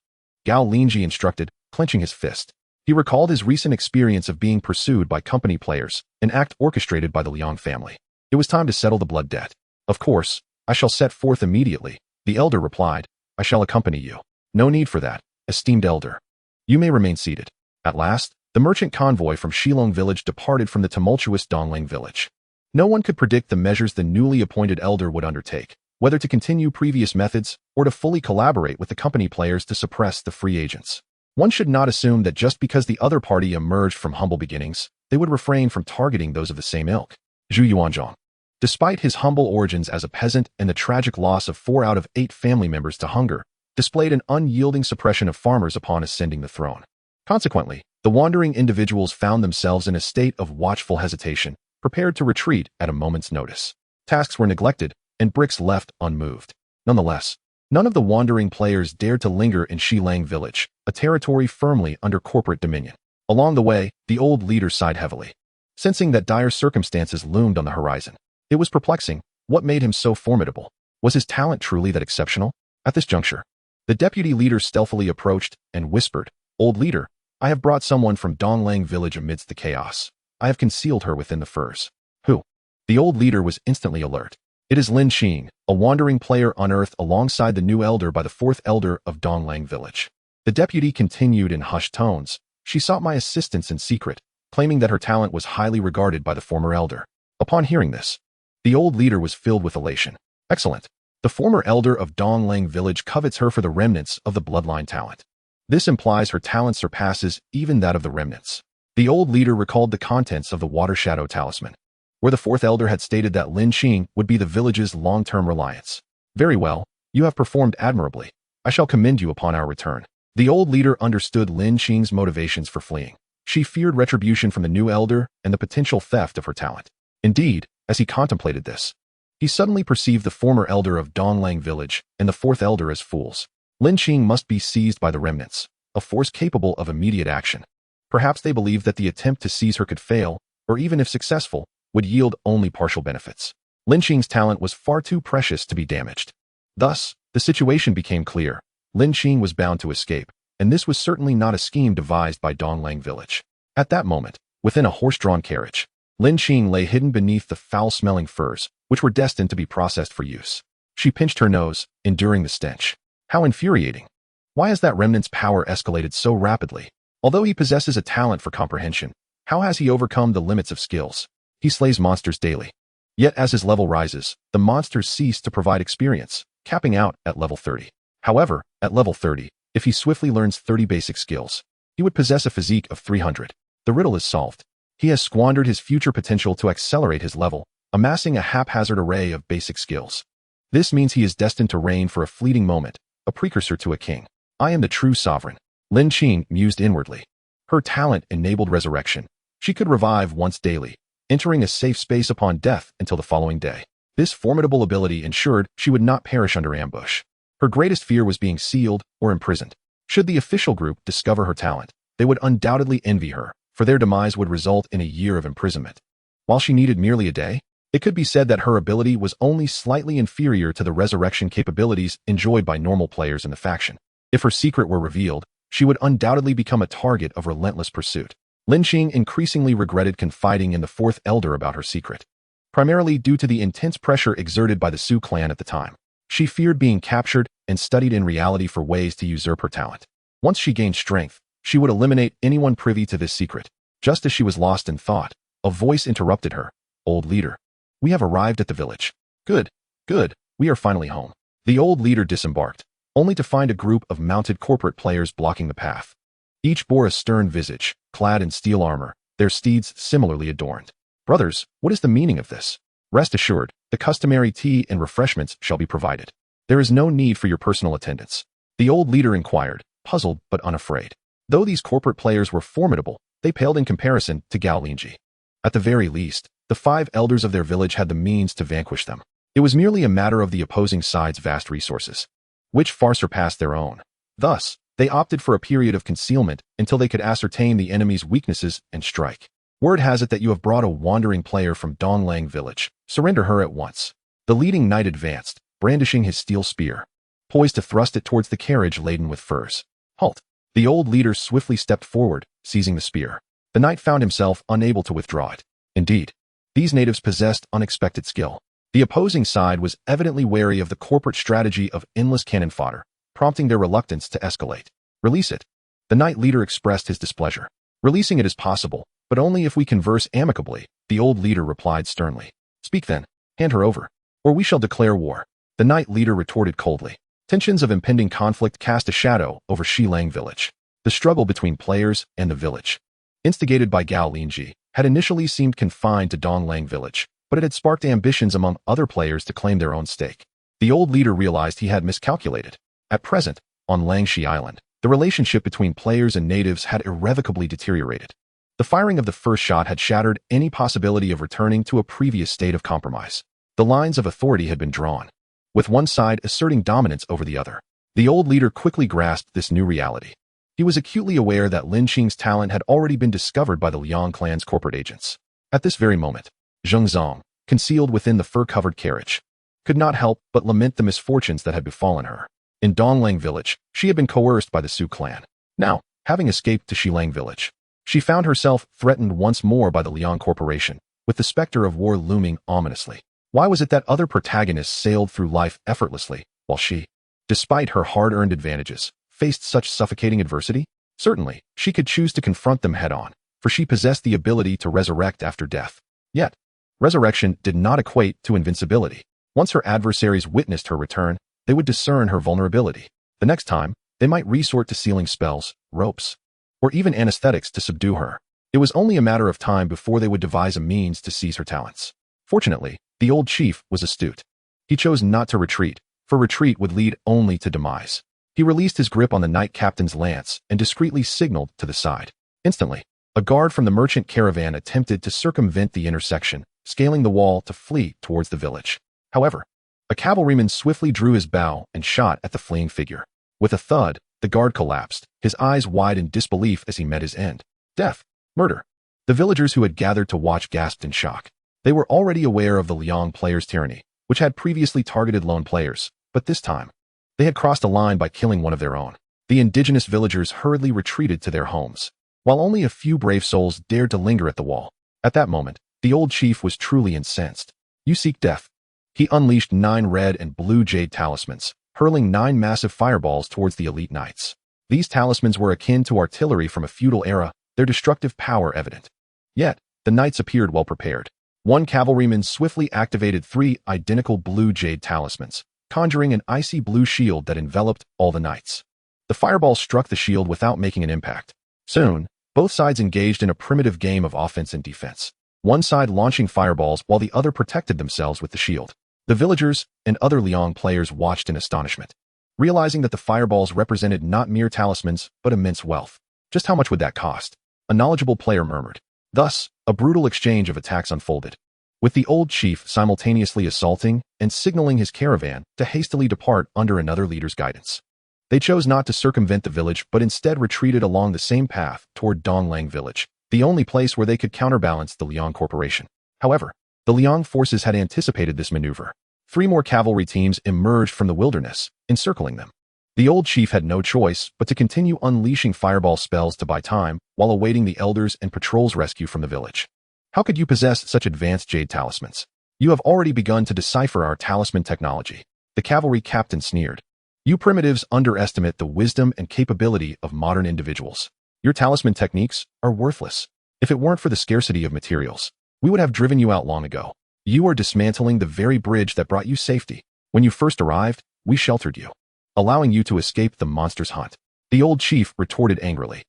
Gao Linzhi instructed, clenching his fist. He recalled his recent experience of being pursued by company players, an act orchestrated by the Liang family. It was time to settle the blood debt. Of course, I shall set forth immediately, the elder replied. I shall accompany you. No need for that, esteemed elder. You may remain seated. At last, the merchant convoy from Shilong village departed from the tumultuous Donglang village. No one could predict the measures the newly appointed elder would undertake, whether to continue previous methods or to fully collaborate with the company players to suppress the free agents. One should not assume that just because the other party emerged from humble beginnings, they would refrain from targeting those of the same ilk. Zhu Yuanzhang. Despite his humble origins as a peasant and the tragic loss of 4 out of 8 family members to hunger, displayed an unyielding suppression of farmers upon ascending the throne. Consequently, the wandering individuals found themselves in a state of watchful hesitation, prepared to retreat at a moment's notice. Tasks were neglected, and bricks left unmoved. Nonetheless, none of the wandering players dared to linger in Shilang village, a territory firmly under corporate dominion. Along the way, the old leader sighed heavily. Sensing that dire circumstances loomed on the horizon, it was perplexing. What made him so formidable? Was his talent truly that exceptional? At this juncture, the deputy leader stealthily approached and whispered, Old leader, I have brought someone from Donglang village amidst the chaos. I have concealed her within the furs. Who? The old leader was instantly alert. It is Lin Qing, a wandering player unearthed alongside the new elder by the 4th elder of Donglang village. The deputy continued in hushed tones. She sought my assistance in secret, claiming that her talent was highly regarded by the former elder. Upon hearing this, the old leader was filled with elation. Excellent. The former elder of Donglang village covets her for the remnants of the bloodline talent. This implies her talent surpasses even that of the remnants. The old leader recalled the contents of the Water Shadow Talisman, where the 4th elder had stated that Lin Qing would be the village's long-term reliance. Very well, you have performed admirably. I shall commend you upon our return. The old leader understood Lin Qing's motivations for fleeing. She feared retribution from the new elder and the potential theft of her talent. Indeed, as he contemplated this, he suddenly perceived the former elder of Donglang village and the 4th elder as fools. Lin Qing must be seized by the remnants, a force capable of immediate action. Perhaps they believed that the attempt to seize her could fail, or even if successful, would yield only partial benefits. Lin Qing's talent was far too precious to be damaged. Thus, the situation became clear. Lin Qing was bound to escape, and this was certainly not a scheme devised by Donglang village. At that moment, within a horse-drawn carriage, Lin Qing lay hidden beneath the foul-smelling furs, which were destined to be processed for use. She pinched her nose, enduring the stench. How infuriating. Why has that remnant's power escalated so rapidly? Although he possesses a talent for comprehension, how has he overcome the limits of skills? He slays monsters daily. Yet as his level rises, the monsters cease to provide experience, capping out at level 30. However, at level 30, if he swiftly learns 30 basic skills, he would possess a physique of 300. The riddle is solved. He has squandered his future potential to accelerate his level, amassing a haphazard array of basic skills. This means he is destined to reign for a fleeting moment, a precursor to a king. I am the true sovereign. Lin Qing mused inwardly. Her talent enabled resurrection. She could revive once daily, entering a safe space upon death until the following day. This formidable ability ensured she would not perish under ambush. Her greatest fear was being sealed or imprisoned. Should the official group discover her talent, they would undoubtedly envy her, for their demise would result in a year of imprisonment. While she needed merely a day, it could be said that her ability was only slightly inferior to the resurrection capabilities enjoyed by normal players in the faction. If her secret were revealed, she would undoubtedly become a target of relentless pursuit. Lin Qing increasingly regretted confiding in the fourth elder about her secret, primarily due to the intense pressure exerted by the Su clan at the time. She feared being captured and studied in reality for ways to usurp her talent. Once she gained strength, she would eliminate anyone privy to this secret. Just as she was lost in thought, a voice interrupted her. Old leader. We have arrived at the village. Good, good, we are finally home. The old leader disembarked, only to find a group of mounted corporate players blocking the path. Each bore a stern visage, clad in steel armor, their steeds similarly adorned. Brothers, what is the meaning of this? Rest assured, the customary tea and refreshments shall be provided. There is no need for your personal attendance. The old leader inquired, puzzled but unafraid. Though these corporate players were formidable, they paled in comparison to Gao Linzhi. At the very least, the 5 elders of their village had the means to vanquish them. It was merely a matter of the opposing side's vast resources, which far surpassed their own. Thus, they opted for a period of concealment until they could ascertain the enemy's weaknesses and strike. Word has it that you have brought a wandering player from Donglang village. Surrender her at once. The leading knight advanced, brandishing his steel spear, poised to thrust it towards the carriage laden with furs. Halt! The old leader swiftly stepped forward, seizing the spear. The knight found himself unable to withdraw it. Indeed, these natives possessed unexpected skill. The opposing side was evidently wary of the corporate strategy of endless cannon fodder, prompting their reluctance to escalate. Release it. The knight leader expressed his displeasure. Releasing it is possible, but only if we converse amicably, the old leader replied sternly. Speak then. Hand her over, or we shall declare war. The knight leader retorted coldly. Tensions of impending conflict cast a shadow over Shilang village. The struggle between players and the village, instigated by Gao Linzhi, had initially seemed confined to Donglang village, but it had sparked ambitions among other players to claim their own stake. The old leader realized he had miscalculated. At present, on Langshi Island, the relationship between players and natives had irrevocably deteriorated. The firing of the first shot had shattered any possibility of returning to a previous state of compromise. The lines of authority had been drawn, with one side asserting dominance over the other. The old leader quickly grasped this new reality. He was acutely aware that Lin Qing's talent had already been discovered by the Liang clan's corporate agents. At this very moment, Zheng Zong, concealed within the fur-covered carriage, could not help but lament the misfortunes that had befallen her. In Donglang village, she had been coerced by the Su clan. Now, having escaped to Shilang village, she found herself threatened once more by the Liang corporation, with the specter of war looming ominously. Why was it that other protagonists sailed through life effortlessly, while she, despite her hard-earned advantages, faced such suffocating adversity? Certainly, she could choose to confront them head-on, for she possessed the ability to resurrect after death. Yet, resurrection did not equate to invincibility. Once her adversaries witnessed her return, they would discern her vulnerability. The next time, they might resort to sealing spells, ropes, or even anesthetics to subdue her. It was only a matter of time before they would devise a means to seize her talents. Fortunately, the old chief was astute. He chose not to retreat, for retreat would lead only to demise. He released his grip on the knight captain's lance and discreetly signaled to the side. Instantly, a guard from the merchant caravan attempted to circumvent the intersection, scaling the wall to flee towards the village. However, a cavalryman swiftly drew his bow and shot at the fleeing figure. With a thud, the guard collapsed, his eyes wide in disbelief as he met his end. Death. Murder. The villagers who had gathered to watch gasped in shock. They were already aware of the Liang players' tyranny, which had previously targeted lone players, but this time, they had crossed a line by killing one of their own. The indigenous villagers hurriedly retreated to their homes, while only a few brave souls dared to linger at the wall. At that moment, the old chief was truly incensed. You seek death. He unleashed 9 red and blue jade talismans, hurling 9 massive fireballs towards the elite knights. These talismans were akin to artillery from a feudal era, their destructive power evident. Yet, the knights appeared well prepared. One cavalryman swiftly activated 3 identical blue jade talismans, conjuring an icy blue shield that enveloped all the knights. The fireball struck the shield without making an impact. Soon, both sides engaged in a primitive game of offense and defense. One side launching fireballs while the other protected themselves with the shield. The villagers and other Liang players watched in astonishment, realizing that the fireballs represented not mere talismans, but immense wealth. Just how much would that cost? A knowledgeable player murmured. Thus, a brutal exchange of attacks unfolded, with the old chief simultaneously assaulting and signaling his caravan to hastily depart under another leader's guidance. They chose not to circumvent the village but instead retreated along the same path toward Donglang village, the only place where they could counterbalance the Liang corporation. However, the Liang forces had anticipated this maneuver. 3 more cavalry teams emerged from the wilderness, encircling them. The old chief had no choice but to continue unleashing fireball spells to buy time while awaiting the elders and patrol's rescue from the village. How could you possess such advanced jade talismans? You have already begun to decipher our talisman technology. The cavalry captain sneered. You primitives underestimate the wisdom and capability of modern individuals. Your talisman techniques are worthless. If it weren't for the scarcity of materials, we would have driven you out long ago. You are dismantling the very bridge that brought you safety. When you first arrived, we sheltered you, allowing you to escape the monster's hunt. The old chief retorted angrily.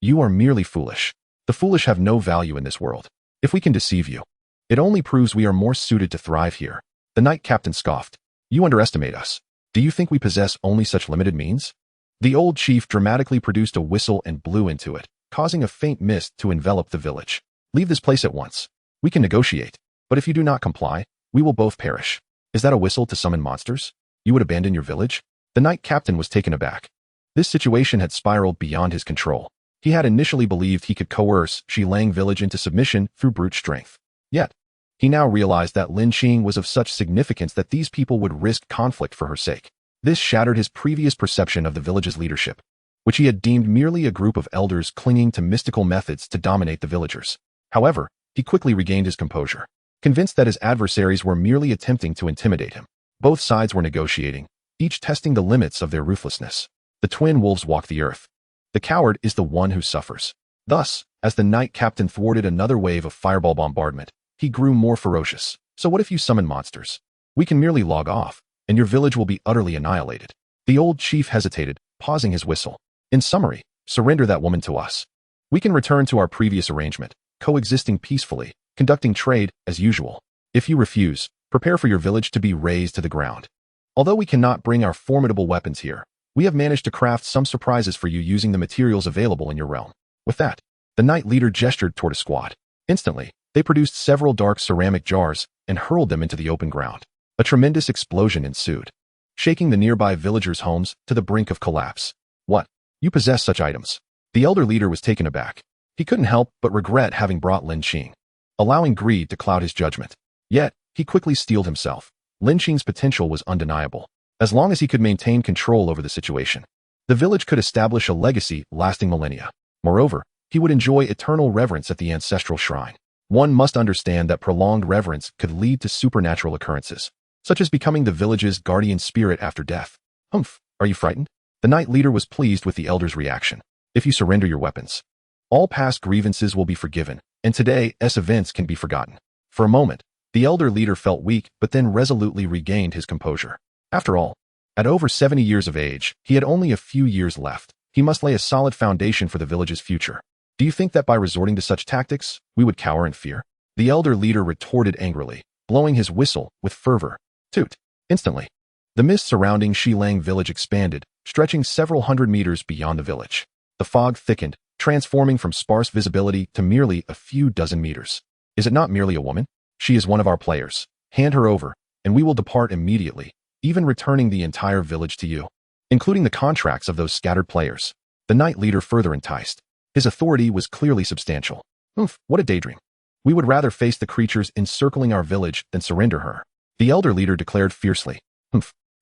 You are merely foolish. The foolish have no value in this world. If we can deceive you, it only proves we are more suited to thrive here. The knight captain scoffed. You underestimate us. Do you think we possess only such limited means? The old chief dramatically produced a whistle and blew into it, causing a faint mist to envelop the village. Leave this place at once. We can negotiate, but if you do not comply, we will both perish. Is that a whistle to summon monsters? You would abandon your village? The knight captain was taken aback. This situation had spiraled beyond his control. He had initially believed he could coerce Shilang village into submission through brute strength. Yet, he now realized that Linzhi was of such significance that these people would risk conflict for her sake. This shattered his previous perception of the village's leadership, which he had deemed merely a group of elders clinging to mystical methods to dominate the villagers. However, he quickly regained his composure, convinced that his adversaries were merely attempting to intimidate him. Both sides were negotiating, each testing the limits of their ruthlessness. The twin wolves walk the earth. The coward is the one who suffers. Thus, as the knight captain thwarted another wave of fireball bombardment, he grew more ferocious. So what if you summon monsters? We can merely log off, and your village will be utterly annihilated. The old chief hesitated, pausing his whistle. In summary, surrender that woman to us. We can return to our previous arrangement, coexisting peacefully, conducting trade as usual. If you refuse, prepare for your village to be razed to the ground. Although we cannot bring our formidable weapons here, we have managed to craft some surprises for you using the materials available in your realm. With that, the knight leader gestured toward a squad. Instantly, they produced several dark ceramic jars and hurled them into the open ground. A tremendous explosion ensued, shaking the nearby villagers' homes to the brink of collapse. What? You possess such items? The elder leader was taken aback. He couldn't help but regret having brought Linzhi, allowing greed to cloud his judgment. Yet, he quickly steeled himself. Linzhi's potential was undeniable. As long as he could maintain control over the situation, the village could establish a legacy lasting millennia. Moreover, he would enjoy eternal reverence at the ancestral shrine. One must understand that prolonged reverence could lead to supernatural occurrences, such as becoming the village's guardian spirit after death. Are you frightened? The knight leader was pleased with the elder's reaction. If you surrender your weapons, all past grievances will be forgiven, and today's events can be forgotten. For a moment, the elder leader felt weak but then resolutely regained his composure. After all, at over 70 years of age, he had only a few years left. He must lay a solid foundation for the village's future. Do you think that by resorting to such tactics, we would cower in fear? The elder leader retorted angrily, blowing his whistle with fervor. Toot! Instantly, the mist surrounding Shilang village expanded, stretching several hundred meters beyond the village. The fog thickened, transforming from sparse visibility to merely a few dozen meters. Is it not merely a woman? She is one of our players. Hand her over, and we will depart immediately, even returning the entire village to you, including the contracts of those scattered players. The knight leader further enticed. His authority was clearly substantial. What a daydream. We would rather face the creatures encircling our village than surrender her. The elder leader declared fiercely.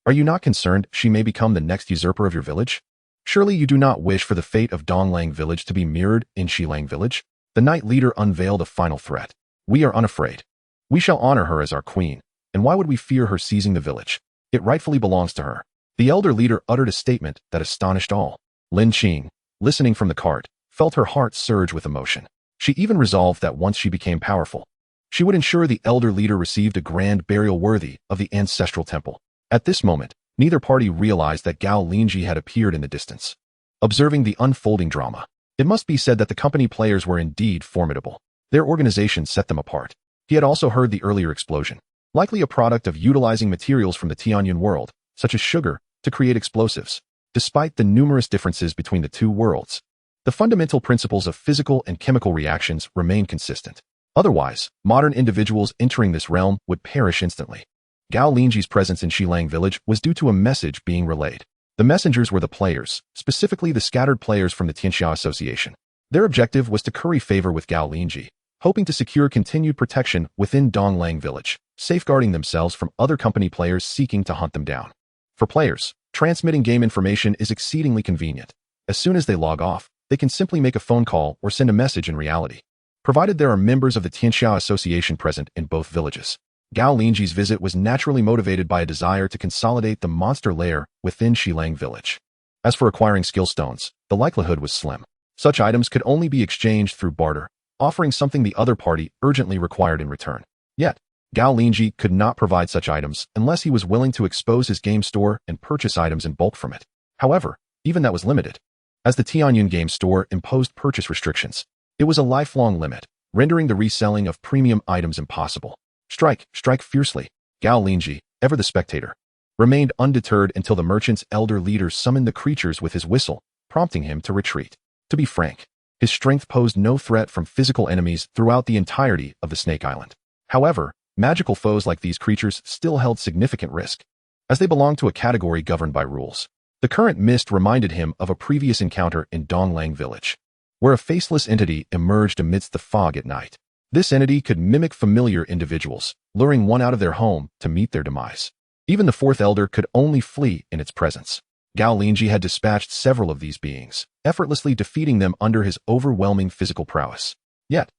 Are you not concerned she may become the next usurper of your village? Surely you do not wish for the fate of Donglang village to be mirrored in Shilang village? The knight leader unveiled a final threat. We are unafraid. We shall honor her as our queen, and why would we fear her seizing the village? It rightfully belongs to her. The elder leader uttered a statement that astonished all. Linzhi, listening from the cart, felt her heart surge with emotion. She even resolved that once she became powerful, she would ensure the elder leader received a grand burial worthy of the ancestral temple. At this moment, neither party realized that Gao Linzhi had appeared in the distance. Observing the unfolding drama, It must be said that the company players were indeed formidable. Their organization set them apart. He had also heard the earlier explosion, likely a product of utilizing materials from the Tianyun world, such as sugar, to create explosives. Despite the numerous differences between the two worlds, the fundamental principles of physical and chemical reactions remain consistent. Otherwise, modern individuals entering this realm would perish instantly. Gao Linzhi's presence in Shilang village was due to a message being relayed. The messengers were the players, specifically the scattered players from the Tianxia Association. Their objective was to curry favor with Gao Linzhi, hoping to secure continued protection within Donglang village, safeguarding themselves from other company players seeking to hunt them down. For players, transmitting game information is exceedingly convenient. As soon as they log off, they can simply make a phone call or send a message in reality, provided there are members of the Tianxia Association present in both villages. Gao Linzhi's visit was naturally motivated by a desire to consolidate the monster lair within Shilang village. As for acquiring skill stones, the likelihood was slim. Such items could only be exchanged through barter, offering something the other party urgently required in return. Yet, Gao Linzhi could not provide such items unless he was willing to expose his game store and purchase items in bulk from it. However, even that was limited. As the Tianyun game store imposed purchase restrictions, it was a lifelong limit, rendering the reselling of premium items impossible. Strike fiercely. Gao Linzhi, ever the spectator, remained undeterred until the merchant's elder leader summoned the creatures with his whistle, prompting him to retreat. To be frank, his strength posed no threat from physical enemies throughout the entirety of the Snake Island. However, magical foes like these creatures still held significant risk, as they belonged to a category governed by rules. The current mist reminded him of a previous encounter in Donglang village, where a faceless entity emerged amidst the fog at night. This entity could mimic familiar individuals, luring one out of their home to meet their demise. Even the fourth elder could only flee in its presence. Gao Linzhi had dispatched several of these beings, effortlessly defeating them under his overwhelming physical prowess. Yet,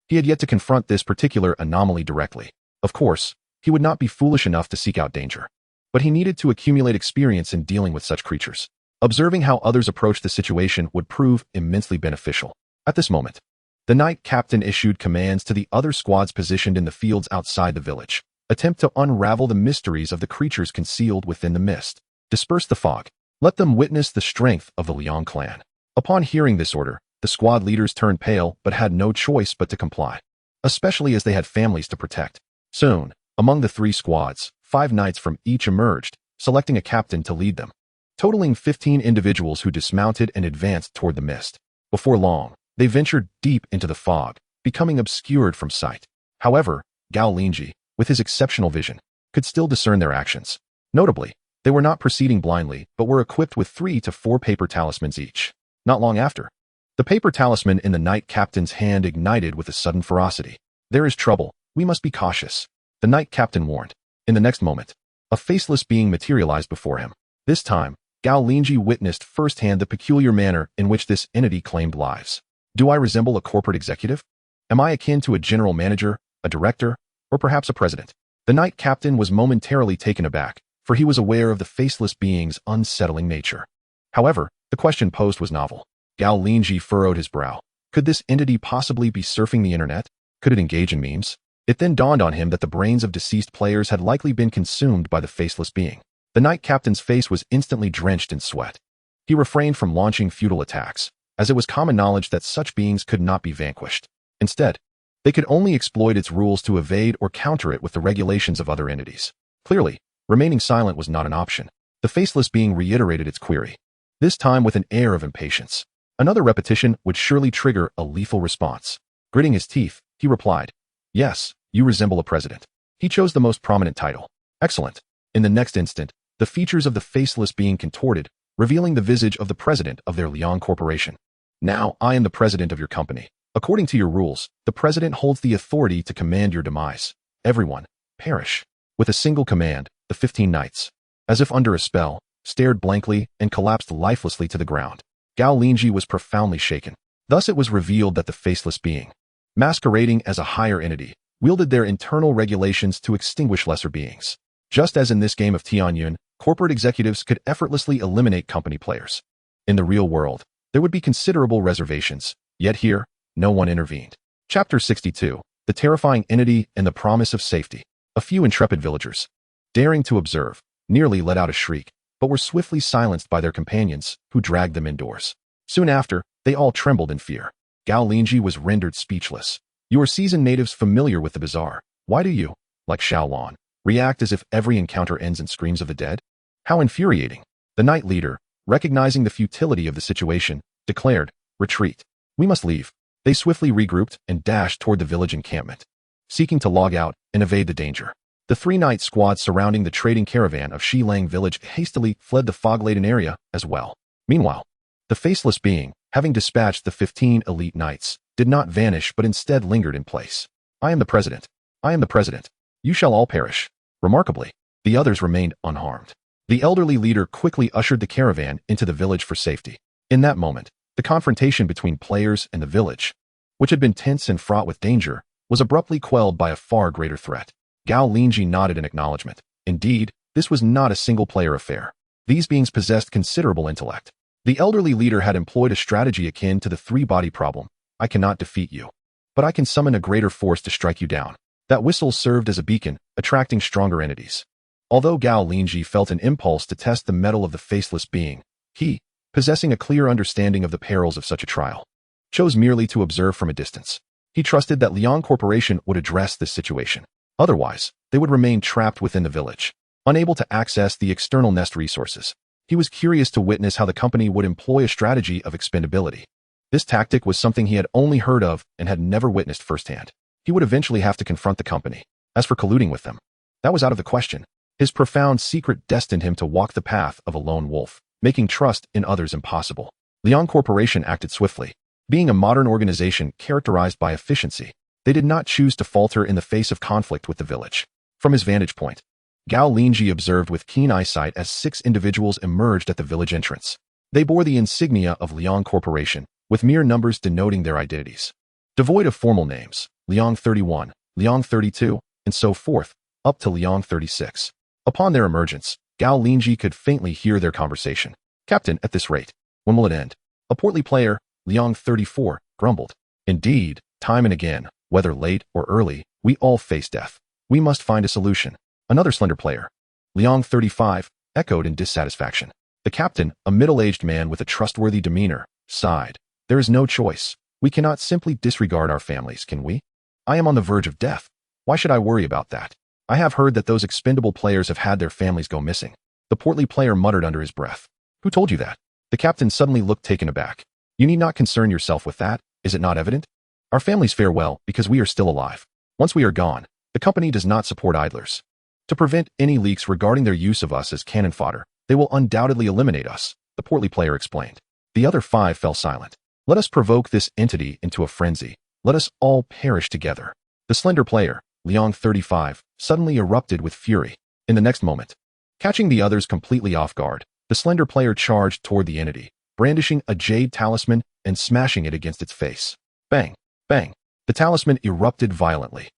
he had yet to confront this particular anomaly directly. Of course, he would not be foolish enough to seek out danger, but he needed to accumulate experience in dealing with such creatures. Observing how others approached the situation would prove immensely beneficial. At this moment, the knight captain issued commands to the other squads positioned in the fields outside the village. Attempt to unravel the mysteries of the creatures concealed within the mist. Disperse the fog. Let them witness the strength of the Liang clan. Upon hearing this order, the squad leaders turned pale but had no choice but to comply, especially as they had families to protect. Soon, among the three squads, 5 knights from each emerged, selecting a captain to lead them, totaling 15 individuals who dismounted and advanced toward the mist. Before long, they ventured deep into the fog, becoming obscured from sight. However, Gao Linzhi, with his exceptional vision, could still discern their actions. Notably, they were not proceeding blindly, but were equipped with 3 to 4 paper talismans each. Not long after, the paper talisman in the knight captain's hand ignited with a sudden ferocity. There is trouble. We must be cautious, the knight captain warned. In the next moment, a faceless being materialized before him. This time, Gao Linzhi witnessed firsthand the peculiar manner in which this entity claimed lives. Do I resemble a corporate executive? Am I akin to a general manager, a director, or perhaps a president? The knight captain was momentarily taken aback, for he was aware of the faceless being's unsettling nature. However, the question posed was novel. Gao Linzhi furrowed his brow. Could this entity possibly be surfing the internet? Could it engage in memes? It then dawned on him that the brains of deceased players had likely been consumed by the faceless being. The knight captain's face was instantly drenched in sweat. He refrained from launching futile attacks, as it was common knowledge that such beings could not be vanquished. Instead, they could only exploit its rules to evade or counter it with the regulations of other entities. Clearly, remaining silent was not an option. The faceless being reiterated its query, this time with an air of impatience. Another repetition would surely trigger a lethal response. Gritting his teeth, he replied, "Yes, you resemble a president." He chose the most prominent title. Excellent. In the next instant, the features of the faceless being contorted, revealing the visage of the president of their Liang Corporation. Now, I am the president of your company. According to your rules, the president holds the authority to command your demise. Everyone, perish. With a single command, the 15 knights, as if under a spell, stared blankly and collapsed lifelessly to the ground. Gao Linzhi was profoundly shaken. Thus it was revealed that the faceless being, masquerading as a higher entity, wielded their internal regulations to extinguish lesser beings. Just as in this game of Tianyun, corporate executives could effortlessly eliminate company players. In the real world, there would be considerable reservations, yet here, no one intervened. Chapter 62, The Terrifying Entity and the Promise of Safety. A few intrepid villagers, daring to observe, nearly let out a shriek, but were swiftly silenced by their companions, who dragged them indoors. Soon after, they all trembled in fear. Gao Linzhi was rendered speechless. You are seasoned natives familiar with the bizarre. Why do you, like Xiaolon, react as if every encounter ends in screams of the dead? How infuriating. The knight leader, recognizing the futility of the situation, declared, retreat. We must leave. They swiftly regrouped and dashed toward the village encampment, seeking to log out and evade the danger. The 3 knight squads surrounding the trading caravan of Shilang village hastily fled the fog-laden area as well. Meanwhile, the faceless being, having dispatched the 15 elite knights, did not vanish but instead lingered in place. I am the president. I am the president. You shall all perish. Remarkably, the others remained unharmed. The elderly leader quickly ushered the caravan into the village for safety. In that moment, the confrontation between players and the village, which had been tense and fraught with danger, was abruptly quelled by a far greater threat. Gao Linzhi nodded in acknowledgement. Indeed, this was not a single-player affair. These beings possessed considerable intellect. The elderly leader had employed a strategy akin to the 3-body problem. I cannot defeat you, but I can summon a greater force to strike you down. That whistle served as a beacon, attracting stronger entities. Although Gao Linzhi felt an impulse to test the mettle of the faceless being, he, possessing a clear understanding of the perils of such a trial, chose merely to observe from a distance. He trusted that Liang Corporation would address this situation. Otherwise, they would remain trapped within the village, unable to access the external nest resources. He was curious to witness how the company would employ a strategy of expendability. This tactic was something he had only heard of and had never witnessed firsthand. He would eventually have to confront the company. As for colluding with them, that was out of the question. His profound secret destined him to walk the path of a lone wolf, making trust in others impossible. Liang Corporation acted swiftly. Being a modern organization characterized by efficiency, they did not choose to falter in the face of conflict with the village. From his vantage point, Gao Linzhi observed with keen eyesight as 6 individuals emerged at the village entrance. They bore the insignia of Liang Corporation, with mere numbers denoting their identities. Devoid of formal names, Liang 31, Liang 32, and so forth, up to Liang 36. Upon their emergence, Gao Linzhi could faintly hear their conversation. Captain, at this rate, when will it end? A portly player, Liang 34, grumbled. Indeed, time and again, whether late or early, we all face death. We must find a solution. Another slender player, Liang 35, echoed in dissatisfaction. The captain, a middle-aged man with a trustworthy demeanor, sighed. There is no choice. We cannot simply disregard our families, can we? I am on the verge of death. Why should I worry about that? I have heard that those expendable players have had their families go missing. The portly player muttered under his breath. Who told you that? The captain suddenly looked taken aback. You need not concern yourself with that, is it not evident? Our families fare well because we are still alive. Once we are gone, the company does not support idlers. To prevent any leaks regarding their use of us as cannon fodder, they will undoubtedly eliminate us, the portly player explained. The other 5 fell silent. Let us provoke this entity into a frenzy. Let us all perish together. The slender player, Liang 35, suddenly erupted with fury. In the next moment, catching the others completely off guard, the slender player charged toward the entity, brandishing a jade talisman and smashing it against its face. Bang! Bang! The talisman erupted violently.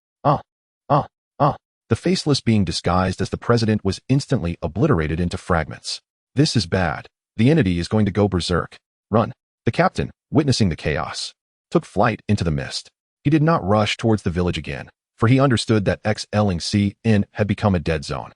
The faceless being disguised as the president was instantly obliterated into fragments. This is bad. The entity is going to go berserk. Run. The captain, witnessing the chaos, took flight into the mist. He did not rush towards the village again, for he understood that Gao Linzhi had become a dead zone.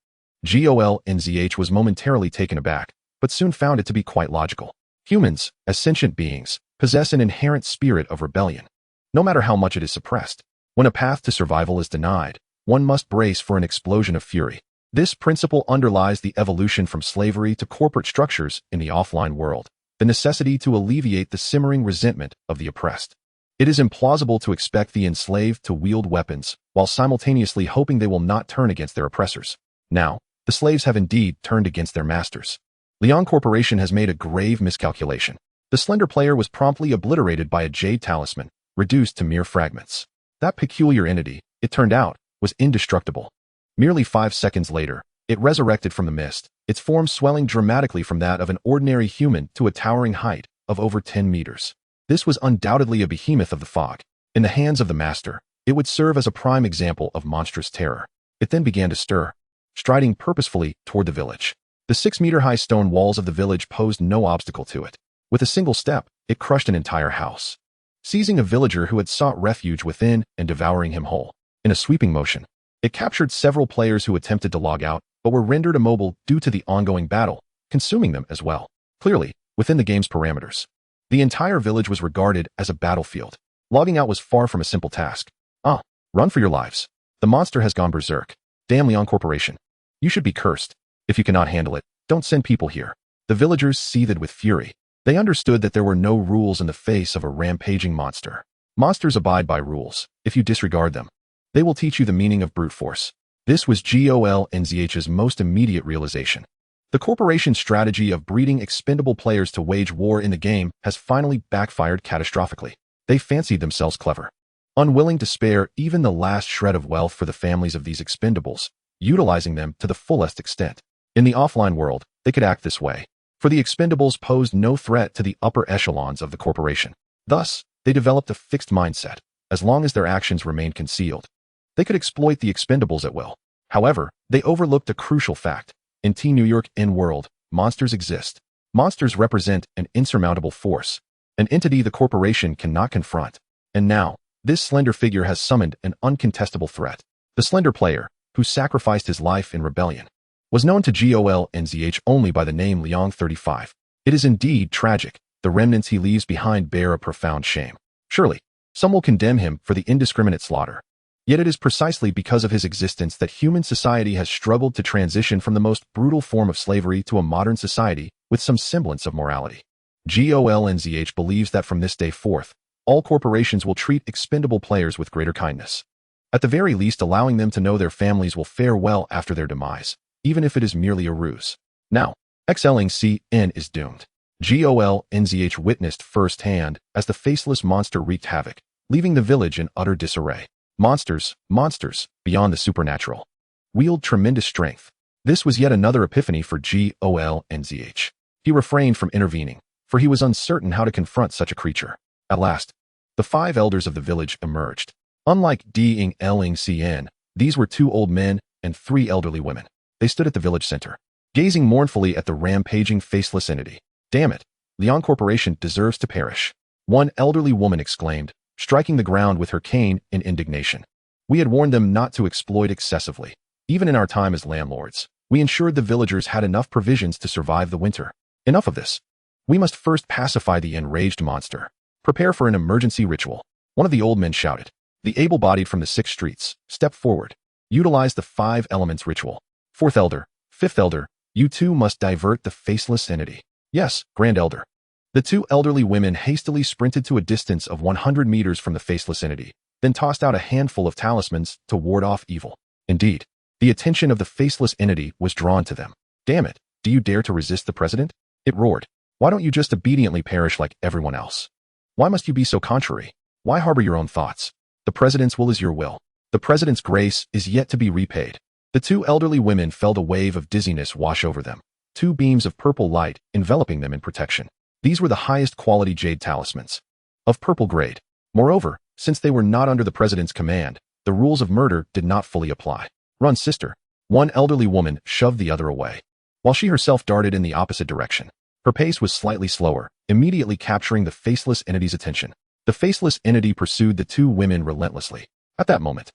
Gao Linzhi was momentarily taken aback, but soon found it to be quite logical. Humans, as sentient beings, possess an inherent spirit of rebellion, no matter how much it is suppressed. When a path to survival is denied, one must brace for an explosion of fury. This principle underlies the evolution from slavery to corporate structures in the offline world, the necessity to alleviate the simmering resentment of the oppressed. It is implausible to expect the enslaved to wield weapons while simultaneously hoping they will not turn against their oppressors. Now, the slaves have indeed turned against their masters. Liang Corporation has made a grave miscalculation. The slender player was promptly obliterated by a jade talisman, reduced to mere fragments. That peculiar entity, it turned out, was indestructible. Merely 5 seconds later, it resurrected from the mist, its form swelling dramatically from that of an ordinary human to a towering height of over 10 meters. This was undoubtedly a behemoth of the fog. In the hands of the master, it would serve as a prime example of monstrous terror. It then began to stir, striding purposefully toward the village. The 6-meter-high stone walls of the village posed no obstacle to it. With a single step, it crushed an entire house, seizing a villager who had sought refuge within and devouring him whole. In a sweeping motion, it captured several players who attempted to log out, but were rendered immobile due to the ongoing battle, consuming them as well. Clearly, within the game's parameters, The entire village was regarded as a battlefield. Logging out was far from a simple task. Run for your lives. The monster has gone berserk. Damn Leon Corporation. You should be cursed. If you cannot handle it, don't send people here. The villagers seethed with fury. They understood that there were no rules in the face of a rampaging monster. Monsters abide by rules. If you disregard them, they will teach you the meaning of brute force. This was Gao Linzhi's most immediate realization. The corporation's strategy of breeding expendable players to wage war in the game has finally backfired catastrophically. They fancied themselves clever, unwilling to spare even the last shred of wealth for the families of these expendables, utilizing them to the fullest extent. In the offline world, they could act this way, for the expendables posed no threat to the upper echelons of the corporation. Thus, they developed a fixed mindset. As long as their actions remained concealed, they could exploit the expendables at will. However, they overlooked a crucial fact. In New York in-world, monsters exist. Monsters represent an insurmountable force, an entity the corporation cannot confront. And now, this slender figure has summoned an uncontestable threat. The slender player, who sacrificed his life in rebellion, was known to Gao Linzhi only by the name Liang 35. It is indeed tragic. The remnants he leaves behind bear a profound shame. Surely, some will condemn him for the indiscriminate slaughter. Yet it is precisely because of his existence that human society has struggled to transition from the most brutal form of slavery to a modern society with some semblance of morality. Gao Linzhi believes that from this day forth, all corporations will treat expendable players with greater kindness. At the very least, allowing them to know their families will fare well after their demise, even if it is merely a ruse. Now, XLNCN is doomed. Gao Linzhi witnessed firsthand as the faceless monster wreaked havoc, leaving the village in utter disarray. Monsters, beyond the supernatural, wield tremendous strength. This was yet another epiphany for Gao Linzhi. He refrained from intervening, for he was uncertain how to confront such a creature. At last, the 5 elders of the village emerged. Unlike Linzhi, these were 2 old men and 3 elderly women. They stood at the village center, gazing mournfully at the rampaging faceless entity. Damn it, Leon Corporation deserves to perish. One elderly woman exclaimed, striking the ground with her cane in indignation. We had warned them not to exploit excessively. Even in our time as landlords, we ensured the villagers had enough provisions to survive the winter. Enough of this. We must first pacify the enraged monster. Prepare for an emergency ritual. One of the old men shouted. The able-bodied from the 6 streets stepped forward. Utilize the 5 elements ritual. 4th elder, 5th elder, you 2 must divert the faceless entity. Yes, Grand Elder. The 2 elderly women hastily sprinted to a distance of 100 meters from the faceless entity, then tossed out a handful of talismans to ward off evil. Indeed, the attention of the faceless entity was drawn to them. Damn it, do you dare to resist the president? It roared. Why don't you just obediently perish like everyone else? Why must you be so contrary? Why harbor your own thoughts? The president's will is your will. The president's grace is yet to be repaid. The 2 elderly women felt a wave of dizziness wash over them, 2 beams of purple light enveloping them in protection. These were the highest quality jade talismans, of purple grade. Moreover, since they were not under the president's command, the rules of murder did not fully apply. Run, sister. One elderly woman shoved the other away, while she herself darted in the opposite direction. Her pace was slightly slower, immediately capturing the faceless entity's attention. The faceless entity pursued the 2 women relentlessly. At that moment,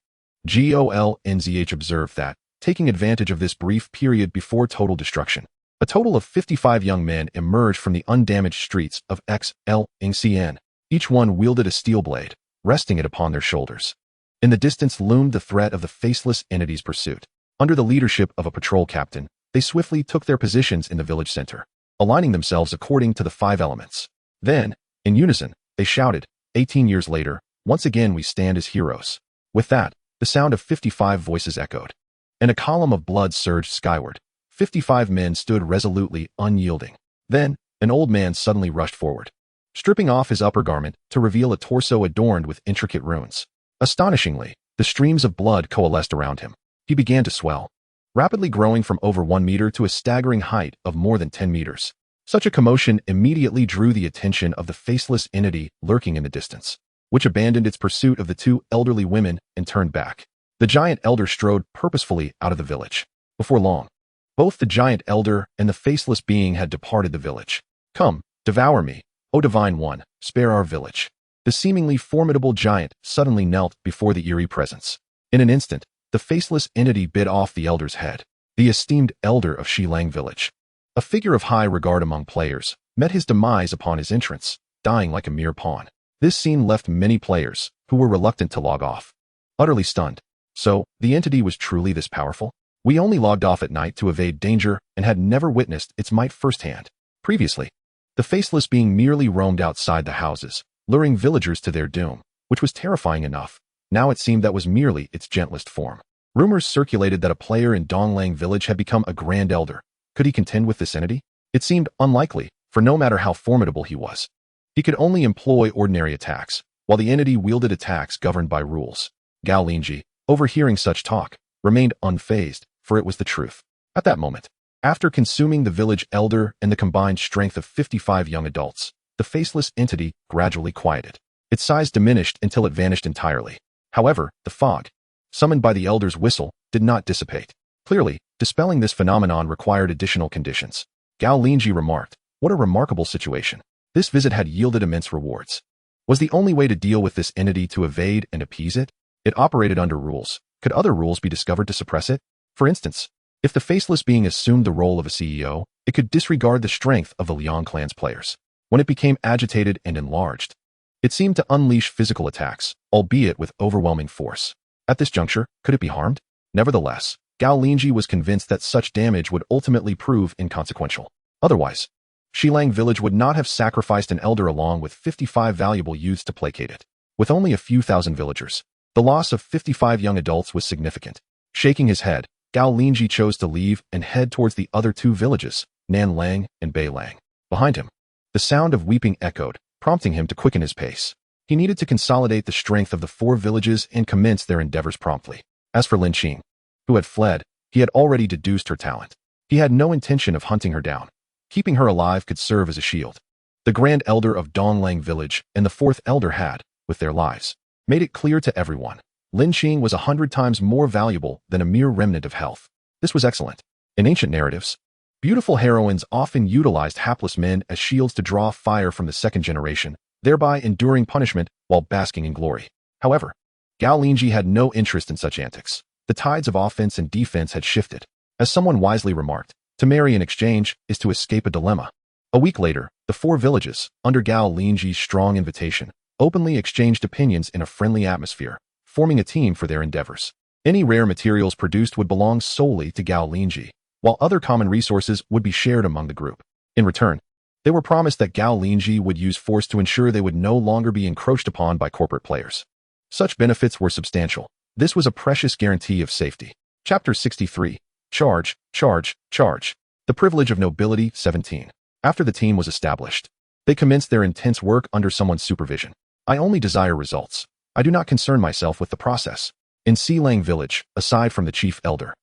Gao Linzhi observed that, taking advantage of this brief period before total destruction, a total of 55 young men emerged from the undamaged streets of XLNCN. Each one wielded a steel blade, resting it upon their shoulders. In the distance loomed the threat of the faceless entity's pursuit. Under the leadership of a patrol captain, they swiftly took their positions in the village center, aligning themselves according to the 5 elements. Then, in unison, they shouted, 18 years later, once again we stand as heroes. With that, the sound of 55 voices echoed, and a column of blood surged skyward. 55 men stood resolutely unyielding. Then, an old man suddenly rushed forward, stripping off his upper garment to reveal a torso adorned with intricate runes. Astonishingly, the streams of blood coalesced around him. He began to swell, rapidly growing from over 1 meter to a staggering height of more than 10 meters. Such a commotion immediately drew the attention of the faceless entity lurking in the distance, which abandoned its pursuit of the 2 elderly women and turned back. The giant elder strode purposefully out of the village. Before long, both the giant elder and the faceless being had departed the village. Come, devour me, O Divine One, spare our village. The seemingly formidable giant suddenly knelt before the eerie presence. In an instant, the faceless entity bit off the elder's head. The esteemed elder of Shilang village, a figure of high regard among players, met his demise upon his entrance. dying like a mere pawn. This scene left many players, who were reluctant to log off, utterly stunned. So, the entity was truly this powerful? We only logged off at night to evade danger and had never witnessed its might firsthand. Previously, the faceless being merely roamed outside the houses, luring villagers to their doom, which was terrifying enough. Now it seemed that was merely its gentlest form. Rumors circulated that a player in Donglang village had become a Grand Elder. Could he contend with this entity? It seemed unlikely, for no matter how formidable he was, he could only employ ordinary attacks, while the entity wielded attacks governed by rules. Gao Linzhi, overhearing such talk, remained unfazed, for it was the truth. At that moment, after consuming the village elder and the combined strength of 55 young adults, the faceless entity gradually quieted. Its size diminished until it vanished entirely. However, the fog, summoned by the elder's whistle, did not dissipate. Clearly, dispelling this phenomenon required additional conditions. Gao Linzhi remarked, "What a remarkable situation. This visit had yielded immense rewards. Was the only way to deal with this entity to evade and appease it? It operated under rules. Could other rules be discovered to suppress it? For instance, if the faceless being assumed the role of a CEO, it could disregard the strength of the Liang clan's players. When it became agitated and enlarged, it seemed to unleash physical attacks, albeit with overwhelming force. At this juncture, could it be harmed? Nevertheless, Gao Linzhi was convinced that such damage would ultimately prove inconsequential. Otherwise, Shilang village would not have sacrificed an elder along with 55 valuable youths to placate it. With only a few thousand villagers, the loss of 55 young adults was significant. Shaking his head, Gao Linzhi chose to leave and head towards the other two villages, Nanlang and Beilang. Behind him, the sound of weeping echoed, prompting him to quicken his pace. He needed to consolidate the strength of the four villages and commence their endeavors promptly. As for Lin Qing, who had fled, he had already deduced her talent. He had no intention of hunting her down. Keeping her alive could serve as a shield. The Grand Elder of Donglang village and the fourth Elder had, with their lives, made it clear to everyone. Lin Qing was 100 times more valuable than a mere remnant of health. This was excellent. In ancient narratives, beautiful heroines often utilized hapless men as shields to draw fire from the second generation, thereby enduring punishment while basking in glory. However, Gao Linzhi had no interest in such antics. The tides of offense and defense had shifted. As someone wisely remarked, to marry in exchange is to escape a dilemma. A week later, the four villages, under Gao Linzhi's strong invitation, openly exchanged opinions in a friendly atmosphere, forming a team for their endeavors. Any rare materials produced would belong solely to Gao Linzhi, while other common resources would be shared among the group. In return, they were promised that Gao Linzhi would use force to ensure they would no longer be encroached upon by corporate players. Such benefits were substantial. This was a precious guarantee of safety. Chapter 63. Charge, charge, charge. The privilege of nobility, 17. After the team was established, they commenced their intense work under someone's supervision. I only desire results. I do not concern myself with the process. In Xilang village, aside from the chief elder,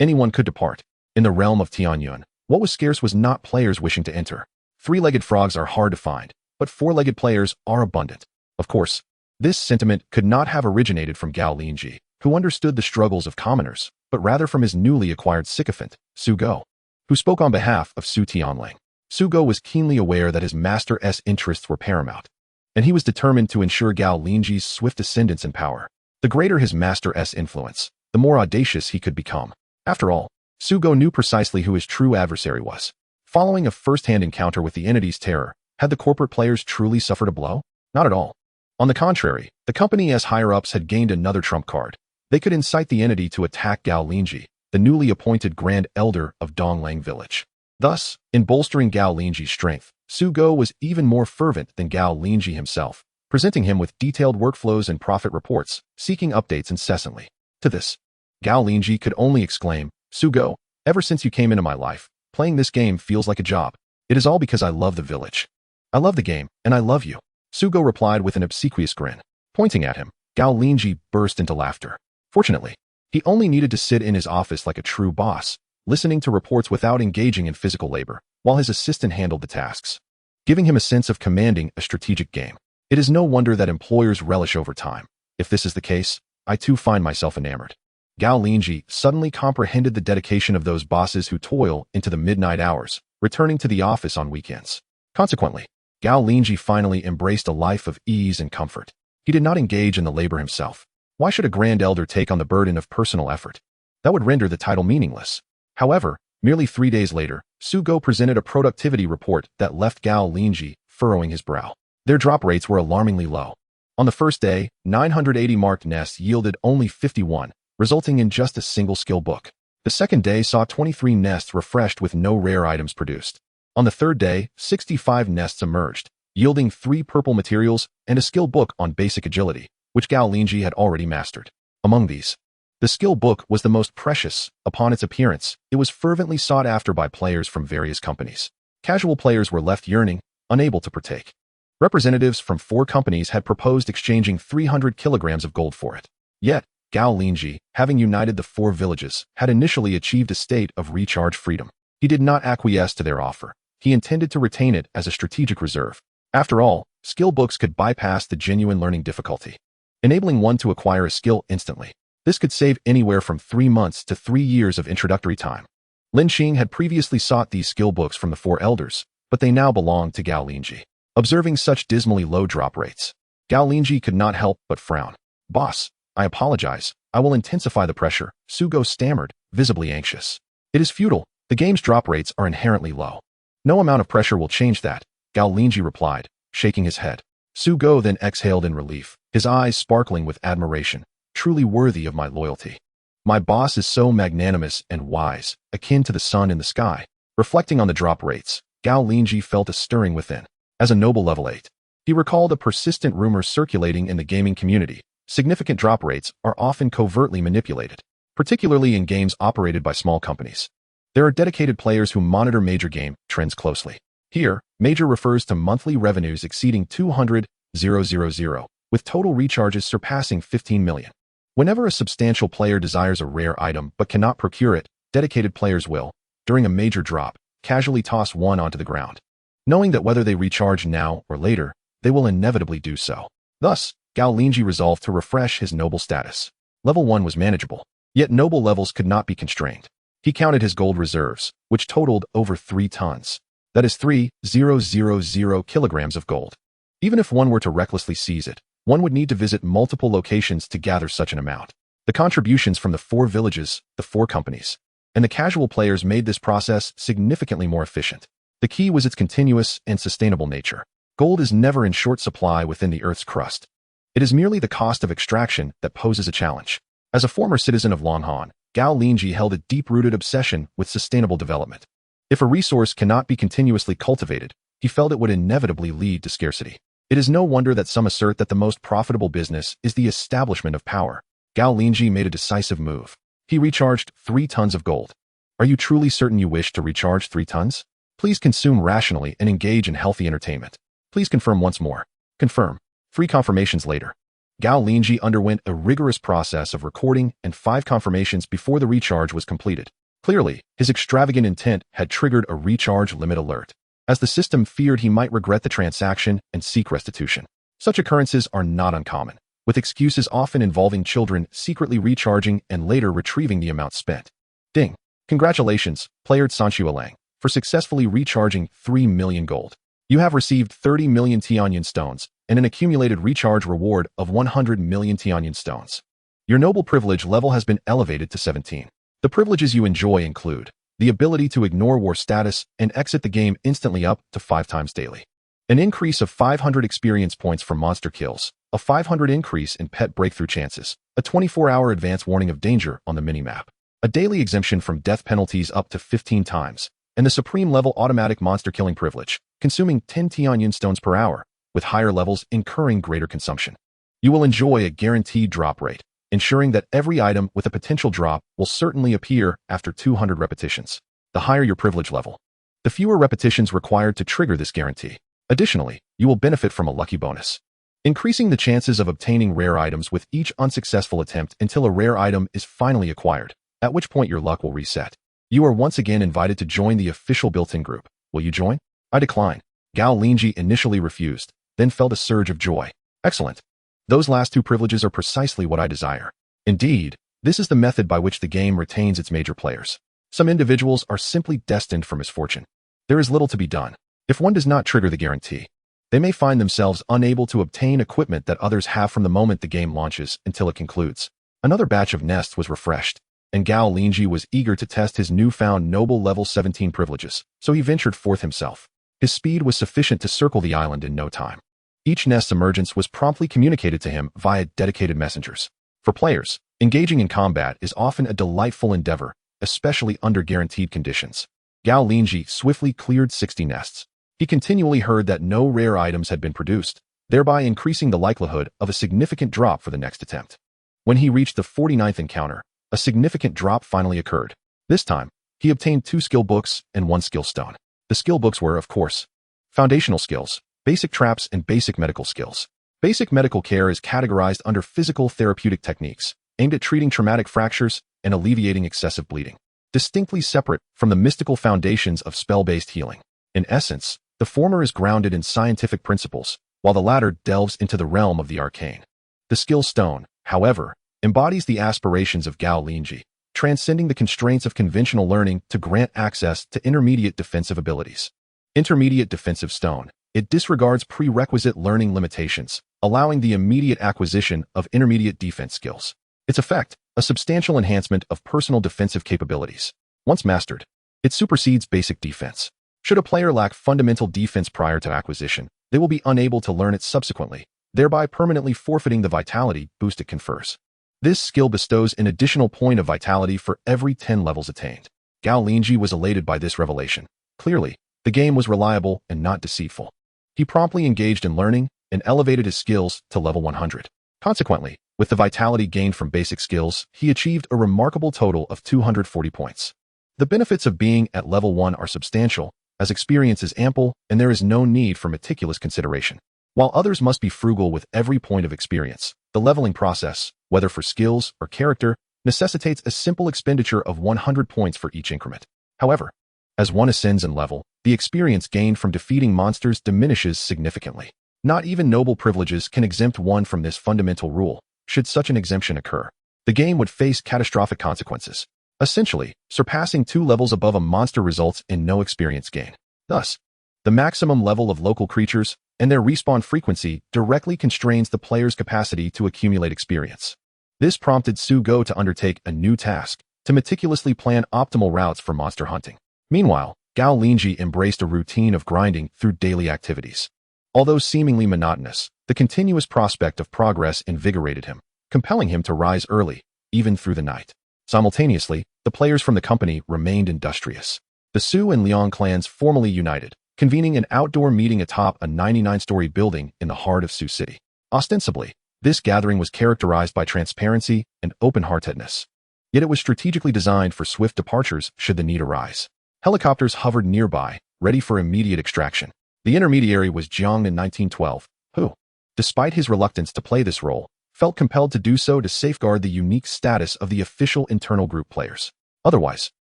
anyone could depart. In the realm of Tianyun, what was scarce was not players wishing to enter. Three-legged frogs are hard to find, but four-legged players are abundant. Of course, this sentiment could not have originated from Gao Linzhi, who understood the struggles of commoners, but rather from his newly acquired sycophant, Su Go, who spoke on behalf of Su Tianling. Su Go was keenly aware that his master's interests were paramount, and he was determined to ensure Gao Linzhi's swift ascendance in power. The greater his master's influence, the more audacious he could become. After all, Su Go knew precisely who his true adversary was. Following a first-hand encounter with the entity's terror, had the corporate players truly suffered a blow? Not at all. On the contrary, the company's higher-ups had gained another trump card. They could incite the entity to attack Gao Linzhi, the newly appointed Grand Elder of Donglang village. Thus, in bolstering Gao Linzhi's strength, Su Go was even more fervent than Gao Linzhi himself, presenting him with detailed workflows and profit reports, seeking updates incessantly. To this, Gao Linzhi could only exclaim, "Su Go, ever since you came into my life, playing this game feels like a job. It is all because I love the village. I love the game, and I love you." Su Go replied with an obsequious grin. Pointing at him, Gao Linzhi burst into laughter. Fortunately, he only needed to sit in his office like a true boss, listening to reports without engaging in physical labor, while his assistant handled the tasks, giving him a sense of commanding a strategic game. It is no wonder that employers relish overtime. If this is the case, I too find myself enamored. Gao Linzhi suddenly comprehended the dedication of those bosses who toil into the midnight hours, returning to the office on weekends. Consequently, Gao Linzhi finally embraced a life of ease and comfort. He did not engage in the labor himself. Why should a Grand Elder take on the burden of personal effort? That would render the title meaningless. However, merely 3 days later, Su Go presented a productivity report that left Gao Linzhi furrowing his brow. Their drop rates were alarmingly low. On the first day, 980 marked nests yielded only 51, resulting in just a single skill book. The second day saw 23 nests refreshed with no rare items produced. On the third day, 65 nests emerged, yielding 3 purple materials and a skill book on basic agility, which Gao Linzhi had already mastered. Among these, the skill book was the most precious. Upon its appearance, it was fervently sought after by players from various companies. Casual players were left yearning, unable to partake. Representatives from 4 companies had proposed exchanging 300 kilograms of gold for it. Yet, Gao Linzhi, having united the 4 villages, had initially achieved a state of recharge freedom. He did not acquiesce to their offer. He intended to retain it as a strategic reserve. After all, skill books could bypass the genuine learning difficulty, enabling one to acquire a skill instantly. This could save anywhere from 3 months to 3 years of introductory time. Lin Qing had previously sought these skill books from the 4 elders, but they now belonged to Gao Linzhi. Observing such dismally low drop rates, Gao Linzhi could not help but frown. "Boss, I apologize. I will intensify the pressure," Su Go stammered, visibly anxious. "It is futile. The game's drop rates are inherently low. No amount of pressure will change that," Gao Linzhi replied, shaking his head. Su Go then exhaled in relief, his eyes sparkling with admiration. "Truly worthy of my loyalty. My boss is so magnanimous and wise, akin to the sun in the sky." Reflecting on the drop rates, Gao Linzhi felt a stirring within. As a noble level 8, he recalled a persistent rumor circulating in the gaming community. Significant drop rates are often covertly manipulated, particularly in games operated by small companies. There are dedicated players who monitor major game trends closely. Here, major refers to monthly revenues exceeding 200,000, with total recharges surpassing 15 million. Whenever a substantial player desires a rare item but cannot procure it, dedicated players will, during a major drop, casually toss one onto the ground, knowing that whether they recharge now or later, they will inevitably do so. Thus, Gao Linzhi resolved to refresh his noble status. Level 1 was manageable, yet noble levels could not be constrained. He counted his gold reserves, which totaled over 3 tons. That is 3,000 kilograms of gold. Even if one were to recklessly seize it, one would need to visit multiple locations to gather such an amount. The contributions from the 4 villages, the 4 companies, and the casual players made this process significantly more efficient. The key was its continuous and sustainable nature. Gold is never in short supply within the Earth's crust. It is merely the cost of extraction that poses a challenge. As a former citizen of Longhan, Gao Linzhi held a deep-rooted obsession with sustainable development. If a resource cannot be continuously cultivated, he felt it would inevitably lead to scarcity. It is no wonder that some assert that the most profitable business is the establishment of power. Gao Linzhi made a decisive move. He recharged 3 tons of gold. Are you truly certain you wish to recharge 3 tons? Please consume rationally and engage in healthy entertainment. Please confirm once more. Confirm. 3 confirmations later, Gao Linzhi underwent a rigorous process of recording and 5 confirmations before the recharge was completed. Clearly, his extravagant intent had triggered a recharge limit alert, as the system feared he might regret the transaction and seek restitution. Such occurrences are not uncommon, with excuses often involving children secretly recharging and later retrieving the amount spent. Ding! Congratulations, player Sanxue Lang, for successfully recharging 3 million gold. You have received 30 million Tianyan stones and an accumulated recharge reward of 100 million Tianyan stones. Your noble privilege level has been elevated to 17. The privileges you enjoy include the ability to ignore war status and exit the game instantly up to 5 times daily, an increase of 500 experience points for monster kills, a 500 increase in pet breakthrough chances, a 24-hour advance warning of danger on the minimap, a daily exemption from death penalties up to 15 times, and the supreme level automatic monster killing privilege, consuming 10 Tianyan stones per hour, with higher levels incurring greater consumption. You will enjoy a guaranteed drop rate, ensuring that every item with a potential drop will certainly appear after 200 repetitions. The higher your privilege level, the fewer repetitions required to trigger this guarantee. Additionally, you will benefit from a lucky bonus, increasing the chances of obtaining rare items with each unsuccessful attempt until a rare item is finally acquired, at which point your luck will reset. You are once again invited to join the official built-in group. Will you join? I decline. Gao Linzhi initially refused, then felt a surge of joy. Excellent. Those last 2 privileges are precisely what I desire. Indeed, this is the method by which the game retains its major players. Some individuals are simply destined for misfortune. There is little to be done. If one does not trigger the guarantee, they may find themselves unable to obtain equipment that others have from the moment the game launches until it concludes. Another batch of nests was refreshed, and Gao Linzhi was eager to test his newfound noble level 17 privileges, so he ventured forth himself. His speed was sufficient to circle the island in no time. Each nest's emergence was promptly communicated to him via dedicated messengers. For players, engaging in combat is often a delightful endeavor, especially under guaranteed conditions. Gao Linzhi swiftly cleared 60 nests. He continually heard that no rare items had been produced, thereby increasing the likelihood of a significant drop for the next attempt. When he reached the 49th encounter, a significant drop finally occurred. This time, he obtained 2 skill books and 1 skill stone. The skill books were, of course, foundational skills, basic traps, and basic medical skills. Basic medical care is categorized under physical therapeutic techniques, aimed at treating traumatic fractures and alleviating excessive bleeding, distinctly separate from the mystical foundations of spell-based healing. In essence, the former is grounded in scientific principles, while the latter delves into the realm of the arcane. The skill stone, however, embodies the aspirations of Gao Linzhi, transcending the constraints of conventional learning to grant access to intermediate defensive abilities. Intermediate defensive stone. It disregards prerequisite learning limitations, allowing the immediate acquisition of intermediate defense skills. Its effect, a substantial enhancement of personal defensive capabilities. Once mastered, it supersedes basic defense. Should a player lack fundamental defense prior to acquisition, they will be unable to learn it subsequently, thereby permanently forfeiting the vitality boost it confers. This skill bestows an additional point of vitality for every 10 levels attained. Gao Linzhi was elated by this revelation. Clearly, the game was reliable and not deceitful. He promptly engaged in learning and elevated his skills to level 100. Consequently, with the vitality gained from basic skills, he achieved a remarkable total of 240 points. The benefits of being at level 1 are substantial, as experience is ample and there is no need for meticulous consideration. While others must be frugal with every point of experience, the leveling process, whether for skills or character, necessitates a simple expenditure of 100 points for each increment. However, as one ascends in level, the experience gained from defeating monsters diminishes significantly. Not even noble privileges can exempt one from this fundamental rule. Should such an exemption occur, the game would face catastrophic consequences. Essentially, surpassing 2 levels above a monster results in no experience gain. Thus, the maximum level of local creatures and their respawn frequency directly constrains the player's capacity to accumulate experience. This prompted Su Go to undertake a new task, to meticulously plan optimal routes for monster hunting. Meanwhile, Gao Linzhi embraced a routine of grinding through daily activities. Although seemingly monotonous, the continuous prospect of progress invigorated him, compelling him to rise early, even through the night. Simultaneously, the players from the company remained industrious. The Su and Liang clans formally united, convening an outdoor meeting atop a 99-story building in the heart of Su City. Ostensibly, this gathering was characterized by transparency and open-heartedness. Yet it was strategically designed for swift departures should the need arise. Helicopters hovered nearby, ready for immediate extraction. The intermediary was Jiang in 1912, who, despite his reluctance to play this role, felt compelled to do so to safeguard the unique status of the official internal group players. Otherwise,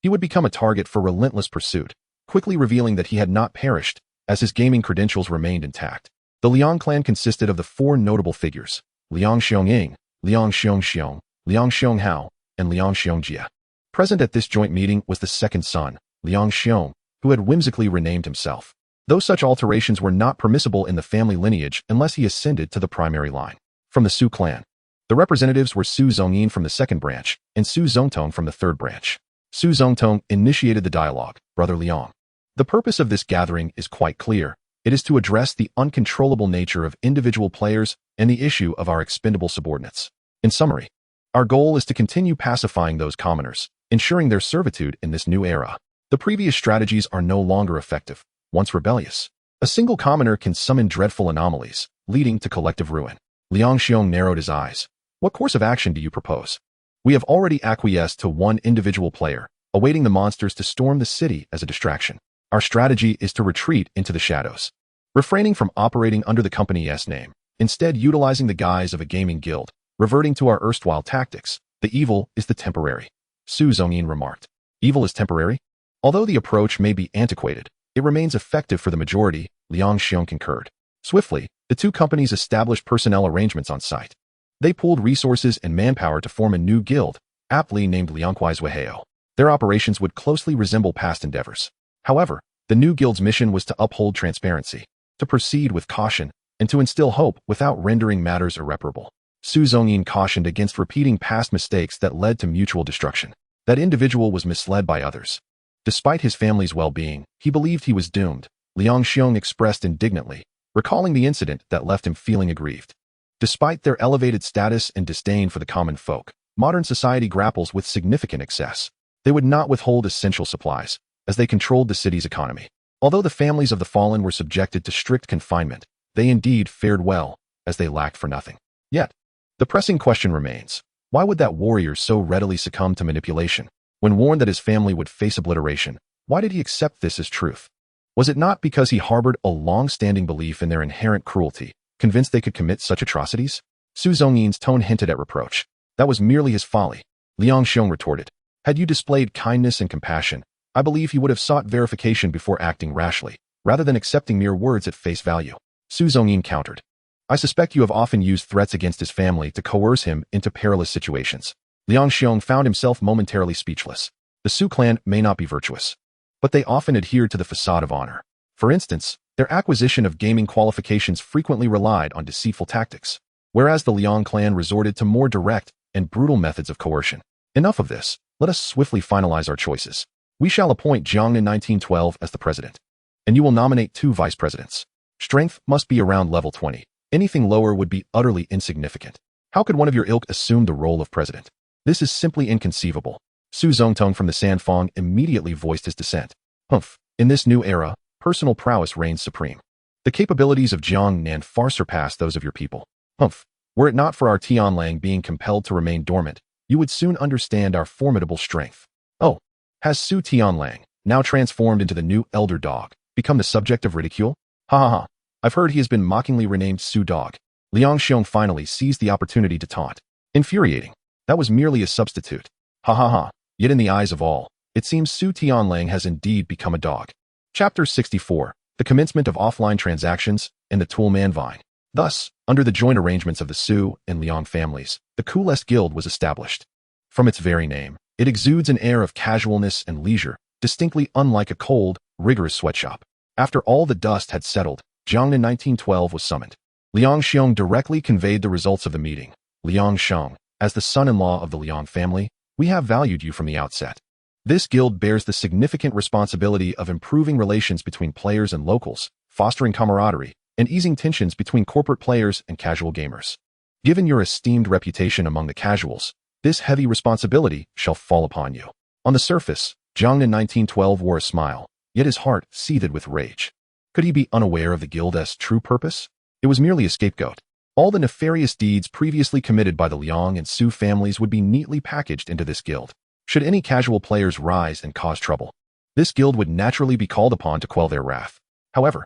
he would become a target for relentless pursuit, quickly revealing that he had not perished, as his gaming credentials remained intact. The Liang clan consisted of the 4 notable figures, Liang Xiong-ying, Liang Xiong-xiong, Liang Xiong-hao, and Liang Xiong-jia. Present at this joint meeting was the second son, Liang Xiong, who had whimsically renamed himself. Though such alterations were not permissible in the family lineage unless he ascended to the primary line. From the Su clan, the representatives were Su Zhongyin from the second branch and Su Zongtong from the third branch. Su Zongtong initiated the dialogue, Brother Liang. The purpose of this gathering is quite clear. It is to address the uncontrollable nature of individual players and the issue of our expendable subordinates. In summary, our goal is to continue pacifying those commoners, ensuring their servitude in this new era. The previous strategies are no longer effective. Once rebellious, a single commoner can summon dreadful anomalies, leading to collective ruin. Liang Xiong narrowed his eyes. What course of action do you propose? We have already acquiesced to one individual player, awaiting the monsters to storm the city as a distraction. Our strategy is to retreat into the shadows, refraining from operating under the company's name, instead utilizing the guise of a gaming guild, reverting to our erstwhile tactics. The evil is the temporary. Su Zongyin remarked. Evil is temporary? Although the approach may be antiquated, it remains effective for the majority, Liang Xiong concurred. Swiftly, the 2 companies established personnel arrangements on site. They pooled resources and manpower to form a new guild, aptly named Liangkuai's Weiheo. Their operations would closely resemble past endeavors. However, the new guild's mission was to uphold transparency, to proceed with caution, and to instill hope without rendering matters irreparable. Su Zongyin cautioned against repeating past mistakes that led to mutual destruction. That individual was misled by others. Despite his family's well-being, he believed he was doomed. Liang Xiong expressed indignantly, recalling the incident that left him feeling aggrieved. Despite their elevated status and disdain for the common folk, modern society grapples with significant excess. They would not withhold essential supplies, as they controlled the city's economy. Although the families of the fallen were subjected to strict confinement, they indeed fared well, as they lacked for nothing. Yet, the pressing question remains, why would that warrior so readily succumb to manipulation? When warned that his family would face obliteration, why did he accept this as truth? Was it not because he harbored a long-standing belief in their inherent cruelty, convinced they could commit such atrocities? Su Zongyin's tone hinted at reproach. That was merely his folly. Liang Xiong retorted. Had you displayed kindness and compassion, I believe you would have sought verification before acting rashly, rather than accepting mere words at face value. Su Zongyin countered. I suspect you have often used threats against his family to coerce him into perilous situations. Liang Xiong found himself momentarily speechless. The Su clan may not be virtuous, but they often adhered to the facade of honor. For instance, their acquisition of gaming qualifications frequently relied on deceitful tactics, whereas the Liang clan resorted to more direct and brutal methods of coercion. Enough of this, let us swiftly finalize our choices. We shall appoint Jiang in 1912 as the president, and you will nominate 2 vice presidents. Strength must be around level 20. Anything lower would be utterly insignificant. How could one of your ilk assume the role of president? This is simply inconceivable. Su Zongtong from the Sanfang immediately voiced his dissent. Humph, in this new era, personal prowess reigns supreme. The capabilities of Jiang Nan far surpass those of your people. Humph, were it not for our Tianlang being compelled to remain dormant, you would soon understand our formidable strength. Oh, has Su Tianlang, now transformed into the new elder dog, become the subject of ridicule? Ha ha ha. I've heard he has been mockingly renamed Su Dog. Liang Xiong finally seized the opportunity to taunt. Infuriating. That was merely a substitute. Ha ha ha. Yet in the eyes of all, it seems Su Tianlang has indeed become a dog. Chapter 64. The commencement of offline transactions and the Toolman Vine. Thus, under the joint arrangements of the Su and Liang families, the Coolest Guild was established. From its very name, it exudes an air of casualness and leisure, distinctly unlike a cold, rigorous sweatshop. After all the dust had settled, Jiang in 1912 was summoned. Liang Xiong directly conveyed the results of the meeting. Liang Xiong, as the son-in-law of the Liang family, we have valued you from the outset. This guild bears the significant responsibility of improving relations between players and locals, fostering camaraderie, and easing tensions between corporate players and casual gamers. Given your esteemed reputation among the casuals, this heavy responsibility shall fall upon you. On the surface, Jiang in 1912 wore a smile, yet his heart seethed with rage. Could he be unaware of the guild's true purpose? It was merely a scapegoat. All the nefarious deeds previously committed by the Liang and Su families would be neatly packaged into this guild. Should any casual players rise and cause trouble, this guild would naturally be called upon to quell their wrath. However,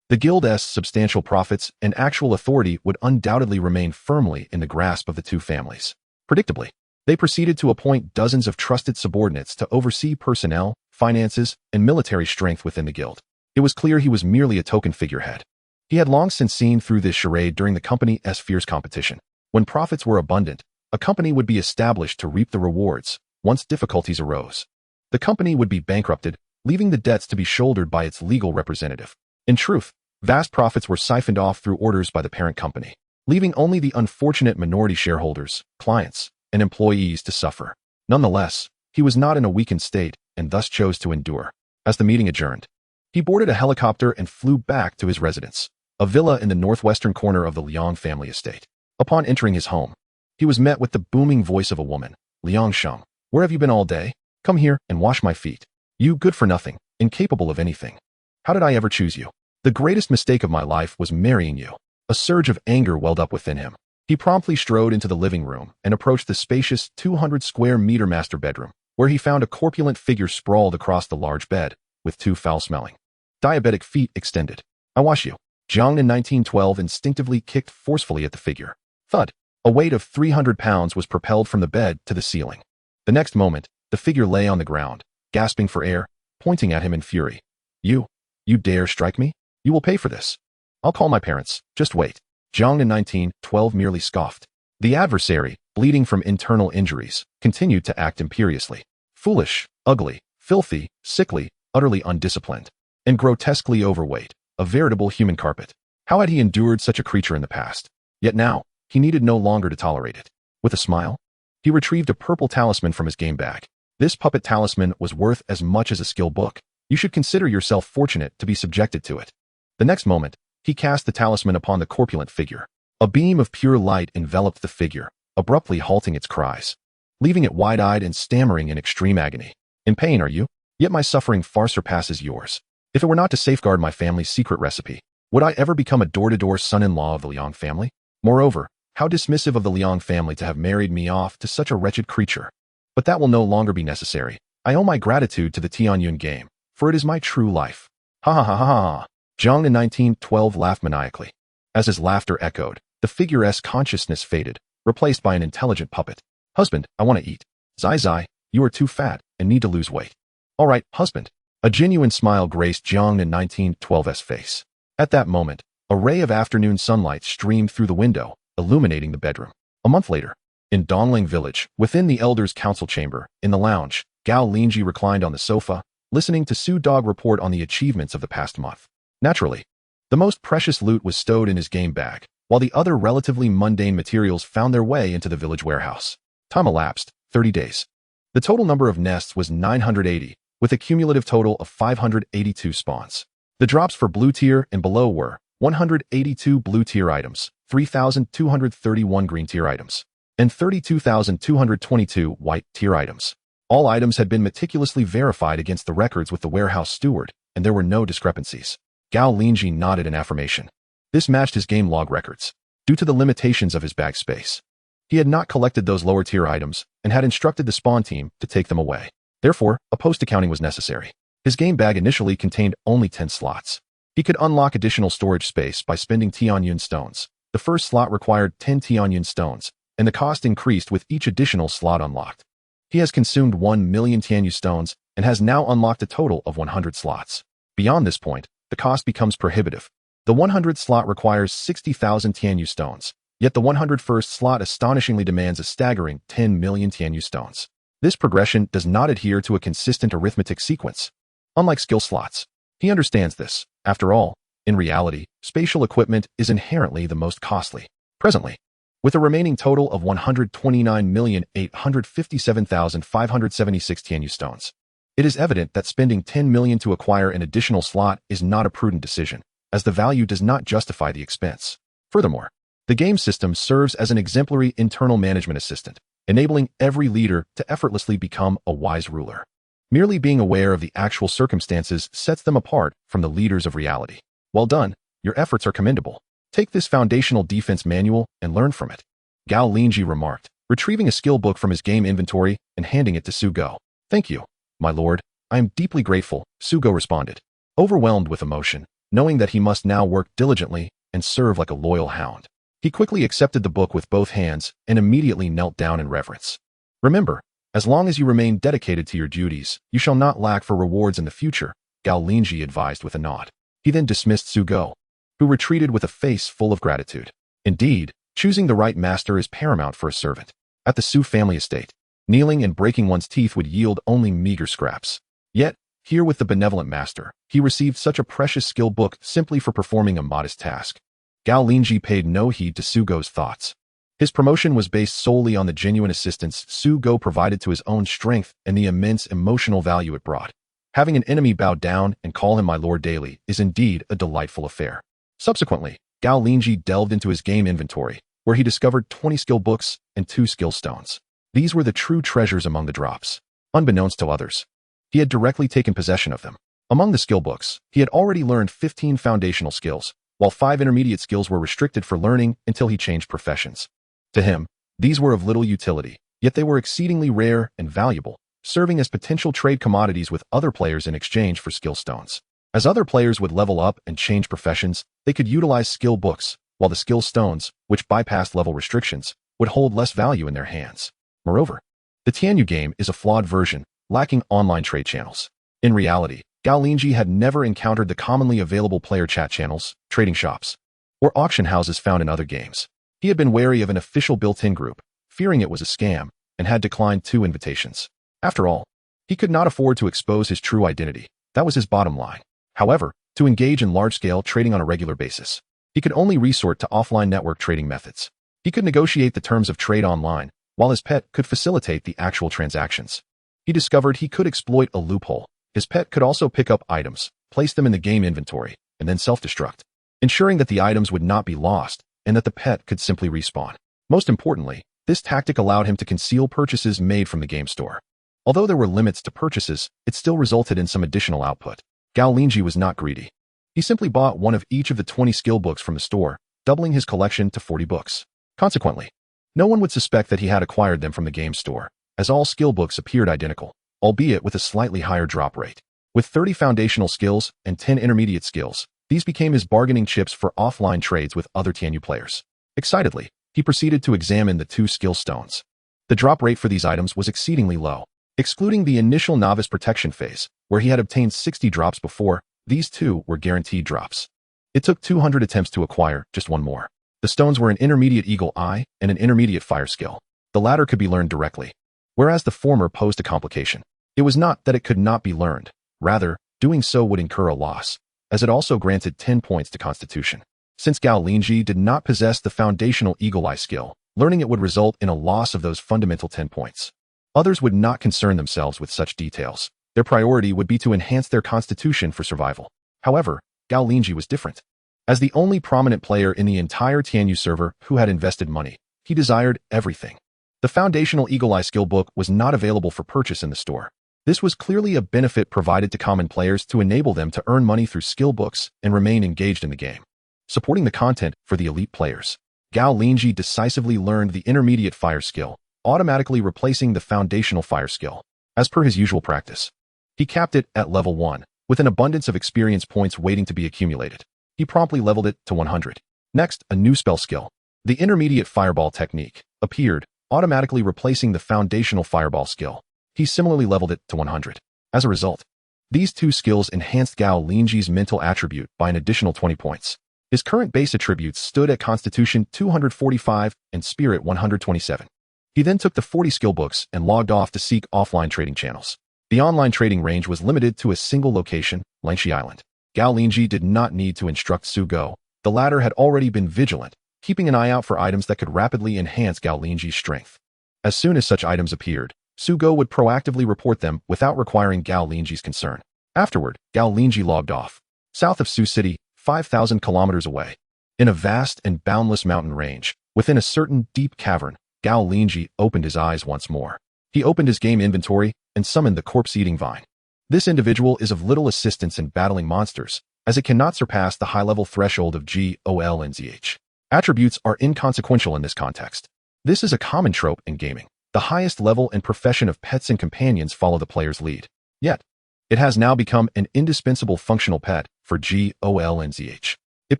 the guild's substantial profits and actual authority would undoubtedly remain firmly in the grasp of the 2 families. Predictably, they proceeded to appoint dozens of trusted subordinates to oversee personnel, finances, and military strength within the guild. It was clear he was merely a token figurehead. He had long since seen through this charade during the company's fierce competition. When profits were abundant, a company would be established to reap the rewards. Once difficulties arose, the company would be bankrupted, leaving the debts to be shouldered by its legal representative. In truth, vast profits were siphoned off through orders by the parent company, leaving only the unfortunate minority shareholders, clients, and employees to suffer. Nonetheless, he was not in a weakened state and thus chose to endure. As the meeting adjourned, he boarded a helicopter and flew back to his residence, a villa in the northwestern corner of the Liang family estate. Upon entering his home, he was met with the booming voice of a woman. Liang Xiong, where have you been all day? Come here and wash my feet. You good for nothing, incapable of anything. How did I ever choose you? The greatest mistake of my life was marrying you. A surge of anger welled up within him. He promptly strode into the living room and approached the spacious 200-square-meter master bedroom, where he found a corpulent figure sprawled across the large bed, with 2 foul-smelling, diabetic feet extended. I wash you. Jiang in 1912 instinctively kicked forcefully at the figure. Thud. A weight of 300 pounds was propelled from the bed to the ceiling. The next moment, the figure lay on the ground, gasping for air, pointing at him in fury. You dare strike me? You will pay for this. I'll call my parents. Just wait. Jiang in 1912 merely scoffed. The adversary, bleeding from internal injuries, continued to act imperiously. Foolish, ugly, filthy, sickly, utterly undisciplined, and grotesquely overweight, a veritable human carpet. How had he endured such a creature in the past? Yet now, he needed no longer to tolerate it. With a smile, he retrieved a purple talisman from his game bag. This puppet talisman was worth as much as a skill book. You should consider yourself fortunate to be subjected to it. The next moment, He cast the talisman upon the corpulent figure. A beam of pure light enveloped the figure, abruptly halting its cries, leaving it wide-eyed and stammering in extreme agony. In pain, are you? Yet my suffering far surpasses yours. If it were not to safeguard my family's secret recipe, would I ever become a door-to-door son-in-law of the Liang family? Moreover, how dismissive of the Liang family to have married me off to such a wretched creature. But that will no longer be necessary. I owe my gratitude to the Tianyun game, for it is my true life. Ha ha ha ha ha. Zhang in 1912 laughed maniacally. As his laughter echoed, the figure's consciousness faded, replaced by an intelligent puppet. Husband, I want to eat. Zai Zai, you are too fat and need to lose weight. All right, husband. A genuine smile graced Zhang in 1912's face. At that moment, a ray of afternoon sunlight streamed through the window, illuminating the bedroom. A month later, in Dongling village, within the elders' council chamber, in the lounge, Gao Linzhi reclined on the sofa, listening to Su Dog report on the achievements of the past month. Naturally, the most precious loot was stowed in his game bag, while the other relatively mundane materials found their way into the village warehouse. Time elapsed, 30 days. The total number of nests was 980, with a cumulative total of 582 spawns. The drops for blue tier and below were 182 blue tier items, 3,231 green tier items, and 32,222 white tier items. All items had been meticulously verified against the records with the warehouse steward, and there were no discrepancies. Gao Linzhi nodded in affirmation. This matched his game log records. Due to the limitations of his bag space, he had not collected those lower tier items and had instructed the spawn team to take them away. Therefore, a post-accounting was necessary. His game bag initially contained only 10 slots. He could unlock additional storage space by spending Tianyun stones. The first slot required 10 Tianyun stones, and the cost increased with each additional slot unlocked. He has consumed 1 million Tianyu stones and has now unlocked a total of 100 slots. Beyond this point, the cost becomes prohibitive. The 100 slot requires 60,000 Tianyu stones, yet the 101st slot astonishingly demands a staggering 10 million Tianyu stones. This progression does not adhere to a consistent arithmetic sequence. Unlike skill slots, he understands this. After all, in reality, spatial equipment is inherently the most costly. Presently, with a remaining total of 129,857,576 Tianyu stones, it is evident that spending 10 million to acquire an additional slot is not a prudent decision, as the value does not justify the expense. Furthermore, the game system serves as an exemplary internal management assistant, enabling every leader to effortlessly become a wise ruler. Merely being aware of the actual circumstances sets them apart from the leaders of reality. Well done, your efforts are commendable. Take this foundational defense manual and learn from it. Gao Linzhi remarked, retrieving a skill book from his game inventory and handing it to Su Go. Thank you, my lord. I am deeply grateful, Su Go responded, overwhelmed with emotion, knowing that he must now work diligently and serve like a loyal hound. He quickly accepted the book with both hands and immediately knelt down in reverence. Remember, as long as you remain dedicated to your duties, you shall not lack for rewards in the future, Gao Linzhi advised with a nod. He then dismissed Su Go, who retreated with a face full of gratitude. Indeed, choosing the right master is paramount for a servant. At the Su family estate, kneeling and breaking one's teeth would yield only meager scraps. Yet, here with the benevolent master, he received such a precious skill book simply for performing a modest task. Gao Linzhi paid no heed to Su Go's thoughts. His promotion was based solely on the genuine assistance Su Go provided to his own strength and the immense emotional value it brought. Having an enemy bow down and call him my lord daily is indeed a delightful affair. Subsequently, Gao Linzhi delved into his game inventory, where he discovered 20 skill books and 2 skill stones. These were the true treasures among the drops. Unbeknownst to others, he had directly taken possession of them. Among the skill books, he had already learned 15 foundational skills, while 5 intermediate skills were restricted for learning until he changed professions. To him, these were of little utility, yet they were exceedingly rare and valuable, serving as potential trade commodities with other players in exchange for skill stones. As other players would level up and change professions, they could utilize skill books, while the skill stones, which bypassed level restrictions, would hold less value in their hands. Moreover, the Tianyu game is a flawed version, lacking online trade channels. In reality, Gao Linzhi had never encountered the commonly available player chat channels, trading shops, or auction houses found in other games. He had been wary of an official built-in group, fearing it was a scam, and had declined 2 invitations. After all, he could not afford to expose his true identity. That was his bottom line. However, to engage in large-scale trading on a regular basis, he could only resort to offline network trading methods. He could negotiate the terms of trade online, while his pet could facilitate the actual transactions. He discovered he could exploit a loophole. His pet could also pick up items, place them in the game inventory, and then self-destruct. ensuring that the items would not be lost and that the pet could simply respawn. Most importantly, this tactic allowed him to conceal purchases made from the game store. Although there were limits to purchases, it still resulted in some additional output. Gao Linzhi was not greedy. He simply bought one of each of the 20 skill books from the store, doubling his collection to 40 books. Consequently, no one would suspect that he had acquired them from the game store, as all skill books appeared identical, albeit with a slightly higher drop rate. With 30 foundational skills and 10 intermediate skills, these became his bargaining chips for offline trades with other Tianyu players. Excitedly, he proceeded to examine the 2 skill stones. The drop rate for these items was exceedingly low. Excluding the initial novice protection phase, where he had obtained 60 drops before, these 2 were guaranteed drops. It took 200 attempts to acquire just one more. The stones were an intermediate eagle eye and an intermediate fire skill. The latter could be learned directly, whereas the former posed a complication. It was not that it could not be learned. Rather, doing so would incur a loss, as it also granted 10 points to Constitution. Since Gao Linzhi did not possess the foundational eagle eye skill, learning it would result in a loss of those fundamental 10 points. Others would not concern themselves with such details. Their priority would be to enhance their constitution for survival. However, Gao Linzhi was different. As the only prominent player in the entire Tianyu server who had invested money, he desired everything. The foundational eagle eye skill book was not available for purchase in the store. This was clearly a benefit provided to common players to enable them to earn money through skill books and remain engaged in the game. Supporting the content for the elite players, Gao Linzhi decisively learned the intermediate fire skill, automatically replacing the foundational fire skill. As per his usual practice, he capped it at level 1, with an abundance of experience points waiting to be accumulated. He promptly leveled it to 100. Next, a new spell skill, the intermediate fireball technique, appeared, automatically replacing the foundational fireball skill. He similarly leveled it to 100. As a result, these 2 skills enhanced Gao Linzhi's mental attribute by an additional 20 points. His current base attributes stood at Constitution 245 and Spirit 127. He then took the 40 skill books and logged off to seek offline trading channels. The online trading range was limited to a single location, Langshi Island. Gao Linzhi did not need to instruct Su Go. The latter had already been vigilant, keeping an eye out for items that could rapidly enhance Gao Linzhi's strength. As soon as such items appeared, Su Go would proactively report them without requiring Gao Linzhi's concern. Afterward, Gao Linzhi logged off. South of Su City, 5,000 kilometers away, in a vast and boundless mountain range, within a certain deep cavern, Gao Linzhi opened his eyes once more. He opened his game inventory and summoned the corpse-eating vine. This individual is of little assistance in battling monsters, as it cannot surpass the high-level threshold of Gao Linzhi. Attributes are inconsequential in this context. This is a common trope in gaming. The highest level and profession of pets and companions follow the player's lead. Yet, it has now become an indispensable functional pet for Gao Linzhi. It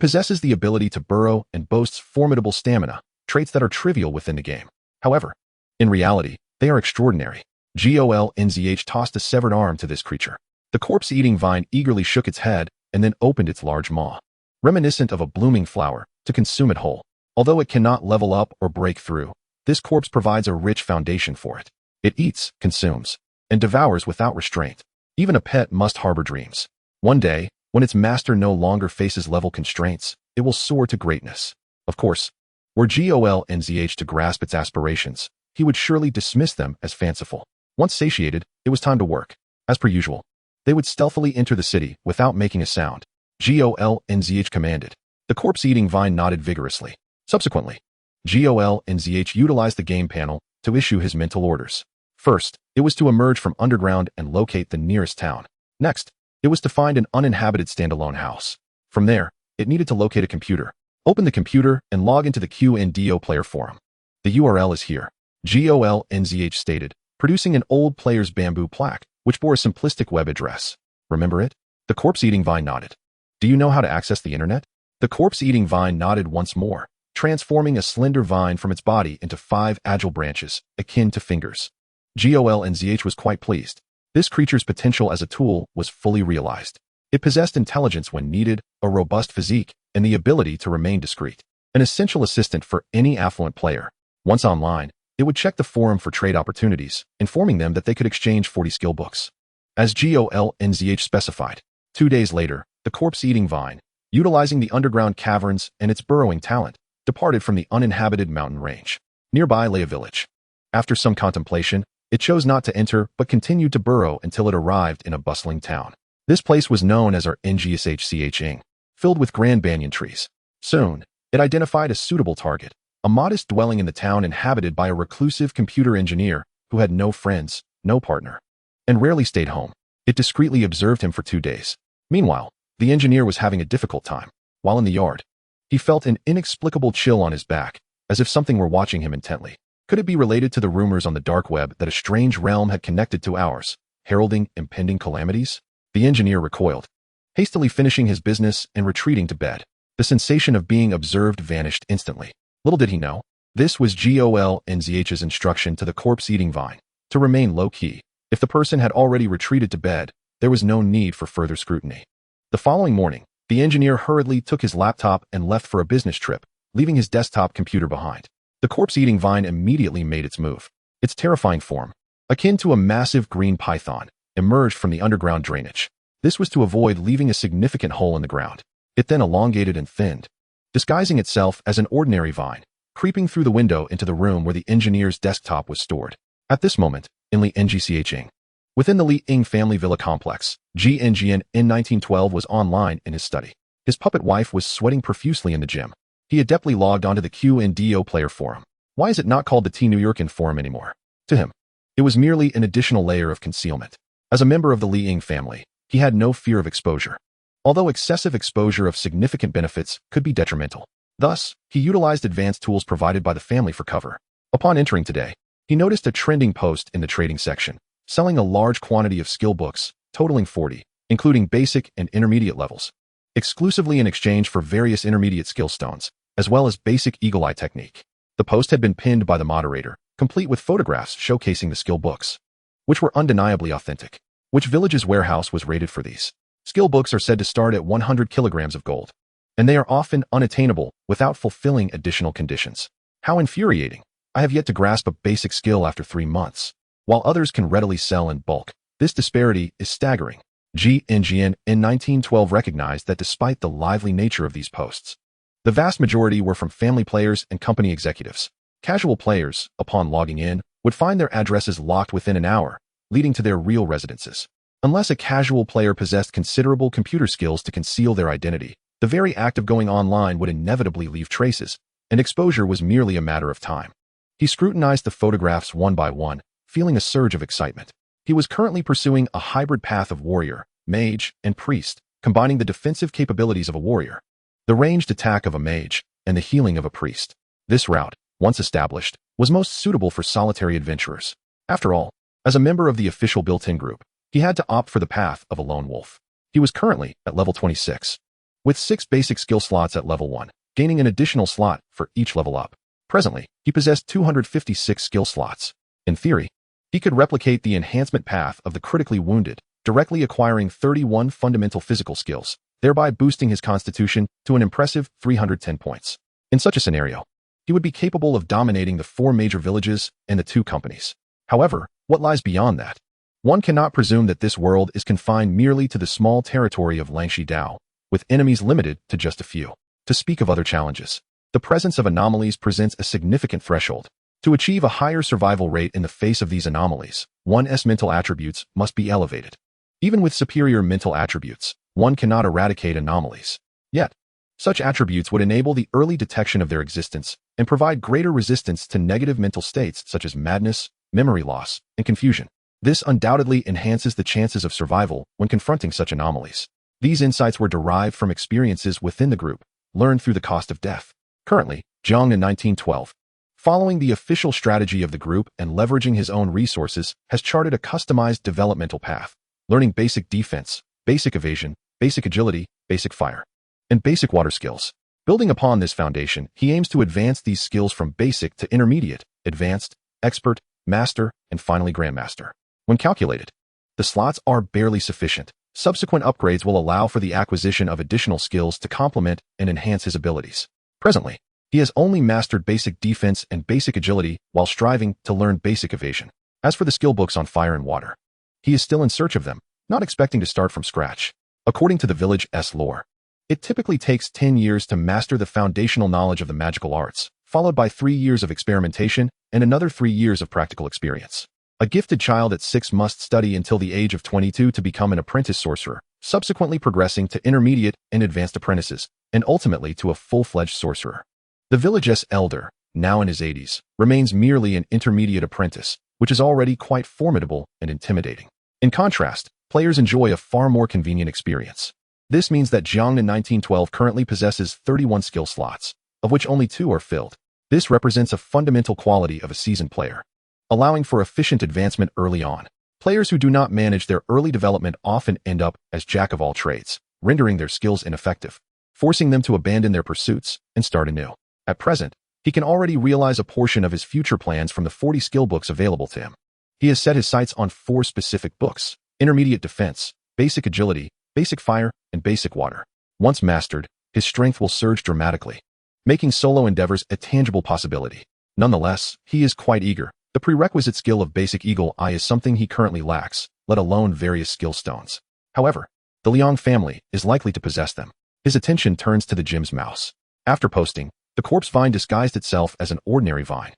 possesses the ability to burrow and boasts formidable stamina, traits that are trivial within the game. However, in reality, they are extraordinary. Gao Linzhi tossed a severed arm to this creature. The corpse-eating vine eagerly shook its head and then opened its large maw, reminiscent of a blooming flower, to consume it whole. Although it cannot level up or break through, this corpse provides a rich foundation for it. It eats, consumes, and devours without restraint. Even a pet must harbor dreams. One day, when its master no longer faces level constraints, it will soar to greatness. Of course, were Gao Linzhi to grasp its aspirations, he would surely dismiss them as fanciful. Once satiated, it was time to work. As per usual, they would stealthily enter the city without making a sound. Gao Linzhi commanded. The corpse-eating vine nodded vigorously. Subsequently, Gao Linzhi utilized the game panel to issue his mental orders. First, it was to emerge from underground and locate the nearest town. Next, it was to find an uninhabited standalone house. From there, it needed to locate a computer. Open the computer and log into the QNDO player forum. The URL is here, Gao Linzhi stated, producing an old player's bamboo plaque, which bore a simplistic web address. Remember it? The corpse-eating vine nodded. Do you know how to access the internet? The corpse-eating vine nodded once more, transforming a slender vine from its body into 5 agile branches, akin to fingers. Gao Linzhi was quite pleased. This creature's potential as a tool was fully realized. It possessed intelligence when needed, a robust physique, and the ability to remain discreet. An essential assistant for any affluent player. Once online, it would check the forum for trade opportunities, informing them that they could exchange 40 skill books. As Gao Linzhi specified, 2 days later, the corpse-eating vine, utilizing the underground caverns and its burrowing talent, departed from the uninhabited mountain range. Nearby lay a village. After some contemplation, it chose not to enter but continued to burrow until it arrived in a bustling town. This place was known as our Ngshching. filled with grand banyan trees. Soon, it identified a suitable target, a modest dwelling in the town inhabited by a reclusive computer engineer who had no friends, no partner, and rarely stayed home. It discreetly observed him for 2 days. Meanwhile, the engineer was having a difficult time. While in the yard, he felt an inexplicable chill on his back, as if something were watching him intently. Could it be related to the rumors on the dark web that a strange realm had connected to ours, heralding impending calamities? The engineer recoiled, hastily finishing his business and retreating to bed. The sensation of being observed vanished instantly. Little did he know, this was Gao Linzhi's instruction to the corpse-eating vine, to remain low-key. If the person had already retreated to bed, there was no need for further scrutiny. The following morning, the engineer hurriedly took his laptop and left for a business trip, leaving his desktop computer behind. The corpse-eating vine immediately made its move. Its terrifying form, akin to a massive green python, emerged from the underground drainage. This was to avoid leaving a significant hole in the ground. It then elongated and thinned, disguising itself as an ordinary vine, creeping through the window into the room where the engineer's desktop was stored. At this moment, in Li Ngxing, within the Li Ying family villa complex, Ji Ngjian in 1912 was online in his study. His puppet wife was sweating profusely in the gym. He adeptly logged onto the Q&Do player forum. Why is it not called the T New Yorkin forum anymore? To him, it was merely an additional layer of concealment. As a member of the Li Ying family, he had no fear of exposure, although excessive exposure of significant benefits could be detrimental. Thus, he utilized advanced tools provided by the family for cover. Upon entering today, he noticed a trending post in the trading section, selling a large quantity of skill books, totaling 40, including basic and intermediate levels, exclusively in exchange for various intermediate skill stones, as well as basic eagle eye technique. The post had been pinned by the moderator, complete with photographs showcasing the skill books, which were undeniably authentic. Which village's warehouse was rated for these? Skill books are said to start at 100 kilograms of gold, and they are often unattainable without fulfilling additional conditions. How infuriating! I have yet to grasp a basic skill after 3 months, while others can readily sell in bulk. This disparity is staggering. Ji Ngjian in 1912 recognized that despite the lively nature of these posts, the vast majority were from family players and company executives. Casual players, upon logging in, would find their addresses locked within an hour, leading to their real residences. Unless a casual player possessed considerable computer skills to conceal their identity, the very act of going online would inevitably leave traces, and exposure was merely a matter of time. He scrutinized the photographs one by one, feeling a surge of excitement. He was currently pursuing a hybrid path of warrior, mage, and priest, combining the defensive capabilities of a warrior, the ranged attack of a mage, and the healing of a priest. This route, once established, was most suitable for solitary adventurers. After all, as a member of the official built-in group, he had to opt for the path of a lone wolf. He was currently at level 26, with 6 basic skill slots at level 1, gaining an additional slot for each level up. Presently, he possessed 256 skill slots. In theory, he could replicate the enhancement path of the critically wounded, directly acquiring 31 fundamental physical skills, thereby boosting his constitution to an impressive 310 points. In such a scenario, he would be capable of dominating the 4 major villages and the 2 companies. However, what lies beyond that? One cannot presume that this world is confined merely to the small territory of Langshi Dao, with enemies limited to just a few. To speak of other challenges, the presence of anomalies presents a significant threshold. To achieve a higher survival rate in the face of these anomalies, one's mental attributes must be elevated. Even with superior mental attributes, one cannot eradicate anomalies. Yet, such attributes would enable the early detection of their existence and provide greater resistance to negative mental states such as madness, memory loss, and confusion. This undoubtedly enhances the chances of survival when confronting such anomalies. These insights were derived from experiences within the group, learned through the cost of death. Currently, Zhang in 1912, following the official strategy of the group and leveraging his own resources, has charted a customized developmental path, learning basic defense, basic evasion, basic agility, basic fire, and basic water skills. Building upon this foundation, he aims to advance these skills from basic to intermediate, advanced, expert, master, and finally grandmaster. When calculated, the slots are barely sufficient. Subsequent upgrades will allow for the acquisition of additional skills to complement and enhance his abilities. Presently, he has only mastered basic defense and basic agility while striving to learn basic evasion. As for the skill books on fire and water, he is still in search of them, not expecting to start from scratch. According to the village's lore, it typically takes 10 years to master the foundational knowledge of the magical arts, followed by 3 years of experimentation and another 3 years of practical experience. A gifted child at 6 must study until the age of 22 to become an apprentice sorcerer, subsequently progressing to intermediate and advanced apprentices, and ultimately to a full-fledged sorcerer. The village's elder, now in his 80s, remains merely an intermediate apprentice, which is already quite formidable and intimidating. In contrast, players enjoy a far more convenient experience. This means that Jiang in 1912 currently possesses 31 skill slots, of which only 2 are filled. This represents a fundamental quality of a seasoned player, allowing for efficient advancement early on. Players who do not manage their early development often end up as jack-of-all-trades, rendering their skills ineffective, forcing them to abandon their pursuits and start anew. At present, he can already realize a portion of his future plans from the 40 skill books available to him. He has set his sights on 4 specific books: intermediate defense, basic agility, basic fire, and basic water. Once mastered, his strength will surge dramatically, making solo endeavors a tangible possibility. Nonetheless, he is quite eager. The prerequisite skill of basic eagle eye is something he currently lacks, let alone various skill stones. However, the Liang family is likely to possess them. His attention turns to the gem's mouse. After posting, the corpse vine disguised itself as an ordinary vine,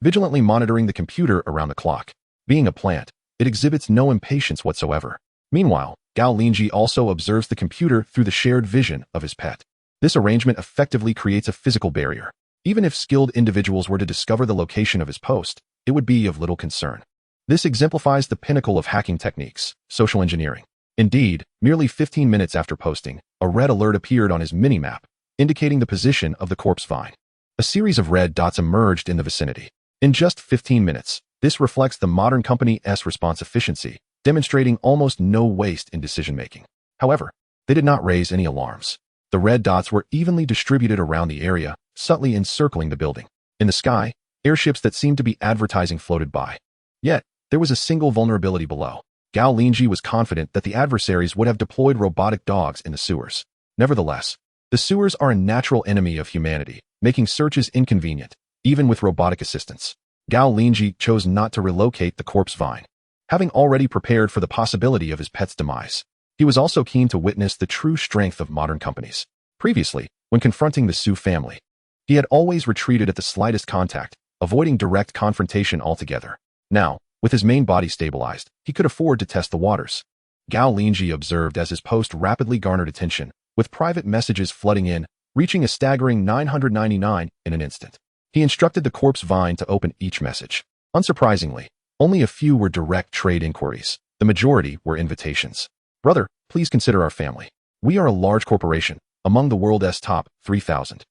vigilantly monitoring the computer around the clock. Being a plant, it exhibits no impatience whatsoever. Meanwhile, Gao Linzhi also observes the computer through the shared vision of his pet. This arrangement effectively creates a physical barrier. Even if skilled individuals were to discover the location of his post, it would be of little concern. This exemplifies the pinnacle of hacking techniques, social engineering. Indeed, merely 15 minutes after posting, a red alert appeared on his minimap, indicating the position of the corpse vine. A series of red dots emerged in the vicinity. In just 15 minutes, this reflects the modern company's response efficiency, demonstrating almost no waste in decision-making. However, they did not raise any alarms. The red dots were evenly distributed around the area, subtly encircling the building. In the sky, airships that seemed to be advertising floated by. Yet, there was a single vulnerability below. Gao Linzhi was confident that the adversaries would have deployed robotic dogs in the sewers. Nevertheless, the sewers are a natural enemy of humanity, making searches inconvenient, even with robotic assistance. Gao Linzhi chose not to relocate the corpse vine, having already prepared for the possibility of his pet's demise. He was also keen to witness the true strength of modern companies. Previously, when confronting the Su family, he had always retreated at the slightest contact, avoiding direct confrontation altogether. Now, with his main body stabilized, he could afford to test the waters. Gao Linzhi observed as his post rapidly garnered attention, with private messages flooding in, reaching a staggering 999 in an instant. He instructed the corpse vine to open each message. Unsurprisingly, only a few were direct trade inquiries. The majority were invitations. Brother, please consider our family. We are a large corporation, among the world's top 3,000.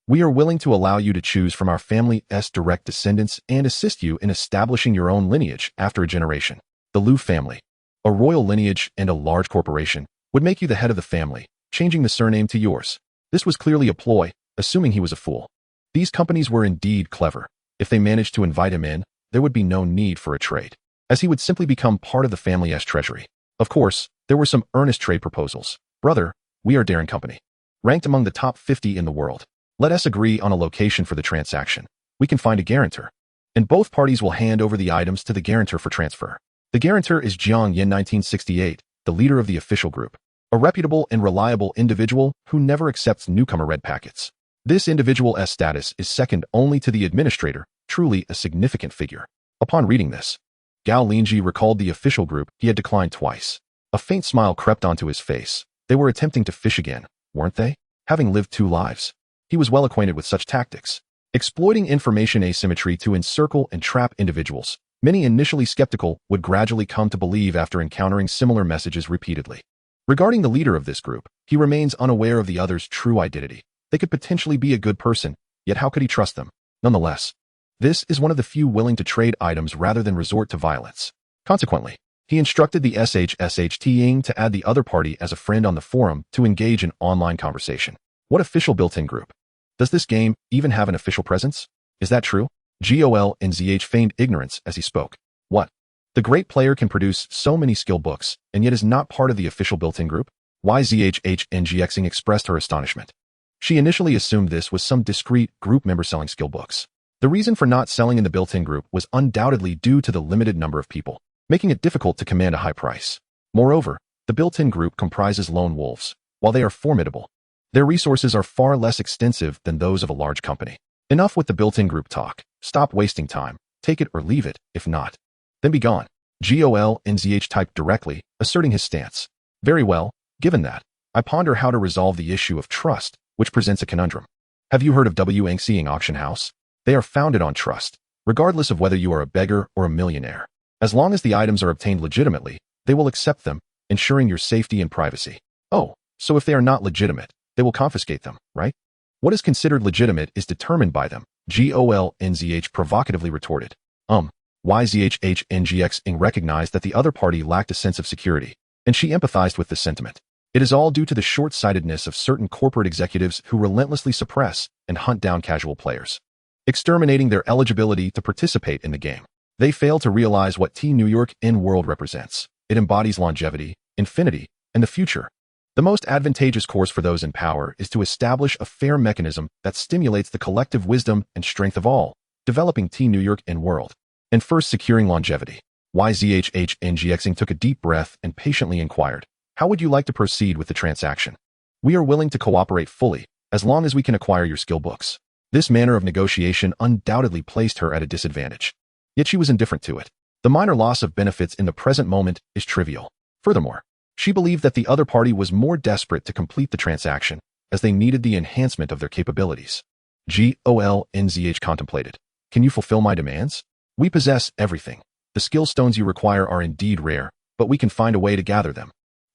We are willing to allow you to choose from our family's direct descendants and assist you in establishing your own lineage after a generation. The Liu family, a royal lineage and a large corporation, would make you the head of the family, changing the surname to yours. This was clearly a ploy, assuming he was a fool. These companies were indeed clever. If they managed to invite him in, there would be no need for a trade, as he would simply become part of the family's treasury. Of course, there were some earnest trade proposals. Brother, we are Darren Company, ranked among the top 50 in the world. Let us agree on a location for the transaction. We can find a guarantor, and both parties will hand over the items to the guarantor for transfer. The guarantor is Jiang Yin 1968, the leader of the official group, a reputable and reliable individual who never accepts newcomer red packets. This individual's status is second only to the administrator, truly a significant figure. Upon reading this, Gao Linzhi recalled the official group he had declined twice. A faint smile crept onto his face. They were attempting to fish again, weren't they? Having lived 2 lives, he was well acquainted with such tactics, exploiting information asymmetry to encircle and trap individuals. Many initially skeptical would gradually come to believe after encountering similar messages repeatedly. Regarding the leader of this group, he remains unaware of the other's true identity. They could potentially be a good person, yet how could he trust them? Nonetheless, this is one of the few willing to trade items rather than resort to violence. Consequently, he instructed the SHSHTing to add the other party as a friend on the forum to engage in online conversation. What official built-in group? Does this game even have an official presence? Is that true? Gao Linzhi feigned ignorance as he spoke. What? The great player can produce so many skill books, and yet is not part of the official built-in group? YZHHNGXing expressed her astonishment. She initially assumed this was some discreet group member selling skill books. The reason for not selling in the built-in group was undoubtedly due to the limited number of people, making it difficult to command a high price. Moreover, the built-in group comprises lone wolves. While they are formidable, their resources are far less extensive than those of a large company. Enough with the built-in group talk. Stop wasting time. Take it or leave it. If not, then be gone. Gao Linzhi typed directly, asserting his stance. Very well, Given that, I ponder how to resolve the issue of trust, which presents a conundrum. Have you heard of Wangxiang Auction House? They are founded on trust, regardless of whether you are a beggar or a millionaire. As long as the items are obtained legitimately, they will accept them, ensuring your safety and privacy. Oh, so if they are not legitimate, they will confiscate them, right? What is considered legitimate is determined by them, Gao Linzhi provocatively retorted. YZHNGX recognized that the other party lacked a sense of security, and she empathized with the sentiment. It is all due to the short-sightedness of certain corporate executives who relentlessly suppress and hunt down casual players, exterminating their eligibility to participate in the game. They fail to realize what New York in-world represents. It embodies longevity, infinity, and the future. The most advantageous course for those in power is to establish a fair mechanism that stimulates the collective wisdom and strength of all, developing New York in-world, and first securing longevity. YZHNGX took a deep breath and patiently inquired, how would you like to proceed with the transaction? We are willing to cooperate fully, as long as we can acquire your skill books. This manner of negotiation undoubtedly placed her at a disadvantage. Yet she was indifferent to it. The minor loss of benefits in the present moment is trivial. Furthermore, she believed that the other party was more desperate to complete the transaction, as they needed the enhancement of their capabilities. Gao Linzhi contemplated. Can you fulfill my demands? We possess everything. The skill stones you require are indeed rare, but we can find a way to gather them.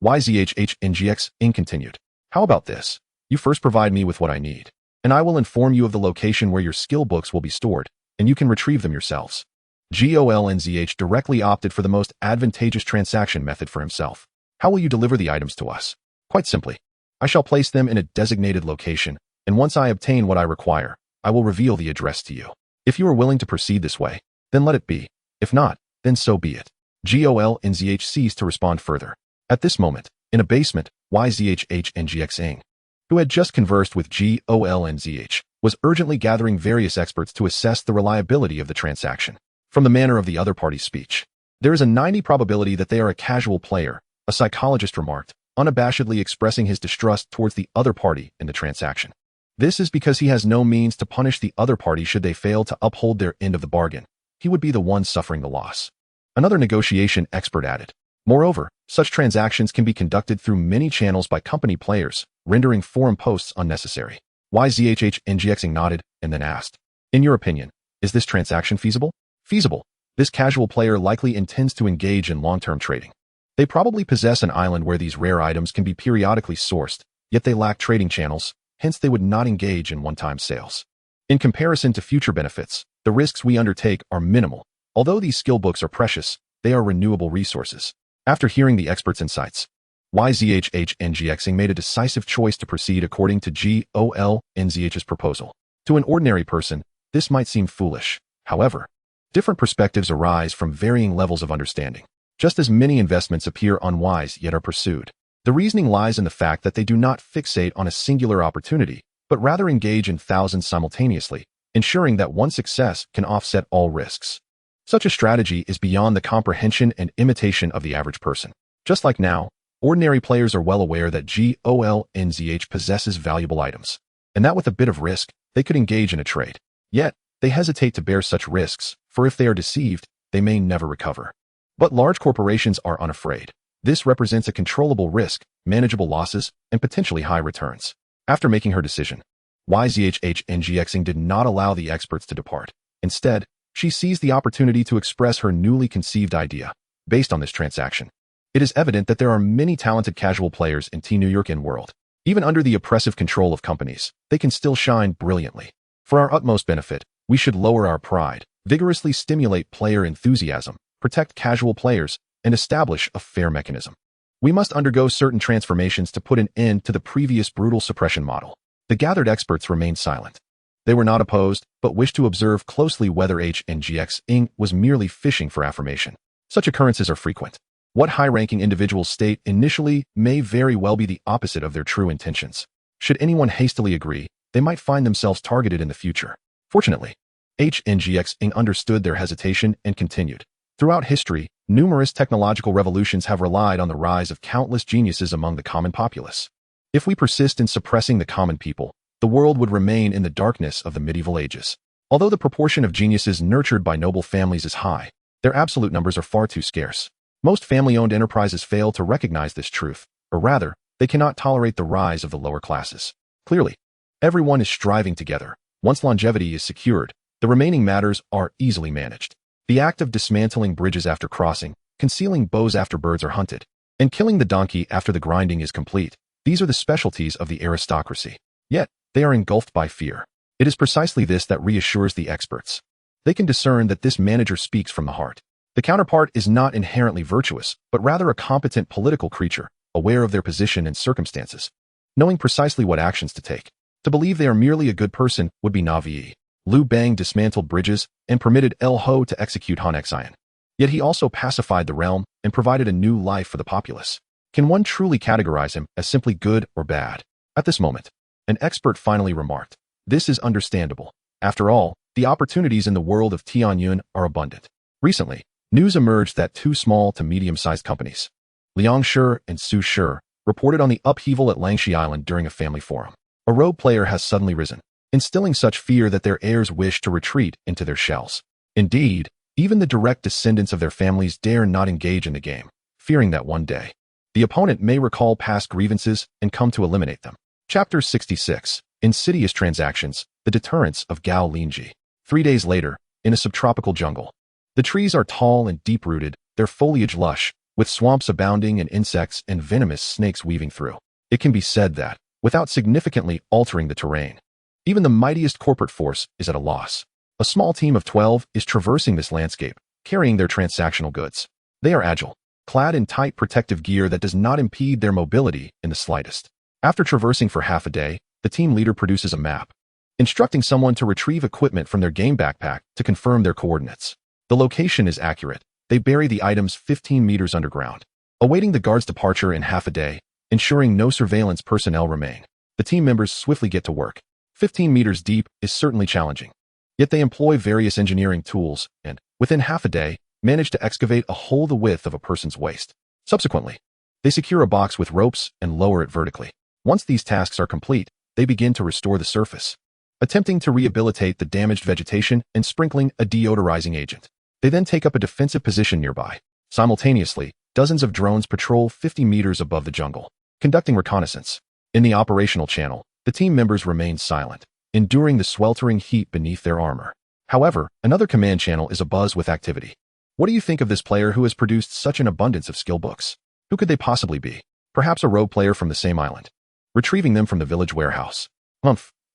YZHNGX continued. How about this? You first provide me with what I need, and I will inform you of the location where your skill books will be stored, and you can retrieve them yourselves. Gao Linzhi directly opted for the most advantageous transaction method for himself. How will you deliver the items to us? Quite simply, I shall place them in a designated location, and once I obtain what I require, I will reveal the address to you. If you are willing to proceed this way, then let it be. If not, then so be it. Gao Linzhi ceased to respond further. At this moment, in a basement, YZHNGX who had just conversed with Gao Linzhi, was urgently gathering various experts to assess the reliability of the transaction. From the manner of the other party's speech, there is a 90% probability that they are a casual player, a psychologist remarked, unabashedly expressing his distrust towards the other party in the transaction. This is because he has no means to punish the other party should they fail to uphold their end of the bargain. He would be the one suffering the loss. Another negotiation expert added. Moreover, such transactions can be conducted through many channels by company players, rendering forum posts unnecessary. YZHNGX nodded and then asked, in your opinion, is this transaction feasible? Feasible. This casual player likely intends to engage in long-term trading. They probably possess an island where these rare items can be periodically sourced, yet they lack trading channels, hence they would not engage in one-time sales. In comparison to future benefits, the risks we undertake are minimal. Although these skill books are precious, they are renewable resources. After hearing the experts' insights, YZHNGX made a decisive choice to proceed according to Gao Linzhi's proposal. To an ordinary person, this might seem foolish. However, different perspectives arise from varying levels of understanding. Just as many investments appear unwise yet are pursued, the reasoning lies in the fact that they do not fixate on a singular opportunity, but rather engage in thousands simultaneously, ensuring that one success can offset all risks. Such a strategy is beyond the comprehension and imitation of the average person. Just like now, ordinary players are well aware that Gao Linzhi possesses valuable items, and that with a bit of risk, they could engage in a trade. Yet, they hesitate to bear such risks, for if they are deceived, they may never recover. But large corporations are unafraid. This represents a controllable risk, manageable losses, and potentially high returns. After making her decision, YZHNGX did not allow the experts to depart. Instead, she seized the opportunity to express her newly conceived idea. Based on this transaction, it is evident that there are many talented casual players in New York in-world. Even under the oppressive control of companies, they can still shine brilliantly. For our utmost benefit, we should lower our pride, vigorously stimulate player enthusiasm, protect casual players, and establish a fair mechanism. We must undergo certain transformations to put an end to the previous brutal suppression model. The gathered experts remained silent. They were not opposed, but wished to observe closely whether HNGX was merely fishing for affirmation. Such occurrences are frequent. What high-ranking individuals state initially may very well be the opposite of their true intentions. Should anyone hastily agree, they might find themselves targeted in the future. Fortunately, HNGX understood their hesitation and continued. Throughout history, numerous technological revolutions have relied on the rise of countless geniuses among the common populace. If we persist in suppressing the common people, the world would remain in the darkness of the medieval ages. Although the proportion of geniuses nurtured by noble families is high, their absolute numbers are far too scarce. Most family-owned enterprises fail to recognize this truth, or rather, they cannot tolerate the rise of the lower classes. Clearly, everyone is striving together. Once longevity is secured, the remaining matters are easily managed. The act of dismantling bridges after crossing, concealing bows after birds are hunted, and killing the donkey after the grinding is complete, these are the specialties of the aristocracy. Yet, they are engulfed by fear. It is precisely this that reassures the experts. They can discern that this manager speaks from the heart. The counterpart is not inherently virtuous, but rather a competent political creature, aware of their position and circumstances, knowing precisely what actions to take. To believe they are merely a good person would be naive. Liu Bang dismantled bridges and permitted El Ho to execute Han Xian. Yet he also pacified the realm and provided a new life for the populace. Can one truly categorize him as simply good or bad? At this moment, an expert finally remarked, "This is understandable. After all, the opportunities in the world of Tianyun are abundant." Recently, news emerged that two small to medium-sized companies, Liang Shi and Su Shi, reported on the upheaval at Langshi Island during a family forum. A rogue player has suddenly risen, instilling such fear that their heirs wish to retreat into their shells. Indeed, even the direct descendants of their families dare not engage in the game, fearing that one day, the opponent may recall past grievances and come to eliminate them. Chapter 66. Insidious Transactions, the Deterrence of Gao Linzhi. 3 days later, in a subtropical jungle. The trees are tall and deep-rooted, their foliage lush, with swamps abounding and insects and venomous snakes weaving through. It can be said that, without significantly altering the terrain, even the mightiest corporate force is at a loss. A small team of 12 is traversing this landscape, carrying their transactional goods. They are agile, clad in tight protective gear that does not impede their mobility in the slightest. After traversing for half a day, the team leader produces a map, instructing someone to retrieve equipment from their game backpack to confirm their coordinates. The location is accurate. They bury the items 15 meters underground, awaiting the guard's departure in half a day, ensuring no surveillance personnel remain. The team members swiftly get to work. 15 meters deep is certainly challenging. Yet they employ various engineering tools and, within half a day, manage to excavate a hole the width of a person's waist. Subsequently, they secure a box with ropes and lower it vertically. Once these tasks are complete, they begin to restore the surface, attempting to rehabilitate the damaged vegetation and sprinkling a deodorizing agent. They then take up a defensive position nearby. Simultaneously, dozens of drones patrol 50 meters above the jungle, conducting reconnaissance. In the operational channel, the team members remain silent, enduring the sweltering heat beneath their armor. However, another command channel is abuzz with activity. What do you think of this player who has produced such an abundance of skill books? Who could they possibly be? Perhaps a rogue player from the same island, retrieving them from the village warehouse.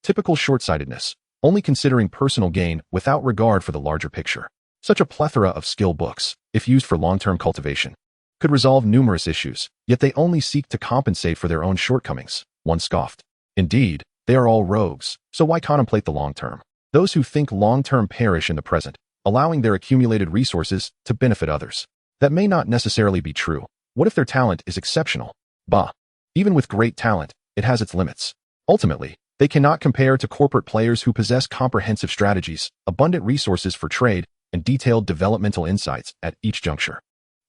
Typical short-sightedness, only considering personal gain without regard for the larger picture. Such a plethora of skill books, if used for long-term cultivation, could resolve numerous issues, yet they only seek to compensate for their own shortcomings. One scoffed. Indeed, they are all rogues, so why contemplate the long term? Those who think long-term perish in the present, allowing their accumulated resources to benefit others. That may not necessarily be true. What if their talent is exceptional? Bah. Even with great talent, it has its limits. Ultimately, they cannot compare to corporate players who possess comprehensive strategies, abundant resources for trade, and detailed developmental insights at each juncture.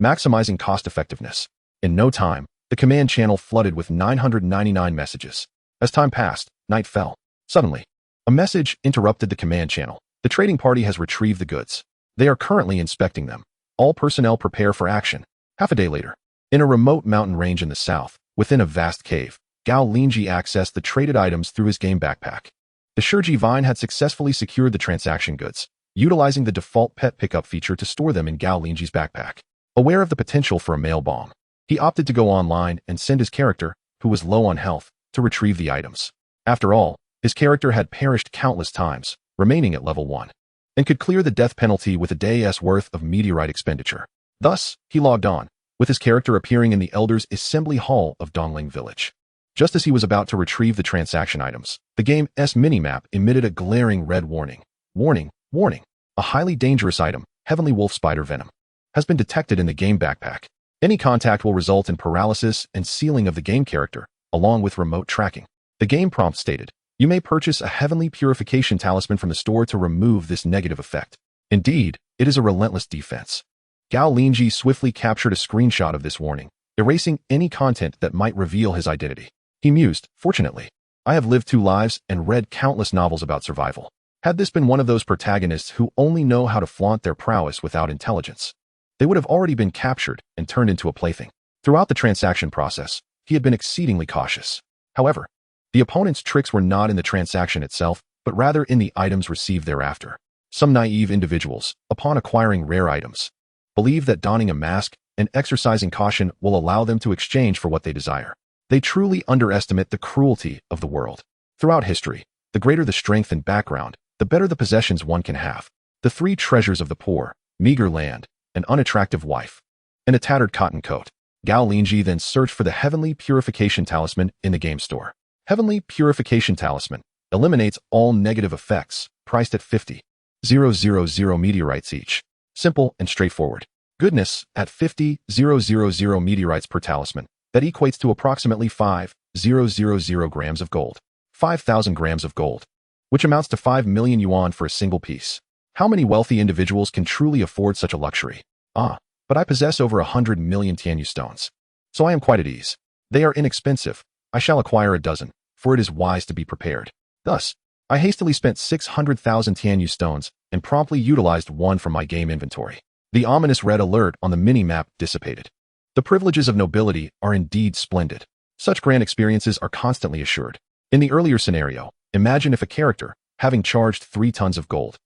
Maximizing cost-effectiveness. In no time, the command channel flooded with 999 messages. As time passed, night fell. Suddenly, a message interrupted the command channel. The trading party has retrieved the goods. They are currently inspecting them. All personnel prepare for action. Half a day later, in a remote mountain range in the south, within a vast cave, Gao Linzhi accessed the traded items through his game backpack. The Shiji Vine had successfully secured the transaction goods, utilizing the default pet pickup feature to store them in Gao Linzhi's backpack. Aware of the potential for a mail bomb, he opted to go online and send his character, who was low on health, to retrieve the items. After all, his character had perished countless times, remaining at level 1, and could clear the death penalty with a day's worth of meteorite expenditure. Thus, he logged on, with his character appearing in the Elders' Assembly Hall of Dongling Village. Just as he was about to retrieve the transaction items, the game's minimap emitted a glaring red warning. Warning, warning. A highly dangerous item, Heavenly Wolf Spider Venom, has been detected in the game backpack. Any contact will result in paralysis and sealing of the game character, along with remote tracking. The game prompt stated, you may purchase a Heavenly Purification Talisman from the store to remove this negative effect. Indeed, it is a relentless defense. Gao Linzhi swiftly captured a screenshot of this warning, erasing any content that might reveal his identity. He mused, fortunately, I have lived 2 lives and read countless novels about survival. Had this been one of those protagonists who only know how to flaunt their prowess without intelligence, they would have already been captured and turned into a plaything. Throughout the transaction process, he had been exceedingly cautious. However, the opponent's tricks were not in the transaction itself, but rather in the items received thereafter. Some naive individuals, upon acquiring rare items, believe that donning a mask and exercising caution will allow them to exchange for what they desire. They truly underestimate the cruelty of the world. Throughout history, the greater the strength and background, the better the possessions one can have. The three treasures of the poor: meager land, an unattractive wife, and a tattered cotton coat. Gao Linzhi then searched for the Heavenly Purification Talisman in the game store. Heavenly Purification Talisman eliminates all negative effects, priced at 50,000 meteorites each. Simple and straightforward. Goodness, at 50,000 meteorites per talisman, that equates to approximately 5,000 grams of gold. 5,000 grams of gold, which amounts to 5 million yuan for a single piece. How many wealthy individuals can truly afford such a luxury? But I possess over 100 million Tianyu stones, so I am quite at ease. They are inexpensive. I shall acquire a dozen, for it is wise to be prepared. Thus, I hastily spent 600,000 Tianyu stones and promptly utilized one from my game inventory. The ominous red alert on the mini-map dissipated. The privileges of nobility are indeed splendid. Such grand experiences are constantly assured. In the earlier scenario, imagine if a character, having charged 3 tons of gold,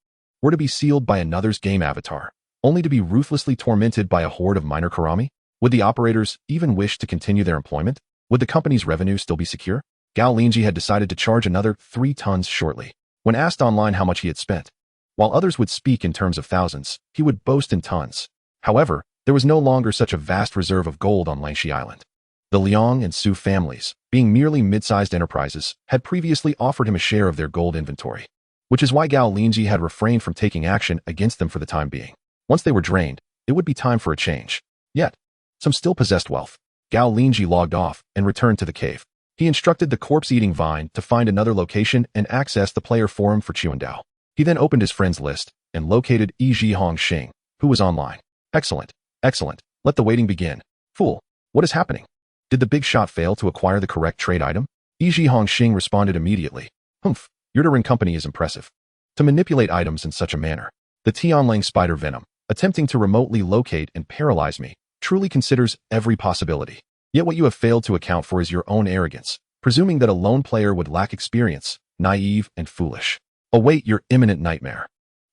were to be sealed by another's game avatar, only to be ruthlessly tormented by a horde of minor karami? Would the operators even wish to continue their employment? Would the company's revenue still be secure? Gao Linzhi had decided to charge another 3 tons shortly. When asked online how much he had spent, while others would speak in terms of thousands, he would boast in tons. However, there was no longer such a vast reserve of gold on Langshi Island. The Liang and Su families, being merely mid-sized enterprises, had previously offered him a share of their gold inventory, which is why Gao Linzhi had refrained from taking action against them for the time being. Once they were drained, it would be time for a change. Yet, some still possessed wealth. Gao Linzhi logged off and returned to the cave. He instructed the corpse-eating vine to find another location and access the player forum for Chuandao. He then opened his friends list and located Yi Hongxing, who was online. Excellent, excellent. Let the waiting begin. Fool, what is happening? Did the big shot fail to acquire the correct trade item? Yi Hongxing responded immediately. Humph, your Ring company is impressive. To manipulate items in such a manner. The Tianlang spider venom, attempting to remotely locate and paralyze me, truly considers every possibility. Yet what you have failed to account for is your own arrogance, presuming that a lone player would lack experience, naive and foolish. Await your imminent nightmare.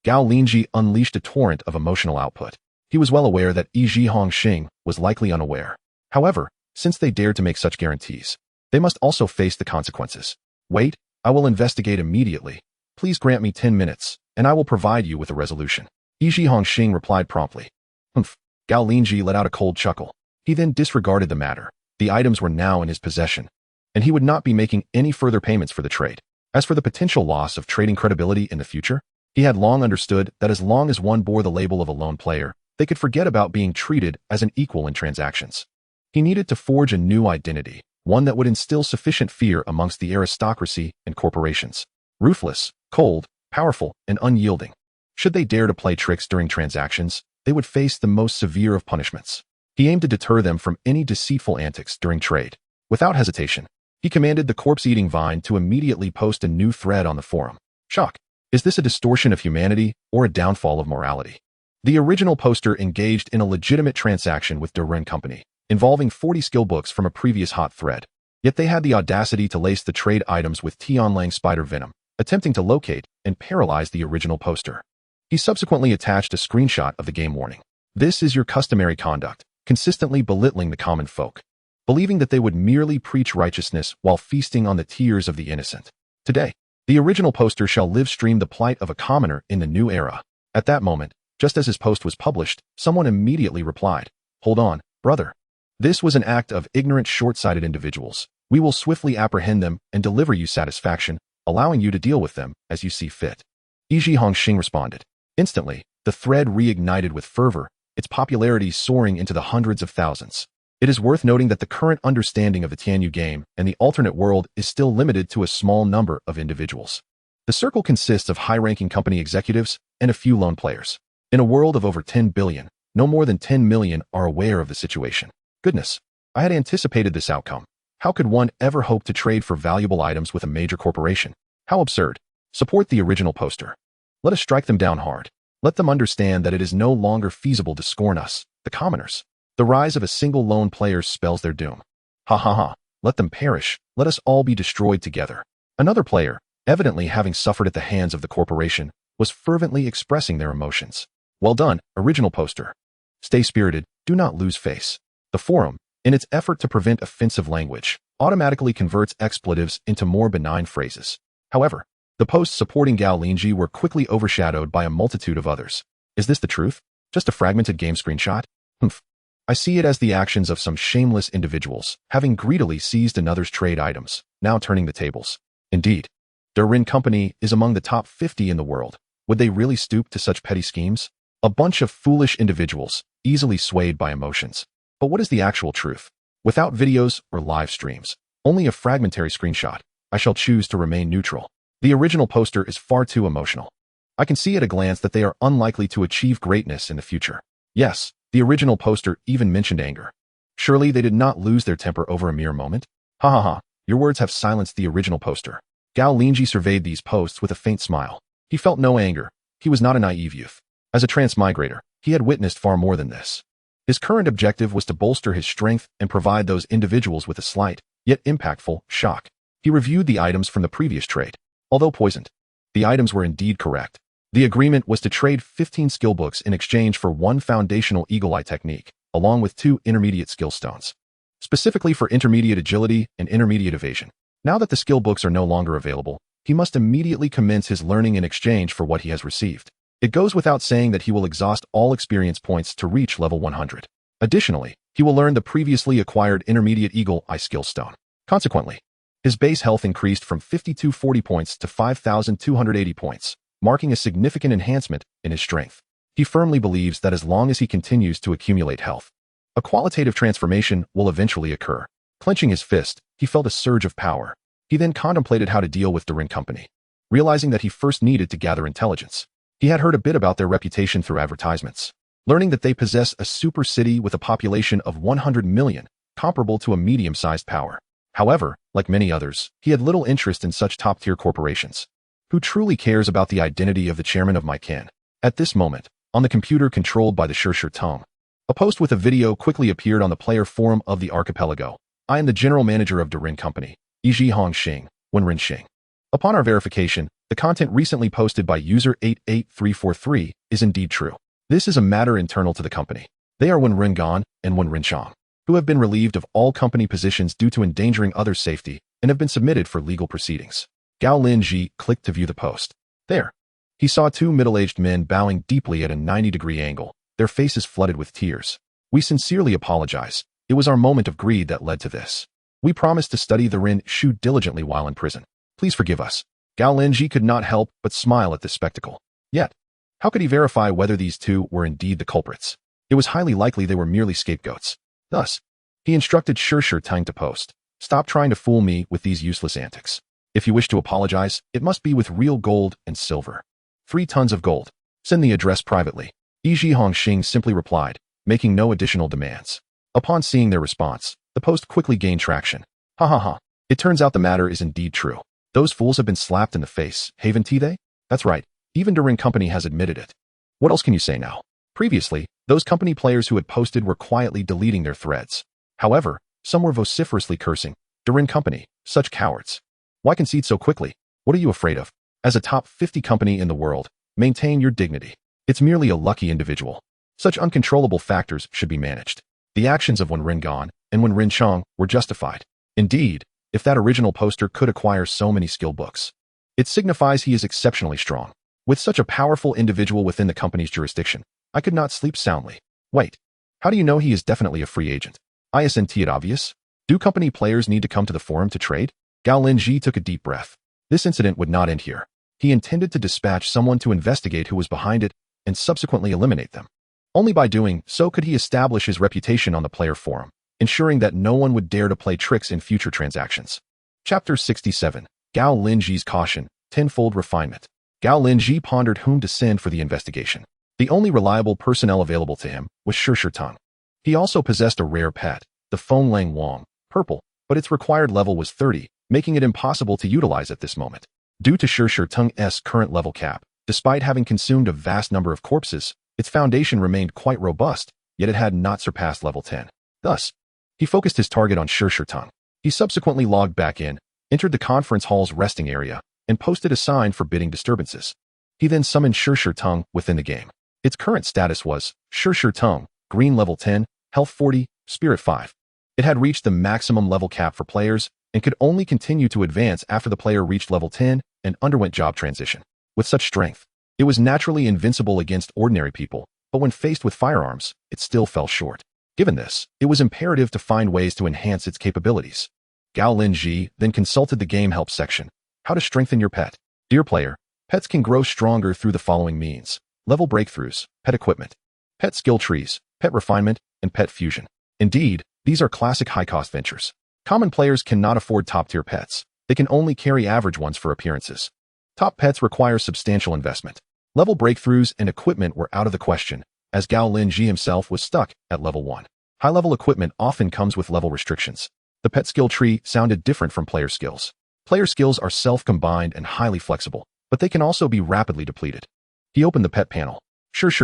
Gao Linzhi unleashed a torrent of emotional output. He was well aware that Yi Hongxing was likely unaware. However, since they dared to make such guarantees, they must also face the consequences. Wait, I will investigate immediately. Please grant me 10 minutes, and I will provide you with a resolution. Yi Hongxing replied promptly. Humph. Gao Linzhi let out a cold chuckle. He then disregarded the matter. The items were now in his possession, and he would not be making any further payments for the trade. As for the potential loss of trading credibility in the future, he had long understood that as long as one bore the label of a lone player, they could forget about being treated as an equal in transactions. He needed to forge a new identity, one that would instill sufficient fear amongst the aristocracy and corporations. Ruthless, cold, powerful, and unyielding. Should they dare to play tricks during transactions, they would face the most severe of punishments. He aimed to deter them from any deceitful antics during trade. Without hesitation, he commanded the corpse-eating vine to immediately post a new thread on the forum. Shock. Is this a distortion of humanity or a downfall of morality? The original poster engaged in a legitimate transaction with the Ring company, involving 40 skill books from a previous hot thread. Yet they had the audacity to lace the trade items with Tianlang spider venom, attempting to locate and paralyze the original poster. He subsequently attached a screenshot of the game warning. This is your customary conduct, consistently belittling the common folk, believing that they would merely preach righteousness while feasting on the tears of the innocent. Today, the original poster shall live stream the plight of a commoner in the new era. At that moment, just as his post was published, someone immediately replied, "Hold on, brother. This was an act of ignorant, short-sighted individuals. We will swiftly apprehend them and deliver you satisfaction, allowing you to deal with them as you see fit." Yi Hongxing responded. Instantly, the thread reignited with fervor, its popularity soaring into the hundreds of thousands. It is worth noting that the current understanding of the Tianyu game and the alternate world is still limited to a small number of individuals. The circle consists of high-ranking company executives and a few lone players. In a world of over 10 billion, no more than 10 million are aware of the situation. Goodness, I had anticipated this outcome. How could one ever hope to trade for valuable items with a major corporation? How absurd. Support the original poster. Let us strike them down hard. Let them understand that it is no longer feasible to scorn us, the commoners. The rise of a single lone player spells their doom. Ha ha ha. Let them perish. Let us all be destroyed together. Another player, evidently having suffered at the hands of the corporation, was fervently expressing their emotions. Well done, original poster. Stay spirited, do not lose face. The forum, in its effort to prevent offensive language, automatically converts expletives into more benign phrases. However, the posts supporting Gao Linzhi were quickly overshadowed by a multitude of others. Is this the truth? Just a fragmented game screenshot? Humph. I see it as the actions of some shameless individuals, having greedily seized another's trade items, now turning the tables. Indeed, their Rin company is among the top 50 in the world. Would they really stoop to such petty schemes? A bunch of foolish individuals, easily swayed by emotions. But what is the actual truth? Without videos or live streams, only a fragmentary screenshot, I shall choose to remain neutral. The original poster is far too emotional. I can see at a glance that they are unlikely to achieve greatness in the future. Yes, the original poster even mentioned anger. Surely they did not lose their temper over a mere moment? Ha ha ha, your words have silenced the original poster. Gao Linzhi surveyed these posts with a faint smile. He felt no anger. He was not a naive youth. As a transmigrator, he had witnessed far more than this. His current objective was to bolster his strength and provide those individuals with a slight, yet impactful, shock. He reviewed the items from the previous trade. Although poisoned, the items were indeed correct. The agreement was to trade 15 skill books in exchange for 1 foundational eagle eye technique, along with 2 intermediate skill stones, specifically for intermediate agility and intermediate evasion. Now that the skill books are no longer available, he must immediately commence his learning in exchange for what he has received. It goes without saying that he will exhaust all experience points to reach level 100. Additionally, he will learn the previously acquired intermediate eagle eye skill stone. Consequently, his base health increased from 5240 points to 5280 points, marking a significant enhancement in his strength. He firmly believes that as long as he continues to accumulate health, a qualitative transformation will eventually occur. Clenching his fist, he felt a surge of power. He then contemplated how to deal with the Rin company, realizing that he first needed to gather intelligence. He had heard a bit about their reputation through advertisements, learning that they possess a super city with a population of 100 million, comparable to a medium-sized power. However, like many others, he had little interest in such top-tier corporations. Who truly cares about the identity of the chairman of my clan? At this moment, on the computer controlled by the Shir Tong, a post with a video quickly appeared on the player forum of the archipelago. I am the general manager of the Rin company, Yizhi Hongxing, Wenrin Xing. Upon our verification, the content recently posted by user 88343 is indeed true. This is a matter internal to the company. They are Wenrin Gan and Wenrin Chang, who have been relieved of all company positions due to endangering others' safety and have been submitted for legal proceedings. Gao Linzhi clicked to view the post. There, he saw 2 middle-aged men bowing deeply at a 90-degree angle, their faces flooded with tears. We sincerely apologize. It was our moment of greed that led to this. We promised to study the Rin Shu diligently while in prison. Please forgive us. Gao Linzhi could not help but smile at this spectacle. Yet, how could he verify whether these 2 were indeed the culprits? It was highly likely they were merely scapegoats. Thus, he instructed Shir Tang to post, "Stop trying to fool me with these useless antics. If you wish to apologize, it must be with real gold and silver. 3 tons of gold. Send the address privately." Yizhi Hongxing simply replied, making no additional demands. Upon seeing their response, the post quickly gained traction. Ha ha ha. It turns out the matter is indeed true. Those fools have been slapped in the face, haven't they? That's right. Even the Rin company has admitted it. What else can you say now? Previously, those company players who had posted were quietly deleting their threads. However, some were vociferously cursing. The Rin company, such cowards. Why concede so quickly? What are you afraid of? As a top 50 company in the world, maintain your dignity. It's merely a lucky individual. Such uncontrollable factors should be managed. The actions of Wenrin Gan and Wenrin Chang were justified. Indeed, if that original poster could acquire so many skill books, it signifies he is exceptionally strong. With such a powerful individual within the company's jurisdiction, I could not sleep soundly. Wait, how do you know he is definitely a free agent? Isn't it obvious? Do company players need to come to the forum to trade? Gao Linzhi took a deep breath. This incident would not end here. He intended to dispatch someone to investigate who was behind it and subsequently eliminate them. Only by doing so could he establish his reputation on the player forum, ensuring that no one would dare to play tricks in future transactions. Chapter 67. Gao Linzhi's Caution, Tenfold Refinement. Gao Linzhi pondered whom to send for the investigation. The only reliable personnel available to him was Shir Tang. He also possessed a rare pet, the Feng Lang Wang, purple, but its required level was 30, making it impossible to utilize at this moment. Due to Shir Tang's current level cap, despite having consumed a vast number of corpses, its foundation remained quite robust, yet it had not surpassed level 10. Thus, He focused his target on Tung. He subsequently logged back in, entered the conference hall's resting area, and posted a sign forbidding disturbances. He then summoned Tung within the game. Its current status was Tung, green level 10, health 40, spirit 5. It had reached the maximum level cap for players and could only continue to advance after the player reached level 10 and underwent job transition. With such strength, it was naturally invincible against ordinary people, but when faced with firearms, it still fell short. Given this, it was imperative to find ways to enhance its capabilities. Gao Linzhi then consulted the game help section. How to strengthen your pet. Dear player, pets can grow stronger through the following means: level breakthroughs, pet equipment, pet skill trees, pet refinement, and pet fusion. Indeed, these are classic high-cost ventures. Common players cannot afford top-tier pets. They can only carry average ones for appearances. Top pets require substantial investment. Level breakthroughs and equipment were out of the question, as Gao Linzhi himself was stuck at level 1. High-level equipment often comes with level restrictions. The pet skill tree sounded different from player skills. Player skills are self-combined and highly flexible, but they can also be rapidly depleted. He opened the pet panel.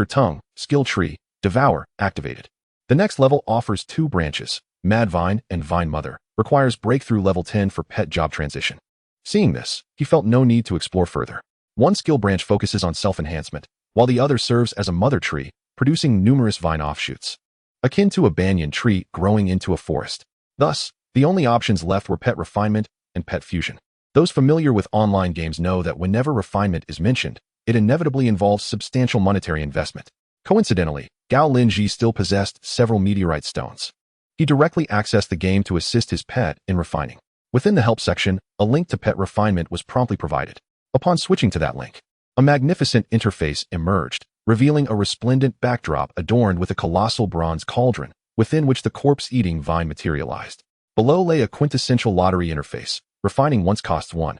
Tung, skill tree, devour, activated. The next level offers 2 branches, Mad Vine and Vine Mother, requires breakthrough level 10 for pet job transition. Seeing this, he felt no need to explore further. One skill branch focuses on self-enhancement, while the other serves as a mother tree, producing numerous vine offshoots, akin to a banyan tree growing into a forest. Thus, the only options left were pet refinement and pet fusion. Those familiar with online games know that whenever refinement is mentioned, it inevitably involves substantial monetary investment. Coincidentally, Gao Linzhi still possessed several meteorite stones. He directly accessed the game to assist his pet in refining. Within the help section, a link to pet refinement was promptly provided. Upon switching to that link, a magnificent interface emerged, revealing a resplendent backdrop adorned with a colossal bronze cauldron, within which the corpse-eating vine materialized. Below lay a quintessential lottery interface. Refining once costs 1,000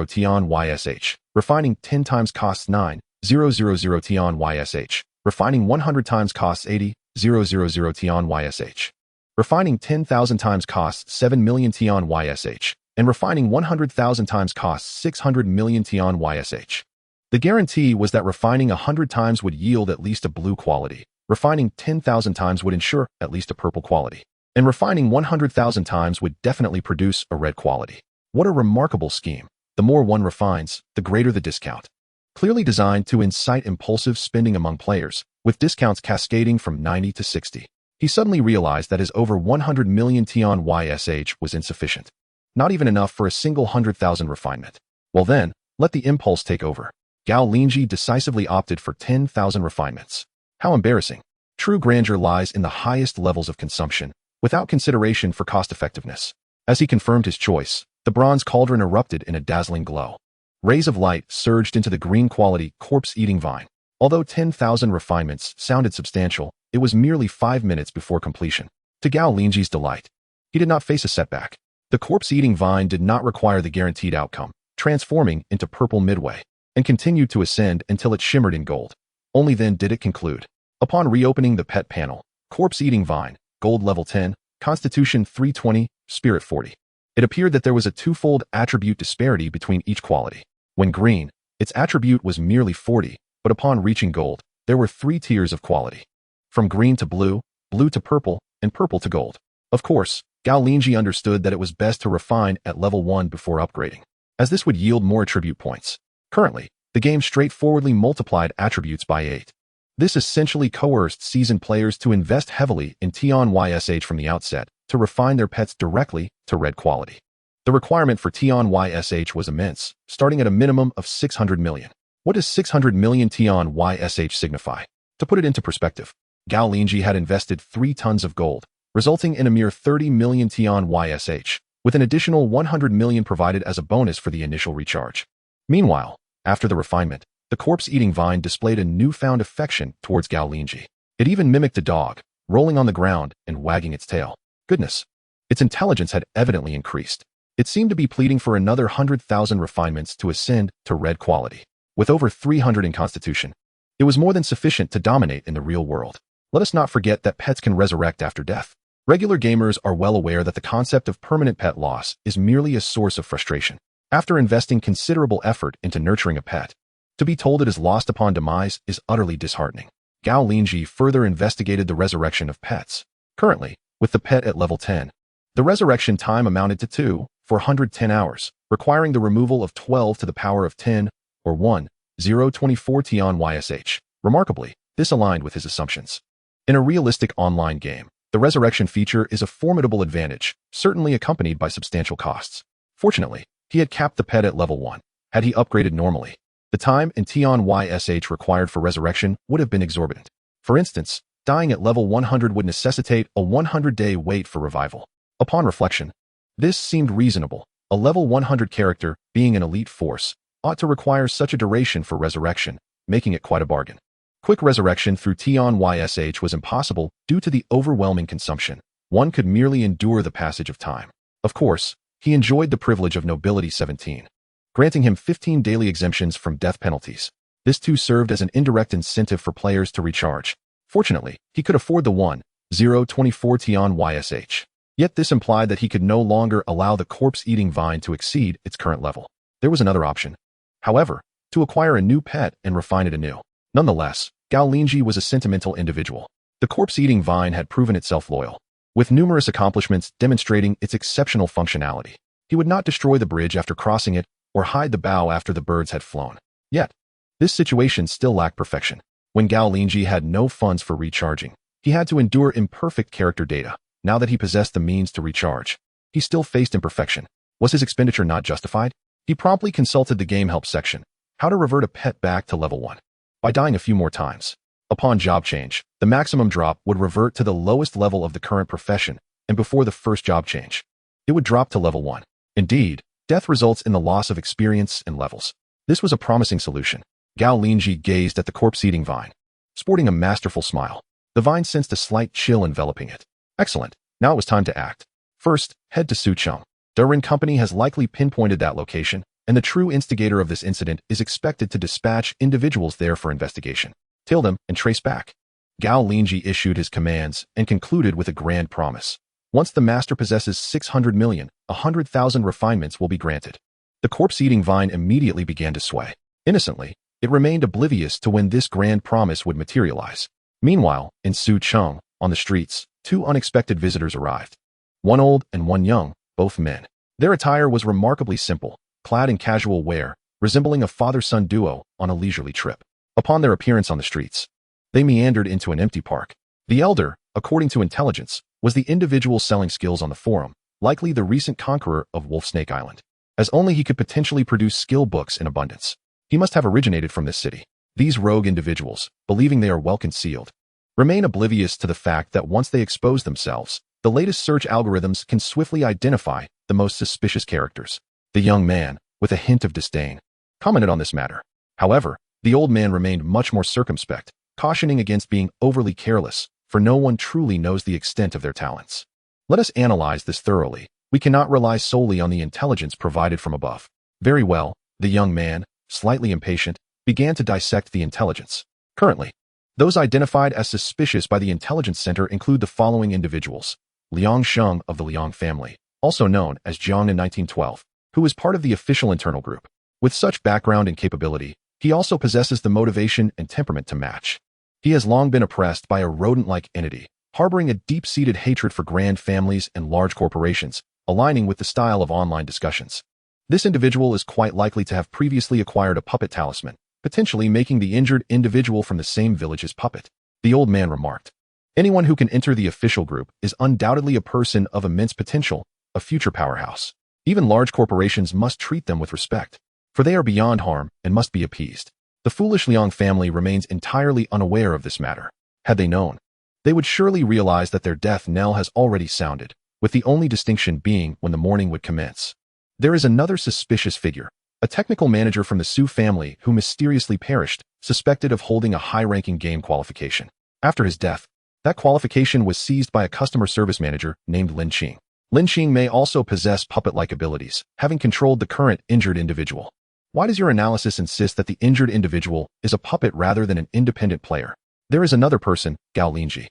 Tian YSH. Refining 10 times costs 9,000 Tian YSH. Refining 100 times costs 80,000 Tian YSH. Refining 10,000 times costs 7 million Tian YSH. And refining 100,000 times costs 600 million Tian YSH. The guarantee was that refining 100 times would yield at least a blue quality. Refining 10,000 times would ensure at least a purple quality. And refining 100,000 times would definitely produce a red quality. What a remarkable scheme. The more one refines, the greater the discount. Clearly designed to incite impulsive spending among players, with discounts cascading from 90 to 60. He suddenly realized that his over 100 million Tian YSH was insufficient. Not even enough for a single 100,000 refinement. Well then, let the impulse take over. Gao Linzhi decisively opted for 10,000 refinements. How embarrassing. True grandeur lies in the highest levels of consumption, without consideration for cost-effectiveness. As he confirmed his choice, the bronze cauldron erupted in a dazzling glow. Rays of light surged into the green-quality, corpse-eating vine. Although 10,000 refinements sounded substantial, it was merely 5 minutes before completion. To Gao Linzhi's delight, he did not face a setback. The corpse-eating vine did not require the guaranteed outcome, transforming into purple midway, and continued to ascend until it shimmered in gold. Only then did it conclude. Upon reopening the pet panel, corpse-eating vine, gold level 10, constitution 320, spirit 40. It appeared that there was a twofold attribute disparity between each quality. When green, its attribute was merely 40, but upon reaching gold, there were 3 tiers of quality. From green to blue, blue to purple, and purple to gold. Of course, Gao Linzhi understood that it was best to refine at level 1 before upgrading, as this would yield more attribute points. Currently, the game straightforwardly multiplied attributes by 8. This essentially coerced seasoned players to invest heavily in Tian YSH from the outset, to refine their pets directly to red quality. The requirement for Tian YSH was immense, starting at a minimum of 600 million. What does 600 million Tian YSH signify? To put it into perspective, Gao Linzhi had invested 3 tons of gold, resulting in a mere 30 million Tian YSH, with an additional 100 million provided as a bonus for the initial recharge. Meanwhile, after the refinement, the corpse-eating vine displayed a newfound affection towards Gao Linzhi. It even mimicked a dog, rolling on the ground and wagging its tail. Goodness! Its intelligence had evidently increased. It seemed to be pleading for another 100,000 refinements to ascend to red quality. With over 300 in constitution, it was more than sufficient to dominate in the real world. Let us not forget that pets can resurrect after death. Regular gamers are well aware that the concept of permanent pet loss is merely a source of frustration. After investing considerable effort into nurturing a pet, to be told it is lost upon demise is utterly disheartening. Gao Linzhi further investigated the resurrection of pets. Currently, With the pet at level 10, the resurrection time amounted to 410 hours, requiring the removal of 12 to the power of 10, or 1024 Tian YSH. Remarkably, this aligned with his assumptions. In a realistic online game, the resurrection feature is a formidable advantage, certainly accompanied by substantial costs. Fortunately, he had capped the pet at level 1. Had he upgraded normally, the time and Tian YSH required for resurrection would have been exorbitant. For instance, dying at level 100 would necessitate a 100-day wait for revival. Upon reflection, this seemed reasonable. A level 100 character, being an elite force, ought to require such a duration for resurrection, making it quite a bargain. Quick resurrection through Tian YSH was impossible due to the overwhelming consumption. One could merely endure the passage of time. Of course, he enjoyed the privilege of Nobility 17, granting him 15 daily exemptions from death penalties. This too served as an indirect incentive for players to recharge. Fortunately, he could afford the 1024 Tian YSH. Yet this implied that he could no longer allow the corpse-eating vine to exceed its current level. There was another option, however, to acquire a new pet and refine it anew. Nonetheless, Gao Linzhi was a sentimental individual. The corpse-eating vine had proven itself loyal, with numerous accomplishments demonstrating its exceptional functionality. He would not destroy the bridge after crossing it or hide the bow after the birds had flown. Yet, this situation still lacked perfection. When Gao Linzhi had no funds for recharging, he had to endure imperfect character data. Now that he possessed the means to recharge, he still faced imperfection. Was his expenditure not justified? He promptly consulted the game help section. How to revert a pet back to level 1. By dying a few more times. Upon job change, the maximum drop would revert to the lowest level of the current profession, and before the first job change, it would drop to level 1. Indeed, death results in the loss of experience and levels. This was a promising solution. Gao Linzhi gazed at the corpse-eating vine, sporting a masterful smile. The vine sensed a slight chill enveloping it. Excellent. Now it was time to act. First, head to Sucheng. Durin Company has likely pinpointed that location, and the true instigator of this incident is expected to dispatch individuals there for investigation. Tail them and trace back. Gao Linzhi issued his commands and concluded with a grand promise. Once the master possesses 600 million, 100,000 refinements will be granted. The corpse-eating vine immediately began to sway. Innocently, it remained oblivious to when this grand promise would materialize. Meanwhile, in Sucheng, on the streets, 2 unexpected visitors arrived. One old and one young, both men. Their attire was remarkably simple, clad in casual wear, resembling a father-son duo on a leisurely trip. Upon their appearance on the streets, they meandered into an empty park. The elder, according to intelligence, was the individual selling skills on the forum, likely the recent conqueror of Wolf Snake Island, as only he could potentially produce skill books in abundance. He must have originated from this city. These rogue individuals, believing they are well concealed, remain oblivious to the fact that once they expose themselves, the latest search algorithms can swiftly identify the most suspicious characters. The young man, with a hint of disdain, commented on this matter. However, the old man remained much more circumspect, cautioning against being overly careless, for no one truly knows the extent of their talents. Let us analyze this thoroughly. We cannot rely solely on the intelligence provided from above. Very well, the young man, slightly impatient, began to dissect the intelligence. Currently, those identified as suspicious by the intelligence center include the following individuals. Liang Sheng of the Liang family, also known as Jiang in 1912, who is part of the official internal group. With such background and capability, he also possesses the motivation and temperament to match. He has long been oppressed by a rodent-like entity, harboring a deep-seated hatred for grand families and large corporations, aligning with the style of online discussions. This individual is quite likely to have previously acquired a puppet talisman, potentially making the injured individual from the same village his puppet. The old man remarked. Anyone who can enter the official group is undoubtedly a person of immense potential, a future powerhouse. Even large corporations must treat them with respect, for they are beyond harm and must be appeased. The foolish Liang family remains entirely unaware of this matter. Had they known, they would surely realize that their death knell has already sounded, with the only distinction being when the mourning would commence. There is another suspicious figure, a technical manager from the Su family who mysteriously perished, suspected of holding a high-ranking game qualification. After his death, that qualification was seized by a customer service manager named Lin Qing. Lin Qing may also possess puppet-like abilities, having controlled the current injured individual. Why does your analysis insist that the injured individual is a puppet rather than an independent player? There is another person, Gao Linzhi,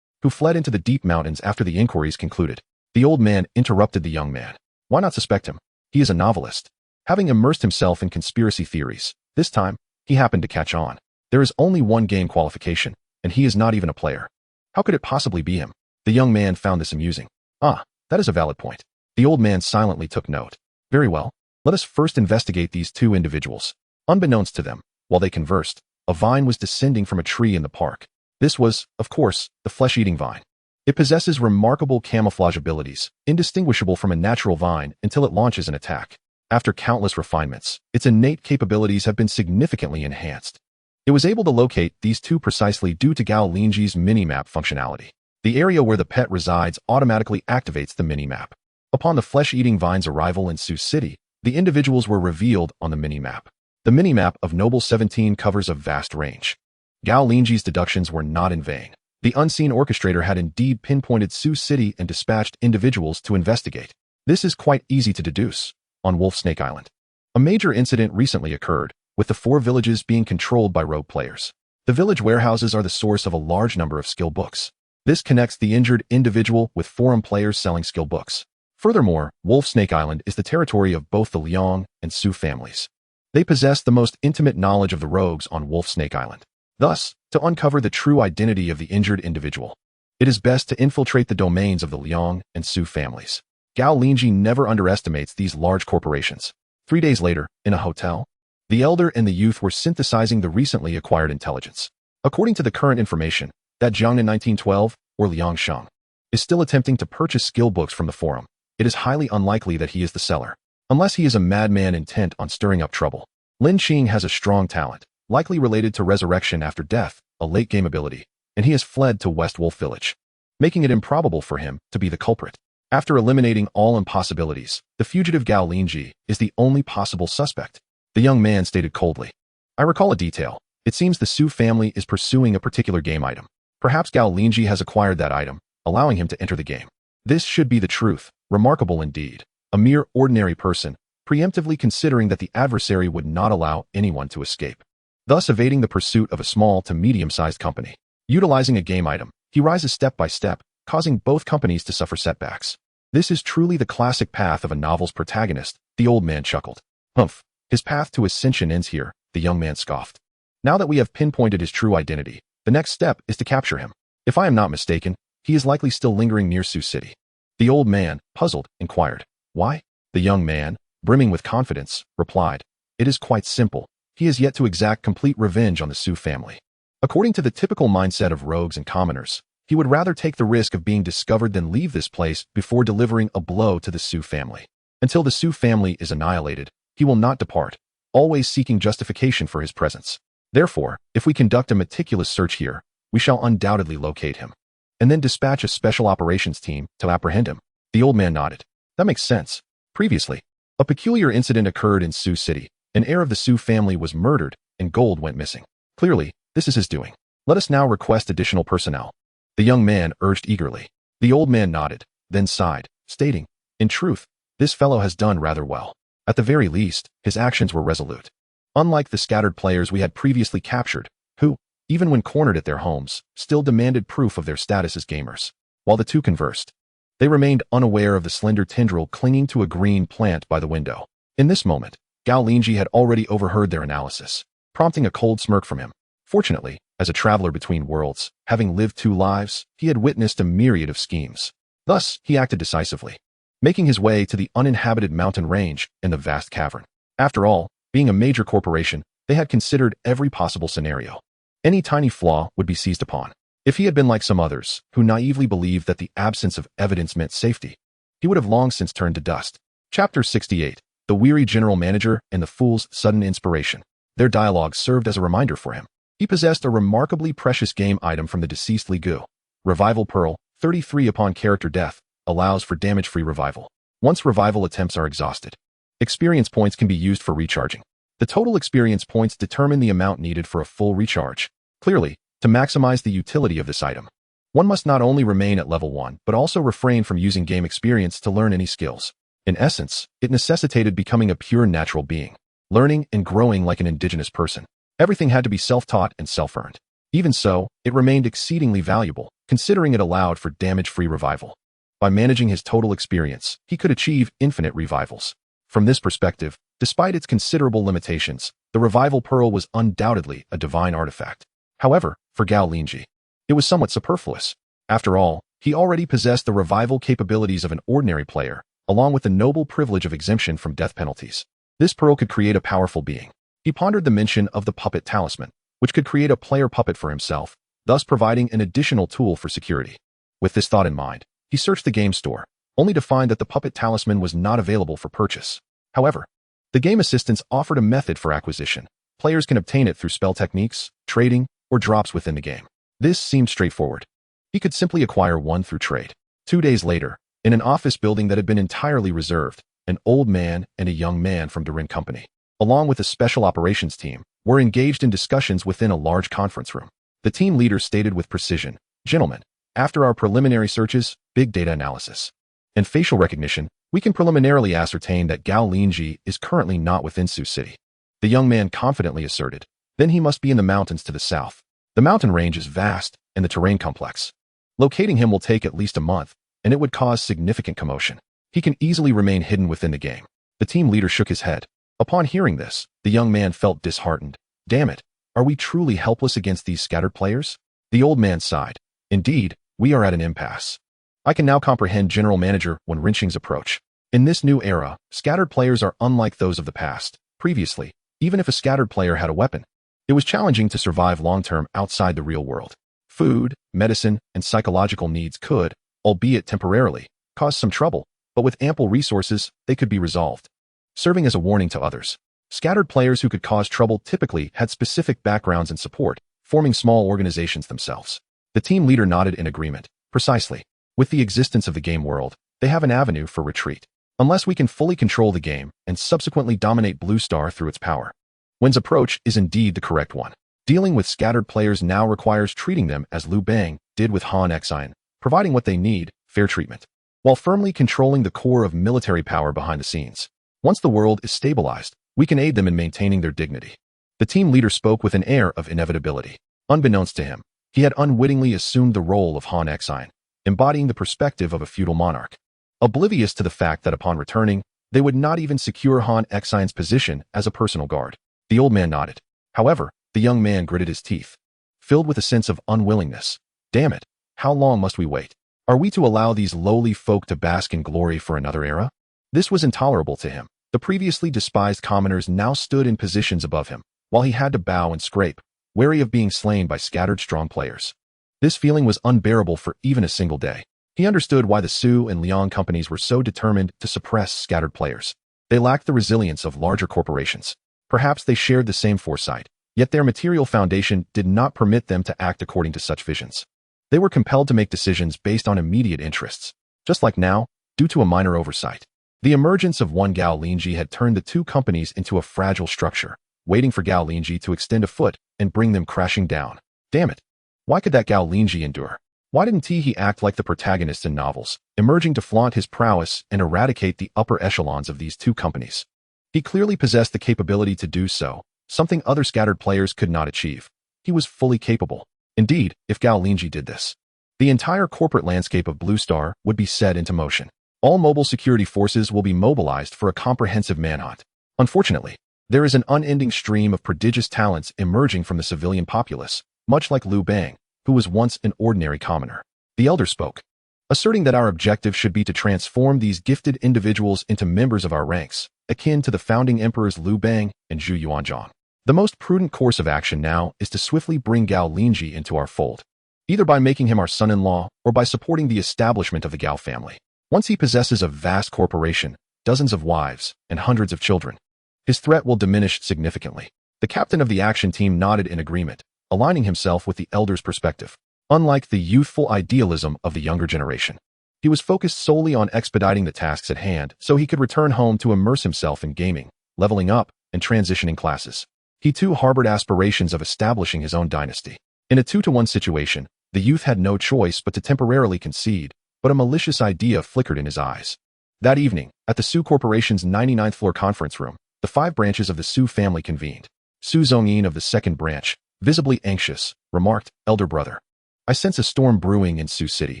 who fled into the deep mountains after the inquiries concluded. The old man interrupted the young man. Why not suspect him? He is a novelist, having immersed himself in conspiracy theories. This time, he happened to catch on. There is only one game qualification, and he is not even a player. How could it possibly be him? The young man found this amusing. Ah, that is a valid point. The old man silently took note. Very well. Let us first investigate these two individuals. Unbeknownst to them, while they conversed, a vine was descending from a tree in the park. This was, of course, the flesh-eating vine. It possesses remarkable camouflage abilities, indistinguishable from a natural vine until it launches an attack. After countless refinements, its innate capabilities have been significantly enhanced. It was able to locate these two precisely due to Gao Linzhi's minimap functionality. The area where the pet resides automatically activates the minimap. Upon the flesh-eating vine's arrival in Sioux City, the individuals were revealed on the minimap. The minimap of Noble 17 covers a vast range. Gao Linzhi's deductions were not in vain. The unseen orchestrator had indeed pinpointed Sioux City and dispatched individuals to investigate. This is quite easy to deduce. On Wolf Snake Island, a major incident recently occurred, with the 4 villages being controlled by rogue players. The village warehouses are the source of a large number of skill books. This connects the injured individual with forum players selling skill books. Furthermore, Wolf Snake Island is the territory of both the Liang and Sioux families. They possess the most intimate knowledge of the rogues on Wolf Snake Island. Thus, to uncover the true identity of the injured individual, it is best to infiltrate the domains of the Liang and Sioux families. Gao Linzhi never underestimates these large corporations. 3 days later, in a hotel, the elder and the youth were synthesizing the recently acquired intelligence. According to the current information, that Jiang in 1912, or Liang Shang, is still attempting to purchase skill books from the forum. It is highly unlikely that he is the seller, unless he is a madman intent on stirring up trouble. Lin Qing has a strong talent, likely related to resurrection after death, a late-game ability, and he has fled to West Wolf Village, making it improbable for him to be the culprit. After eliminating all impossibilities, the fugitive Gao Linzhi is the only possible suspect. The young man stated coldly. I recall a detail. It seems the Sioux family is pursuing a particular game item. Perhaps Gao Linzhi has acquired that item, allowing him to enter the game. This should be the truth. Remarkable indeed. A mere ordinary person, preemptively considering that the adversary would not allow anyone to escape, thus evading the pursuit of a small to medium-sized company. Utilizing a game item, he rises step by step, causing both companies to suffer setbacks. This is truly the classic path of a novel's protagonist, the old man chuckled. Humph, his path to ascension ends here, the young man scoffed. Now that we have pinpointed his true identity, the next step is to capture him. If I am not mistaken, he is likely still lingering near Sioux City. The old man, puzzled, inquired. Why? The young man, brimming with confidence, replied. It is quite simple. He has yet to exact complete revenge on the Sioux family. According to the typical mindset of rogues and commoners, he would rather take the risk of being discovered than leave this place before delivering a blow to the Sioux family. Until the Sioux family is annihilated, he will not depart, always seeking justification for his presence. Therefore, if we conduct a meticulous search here, we shall undoubtedly locate him, and then dispatch a special operations team to apprehend him. The old man nodded. That makes sense. Previously, a peculiar incident occurred in Sioux City. An heir of the Sioux family was murdered, and gold went missing. Clearly, this is his doing. Let us now request additional personnel. The young man urged eagerly. The old man nodded, then sighed, stating, in truth, this fellow has done rather well. At the very least, his actions were resolute. Unlike the scattered players we had previously captured, who, even when cornered at their homes, still demanded proof of their status as gamers. While the two conversed, they remained unaware of the slender tendril clinging to a green plant by the window. In this moment, Gao Linzhi had already overheard their analysis, prompting a cold smirk from him. Fortunately, as a traveler between worlds, having lived 2 lives, he had witnessed a myriad of schemes. Thus, he acted decisively, making his way to the uninhabited mountain range and the vast cavern. After all, being a major corporation, they had considered every possible scenario. Any tiny flaw would be seized upon. If he had been like some others, who naively believed that the absence of evidence meant safety, he would have long since turned to dust. Chapter 68. The weary general manager and the fool's sudden inspiration. Their dialogue served as a reminder for him. He possessed a remarkably precious game item from the deceased Li Gu. Revival Pearl, 33 upon character death, allows for damage-free revival. Once revival attempts are exhausted, experience points can be used for recharging. The total experience points determine the amount needed for a full recharge. Clearly, to maximize the utility of this item, one must not only remain at level 1, but also refrain from using game experience to learn any skills. In essence, it necessitated becoming a pure natural being, learning and growing like an indigenous person. Everything had to be self-taught and self-earned. Even so, it remained exceedingly valuable, considering it allowed for damage-free revival. By managing his total experience, he could achieve infinite revivals. From this perspective, despite its considerable limitations, the Revival Pearl was undoubtedly a divine artifact. However, for Gao Linzhi, it was somewhat superfluous. After all, He already possessed the revival capabilities of an ordinary player, along with the noble privilege of exemption from death penalties. This pearl could create a powerful being. He pondered the mention of the puppet talisman, which could create a player puppet for himself, thus providing an additional tool for security. With this thought in mind, he searched the game store, only to find that the puppet talisman was not available for purchase. However, the game assistants offered a method for acquisition. Players can obtain it through spell techniques, trading, or drops within the game. This seemed straightforward. He could simply acquire one through trade. 2 days later, in an office building that had been entirely reserved, an old man and a young man from Durin Company, along with a special operations team, were engaged in discussions within a large conference room. The team leader stated with precision, "Gentlemen, after our preliminary searches, big data analysis, and facial recognition, we can preliminarily ascertain that Gao Linzhi is currently not within Sioux City." The young man confidently asserted, "Then he must be in the mountains to the south. The mountain range is vast and the terrain complex. Locating him will take at least a month, and it would cause significant commotion. He can easily remain hidden within the game." The team leader shook his head. Upon hearing this, the young man felt disheartened. "Damn it, are we truly helpless against these scattered players?" The old man sighed. "Indeed, we are at an impasse. I can now comprehend General Manager Wenrinching's approach. In this new era, scattered players are unlike those of the past. Previously, even if a scattered player had a weapon, it was challenging to survive long-term outside the real world. Food, medicine, and psychological needs could, albeit temporarily, cause some trouble, but with ample resources, they could be resolved. Serving as a warning to others, scattered players who could cause trouble typically had specific backgrounds and support, forming small organizations themselves. The team leader nodded in agreement. "Precisely. With the existence of the game world, they have an avenue for retreat. Unless we can fully control the game and subsequently dominate Blue Star through its power." Wen's approach is indeed the correct one. Dealing with scattered players now requires treating them as Liu Bang did with Han Xian, providing what they need, fair treatment, while firmly controlling the core of military power behind the scenes. Once the world is stabilized, we can aid them in maintaining their dignity. The team leader spoke with an air of inevitability. Unbeknownst to him, he had unwittingly assumed the role of Han Xian, embodying the perspective of a feudal monarch. Oblivious to the fact that upon returning, they would not even secure Han Xian's position as a personal guard. The old man nodded. However, the young man gritted his teeth, filled with a sense of unwillingness. "Damn it, how long must we wait? Are we to allow these lowly folk to bask in glory for another era?" This was intolerable to him. The previously despised commoners now stood in positions above him, while he had to bow and scrape, wary of being slain by scattered strong players. This feeling was unbearable for even a single day. He understood why the Sioux and Liang companies were so determined to suppress scattered players. They lacked the resilience of larger corporations. Perhaps they shared the same foresight, yet their material foundation did not permit them to act according to such visions. They were compelled to make decisions based on immediate interests. Just like now, due to a minor oversight, the emergence of one Gao Linzhi had turned the two companies into a fragile structure, waiting for Gao Linzhi to extend a foot and bring them crashing down. Damn it! Why could that Gao Linzhi endure? Why didn't he act like the protagonists in novels, emerging to flaunt his prowess and eradicate the upper echelons of these two companies? He clearly possessed the capability to do so, something other scattered players could not achieve. He was fully capable. Indeed, if Gao Linzhi did this, the entire corporate landscape of Blue Star would be set into motion. All mobile security forces will be mobilized for a comprehensive manhunt. Unfortunately, there is an unending stream of prodigious talents emerging from the civilian populace, much like Liu Bang, who was once an ordinary commoner. The elder spoke, asserting that our objective should be to transform these gifted individuals into members of our ranks, akin to the founding emperors Liu Bang and Zhu Yuanzhang. The most prudent course of action now is to swiftly bring Gao Linzhi into our fold, either by making him our son-in-law or by supporting the establishment of the Gao family. Once he possesses a vast corporation, dozens of wives, and hundreds of children, his threat will diminish significantly. The captain of the action team nodded in agreement, aligning himself with the elder's perspective. Unlike the youthful idealism of the younger generation, he was focused solely on expediting the tasks at hand so he could return home to immerse himself in gaming, leveling up, and transitioning classes. He too harbored aspirations of establishing his own dynasty. In a 2-to-1 situation, the youth had no choice but to temporarily concede, but a malicious idea flickered in his eyes. That evening, at the Sioux Corporation's 99th floor conference room, the 5 branches of the Sioux family convened. Su Zhongyin of the second branch, visibly anxious, remarked, "Elder brother, I sense a storm brewing in Sioux City.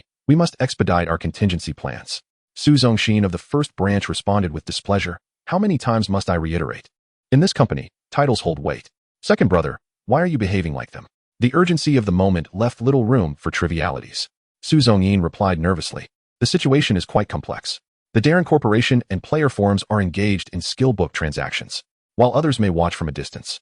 We must expedite our contingency plans." Su Zhongxin of the first branch responded with displeasure, "How many times must I reiterate? In this company, titles hold weight. Second brother, why are you behaving like them?" The urgency of the moment left little room for trivialities. Su Zhongyin replied nervously. The situation is quite complex. The Darren Corporation and player forums are engaged in skill book transactions, while others may watch from a distance.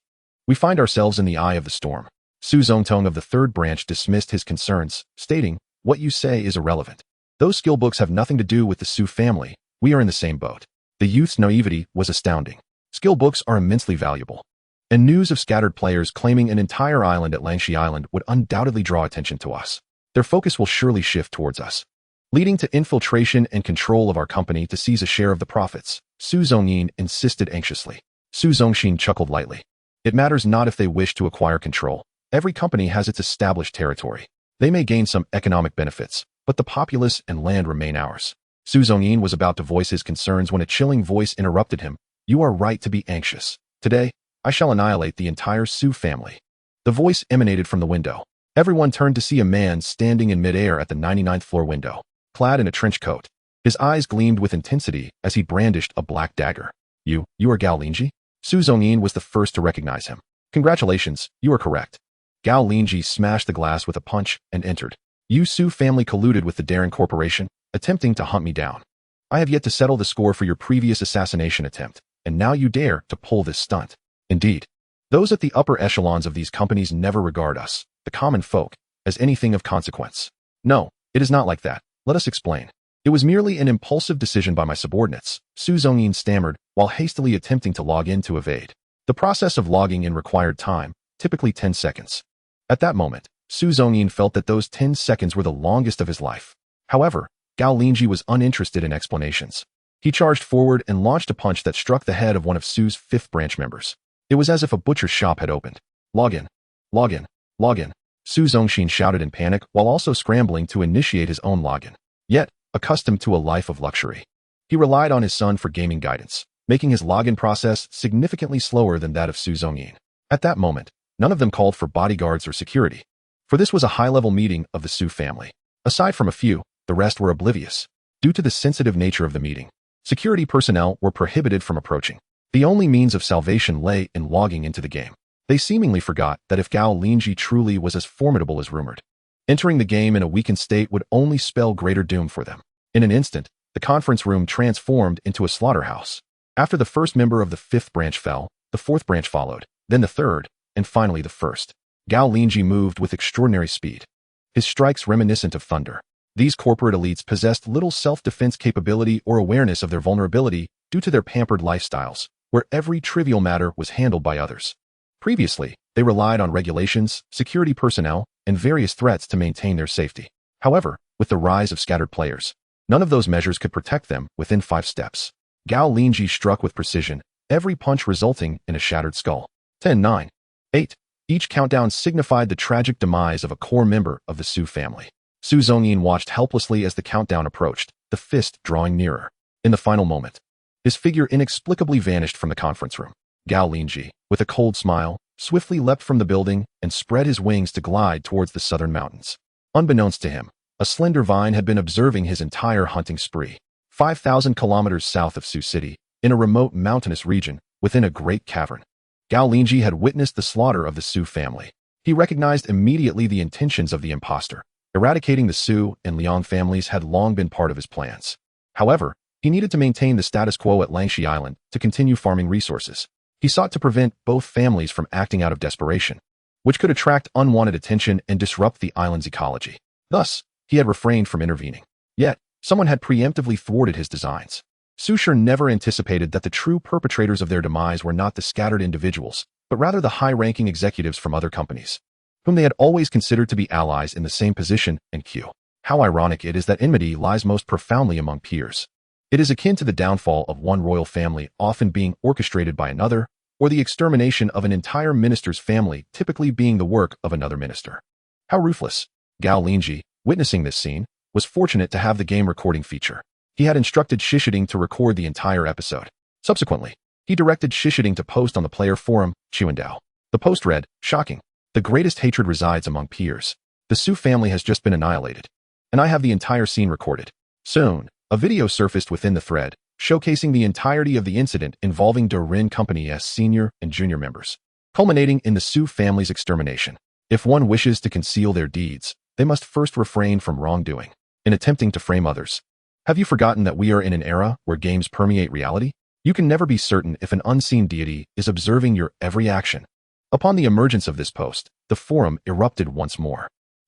We find ourselves in the eye of the storm. Su Zongtong of the third branch dismissed his concerns, stating, "What you say is irrelevant. Those skill books have nothing to do with the Su family. We are in the same boat." The youth's naivety was astounding. Skill books are immensely valuable, and news of scattered players claiming an entire island at Langshi Island would undoubtedly draw attention to us. Their focus will surely shift towards us, leading to infiltration and control of our company to seize a share of the profits, Su Zongyin insisted anxiously. Su Zongxin chuckled lightly. It matters not if they wish to acquire control. Every company has its established territory. They may gain some economic benefits, but the populace and land remain ours. Su Zongyin was about to voice his concerns when a chilling voice interrupted him. You are right to be anxious. Today, I shall annihilate the entire Su family. The voice emanated from the window. Everyone turned to see a man standing in midair at the 99th floor window, clad in a trench coat. His eyes gleamed with intensity as he brandished a black dagger. You are Gao Linzhi? Su Zongyin was the first to recognize him. Congratulations, you are correct. Gao Linzhi smashed the glass with a punch and entered. You Su family colluded with the Darren Corporation, attempting to hunt me down. I have yet to settle the score for your previous assassination attempt, and now you dare to pull this stunt. Indeed, those at the upper echelons of these companies never regard us, the common folk, as anything of consequence. No, it is not like that. Let us explain. It was merely an impulsive decision by my subordinates, Su Zongyin stammered, while hastily attempting to log in to evade. The process of logging in required time, typically 10 seconds. At that moment, Su Zongyin felt that those 10 seconds were the longest of his life. However, Gao Linzhi was uninterested in explanations. He charged forward and launched a punch that struck the head of one of Su's fifth branch members. It was as if a butcher's shop had opened. Log in. Log in. Log in. Su Zongxin shouted in panic while also scrambling to initiate his own login. Yet, accustomed to a life of luxury, he relied on his son for gaming guidance, making his login process significantly slower than that of Su Zongyin. At that moment, none of them called for bodyguards or security, for this was a high-level meeting of the Su family. Aside from a few, the rest were oblivious. Due to the sensitive nature of the meeting, security personnel were prohibited from approaching. The only means of salvation lay in logging into the game. They seemingly forgot that if Gao Linzhi truly was as formidable as rumored, entering the game in a weakened state would only spell greater doom for them. In an instant, the conference room transformed into a slaughterhouse. After the first member of the fifth branch fell, the fourth branch followed, then the third, and finally the first. Gao Linzhi moved with extraordinary speed, his strikes reminiscent of thunder. These corporate elites possessed little self-defense capability or awareness of their vulnerability due to their pampered lifestyles, where every trivial matter was handled by others. Previously, they relied on regulations, security personnel, and various threats to maintain their safety. However, with the rise of scattered players, none of those measures could protect them within 5 steps. Gao Linzhi struck with precision, every punch resulting in a shattered skull. 10, 9, 8. Each countdown signified the tragic demise of a core member of the Su family. Su Zongyin watched helplessly as the countdown approached, the fist drawing nearer. In the final moment, his figure inexplicably vanished from the conference room. Gao Linzhi, with a cold smile, swiftly leapt from the building and spread his wings to glide towards the southern mountains. Unbeknownst to him, a slender vine had been observing his entire hunting spree. 5,000 kilometers south of Su City, in a remote mountainous region, within a great cavern, Gao Linzhi had witnessed the slaughter of the Su family. He recognized immediately the intentions of the impostor. Eradicating the Su and Liang families had long been part of his plans. However, he needed to maintain the status quo at Langshi Island to continue farming resources. He sought to prevent both families from acting out of desperation, which could attract unwanted attention and disrupt the island's ecology. Thus, he had refrained from intervening. Yet, someone had preemptively thwarted his designs. Sushar never anticipated that the true perpetrators of their demise were not the scattered individuals, but rather the high-ranking executives from other companies, whom they had always considered to be allies in the same position and queue. How ironic it is that enmity lies most profoundly among peers. It is akin to the downfall of one royal family often being orchestrated by another, or the extermination of an entire minister's family typically being the work of another minister. How ruthless! Gao Linzhi, witnessing this scene, was fortunate to have the game recording feature. He had instructed Shishiding to record the entire episode. Subsequently, he directed Shishiding to post on the player forum, Chuandao. The post read, "Shocking. The greatest hatred resides among peers. The Su family has just been annihilated, and I have the entire scene recorded." Soon, a video surfaced within the thread, showcasing the entirety of the incident involving Darren Company's senior and junior members, culminating in the Su family's extermination. If one wishes to conceal their deeds, they must first refrain from wrongdoing in attempting to frame others. Have you forgotten that we are in an era where games permeate reality? You can never be certain if an unseen deity is observing your every action. Upon the emergence of this post, the forum erupted once more.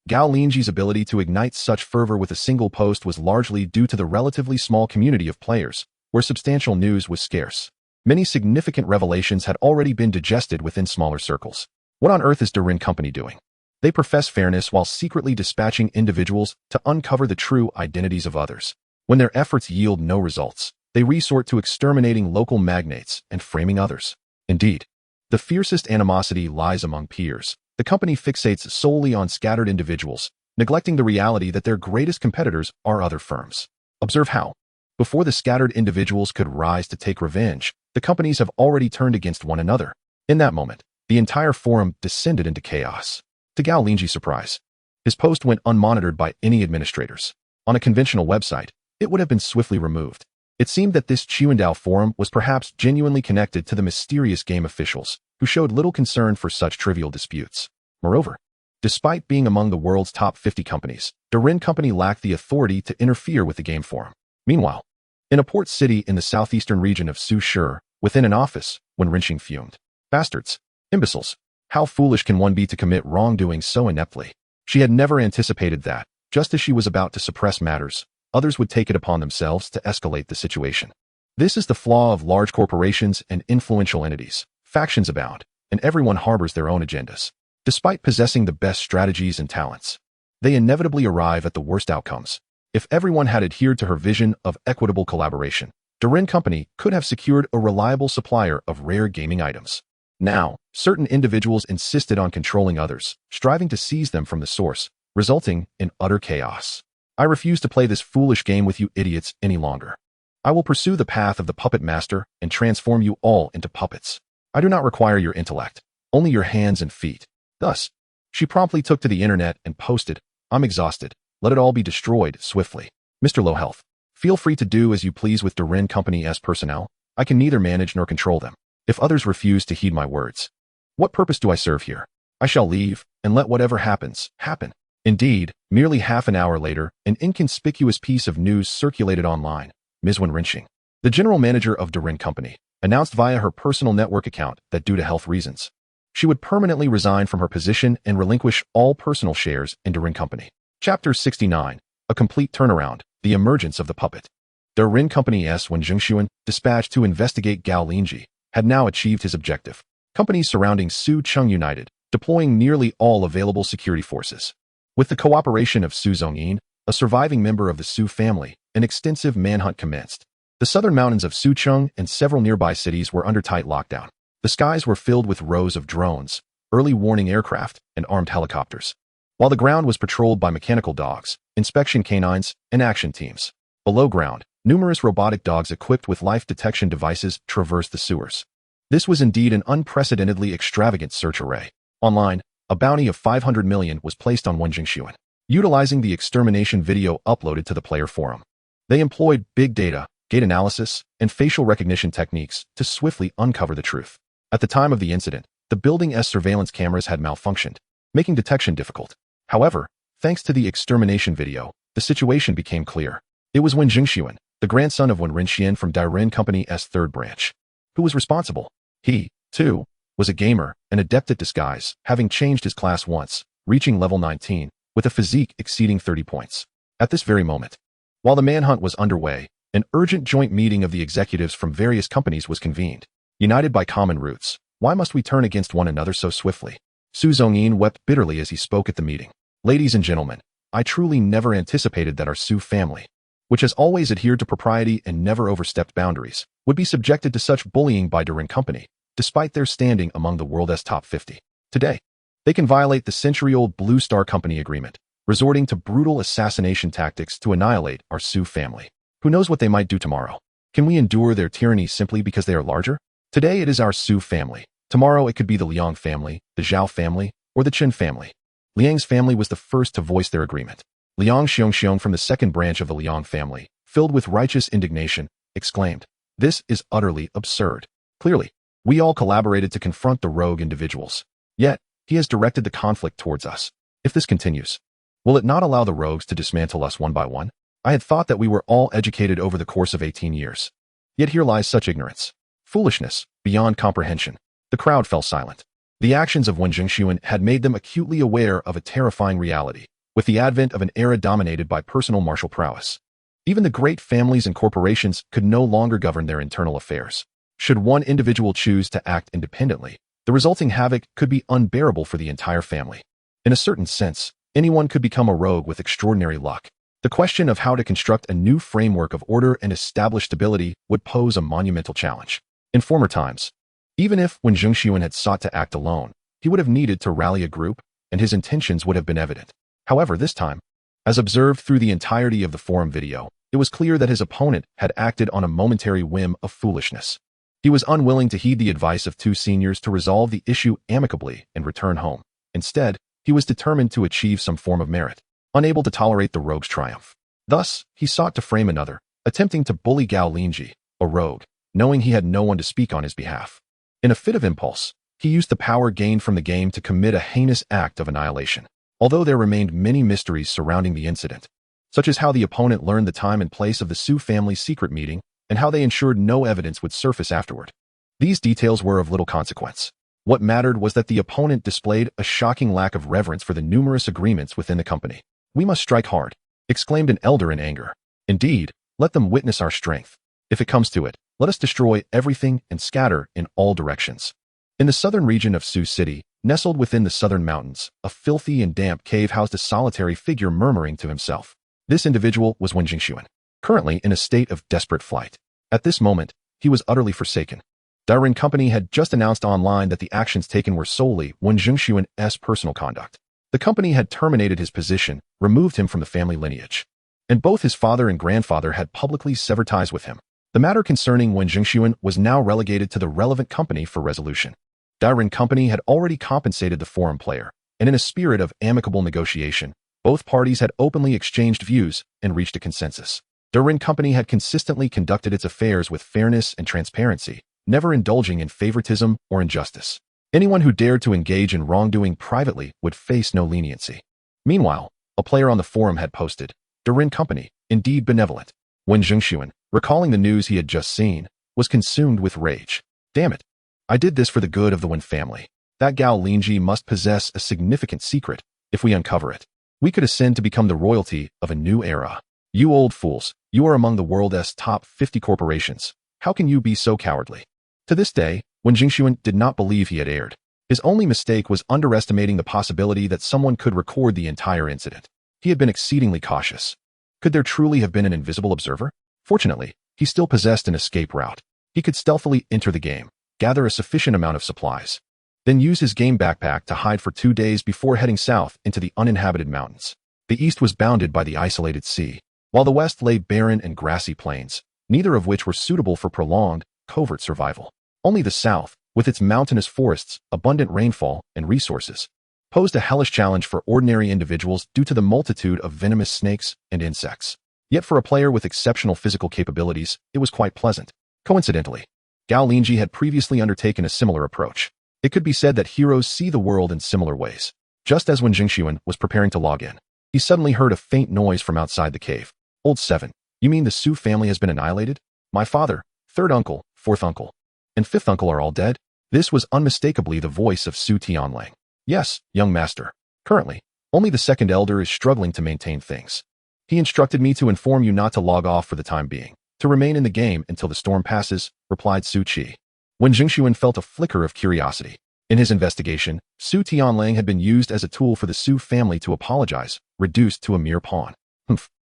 Gao Linzhi's ability to ignite such fervor with a single post was largely due to the relatively small community of players, where substantial news was scarce. Many significant revelations had already been digested within smaller circles. What on earth is Darin Company doing? They profess fairness while secretly dispatching individuals to uncover the true identities of others. When their efforts yield no results, they resort to exterminating local magnates and framing others. Indeed, the fiercest animosity lies among peers. The company fixates solely on scattered individuals, neglecting the reality that their greatest competitors are other firms. Observe how, before the scattered individuals could rise to take revenge, the companies have already turned against one another. In that moment, the entire forum descended into chaos. To Gao Linzhi's surprise, his post went unmonitored by any administrators. On a conventional website, it would have been swiftly removed. It seemed that this Qiyuandao forum was perhaps genuinely connected to the mysterious game officials, who showed little concern for such trivial disputes. Moreover, despite being among the world's top 50 companies, Darin Company lacked the authority to interfere with the game forum. Meanwhile, in a port city in the southeastern region of Sushi, within an office, Wen Rinxing fumed. Bastards! Imbeciles! How foolish can one be to commit wrongdoing so ineptly? She had never anticipated that, just as she was about to suppress matters, others would take it upon themselves to escalate the situation. This is the flaw of large corporations and influential entities. Factions abound, and everyone harbors their own agendas. Despite possessing the best strategies and talents, they inevitably arrive at the worst outcomes. If everyone had adhered to her vision of equitable collaboration, Darin Company could have secured a reliable supplier of rare gaming items. Now, certain individuals insisted on controlling others, striving to seize them from the source, resulting in utter chaos. I refuse to play this foolish game with you idiots any longer. I will pursue the path of the puppet master and transform you all into puppets. I do not require your intellect, only your hands and feet. Thus, she promptly took to the internet and posted, "I'm exhausted. Let it all be destroyed swiftly. Mr. Low Health, feel free to do as you please with Darin Company's personnel. I can neither manage nor control them. If others refuse to heed my words, what purpose do I serve here? I shall leave, and let whatever happens, happen." Indeed, merely half an hour later, an inconspicuous piece of news circulated online. Ms. Wen Rinxing, the general manager of Darin Company, announced via her personal network account that due to health reasons, she would permanently resign from her position and relinquish all personal shares in Darin Company. Chapter 69, A Complete Turnaround, The Emergence of the Puppet. Darin Company's Wen Zhengshuan, dispatched to investigate Gao Linzhi, had now achieved his objective. Companies surrounding Su Cheng united, deploying nearly all available security forces. With the cooperation of Su Zhongyin, a surviving member of the Su family, an extensive manhunt commenced. The southern mountains of Sucheng and several nearby cities were under tight lockdown. The skies were filled with rows of drones, early warning aircraft, and armed helicopters, while the ground was patrolled by mechanical dogs, inspection canines, and action teams. Below ground, numerous robotic dogs equipped with life detection devices traversed the sewers. This was indeed an unprecedentedly extravagant search array. Online, a bounty of 500 million was placed on Wen Zhengshuan, utilizing the extermination video uploaded to the player forum. They employed big data, gait analysis, and facial recognition techniques to swiftly uncover the truth. At the time of the incident, the building's surveillance cameras had malfunctioned, making detection difficult. However, thanks to the extermination video, the situation became clear. It was Wen Zhengshuan, the grandson of Wen Rinxian from Darin Company's third branch, who was responsible. He, too, was a gamer, an adept at disguise, having changed his class once, reaching level 19, with a physique exceeding 30 points. At this very moment, while the manhunt was underway, an urgent joint meeting of the executives from various companies was convened. United by common roots, why must we turn against one another so swiftly? Su Zhongyin wept bitterly as he spoke at the meeting. Ladies and gentlemen, I truly never anticipated that our Su family, which has always adhered to propriety and never overstepped boundaries, would be subjected to such bullying by Darin Company, despite their standing among the world's top 50. Today, they can violate the century-old Blue Star Company agreement, resorting to brutal assassination tactics to annihilate our Su family. Who knows what they might do tomorrow? Can we endure their tyranny simply because they are larger? Today it is our Su family. Tomorrow it could be the Liang family, the Zhao family, or the Chen family. Liang's family was the first to voice their agreement. Liang Xiongxiong from the second branch of the Liang family, filled with righteous indignation, exclaimed, "This is utterly absurd. Clearly, we all collaborated to confront the rogue individuals. Yet, he has directed the conflict towards us. If this continues, Will it not allow the rogues to dismantle us one by one? I had thought that we were all educated over the course of 18 years. Yet here lies such ignorance. Foolishness, beyond comprehension. The crowd fell silent. The actions of Wen Jingxuan had made them acutely aware of a terrifying reality, with the advent of an era dominated by personal martial prowess. Even the great families and corporations could no longer govern their internal affairs. Should one individual choose to act independently, the resulting havoc could be unbearable for the entire family. In a certain sense, anyone could become a rogue with extraordinary luck. The question of how to construct a new framework of order and establish stability would pose a monumental challenge. In former times, even if Wen Jingxuan had sought to act alone, he would have needed to rally a group, and his intentions would have been evident. However, this time, as observed through the entirety of the forum video, it was clear that his opponent had acted on a momentary whim of foolishness. He was unwilling to heed the advice of two seniors to resolve the issue amicably and return home. Instead, he was determined to achieve some form of merit, unable to tolerate the rogue's triumph. Thus, he sought to frame another, attempting to bully Gao Linzhi, a rogue, knowing he had no one to speak on his behalf. In a fit of impulse, he used the power gained from the game to commit a heinous act of annihilation. Although there remained many mysteries surrounding the incident, such as how the opponent learned the time and place of the Su family's secret meeting and how they ensured no evidence would surface afterward. These details were of little consequence. What mattered was that the opponent displayed a shocking lack of reverence for the numerous agreements within the company. "We must strike hard," exclaimed an elder in anger. "Indeed, let them witness our strength. If it comes to it, let us destroy everything and scatter in all directions." In the southern region of Su City, nestled within the southern mountains, a filthy and damp cave housed a solitary figure murmuring to himself. This individual was Wen Jingxuan, currently in a state of desperate flight. At this moment, he was utterly forsaken. Dairen Company had just announced online that the actions taken were solely Wen Jingxuan's personal conduct. The company had terminated his position, removed him from the family lineage, and both his father and grandfather had publicly severed ties with him. The matter concerning Wen Jingxuan was now relegated to the relevant company for resolution. Dairen Company had already compensated the forum player, and in a spirit of amicable negotiation, both parties had openly exchanged views and reached a consensus. Dairen Company had consistently conducted its affairs with fairness and transparency, never indulging in favoritism or injustice. Anyone who dared to engage in wrongdoing privately would face no leniency. Meanwhile, a player on the forum had posted, "Dairen Company, indeed benevolent." Wen Jingxuan, recalling the news he had just seen, was consumed with rage. "Damn it. I did this for the good of the Wen family. That Gao Linzhi must possess a significant secret. If we uncover it, we could ascend to become the royalty of a new era. You old fools, you are among the world's top 50 corporations. How can you be so cowardly?" To this day, Wen Jingxuan did not believe he had erred. His only mistake was underestimating the possibility that someone could record the entire incident. He had been exceedingly cautious. Could there truly have been an invisible observer? Fortunately, he still possessed an escape route. He could stealthily enter the game, gather a sufficient amount of supplies, then use his game backpack to hide for 2 days before heading south into the uninhabited mountains. The east was bounded by the isolated sea, while the west lay barren and grassy plains, neither of which were suitable for prolonged, covert survival. Only the south, with its mountainous forests, abundant rainfall, and resources, posed a hellish challenge for ordinary individuals due to the multitude of venomous snakes and insects. Yet for a player with exceptional physical capabilities, it was quite pleasant. Coincidentally, Gao Linzhi had previously undertaken a similar approach. It could be said that heroes see the world in similar ways. Just as Wen Jingxuan was preparing to log in, he suddenly heard a faint noise from outside the cave. "Old 7, you mean the Su family has been annihilated? My father, third uncle, fourth uncle, and fifth uncle are all dead?" This was unmistakably the voice of Su Tianlang. "Yes, young master. Currently, only the second elder is struggling to maintain things. He instructed me to inform you not to log off for the time being, to remain in the game until the storm passes," replied Su Qi. Wen Jingxuan felt a flicker of curiosity. In his investigation, Su Tianlang had been used as a tool for the Su family to apologize, reduced to a mere pawn.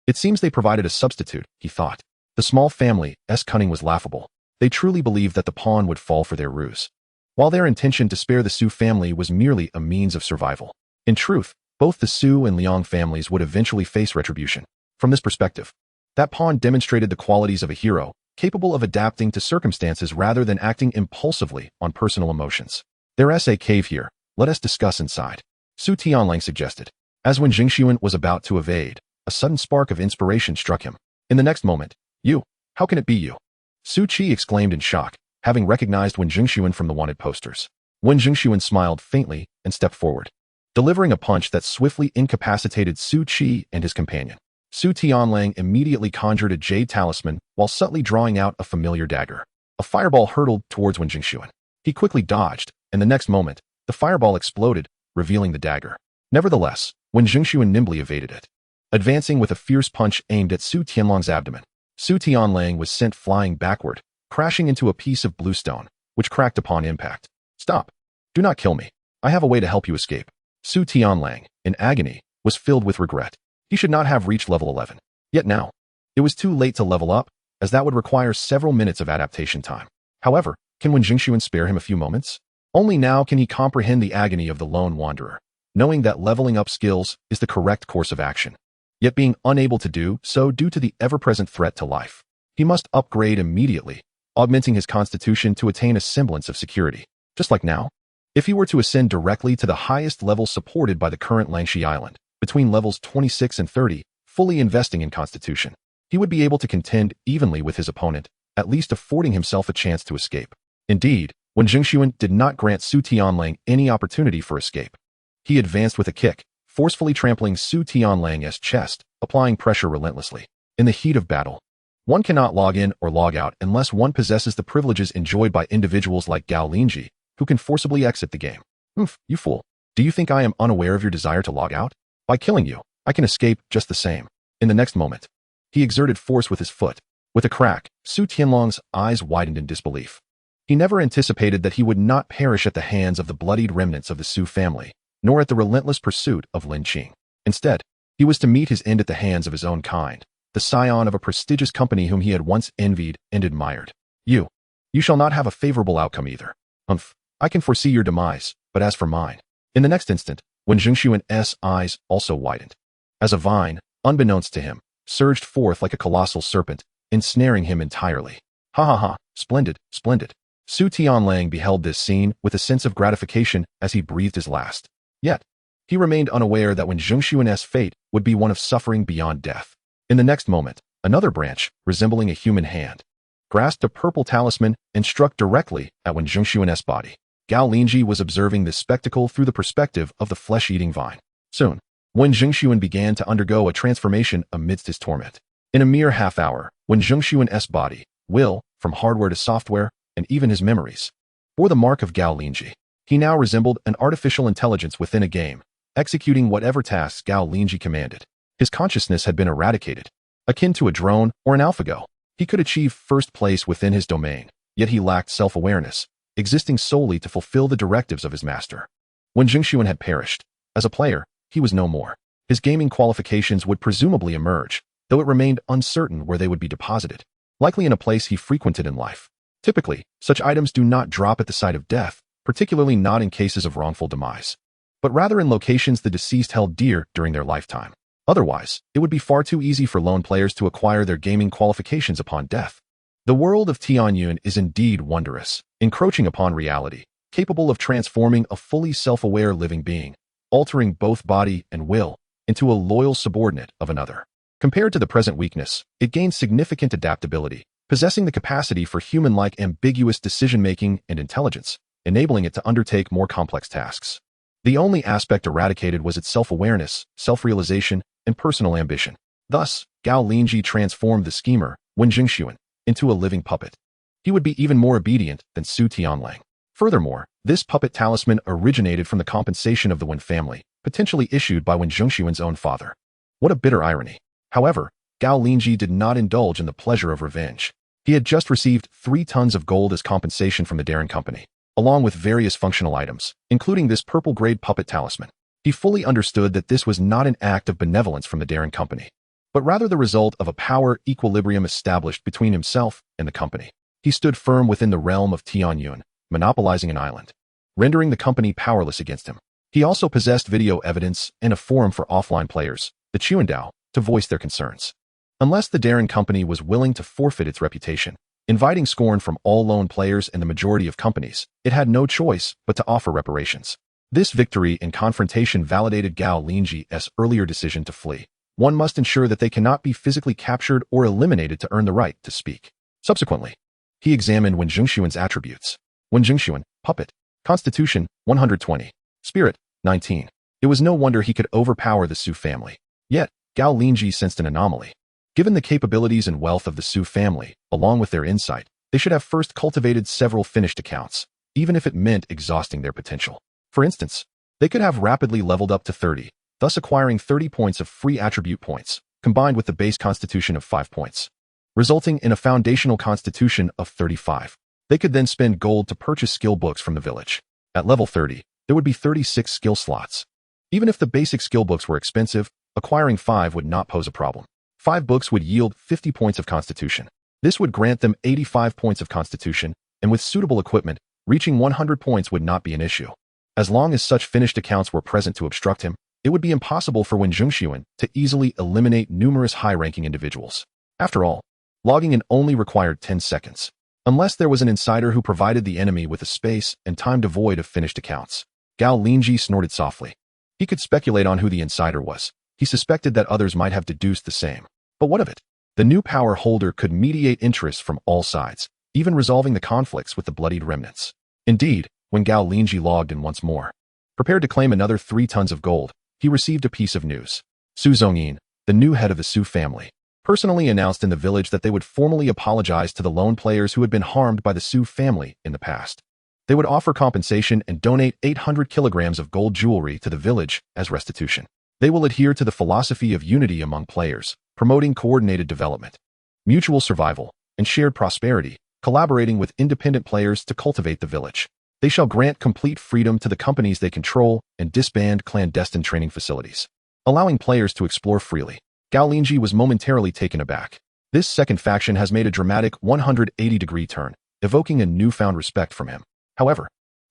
It seems they provided a substitute, he thought. The small family's cunning was laughable. They truly believed that the pawn would fall for their ruse, while their intention to spare the Su family was merely a means of survival. In truth, both the Su and Liang families would eventually face retribution. From this perspective, that pawn demonstrated the qualities of a hero, capable of adapting to circumstances rather than acting impulsively on personal emotions. "There's a cave here. Let us discuss inside," Su Tianlang suggested. As Wen Jingxuan was about to evade, a sudden spark of inspiration struck him. In the next moment, "You? How can it be you?" Su Qi exclaimed in shock, having recognized Wen Jingxuan from the wanted posters. Wen Jingxuan smiled faintly and stepped forward. delivering a punch that swiftly incapacitated Su Qi and his companion. Su Tianlang immediately conjured a jade talisman while subtly drawing out a familiar dagger. A fireball hurtled towards Wen Jingxuan. He quickly dodged, and the next moment, the fireball exploded, revealing the dagger. Nevertheless, Wen Jingxuan nimbly evaded it, advancing with a fierce punch aimed at Su Tianlang's abdomen. Su Tianlang was sent flying backward, crashing into a piece of bluestone, which cracked upon impact. Stop! Do not kill me. I have a way to help you escape. Su Tianlang, in agony, was filled with regret. He should not have reached level 11. Yet now, it was too late to level up, as that would require several minutes of adaptation time. However, can Wen Jingxuan spare him a few moments? Only now can he comprehend the agony of the lone wanderer, knowing that leveling up skills is the correct course of action, yet being unable to do so due to the ever-present threat to life. He must upgrade immediately, augmenting his constitution to attain a semblance of security. Just like now, if he were to ascend directly to the highest level supported by the current Langshi Island, between levels 26 and 30, fully investing in constitution, he would be able to contend evenly with his opponent, at least affording himself a chance to escape. Indeed, Wen Jingxuan did not grant Su Tianlang any opportunity for escape. He advanced with a kick, forcefully trampling Su Tianlang's chest, applying pressure relentlessly. In the heat of battle, one cannot log in or log out unless one possesses the privileges enjoyed by individuals like Gao Linzhi, who can forcibly exit the game. You fool. Do you think I am unaware of your desire to log out? By killing you, I can escape just the same. In the next moment, he exerted force with his foot. With a crack, Su Tianlang's eyes widened in disbelief. He never anticipated that he would not perish at the hands of the bloodied remnants of the Su family, nor at the relentless pursuit of Lin Qing. Instead, he was to meet his end at the hands of his own kind, the scion of a prestigious company whom he had once envied and admired. You shall not have a favorable outcome either. I can foresee your demise, but as for mine. In the next instant, Wen Jingxuan's eyes also widened, as a vine, unbeknownst to him, surged forth like a colossal serpent, ensnaring him entirely. Ha ha ha, splendid, splendid. Su Tianlang beheld this scene with a sense of gratification as he breathed his last. Yet, he remained unaware that Wen Jingxuan's fate would be one of suffering beyond death. In the next moment, another branch, resembling a human hand, grasped a purple talisman and struck directly at Wen Jingxuan's body. Gao Linzhi was observing this spectacle through the perspective of the flesh-eating vine. Soon, Wen Jingxuan began to undergo a transformation amidst his torment. In a mere half hour, Wen Jingxuan's body, will, from hardware to software, and even his memories, bore the mark of Gao Linzhi. He now resembled an artificial intelligence within a game, executing whatever tasks Gao Linzhi commanded. His consciousness had been eradicated. Akin to a drone or an AlphaGo, he could achieve first place within his domain, yet he lacked self-awareness, existing solely to fulfill the directives of his master. When Jingxuan had perished, as a player, he was no more. His gaming qualifications would presumably emerge, though it remained uncertain where they would be deposited, likely in a place he frequented in life. Typically, such items do not drop at the site of death, particularly not in cases of wrongful demise, but rather in locations the deceased held dear during their lifetime. Otherwise, it would be far too easy for lone players to acquire their gaming qualifications upon death. The world of Tianyun is indeed wondrous, encroaching upon reality, capable of transforming a fully self-aware living being, altering both body and will into a loyal subordinate of another. Compared to the present weakness, it gains significant adaptability, possessing the capacity for human-like ambiguous decision-making and intelligence, enabling it to undertake more complex tasks. The only aspect eradicated was its self-awareness, self-realization, and personal ambition. Thus, Gao Linzhi transformed the schemer, Wen Jingxuan, into a living puppet. He would be even more obedient than Su Tianlang. Furthermore, this puppet talisman originated from the compensation of the Wen family, potentially issued by Wen Jingxuan's own father. What a bitter irony. However, Gao Linzhi did not indulge in the pleasure of revenge. He had just received 3 tons of gold as compensation from the Darren Company, along with various functional items, including this purple-grade puppet talisman. He fully understood that this was not an act of benevolence from the Darren Company, but rather the result of a power equilibrium established between himself and the company. He stood firm within the realm of Tianyun, monopolizing an island, rendering the company powerless against him. He also possessed video evidence and a forum for offline players, the Chuandao, to voice their concerns. Unless the Darren Company was willing to forfeit its reputation, inviting scorn from all lone players and the majority of companies, it had no choice but to offer reparations. This victory in confrontation validated Gao Linzhi's earlier decision to flee. One must ensure that they cannot be physically captured or eliminated to earn the right to speak. Subsequently, he examined Wen Jingxuan's attributes. Wen Jingxuan, puppet, constitution, 120, spirit, 19, It was no wonder he could overpower the Su family. Yet, Gao Linzhi sensed an anomaly. Given the capabilities and wealth of the Su family, along with their insight, they should have first cultivated several finished accounts, even if it meant exhausting their potential. For instance, they could have rapidly leveled up to 30, thus acquiring 30 points of free attribute points, combined with the base constitution of 5 points, resulting in a foundational constitution of 35. They could then spend gold to purchase skill books from the village. At level 30, there would be 36 skill slots. Even if the basic skill books were expensive, acquiring 5 would not pose a problem. 5 books would yield 50 points of constitution. This would grant them 85 points of constitution, and with suitable equipment, reaching 100 points would not be an issue. As long as such finished accounts were present to obstruct him, it would be impossible for Wen Zhongxuan to easily eliminate numerous high-ranking individuals. After all, logging in only required 10 seconds. Unless there was an insider who provided the enemy with a space and time devoid of finished accounts. Gao Linzhi snorted softly. He could speculate on who the insider was. He suspected that others might have deduced the same. But what of it? The new power holder could mediate interests from all sides, even resolving the conflicts with the bloodied remnants. Indeed, when Gao Linzhi logged in once more, prepared to claim another 3 tons of gold, he received a piece of news. Su Zhongyin, the new head of the Su family, personally announced in the village that they would formally apologize to the lone players who had been harmed by the Su family in the past. They would offer compensation and donate 800 kilograms of gold jewelry to the village as restitution. They will adhere to the philosophy of unity among players, promoting coordinated development, mutual survival, and shared prosperity, collaborating with independent players to cultivate the village. They shall grant complete freedom to the companies they control and disband clandestine training facilities, allowing players to explore freely. Gao Linzhi was momentarily taken aback. This second faction has made a dramatic 180-degree turn, evoking a newfound respect from him. However,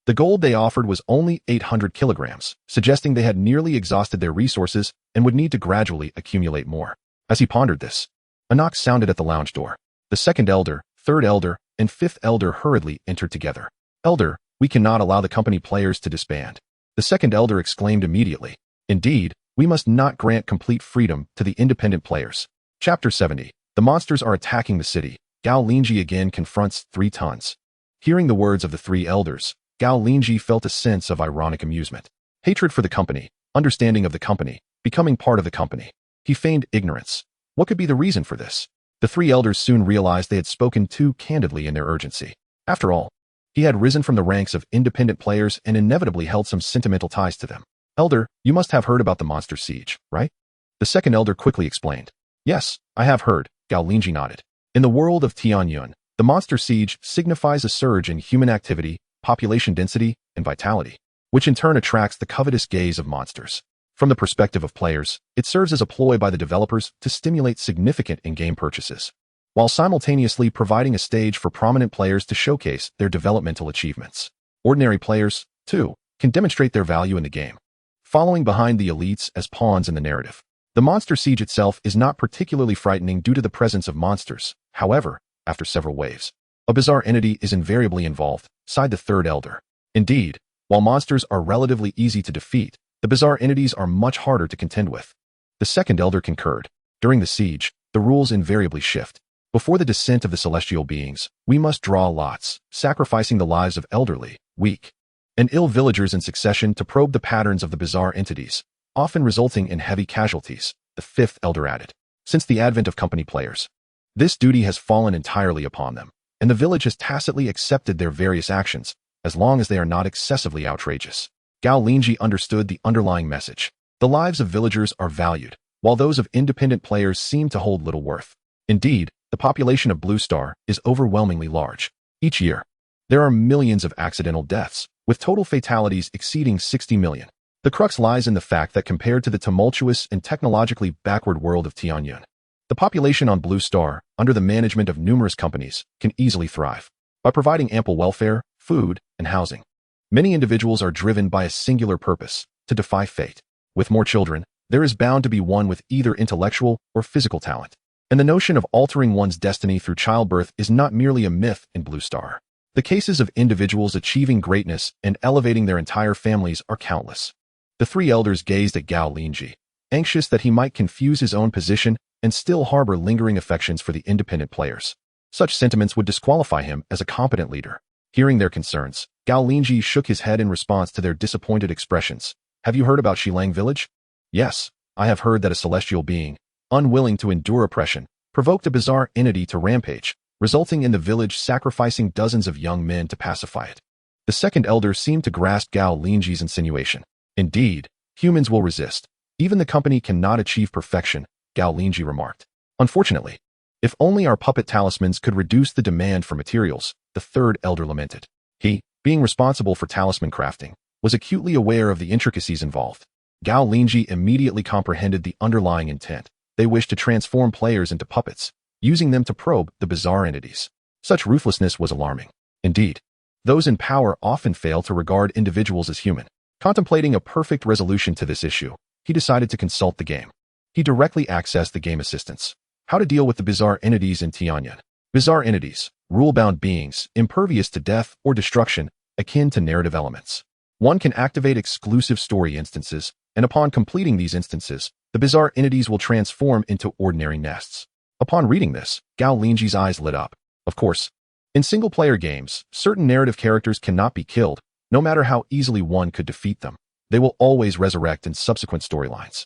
the gold they offered was only 800 kilograms, suggesting they had nearly exhausted their resources and would need to gradually accumulate more. As he pondered this, a knock sounded at the lounge door. The second elder, third elder, and fifth elder hurriedly entered together. "Elder, we cannot allow the company players to disband." The second elder exclaimed immediately. "Indeed, we must not grant complete freedom to the independent players." Chapter 70. The monsters are attacking the city. Gao Linzhi again confronts 3 tons. Hearing the words of the 3 elders, Gao Linzhi felt a sense of ironic amusement. Hatred for the company, understanding of the company, becoming part of the company. He feigned ignorance. What could be the reason for this? The 3 elders soon realized they had spoken too candidly in their urgency. After all, he had risen from the ranks of independent players and inevitably held some sentimental ties to them. "Elder, you must have heard about the monster siege, right?" The second elder quickly explained. "Yes, I have heard," Gao Linzhi nodded. "In the world of Tianyun, the monster siege signifies a surge in human activity, population density, and vitality, which in turn attracts the covetous gaze of monsters. From the perspective of players, it serves as a ploy by the developers to stimulate significant in-game purchases, while simultaneously providing a stage for prominent players to showcase their developmental achievements. Ordinary players, too, can demonstrate their value in the game, following behind the elites as pawns in the narrative. The monster siege itself is not particularly frightening due to the presence of monsters. However, after several waves, a bizarre entity is invariably involved, sighed the third elder. Indeed, while monsters are relatively easy to defeat, the bizarre entities are much harder to contend with. The second elder concurred. During the siege, the rules invariably shift. Before the descent of the celestial beings, we must draw lots, sacrificing the lives of elderly, weak, and ill villagers in succession to probe the patterns of the bizarre entities, often resulting in heavy casualties, the fifth elder added. Since the advent of company players, this duty has fallen entirely upon them, and the village has tacitly accepted their various actions, as long as they are not excessively outrageous. Gao Linzhi understood the underlying message. The lives of villagers are valued, while those of independent players seem to hold little worth. Indeed, the population of Blue Star is overwhelmingly large. Each year, there are millions of accidental deaths, with total fatalities exceeding 60 million. The crux lies in the fact that compared to the tumultuous and technologically backward world of Tianyun, the population on Blue Star, under the management of numerous companies, can easily thrive. By providing ample welfare, food, and housing, many individuals are driven by a singular purpose, to defy fate. With more children, there is bound to be one with either intellectual or physical talent. And the notion of altering one's destiny through childbirth is not merely a myth in Blue Star. The cases of individuals achieving greatness and elevating their entire families are countless. The 3 elders gazed at Gao Linzhi, anxious that he might confuse his own position and still harbor lingering affections for the independent players. Such sentiments would disqualify him as a competent leader. Hearing their concerns, Gao Linzhi shook his head in response to their disappointed expressions. Have you heard about Shilang village? Yes, I have heard that a celestial being, unwilling to endure oppression, provoked a bizarre entity to rampage, resulting in the village sacrificing dozens of young men to pacify it. The second elder seemed to grasp Gao Linzhi's insinuation. Indeed, humans will resist. Even the company cannot achieve perfection, Gao Linzhi remarked. Unfortunately, if only our puppet talismans could reduce the demand for materials, the third elder lamented. He, being responsible for talisman crafting, was acutely aware of the intricacies involved. Gao Linzhi immediately comprehended the underlying intent. They wished to transform players into puppets, using them to probe the bizarre entities. Such ruthlessness was alarming. Indeed, those in power often fail to regard individuals as human. Contemplating a perfect resolution to this issue, he decided to consult the game. He directly accessed the game assistance. How to deal with the bizarre entities in Tianyan. Bizarre entities, rule-bound beings, impervious to death or destruction, akin to narrative elements. One can activate exclusive story instances, and upon completing these instances, the bizarre entities will transform into ordinary nests. Upon reading this, Gao Linzhi's eyes lit up. Of course, in single-player games, certain narrative characters cannot be killed, no matter how easily one could defeat them. They will always resurrect in subsequent storylines.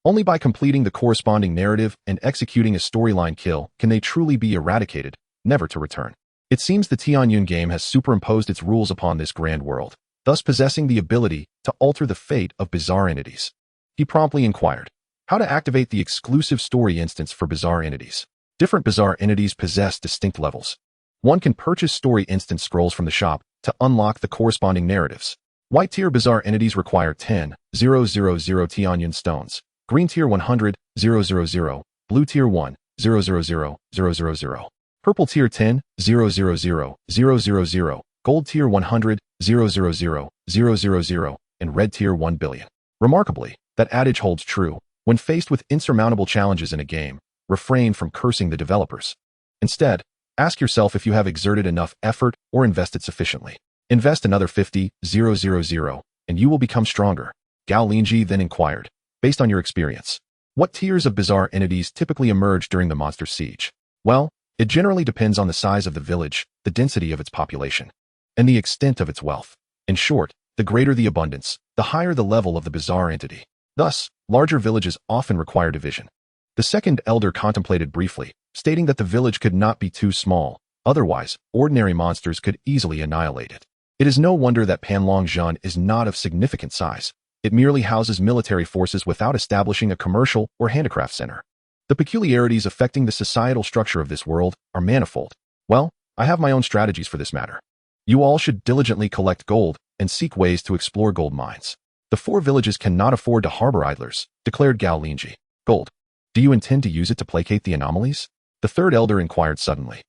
Only by completing the corresponding narrative and executing a storyline kill can they truly be eradicated, never to return. It seems the Tianyun game has superimposed its rules upon this grand world, thus possessing the ability to alter the fate of bizarre entities. He promptly inquired how to activate the exclusive story instance for bizarre entities. Different bizarre entities possess distinct levels. One can purchase story instance scrolls from the shop to unlock the corresponding narratives. White tier bizarre entities require 10,000 Tianyun stones. Green tier 100,000, blue tier 1,000,000. Purple tier 10,000,000, gold tier 100,000,000, and red tier 1 billion. Remarkably, that adage holds true. When faced with insurmountable challenges in a game, refrain from cursing the developers. Instead, ask yourself if you have exerted enough effort or invested sufficiently. Invest another 50,000, and you will become stronger. Gao Linzhi then inquired, based on your experience, what tiers of bizarre entities typically emerge during the monster siege? Well, it generally depends on the size of the village, the density of its population, and the extent of its wealth. In short, the greater the abundance, the higher the level of the bizarre entity. Thus, larger villages often require division. The second elder contemplated briefly, stating that the village could not be too small, otherwise, ordinary monsters could easily annihilate it. It is no wonder that Panlongzhan is not of significant size. It merely houses military forces without establishing a commercial or handicraft center. The peculiarities affecting the societal structure of this world are manifold. Well, I have my own strategies for this matter. You all should diligently collect gold and seek ways to explore gold mines. The 4 villages cannot afford to harbor idlers, declared Gao Linzhi. Gold. Do you intend to use it to placate the anomalies? The third elder inquired suddenly.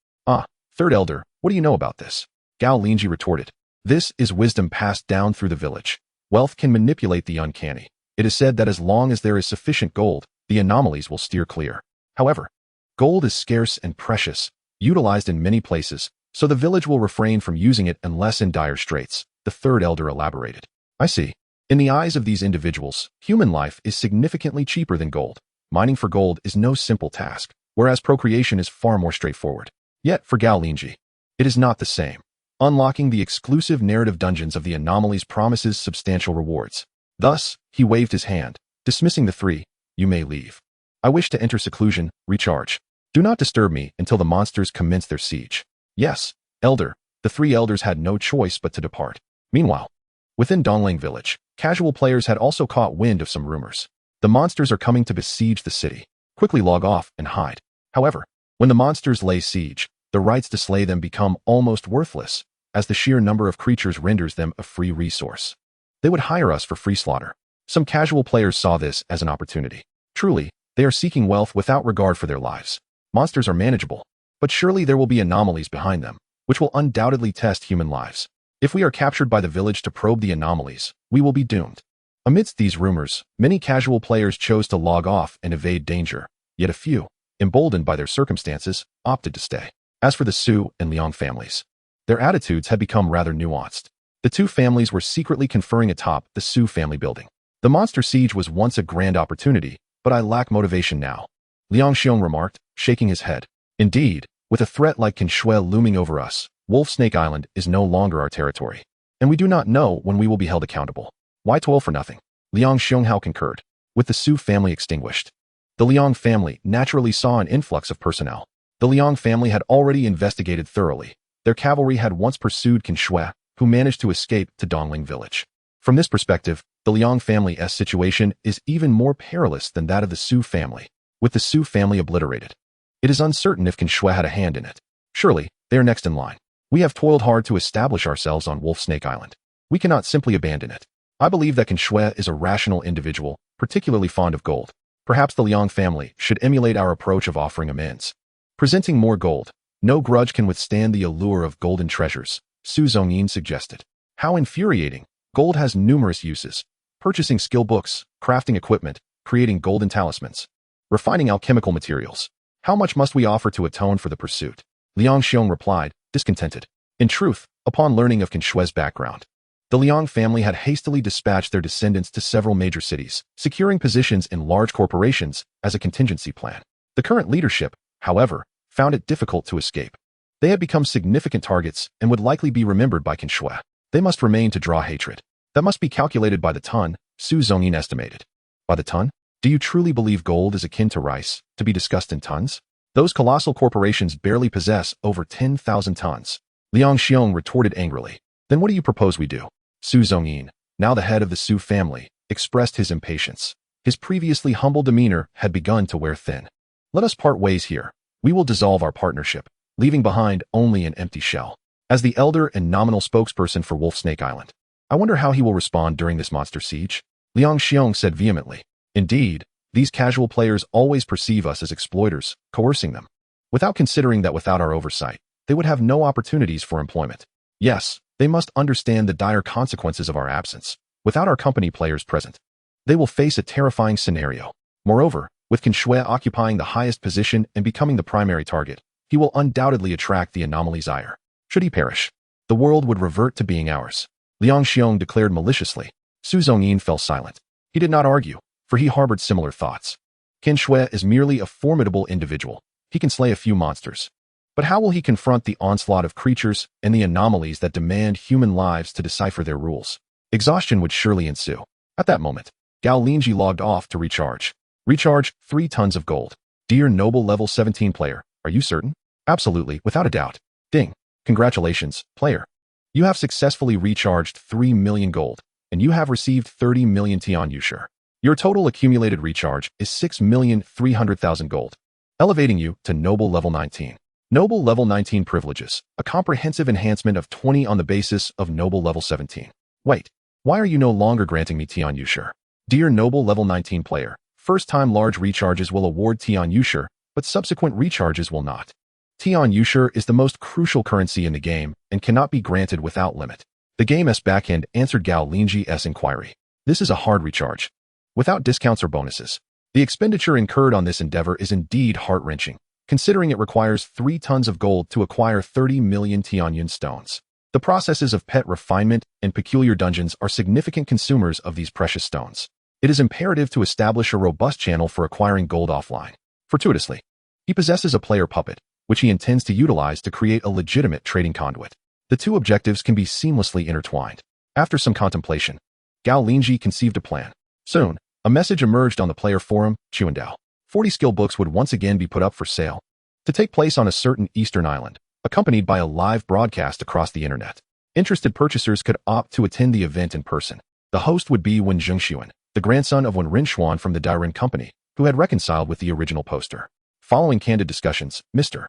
Third elder, what do you know about this? Gao Linzhi retorted. This is wisdom passed down through the village. Wealth can manipulate the uncanny. It is said that as long as there is sufficient gold, the anomalies will steer clear. However, gold is scarce and precious, utilized in many places, so the village will refrain from using it unless in dire straits, the third elder elaborated. I see. In the eyes of these individuals, human life is significantly cheaper than gold. Mining for gold is no simple task, whereas procreation is far more straightforward. Yet, for Gao Linzhi, it is not the same. Unlocking the exclusive narrative dungeons of the anomalies promises substantial rewards. Thus, he waved his hand, dismissing the 3. You may leave. I wish to enter seclusion, recharge. Do not disturb me until the monsters commence their siege. Yes, elder. The 3 elders had no choice but to depart. Meanwhile, within Dongling village, casual players had also caught wind of some rumors. The monsters are coming to besiege the city. Quickly log off and hide. However, when the monsters lay siege, the rights to slay them become almost worthless, as the sheer number of creatures renders them a free resource. They would hire us for free slaughter. Some casual players saw this as an opportunity. Truly, they are seeking wealth without regard for their lives. Monsters are manageable, but surely there will be anomalies behind them, which will undoubtedly test human lives. If we are captured by the village to probe the anomalies, we will be doomed. Amidst these rumors, many casual players chose to log off and evade danger, yet a few, emboldened by their circumstances, opted to stay. As for the Su and Liang families, their attitudes had become rather nuanced. The 2 families were secretly conferring atop the Su family building. The monster siege was once a grand opportunity, but I lack motivation now, Liang Xiong remarked, shaking his head. Indeed, with a threat like Kinshui looming over us, Wolf Snake Island is no longer our territory, and we do not know when we will be held accountable. Why toil for nothing? Liang Xionghao concurred. With the Su family extinguished, the Liang family naturally saw an influx of personnel. The Liang family had already investigated thoroughly. Their cavalry had once pursued Qin Shui, who managed to escape to Dongling village. From this perspective, the Liang family's situation is even more perilous than that of the Su family. With the Su family obliterated, it is uncertain if Qin Shui had a hand in it. Surely, they are next in line. We have toiled hard to establish ourselves on Wolf Snake Island. We cannot simply abandon it. I believe that Qin Shui is a rational individual, particularly fond of gold. Perhaps the Liang family should emulate our approach of offering amends. Presenting more gold. No grudge can withstand the allure of golden treasures, Su Zhongyin suggested. How infuriating. Gold has numerous uses. Purchasing skill books, crafting equipment, creating golden talismans, refining alchemical materials. How much must we offer to atone for the pursuit? Liang Xiong replied, discontented. In truth, upon learning of Qin Shui's background, the Liang family had hastily dispatched their descendants to several major cities, securing positions in large corporations as a contingency plan. The current leadership, however, found it difficult to escape. They had become significant targets and would likely be remembered by Qin Shui. They must remain to draw hatred. That must be calculated by the ton, Su Zhongyin estimated. By the ton? Do you truly believe gold is akin to rice, to be discussed in tons? Those colossal corporations barely possess over 10,000 tons. Liang Xiong retorted angrily. Then what do you propose we do? Su Zhongyin, now the head of the Su family, expressed his impatience. His previously humble demeanor had begun to wear thin. Let us part ways here. We will dissolve our partnership, leaving behind only an empty shell. As the elder and nominal spokesperson for Wolf Snake Island, I wonder how he will respond during this monster siege. Liang Xiong said vehemently. Indeed, these casual players always perceive us as exploiters, coercing them. Without considering that without our oversight, they would have no opportunities for employment. Yes, they must understand the dire consequences of our absence. Without our company players present, they will face a terrifying scenario. Moreover, with Qin Shui occupying the highest position and becoming the primary target, he will undoubtedly attract the anomaly's ire. Should he perish, the world would revert to being ours. Liang Xiong declared maliciously. Su Zhongyin fell silent. He did not argue, for he harbored similar thoughts. Qin Shui is merely a formidable individual. He can slay a few monsters. But how will he confront the onslaught of creatures and the anomalies that demand human lives to decipher their rules? Exhaustion would surely ensue. At that moment, Gao Linzhi logged off to recharge. Recharge 3 tons of gold. Dear noble level 17 player, are you certain? Absolutely, without a doubt. Ding. Congratulations, player. You have successfully recharged 3 million gold, and you have received 30 million Tian Yushur. Your total accumulated recharge is 6,300,000 gold, elevating you to noble level 19. Noble level 19 privileges, a comprehensive enhancement of 20 on the basis of noble level 17. Wait, why are you no longer granting me Tian Yushur? Dear noble level 19 player, first-time large recharges will award Tian Yushur, but subsequent recharges will not. Tian Yushur is the most crucial currency in the game and cannot be granted without limit. The game's backend answered Gao Linzhi's inquiry. This is a hard recharge, without discounts or bonuses. The expenditure incurred on this endeavor is indeed heart-wrenching, considering it requires 3 tons of gold to acquire 30 million Tianyun stones. The processes of pet refinement and peculiar dungeons are significant consumers of these precious stones. It is imperative to establish a robust channel for acquiring gold offline. Fortuitously, he possesses a player puppet, which he intends to utilize to create a legitimate trading conduit. The two objectives can be seamlessly intertwined. After some contemplation, Gao Linzhi conceived a plan. Soon, a message emerged on the player forum, Chuandao. 40 skill books would once again be put up for sale, to take place on a certain eastern island, accompanied by a live broadcast across the internet. Interested purchasers could opt to attend the event in person. The host would be Wen Zhengshuan, the grandson of Wen Rinshuan from the Dairen Company, who had reconciled with the original poster. Following candid discussions, Mr.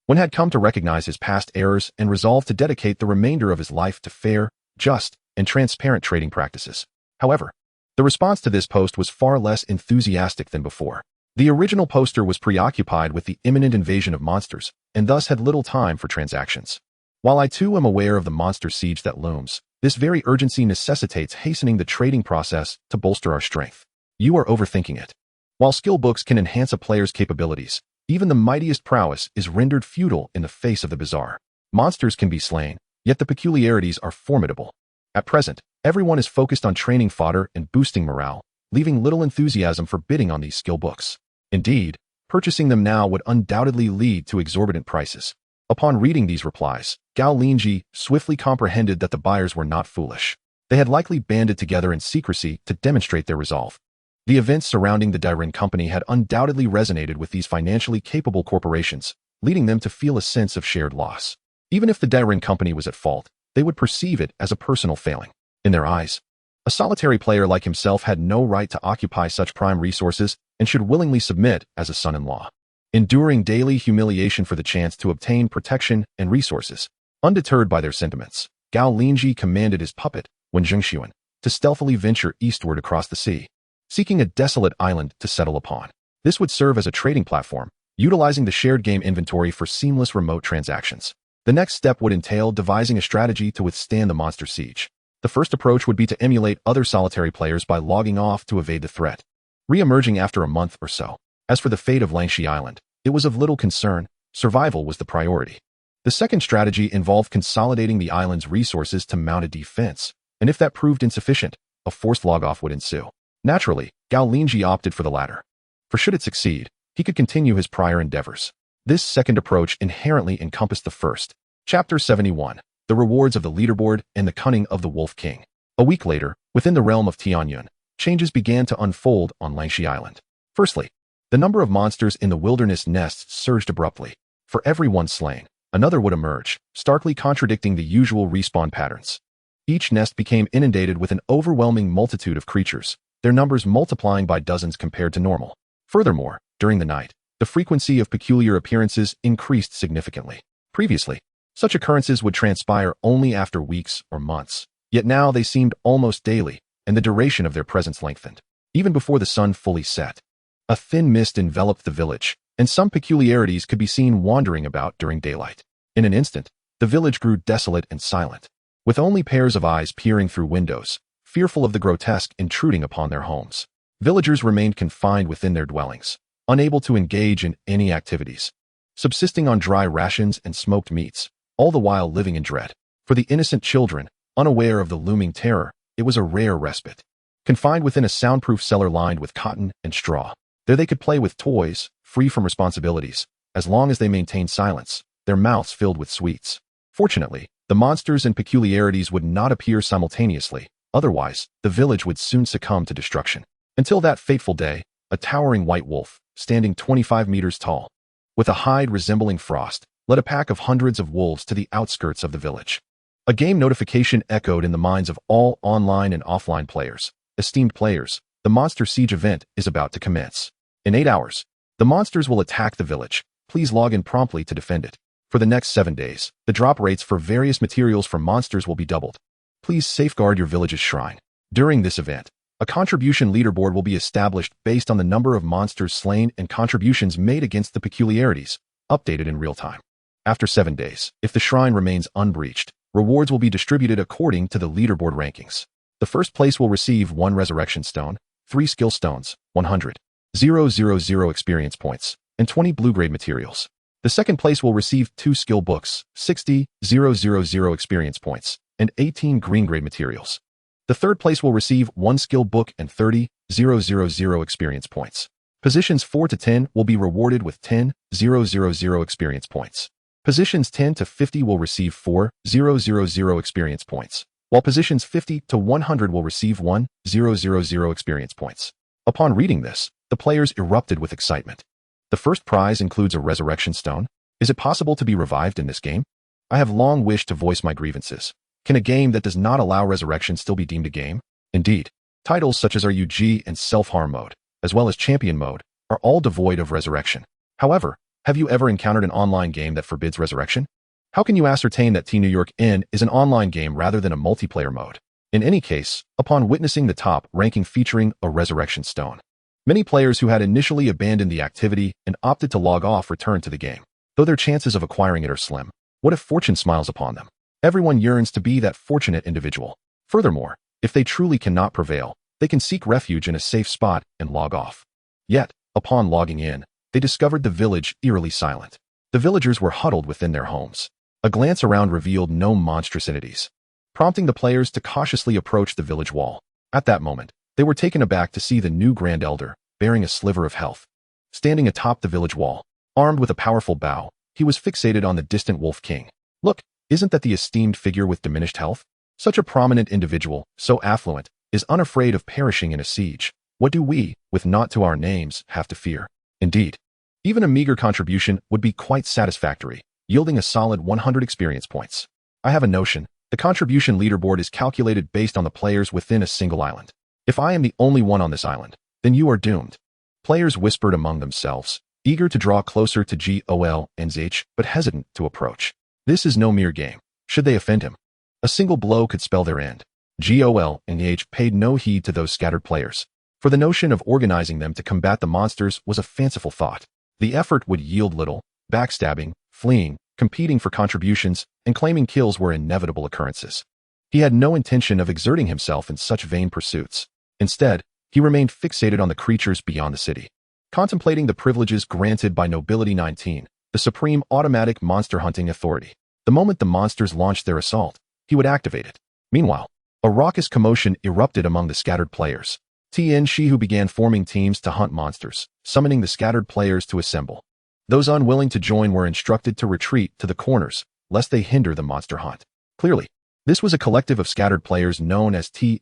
Wen had come to recognize his past errors and resolved to dedicate the remainder of his life to fair, just, and transparent trading practices. However, the response to this post was far less enthusiastic than before. The original poster was preoccupied with the imminent invasion of monsters, and thus had little time for transactions. While I too am aware of the monster siege that looms, this very urgency necessitates hastening the trading process to bolster our strength. You are overthinking it. While skill books can enhance a player's capabilities, even the mightiest prowess is rendered futile in the face of the bizarre. Monsters can be slain, yet the peculiarities are formidable. At present, everyone is focused on training fodder and boosting morale, leaving little enthusiasm for bidding on these skill books. Indeed, purchasing them now would undoubtedly lead to exorbitant prices. Upon reading these replies, Gao Linzhi swiftly comprehended that the buyers were not foolish. They had likely banded together in secrecy to demonstrate their resolve. The events surrounding the Dairen Company had undoubtedly resonated with these financially capable corporations, leading them to feel a sense of shared loss. Even if the Dairen Company was at fault, they would perceive it as a personal failing. In their eyes, a solitary player like himself had no right to occupy such prime resources and should willingly submit as a son-in-law, enduring daily humiliation for the chance to obtain protection and resources. Undeterred by their sentiments, Gao Linzhi commanded his puppet, Wen Zhengxuan, to stealthily venture eastward across the sea, seeking a desolate island to settle upon. This would serve as a trading platform, utilizing the shared game inventory for seamless remote transactions. The next step would entail devising a strategy to withstand the monster siege. The first approach would be to emulate other solitary players by logging off to evade the threat, re-emerging after a month or so. As for the fate of Langshi Island, it was of little concern. Survival was the priority. The second strategy involved consolidating the island's resources to mount a defense, and if that proved insufficient, a forced log-off would ensue. Naturally, Gao Linzhi opted for the latter. For should it succeed, he could continue his prior endeavors. This second approach inherently encompassed the first. Chapter 71. The Rewards of the Leaderboard and the Cunning of the Wolf King. A week later, within the realm of Tianyun, changes began to unfold on Langshi Island. Firstly, the number of monsters in the wilderness nests surged abruptly. For every one slain, another would emerge, starkly contradicting the usual respawn patterns. Each nest became inundated with an overwhelming multitude of creatures, their numbers multiplying by dozens compared to normal. Furthermore, during the night, the frequency of peculiar appearances increased significantly. Previously, such occurrences would transpire only after weeks or months, yet now they seemed almost daily, and the duration of their presence lengthened. Even before the sun fully set, a thin mist enveloped the village, and some peculiarities could be seen wandering about during daylight. In an instant, the village grew desolate and silent, with only pairs of eyes peering through windows, fearful of the grotesque intruding upon their homes. Villagers remained confined within their dwellings, unable to engage in any activities, subsisting on dry rations and smoked meats, all the while living in dread. For the innocent children, unaware of the looming terror, it was a rare respite. Confined within a soundproof cellar lined with cotton and straw, there they could play with toys, free from responsibilities, as long as they maintained silence, their mouths filled with sweets. Fortunately, the monsters and peculiarities would not appear simultaneously, otherwise, the village would soon succumb to destruction. Until that fateful day, a towering white wolf, standing 25 meters tall, with a hide resembling frost, led a pack of hundreds of wolves to the outskirts of the village. A game notification echoed in the minds of all online and offline players. Esteemed players, the Monster Siege event is about to commence. In 8 hours, the monsters will attack the village. Please log in promptly to defend it. For the next 7 days, the drop rates for various materials from monsters will be doubled. Please safeguard your village's shrine. During this event, a contribution leaderboard will be established based on the number of monsters slain and contributions made against the peculiarities, updated in real time. After 7 days, if the shrine remains unbreached, rewards will be distributed according to the leaderboard rankings. The first place will receive 1 resurrection stone, 3 skill stones, 100,000 experience points, and 20 blue-grade materials. The second place will receive 2 skill books, 60,000 experience points, and 18 green-grade materials. The third place will receive 1 skill book and 30,000 experience points. Positions 4 to 10 will be rewarded with 10,000 experience points. Positions 10 to 50 will receive 4,000 experience points, while positions 50 to 100 will receive 1,000 experience points. Upon reading this, the players erupted with excitement. The first prize includes a resurrection stone. Is it possible to be revived in this game? I have long wished to voice my grievances. Can a game that does not allow resurrection still be deemed a game? Indeed, titles such as RUG and Self-Harm Mode, as well as Champion Mode, are all devoid of resurrection. However, have you ever encountered an online game that forbids resurrection? How can you ascertain that T New York N is an online game rather than a multiplayer mode? In any case, upon witnessing the top ranking featuring a resurrection stone, many players who had initially abandoned the activity and opted to log off returned to the game. Though their chances of acquiring it are slim, what if fortune smiles upon them? Everyone yearns to be that fortunate individual. Furthermore, if they truly cannot prevail, they can seek refuge in a safe spot and log off. Yet, upon logging in, they discovered the village eerily silent. The villagers were huddled within their homes. A glance around revealed no monstrous entities, prompting the players to cautiously approach the village wall. At that moment, they were taken aback to see the new Grand Elder, bearing a sliver of health. Standing atop the village wall, armed with a powerful bow, he was fixated on the distant Wolf King. Look, isn't that the esteemed figure with diminished health? Such a prominent individual, so affluent, is unafraid of perishing in a siege. What do we, with naught to our names, have to fear? Indeed, even a meager contribution would be quite satisfactory, yielding a solid 100 experience points. I have a notion. The contribution leaderboard is calculated based on the players within a single island. If I am the only one on this island, then you are doomed. Players whispered among themselves, eager to draw closer to Gao Linzhi, but hesitant to approach. This is no mere game. Should they offend him? A single blow could spell their end. Gao Linzhi paid no heed to those scattered players, for the notion of organizing them to combat the monsters was a fanciful thought. The effort would yield little. Backstabbing, fleeing, competing for contributions, and claiming kills were inevitable occurrences. He had no intention of exerting himself in such vain pursuits. Instead, he remained fixated on the creatures beyond the city, contemplating the privileges granted by Nobility 19, the supreme automatic monster hunting authority. The moment the monsters launched their assault, he would activate it. Meanwhile, a raucous commotion erupted among the scattered players. Shi began forming teams to hunt monsters, summoning the scattered players to assemble. Those unwilling to join were instructed to retreat to the corners, lest they hinder the monster hunt. Clearly, this was a collective of scattered players known as Shi.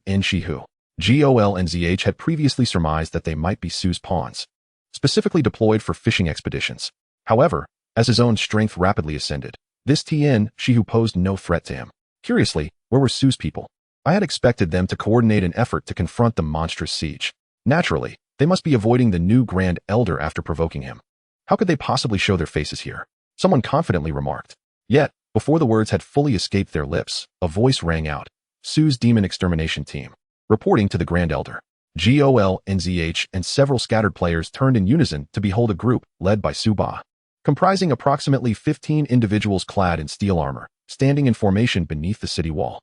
Gao Linzhi had previously surmised that they might be Su's pawns, specifically deployed for fishing expeditions. However, as his own strength rapidly ascended, this Shi posed no threat to him. Curiously, where were Su's people? I had expected them to coordinate an effort to confront the monstrous siege. Naturally, they must be avoiding the new Grand Elder after provoking him. How could they possibly show their faces here? Someone confidently remarked. Yet, before the words had fully escaped their lips, a voice rang out. Su's demon extermination team. Reporting to the Grand Elder. Gao Linzhi and several scattered players turned in unison to behold a group led by Su Ba, comprising approximately 15 individuals clad in steel armor, standing in formation beneath the city wall.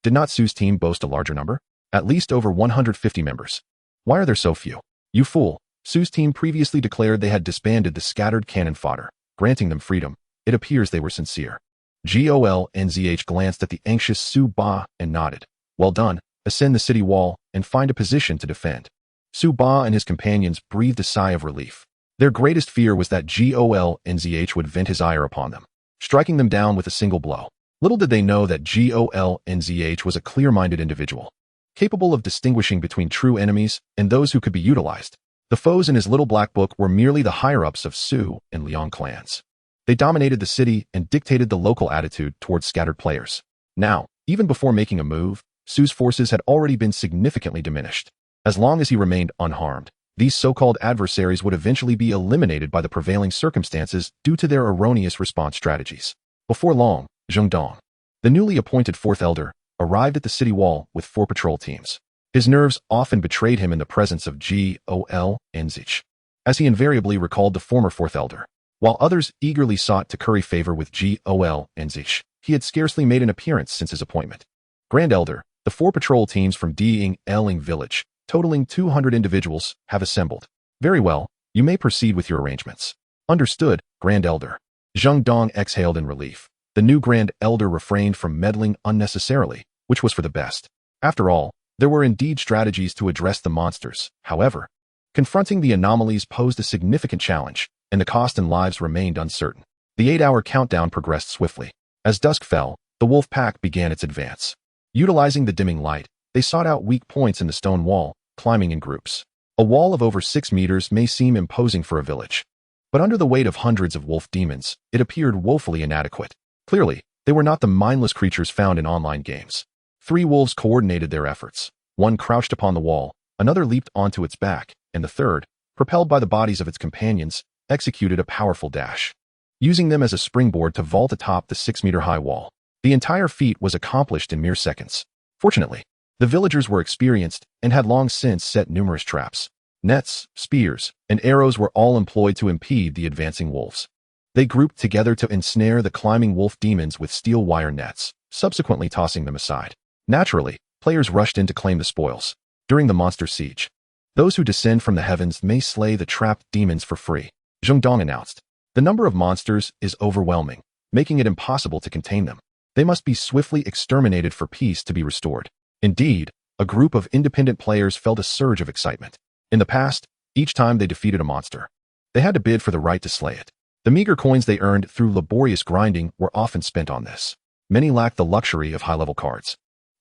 Did not Su's team boast a larger number? At least over 150 members. Why are there so few? You fool. Su's team previously declared they had disbanded the scattered cannon fodder, granting them freedom. It appears they were sincere. Gao Linzhi glanced at the anxious Su Ba and nodded. Well done. Ascend the city wall and find a position to defend. Su Ba and his companions breathed a sigh of relief. Their greatest fear was that Gao Linzhi would vent his ire upon them, striking them down with a single blow. Little did they know that Gao Linzhi was a clear-minded individual, capable of distinguishing between true enemies and those who could be utilized. The foes in his little black book were merely the higher-ups of Su and Liang clans. They dominated the city and dictated the local attitude towards scattered players. Now, even before making a move, Su's forces had already been significantly diminished. As long as he remained unharmed, these so-called adversaries would eventually be eliminated by the prevailing circumstances due to their erroneous response strategies. Before long, Zheng Dong, the newly appointed fourth elder, arrived at the city wall with 4 patrol teams. His nerves often betrayed him in the presence of Gao Linzhi, as he invariably recalled the former fourth elder. While others eagerly sought to curry favor with Gao Linzhi, he had scarcely made an appearance since his appointment. Grand Elder, the 4 patrol teams from Eling village, totaling 200 individuals, have assembled. Very well, you may proceed with your arrangements. Understood, Grand Elder. Zheng Dong exhaled in relief. The new Grand Elder refrained from meddling unnecessarily, which was for the best. After all, there were indeed strategies to address the monsters. However, confronting the anomalies posed a significant challenge, and the cost in lives remained uncertain. The 8-hour countdown progressed swiftly. As dusk fell, the wolf pack began its advance. Utilizing the dimming light, they sought out weak points in the stone wall, climbing in groups. A wall of over 6 meters may seem imposing for a village, but under the weight of hundreds of wolf demons, it appeared woefully inadequate. Clearly, they were not the mindless creatures found in online games. 3 wolves coordinated their efforts. One crouched upon the wall, another leaped onto its back, and the third, propelled by the bodies of its companions, executed a powerful dash, using them as a springboard to vault atop the 6-meter-high wall. The entire feat was accomplished in mere seconds. Fortunately, the villagers were experienced and had long since set numerous traps. Nets, spears, and arrows were all employed to impede the advancing wolves. They grouped together to ensnare the climbing wolf demons with steel wire nets, subsequently tossing them aside. Naturally, players rushed in to claim the spoils. During the monster siege, those who descend from the heavens may slay the trapped demons for free, Zheng Dong announced. The number of monsters is overwhelming, making it impossible to contain them. They must be swiftly exterminated for peace to be restored. Indeed, a group of independent players felt a surge of excitement. In the past, each time they defeated a monster, they had to bid for the right to slay it. The meager coins they earned through laborious grinding were often spent on this. Many lacked the luxury of high-level cards.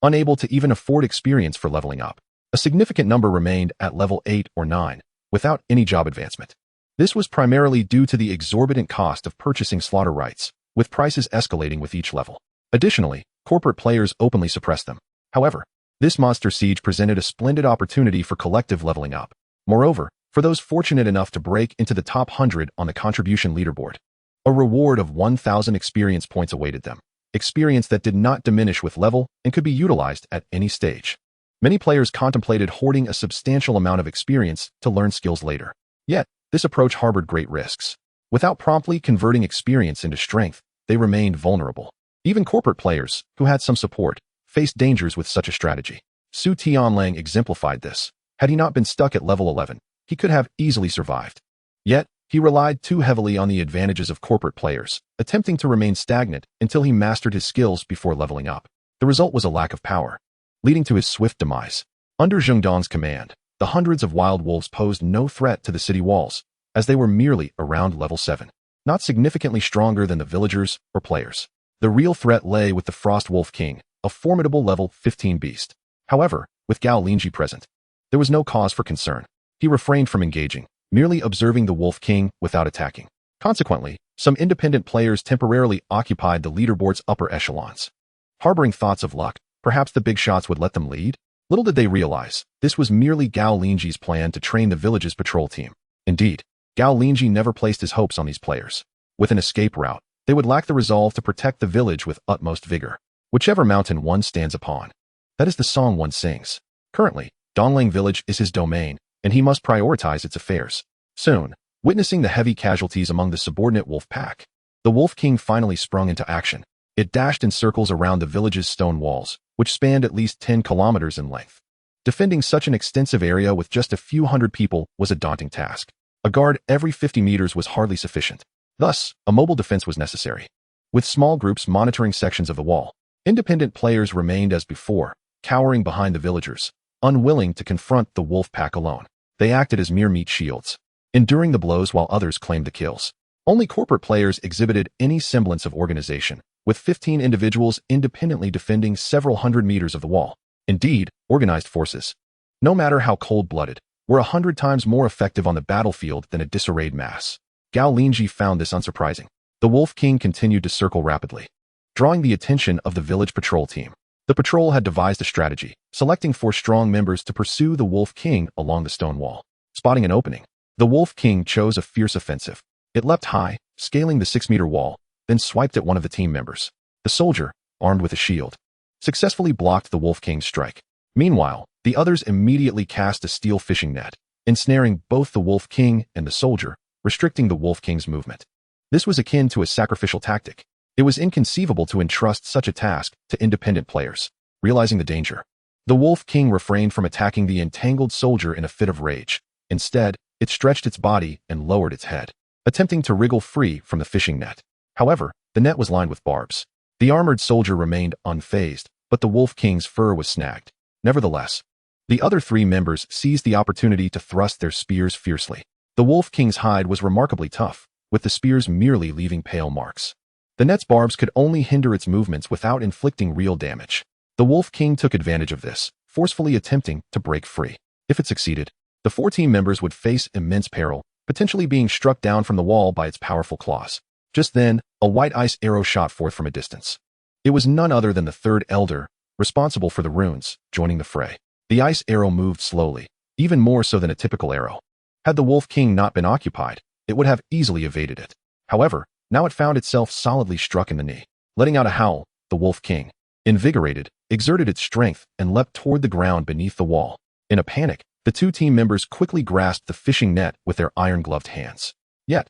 unable to even afford experience for leveling up. A significant number remained at level 8 or 9, without any job advancement. This was primarily due to the exorbitant cost of purchasing slaughter rights, with prices escalating with each level. Additionally, corporate players openly suppressed them. However, this monster siege presented a splendid opportunity for collective leveling up. Moreover, for those fortunate enough to break into the top 100 on the contribution leaderboard, a reward of 1,000 experience points awaited them, experience that did not diminish with level and could be utilized at any stage. Many players contemplated hoarding a substantial amount of experience to learn skills later. Yet, this approach harbored great risks. Without promptly converting experience into strength, they remained vulnerable. Even corporate players, who had some support, faced dangers with such a strategy. Su Tianlang exemplified this. Had he not been stuck at level 11, he could have easily survived. Yet, he relied too heavily on the advantages of corporate players, attempting to remain stagnant until he mastered his skills before leveling up. The result was a lack of power, leading to his swift demise. Under Zheng Dong's command, the hundreds of wild wolves posed no threat to the city walls, as they were merely around level 7, not significantly stronger than the villagers or players. The real threat lay with the Frost Wolf King, a formidable level 15 beast. However, with Gao Linzhi present, there was no cause for concern. He refrained from engaging, merely observing the Wolf King without attacking. Consequently, some independent players temporarily occupied the leaderboard's upper echelons. Harboring thoughts of luck, perhaps the big shots would let them lead? Little did they realize, this was merely Gao Linzhi's plan to train the village's patrol team. Indeed, Gao Linzhi never placed his hopes on these players. With an escape route, they would lack the resolve to protect the village with utmost vigor. Whichever mountain one stands upon, that is the song one sings. Currently, Dongling Village is his domain, and he must prioritize its affairs. Soon, witnessing the heavy casualties among the subordinate wolf pack, the Wolf King finally sprung into action. It dashed in circles around the village's stone walls, which spanned at least 10 kilometers in length. Defending such an extensive area with just a few hundred people was a daunting task. A guard every 50 meters was hardly sufficient. Thus, a mobile defense was necessary. With small groups monitoring sections of the wall, independent players remained as before, cowering behind the villagers, unwilling to confront the wolf pack alone. They acted as mere meat shields, enduring the blows while others claimed the kills. Only corporate players exhibited any semblance of organization, with 15 individuals independently defending several hundred meters of the wall. Indeed, organized forces, no matter how cold-blooded, were 100 times more effective on the battlefield than a disarrayed mass. Gao Linzhi found this unsurprising. The Wolf King continued to circle rapidly, drawing the attention of the village patrol team. The patrol had devised a strategy, selecting 4 strong members to pursue the Wolf King along the stone wall. Spotting an opening, the Wolf King chose a fierce offensive. It leapt high, scaling the 6-meter wall, then swiped at one of the team members. The soldier, armed with a shield, successfully blocked the Wolf King's strike. Meanwhile, the others immediately cast a steel fishing net, ensnaring both the Wolf King and the soldier, restricting the Wolf King's movement. This was akin to a sacrificial tactic. It was inconceivable to entrust such a task to independent players. Realizing the danger, the Wolf King refrained from attacking the entangled soldier in a fit of rage. Instead, it stretched its body and lowered its head, attempting to wriggle free from the fishing net. However, the net was lined with barbs. The armored soldier remained unfazed, but the Wolf King's fur was snagged. Nevertheless, the other 3 members seized the opportunity to thrust their spears fiercely. The Wolf King's hide was remarkably tough, with the spears merely leaving pale marks. The net's barbs could only hinder its movements without inflicting real damage. The Wolf King took advantage of this, forcefully attempting to break free. If it succeeded, the 4 team members would face immense peril, potentially being struck down from the wall by its powerful claws. Just then, a white ice arrow shot forth from a distance. It was none other than the 3rd elder, responsible for the runes, joining the fray. The ice arrow moved slowly, even more so than a typical arrow. Had the Wolf King not been occupied, it would have easily evaded it. However, now it found itself solidly struck in the knee. Letting out a howl, the Wolf King, invigorated, exerted its strength and leapt toward the ground beneath the wall. In a panic, the 2 team members quickly grasped the fishing net with their iron-gloved hands. Yet,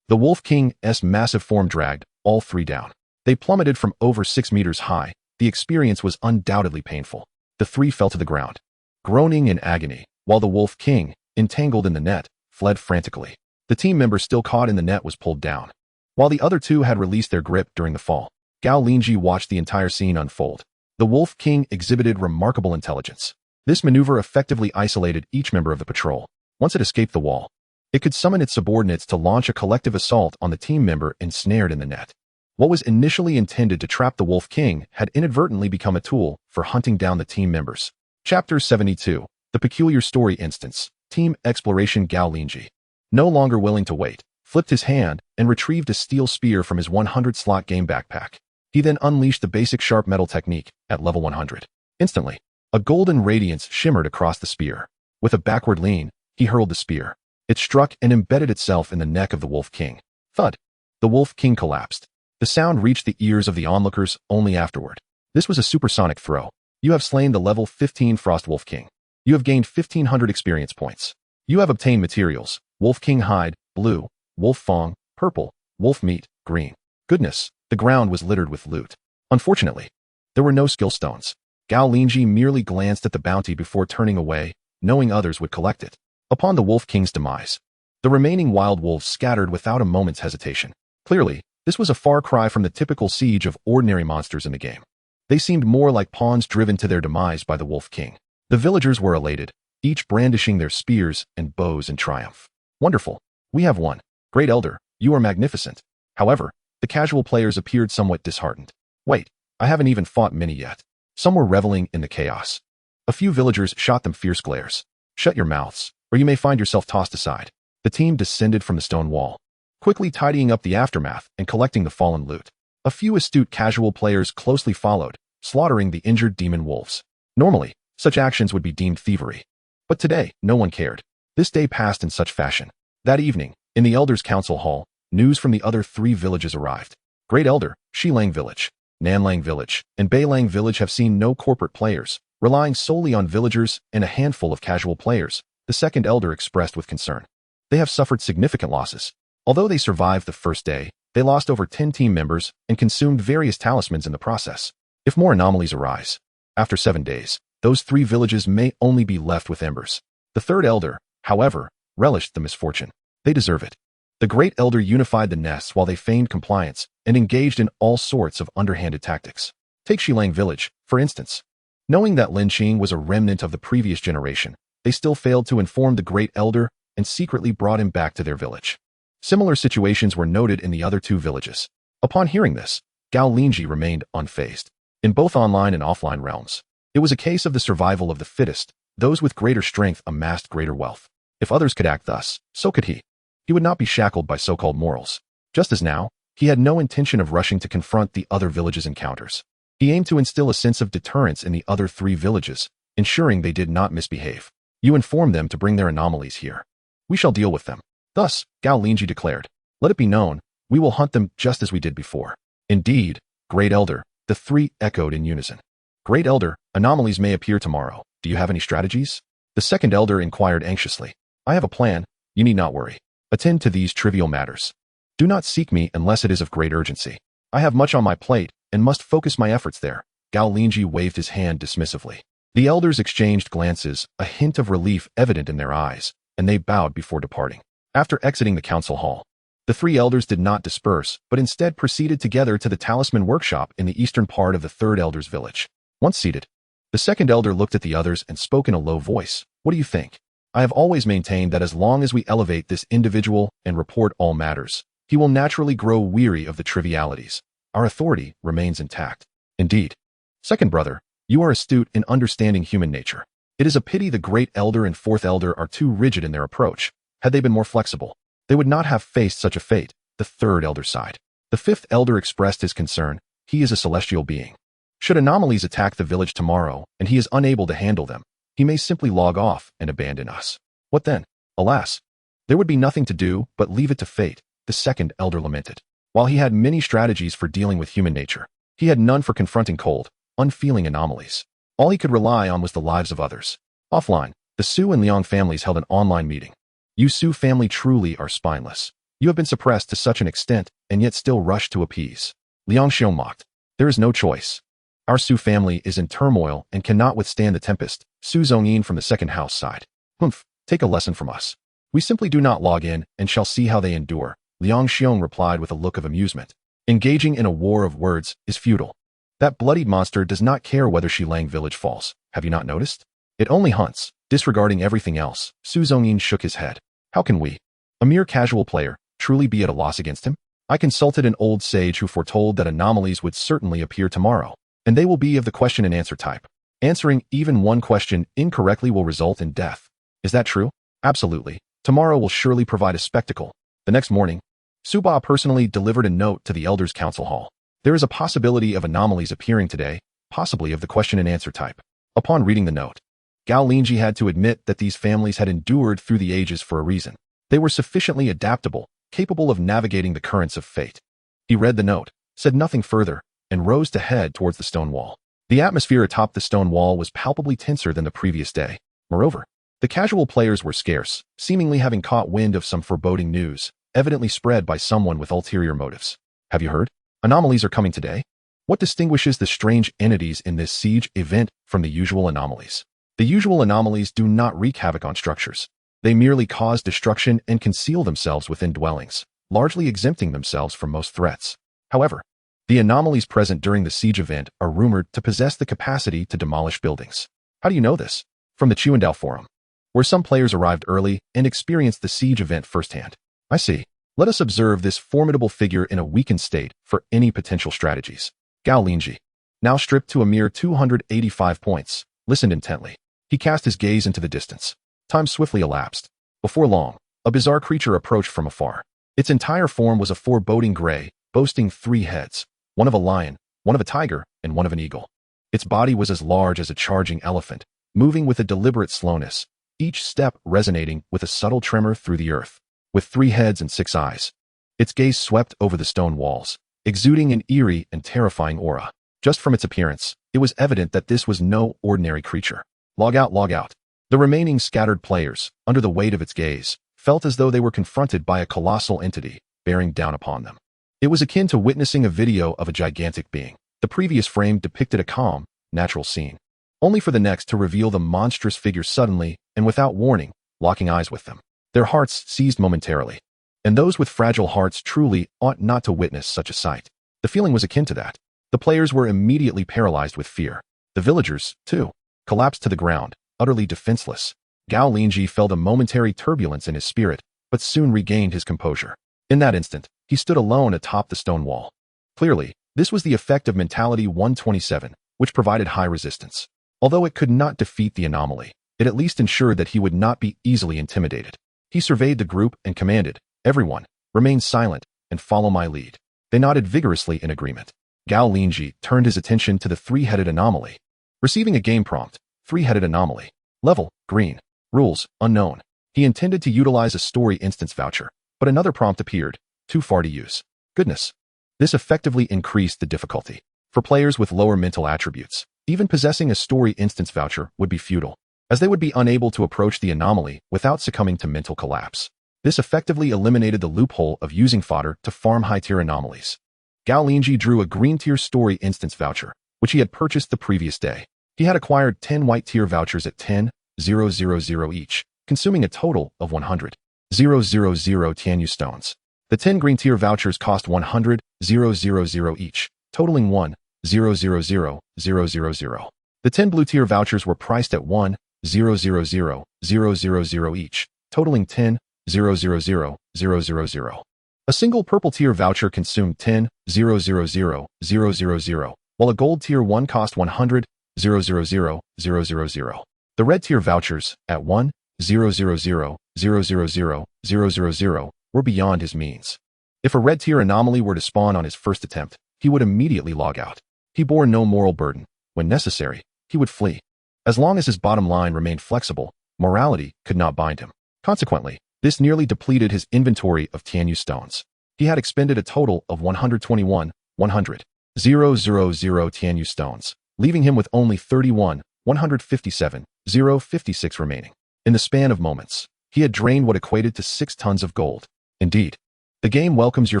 the Wolf King's massive form dragged all 3 down. They plummeted from over 6 meters high. The experience was undoubtedly painful. The 3 fell to the ground, groaning in agony, while the Wolf King, entangled in the net, fled frantically. The team member still caught in the net was pulled down, while the other 2 had released their grip during the fall. Gao Linzhi watched the entire scene unfold. The Wolf King exhibited remarkable intelligence. This maneuver effectively isolated each member of the patrol. Once it escaped the wall, it could summon its subordinates to launch a collective assault on the team member ensnared in the net. What was initially intended to trap the Wolf King had inadvertently become a tool for hunting down the team members. Chapter 72. The Peculiar Story Instance. Team Exploration. Gao Linzhi, no longer willing to wait, flipped his hand and retrieved a steel spear from his 100-slot game backpack. He then unleashed the basic sharp metal technique at level 100. Instantly, a golden radiance shimmered across the spear. With a backward lean, he hurled the spear. It struck and embedded itself in the neck of the Wolf King. Thud! The Wolf King collapsed. The sound reached the ears of the onlookers only afterward. This was a supersonic throw. You have slain the level 15 Frost Wolf King. You have gained 1,500 experience points. You have obtained materials: Wolf King hide, blue; wolf fang, purple; wolf meat, green. Goodness, the ground was littered with loot. Unfortunately, there were no skill stones. Gao Linzhi merely glanced at the bounty before turning away, knowing others would collect it. Upon the Wolf King's demise, the remaining wild wolves scattered without a moment's hesitation. Clearly, this was a far cry from the typical siege of ordinary monsters in the game. They seemed more like pawns driven to their demise by the Wolf King. The villagers were elated, each brandishing their spears and bows in triumph. Wonderful. We have won. Great Elder, you are magnificent. However, the casual players appeared somewhat disheartened. Wait, I haven't even fought many yet. Some were reveling in the chaos. A few villagers shot them fierce glares. Shut your mouths, or you may find yourself tossed aside. The team descended from the stone wall, quickly tidying up the aftermath and collecting the fallen loot. A few astute casual players closely followed, slaughtering the injured demon wolves. Normally, such actions would be deemed thievery. But today, no one cared. This day passed in such fashion. That evening, in the Elders' Council Hall, news from the other 3 villages arrived. Great Elder, Shilang Village, Nanlang Village, and Beilang Village have seen no corporate players, relying solely on villagers and a handful of casual players, the second Elder expressed with concern. They have suffered significant losses. Although they survived the first day, they lost over 10 team members and consumed various talismans in the process. If more anomalies arise, after 7 days, those 3 villages may only be left with embers. The third Elder, however, relished the misfortune. They deserve it. The Great Elder unified the nests while they feigned compliance and engaged in all sorts of underhanded tactics. Take Shilang Village, for instance. Knowing that Lin Qing was a remnant of the previous generation, they still failed to inform the Great Elder and secretly brought him back to their village. Similar situations were noted in the other 2 villages. Upon hearing this, Gao Linzhi remained unfazed. In both online and offline realms, it was a case of the survival of the fittest. Those with greater strength amassed greater wealth. If others could act thus, so could he. He would not be shackled by so-called morals. Just as now, he had no intention of rushing to confront the other villages' encounters. He aimed to instill a sense of deterrence in the other 3 villages, ensuring they did not misbehave. You inform them to bring their anomalies here. We shall deal with them. Thus, Gao Linzhi declared, let it be known, we will hunt them just as we did before. Indeed, Great Elder, the 3 echoed in unison. Great Elder, anomalies may appear tomorrow. Do you have any strategies? The second Elder inquired anxiously. I have a plan. You need not worry. Attend to these trivial matters. Do not seek me unless it is of great urgency. I have much on my plate and must focus my efforts there. Gao Linzhi waved his hand dismissively. The elders exchanged glances, a hint of relief evident in their eyes, and they bowed before departing. After exiting the council hall, the 3 elders did not disperse, but instead proceeded together to the talisman workshop in the eastern part of the third elder's village. Once seated, the second elder looked at the others and spoke in a low voice. What do you think? I have always maintained that as long as we elevate this individual and report all matters, he will naturally grow weary of the trivialities. Our authority remains intact. Indeed. Second brother, you are astute in understanding human nature. It is a pity the great elder and fourth elder are too rigid in their approach. Had they been more flexible, they would not have faced such a fate. The third elder sighed. The fifth elder expressed his concern. He is a celestial being. Should anomalies attack the village tomorrow and he is unable to handle them, he may simply log off and abandon us. What then? Alas, there would be nothing to do but leave it to fate, the second elder lamented. While he had many strategies for dealing with human nature, he had none for confronting cold, unfeeling anomalies. All he could rely on was the lives of others. Offline, the Su and Liang families held an online meeting. You Su family truly are spineless. You have been suppressed to such an extent and yet still rush to appease. Liang Xiong mocked. There is no choice. Our Su family is in turmoil and cannot withstand the tempest. Su Zhongyin from the second house sighed. Humph, take a lesson from us. We simply do not log in and shall see how they endure. Liang Xiong replied with a look of amusement. Engaging in a war of words is futile. That bloodied monster does not care whether Shilang village falls. Have you not noticed? It only hunts, disregarding everything else. Su Zhongyin shook his head. How can we, a mere casual player, truly be at a loss against him? I consulted an old sage who foretold that anomalies would certainly appear tomorrow, and they will be of the question and answer type. Answering even one question incorrectly will result in death. Is that true? Absolutely. Tomorrow will surely provide a spectacle. The next morning, Suba personally delivered a note to the Elders' Council Hall. There is a possibility of anomalies appearing today, possibly of the question and answer type. Upon reading the note, Gao Linzhi had to admit that these families had endured through the ages for a reason. They were sufficiently adaptable, capable of navigating the currents of fate. He read the note, said nothing further, and rose to head towards the stone wall. The atmosphere atop the stone wall was palpably tenser than the previous day. Moreover, the casual players were scarce, seemingly having caught wind of some foreboding news, evidently spread by someone with ulterior motives. Have you heard? Anomalies are coming today? What distinguishes the strange entities in this siege event from the usual anomalies? The usual anomalies do not wreak havoc on structures. They merely cause destruction and conceal themselves within dwellings, largely exempting themselves from most threats. However, the anomalies present during the siege event are rumored to possess the capacity to demolish buildings. How do you know this? From the Chuandao forum, where some players arrived early and experienced the siege event firsthand. I see. Let us observe this formidable figure in a weakened state for any potential strategies. Gao Linzhi, now stripped to a mere 285 points, listened intently. He cast his gaze into the distance. Time swiftly elapsed. Before long, a bizarre creature approached from afar. Its entire form was a foreboding gray, boasting 3 heads, one of a lion, one of a tiger, and one of an eagle. Its body was as large as a charging elephant, moving with a deliberate slowness, each step resonating with a subtle tremor through the earth. With 3 heads and 6 eyes, its gaze swept over the stone walls, exuding an eerie and terrifying aura. Just from its appearance, it was evident that this was no ordinary creature. Log out, log out. The remaining scattered players, under the weight of its gaze, felt as though they were confronted by a colossal entity bearing down upon them. It was akin to witnessing a video of a gigantic being. The previous frame depicted a calm, natural scene, only for the next to reveal the monstrous figure suddenly and without warning, locking eyes with them. Their hearts seized momentarily, and those with fragile hearts truly ought not to witness such a sight. The feeling was akin to that. The players were immediately paralyzed with fear. The villagers, too, collapsed to the ground, utterly defenseless. Gao Linzhi felt a momentary turbulence in his spirit, but soon regained his composure. In that instant, he stood alone atop the stone wall. Clearly, this was the effect of Mentality 127, which provided high resistance. Although it could not defeat the anomaly, it at least ensured that he would not be easily intimidated. He surveyed the group and commanded, "Everyone, remain silent and follow my lead." They nodded vigorously in agreement. Gao Linzhi turned his attention to the 3-headed anomaly. Receiving a game prompt, 3-headed anomaly. Level, green. Rules, unknown. He intended to utilize a story instance voucher, but another prompt appeared, too far to use. Goodness. This effectively increased the difficulty. For players with lower mental attributes, even possessing a story instance voucher would be futile, as they would be unable to approach the anomaly without succumbing to mental collapse. This effectively eliminated the loophole of using fodder to farm high-tier anomalies. Gao Linzhi drew a green-tier story instance voucher, which he had purchased the previous day. He had acquired 10 white-tier vouchers at 10,000 each, consuming a total of 100,000 Tianyu stones. The 10 green-tier vouchers cost 100,000 each, totaling 1,000,000. The 10 blue-tier vouchers were priced at 1,000,000 each, totaling 10,000,000. A single purple-tier voucher consumed 10,000,000, while a gold-tier one cost 100,000,000. The red-tier vouchers, at 1,000,000, were beyond his means. If a red-tier anomaly were to spawn on his first attempt, he would immediately log out. He bore no moral burden. When necessary, he would flee. As long as his bottom line remained flexible, morality could not bind him. Consequently, this nearly depleted his inventory of Tianyu stones. He had expended a total of 121,100,000 Tianyu stones, leaving him with only 31,157,056 remaining. In the span of moments, he had drained what equated to 6 tons of gold. Indeed, the game welcomes your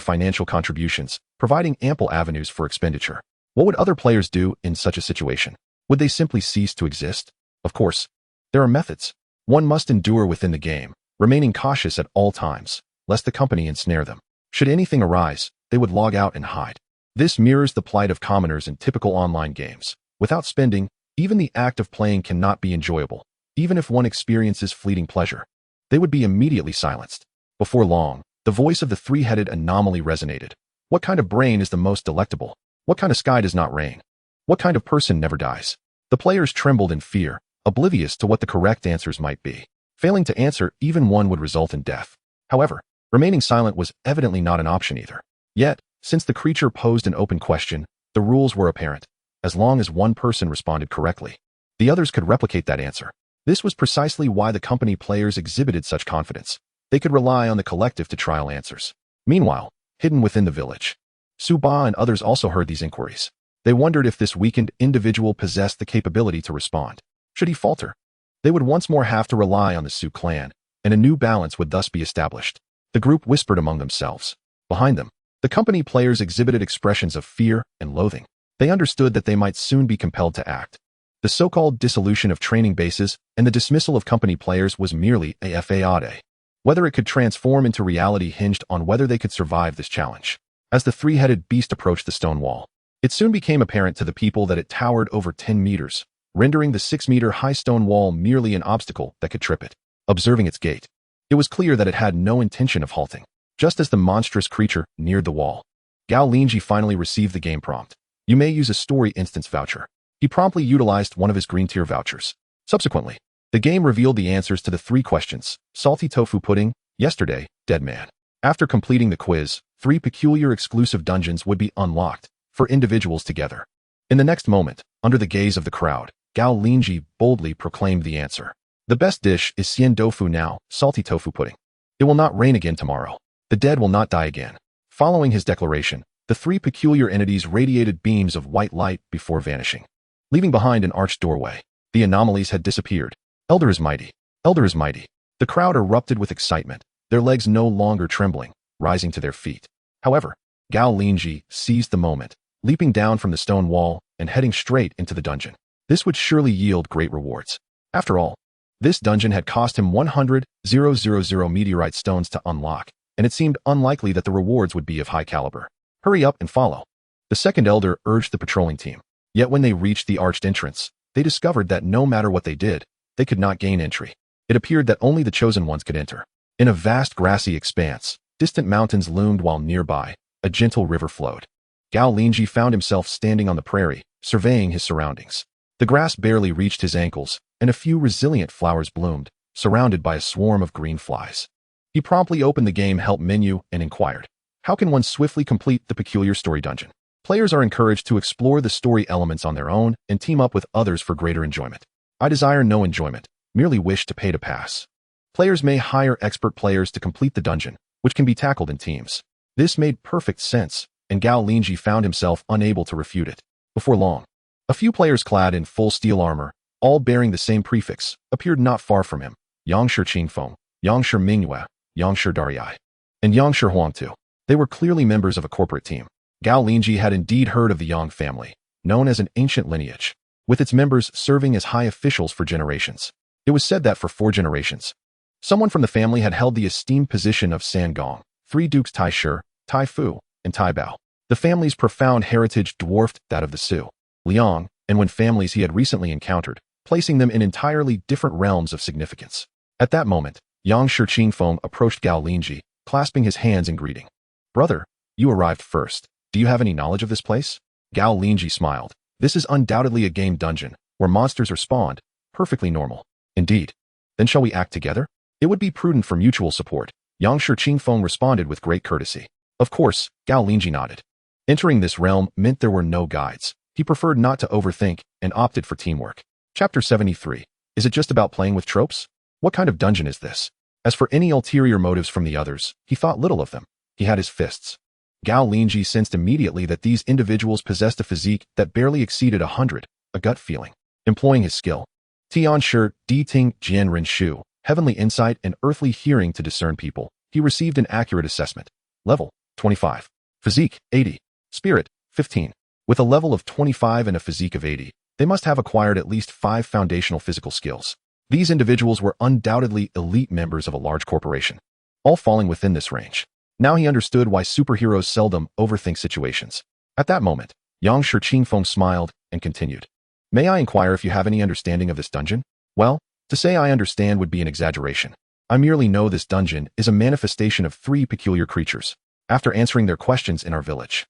financial contributions, providing ample avenues for expenditure. What would other players do in such a situation? Would they simply cease to exist? Of course, there are methods. One must endure within the game, remaining cautious at all times, lest the company ensnare them. Should anything arise, they would log out and hide. This mirrors the plight of commoners in typical online games. Without spending, even the act of playing cannot be enjoyable, even if one experiences fleeting pleasure. They would be immediately silenced. Before long, The voice of the three-headed anomaly resonated. What kind of brain is the most delectable? What kind of sky does not rain? What kind of person never dies? The players trembled in fear, oblivious to what the correct answers might be. Failing to answer even one would result in death. However, remaining silent was evidently not an option either. Yet, since the creature posed an open question, the rules were apparent. As long as one person responded correctly, the others could replicate that answer. This was precisely why the company players exhibited such confidence. They could rely on the collective to trial answers. Meanwhile, hidden within the village, Su Ba and others also heard these inquiries. They wondered if this weakened individual possessed the capability to respond. Should he falter, they would once more have to rely on the Su clan, and a new balance would thus be established. The group whispered among themselves. Behind them, the company players exhibited expressions of fear and loathing. They understood that they might soon be compelled to act. The so-called dissolution of training bases and the dismissal of company players was merely a fade. Whether it could transform into reality hinged on whether they could survive this challenge. As the three-headed beast approached the stone wall, it soon became apparent to the people that it towered over 10 meters, rendering the 6-meter-high stone wall merely an obstacle that could trip it. Observing its gait, it was clear that it had no intention of halting. Just as the monstrous creature neared the wall, Gao Linzhi finally received the game prompt. You may use a story instance voucher. He promptly utilized one of his green tier vouchers. Subsequently, the game revealed the answers to the 3 questions: salty tofu pudding, yesterday, dead man. After completing the quiz, 3 peculiar exclusive dungeons would be unlocked for individuals together. In the next moment, under the gaze of the crowd, Gao Linzhi boldly proclaimed the answer. The best dish is xian tofu now, salty tofu pudding. It will not rain again tomorrow. The dead will not die again. Following his declaration, the 3 peculiar entities radiated beams of white light before vanishing. Leaving behind an arched doorway, the anomalies had disappeared. Elder is mighty. Elder is mighty. The crowd erupted with excitement, their legs no longer trembling, rising to their feet. However, Gao Linzhi seized the moment, leaping down from the stone wall and heading straight into the dungeon. This would surely yield great rewards. After all, this dungeon had cost him 100,000 meteorite stones to unlock, and it seemed unlikely that the rewards would be of high caliber. Hurry up and follow. The second elder urged the patrolling team. Yet when they reached the arched entrance, they discovered that no matter what they did, they could not gain entry. It appeared that only the chosen ones could enter. In a vast grassy expanse, distant mountains loomed while nearby, a gentle river flowed. Gao Linzhi found himself standing on the prairie, surveying his surroundings. The grass barely reached his ankles, and a few resilient flowers bloomed, surrounded by a swarm of green flies. He promptly opened the game help menu and inquired, how can one swiftly complete the peculiar story dungeon? Players are encouraged to explore the story elements on their own and team up with others for greater enjoyment. I desire no enjoyment, merely wish to pay to pass. Players may hire expert players to complete the dungeon, which can be tackled in teams. This made perfect sense, and Gao Linzhi found himself unable to refute it. Before long, a few players clad in full steel armor, all bearing the same prefix, appeared not far from him. Yangshi Qingfeng, Yangshi Mingyue, Yangshi Dariai, and Yangshi Huangtu. They were clearly members of a corporate team. Gao Linzhi had indeed heard of the Yang family, known as an ancient lineage, with its members serving as high officials for generations. It was said that for 4 generations, someone from the family had held the esteemed position of Sangong, 3 dukes Tai Shi, Tai Fu, and Tai Bao. The family's profound heritage dwarfed that of the Su, Liang, and when families he had recently encountered, placing them in entirely different realms of significance. At that moment, Yangshi Qingfeng approached Gao Linzhi, clasping his hands in greeting. Brother, you arrived first. Do you have any knowledge of this place? Gao Linzhi smiled. This is undoubtedly a game dungeon, where monsters are spawned, perfectly normal. Indeed. Then shall we act together? It would be prudent for mutual support. Yangshi Qingfeng responded with great courtesy. Of course, Gao Linzhi nodded. Entering this realm meant there were no guides. He preferred not to overthink and opted for teamwork. Chapter 73. Is it just about playing with tropes? What kind of dungeon is this? As for any ulterior motives from the others, he thought little of them. He had his fists. Gao Linzhi sensed immediately that these individuals possessed a physique that barely exceeded 100, a gut feeling. Employing his skill, Tian Shi, Di Ting, Jian Ren Shu, heavenly insight and earthly hearing to discern people, he received an accurate assessment. Level, 25. Physique, 80. Spirit, 15. With a level of 25 and a physique of 80, they must have acquired at least 5 foundational physical skills. These individuals were undoubtedly elite members of a large corporation, all falling within this range. Now he understood why superheroes seldom overthink situations. At that moment, Yangshi Qingfeng smiled and continued. May I inquire if you have any understanding of this dungeon? Well, to say I understand would be an exaggeration. I merely know this dungeon is a manifestation of 3 peculiar creatures. After answering their questions in our village,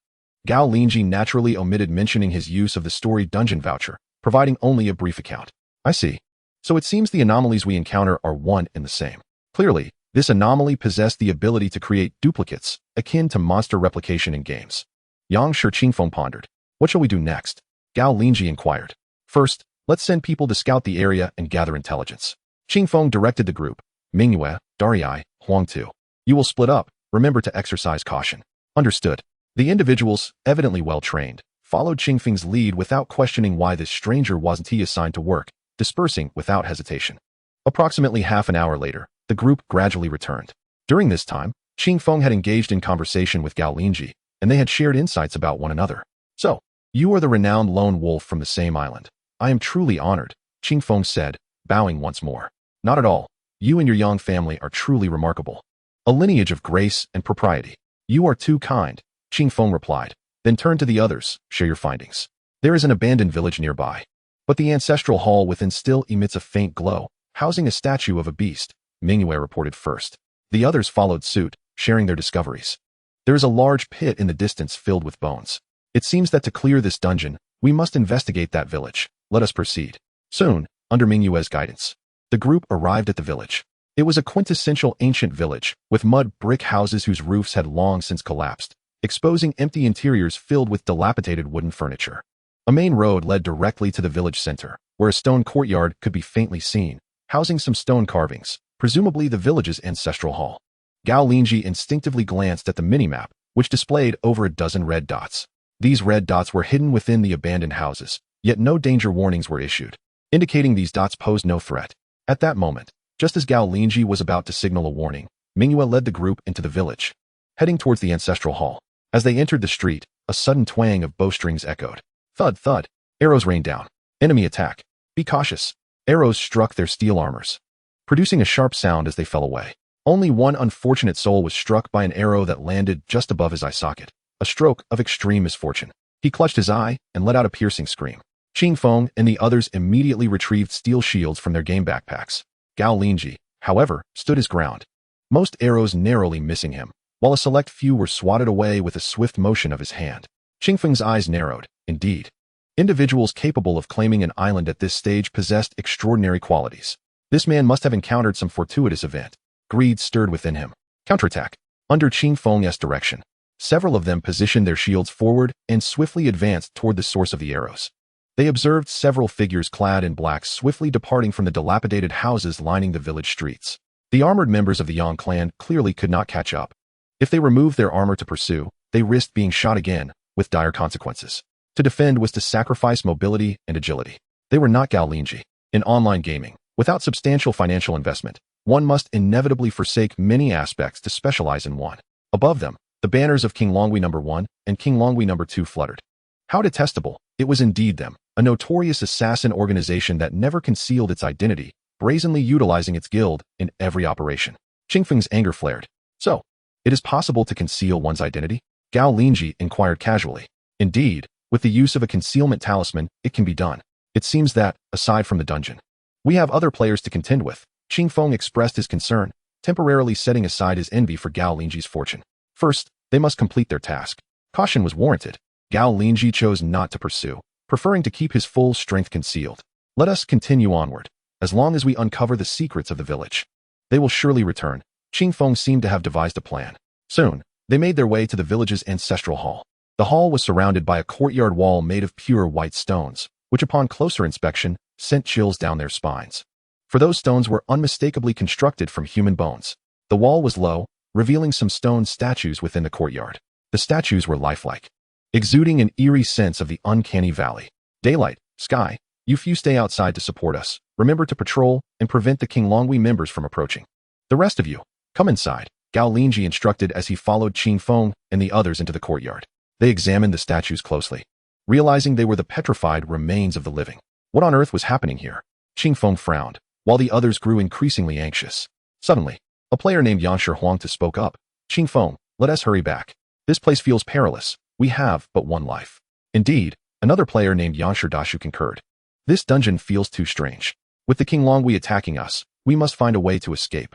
Gao Linzhi naturally omitted mentioning his use of the story dungeon voucher, providing only a brief account. I see. So it seems the anomalies we encounter are one and the same. Clearly, this anomaly possessed the ability to create duplicates, akin to monster replication in games. Yang Shi Qingfeng pondered. What shall we do next? Gao Linzhi inquired. First, let's send people to scout the area and gather intelligence. Qingfeng directed the group. Mingyue, Darii, Huangtu. You will split up. Remember to exercise caution. Understood. The individuals, evidently well-trained, followed Qingfeng's lead without questioning why this stranger wasn't he assigned to work, dispersing without hesitation. Approximately half an hour later, the group gradually returned. During this time, Qingfeng had engaged in conversation with Gao Linzhi, and they had shared insights about one another. So, you are the renowned lone wolf from the same island. I am truly honored, Qingfeng said, bowing once more. Not at all. You and your Yang family are truly remarkable. A lineage of grace and propriety. You are too kind, Qingfeng replied, then turned to the others. Share your findings. There is an abandoned village nearby, but the ancestral hall within still emits a faint glow, housing a statue of a beast, Mingyue reported first. The others followed suit, sharing their discoveries. There is a large pit in the distance filled with bones. It seems that to clear this dungeon, we must investigate that village. Let us proceed. Soon, under Mingyue's guidance, the group arrived at the village. It was a quintessential ancient village, with mud brick houses whose roofs had long since collapsed, exposing empty interiors filled with dilapidated wooden furniture. A main road led directly to the village center, where a stone courtyard could be faintly seen, housing some stone carvings, presumably the village's ancestral hall. Gao Linzhi instinctively glanced at the minimap, which displayed over a dozen red dots. These red dots were hidden within the abandoned houses, yet no danger warnings were issued, indicating these dots posed no threat. At that moment, just as Gao Linzhi was about to signal a warning, Mingyue led the group into the village, heading towards the ancestral hall. As they entered the street, a sudden twang of bowstrings echoed. Thud, thud. Arrows rained down. Enemy attack. Be cautious. Arrows struck their steel armors, producing a sharp sound as they fell away. Only one unfortunate soul was struck by an arrow that landed just above his eye socket, a stroke of extreme misfortune. He clutched his eye and let out a piercing scream. Qingfeng and the others immediately retrieved steel shields from their game backpacks. Gao Linzhi, however, stood his ground, most arrows narrowly missing him, while a select few were swatted away with a swift motion of his hand. Qingfeng's eyes narrowed. Indeed, individuals capable of claiming an island at this stage possessed extraordinary qualities. This man must have encountered some fortuitous event. Greed stirred within him. Counterattack. Under Qingfeng's direction, several of them positioned their shields forward and swiftly advanced toward the source of the arrows. They observed several figures clad in black swiftly departing from the dilapidated houses lining the village streets. The armored members of the Yang clan clearly could not catch up. If they removed their armor to pursue, they risked being shot again, with dire consequences. To defend was to sacrifice mobility and agility. They were not Gao Linzhi. In online gaming, without substantial financial investment, one must inevitably forsake many aspects to specialize in one. Above them, the banners of King Longhui No. 1 and King Longhui No. 2 fluttered. How detestable. It was indeed them, a notorious assassin organization that never concealed its identity, brazenly utilizing its guild in every operation. Qingfeng's anger flared. So, it is possible to conceal one's identity? Gao Linzhi inquired casually. Indeed, with the use of a concealment talisman, it can be done. It seems that, aside from the dungeon, we have other players to contend with. Qingfeng expressed his concern, temporarily setting aside his envy for Gao Linzhi's fortune. First, they must complete their task. Caution was warranted. Gao Linzhi chose not to pursue, preferring to keep his full strength concealed. Let us continue onward. As long as we uncover the secrets of the village, they will surely return. Qingfeng seemed to have devised a plan. Soon, they made their way to the village's ancestral hall. The hall was surrounded by a courtyard wall made of pure white stones, which upon closer inspection, sent chills down their spines. For those stones were unmistakably constructed from human bones. The wall was low, revealing some stone statues within the courtyard. The statues were lifelike, exuding an eerie sense of the uncanny valley. Daylight, Sky, you few stay outside to support us. Remember to patrol and prevent the King Longhui members from approaching. The rest of you, come inside, Gao Linzhi instructed as he followed Qingfeng and the others into the courtyard. They examined the statues closely, realizing they were the petrified remains of the living. What on earth was happening here? Qingfeng frowned, while the others grew increasingly anxious. Suddenly, a player named Yang Shi Huangtu spoke up. Qingfeng, let us hurry back. This place feels perilous. We have but one life. Indeed, another player named Yang Shi Dashu concurred. This dungeon feels too strange. With the King Longhui attacking us, we must find a way to escape.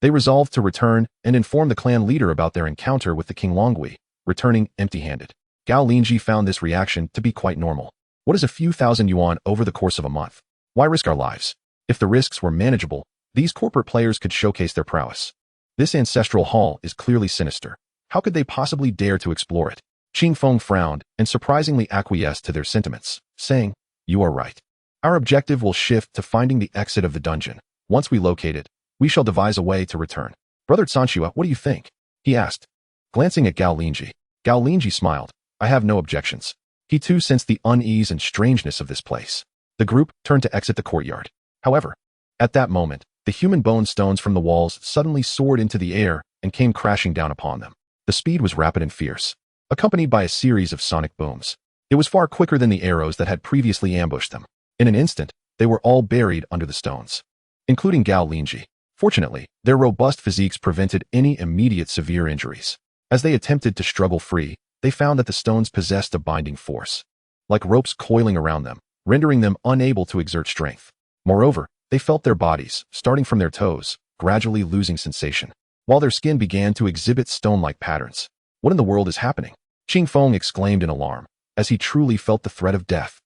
They resolved to return and inform the clan leader about their encounter with the King Longui, returning empty-handed. Gao Linzhi found this reaction to be quite normal. What is a few thousand yuan over the course of a month? Why risk our lives? If the risks were manageable, these corporate players could showcase their prowess. This ancestral hall is clearly sinister. How could they possibly dare to explore it? Qing Feng frowned and surprisingly acquiesced to their sentiments, saying, "You are right. Our objective will shift to finding the exit of the dungeon. Once we locate it, we shall devise a way to return." "Brother Sanshua, what do you think?" he asked, glancing at Gao Linzhi. Gao Linzhi smiled. "I have no objections." He too sensed the unease and strangeness of this place. The group turned to exit the courtyard. However, at that moment, the human bone stones from the walls suddenly soared into the air and came crashing down upon them. The speed was rapid and fierce, accompanied by a series of sonic booms. It was far quicker than the arrows that had previously ambushed them. In an instant, they were all buried under the stones, including Gao Linzhi. Fortunately, their robust physiques prevented any immediate severe injuries. As they attempted to struggle free, they found that the stones possessed a binding force, like ropes coiling around them, rendering them unable to exert strength. Moreover, they felt their bodies, starting from their toes, gradually losing sensation, while their skin began to exhibit stone-like patterns. "What in the world is happening?" Qing Feng exclaimed in alarm, as he truly felt the threat of death.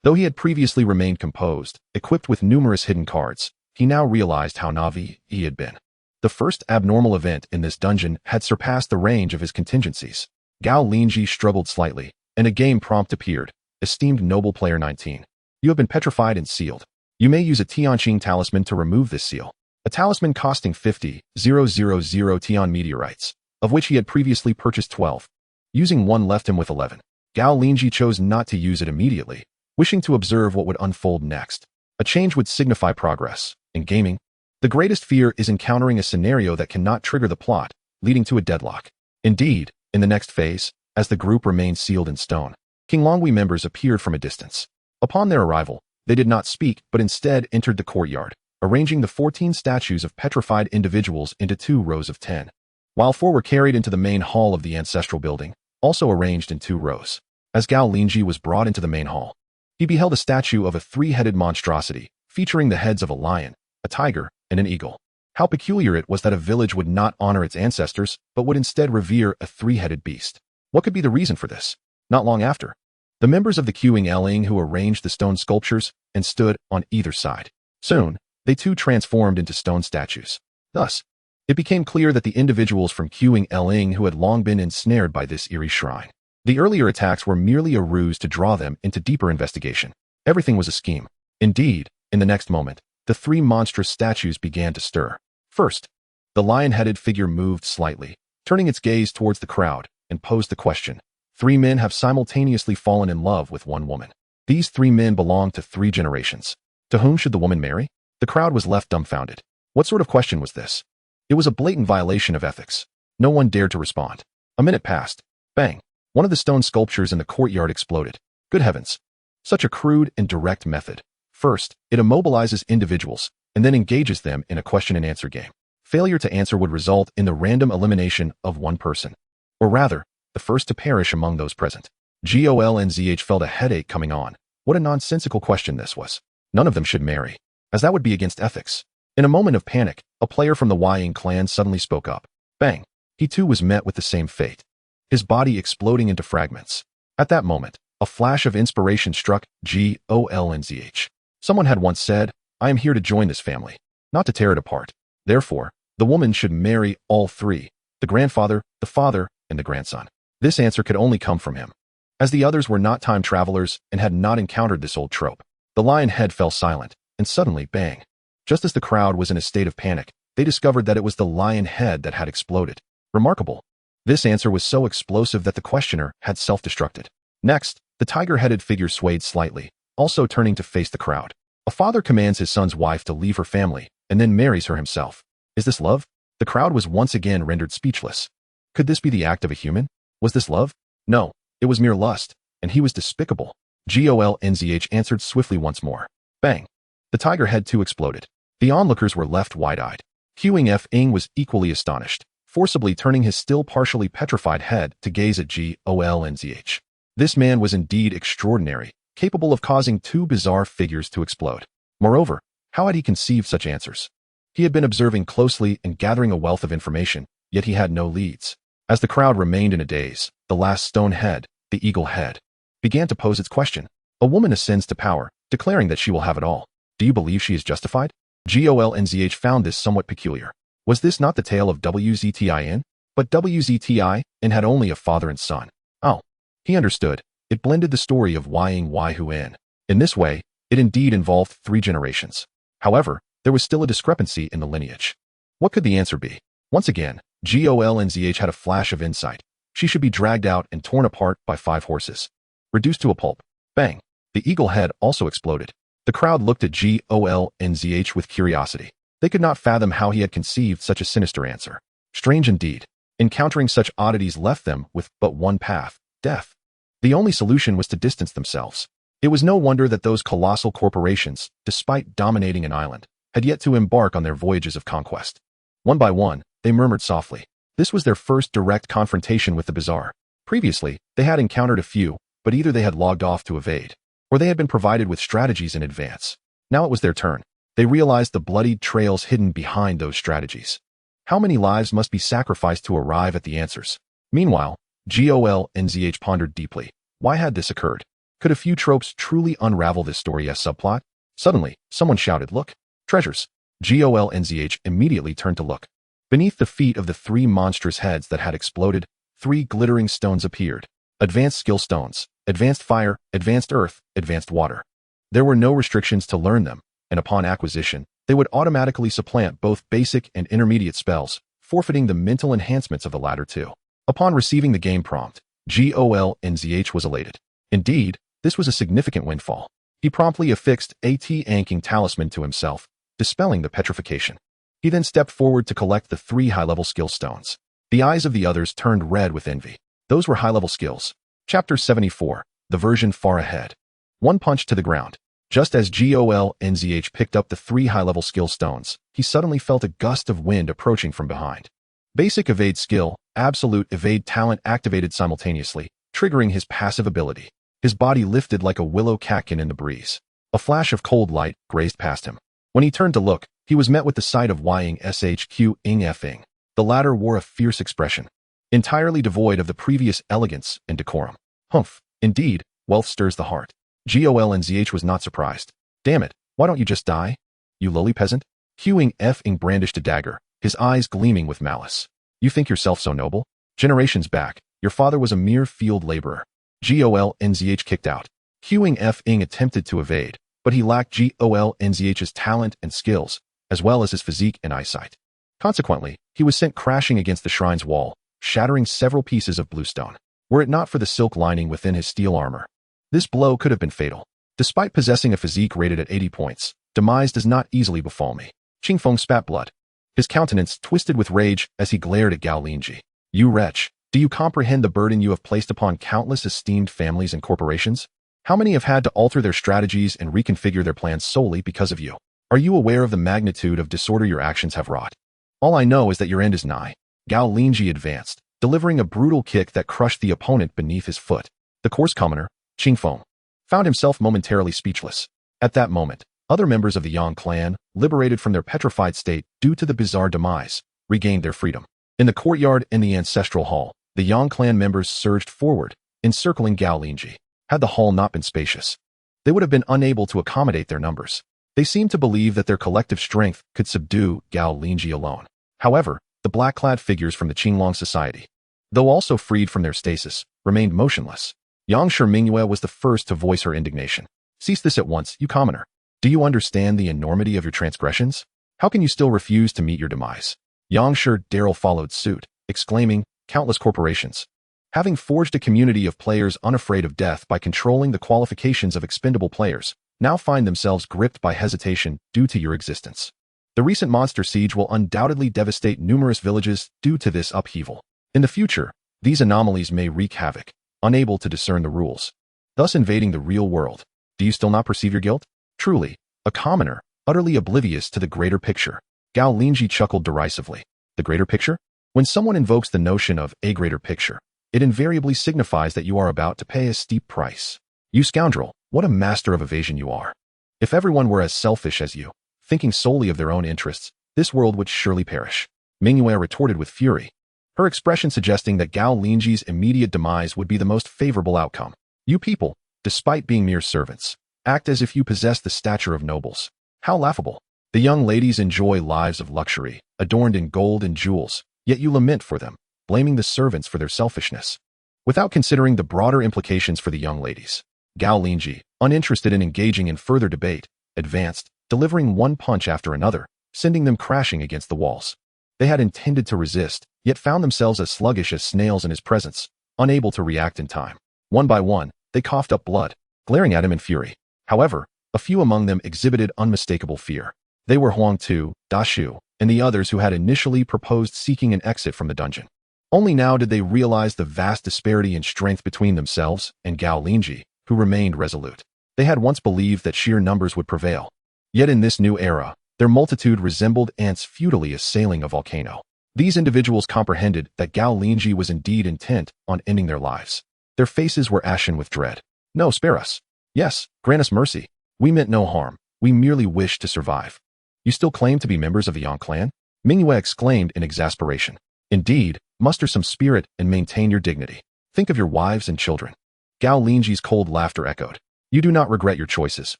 Though he had previously remained composed, equipped with numerous hidden cards, he now realized how naive he had been. The first abnormal event in this dungeon had surpassed the range of his contingencies. Gao Linzhi struggled slightly, and a game prompt appeared. "Esteemed Noble Player 19. You have been petrified and sealed. You may use a Tianqing talisman to remove this seal." A talisman costing 50,000 Tian meteorites, of which he had previously purchased 12. Using one left him with 11. Gao Linzhi chose not to use it immediately, wishing to observe what would unfold next. A change would signify progress. In gaming, the greatest fear is encountering a scenario that cannot trigger the plot, leading to a deadlock. Indeed, in the next phase, as the group remained sealed in stone, King Longui members appeared from a distance. Upon their arrival, they did not speak but instead entered the courtyard, arranging the 14 statues of petrified individuals into 2 rows of 10, while 4 were carried into the main hall of the ancestral building, also arranged in 2 rows. As Gao Linzhi was brought into the main hall, he beheld a statue of a 3-headed monstrosity, featuring the heads of a lion, a tiger, and an eagle. How peculiar it was that a village would not honor its ancestors, but would instead revere a 3-headed beast. What could be the reason for this? Not long after, the members of the queuing Ling who arranged the stone sculptures and stood on either side. Soon, they too transformed into stone statues. Thus, it became clear that the individuals from queuing Ling who had long been ensnared by this eerie shrine. The earlier attacks were merely a ruse to draw them into deeper investigation. Everything was a scheme. Indeed, in the next moment, the 3 monstrous statues began to stir. First, the lion-headed figure moved slightly, turning its gaze towards the crowd, and posed the question. 3 men have simultaneously fallen in love with 1 woman. These 3 men belong to 3 generations. To whom should the woman marry? The crowd was left dumbfounded. What sort of question was this? It was a blatant violation of ethics. No one dared to respond. A minute passed. Bang! One of the stone sculptures in the courtyard exploded. Good heavens! Such a crude and direct method. First, it immobilizes individuals, and then engages them in a question-and-answer game. Failure to answer would result in the random elimination of 1 person. Or rather, the first to perish among those present. Gao Linzhi felt a headache coming on. What a nonsensical question this was. None of them should marry, as that would be against ethics. In a moment of panic, a player from the Ying clan suddenly spoke up. Bang! He too was met with the same fate, his body exploding into fragments. At that moment, a flash of inspiration struck Gao Linzhi. Someone had once said, "I am here to join this family, not to tear it apart." Therefore, the woman should marry all 3, the grandfather, the father, and the grandson. This answer could only come from him. As the others were not time travelers and had not encountered this old trope, the lion head fell silent, and suddenly, bang! Just as the crowd was in a state of panic, they discovered that it was the lion head that had exploded. Remarkable. This answer was so explosive that the questioner had self-destructed. Next, the tiger-headed figure swayed slightly, also turning to face the crowd. A father commands his son's wife to leave her family, and then marries her himself. Is this love? The crowd was once again rendered speechless. Could this be the act of a human? Was this love? No, it was mere lust, and he was despicable. Gao Linzhi answered swiftly once more. Bang! The tiger head too exploded. The onlookers were left wide-eyed. Huang Feng was equally astonished, forcibly turning his still partially petrified head to gaze at Gao Linzhi. This man was indeed extraordinary, capable of causing 2 bizarre figures to explode. Moreover, how had he conceived such answers? He had been observing closely and gathering a wealth of information, yet he had no leads. As the crowd remained in a daze, the last stone head, the eagle head, began to pose its question. A woman ascends to power, declaring that she will have it all. Do you believe she is justified? Gao Linzhi found this somewhat peculiar. Was this not the tale of WZTIN? But WZTIN had only a father and son. Oh, he understood. It blended the story of Ying Hu in. In this way, it indeed involved 3 generations. However, there was still a discrepancy in the lineage. What could the answer be? Once again, Gao Linzhi had a flash of insight. She should be dragged out and torn apart by 5 horses. Reduced to a pulp. Bang! The eagle head also exploded. The crowd looked at Gao Linzhi with curiosity. They could not fathom how he had conceived such a sinister answer. Strange indeed. Encountering such oddities left them with but one path, death. The only solution was to distance themselves. It was no wonder that those colossal corporations, despite dominating an island, had yet to embark on their voyages of conquest. One by one, they murmured softly. This was their first direct confrontation with the bizarre. Previously, they had encountered a few, but either they had logged off to evade, or they had been provided with strategies in advance. Now it was their turn. They realized the bloodied trails hidden behind those strategies. How many lives must be sacrificed to arrive at the answers? Meanwhile, Gao Linzhi pondered deeply. Why had this occurred? Could a few tropes truly unravel this story as subplot? Suddenly, someone shouted, "Look! Treasures!" Gao Linzhi immediately turned to look. Beneath the feet of the 3 monstrous heads that had exploded, 3 glittering stones appeared. Advanced skill stones, advanced fire, advanced earth, advanced water. There were no restrictions to learn them, and upon acquisition, they would automatically supplant both basic and intermediate spells, forfeiting the mental enhancements of the latter too. Upon receiving the game prompt, Gao Linzhi was elated. Indeed, this was a significant windfall. He promptly affixed a T-anking talisman to himself, dispelling the petrification. He then stepped forward to collect the 3 high-level skill stones. The eyes of the others turned red with envy. Those were high-level skills. Chapter 74, the version far ahead. One punch to the ground. Just as Gao Linzhi picked up the 3 high-level skill stones, he suddenly felt a gust of wind approaching from behind. Basic evade skill, absolute evade talent activated simultaneously, triggering his passive ability. His body lifted like a willow catkin in the breeze. A flash of cold light grazed past him. When he turned to look, he was met with the sight of Ying Shqing. The latter wore a fierce expression, entirely devoid of the previous elegance and decorum. Humph, indeed, wealth stirs the heart. Gao Linzhi was not surprised. Damn it, why don't you just die? You lowly peasant? Shqing brandished a dagger, his eyes gleaming with malice. You think yourself so noble? Generations back, your father was a mere field laborer. Gao Linzhi kicked out. Shqing attempted to evade, but he lacked Gao Linzhi's talent and skills, as well as his physique and eyesight. Consequently, he was sent crashing against the shrine's wall, shattering several pieces of bluestone. Were it not for the silk lining within his steel armor, this blow could have been fatal. Despite possessing a physique rated at 80 points, demise does not easily befall me. Qingfeng spat blood. His countenance twisted with rage as he glared at Gao Linzhi. You wretch, do you comprehend the burden you have placed upon countless esteemed families and corporations? How many have had to alter their strategies and reconfigure their plans solely because of you? Are you aware of the magnitude of disorder your actions have wrought? All I know is that your end is nigh. Gao Linzhi advanced, delivering a brutal kick that crushed the opponent beneath his foot. The coarse commoner, Qingfeng, found himself momentarily speechless. At that moment, other members of the Yang clan, liberated from their petrified state due to the bizarre demise, regained their freedom. In the courtyard in the ancestral hall, the Yang clan members surged forward, encircling Gao Linzhi. Had the hall not been spacious, they would have been unable to accommodate their numbers. They seemed to believe that their collective strength could subdue Gao Linzhi alone. However, the black-clad figures from the Qinglong society, though also freed from their stasis, remained motionless. Yang Shimingye was the first to voice her indignation. Cease this at once, you commoner. Do you understand the enormity of your transgressions? How can you still refuse to meet your demise? Yang Daryl followed suit, exclaiming, countless corporations, having forged a community of players unafraid of death by controlling the qualifications of expendable players, now find themselves gripped by hesitation due to your existence. The recent monster siege will undoubtedly devastate numerous villages due to this upheaval. In the future, these anomalies may wreak havoc, unable to discern the rules, thus invading the real world. Do you still not perceive your guilt? Truly, a commoner, utterly oblivious to the greater picture. Gao Linzhi chuckled derisively. The greater picture? When someone invokes the notion of a greater picture, it invariably signifies that you are about to pay a steep price. You scoundrel, what a master of evasion you are. If everyone were as selfish as you, thinking solely of their own interests, this world would surely perish. Mingyue retorted with fury, her expression suggesting that Gao Linzhi's immediate demise would be the most favorable outcome. You people, despite being mere servants, act as if you possess the stature of nobles. How laughable. The young ladies enjoy lives of luxury, adorned in gold and jewels, yet you lament for them, blaming the servants for their selfishness. Without considering the broader implications for the young ladies, Gao Linzhi, uninterested in engaging in further debate, advanced, delivering one punch after another, sending them crashing against the walls. They had intended to resist, yet found themselves as sluggish as snails in his presence, unable to react in time. One by one, they coughed up blood, glaring at him in fury. However, a few among them exhibited unmistakable fear. They were Huang Tu, Da Shu, and the others who had initially proposed seeking an exit from the dungeon. Only now did they realize the vast disparity in strength between themselves and Gao Linzhi, who remained resolute. They had once believed that sheer numbers would prevail. Yet in this new era, their multitude resembled ants futilely assailing a volcano. These individuals comprehended that Gao Linzhi was indeed intent on ending their lives. Their faces were ashen with dread. No, spare us. Yes, grant us mercy. We meant no harm. We merely wished to survive. You still claim to be members of the Yang clan? Mingyue exclaimed in exasperation. Indeed, muster some spirit and maintain your dignity. Think of your wives and children. Gao Linzhi's cold laughter echoed. You do not regret your choices.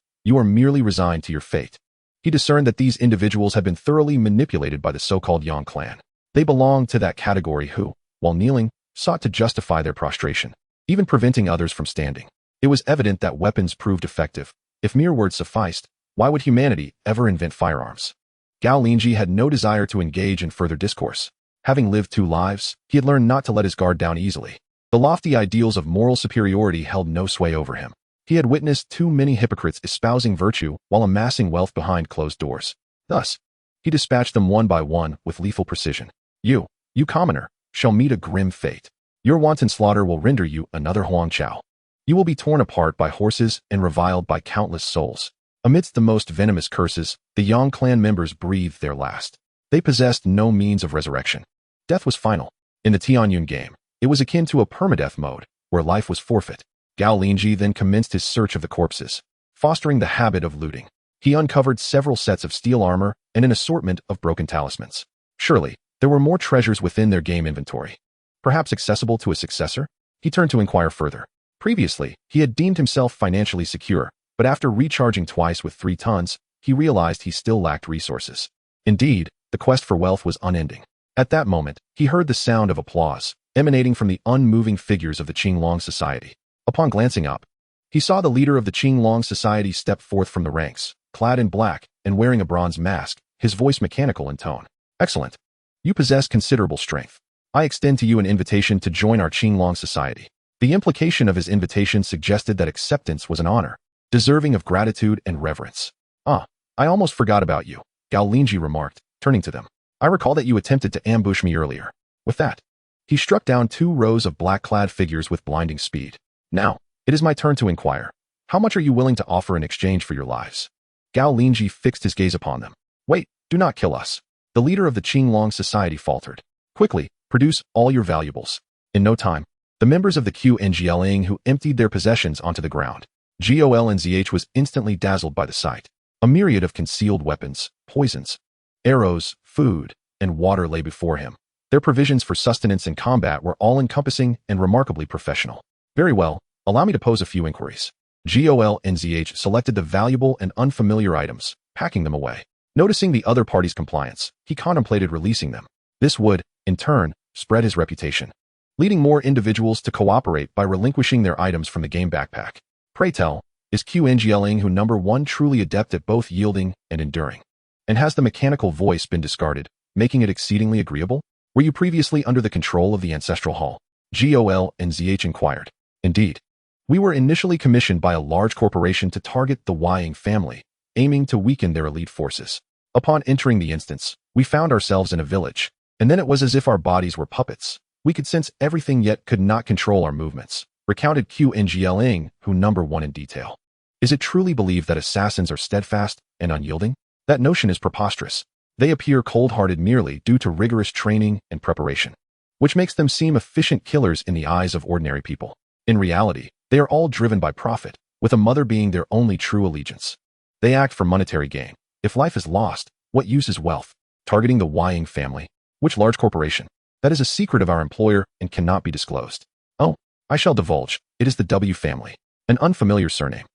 You are merely resigned to your fate. He discerned that these individuals had been thoroughly manipulated by the so-called Yang clan. They belonged to that category who, while kneeling, sought to justify their prostration, even preventing others from standing. It was evident that weapons proved effective. If mere words sufficed, why would humanity ever invent firearms? Gao Linzhi had no desire to engage in further discourse. Having lived 2 lives, he had learned not to let his guard down easily. The lofty ideals of moral superiority held no sway over him. He had witnessed too many hypocrites espousing virtue while amassing wealth behind closed doors. Thus, he dispatched them one by one with lethal precision. You commoner, shall meet a grim fate. Your wanton slaughter will render you another Huang Chao. You will be torn apart by horses and reviled by countless souls. Amidst the most venomous curses, the Yang clan members breathed their last. They possessed no means of resurrection. Death was final. In the Tianyun game, it was akin to a permadeath mode, where life was forfeit. Gao Linzhi then commenced his search of the corpses, fostering the habit of looting. He uncovered several sets of steel armor and an assortment of broken talismans. Surely, there were more treasures within their game inventory. Perhaps accessible to a successor? He turned to inquire further. Previously, he had deemed himself financially secure, but after recharging twice with 3 tons, he realized he still lacked resources. Indeed, the quest for wealth was unending. At that moment, he heard the sound of applause, emanating from the unmoving figures of the Qinglong Society. Upon glancing up, he saw the leader of the Qinglong Society step forth from the ranks, clad in black and wearing a bronze mask, his voice mechanical in tone. Excellent. You possess considerable strength. I extend to you an invitation to join our Qinglong Society. The implication of his invitation suggested that acceptance was an honor, deserving of gratitude and reverence. I almost forgot about you, Gao Linzhi remarked, turning to them. I recall that you attempted to ambush me earlier. With that, he struck down 2 rows of black-clad figures with blinding speed. Now, it is my turn to inquire. How much are you willing to offer in exchange for your lives? Gao Linzhi fixed his gaze upon them. Wait, do not kill us. The leader of the Qinglong Society faltered. Quickly, produce all your valuables. In no time, the members of the QNGLing who emptied their possessions onto the ground. Gao Linzhi was instantly dazzled by the sight. A myriad of concealed weapons, poisons, arrows, food, and water lay before him. Their provisions for sustenance and combat were all-encompassing and remarkably professional. Very well, allow me to pose a few inquiries. Gao Linzhi selected the valuable and unfamiliar items, packing them away. Noticing the other party's compliance, he contemplated releasing them. This would, in turn, spread his reputation, leading more individuals to cooperate by relinquishing their items from the game backpack. Pray tell, is QNGLing who number 1 truly adept at both yielding and enduring? And has the mechanical voice been discarded, making it exceedingly agreeable? Were you previously under the control of the Ancestral Hall? Gao Linzhi inquired. Indeed. We were initially commissioned by a large corporation to target the Ying family, aiming to weaken their elite forces. Upon entering the instance, we found ourselves in a village, and then it was as if our bodies were puppets. We could sense everything yet could not control our movements, recounted QNGLing, who number 1 in detail. Is it truly believed that assassins are steadfast and unyielding? That notion is preposterous. They appear cold-hearted merely due to rigorous training and preparation, which makes them seem efficient killers in the eyes of ordinary people. In reality, they are all driven by profit, with a mother being their only true allegiance. They act for monetary gain. If life is lost, what use is wealth? Targeting the Ying family. Which large corporation? That is a secret of our employer and cannot be disclosed. Oh, I shall divulge. It is the W family. An unfamiliar surname.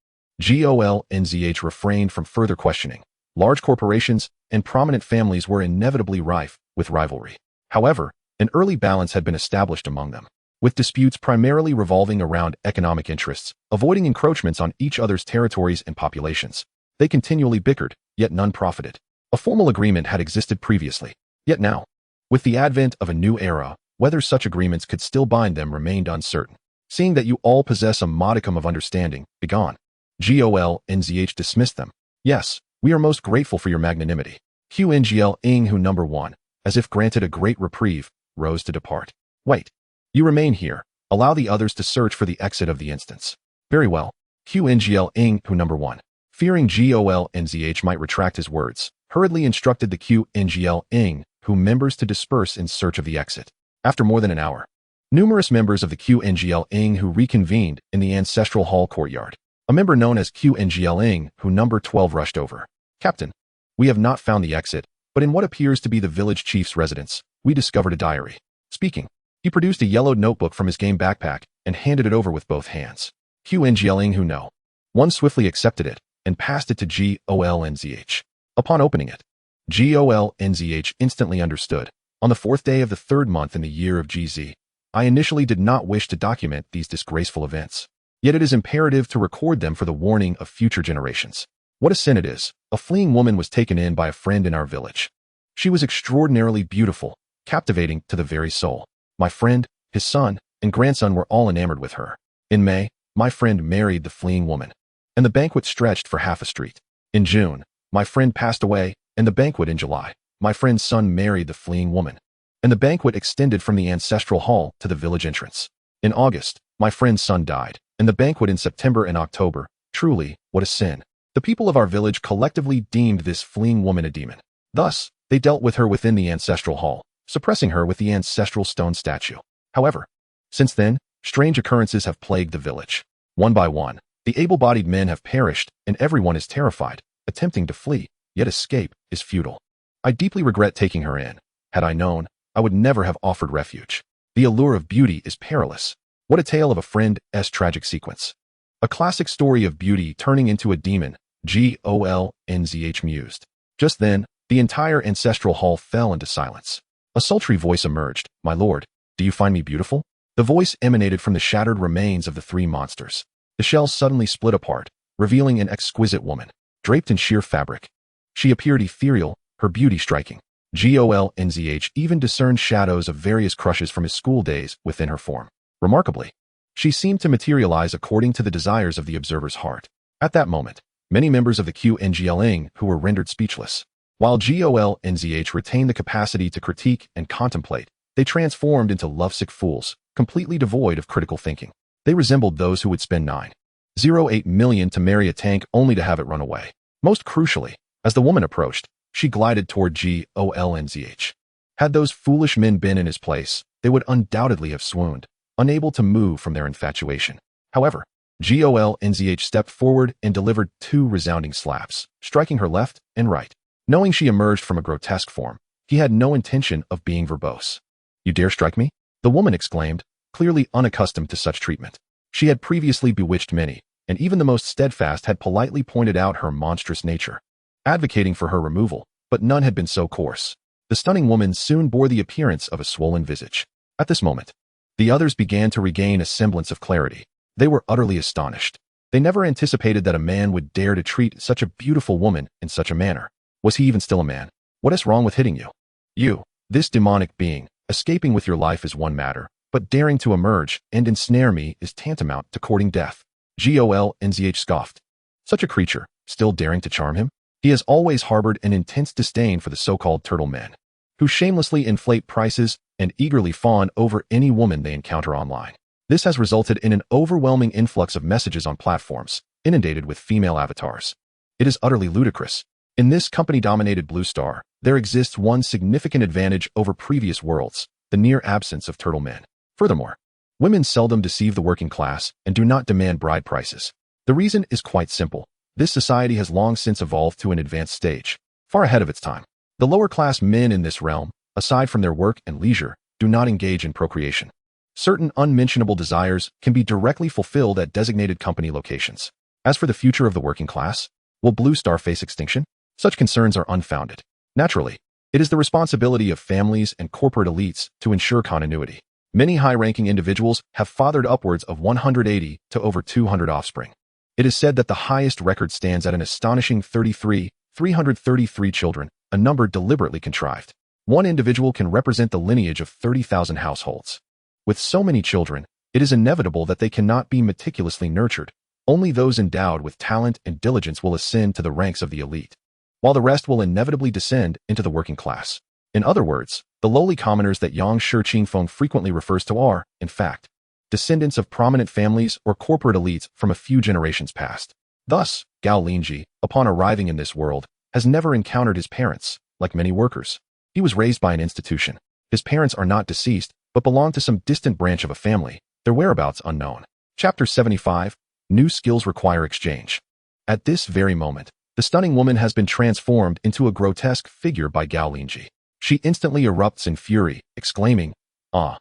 Gao Linzhi refrained from further questioning. Large corporations and prominent families were inevitably rife with rivalry. However, an early balance had been established among them, with disputes primarily revolving around economic interests, avoiding encroachments on each other's territories and populations. They continually bickered, yet none profited. A formal agreement had existed previously, yet now, with the advent of a new era, whether such agreements could still bind them remained uncertain. Seeing that you all possess a modicum of understanding, begone. Gao Linzhi dismissed them. Yes, we are most grateful for your magnanimity. Qngl who number 1, as if granted a great reprieve, rose to depart. Wait. You remain here. Allow the others to search for the exit of the instance. Very well. Qngl who number 1, fearing Gao Linzhi might retract his words, hurriedly instructed the Qngl who members to disperse in search of the exit. After more than an hour, numerous members of the Qngl who reconvened in the ancestral hall courtyard. A member known as Qngl who number 12 rushed over. Captain, we have not found the exit, but in what appears to be the village chief's residence, we discovered a diary. Speaking, he produced a yellowed notebook from his game backpack and handed it over with both hands. Qngl who no. One swiftly accepted it and passed it to Gao Linzhi. Upon opening it, Gao Linzhi instantly understood. On the 4th day of the 3rd month in the year of GZ, I initially did not wish to document these disgraceful events. Yet it is imperative to record them for the warning of future generations. What a sin it is. A fleeing woman was taken in by a friend in our village. She was extraordinarily beautiful, captivating to the very soul. My friend, his son, and grandson were all enamored with her. In May, my friend married the fleeing woman, and the banquet stretched for half a street. In June, my friend passed away, and the banquet in July. My friend's son married the fleeing woman, and the banquet extended from the ancestral hall to the village entrance. In August, my friend's son died, and the banquet in September and October. Truly, what a sin. The people of our village collectively deemed this fleeing woman a demon. Thus, they dealt with her within the ancestral hall, suppressing her with the ancestral stone statue. However, since then, strange occurrences have plagued the village. One by one, the able-bodied men have perished, and everyone is terrified, attempting to flee, yet escape is futile. I deeply regret taking her in. Had I known, I would never have offered refuge. The allure of beauty is perilous. What a tale of a friend's tragic sequence. A classic story of beauty turning into a demon, Gao Linzhi mused. Just then, the entire ancestral hall fell into silence. A sultry voice emerged. My lord, do you find me beautiful? The voice emanated from the shattered remains of the 3 monsters. The shells suddenly split apart, revealing an exquisite woman, draped in sheer fabric. She appeared ethereal, her beauty striking. Gao Linzhi even discerned shadows of various crushes from his school days within her form. Remarkably, she seemed to materialize according to the desires of the observer's heart. At that moment, many members of the Qngl who were rendered speechless. While Gao Linzhi retained the capacity to critique and contemplate, they transformed into lovesick fools, completely devoid of critical thinking. They resembled those who would spend 9.08 million to marry a tank only to have it run away. Most crucially, as the woman approached, she glided toward Gao Linzhi. Had those foolish men been in his place, they would undoubtedly have swooned, unable to move from their infatuation. However, Gao Linzhi stepped forward and delivered 2 resounding slaps, striking her left and right. Knowing she emerged from a grotesque form, he had no intention of being verbose. You dare strike me? The woman exclaimed, clearly unaccustomed to such treatment. She had previously bewitched many, and even the most steadfast had politely pointed out her monstrous nature, advocating for her removal, but none had been so coarse. The stunning woman soon bore the appearance of a swollen visage. At this moment, the others began to regain a semblance of clarity. They were utterly astonished. They never anticipated that a man would dare to treat such a beautiful woman in such a manner. Was he even still a man? What is wrong with hitting you? You, this demonic being, escaping with your life is one matter, but daring to emerge and ensnare me is tantamount to courting death. Gao Linzhi scoffed. Such a creature, still daring to charm him? He has always harbored an intense disdain for the so-called turtle men, who shamelessly inflate prices and eagerly fawn over any woman they encounter online. This has resulted in an overwhelming influx of messages on platforms, inundated with female avatars. It is utterly ludicrous. In this company-dominated Blue Star, there exists one significant advantage over previous worlds, the near absence of turtle men. Furthermore, women seldom deceive the working class and do not demand bride prices. The reason is quite simple. This society has long since evolved to an advanced stage, far ahead of its time. The lower-class men in this realm, aside from their work and leisure, do not engage in procreation. Certain unmentionable desires can be directly fulfilled at designated company locations. As for the future of the working class, will Blue Star face extinction? Such concerns are unfounded. Naturally, it is the responsibility of families and corporate elites to ensure continuity. Many high-ranking individuals have fathered upwards of 180 to over 200 offspring. It is said that the highest record stands at an astonishing 333 children, a number deliberately contrived. One individual can represent the lineage of 30,000 households. With so many children, it is inevitable that they cannot be meticulously nurtured. Only those endowed with talent and diligence will ascend to the ranks of the elite, while the rest will inevitably descend into the working class. In other words, the lowly commoners that Yang Shi frequently refers to are, in fact, descendants of prominent families or corporate elites from a few generations past. Thus, Gao Linzhi, upon arriving in this world, has never encountered his parents, like many workers. He was raised by an institution. His parents are not deceased, but belong to some distant branch of a family, their whereabouts unknown. Chapter 75. New skills require exchange. At this very moment, the stunning woman has been transformed into a grotesque figure by Gao Linzhi. She instantly erupts in fury, exclaiming, I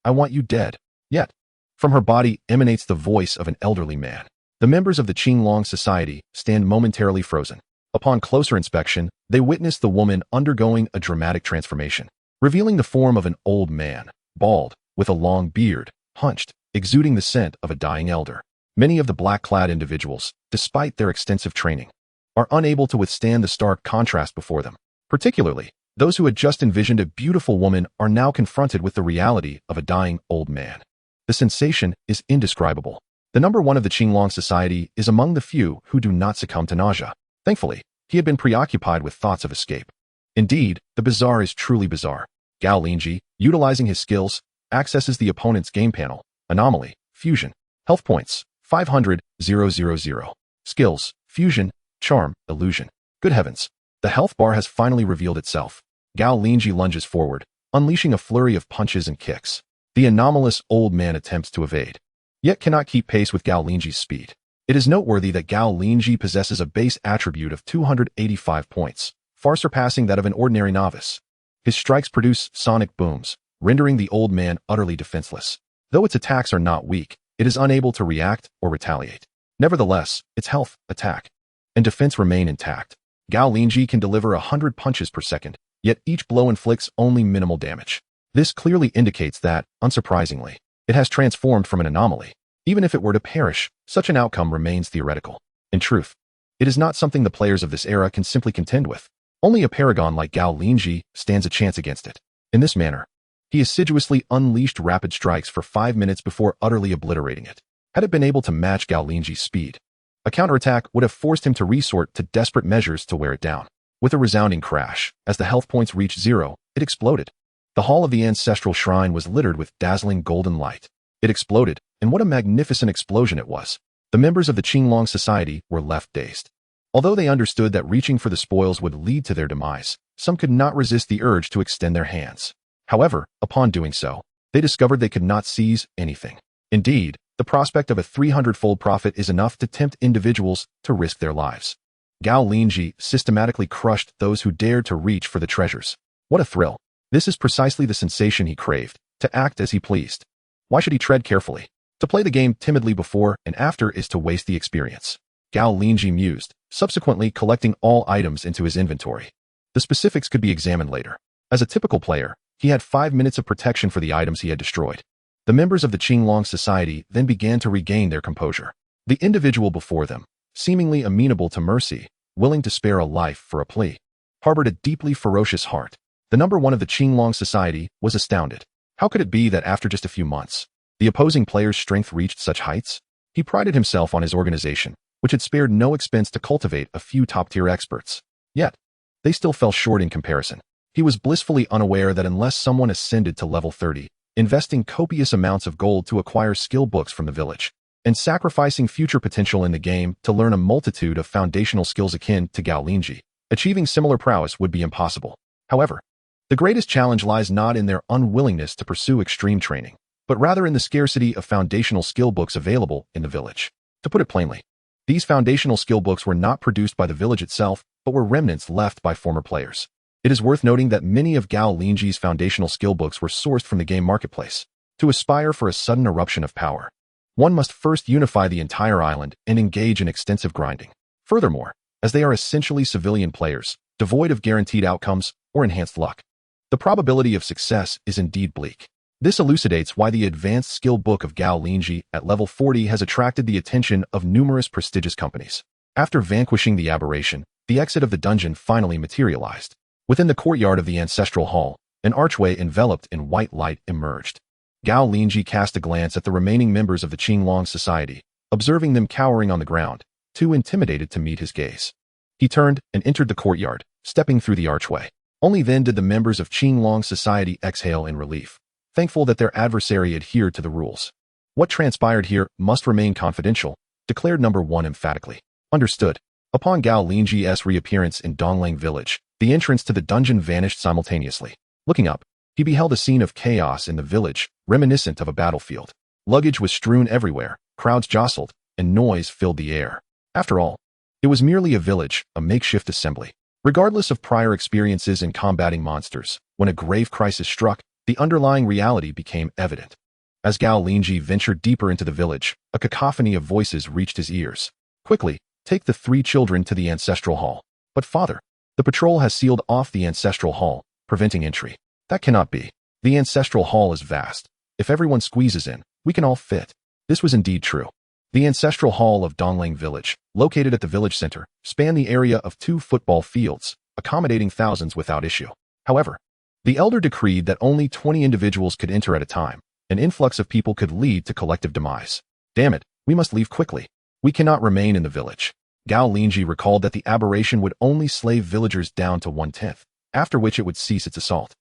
want you dead. Yet, from her body emanates the voice of an elderly man. The members of the Qinglong Society stand momentarily frozen. Upon closer inspection, they witness the woman undergoing a dramatic transformation, revealing the form of an old man, bald, with a long beard, hunched, exuding the scent of a dying elder. Many of the black-clad individuals, despite their extensive training, are unable to withstand the stark contrast before them. Particularly, those who had just envisioned a beautiful woman are now confronted with the reality of a dying old man. The sensation is indescribable. The number one of the Qinglong Society is among the few who do not succumb to nausea. Thankfully, he had been preoccupied with thoughts of escape. Indeed, the bizarre is truly bizarre. Gao Linzhi, utilizing his skills, accesses the opponent's game panel. Anomaly, Fusion. Health points, 500,000. Skills, Fusion, Charm, Illusion. Good heavens. The health bar has finally revealed itself. Gao Linzhi lunges forward, unleashing a flurry of punches and kicks. The anomalous old man attempts to evade, yet cannot keep pace with Gao Linzhi's speed. It is noteworthy that Gao Linzhi possesses a base attribute of 285 points, far surpassing that of an ordinary novice. His strikes produce sonic booms, rendering the old man utterly defenseless. Though its attacks are not weak, it is unable to react or retaliate. Nevertheless, its health, attack, and defense remain intact. Gao Linzhi can deliver 100 punches per second, yet each blow inflicts only minimal damage. This clearly indicates that, unsurprisingly, it has transformed from an anomaly. Even if it were to perish, such an outcome remains theoretical. In truth, it is not something the players of this era can simply contend with. Only a paragon like Gao Linzhi stands a chance against it. In this manner, he assiduously unleashed rapid strikes for 5 minutes before utterly obliterating it. Had it been able to match Gao Linzhi's speed, a counterattack would have forced him to resort to desperate measures to wear it down. With a resounding crash, as the health points reached zero, it exploded. The hall of the ancestral shrine was littered with dazzling golden light. It exploded, and what a magnificent explosion it was. The members of the Qinglong Society were left dazed. Although they understood that reaching for the spoils would lead to their demise, some could not resist the urge to extend their hands. However, upon doing so, they discovered they could not seize anything. Indeed, the prospect of a 300-fold profit is enough to tempt individuals to risk their lives. Gao Linzhi systematically crushed those who dared to reach for the treasures. What a thrill! This is precisely the sensation he craved, to act as he pleased. Why should he tread carefully? To play the game timidly before and after is to waste the experience. Gao Linzhi mused, subsequently collecting all items into his inventory. The specifics could be examined later. As a typical player, he had 5 minutes of protection for the items he had destroyed. The members of the Qinglong Society then began to regain their composure. The individual before them, seemingly amenable to mercy, willing to spare a life for a plea, harbored a deeply ferocious heart. The number one of the Qinglong Society was astounded. How could it be that after just a few months, the opposing player's strength reached such heights? He prided himself on his organization, which had spared no expense to cultivate a few top-tier experts. Yet, they still fell short in comparison. He was blissfully unaware that unless someone ascended to level 30, investing copious amounts of gold to acquire skill books from the village, and sacrificing future potential in the game to learn a multitude of foundational skills akin to Gao Linzhi, achieving similar prowess would be impossible. However, the greatest challenge lies not in their unwillingness to pursue extreme training, but rather in the scarcity of foundational skill books available in the village. To put it plainly, these foundational skill books were not produced by the village itself, but were remnants left by former players. It is worth noting that many of Gao Linzhi's foundational skill books were sourced from the game marketplace. To aspire for a sudden eruption of power, one must first unify the entire island and engage in extensive grinding. Furthermore, as they are essentially civilian players, devoid of guaranteed outcomes or enhanced luck, the probability of success is indeed bleak. This elucidates why the advanced skill book of Gao Linzhi at level 40 has attracted the attention of numerous prestigious companies. After vanquishing the aberration, the exit of the dungeon finally materialized. Within the courtyard of the ancestral hall, an archway enveloped in white light emerged. Gao Linzhi cast a glance at the remaining members of the Qinglong society, observing them cowering on the ground, too intimidated to meet his gaze. He turned and entered the courtyard, stepping through the archway. Only then did the members of Qinglong society exhale in relief, thankful that their adversary adhered to the rules. What transpired here must remain confidential, declared number 1 emphatically. Understood. Upon Gao Linzhi's reappearance in Donglang village, the entrance to the dungeon vanished simultaneously. Looking up, he beheld a scene of chaos in the village, reminiscent of a battlefield. Luggage was strewn everywhere, crowds jostled, and noise filled the air. After all, it was merely a village, a makeshift assembly. Regardless of prior experiences in combating monsters, when a grave crisis struck, the underlying reality became evident. As Gao Linzhi ventured deeper into the village, a cacophony of voices reached his ears. Quickly, take the 3 children to the ancestral hall. But father, the patrol has sealed off the ancestral hall, preventing entry. That cannot be. The ancestral hall is vast. If everyone squeezes in, we can all fit. This was indeed true. The ancestral hall of Donglang village, located at the village center, spanned the area of 2 football fields, accommodating thousands without issue. However, the elder decreed that only 20 individuals could enter at a time. An influx of people could lead to collective demise. Damn it, we must leave quickly. We cannot remain in the village. Gao Linzhi recalled that the aberration would only slave villagers down to 1/10, after which it would cease its assault.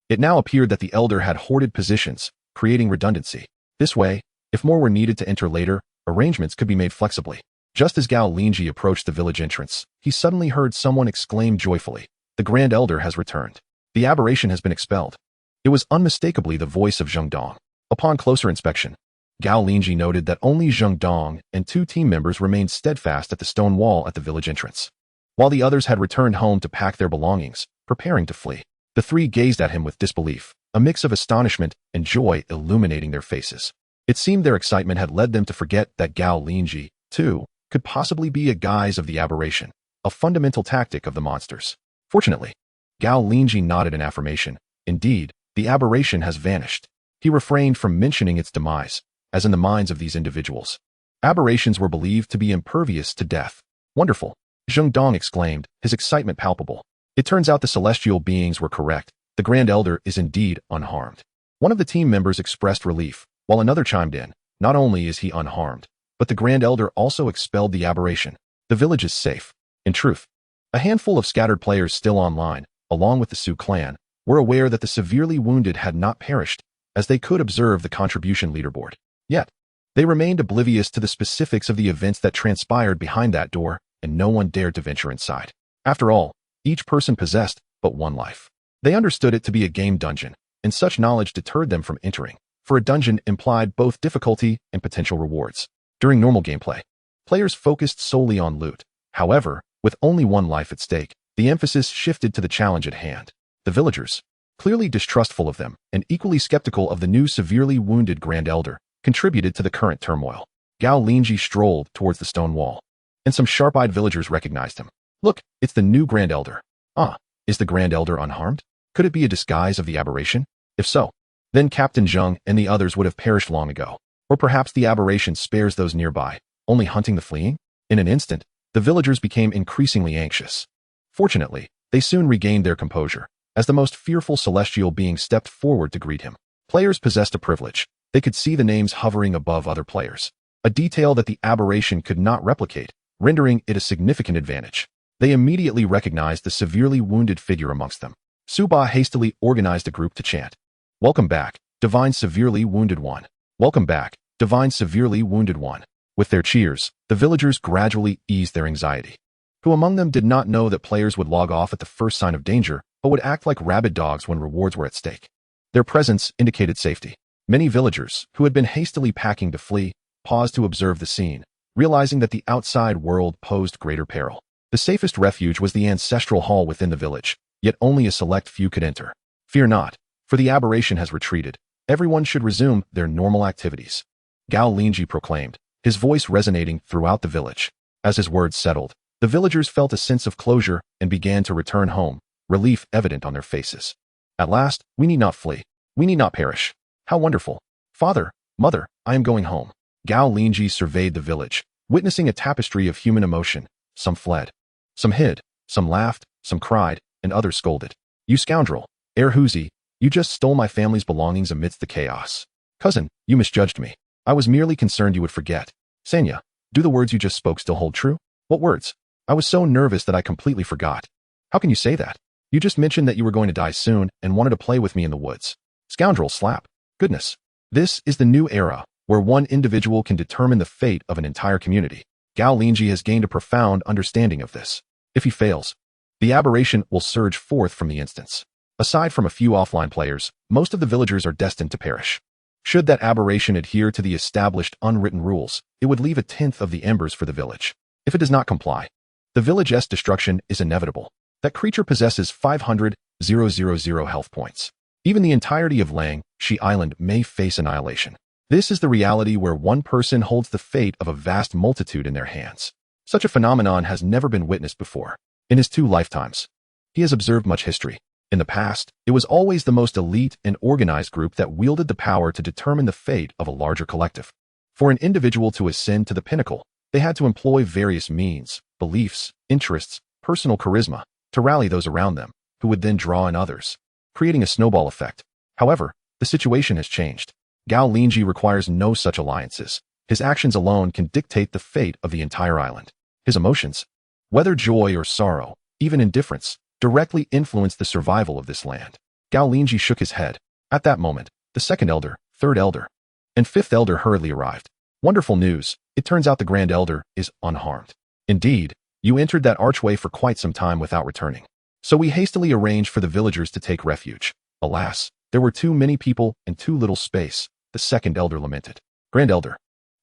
It now appeared that the elder had hoarded positions, creating redundancy. This way, if more were needed to enter later, arrangements could be made flexibly. Just as Gao Linzhi approached the village entrance, he suddenly heard someone exclaim joyfully, "The Grand Elder has returned. The aberration has been expelled." It was unmistakably the voice of Zheng Dong. Upon closer inspection, Gao Linzhi noted that only Zheng Dong and 2 team members remained steadfast at the stone wall at the village entrance, while the others had returned home to pack their belongings, preparing to flee. The 3 gazed at him with disbelief, a mix of astonishment and joy illuminating their faces. It seemed their excitement had led them to forget that Gao Linzhi, too, could possibly be a guise of the aberration, a fundamental tactic of the monsters. Fortunately, Gao Linzhi nodded in affirmation. Indeed, the aberration has vanished. He refrained from mentioning its demise, as in the minds of these individuals, aberrations were believed to be impervious to death. Wonderful, Zheng Dong exclaimed, his excitement palpable. It turns out the celestial beings were correct. The Grand Elder is indeed unharmed. One of the team members expressed relief, while another chimed in. Not only is he unharmed, but the Grand Elder also expelled the aberration. The village is safe. In truth, a handful of scattered players still online, along with the Su clan, were aware that the severely wounded had not perished, as they could observe the contribution leaderboard. Yet, they remained oblivious to the specifics of the events that transpired behind that door, and no one dared to venture inside. After all, each person possessed but one life. They understood it to be a game dungeon, and such knowledge deterred them from entering, for a dungeon implied both difficulty and potential rewards. During normal gameplay, players focused solely on loot. However, with only one life at stake, the emphasis shifted to the challenge at hand. The villagers, clearly distrustful of them and equally skeptical of the new severely wounded Grand Elder, contributed to the current turmoil. Gao Linzhi strolled towards the stone wall, and some sharp-eyed villagers recognized him. Look, it's the new Grand Elder. Ah, is the Grand Elder unharmed? Could it be a disguise of the aberration? If so, then Captain Zheng and the others would have perished long ago. Or perhaps the aberration spares those nearby, only hunting the fleeing? In an instant, the villagers became increasingly anxious. Fortunately, they soon regained their composure, as the most fearful celestial being stepped forward to greet him. Players possessed a privilege. They could see the names hovering above other players, a detail that the aberration could not replicate, rendering it a significant advantage. They immediately recognized the severely wounded figure amongst them. Suba hastily organized a group to chant, "Welcome back, divine severely wounded one. Welcome back, divine severely wounded one." With their cheers, the villagers gradually eased their anxiety. Who among them did not know that players would log off at the first sign of danger, but would act like rabid dogs when rewards were at stake? Their presence indicated safety. Many villagers, who had been hastily packing to flee, paused to observe the scene, realizing that the outside world posed greater peril. The safest refuge was the ancestral hall within the village, yet only a select few could enter. Fear not, for the aberration has retreated. Everyone should resume their normal activities. Gao Linzhi proclaimed, his voice resonating throughout the village. As his words settled, the villagers felt a sense of closure and began to return home, relief evident on their faces. At last, we need not flee. We need not perish. How wonderful. Father, mother, I am going home. Gao Linzhi surveyed the village, witnessing a tapestry of human emotion. Some fled. Some hid. Some laughed. Some cried, and others scolded. You scoundrel, Huzi, you just stole my family's belongings amidst the chaos. Cousin, you misjudged me. I was merely concerned you would forget. Sanya, do the words you just spoke still hold true? What words? I was so nervous that I completely forgot. How can you say that? You just mentioned that you were going to die soon and wanted to play with me in the woods. Scoundrel slap. Goodness. This is the new era, where one individual can determine the fate of an entire community. Gao Linzhi has gained a profound understanding of this. If he fails, the aberration will surge forth from the instance. Aside from a few offline players, most of the villagers are destined to perish. Should that aberration adhere to the established unwritten rules, it would leave a tenth of the embers for the village. If it does not comply, the village's destruction is inevitable. That creature possesses 500,000 health points. Even the entirety of Shi Island may face annihilation. This is the reality where one person holds the fate of a vast multitude in their hands. Such a phenomenon has never been witnessed before. In his 2 lifetimes, he has observed much history. In the past, it was always the most elite and organized group that wielded the power to determine the fate of a larger collective. For an individual to ascend to the pinnacle, they had to employ various means, beliefs, interests, personal charisma, to rally those around them, who would then draw in others, creating a snowball effect. However, the situation has changed. Gao Linzhi requires no such alliances. His actions alone can dictate the fate of the entire island. His emotions, whether joy or sorrow, even indifference, directly influence the survival of this land. Gao Linzhi shook his head. At that moment, the 2nd elder, 3rd elder, and 5th elder hurriedly arrived. Wonderful news, it turns out the Grand Elder is unharmed. Indeed, you entered that archway for quite some time without returning. So we hastily arranged for the villagers to take refuge. Alas, there were too many people and too little space, the 2nd elder lamented. Grand Elder,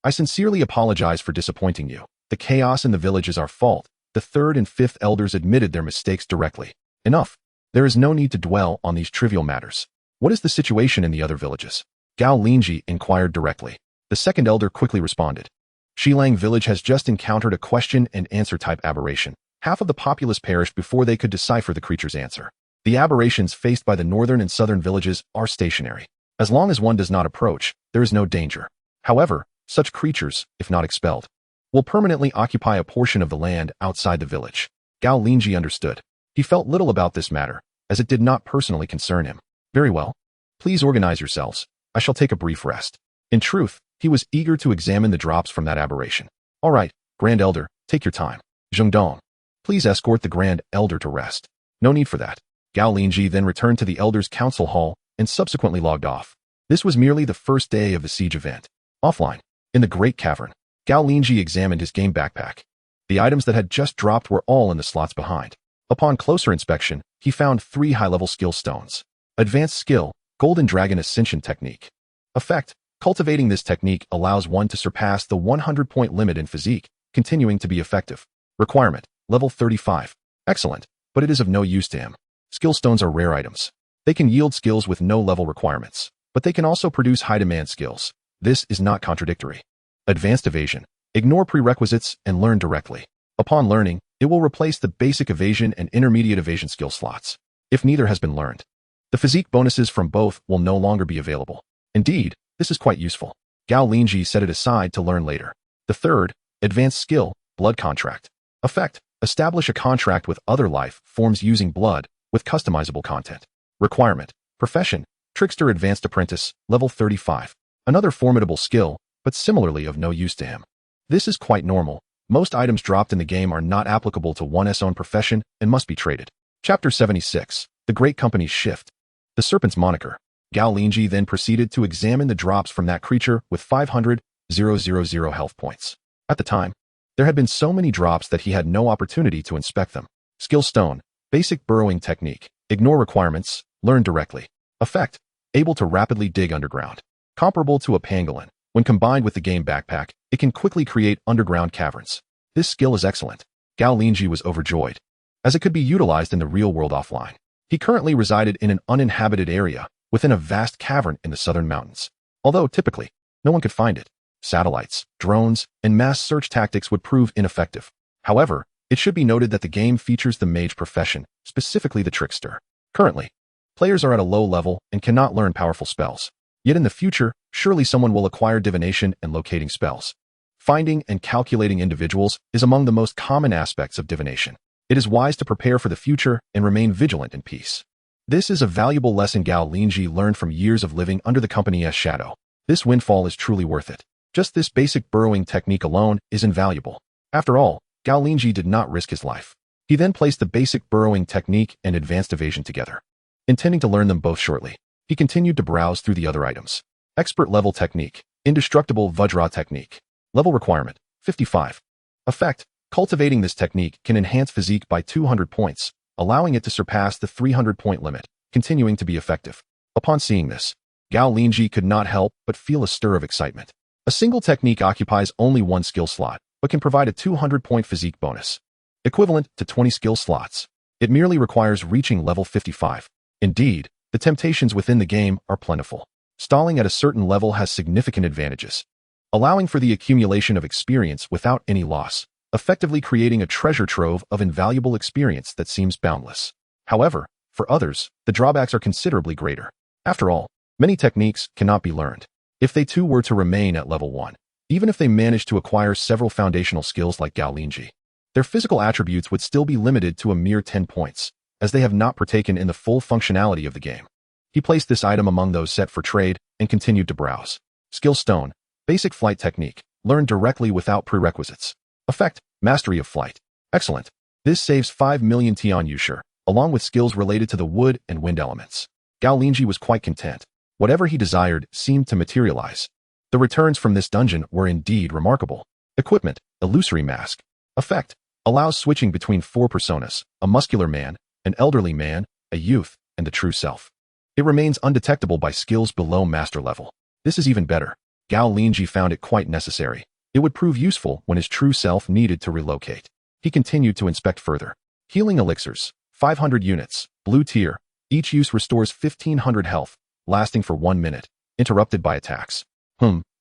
I sincerely apologize for disappointing you. The chaos in the village is our fault. The 3rd and 5th elders admitted their mistakes directly. Enough. There is no need to dwell on these trivial matters. What is the situation in the other villages? Gao Linzhi inquired directly. The 2nd elder quickly responded. Shilang village has just encountered a question and answer type aberration. Half of the populace perished before they could decipher the creature's answer. The aberrations faced by the northern and southern villages are stationary. As long as one does not approach, there is no danger. However, such creatures, if not expelled, will permanently occupy a portion of the land outside the village. Gao Linzhi understood. He felt little about this matter, as it did not personally concern him. Very well. Please organize yourselves. I shall take a brief rest. In truth, he was eager to examine the drops from that aberration. All right, Grand Elder, take your time. Zhengdong, please escort the Grand Elder to rest. No need for that. Gao Linzhi then returned to the Elders' Council Hall and subsequently logged off. This was merely the first day of the siege event. Offline, in the Great Cavern, Gao Linzhi examined his game backpack. The items that had just dropped were all in the slots behind. Upon closer inspection, he found 3 high-level skill stones. Advanced skill, Golden Dragon Ascension Technique. Effect, cultivating this technique allows one to surpass the 100-point limit in physique, continuing to be effective. Requirement, level 35. Excellent, but it is of no use to him. Skill stones are rare items. They can yield skills with no level requirements, but they can also produce high-demand skills. This is not contradictory. Advanced evasion. Ignore prerequisites and learn directly. Upon learning, it will replace the basic evasion and intermediate evasion skill slots. If neither has been learned, the physique bonuses from both will no longer be available. Indeed, this is quite useful. Gao Linzhi set it aside to learn later. The 3rd, advanced skill, blood contract. Effect, establish a contract with other life forms using blood, with customizable content. Requirement, profession, trickster advanced apprentice, level 35. Another formidable skill, but similarly of no use to him. This is quite normal. Most items dropped in the game are not applicable to one's own profession and must be traded. Chapter 76, The Great Company's Shift. The Serpent's Moniker. Gao Linzhi then proceeded to examine the drops from that creature with 500,000 health points. At the time, there had been so many drops that he had no opportunity to inspect them. Skill Stone, basic burrowing technique, ignore requirements, learn directly. Effect, able to rapidly dig underground. Comparable to a pangolin, when combined with the game backpack, it can quickly create underground caverns. This skill is excellent. Gao Linzhi was overjoyed, as it could be utilized in the real world offline. He currently resided in an uninhabited area within a vast cavern in the southern mountains. Although typically, no one could find it. Satellites, drones, and mass search tactics would prove ineffective. However, it should be noted that the game features the mage profession, specifically the trickster. Currently, players are at a low level and cannot learn powerful spells. Yet in the future, surely someone will acquire divination and locating spells. Finding and calculating individuals is among the most common aspects of divination. It is wise to prepare for the future and remain vigilant in peace. This is a valuable lesson Gao Linzhi learned from years of living under the company's shadow. This windfall is truly worth it. Just this basic burrowing technique alone is invaluable. After all, Gao Linzhi did not risk his life. He then placed the basic burrowing technique and advanced evasion together. Intending to learn them both shortly, he continued to browse through the other items. Expert level technique, indestructible Vajra technique. Level requirement, 55. Effect, cultivating this technique can enhance physique by 200 points, allowing it to surpass the 300-point limit, continuing to be effective. Upon seeing this, Gao Linzhi could not help but feel a stir of excitement. A single technique occupies only one skill slot, but can provide a 200-point physique bonus, equivalent to 20 skill slots. It merely requires reaching level 55. Indeed, the temptations within the game are plentiful. Stalling at a certain level has significant advantages, allowing for the accumulation of experience without any loss, effectively creating a treasure trove of invaluable experience that seems boundless. However, for others, the drawbacks are considerably greater. After all, many techniques cannot be learned. If they too were to remain at level 1, even if they managed to acquire several foundational skills like Gao Linzhi, their physical attributes would still be limited to a mere 10 points, as they have not partaken in the full functionality of the game. He placed this item among those set for trade and continued to browse. Skill Stone, basic flight technique, learned directly without prerequisites. Effect, mastery of flight. Excellent. This saves 5 million Tian Yushur, along with skills related to the wood and wind elements. Gao Linzhi was quite content. Whatever he desired seemed to materialize. The returns from this dungeon were indeed remarkable. Equipment, illusory mask. Effect, allows switching between 4 personas, a muscular man, an elderly man, a youth, and the true self. It remains undetectable by skills below master level. This is even better. Gao Linzhi found it quite necessary. It would prove useful when his true self needed to relocate. He continued to inspect further. Healing elixirs, 500 units, blue tier. Each use restores 1500 health, lasting for 1 minute, interrupted by attacks.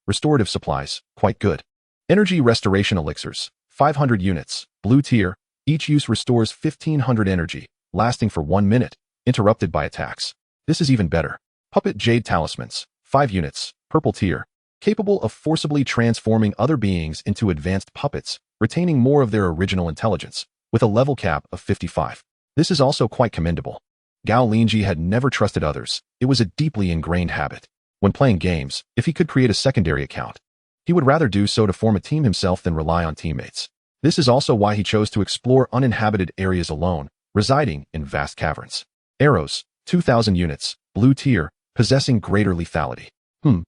Restorative supplies, quite good. Energy restoration elixirs, 500 units, blue tier. Each use restores 1500 energy, lasting for 1 minute, interrupted by attacks. This is even better. Puppet jade talismans, 5 units, purple tier. Capable of forcibly transforming other beings into advanced puppets, retaining more of their original intelligence, with a level cap of 55. This is also quite commendable. Gao Linzhi had never trusted others. It was a deeply ingrained habit. When playing games, if he could create a secondary account, he would rather do so to form a team himself than rely on teammates. This is also why he chose to explore uninhabited areas alone, residing in vast caverns. Arrows, 2000 units, blue tier, possessing greater lethality.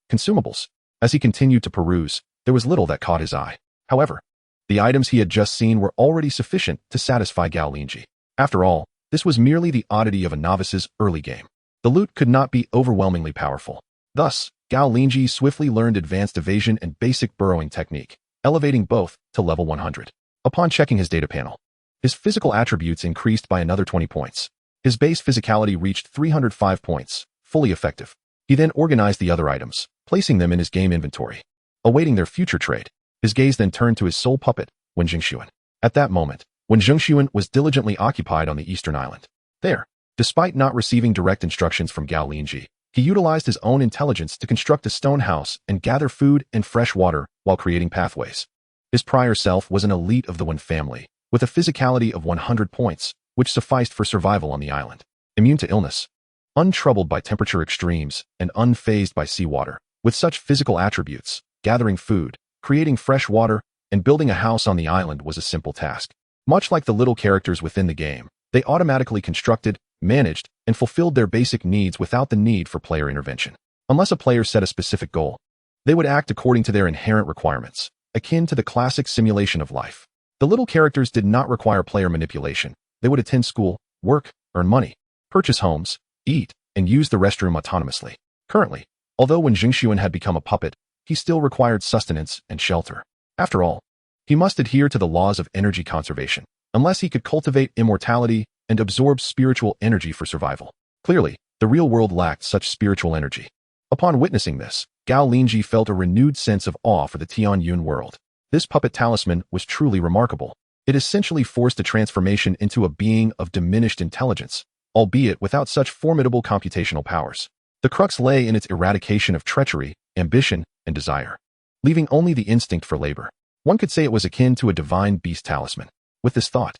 Consumables. As he continued to peruse, there was little that caught his eye. However, the items he had just seen were already sufficient to satisfy Gao Linzhi. After all, this was merely the oddity of a novice's early game. The loot could not be overwhelmingly powerful. Thus, Gao Linzhi swiftly learned advanced evasion and basic burrowing technique, elevating both to level 100. Upon checking his data panel, his physical attributes increased by another 20 points. His base physicality reached 305 points, fully effective. He then organized the other items, placing them in his game inventory. Awaiting their future trade, his gaze then turned to his sole puppet, Wen Jingxuan. At that moment, Wen Jingxuan was diligently occupied on the eastern island. There, despite not receiving direct instructions from Gao Linzhi, he utilized his own intelligence to construct a stone house and gather food and fresh water while creating pathways. His prior self was an elite of the Wen family, with a physicality of 100 points, which sufficed for survival on the island. Immune to illness, untroubled by temperature extremes, and unfazed by seawater. With such physical attributes, gathering food, creating fresh water, and building a house on the island was a simple task. Much like the little characters within the game, they automatically constructed, managed, and fulfilled their basic needs without the need for player intervention. Unless a player set a specific goal, they would act according to their inherent requirements, akin to the classic simulation of life. The little characters did not require player manipulation. They would attend school, work, earn money, purchase homes, eat, and use the restroom autonomously. Currently, although Wen Jingxuan had become a puppet, he still required sustenance and shelter. After all, he must adhere to the laws of energy conservation. Unless he could cultivate immortality and absorbs spiritual energy for survival. Clearly, the real world lacked such spiritual energy. Upon witnessing this, Gao Linzhi felt a renewed sense of awe for the Tianyun world. This puppet talisman was truly remarkable. It essentially forced a transformation into a being of diminished intelligence, albeit without such formidable computational powers. The crux lay in its eradication of treachery, ambition, and desire, leaving only the instinct for labor. One could say it was akin to a divine beast talisman. With this thought,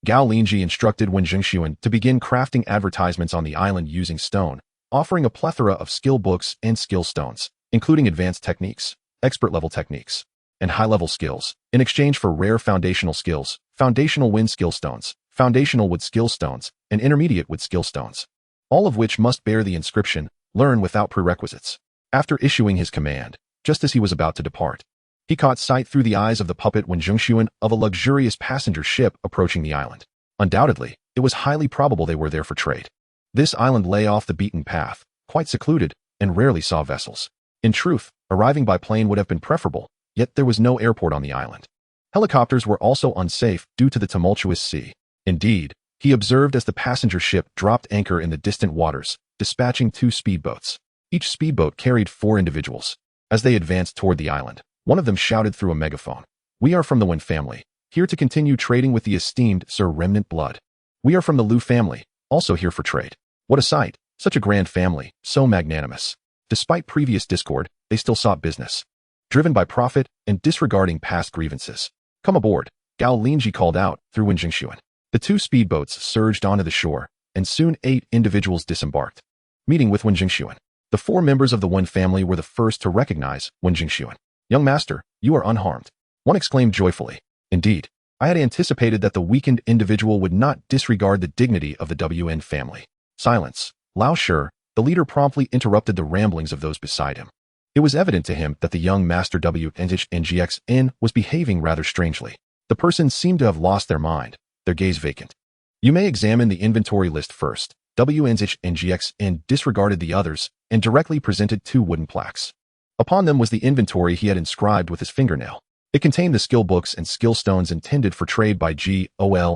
Gao Linzhi instructed Wen Jingxuan to begin crafting advertisements on the island using stone, offering a plethora of skill books and skill stones, including advanced techniques, expert-level techniques, and high-level skills, in exchange for rare foundational skills, foundational wind skill stones, foundational wood skill stones, and intermediate wood skill stones, all of which must bear the inscription, "Learn without prerequisites." After issuing his command, just as he was about to depart, he caught sight through the eyes of the puppet Wen Jingxuan of a luxurious passenger ship approaching the island. Undoubtedly, it was highly probable they were there for trade. This island lay off the beaten path, quite secluded, and rarely saw vessels. In truth, arriving by plane would have been preferable, yet there was no airport on the island. Helicopters were also unsafe due to the tumultuous sea. Indeed, he observed as the passenger ship dropped anchor in the distant waters, dispatching 2 speedboats. Each speedboat carried 4 individuals. As they advanced toward the island, one of them shouted through a megaphone, "We are from the Wen family, here to continue trading with the esteemed Sir Remnant Blood. We are from the Liu family, also here for trade." What a sight, such a grand family, so magnanimous. Despite previous discord, they still sought business, driven by profit and disregarding past grievances. "Come aboard," Gao Linzhi called out through Wen Jingxuan. The 2 speedboats surged onto the shore, and soon 8 individuals disembarked. Meeting with Wen Jingxuan, the 4 members of the Wen family were the first to recognize Wen Jingxuan. "Young master, you are unharmed," one exclaimed joyfully. "Indeed, I had anticipated that the weakened individual would not disregard the dignity of the WN family." Silence. Lao Shi, the leader, promptly interrupted the ramblings of those beside him. It was evident to him that the young master WNGXN was behaving rather strangely. The persons seemed to have lost their mind, their gaze vacant. "You may examine the inventory list first." WNGXN disregarded the others and directly presented 2 wooden plaques. Upon them was the inventory he had inscribed with his fingernail. It contained the skill books and skill stones intended for trade by Gao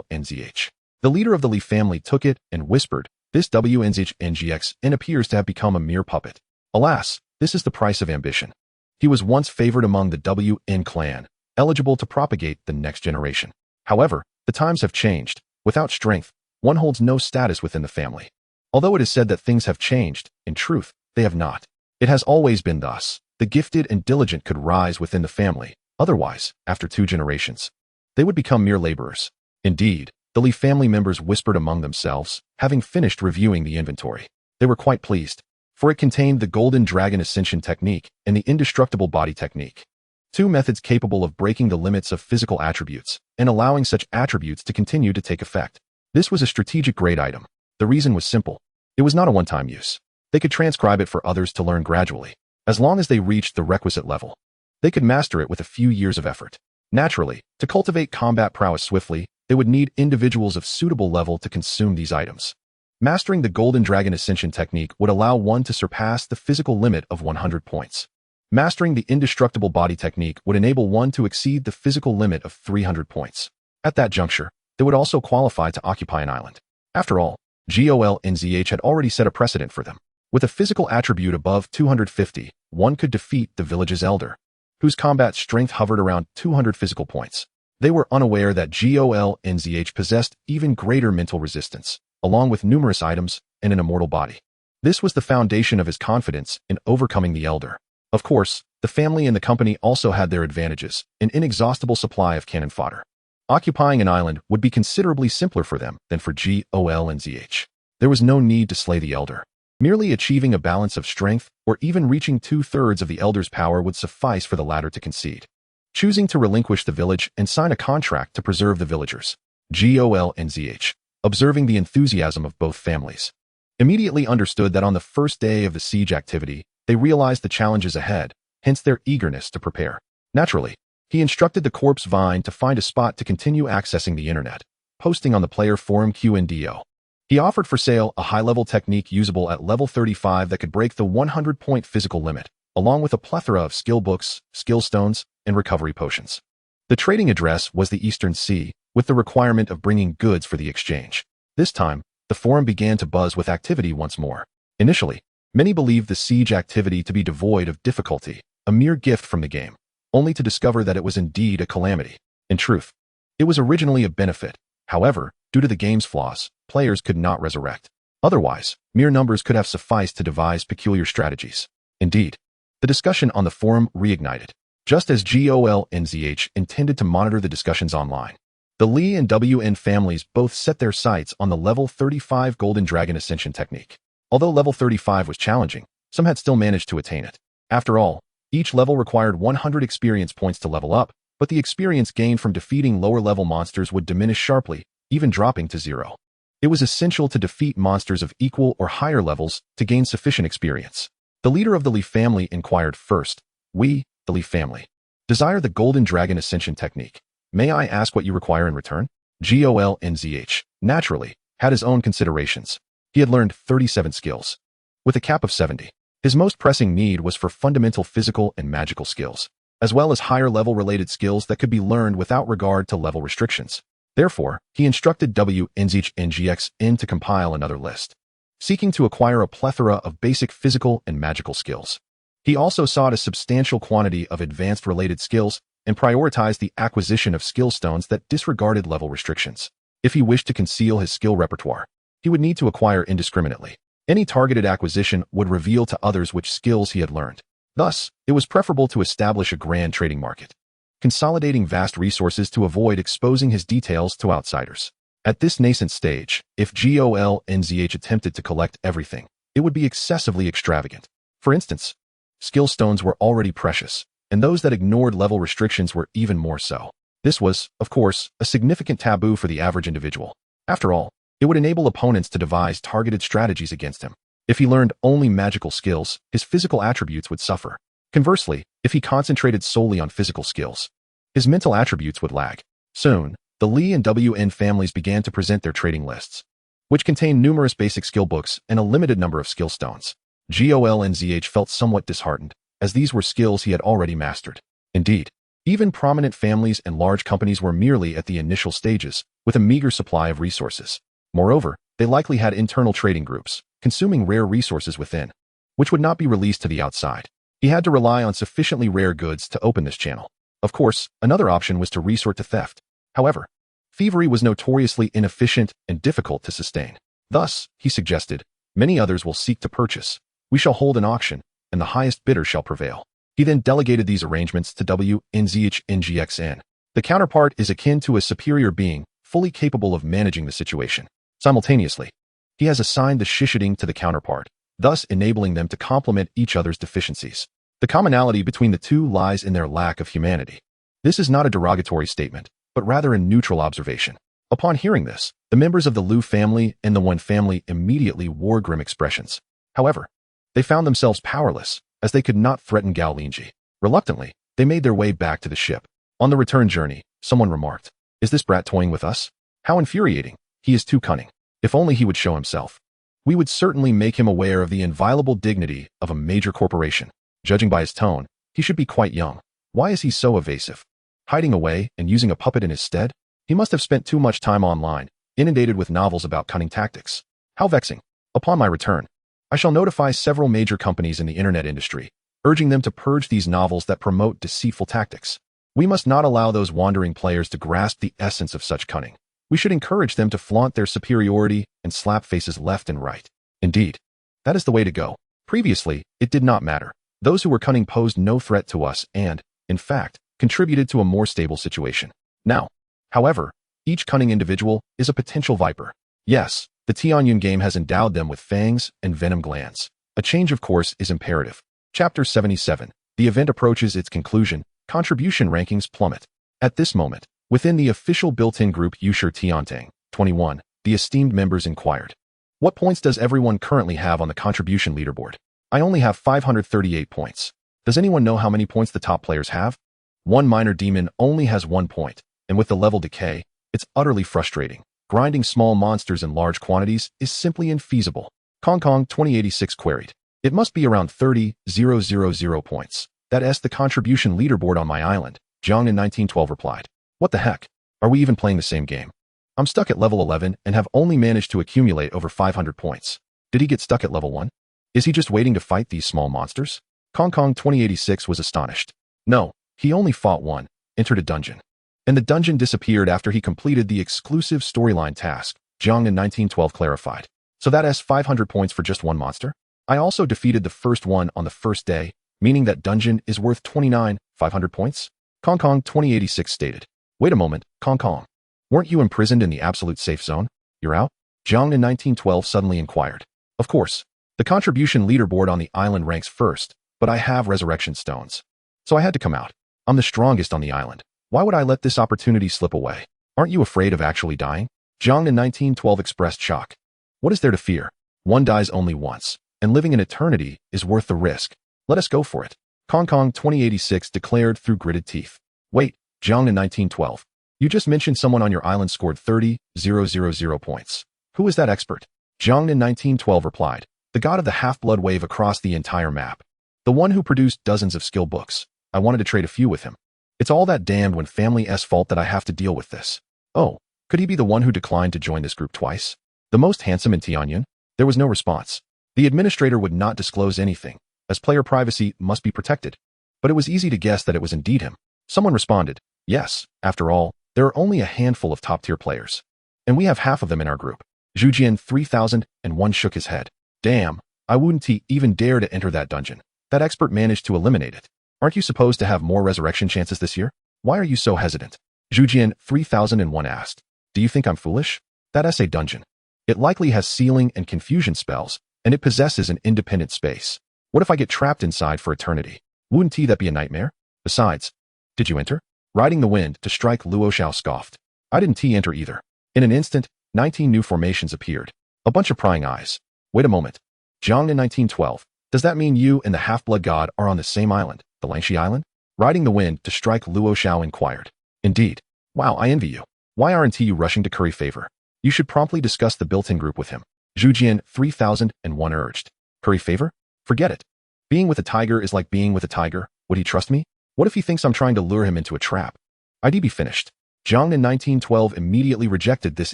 Linzhi. The leader of the Li family took it and whispered, "This WNGXN appears to have become a mere puppet. Alas, this is the price of ambition. He was once favored among the WN clan, eligible to propagate the next generation. However, the times have changed. Without strength, one holds no status within the family." Although it is said that things have changed, in truth, they have not. It has always been thus. The gifted and diligent could rise within the family. Otherwise, after 2 generations, they would become mere laborers. Indeed, the Li family members whispered among themselves, having finished reviewing the inventory. They were quite pleased, for it contained the Golden Dragon Ascension technique and the Indestructible Body technique, 2 methods capable of breaking the limits of physical attributes and allowing such attributes to continue to take effect. This was a strategic grade item. The reason was simple. It was not a one-time use. They could transcribe it for others to learn gradually. As long as they reached the requisite level, they could master it with a few years of effort. Naturally, to cultivate combat prowess swiftly, they would need individuals of suitable level to consume these items. Mastering the Golden Dragon Ascension technique would allow one to surpass the physical limit of 100 points. Mastering the Indestructible Body technique would enable one to exceed the physical limit of 300 points. At that juncture, they would also qualify to occupy an island. After all, Gao Linzhi had already set a precedent for them. With a physical attribute above 250, one could defeat the village's elder, whose combat strength hovered around 200 physical points. They were unaware that Gao Linzhi possessed even greater mental resistance, along with numerous items and an immortal body. This was the foundation of his confidence in overcoming the elder. Of course, the family and the company also had their advantages, an inexhaustible supply of cannon fodder. Occupying an island would be considerably simpler for them than for Gao Linzhi. There was no need to slay the elder. Merely achieving a balance of strength, or even reaching 2/3 of the elder's power would suffice for the latter to concede. Choosing to relinquish the village and sign a contract to preserve the villagers, Gao Linzhi, observing the enthusiasm of both families, immediately understood that on the first day of the siege activity, they realized the challenges ahead, hence their eagerness to prepare. Naturally, he instructed the Corpse Vine to find a spot to continue accessing the internet, posting on the player forum QNDO. He offered for sale a high-level technique usable at level 35 that could break the 100-point physical limit, along with a plethora of skill books, skill stones, and recovery potions. The trading address was the Eastern Sea, with the requirement of bringing goods for the exchange. This time, the forum began to buzz with activity once more. Initially, many believed the siege activity to be devoid of difficulty, a mere gift from the game, only to discover that it was indeed a calamity. In truth, it was originally a benefit. However, due to the game's flaws, players could not resurrect. Otherwise, mere numbers could have sufficed to devise peculiar strategies. Indeed, the discussion on the forum reignited, just as Gao Linzhi intended to monitor the discussions online. The Li and WN families both set their sights on the level 35 Golden Dragon Ascension technique. Although level 35 was challenging, some had still managed to attain it. After all, each level required 100 experience points to level up, but the experience gained from defeating lower-level monsters would diminish sharply, even dropping to 0. It was essential to defeat monsters of equal or higher levels to gain sufficient experience. The leader of the Li family inquired first. We, the Li family, desire the Golden Dragon Ascension technique. May I ask what you require in return? Gao Linzhi, naturally, had his own considerations. He had learned 37 skills, with a cap of 70. His most pressing need was for fundamental physical and magical skills, as well as higher-level related skills that could be learned without regard to level restrictions. Therefore, he instructed WNZHNGXN to compile another list, seeking to acquire a plethora of basic physical and magical skills. He also sought a substantial quantity of advanced related skills and prioritized the acquisition of skill stones that disregarded level restrictions. If he wished to conceal his skill repertoire, he would need to acquire indiscriminately. Any targeted acquisition would reveal to others which skills he had learned. Thus, it was preferable to establish a grand trading market, consolidating vast resources to avoid exposing his details to outsiders. At this nascent stage, if Gao Linzhi attempted to collect everything, it would be excessively extravagant. For instance, skill stones were already precious, and those that ignored level restrictions were even more so. This was, of course, a significant taboo for the average individual. After all, it would enable opponents to devise targeted strategies against him. If he learned only magical skills, his physical attributes would suffer. Conversely, if he concentrated solely on physical skills, his mental attributes would lag. Soon, the Li and WN families began to present their trading lists, which contained numerous basic skill books and a limited number of skill stones. Gao Linzhi felt somewhat disheartened, as these were skills he had already mastered. Indeed, even prominent families and large companies were merely at the initial stages, with a meager supply of resources. Moreover, they likely had internal trading groups, consuming rare resources within, which would not be released to the outside. He had to rely on sufficiently rare goods to open this channel. Of course, another option was to resort to theft. However, thievery was notoriously inefficient and difficult to sustain. Thus, he suggested, many others will seek to purchase. We shall hold an auction, and the highest bidder shall prevail. He then delegated these arrangements to WNZHNGXN. The counterpart is akin to a superior being, fully capable of managing the situation. Simultaneously, he has assigned the shishading to the counterpart, thus enabling them to complement each other's deficiencies. The commonality between the two lies in their lack of humanity. This is not a derogatory statement, but rather a neutral observation. Upon hearing this, the members of the Lu family and the Wen family immediately wore grim expressions. However, they found themselves powerless, as they could not threaten Gao Linzhi. Reluctantly, they made their way back to the ship. On the return journey, someone remarked, "Is this brat toying with us? How infuriating. He is too cunning. If only he would show himself. We would certainly make him aware of the inviolable dignity of a major corporation. Judging by his tone, he should be quite young. Why is he so evasive? Hiding away and using a puppet in his stead? He must have spent too much time online, inundated with novels about cunning tactics. How vexing. Upon my return, I shall notify several major companies in the internet industry, urging them to purge these novels that promote deceitful tactics. We must not allow those wandering players to grasp the essence of such cunning. We should encourage them to flaunt their superiority and slap faces left and right. Indeed, that is the way to go. Previously, it did not matter. Those who were cunning posed no threat to us and, in fact, contributed to a more stable situation. Now, however, each cunning individual is a potential viper. Yes, the Tianyun game has endowed them with fangs and venom glands. A change of course is imperative. Chapter 77. The event approaches its conclusion. Contribution rankings plummet. At this moment, within the official built-in group Yushir Tiantang, 21, the esteemed members inquired, "What points does everyone currently have on the contribution leaderboard? I only have 538 points. Does anyone know how many points the top players have? One minor demon only has 1 point, and with the level decay, it's utterly frustrating. Grinding small monsters in large quantities is simply infeasible." Kong 2086 queried. "It must be around 30,000 points. That's the contribution leaderboard on my island," Zhang in 1912 replied. "What the heck? Are we even playing the same game?" I'm stuck at level 11 and have only managed to accumulate over 500 points. Did he get stuck at level 1? Is he just waiting to fight these small monsters? Kong Kong 2086 was astonished. No, he only fought one, entered a dungeon. And the dungeon disappeared after he completed the exclusive storyline task, Jiang in 1912 clarified. So that's 500 points for just one monster? I also defeated the first one on the first day, meaning that dungeon is worth 500 points? Kong Kong 2086 stated. Wait a moment, Kong Kong. Weren't you imprisoned in the absolute safe zone? You're out? Jiang in 1912 suddenly inquired. Of course. The contribution leaderboard on the island ranks first, but I have resurrection stones. So I had to come out. I'm the strongest on the island. Why would I let this opportunity slip away? Aren't you afraid of actually dying? Jiang in 1912 expressed shock. What is there to fear? One dies only once, and living an eternity is worth the risk. Let us go for it. Kong Kong 2086 declared through gritted teeth. Wait, Jiang in 1912. You just mentioned someone on your island scored 30,000 points. Who is that expert? Jiang in 1912 replied. The god of the half-blood wave across the entire map. The one who produced dozens of skill books. I wanted to trade a few with him. It's all that damned when family's fault that I have to deal with this. Oh, could he be the one who declined to join this group twice? The most handsome in Tianyuan? There was no response. The administrator would not disclose anything, as player privacy must be protected. But it was easy to guess that it was indeed him. Someone responded, yes, after all, there are only a handful of top-tier players. And we have half of them in our group. Zhujian 3001 shook his head. Damn, I wouldn't even dare to enter that dungeon. That expert managed to eliminate it. Aren't you supposed to have more resurrection chances this year? Why are you so hesitant? Zhujian 3001 asked. Do you think I'm foolish? That's a dungeon. It likely has sealing and confusion spells, and it possesses an independent space. What if I get trapped inside for eternity? Wouldn't that be a nightmare? Besides, did you enter? Riding the wind to strike Luo Xiao scoffed. I didn't enter either. In an instant, 19 new formations appeared. A bunch of prying eyes. Wait a moment. Jiang in 1912. Does that mean you and the half-blood god are on the same island, the Langshi Island? Riding the wind to strike Luo Xiao inquired. Indeed. Wow, I envy you. Why aren't you rushing to curry favor? You should promptly discuss the built-in group with him. Zhujian 3001 urged. Curry favor? Forget it. Being with a tiger is like being with a tiger. Would he trust me? What if he thinks I'm trying to lure him into a trap? I'd be finished. Jiang in 1912 immediately rejected this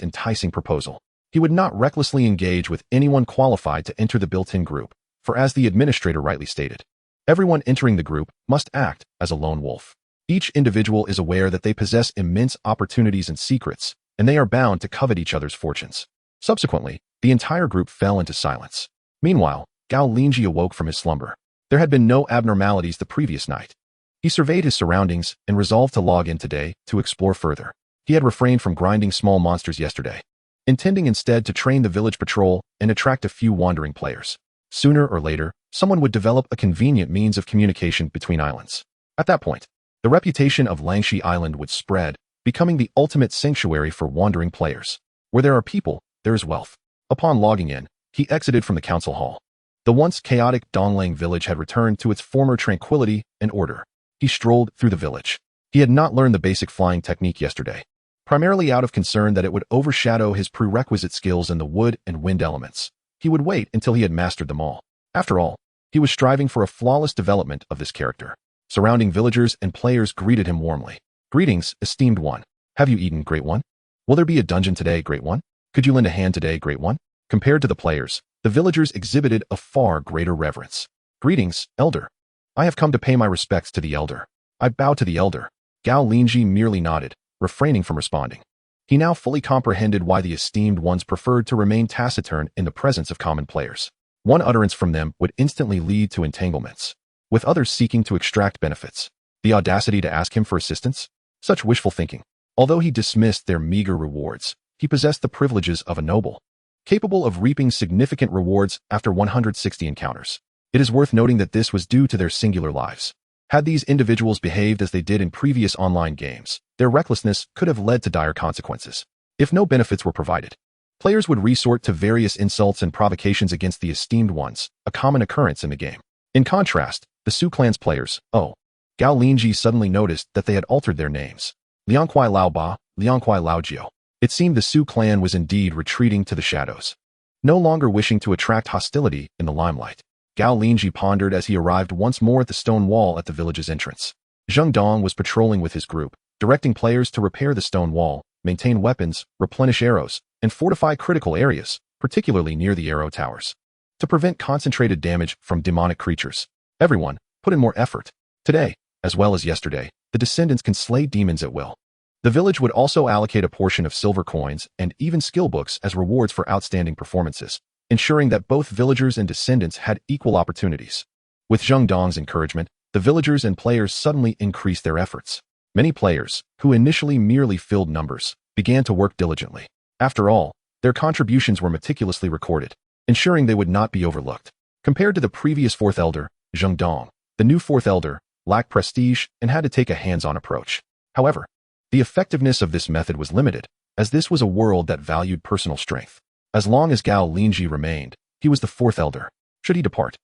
enticing proposal. He would not recklessly engage with anyone qualified to enter the built-in group, for as the administrator rightly stated, everyone entering the group must act as a lone wolf. Each individual is aware that they possess immense opportunities and secrets, and they are bound to covet each other's fortunes. Subsequently, the entire group fell into silence. Meanwhile, Gao Linzhi awoke from his slumber. There had been no abnormalities the previous night. He surveyed his surroundings and resolved to log in today to explore further. He had refrained from grinding small monsters yesterday, intending instead to train the village patrol and attract a few wandering players. Sooner or later, someone would develop a convenient means of communication between islands. At that point, the reputation of Langshi Island would spread, becoming the ultimate sanctuary for wandering players. Where there are people, there is wealth. Upon logging in, he exited from the council hall. The once chaotic Donglang village had returned to its former tranquility and order. He strolled through the village. He had not learned the basic flying technique yesterday, primarily out of concern that it would overshadow his prerequisite skills in the wood and wind elements. He would wait until he had mastered them all. After all, he was striving for a flawless development of this character. Surrounding villagers and players greeted him warmly. Greetings, esteemed one. Have you eaten, Great One? Will there be a dungeon today, Great One? Could you lend a hand today, Great One? Compared to the players, the villagers exhibited a far greater reverence. Greetings, Elder. I have come to pay my respects to the Elder. I bow to the Elder. Gao Linzhi merely nodded, refraining from responding. He now fully comprehended why the esteemed ones preferred to remain taciturn in the presence of common players. One utterance from them would instantly lead to entanglements, with others seeking to extract benefits. The audacity to ask him for assistance? Such wishful thinking. Although he dismissed their meager rewards, he possessed the privileges of a noble, capable of reaping significant rewards after 160 encounters. It is worth noting that this was due to their singular lives. Had these individuals behaved as they did in previous online games, their recklessness could have led to dire consequences. If no benefits were provided, players would resort to various insults and provocations against the esteemed ones, a common occurrence in the game. In contrast, the Su clan's players, Gao Linzhi suddenly noticed that they had altered their names. Liangkuai Lao Ba, Liangkuai Lao Jiao. It seemed the Su clan was indeed retreating to the shadows, no longer wishing to attract hostility in the limelight. Gao Linzhi pondered as he arrived once more at the stone wall at the village's entrance. Zheng Dong was patrolling with his group, directing players to repair the stone wall, maintain weapons, replenish arrows, and fortify critical areas, particularly near the arrow towers, to prevent concentrated damage from demonic creatures. Everyone put in more effort. Today, as well as yesterday, the descendants can slay demons at will. The village would also allocate a portion of silver coins and even skill books as rewards for outstanding performances, ensuring that both villagers and descendants had equal opportunities. With Zheng Dong's encouragement, the villagers and players suddenly increased their efforts. Many players, who initially merely filled numbers, began to work diligently. After all, their contributions were meticulously recorded, ensuring they would not be overlooked. Compared to the previous fourth elder, Zheng Dong, the new fourth elder lacked prestige and had to take a hands-on approach. However, the effectiveness of this method was limited, as this was a world that valued personal strength. As long as Gao Linzhi remained, he was the fourth elder. Should he depart,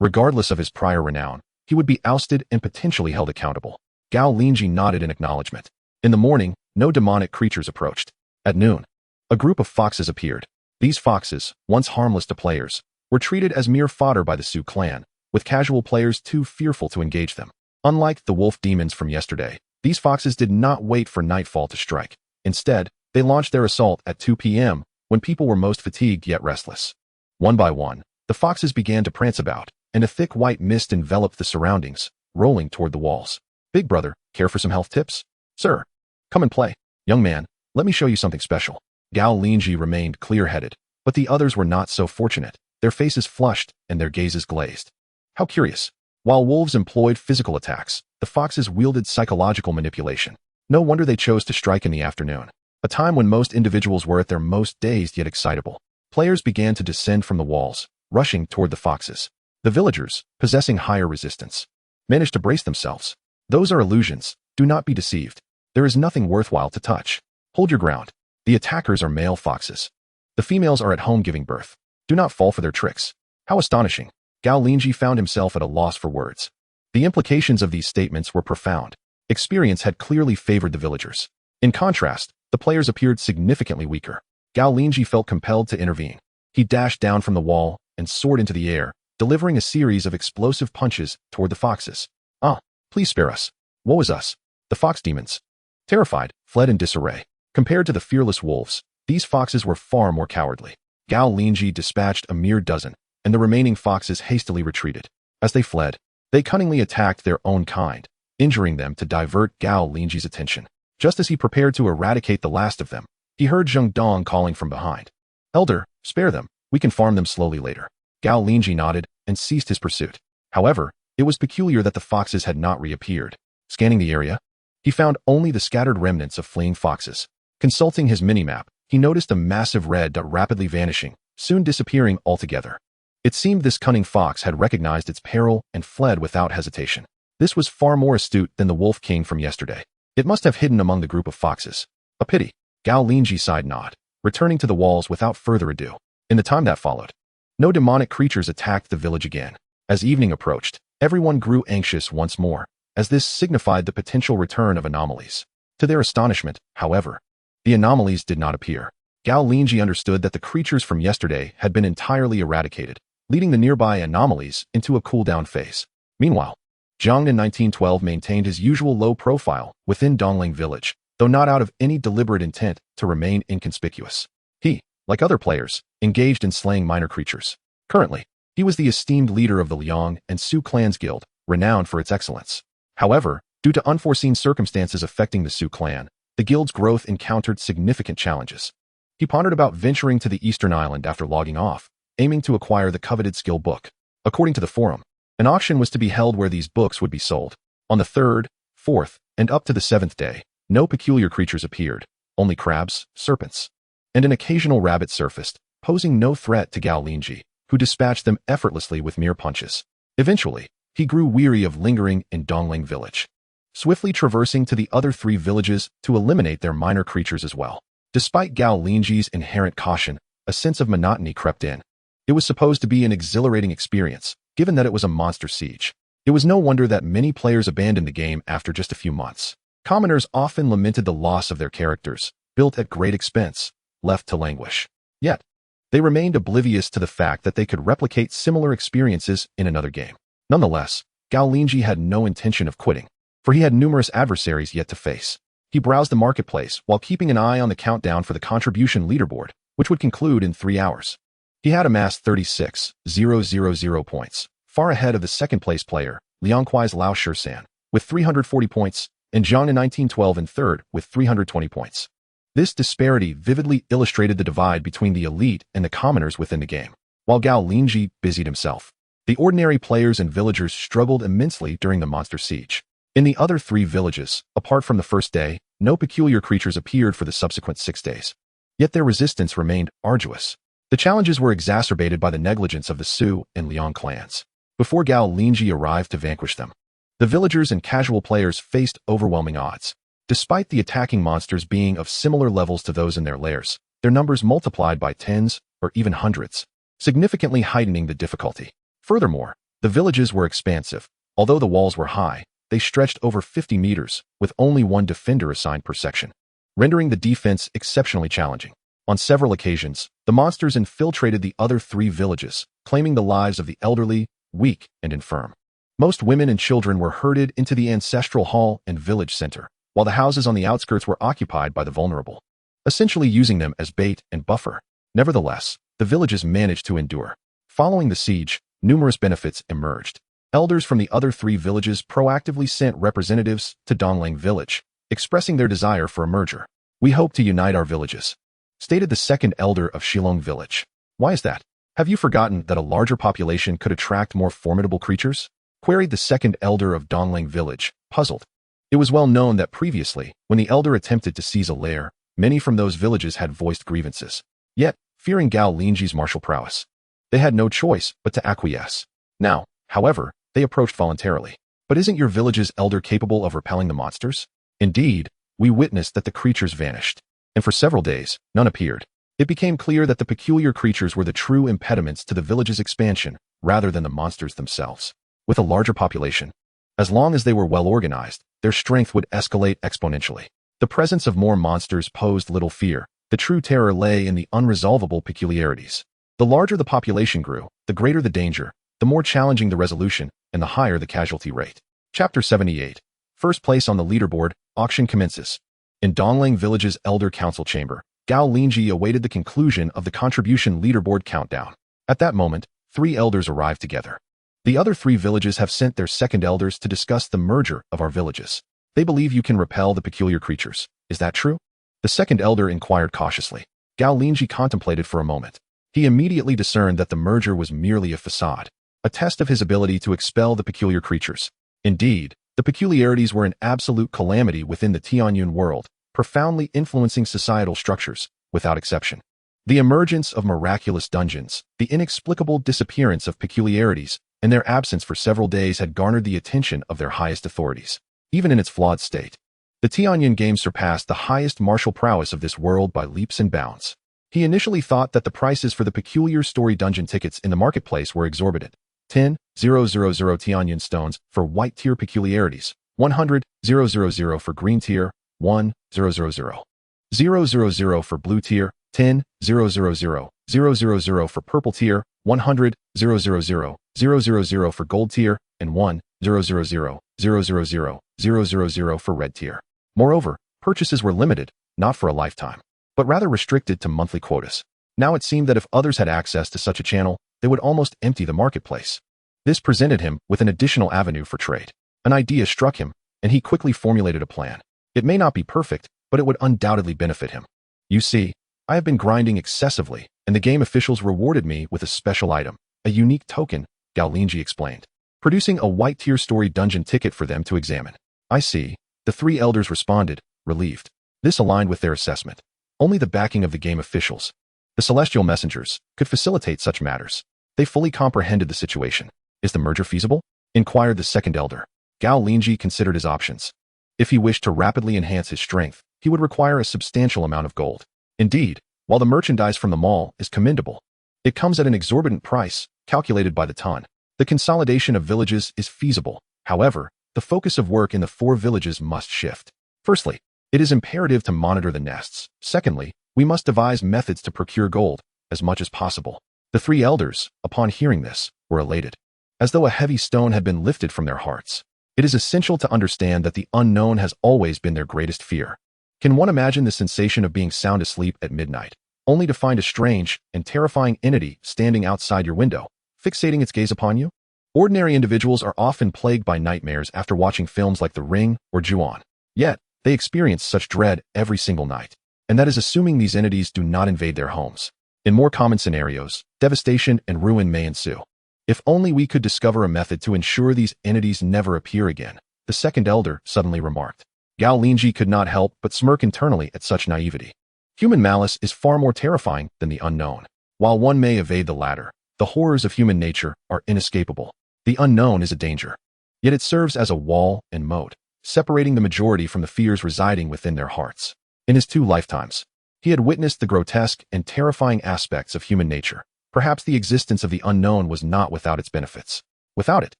regardless of his prior renown, he would be ousted and potentially held accountable. Gao Linzhi nodded in acknowledgement. In the morning, no demonic creatures approached. At noon, a group of foxes appeared. These foxes, once harmless to players, were treated as mere fodder by the Su clan, with casual players too fearful to engage them. Unlike the wolf demons from yesterday, these foxes did not wait for nightfall to strike. Instead, they launched their assault at 2 p.m., when people were most fatigued yet restless. One by one, the foxes began to prance about, and a thick white mist enveloped the surroundings, rolling toward the walls. Big brother, care for some health tips? Sir, come and play. Young man, let me show you something special. Gao Linzhi remained clear-headed, but the others were not so fortunate. Their faces flushed and their gazes glazed. How curious. While wolves employed physical attacks, the foxes wielded psychological manipulation. No wonder they chose to strike in the afternoon, a time when most individuals were at their most dazed yet excitable. Players began to descend from the walls, rushing toward the foxes. The villagers, possessing higher resistance, managed to brace themselves. Those are illusions. Do not be deceived. There is nothing worthwhile to touch. Hold your ground. The attackers are male foxes. The females are at home giving birth. Do not fall for their tricks. How astonishing. Gao Linzhi found himself at a loss for words. The implications of these statements were profound. Experience had clearly favored the villagers. In contrast, the players appeared significantly weaker. Gao Linzhi felt compelled to intervene. He dashed down from the wall and soared into the air, delivering a series of explosive punches toward the foxes. Ah, please spare us. Woe is us. The fox demons, terrified, fled in disarray. Compared to the fearless wolves, these foxes were far more cowardly. Gao Linzhi dispatched a mere dozen, and the remaining foxes hastily retreated. As they fled, they cunningly attacked their own kind, injuring them to divert Gao Linzhi's attention. Just as he prepared to eradicate the last of them, he heard Zheng Dong calling from behind. Elder, spare them. We can farm them slowly later. Gao Linzhi nodded and ceased his pursuit. However, it was peculiar that the foxes had not reappeared. Scanning the area, he found only the scattered remnants of fleeing foxes. Consulting his minimap, he noticed a massive red dot rapidly vanishing, soon disappearing altogether. It seemed this cunning fox had recognized its peril and fled without hesitation. This was far more astute than the wolf king from yesterday. It must have hidden among the group of foxes. A pity. Gao Linzhi sighed not, returning to the walls without further ado. In the time that followed, no demonic creatures attacked the village again. As evening approached, everyone grew anxious once more, as this signified the potential return of anomalies. To their astonishment, however, the anomalies did not appear. Gao Linzhi understood that the creatures from yesterday had been entirely eradicated, leading the nearby anomalies into a cool-down phase. Meanwhile, Zhang in 1912 maintained his usual low profile within Dongling village, though not out of any deliberate intent to remain inconspicuous. He, like other players, engaged in slaying minor creatures. Currently, he was the esteemed leader of the Liang and Su clans guild, renowned for its excellence. However, due to unforeseen circumstances affecting the Su clan, the guild's growth encountered significant challenges. He pondered about venturing to the eastern island after logging off, aiming to acquire the coveted skill book. According to the forum, an auction was to be held where these books would be sold. On the 3rd, 4th, and up to the 7th day, no peculiar creatures appeared, only crabs, serpents, and an occasional rabbit surfaced, posing no threat to Gao Linzhi, who dispatched them effortlessly with mere punches. Eventually, he grew weary of lingering in Dongling village, swiftly traversing to the other 3 villages to eliminate their minor creatures as well. Despite Gao Linzhi's inherent caution, a sense of monotony crept in. It was supposed to be an exhilarating experience, given that it was a monster siege. It was no wonder that many players abandoned the game after just a few months. Commoners often lamented the loss of their characters, built at great expense, left to languish. Yet, they remained oblivious to the fact that they could replicate similar experiences in another game. Nonetheless, Gao Linzhi had no intention of quitting, for he had numerous adversaries yet to face. He browsed the marketplace while keeping an eye on the countdown for the contribution leaderboard, which would conclude in 3 hours. He had amassed 36,000 points, far ahead of the second-place player, Liangquai's Lao Shisan, with 340 points, and Zhang in 1912 in third with 320 points. This disparity vividly illustrated the divide between the elite and the commoners within the game. While Gao Linzhi busied himself, the ordinary players and villagers struggled immensely during the monster siege. In the other 3 villages, apart from the first day, no peculiar creatures appeared for the subsequent 6 days. Yet their resistance remained arduous. The challenges were exacerbated by the negligence of the Su and Liang clans. Before Gao Linzhi arrived to vanquish them, the villagers and casual players faced overwhelming odds. Despite the attacking monsters being of similar levels to those in their lairs, their numbers multiplied by tens or even hundreds, significantly heightening the difficulty. Furthermore, the villages were expansive. Although the walls were high, they stretched over 50 meters, with only 1 defender assigned per section, rendering the defense exceptionally challenging. On several occasions, the monsters infiltrated the other 3 villages, claiming the lives of the elderly, weak, and infirm. Most women and children were herded into the ancestral hall and village center, while the houses on the outskirts were occupied by the vulnerable, essentially using them as bait and buffer. Nevertheless, the villages managed to endure. Following the siege, numerous benefits emerged. Elders from the other 3 villages proactively sent representatives to Donglang village, expressing their desire for a merger. "We hope to unite our villages," stated the second elder of Shilong village. "Why is that? Have you forgotten that a larger population could attract more formidable creatures?" queried the second elder of Donglang village, puzzled. It was well known that previously, when the elder attempted to seize a lair, many from those villages had voiced grievances. Yet, fearing Gao Linzhi's martial prowess, they had no choice but to acquiesce. Now, however, they approached voluntarily. "But isn't your village's elder capable of repelling the monsters?" "Indeed, we witnessed that the creatures vanished, and for several days, none appeared. It became clear that the peculiar creatures were the true impediments to the village's expansion, rather than the monsters themselves. With a larger population, as long as they were well organized, their strength would escalate exponentially. The presence of more monsters posed little fear. The true terror lay in the unresolvable peculiarities. The larger the population grew, the greater the danger, the more challenging the resolution, and the higher the casualty rate. Chapter 78. First place on the leaderboard, auction commences. In Donglang Village's Elder Council Chamber, Gao Linzhi awaited the conclusion of the contribution leaderboard countdown. At that moment, 3 elders arrived together. "The other 3 villages have sent their second elders to discuss the merger of our villages. They believe you can repel the peculiar creatures. Is that true?" The second elder inquired cautiously. Gao Linzhi contemplated for a moment. He immediately discerned that the merger was merely a facade, a test of his ability to expel the peculiar creatures. Indeed, the peculiarities were an absolute calamity within the Tianyun world, profoundly influencing societal structures, without exception. The emergence of miraculous dungeons, the inexplicable disappearance of peculiarities, and their absence for several days had garnered the attention of their highest authorities. Even in its flawed state, the Tianyun game surpassed the highest martial prowess of this world by leaps and bounds. He initially thought that the prices for the peculiar story dungeon tickets in the marketplace were exorbitant. 10,000 Tianyun stones for white tier peculiarities, 100,000 for green tier, 1,000,000 for blue tier, 10,000,000 for purple tier, 100,000,000 for gold tier, and 1,000,000 for red tier. Moreover, purchases were limited, not for a lifetime, but rather restricted to monthly quotas. Now it seemed that if others had access to such a channel, they would almost empty the marketplace. This presented him with an additional avenue for trade. An idea struck him, and he quickly formulated a plan. It may not be perfect, but it would undoubtedly benefit him. "You see, I have been grinding excessively, and the game officials rewarded me with a special item, a unique token," Gao Linzhi explained, producing a white tier story dungeon ticket for them to examine. "I see," the 3 elders responded, relieved. This aligned with their assessment. Only the backing of the game officials, the celestial messengers, could facilitate such matters. They fully comprehended the situation. "Is the merger feasible?" inquired the second elder. Gao Linzhi considered his options. If he wished to rapidly enhance his strength, he would require a substantial amount of gold. Indeed, while the merchandise from the mall is commendable, it comes at an exorbitant price, calculated by the ton. The consolidation of villages is feasible. However, the focus of work in the 4 villages must shift. Firstly, it is imperative to monitor the nests. Secondly, we must devise methods to procure gold, as much as possible. The 3 elders, upon hearing this, were elated, as though a heavy stone had been lifted from their hearts. It is essential to understand that the unknown has always been their greatest fear. Can one imagine the sensation of being sound asleep at midnight, only to find a strange and terrifying entity standing outside your window, fixating its gaze upon you? Ordinary individuals are often plagued by nightmares after watching films like The Ring or Ju-on. Yet, they experience such dread every single night. And that is assuming these entities do not invade their homes. In more common scenarios, devastation and ruin may ensue. If only we could discover a method to ensure these entities never appear again, the second elder suddenly remarked. Gao Linzhi could not help but smirk internally at such naivety. Human malice is far more terrifying than the unknown. While one may evade the latter, the horrors of human nature are inescapable. The unknown is a danger. Yet it serves as a wall and moat, separating the majority from the fears residing within their hearts. In his 2 lifetimes, he had witnessed the grotesque and terrifying aspects of human nature. Perhaps the existence of the unknown was not without its benefits. Without it,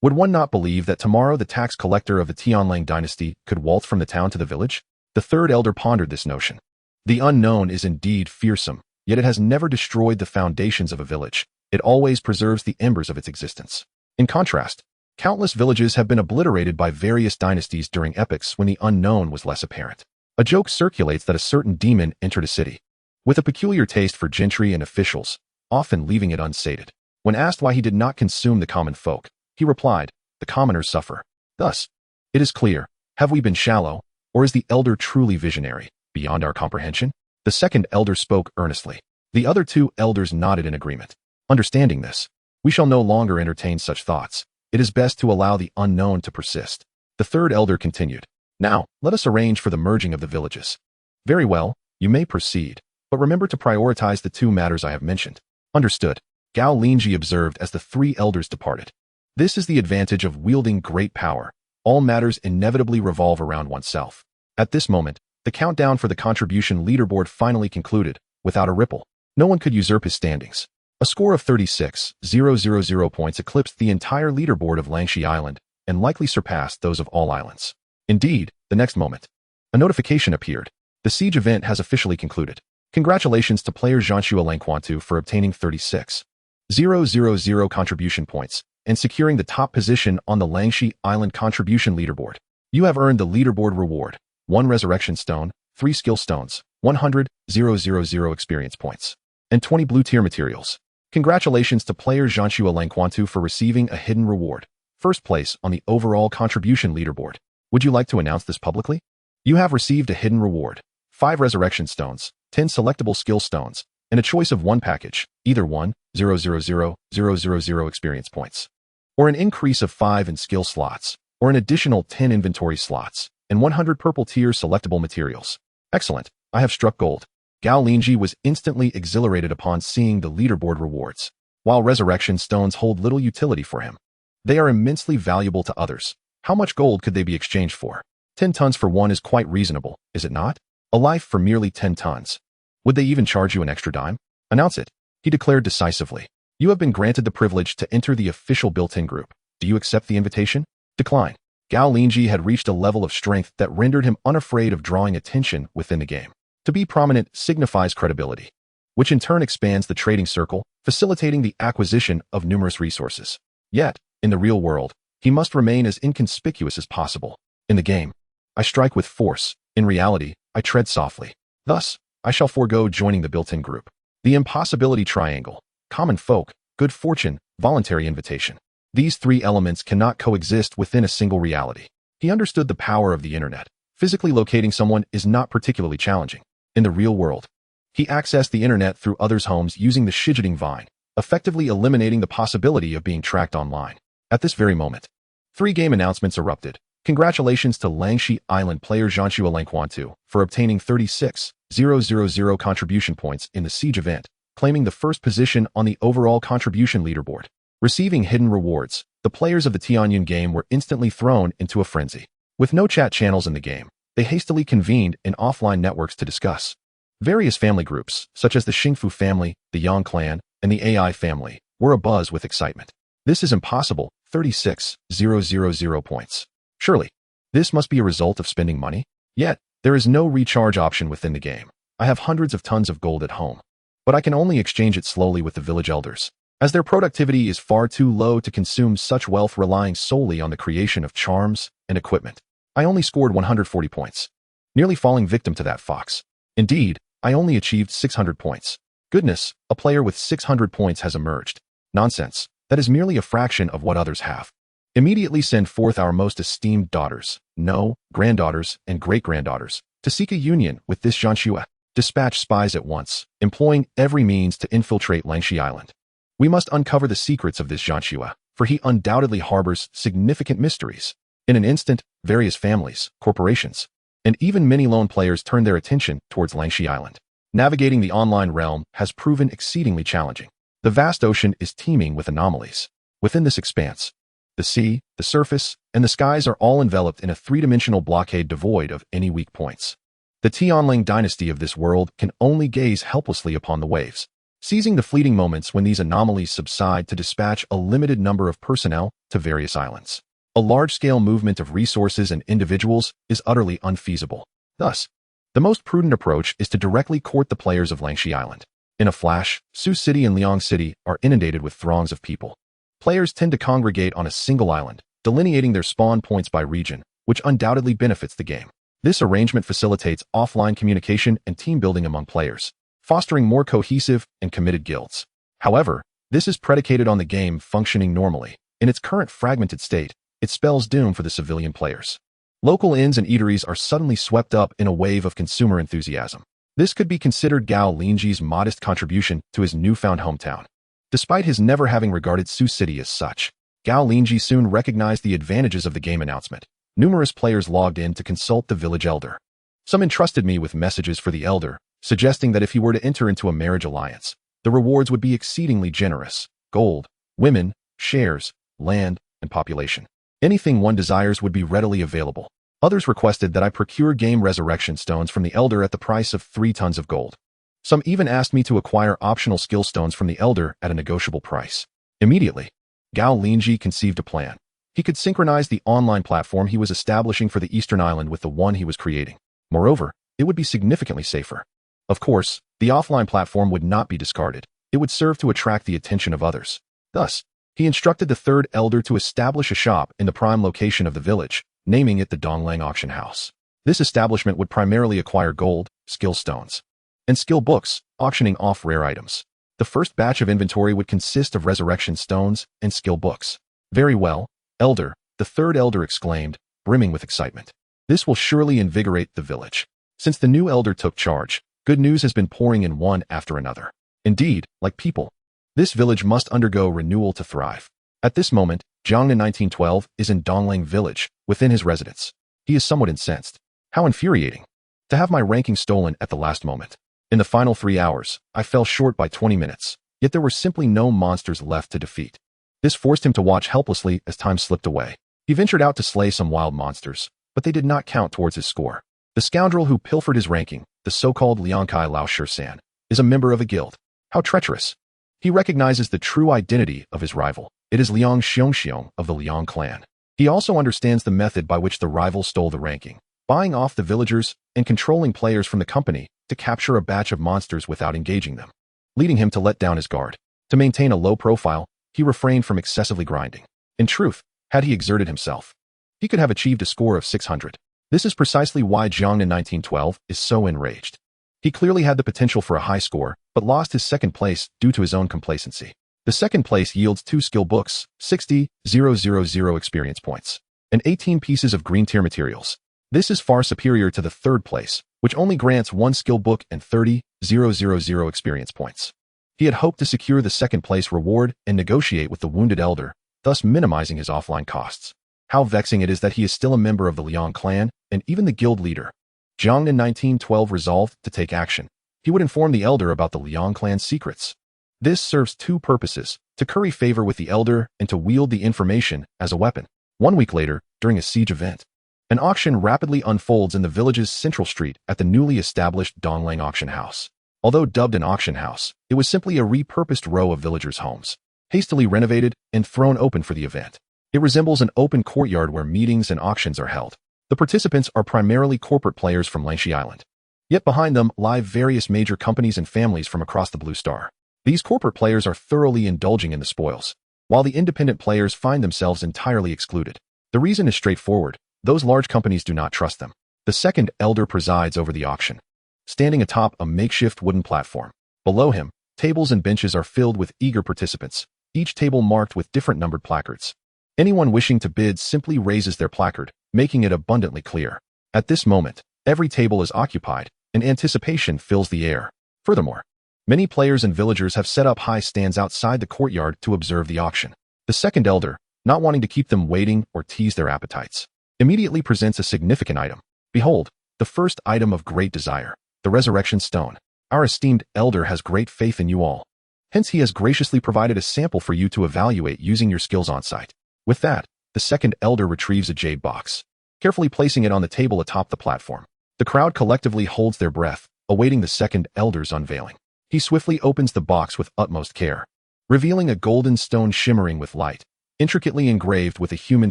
would one not believe that tomorrow the tax collector of the Tianlang dynasty could waltz from the town to the village? The third elder pondered this notion. The unknown is indeed fearsome, yet it has never destroyed the foundations of a village. It always preserves the embers of its existence. In contrast, countless villages have been obliterated by various dynasties during epochs when the unknown was less apparent. A joke circulates that a certain demon entered a city, with a peculiar taste for gentry and officials, often leaving it unsated. When asked why he did not consume the common folk, he replied, "The commoners suffer." Thus, it is clear, have we been shallow, or is the elder truly visionary, beyond our comprehension? The second elder spoke earnestly. The other 2 elders nodded in agreement. Understanding this, we shall no longer entertain such thoughts. It is best to allow the unknown to persist. The third elder continued. Now, let us arrange for the merging of the villages. Very well, you may proceed, but remember to prioritize the 2 matters I have mentioned. Understood, Gao Linzhi observed as the 3 elders departed. This is the advantage of wielding great power. All matters inevitably revolve around oneself. At this moment, the countdown for the contribution leaderboard finally concluded, without a ripple. No one could usurp his standings. A score of 36,000 points eclipsed the entire leaderboard of Langshi Island and likely surpassed those of all islands. Indeed, the next moment, a notification appeared. The siege event has officially concluded. Congratulations to player Zhanshua Langquantu for obtaining 36,000 contribution points and securing the top position on the Langshi Island contribution leaderboard. You have earned the leaderboard reward: 1 resurrection stone, 3 skill stones, 100,000 experience points, and 20 blue tier materials. Congratulations to player Zhanshua Langquantu for receiving a hidden reward, first place on the overall contribution leaderboard. Would you like to announce this publicly? You have received a hidden reward: 5 resurrection stones, 10 selectable skill stones, and a choice of 1 package, either 1,000,000 experience points, or an increase of 5 in skill slots, or an additional 10 inventory slots, and 100 purple tier selectable materials. Excellent, I have struck gold. Gao Linzhi was instantly exhilarated upon seeing the leaderboard rewards. While resurrection stones hold little utility for him, they are immensely valuable to others. How much gold could they be exchanged for? 10 tons for 1 is quite reasonable, is it not? A life for merely 10 tons. Would they even charge you an extra dime? Announce it, he declared decisively. You have been granted the privilege to enter the official built-in group. Do you accept the invitation? Decline. Gao Linzhi had reached a level of strength that rendered him unafraid of drawing attention within the game. To be prominent signifies credibility, which in turn expands the trading circle, facilitating the acquisition of numerous resources. Yet, in the real world, he must remain as inconspicuous as possible. In the game, I strike with force. In reality, I tread softly. Thus, I shall forego joining the built-in group. The impossibility triangle: common folk, good fortune, voluntary invitation. These 3 elements cannot coexist within a single reality. He understood the power of the internet. Physically locating someone is not particularly challenging. In the real world, he accessed the internet through others' homes using the Shidgeting Vine, effectively eliminating the possibility of being tracked online. At this very moment, 3 game announcements erupted. Congratulations to Langshi Island player Zhanshua Langquantu for obtaining 36,000 contribution points in the siege event, claiming the first position on the overall contribution leaderboard. Receiving hidden rewards, the players of the Tianyun game were instantly thrown into a frenzy. With no chat channels in the game, they hastily convened in offline networks to discuss. Various family groups, such as the Xingfu family, the Yang clan, and the AI family, were abuzz with excitement. This is impossible, 36,000 points. Surely, this must be a result of spending money? Yet, there is no recharge option within the game. I have hundreds of tons of gold at home, but I can only exchange it slowly with the village elders, as their productivity is far too low to consume such wealth relying solely on the creation of charms and equipment. I only scored 140 points. nearly falling victim to that fox. Indeed, I only achieved 600 points. Goodness, a player with 600 points has emerged. Nonsense. That is merely a fraction of what others have. Immediately send forth our most esteemed daughters, no, granddaughters and great-granddaughters, to seek a union with this Jianxue. Dispatch spies at once, employing every means to infiltrate Linzhi Island. We must uncover the secrets of this Jianxue, for he undoubtedly harbors significant mysteries. In an instant, various families, corporations, and even many lone players turn their attention towards Linzhi Island. Navigating the online realm has proven exceedingly challenging. The vast ocean is teeming with anomalies. Within this expanse, the sea, the surface, and the skies are all enveloped in a three-dimensional blockade devoid of any weak points. The Tianling dynasty of this world can only gaze helplessly upon the waves, seizing the fleeting moments when these anomalies subside to dispatch a limited number of personnel to various islands. A large-scale movement of resources and individuals is utterly unfeasible. Thus, the most prudent approach is to directly court the players of Linzhi Island. In a flash, Su City and Liang City are inundated with throngs of people. Players tend to congregate on a single island, delineating their spawn points by region, which undoubtedly benefits the game. This arrangement facilitates offline communication and team building among players, fostering more cohesive and committed guilds. However, this is predicated on the game functioning normally. In its current fragmented state, it spells doom for the civilian players. Local inns and eateries are suddenly swept up in a wave of consumer enthusiasm. This could be considered Gao Linzhi's modest contribution to his newfound hometown. Despite his never having regarded Su City as such, Gao Linzhi soon recognized the advantages of the game announcement. Numerous players logged in to consult the village elder. Some entrusted me with messages for the elder, suggesting that if he were to enter into a marriage alliance, the rewards would be exceedingly generous: gold, women, shares, land, and population. Anything one desires would be readily available. Others requested that I procure game resurrection stones from the elder at the price of 3 tons of gold. Some even asked me to acquire optional skill stones from the elder at a negotiable price. Immediately, Gao Linzhi conceived a plan. He could synchronize the online platform he was establishing for the Eastern Island with the one he was creating. Moreover, it would be significantly safer. Of course, the offline platform would not be discarded. It would serve to attract the attention of others. Thus, he instructed the third elder to establish a shop in the prime location of the village, naming it the Donglang Auction House. This establishment would primarily acquire gold, skill stones, and skill books, auctioning off rare items. The first batch of inventory would consist of resurrection stones and skill books. Very well, elder, the third elder exclaimed, brimming with excitement. This will surely invigorate the village. Since the new elder took charge, good news has been pouring in one after another. Indeed, like people, this village must undergo renewal to thrive. At this moment, Jiangnan 1912 is in Donglang village, within his residence. He is somewhat incensed. How infuriating. To have my ranking stolen at the last moment. In the final 3 hours, I fell short by 20 minutes, yet there were simply no monsters left to defeat. This forced him to watch helplessly as time slipped away. He ventured out to slay some wild monsters, but they did not count towards his score. The scoundrel who pilfered his ranking, the so-called Liangkai Lao Shisan, is a member of a guild. How treacherous. He recognizes the true identity of his rival. It is Liang Xiongxiong of the Liang clan. He also understands the method by which the rival stole the ranking, buying off the villagers and controlling players from the company to capture a batch of monsters without engaging them, leading him to let down his guard. To maintain a low profile, he refrained from excessively grinding. In truth, had he exerted himself, he could have achieved a score of 600. This is precisely why Jiangnan 1912 is so enraged. He clearly had the potential for a high score, but lost his second place due to his own complacency. The second place yields 2 skill books, 60,000 experience points, and 18 pieces of green tier materials. This is far superior to the third place, which only grants 1 skill book and 30,000 experience points. He had hoped to secure the second place reward and negotiate with the wounded elder, thus minimizing his offline costs. How vexing it is that he is still a member of the Liang clan and even the guild leader. Jiangnan 1912 resolved to take action. He would inform the elder about the Liang clan's secrets. This serves 2 purposes: to curry favor with the elder and to wield the information as a weapon. 1 week later, during a siege event, an auction rapidly unfolds in the village's central street at the newly established Donglang Auction House. Although dubbed an auction house, it was simply a repurposed row of villagers' homes, hastily renovated and thrown open for the event. It resembles an open courtyard where meetings and auctions are held. The participants are primarily corporate players from Linzhi Island. Yet behind them lie various major companies and families from across the Blue Star. These corporate players are thoroughly indulging in the spoils, while the independent players find themselves entirely excluded. The reason is straightforward: those large companies do not trust them. The second elder presides over the auction, standing atop a makeshift wooden platform. Below him, tables and benches are filled with eager participants, each table marked with different numbered placards. Anyone wishing to bid simply raises their placard, making it abundantly clear. At this moment, every table is occupied, and anticipation fills the air. Furthermore, many players and villagers have set up high stands outside the courtyard to observe the auction. The second elder, not wanting to keep them waiting or tease their appetites, immediately presents a significant item. Behold, the first item of great desire, the resurrection stone. Our esteemed elder has great faith in you all. Hence he has graciously provided a sample for you to evaluate using your skills on site. With that, the second elder retrieves a jade box, carefully placing it on the table atop the platform. The crowd collectively holds their breath, awaiting the second elder's unveiling. He swiftly opens the box with utmost care, revealing a golden stone shimmering with light, intricately engraved with a human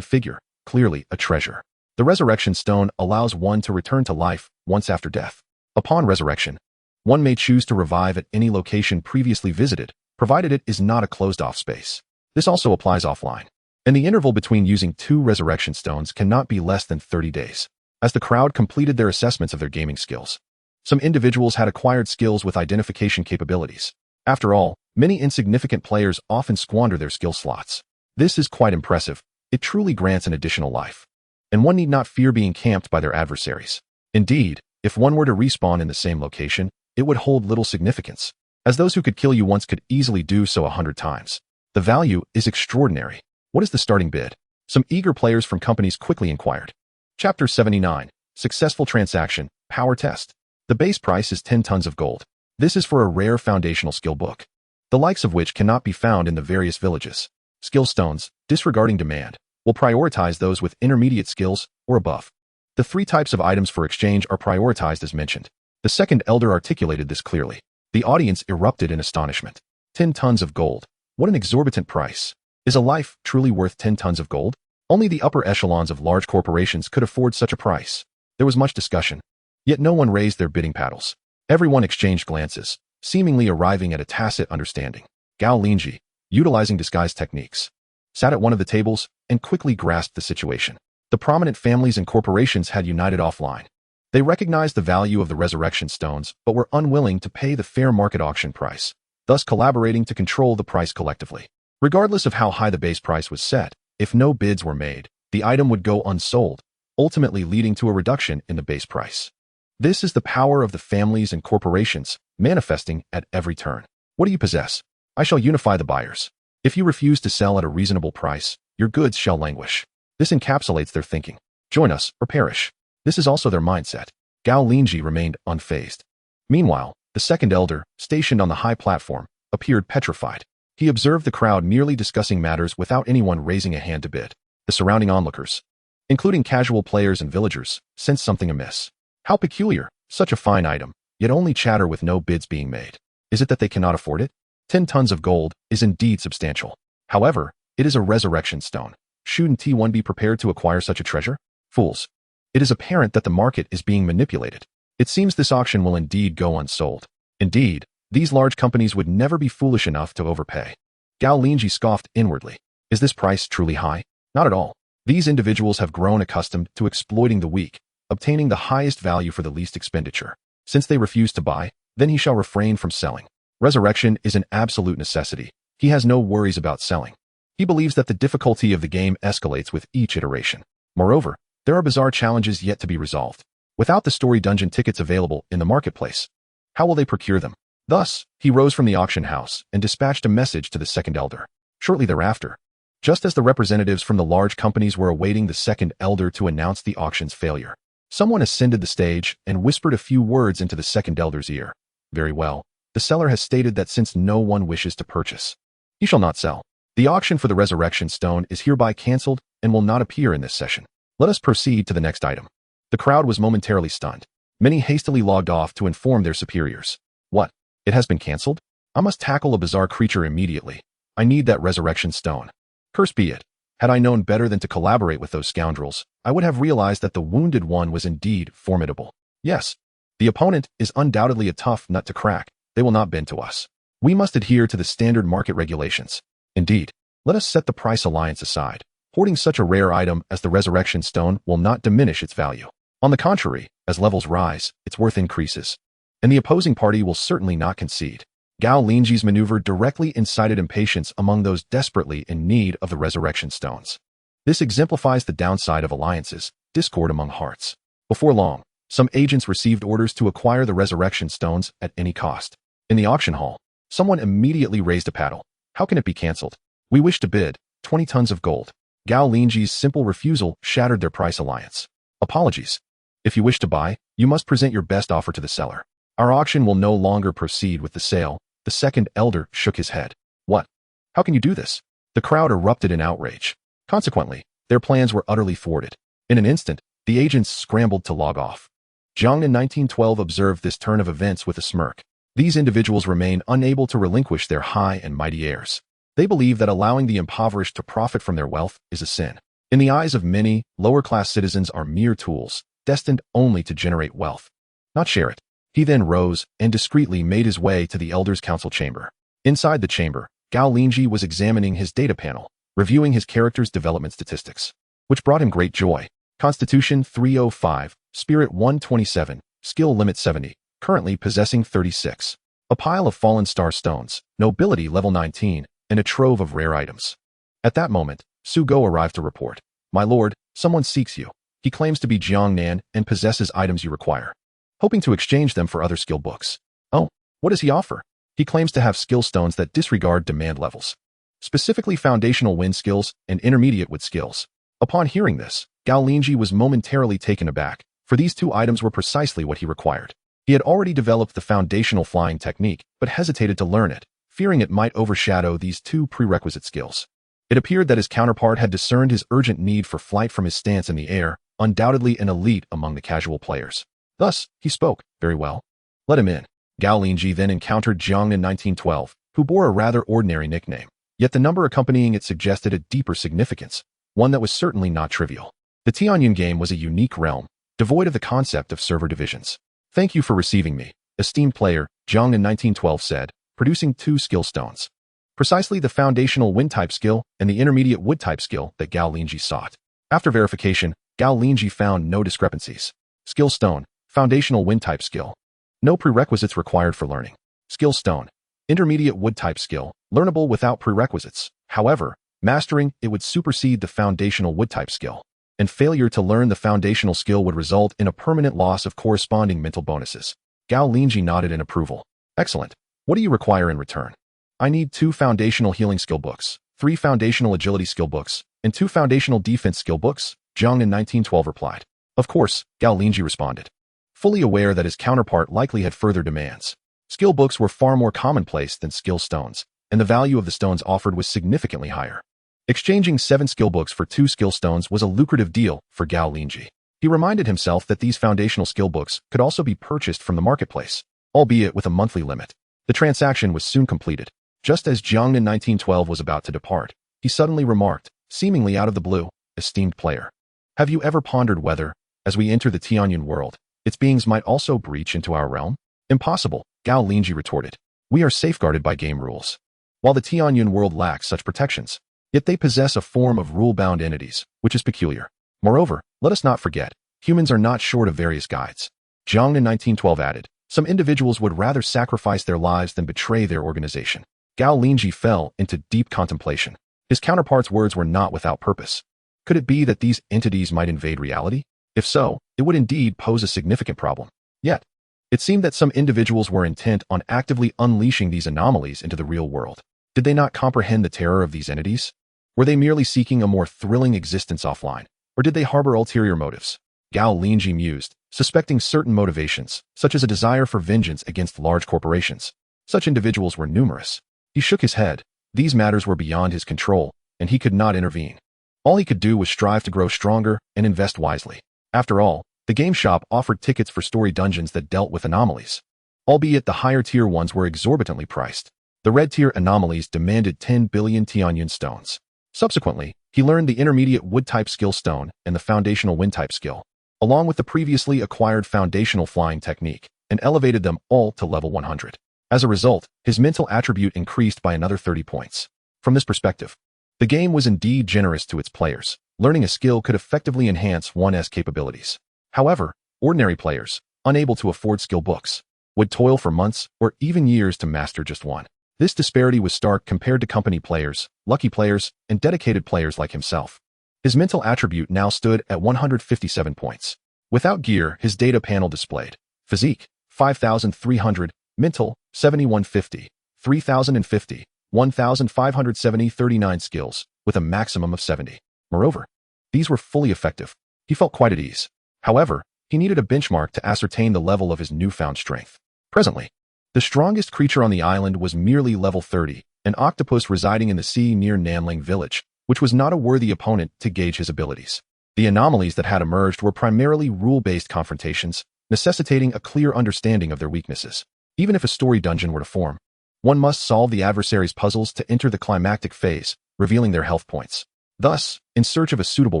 figure, clearly a treasure. The resurrection stone allows one to return to life once after death. Upon resurrection, one may choose to revive at any location previously visited, provided it is not a closed-off space. This also applies offline, and the interval between using 2 resurrection stones cannot be less than 30 days. As the crowd completed their assessments of their gaming skills, some individuals had acquired skills with identification capabilities. After all, many insignificant players often squander their skill slots. This is quite impressive. It truly grants an additional life, and one need not fear being camped by their adversaries. Indeed, if one were to respawn in the same location, it would hold little significance, as those who could kill you once could easily do so 100 times. The value is extraordinary. What is the starting bid? Some eager players from companies quickly inquired. Chapter 79. Successful Transaction, Power Test. The base price is 10 tons of gold. This is for a rare foundational skill book, the likes of which cannot be found in the various villages. Skill stones, disregarding demand, will prioritize those with intermediate skills or above. The 3 types of items for exchange are prioritized as mentioned. The second elder articulated this clearly. The audience erupted in astonishment. 10 tons of gold. What an exorbitant price. Is a life truly worth 10 tons of gold? Only the upper echelons of large corporations could afford such a price. There was much discussion, yet no one raised their bidding paddles. Everyone exchanged glances, seemingly arriving at a tacit understanding. Gao Linzhi, utilizing disguise techniques, sat at one of the tables and quickly grasped the situation. The prominent families and corporations had united offline. They recognized the value of the resurrection stones, but were unwilling to pay the fair market auction price, thus collaborating to control the price collectively. Regardless of how high the base price was set, if no bids were made, the item would go unsold, ultimately leading to a reduction in the base price. This is the power of the families and corporations, manifesting at every turn. What do you possess? I shall unify the buyers. If you refuse to sell at a reasonable price, your goods shall languish. This encapsulates their thinking. Join us or perish. This is also their mindset. Gao Linzhi remained unfazed. Meanwhile, the second elder, stationed on the high platform, appeared petrified. He observed the crowd merely discussing matters without anyone raising a hand to bid. The surrounding onlookers, including casual players and villagers, sensed something amiss. How peculiar, such a fine item, yet only chatter with no bids being made. Is it that they cannot afford it? 10 tons of gold is indeed substantial. However, it is a resurrection stone. Shouldn't T1 be prepared to acquire such a treasure? Fools. It is apparent that the market is being manipulated. It seems this auction will indeed go unsold. Indeed, these large companies would never be foolish enough to overpay. Gao Linzhi scoffed inwardly. Is this price truly high? Not at all. These individuals have grown accustomed to exploiting the weak, obtaining the highest value for the least expenditure. Since they refuse to buy, then he shall refrain from selling. Resurrection is an absolute necessity. He has no worries about selling. He believes that the difficulty of the game escalates with each iteration. Moreover, there are bizarre challenges yet to be resolved. Without the story dungeon tickets available in the marketplace, how will they procure them? Thus, he rose from the auction house and dispatched a message to the second elder. Shortly thereafter, just as the representatives from the large companies were awaiting the second elder to announce the auction's failure, someone ascended the stage and whispered a few words into the second elder's ear. Very well. The seller has stated that since no one wishes to purchase, he shall not sell. The auction for the resurrection stone is hereby cancelled and will not appear in this session. Let us proceed to the next item. The crowd was momentarily stunned. Many hastily logged off to inform their superiors. What? It has been cancelled? I must tackle a bizarre creature immediately. I need that resurrection stone. Cursed be it. Had I known better than to collaborate with those scoundrels, I would have realized that the wounded one was indeed formidable. Yes, the opponent is undoubtedly a tough nut to crack. They will not bend to us. We must adhere to the standard market regulations. Indeed, let us set the price alliance aside. Hoarding such a rare item as the resurrection stone will not diminish its value. On the contrary, as levels rise, its worth increases. And the opposing party will certainly not concede. Gao Linzhi's maneuver directly incited impatience among those desperately in need of the resurrection stones. This exemplifies the downside of alliances, discord among hearts. Before long, some agents received orders to acquire the resurrection stones at any cost. In the auction hall, someone immediately raised a paddle. How can it be cancelled? We wish to bid 20 tons of gold. Gao Linzhi's simple refusal shattered their price alliance. Apologies. If you wish to buy, you must present your best offer to the seller. Our auction will no longer proceed with the sale. The second elder shook his head. What? How can you do this? The crowd erupted in outrage. Consequently, their plans were utterly thwarted. In an instant, the agents scrambled to log off. Zhang in 1912 observed this turn of events with a smirk. These individuals remain unable to relinquish their high and mighty airs. They believe that allowing the impoverished to profit from their wealth is a sin. In the eyes of many, lower-class citizens are mere tools, destined only to generate wealth, not share it. He then rose and discreetly made his way to the Elders' Council chamber. Inside the chamber, Gao Linzhi was examining his data panel, reviewing his character's development statistics, which brought him great joy. Constitution 305, Spirit 127, Skill Limit 70, currently possessing 36. A pile of fallen star stones, Nobility level 19, and a trove of rare items. At that moment, Su Go arrived to report. My lord, someone seeks you. He claims to be Jiang Nan and possesses items you require, hoping to exchange them for other skill books. Oh, what does he offer? He claims to have skill stones that disregard demand levels, specifically foundational wind skills and intermediate wood skills. Upon hearing this, Gao Linzhi was momentarily taken aback, for these two items were precisely what he required. He had already developed the foundational flying technique, but hesitated to learn it, fearing it might overshadow these two prerequisite skills. It appeared that his counterpart had discerned his urgent need for flight from his stance in the air, undoubtedly an elite among the casual players. Thus, he spoke. Very well. Let him in. Gao Linzhi then encountered Zhang in 1912, who bore a rather ordinary nickname. Yet the number accompanying it suggested a deeper significance, one that was certainly not trivial. The Tianyun game was a unique realm, devoid of the concept of server divisions. Thank you for receiving me, esteemed player, Zhang in 1912 said, producing two skill stones. Precisely the foundational wind-type skill and the intermediate wood-type skill that Gao Linzhi sought. After verification, Gao Linzhi found no discrepancies. Skill stone, foundational wind-type skill. No prerequisites required for learning. Skill stone, intermediate wood-type skill, learnable without prerequisites. However, mastering it would supersede the foundational wood-type skill, and failure to learn the foundational skill would result in a permanent loss of corresponding mental bonuses. Gao Linzhi nodded in approval. Excellent. What do you require in return? I need 2 foundational healing skill books, 3 foundational agility skill books, and 2 foundational defense skill books, Zhang in 1912 replied. Of course, Gao Linzhi responded, fully aware that his counterpart likely had further demands. Skill books were far more commonplace than skill stones, and the value of the stones offered was significantly higher. Exchanging 7 skill books for 2 skill stones was a lucrative deal for Gao Linzhi. He reminded himself that these foundational skill books could also be purchased from the marketplace, albeit with a monthly limit. The transaction was soon completed. Just as Zhang in 1912 was about to depart, he suddenly remarked, seemingly out of the blue, esteemed player. Have you ever pondered whether, as we enter the Tianyun world, its beings might also breach into our realm? Impossible, Gao Linzhi retorted. We are safeguarded by game rules. While the Tianyun world lacks such protections, yet they possess a form of rule-bound entities, which is peculiar. Moreover, let us not forget, humans are not short of various guides. Zhang in 1912 added, some individuals would rather sacrifice their lives than betray their organization. Gao Linzhi fell into deep contemplation. His counterpart's words were not without purpose. Could it be that these entities might invade reality? If so, it would indeed pose a significant problem. Yet, it seemed that some individuals were intent on actively unleashing these anomalies into the real world. Did they not comprehend the terror of these entities? Were they merely seeking a more thrilling existence offline, or did they harbor ulterior motives? Gao Linzhi mused, suspecting certain motivations, such as a desire for vengeance against large corporations. Such individuals were numerous. He shook his head. These matters were beyond his control, and he could not intervene. All he could do was strive to grow stronger and invest wisely. After all, the game shop offered tickets for story dungeons that dealt with anomalies, albeit the higher-tier ones were exorbitantly priced. The red-tier anomalies demanded 10 billion Tianyun stones. Subsequently, he learned the intermediate wood-type skill stone and the foundational wind-type skill, along with the previously acquired foundational flying technique, and elevated them all to level 100. As a result, his mental attribute increased by another 30 points. From this perspective, the game was indeed generous to its players. Learning a skill could effectively enhance one's capabilities. However, ordinary players, unable to afford skill books, would toil for months or even years to master just one. This disparity was stark compared to company players, lucky players, and dedicated players like himself. His mental attribute now stood at 157 points. Without gear, his data panel displayed physique, 5,300, mental, 7,150, 3,050, 1,570, 39 skills, with a maximum of 70. Moreover, these were fully effective. He felt quite at ease. However, he needed a benchmark to ascertain the level of his newfound strength. Presently, the strongest creature on the island was merely level 30, an octopus residing in the sea near Nanling village, which was not a worthy opponent to gauge his abilities. The anomalies that had emerged were primarily rule-based confrontations, necessitating a clear understanding of their weaknesses. Even if a story dungeon were to form, one must solve the adversary's puzzles to enter the climactic phase, revealing their health points. Thus, in search of a suitable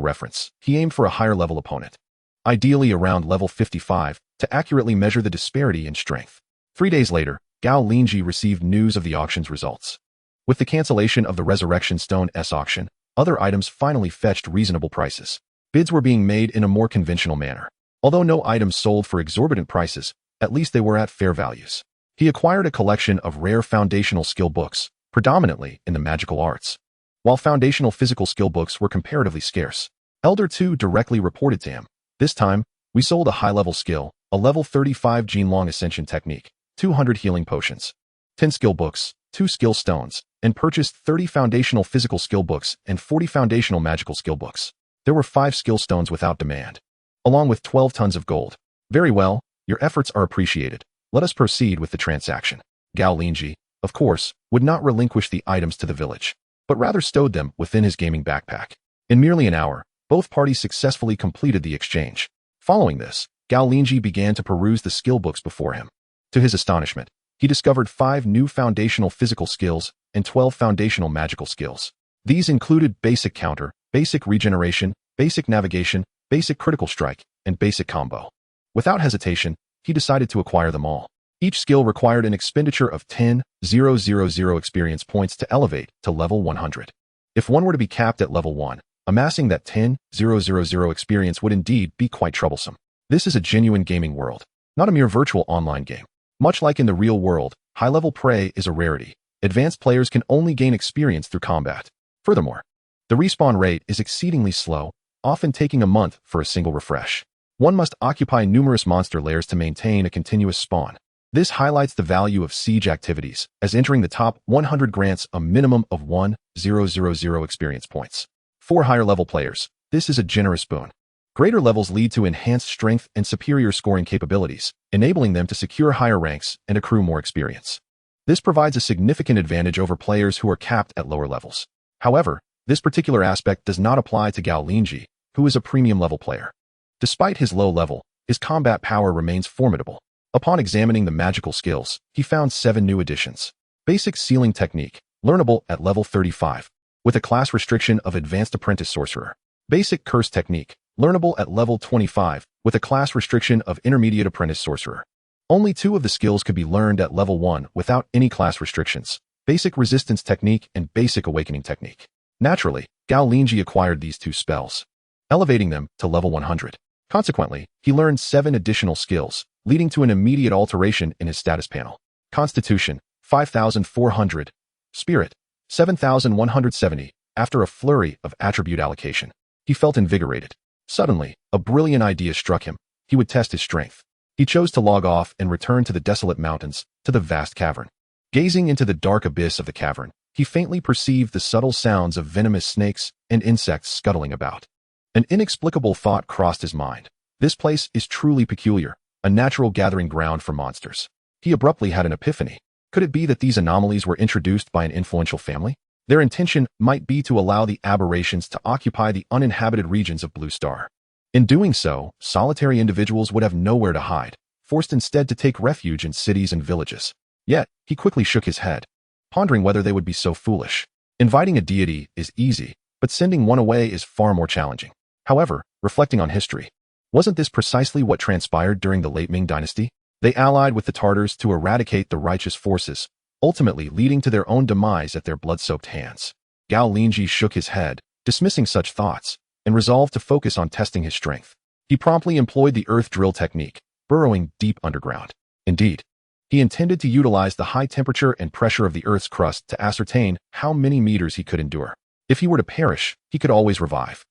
reference, he aimed for a higher-level opponent, ideally around level 55, to accurately measure the disparity in strength. 3 days later, Gao Linzhi received news of the auction's results. With the cancellation of the Resurrection Stone S auction, other items finally fetched reasonable prices. Bids were being made in a more conventional manner. Although no items sold for exorbitant prices, at least they were at fair values. He acquired a collection of rare foundational skill books, predominantly in the magical arts. While foundational physical skill books were comparatively scarce, Elder 2 directly reported to him, "This time, we sold a high-level skill, a level 35 Jinlong Ascension technique, 200 healing potions, 10 skill books, 2 skill stones, and purchased 30 foundational physical skill books and 40 foundational magical skill books. There were 5 skill stones without demand, along with 12 tons of gold. Very well, your efforts are appreciated. Let us proceed with the transaction." Gao Linzhi, of course, would not relinquish the items to the village, but rather stowed them within his gaming backpack. In merely an hour, both parties successfully completed the exchange. Following this, Gao Linzhi began to peruse the skill books before him. To his astonishment, he discovered 5 new foundational physical skills and 12 foundational magical skills. These included basic counter, basic regeneration, basic navigation, basic critical strike, and basic combo. Without hesitation, he decided to acquire them all. Each skill required an expenditure of 10,000 experience points to elevate to level 100. If one were to be capped at level 1, amassing that 10,000 experience would indeed be quite troublesome. This is a genuine gaming world, not a mere virtual online game. Much like in the real world, high-level prey is a rarity. Advanced players can only gain experience through combat. Furthermore, the respawn rate is exceedingly slow, often taking a month for a single refresh. One must occupy numerous monster lairs to maintain a continuous spawn. This highlights the value of siege activities, as entering the top 100 grants a minimum of 1,000 experience points. For higher-level players, this is a generous boon. Greater levels lead to enhanced strength and superior scoring capabilities, enabling them to secure higher ranks and accrue more experience. This provides a significant advantage over players who are capped at lower levels. However, this particular aspect does not apply to Gao Linzhi, who is a premium-level player. Despite his low level, his combat power remains formidable. Upon examining the magical skills, he found 7 new additions. Basic Sealing Technique, learnable at level 35, with a class restriction of Advanced Apprentice Sorcerer. Basic Curse Technique, learnable at level 25, with a class restriction of Intermediate Apprentice Sorcerer. Only 2 of the skills could be learned at level 1 without any class restrictions: Basic Resistance Technique and Basic Awakening Technique. Naturally, Gao Linzhi acquired these 2 spells, elevating them to level 100. Consequently, he learned 7 additional skills, leading to an immediate alteration in his status panel. Constitution, 5,400. Spirit, 7,170. After a flurry of attribute allocation, he felt invigorated. Suddenly, a brilliant idea struck him. He would test his strength. He chose to log off and return to the desolate mountains, to the vast cavern. Gazing into the dark abyss of the cavern, he faintly perceived the subtle sounds of venomous snakes and insects scuttling about. An inexplicable thought crossed his mind. This place is truly peculiar, a natural gathering ground for monsters. He abruptly had an epiphany. Could it be that these anomalies were introduced by an influential family? Their intention might be to allow the aberrations to occupy the uninhabited regions of Blue Star. In doing so, solitary individuals would have nowhere to hide, forced instead to take refuge in cities and villages. Yet, he quickly shook his head, pondering whether they would be so foolish. Inviting a deity is easy, but sending one away is far more challenging. However, reflecting on history, wasn't this precisely what transpired during the late Ming dynasty? They allied with the Tartars to eradicate the righteous forces, ultimately leading to their own demise at their blood-soaked hands. Gao Linzhi shook his head, dismissing such thoughts, and resolved to focus on testing his strength. He promptly employed the earth drill technique, burrowing deep underground. Indeed, he intended to utilize the high temperature and pressure of the Earth's crust to ascertain how many meters he could endure. If he were to perish, he could always revive.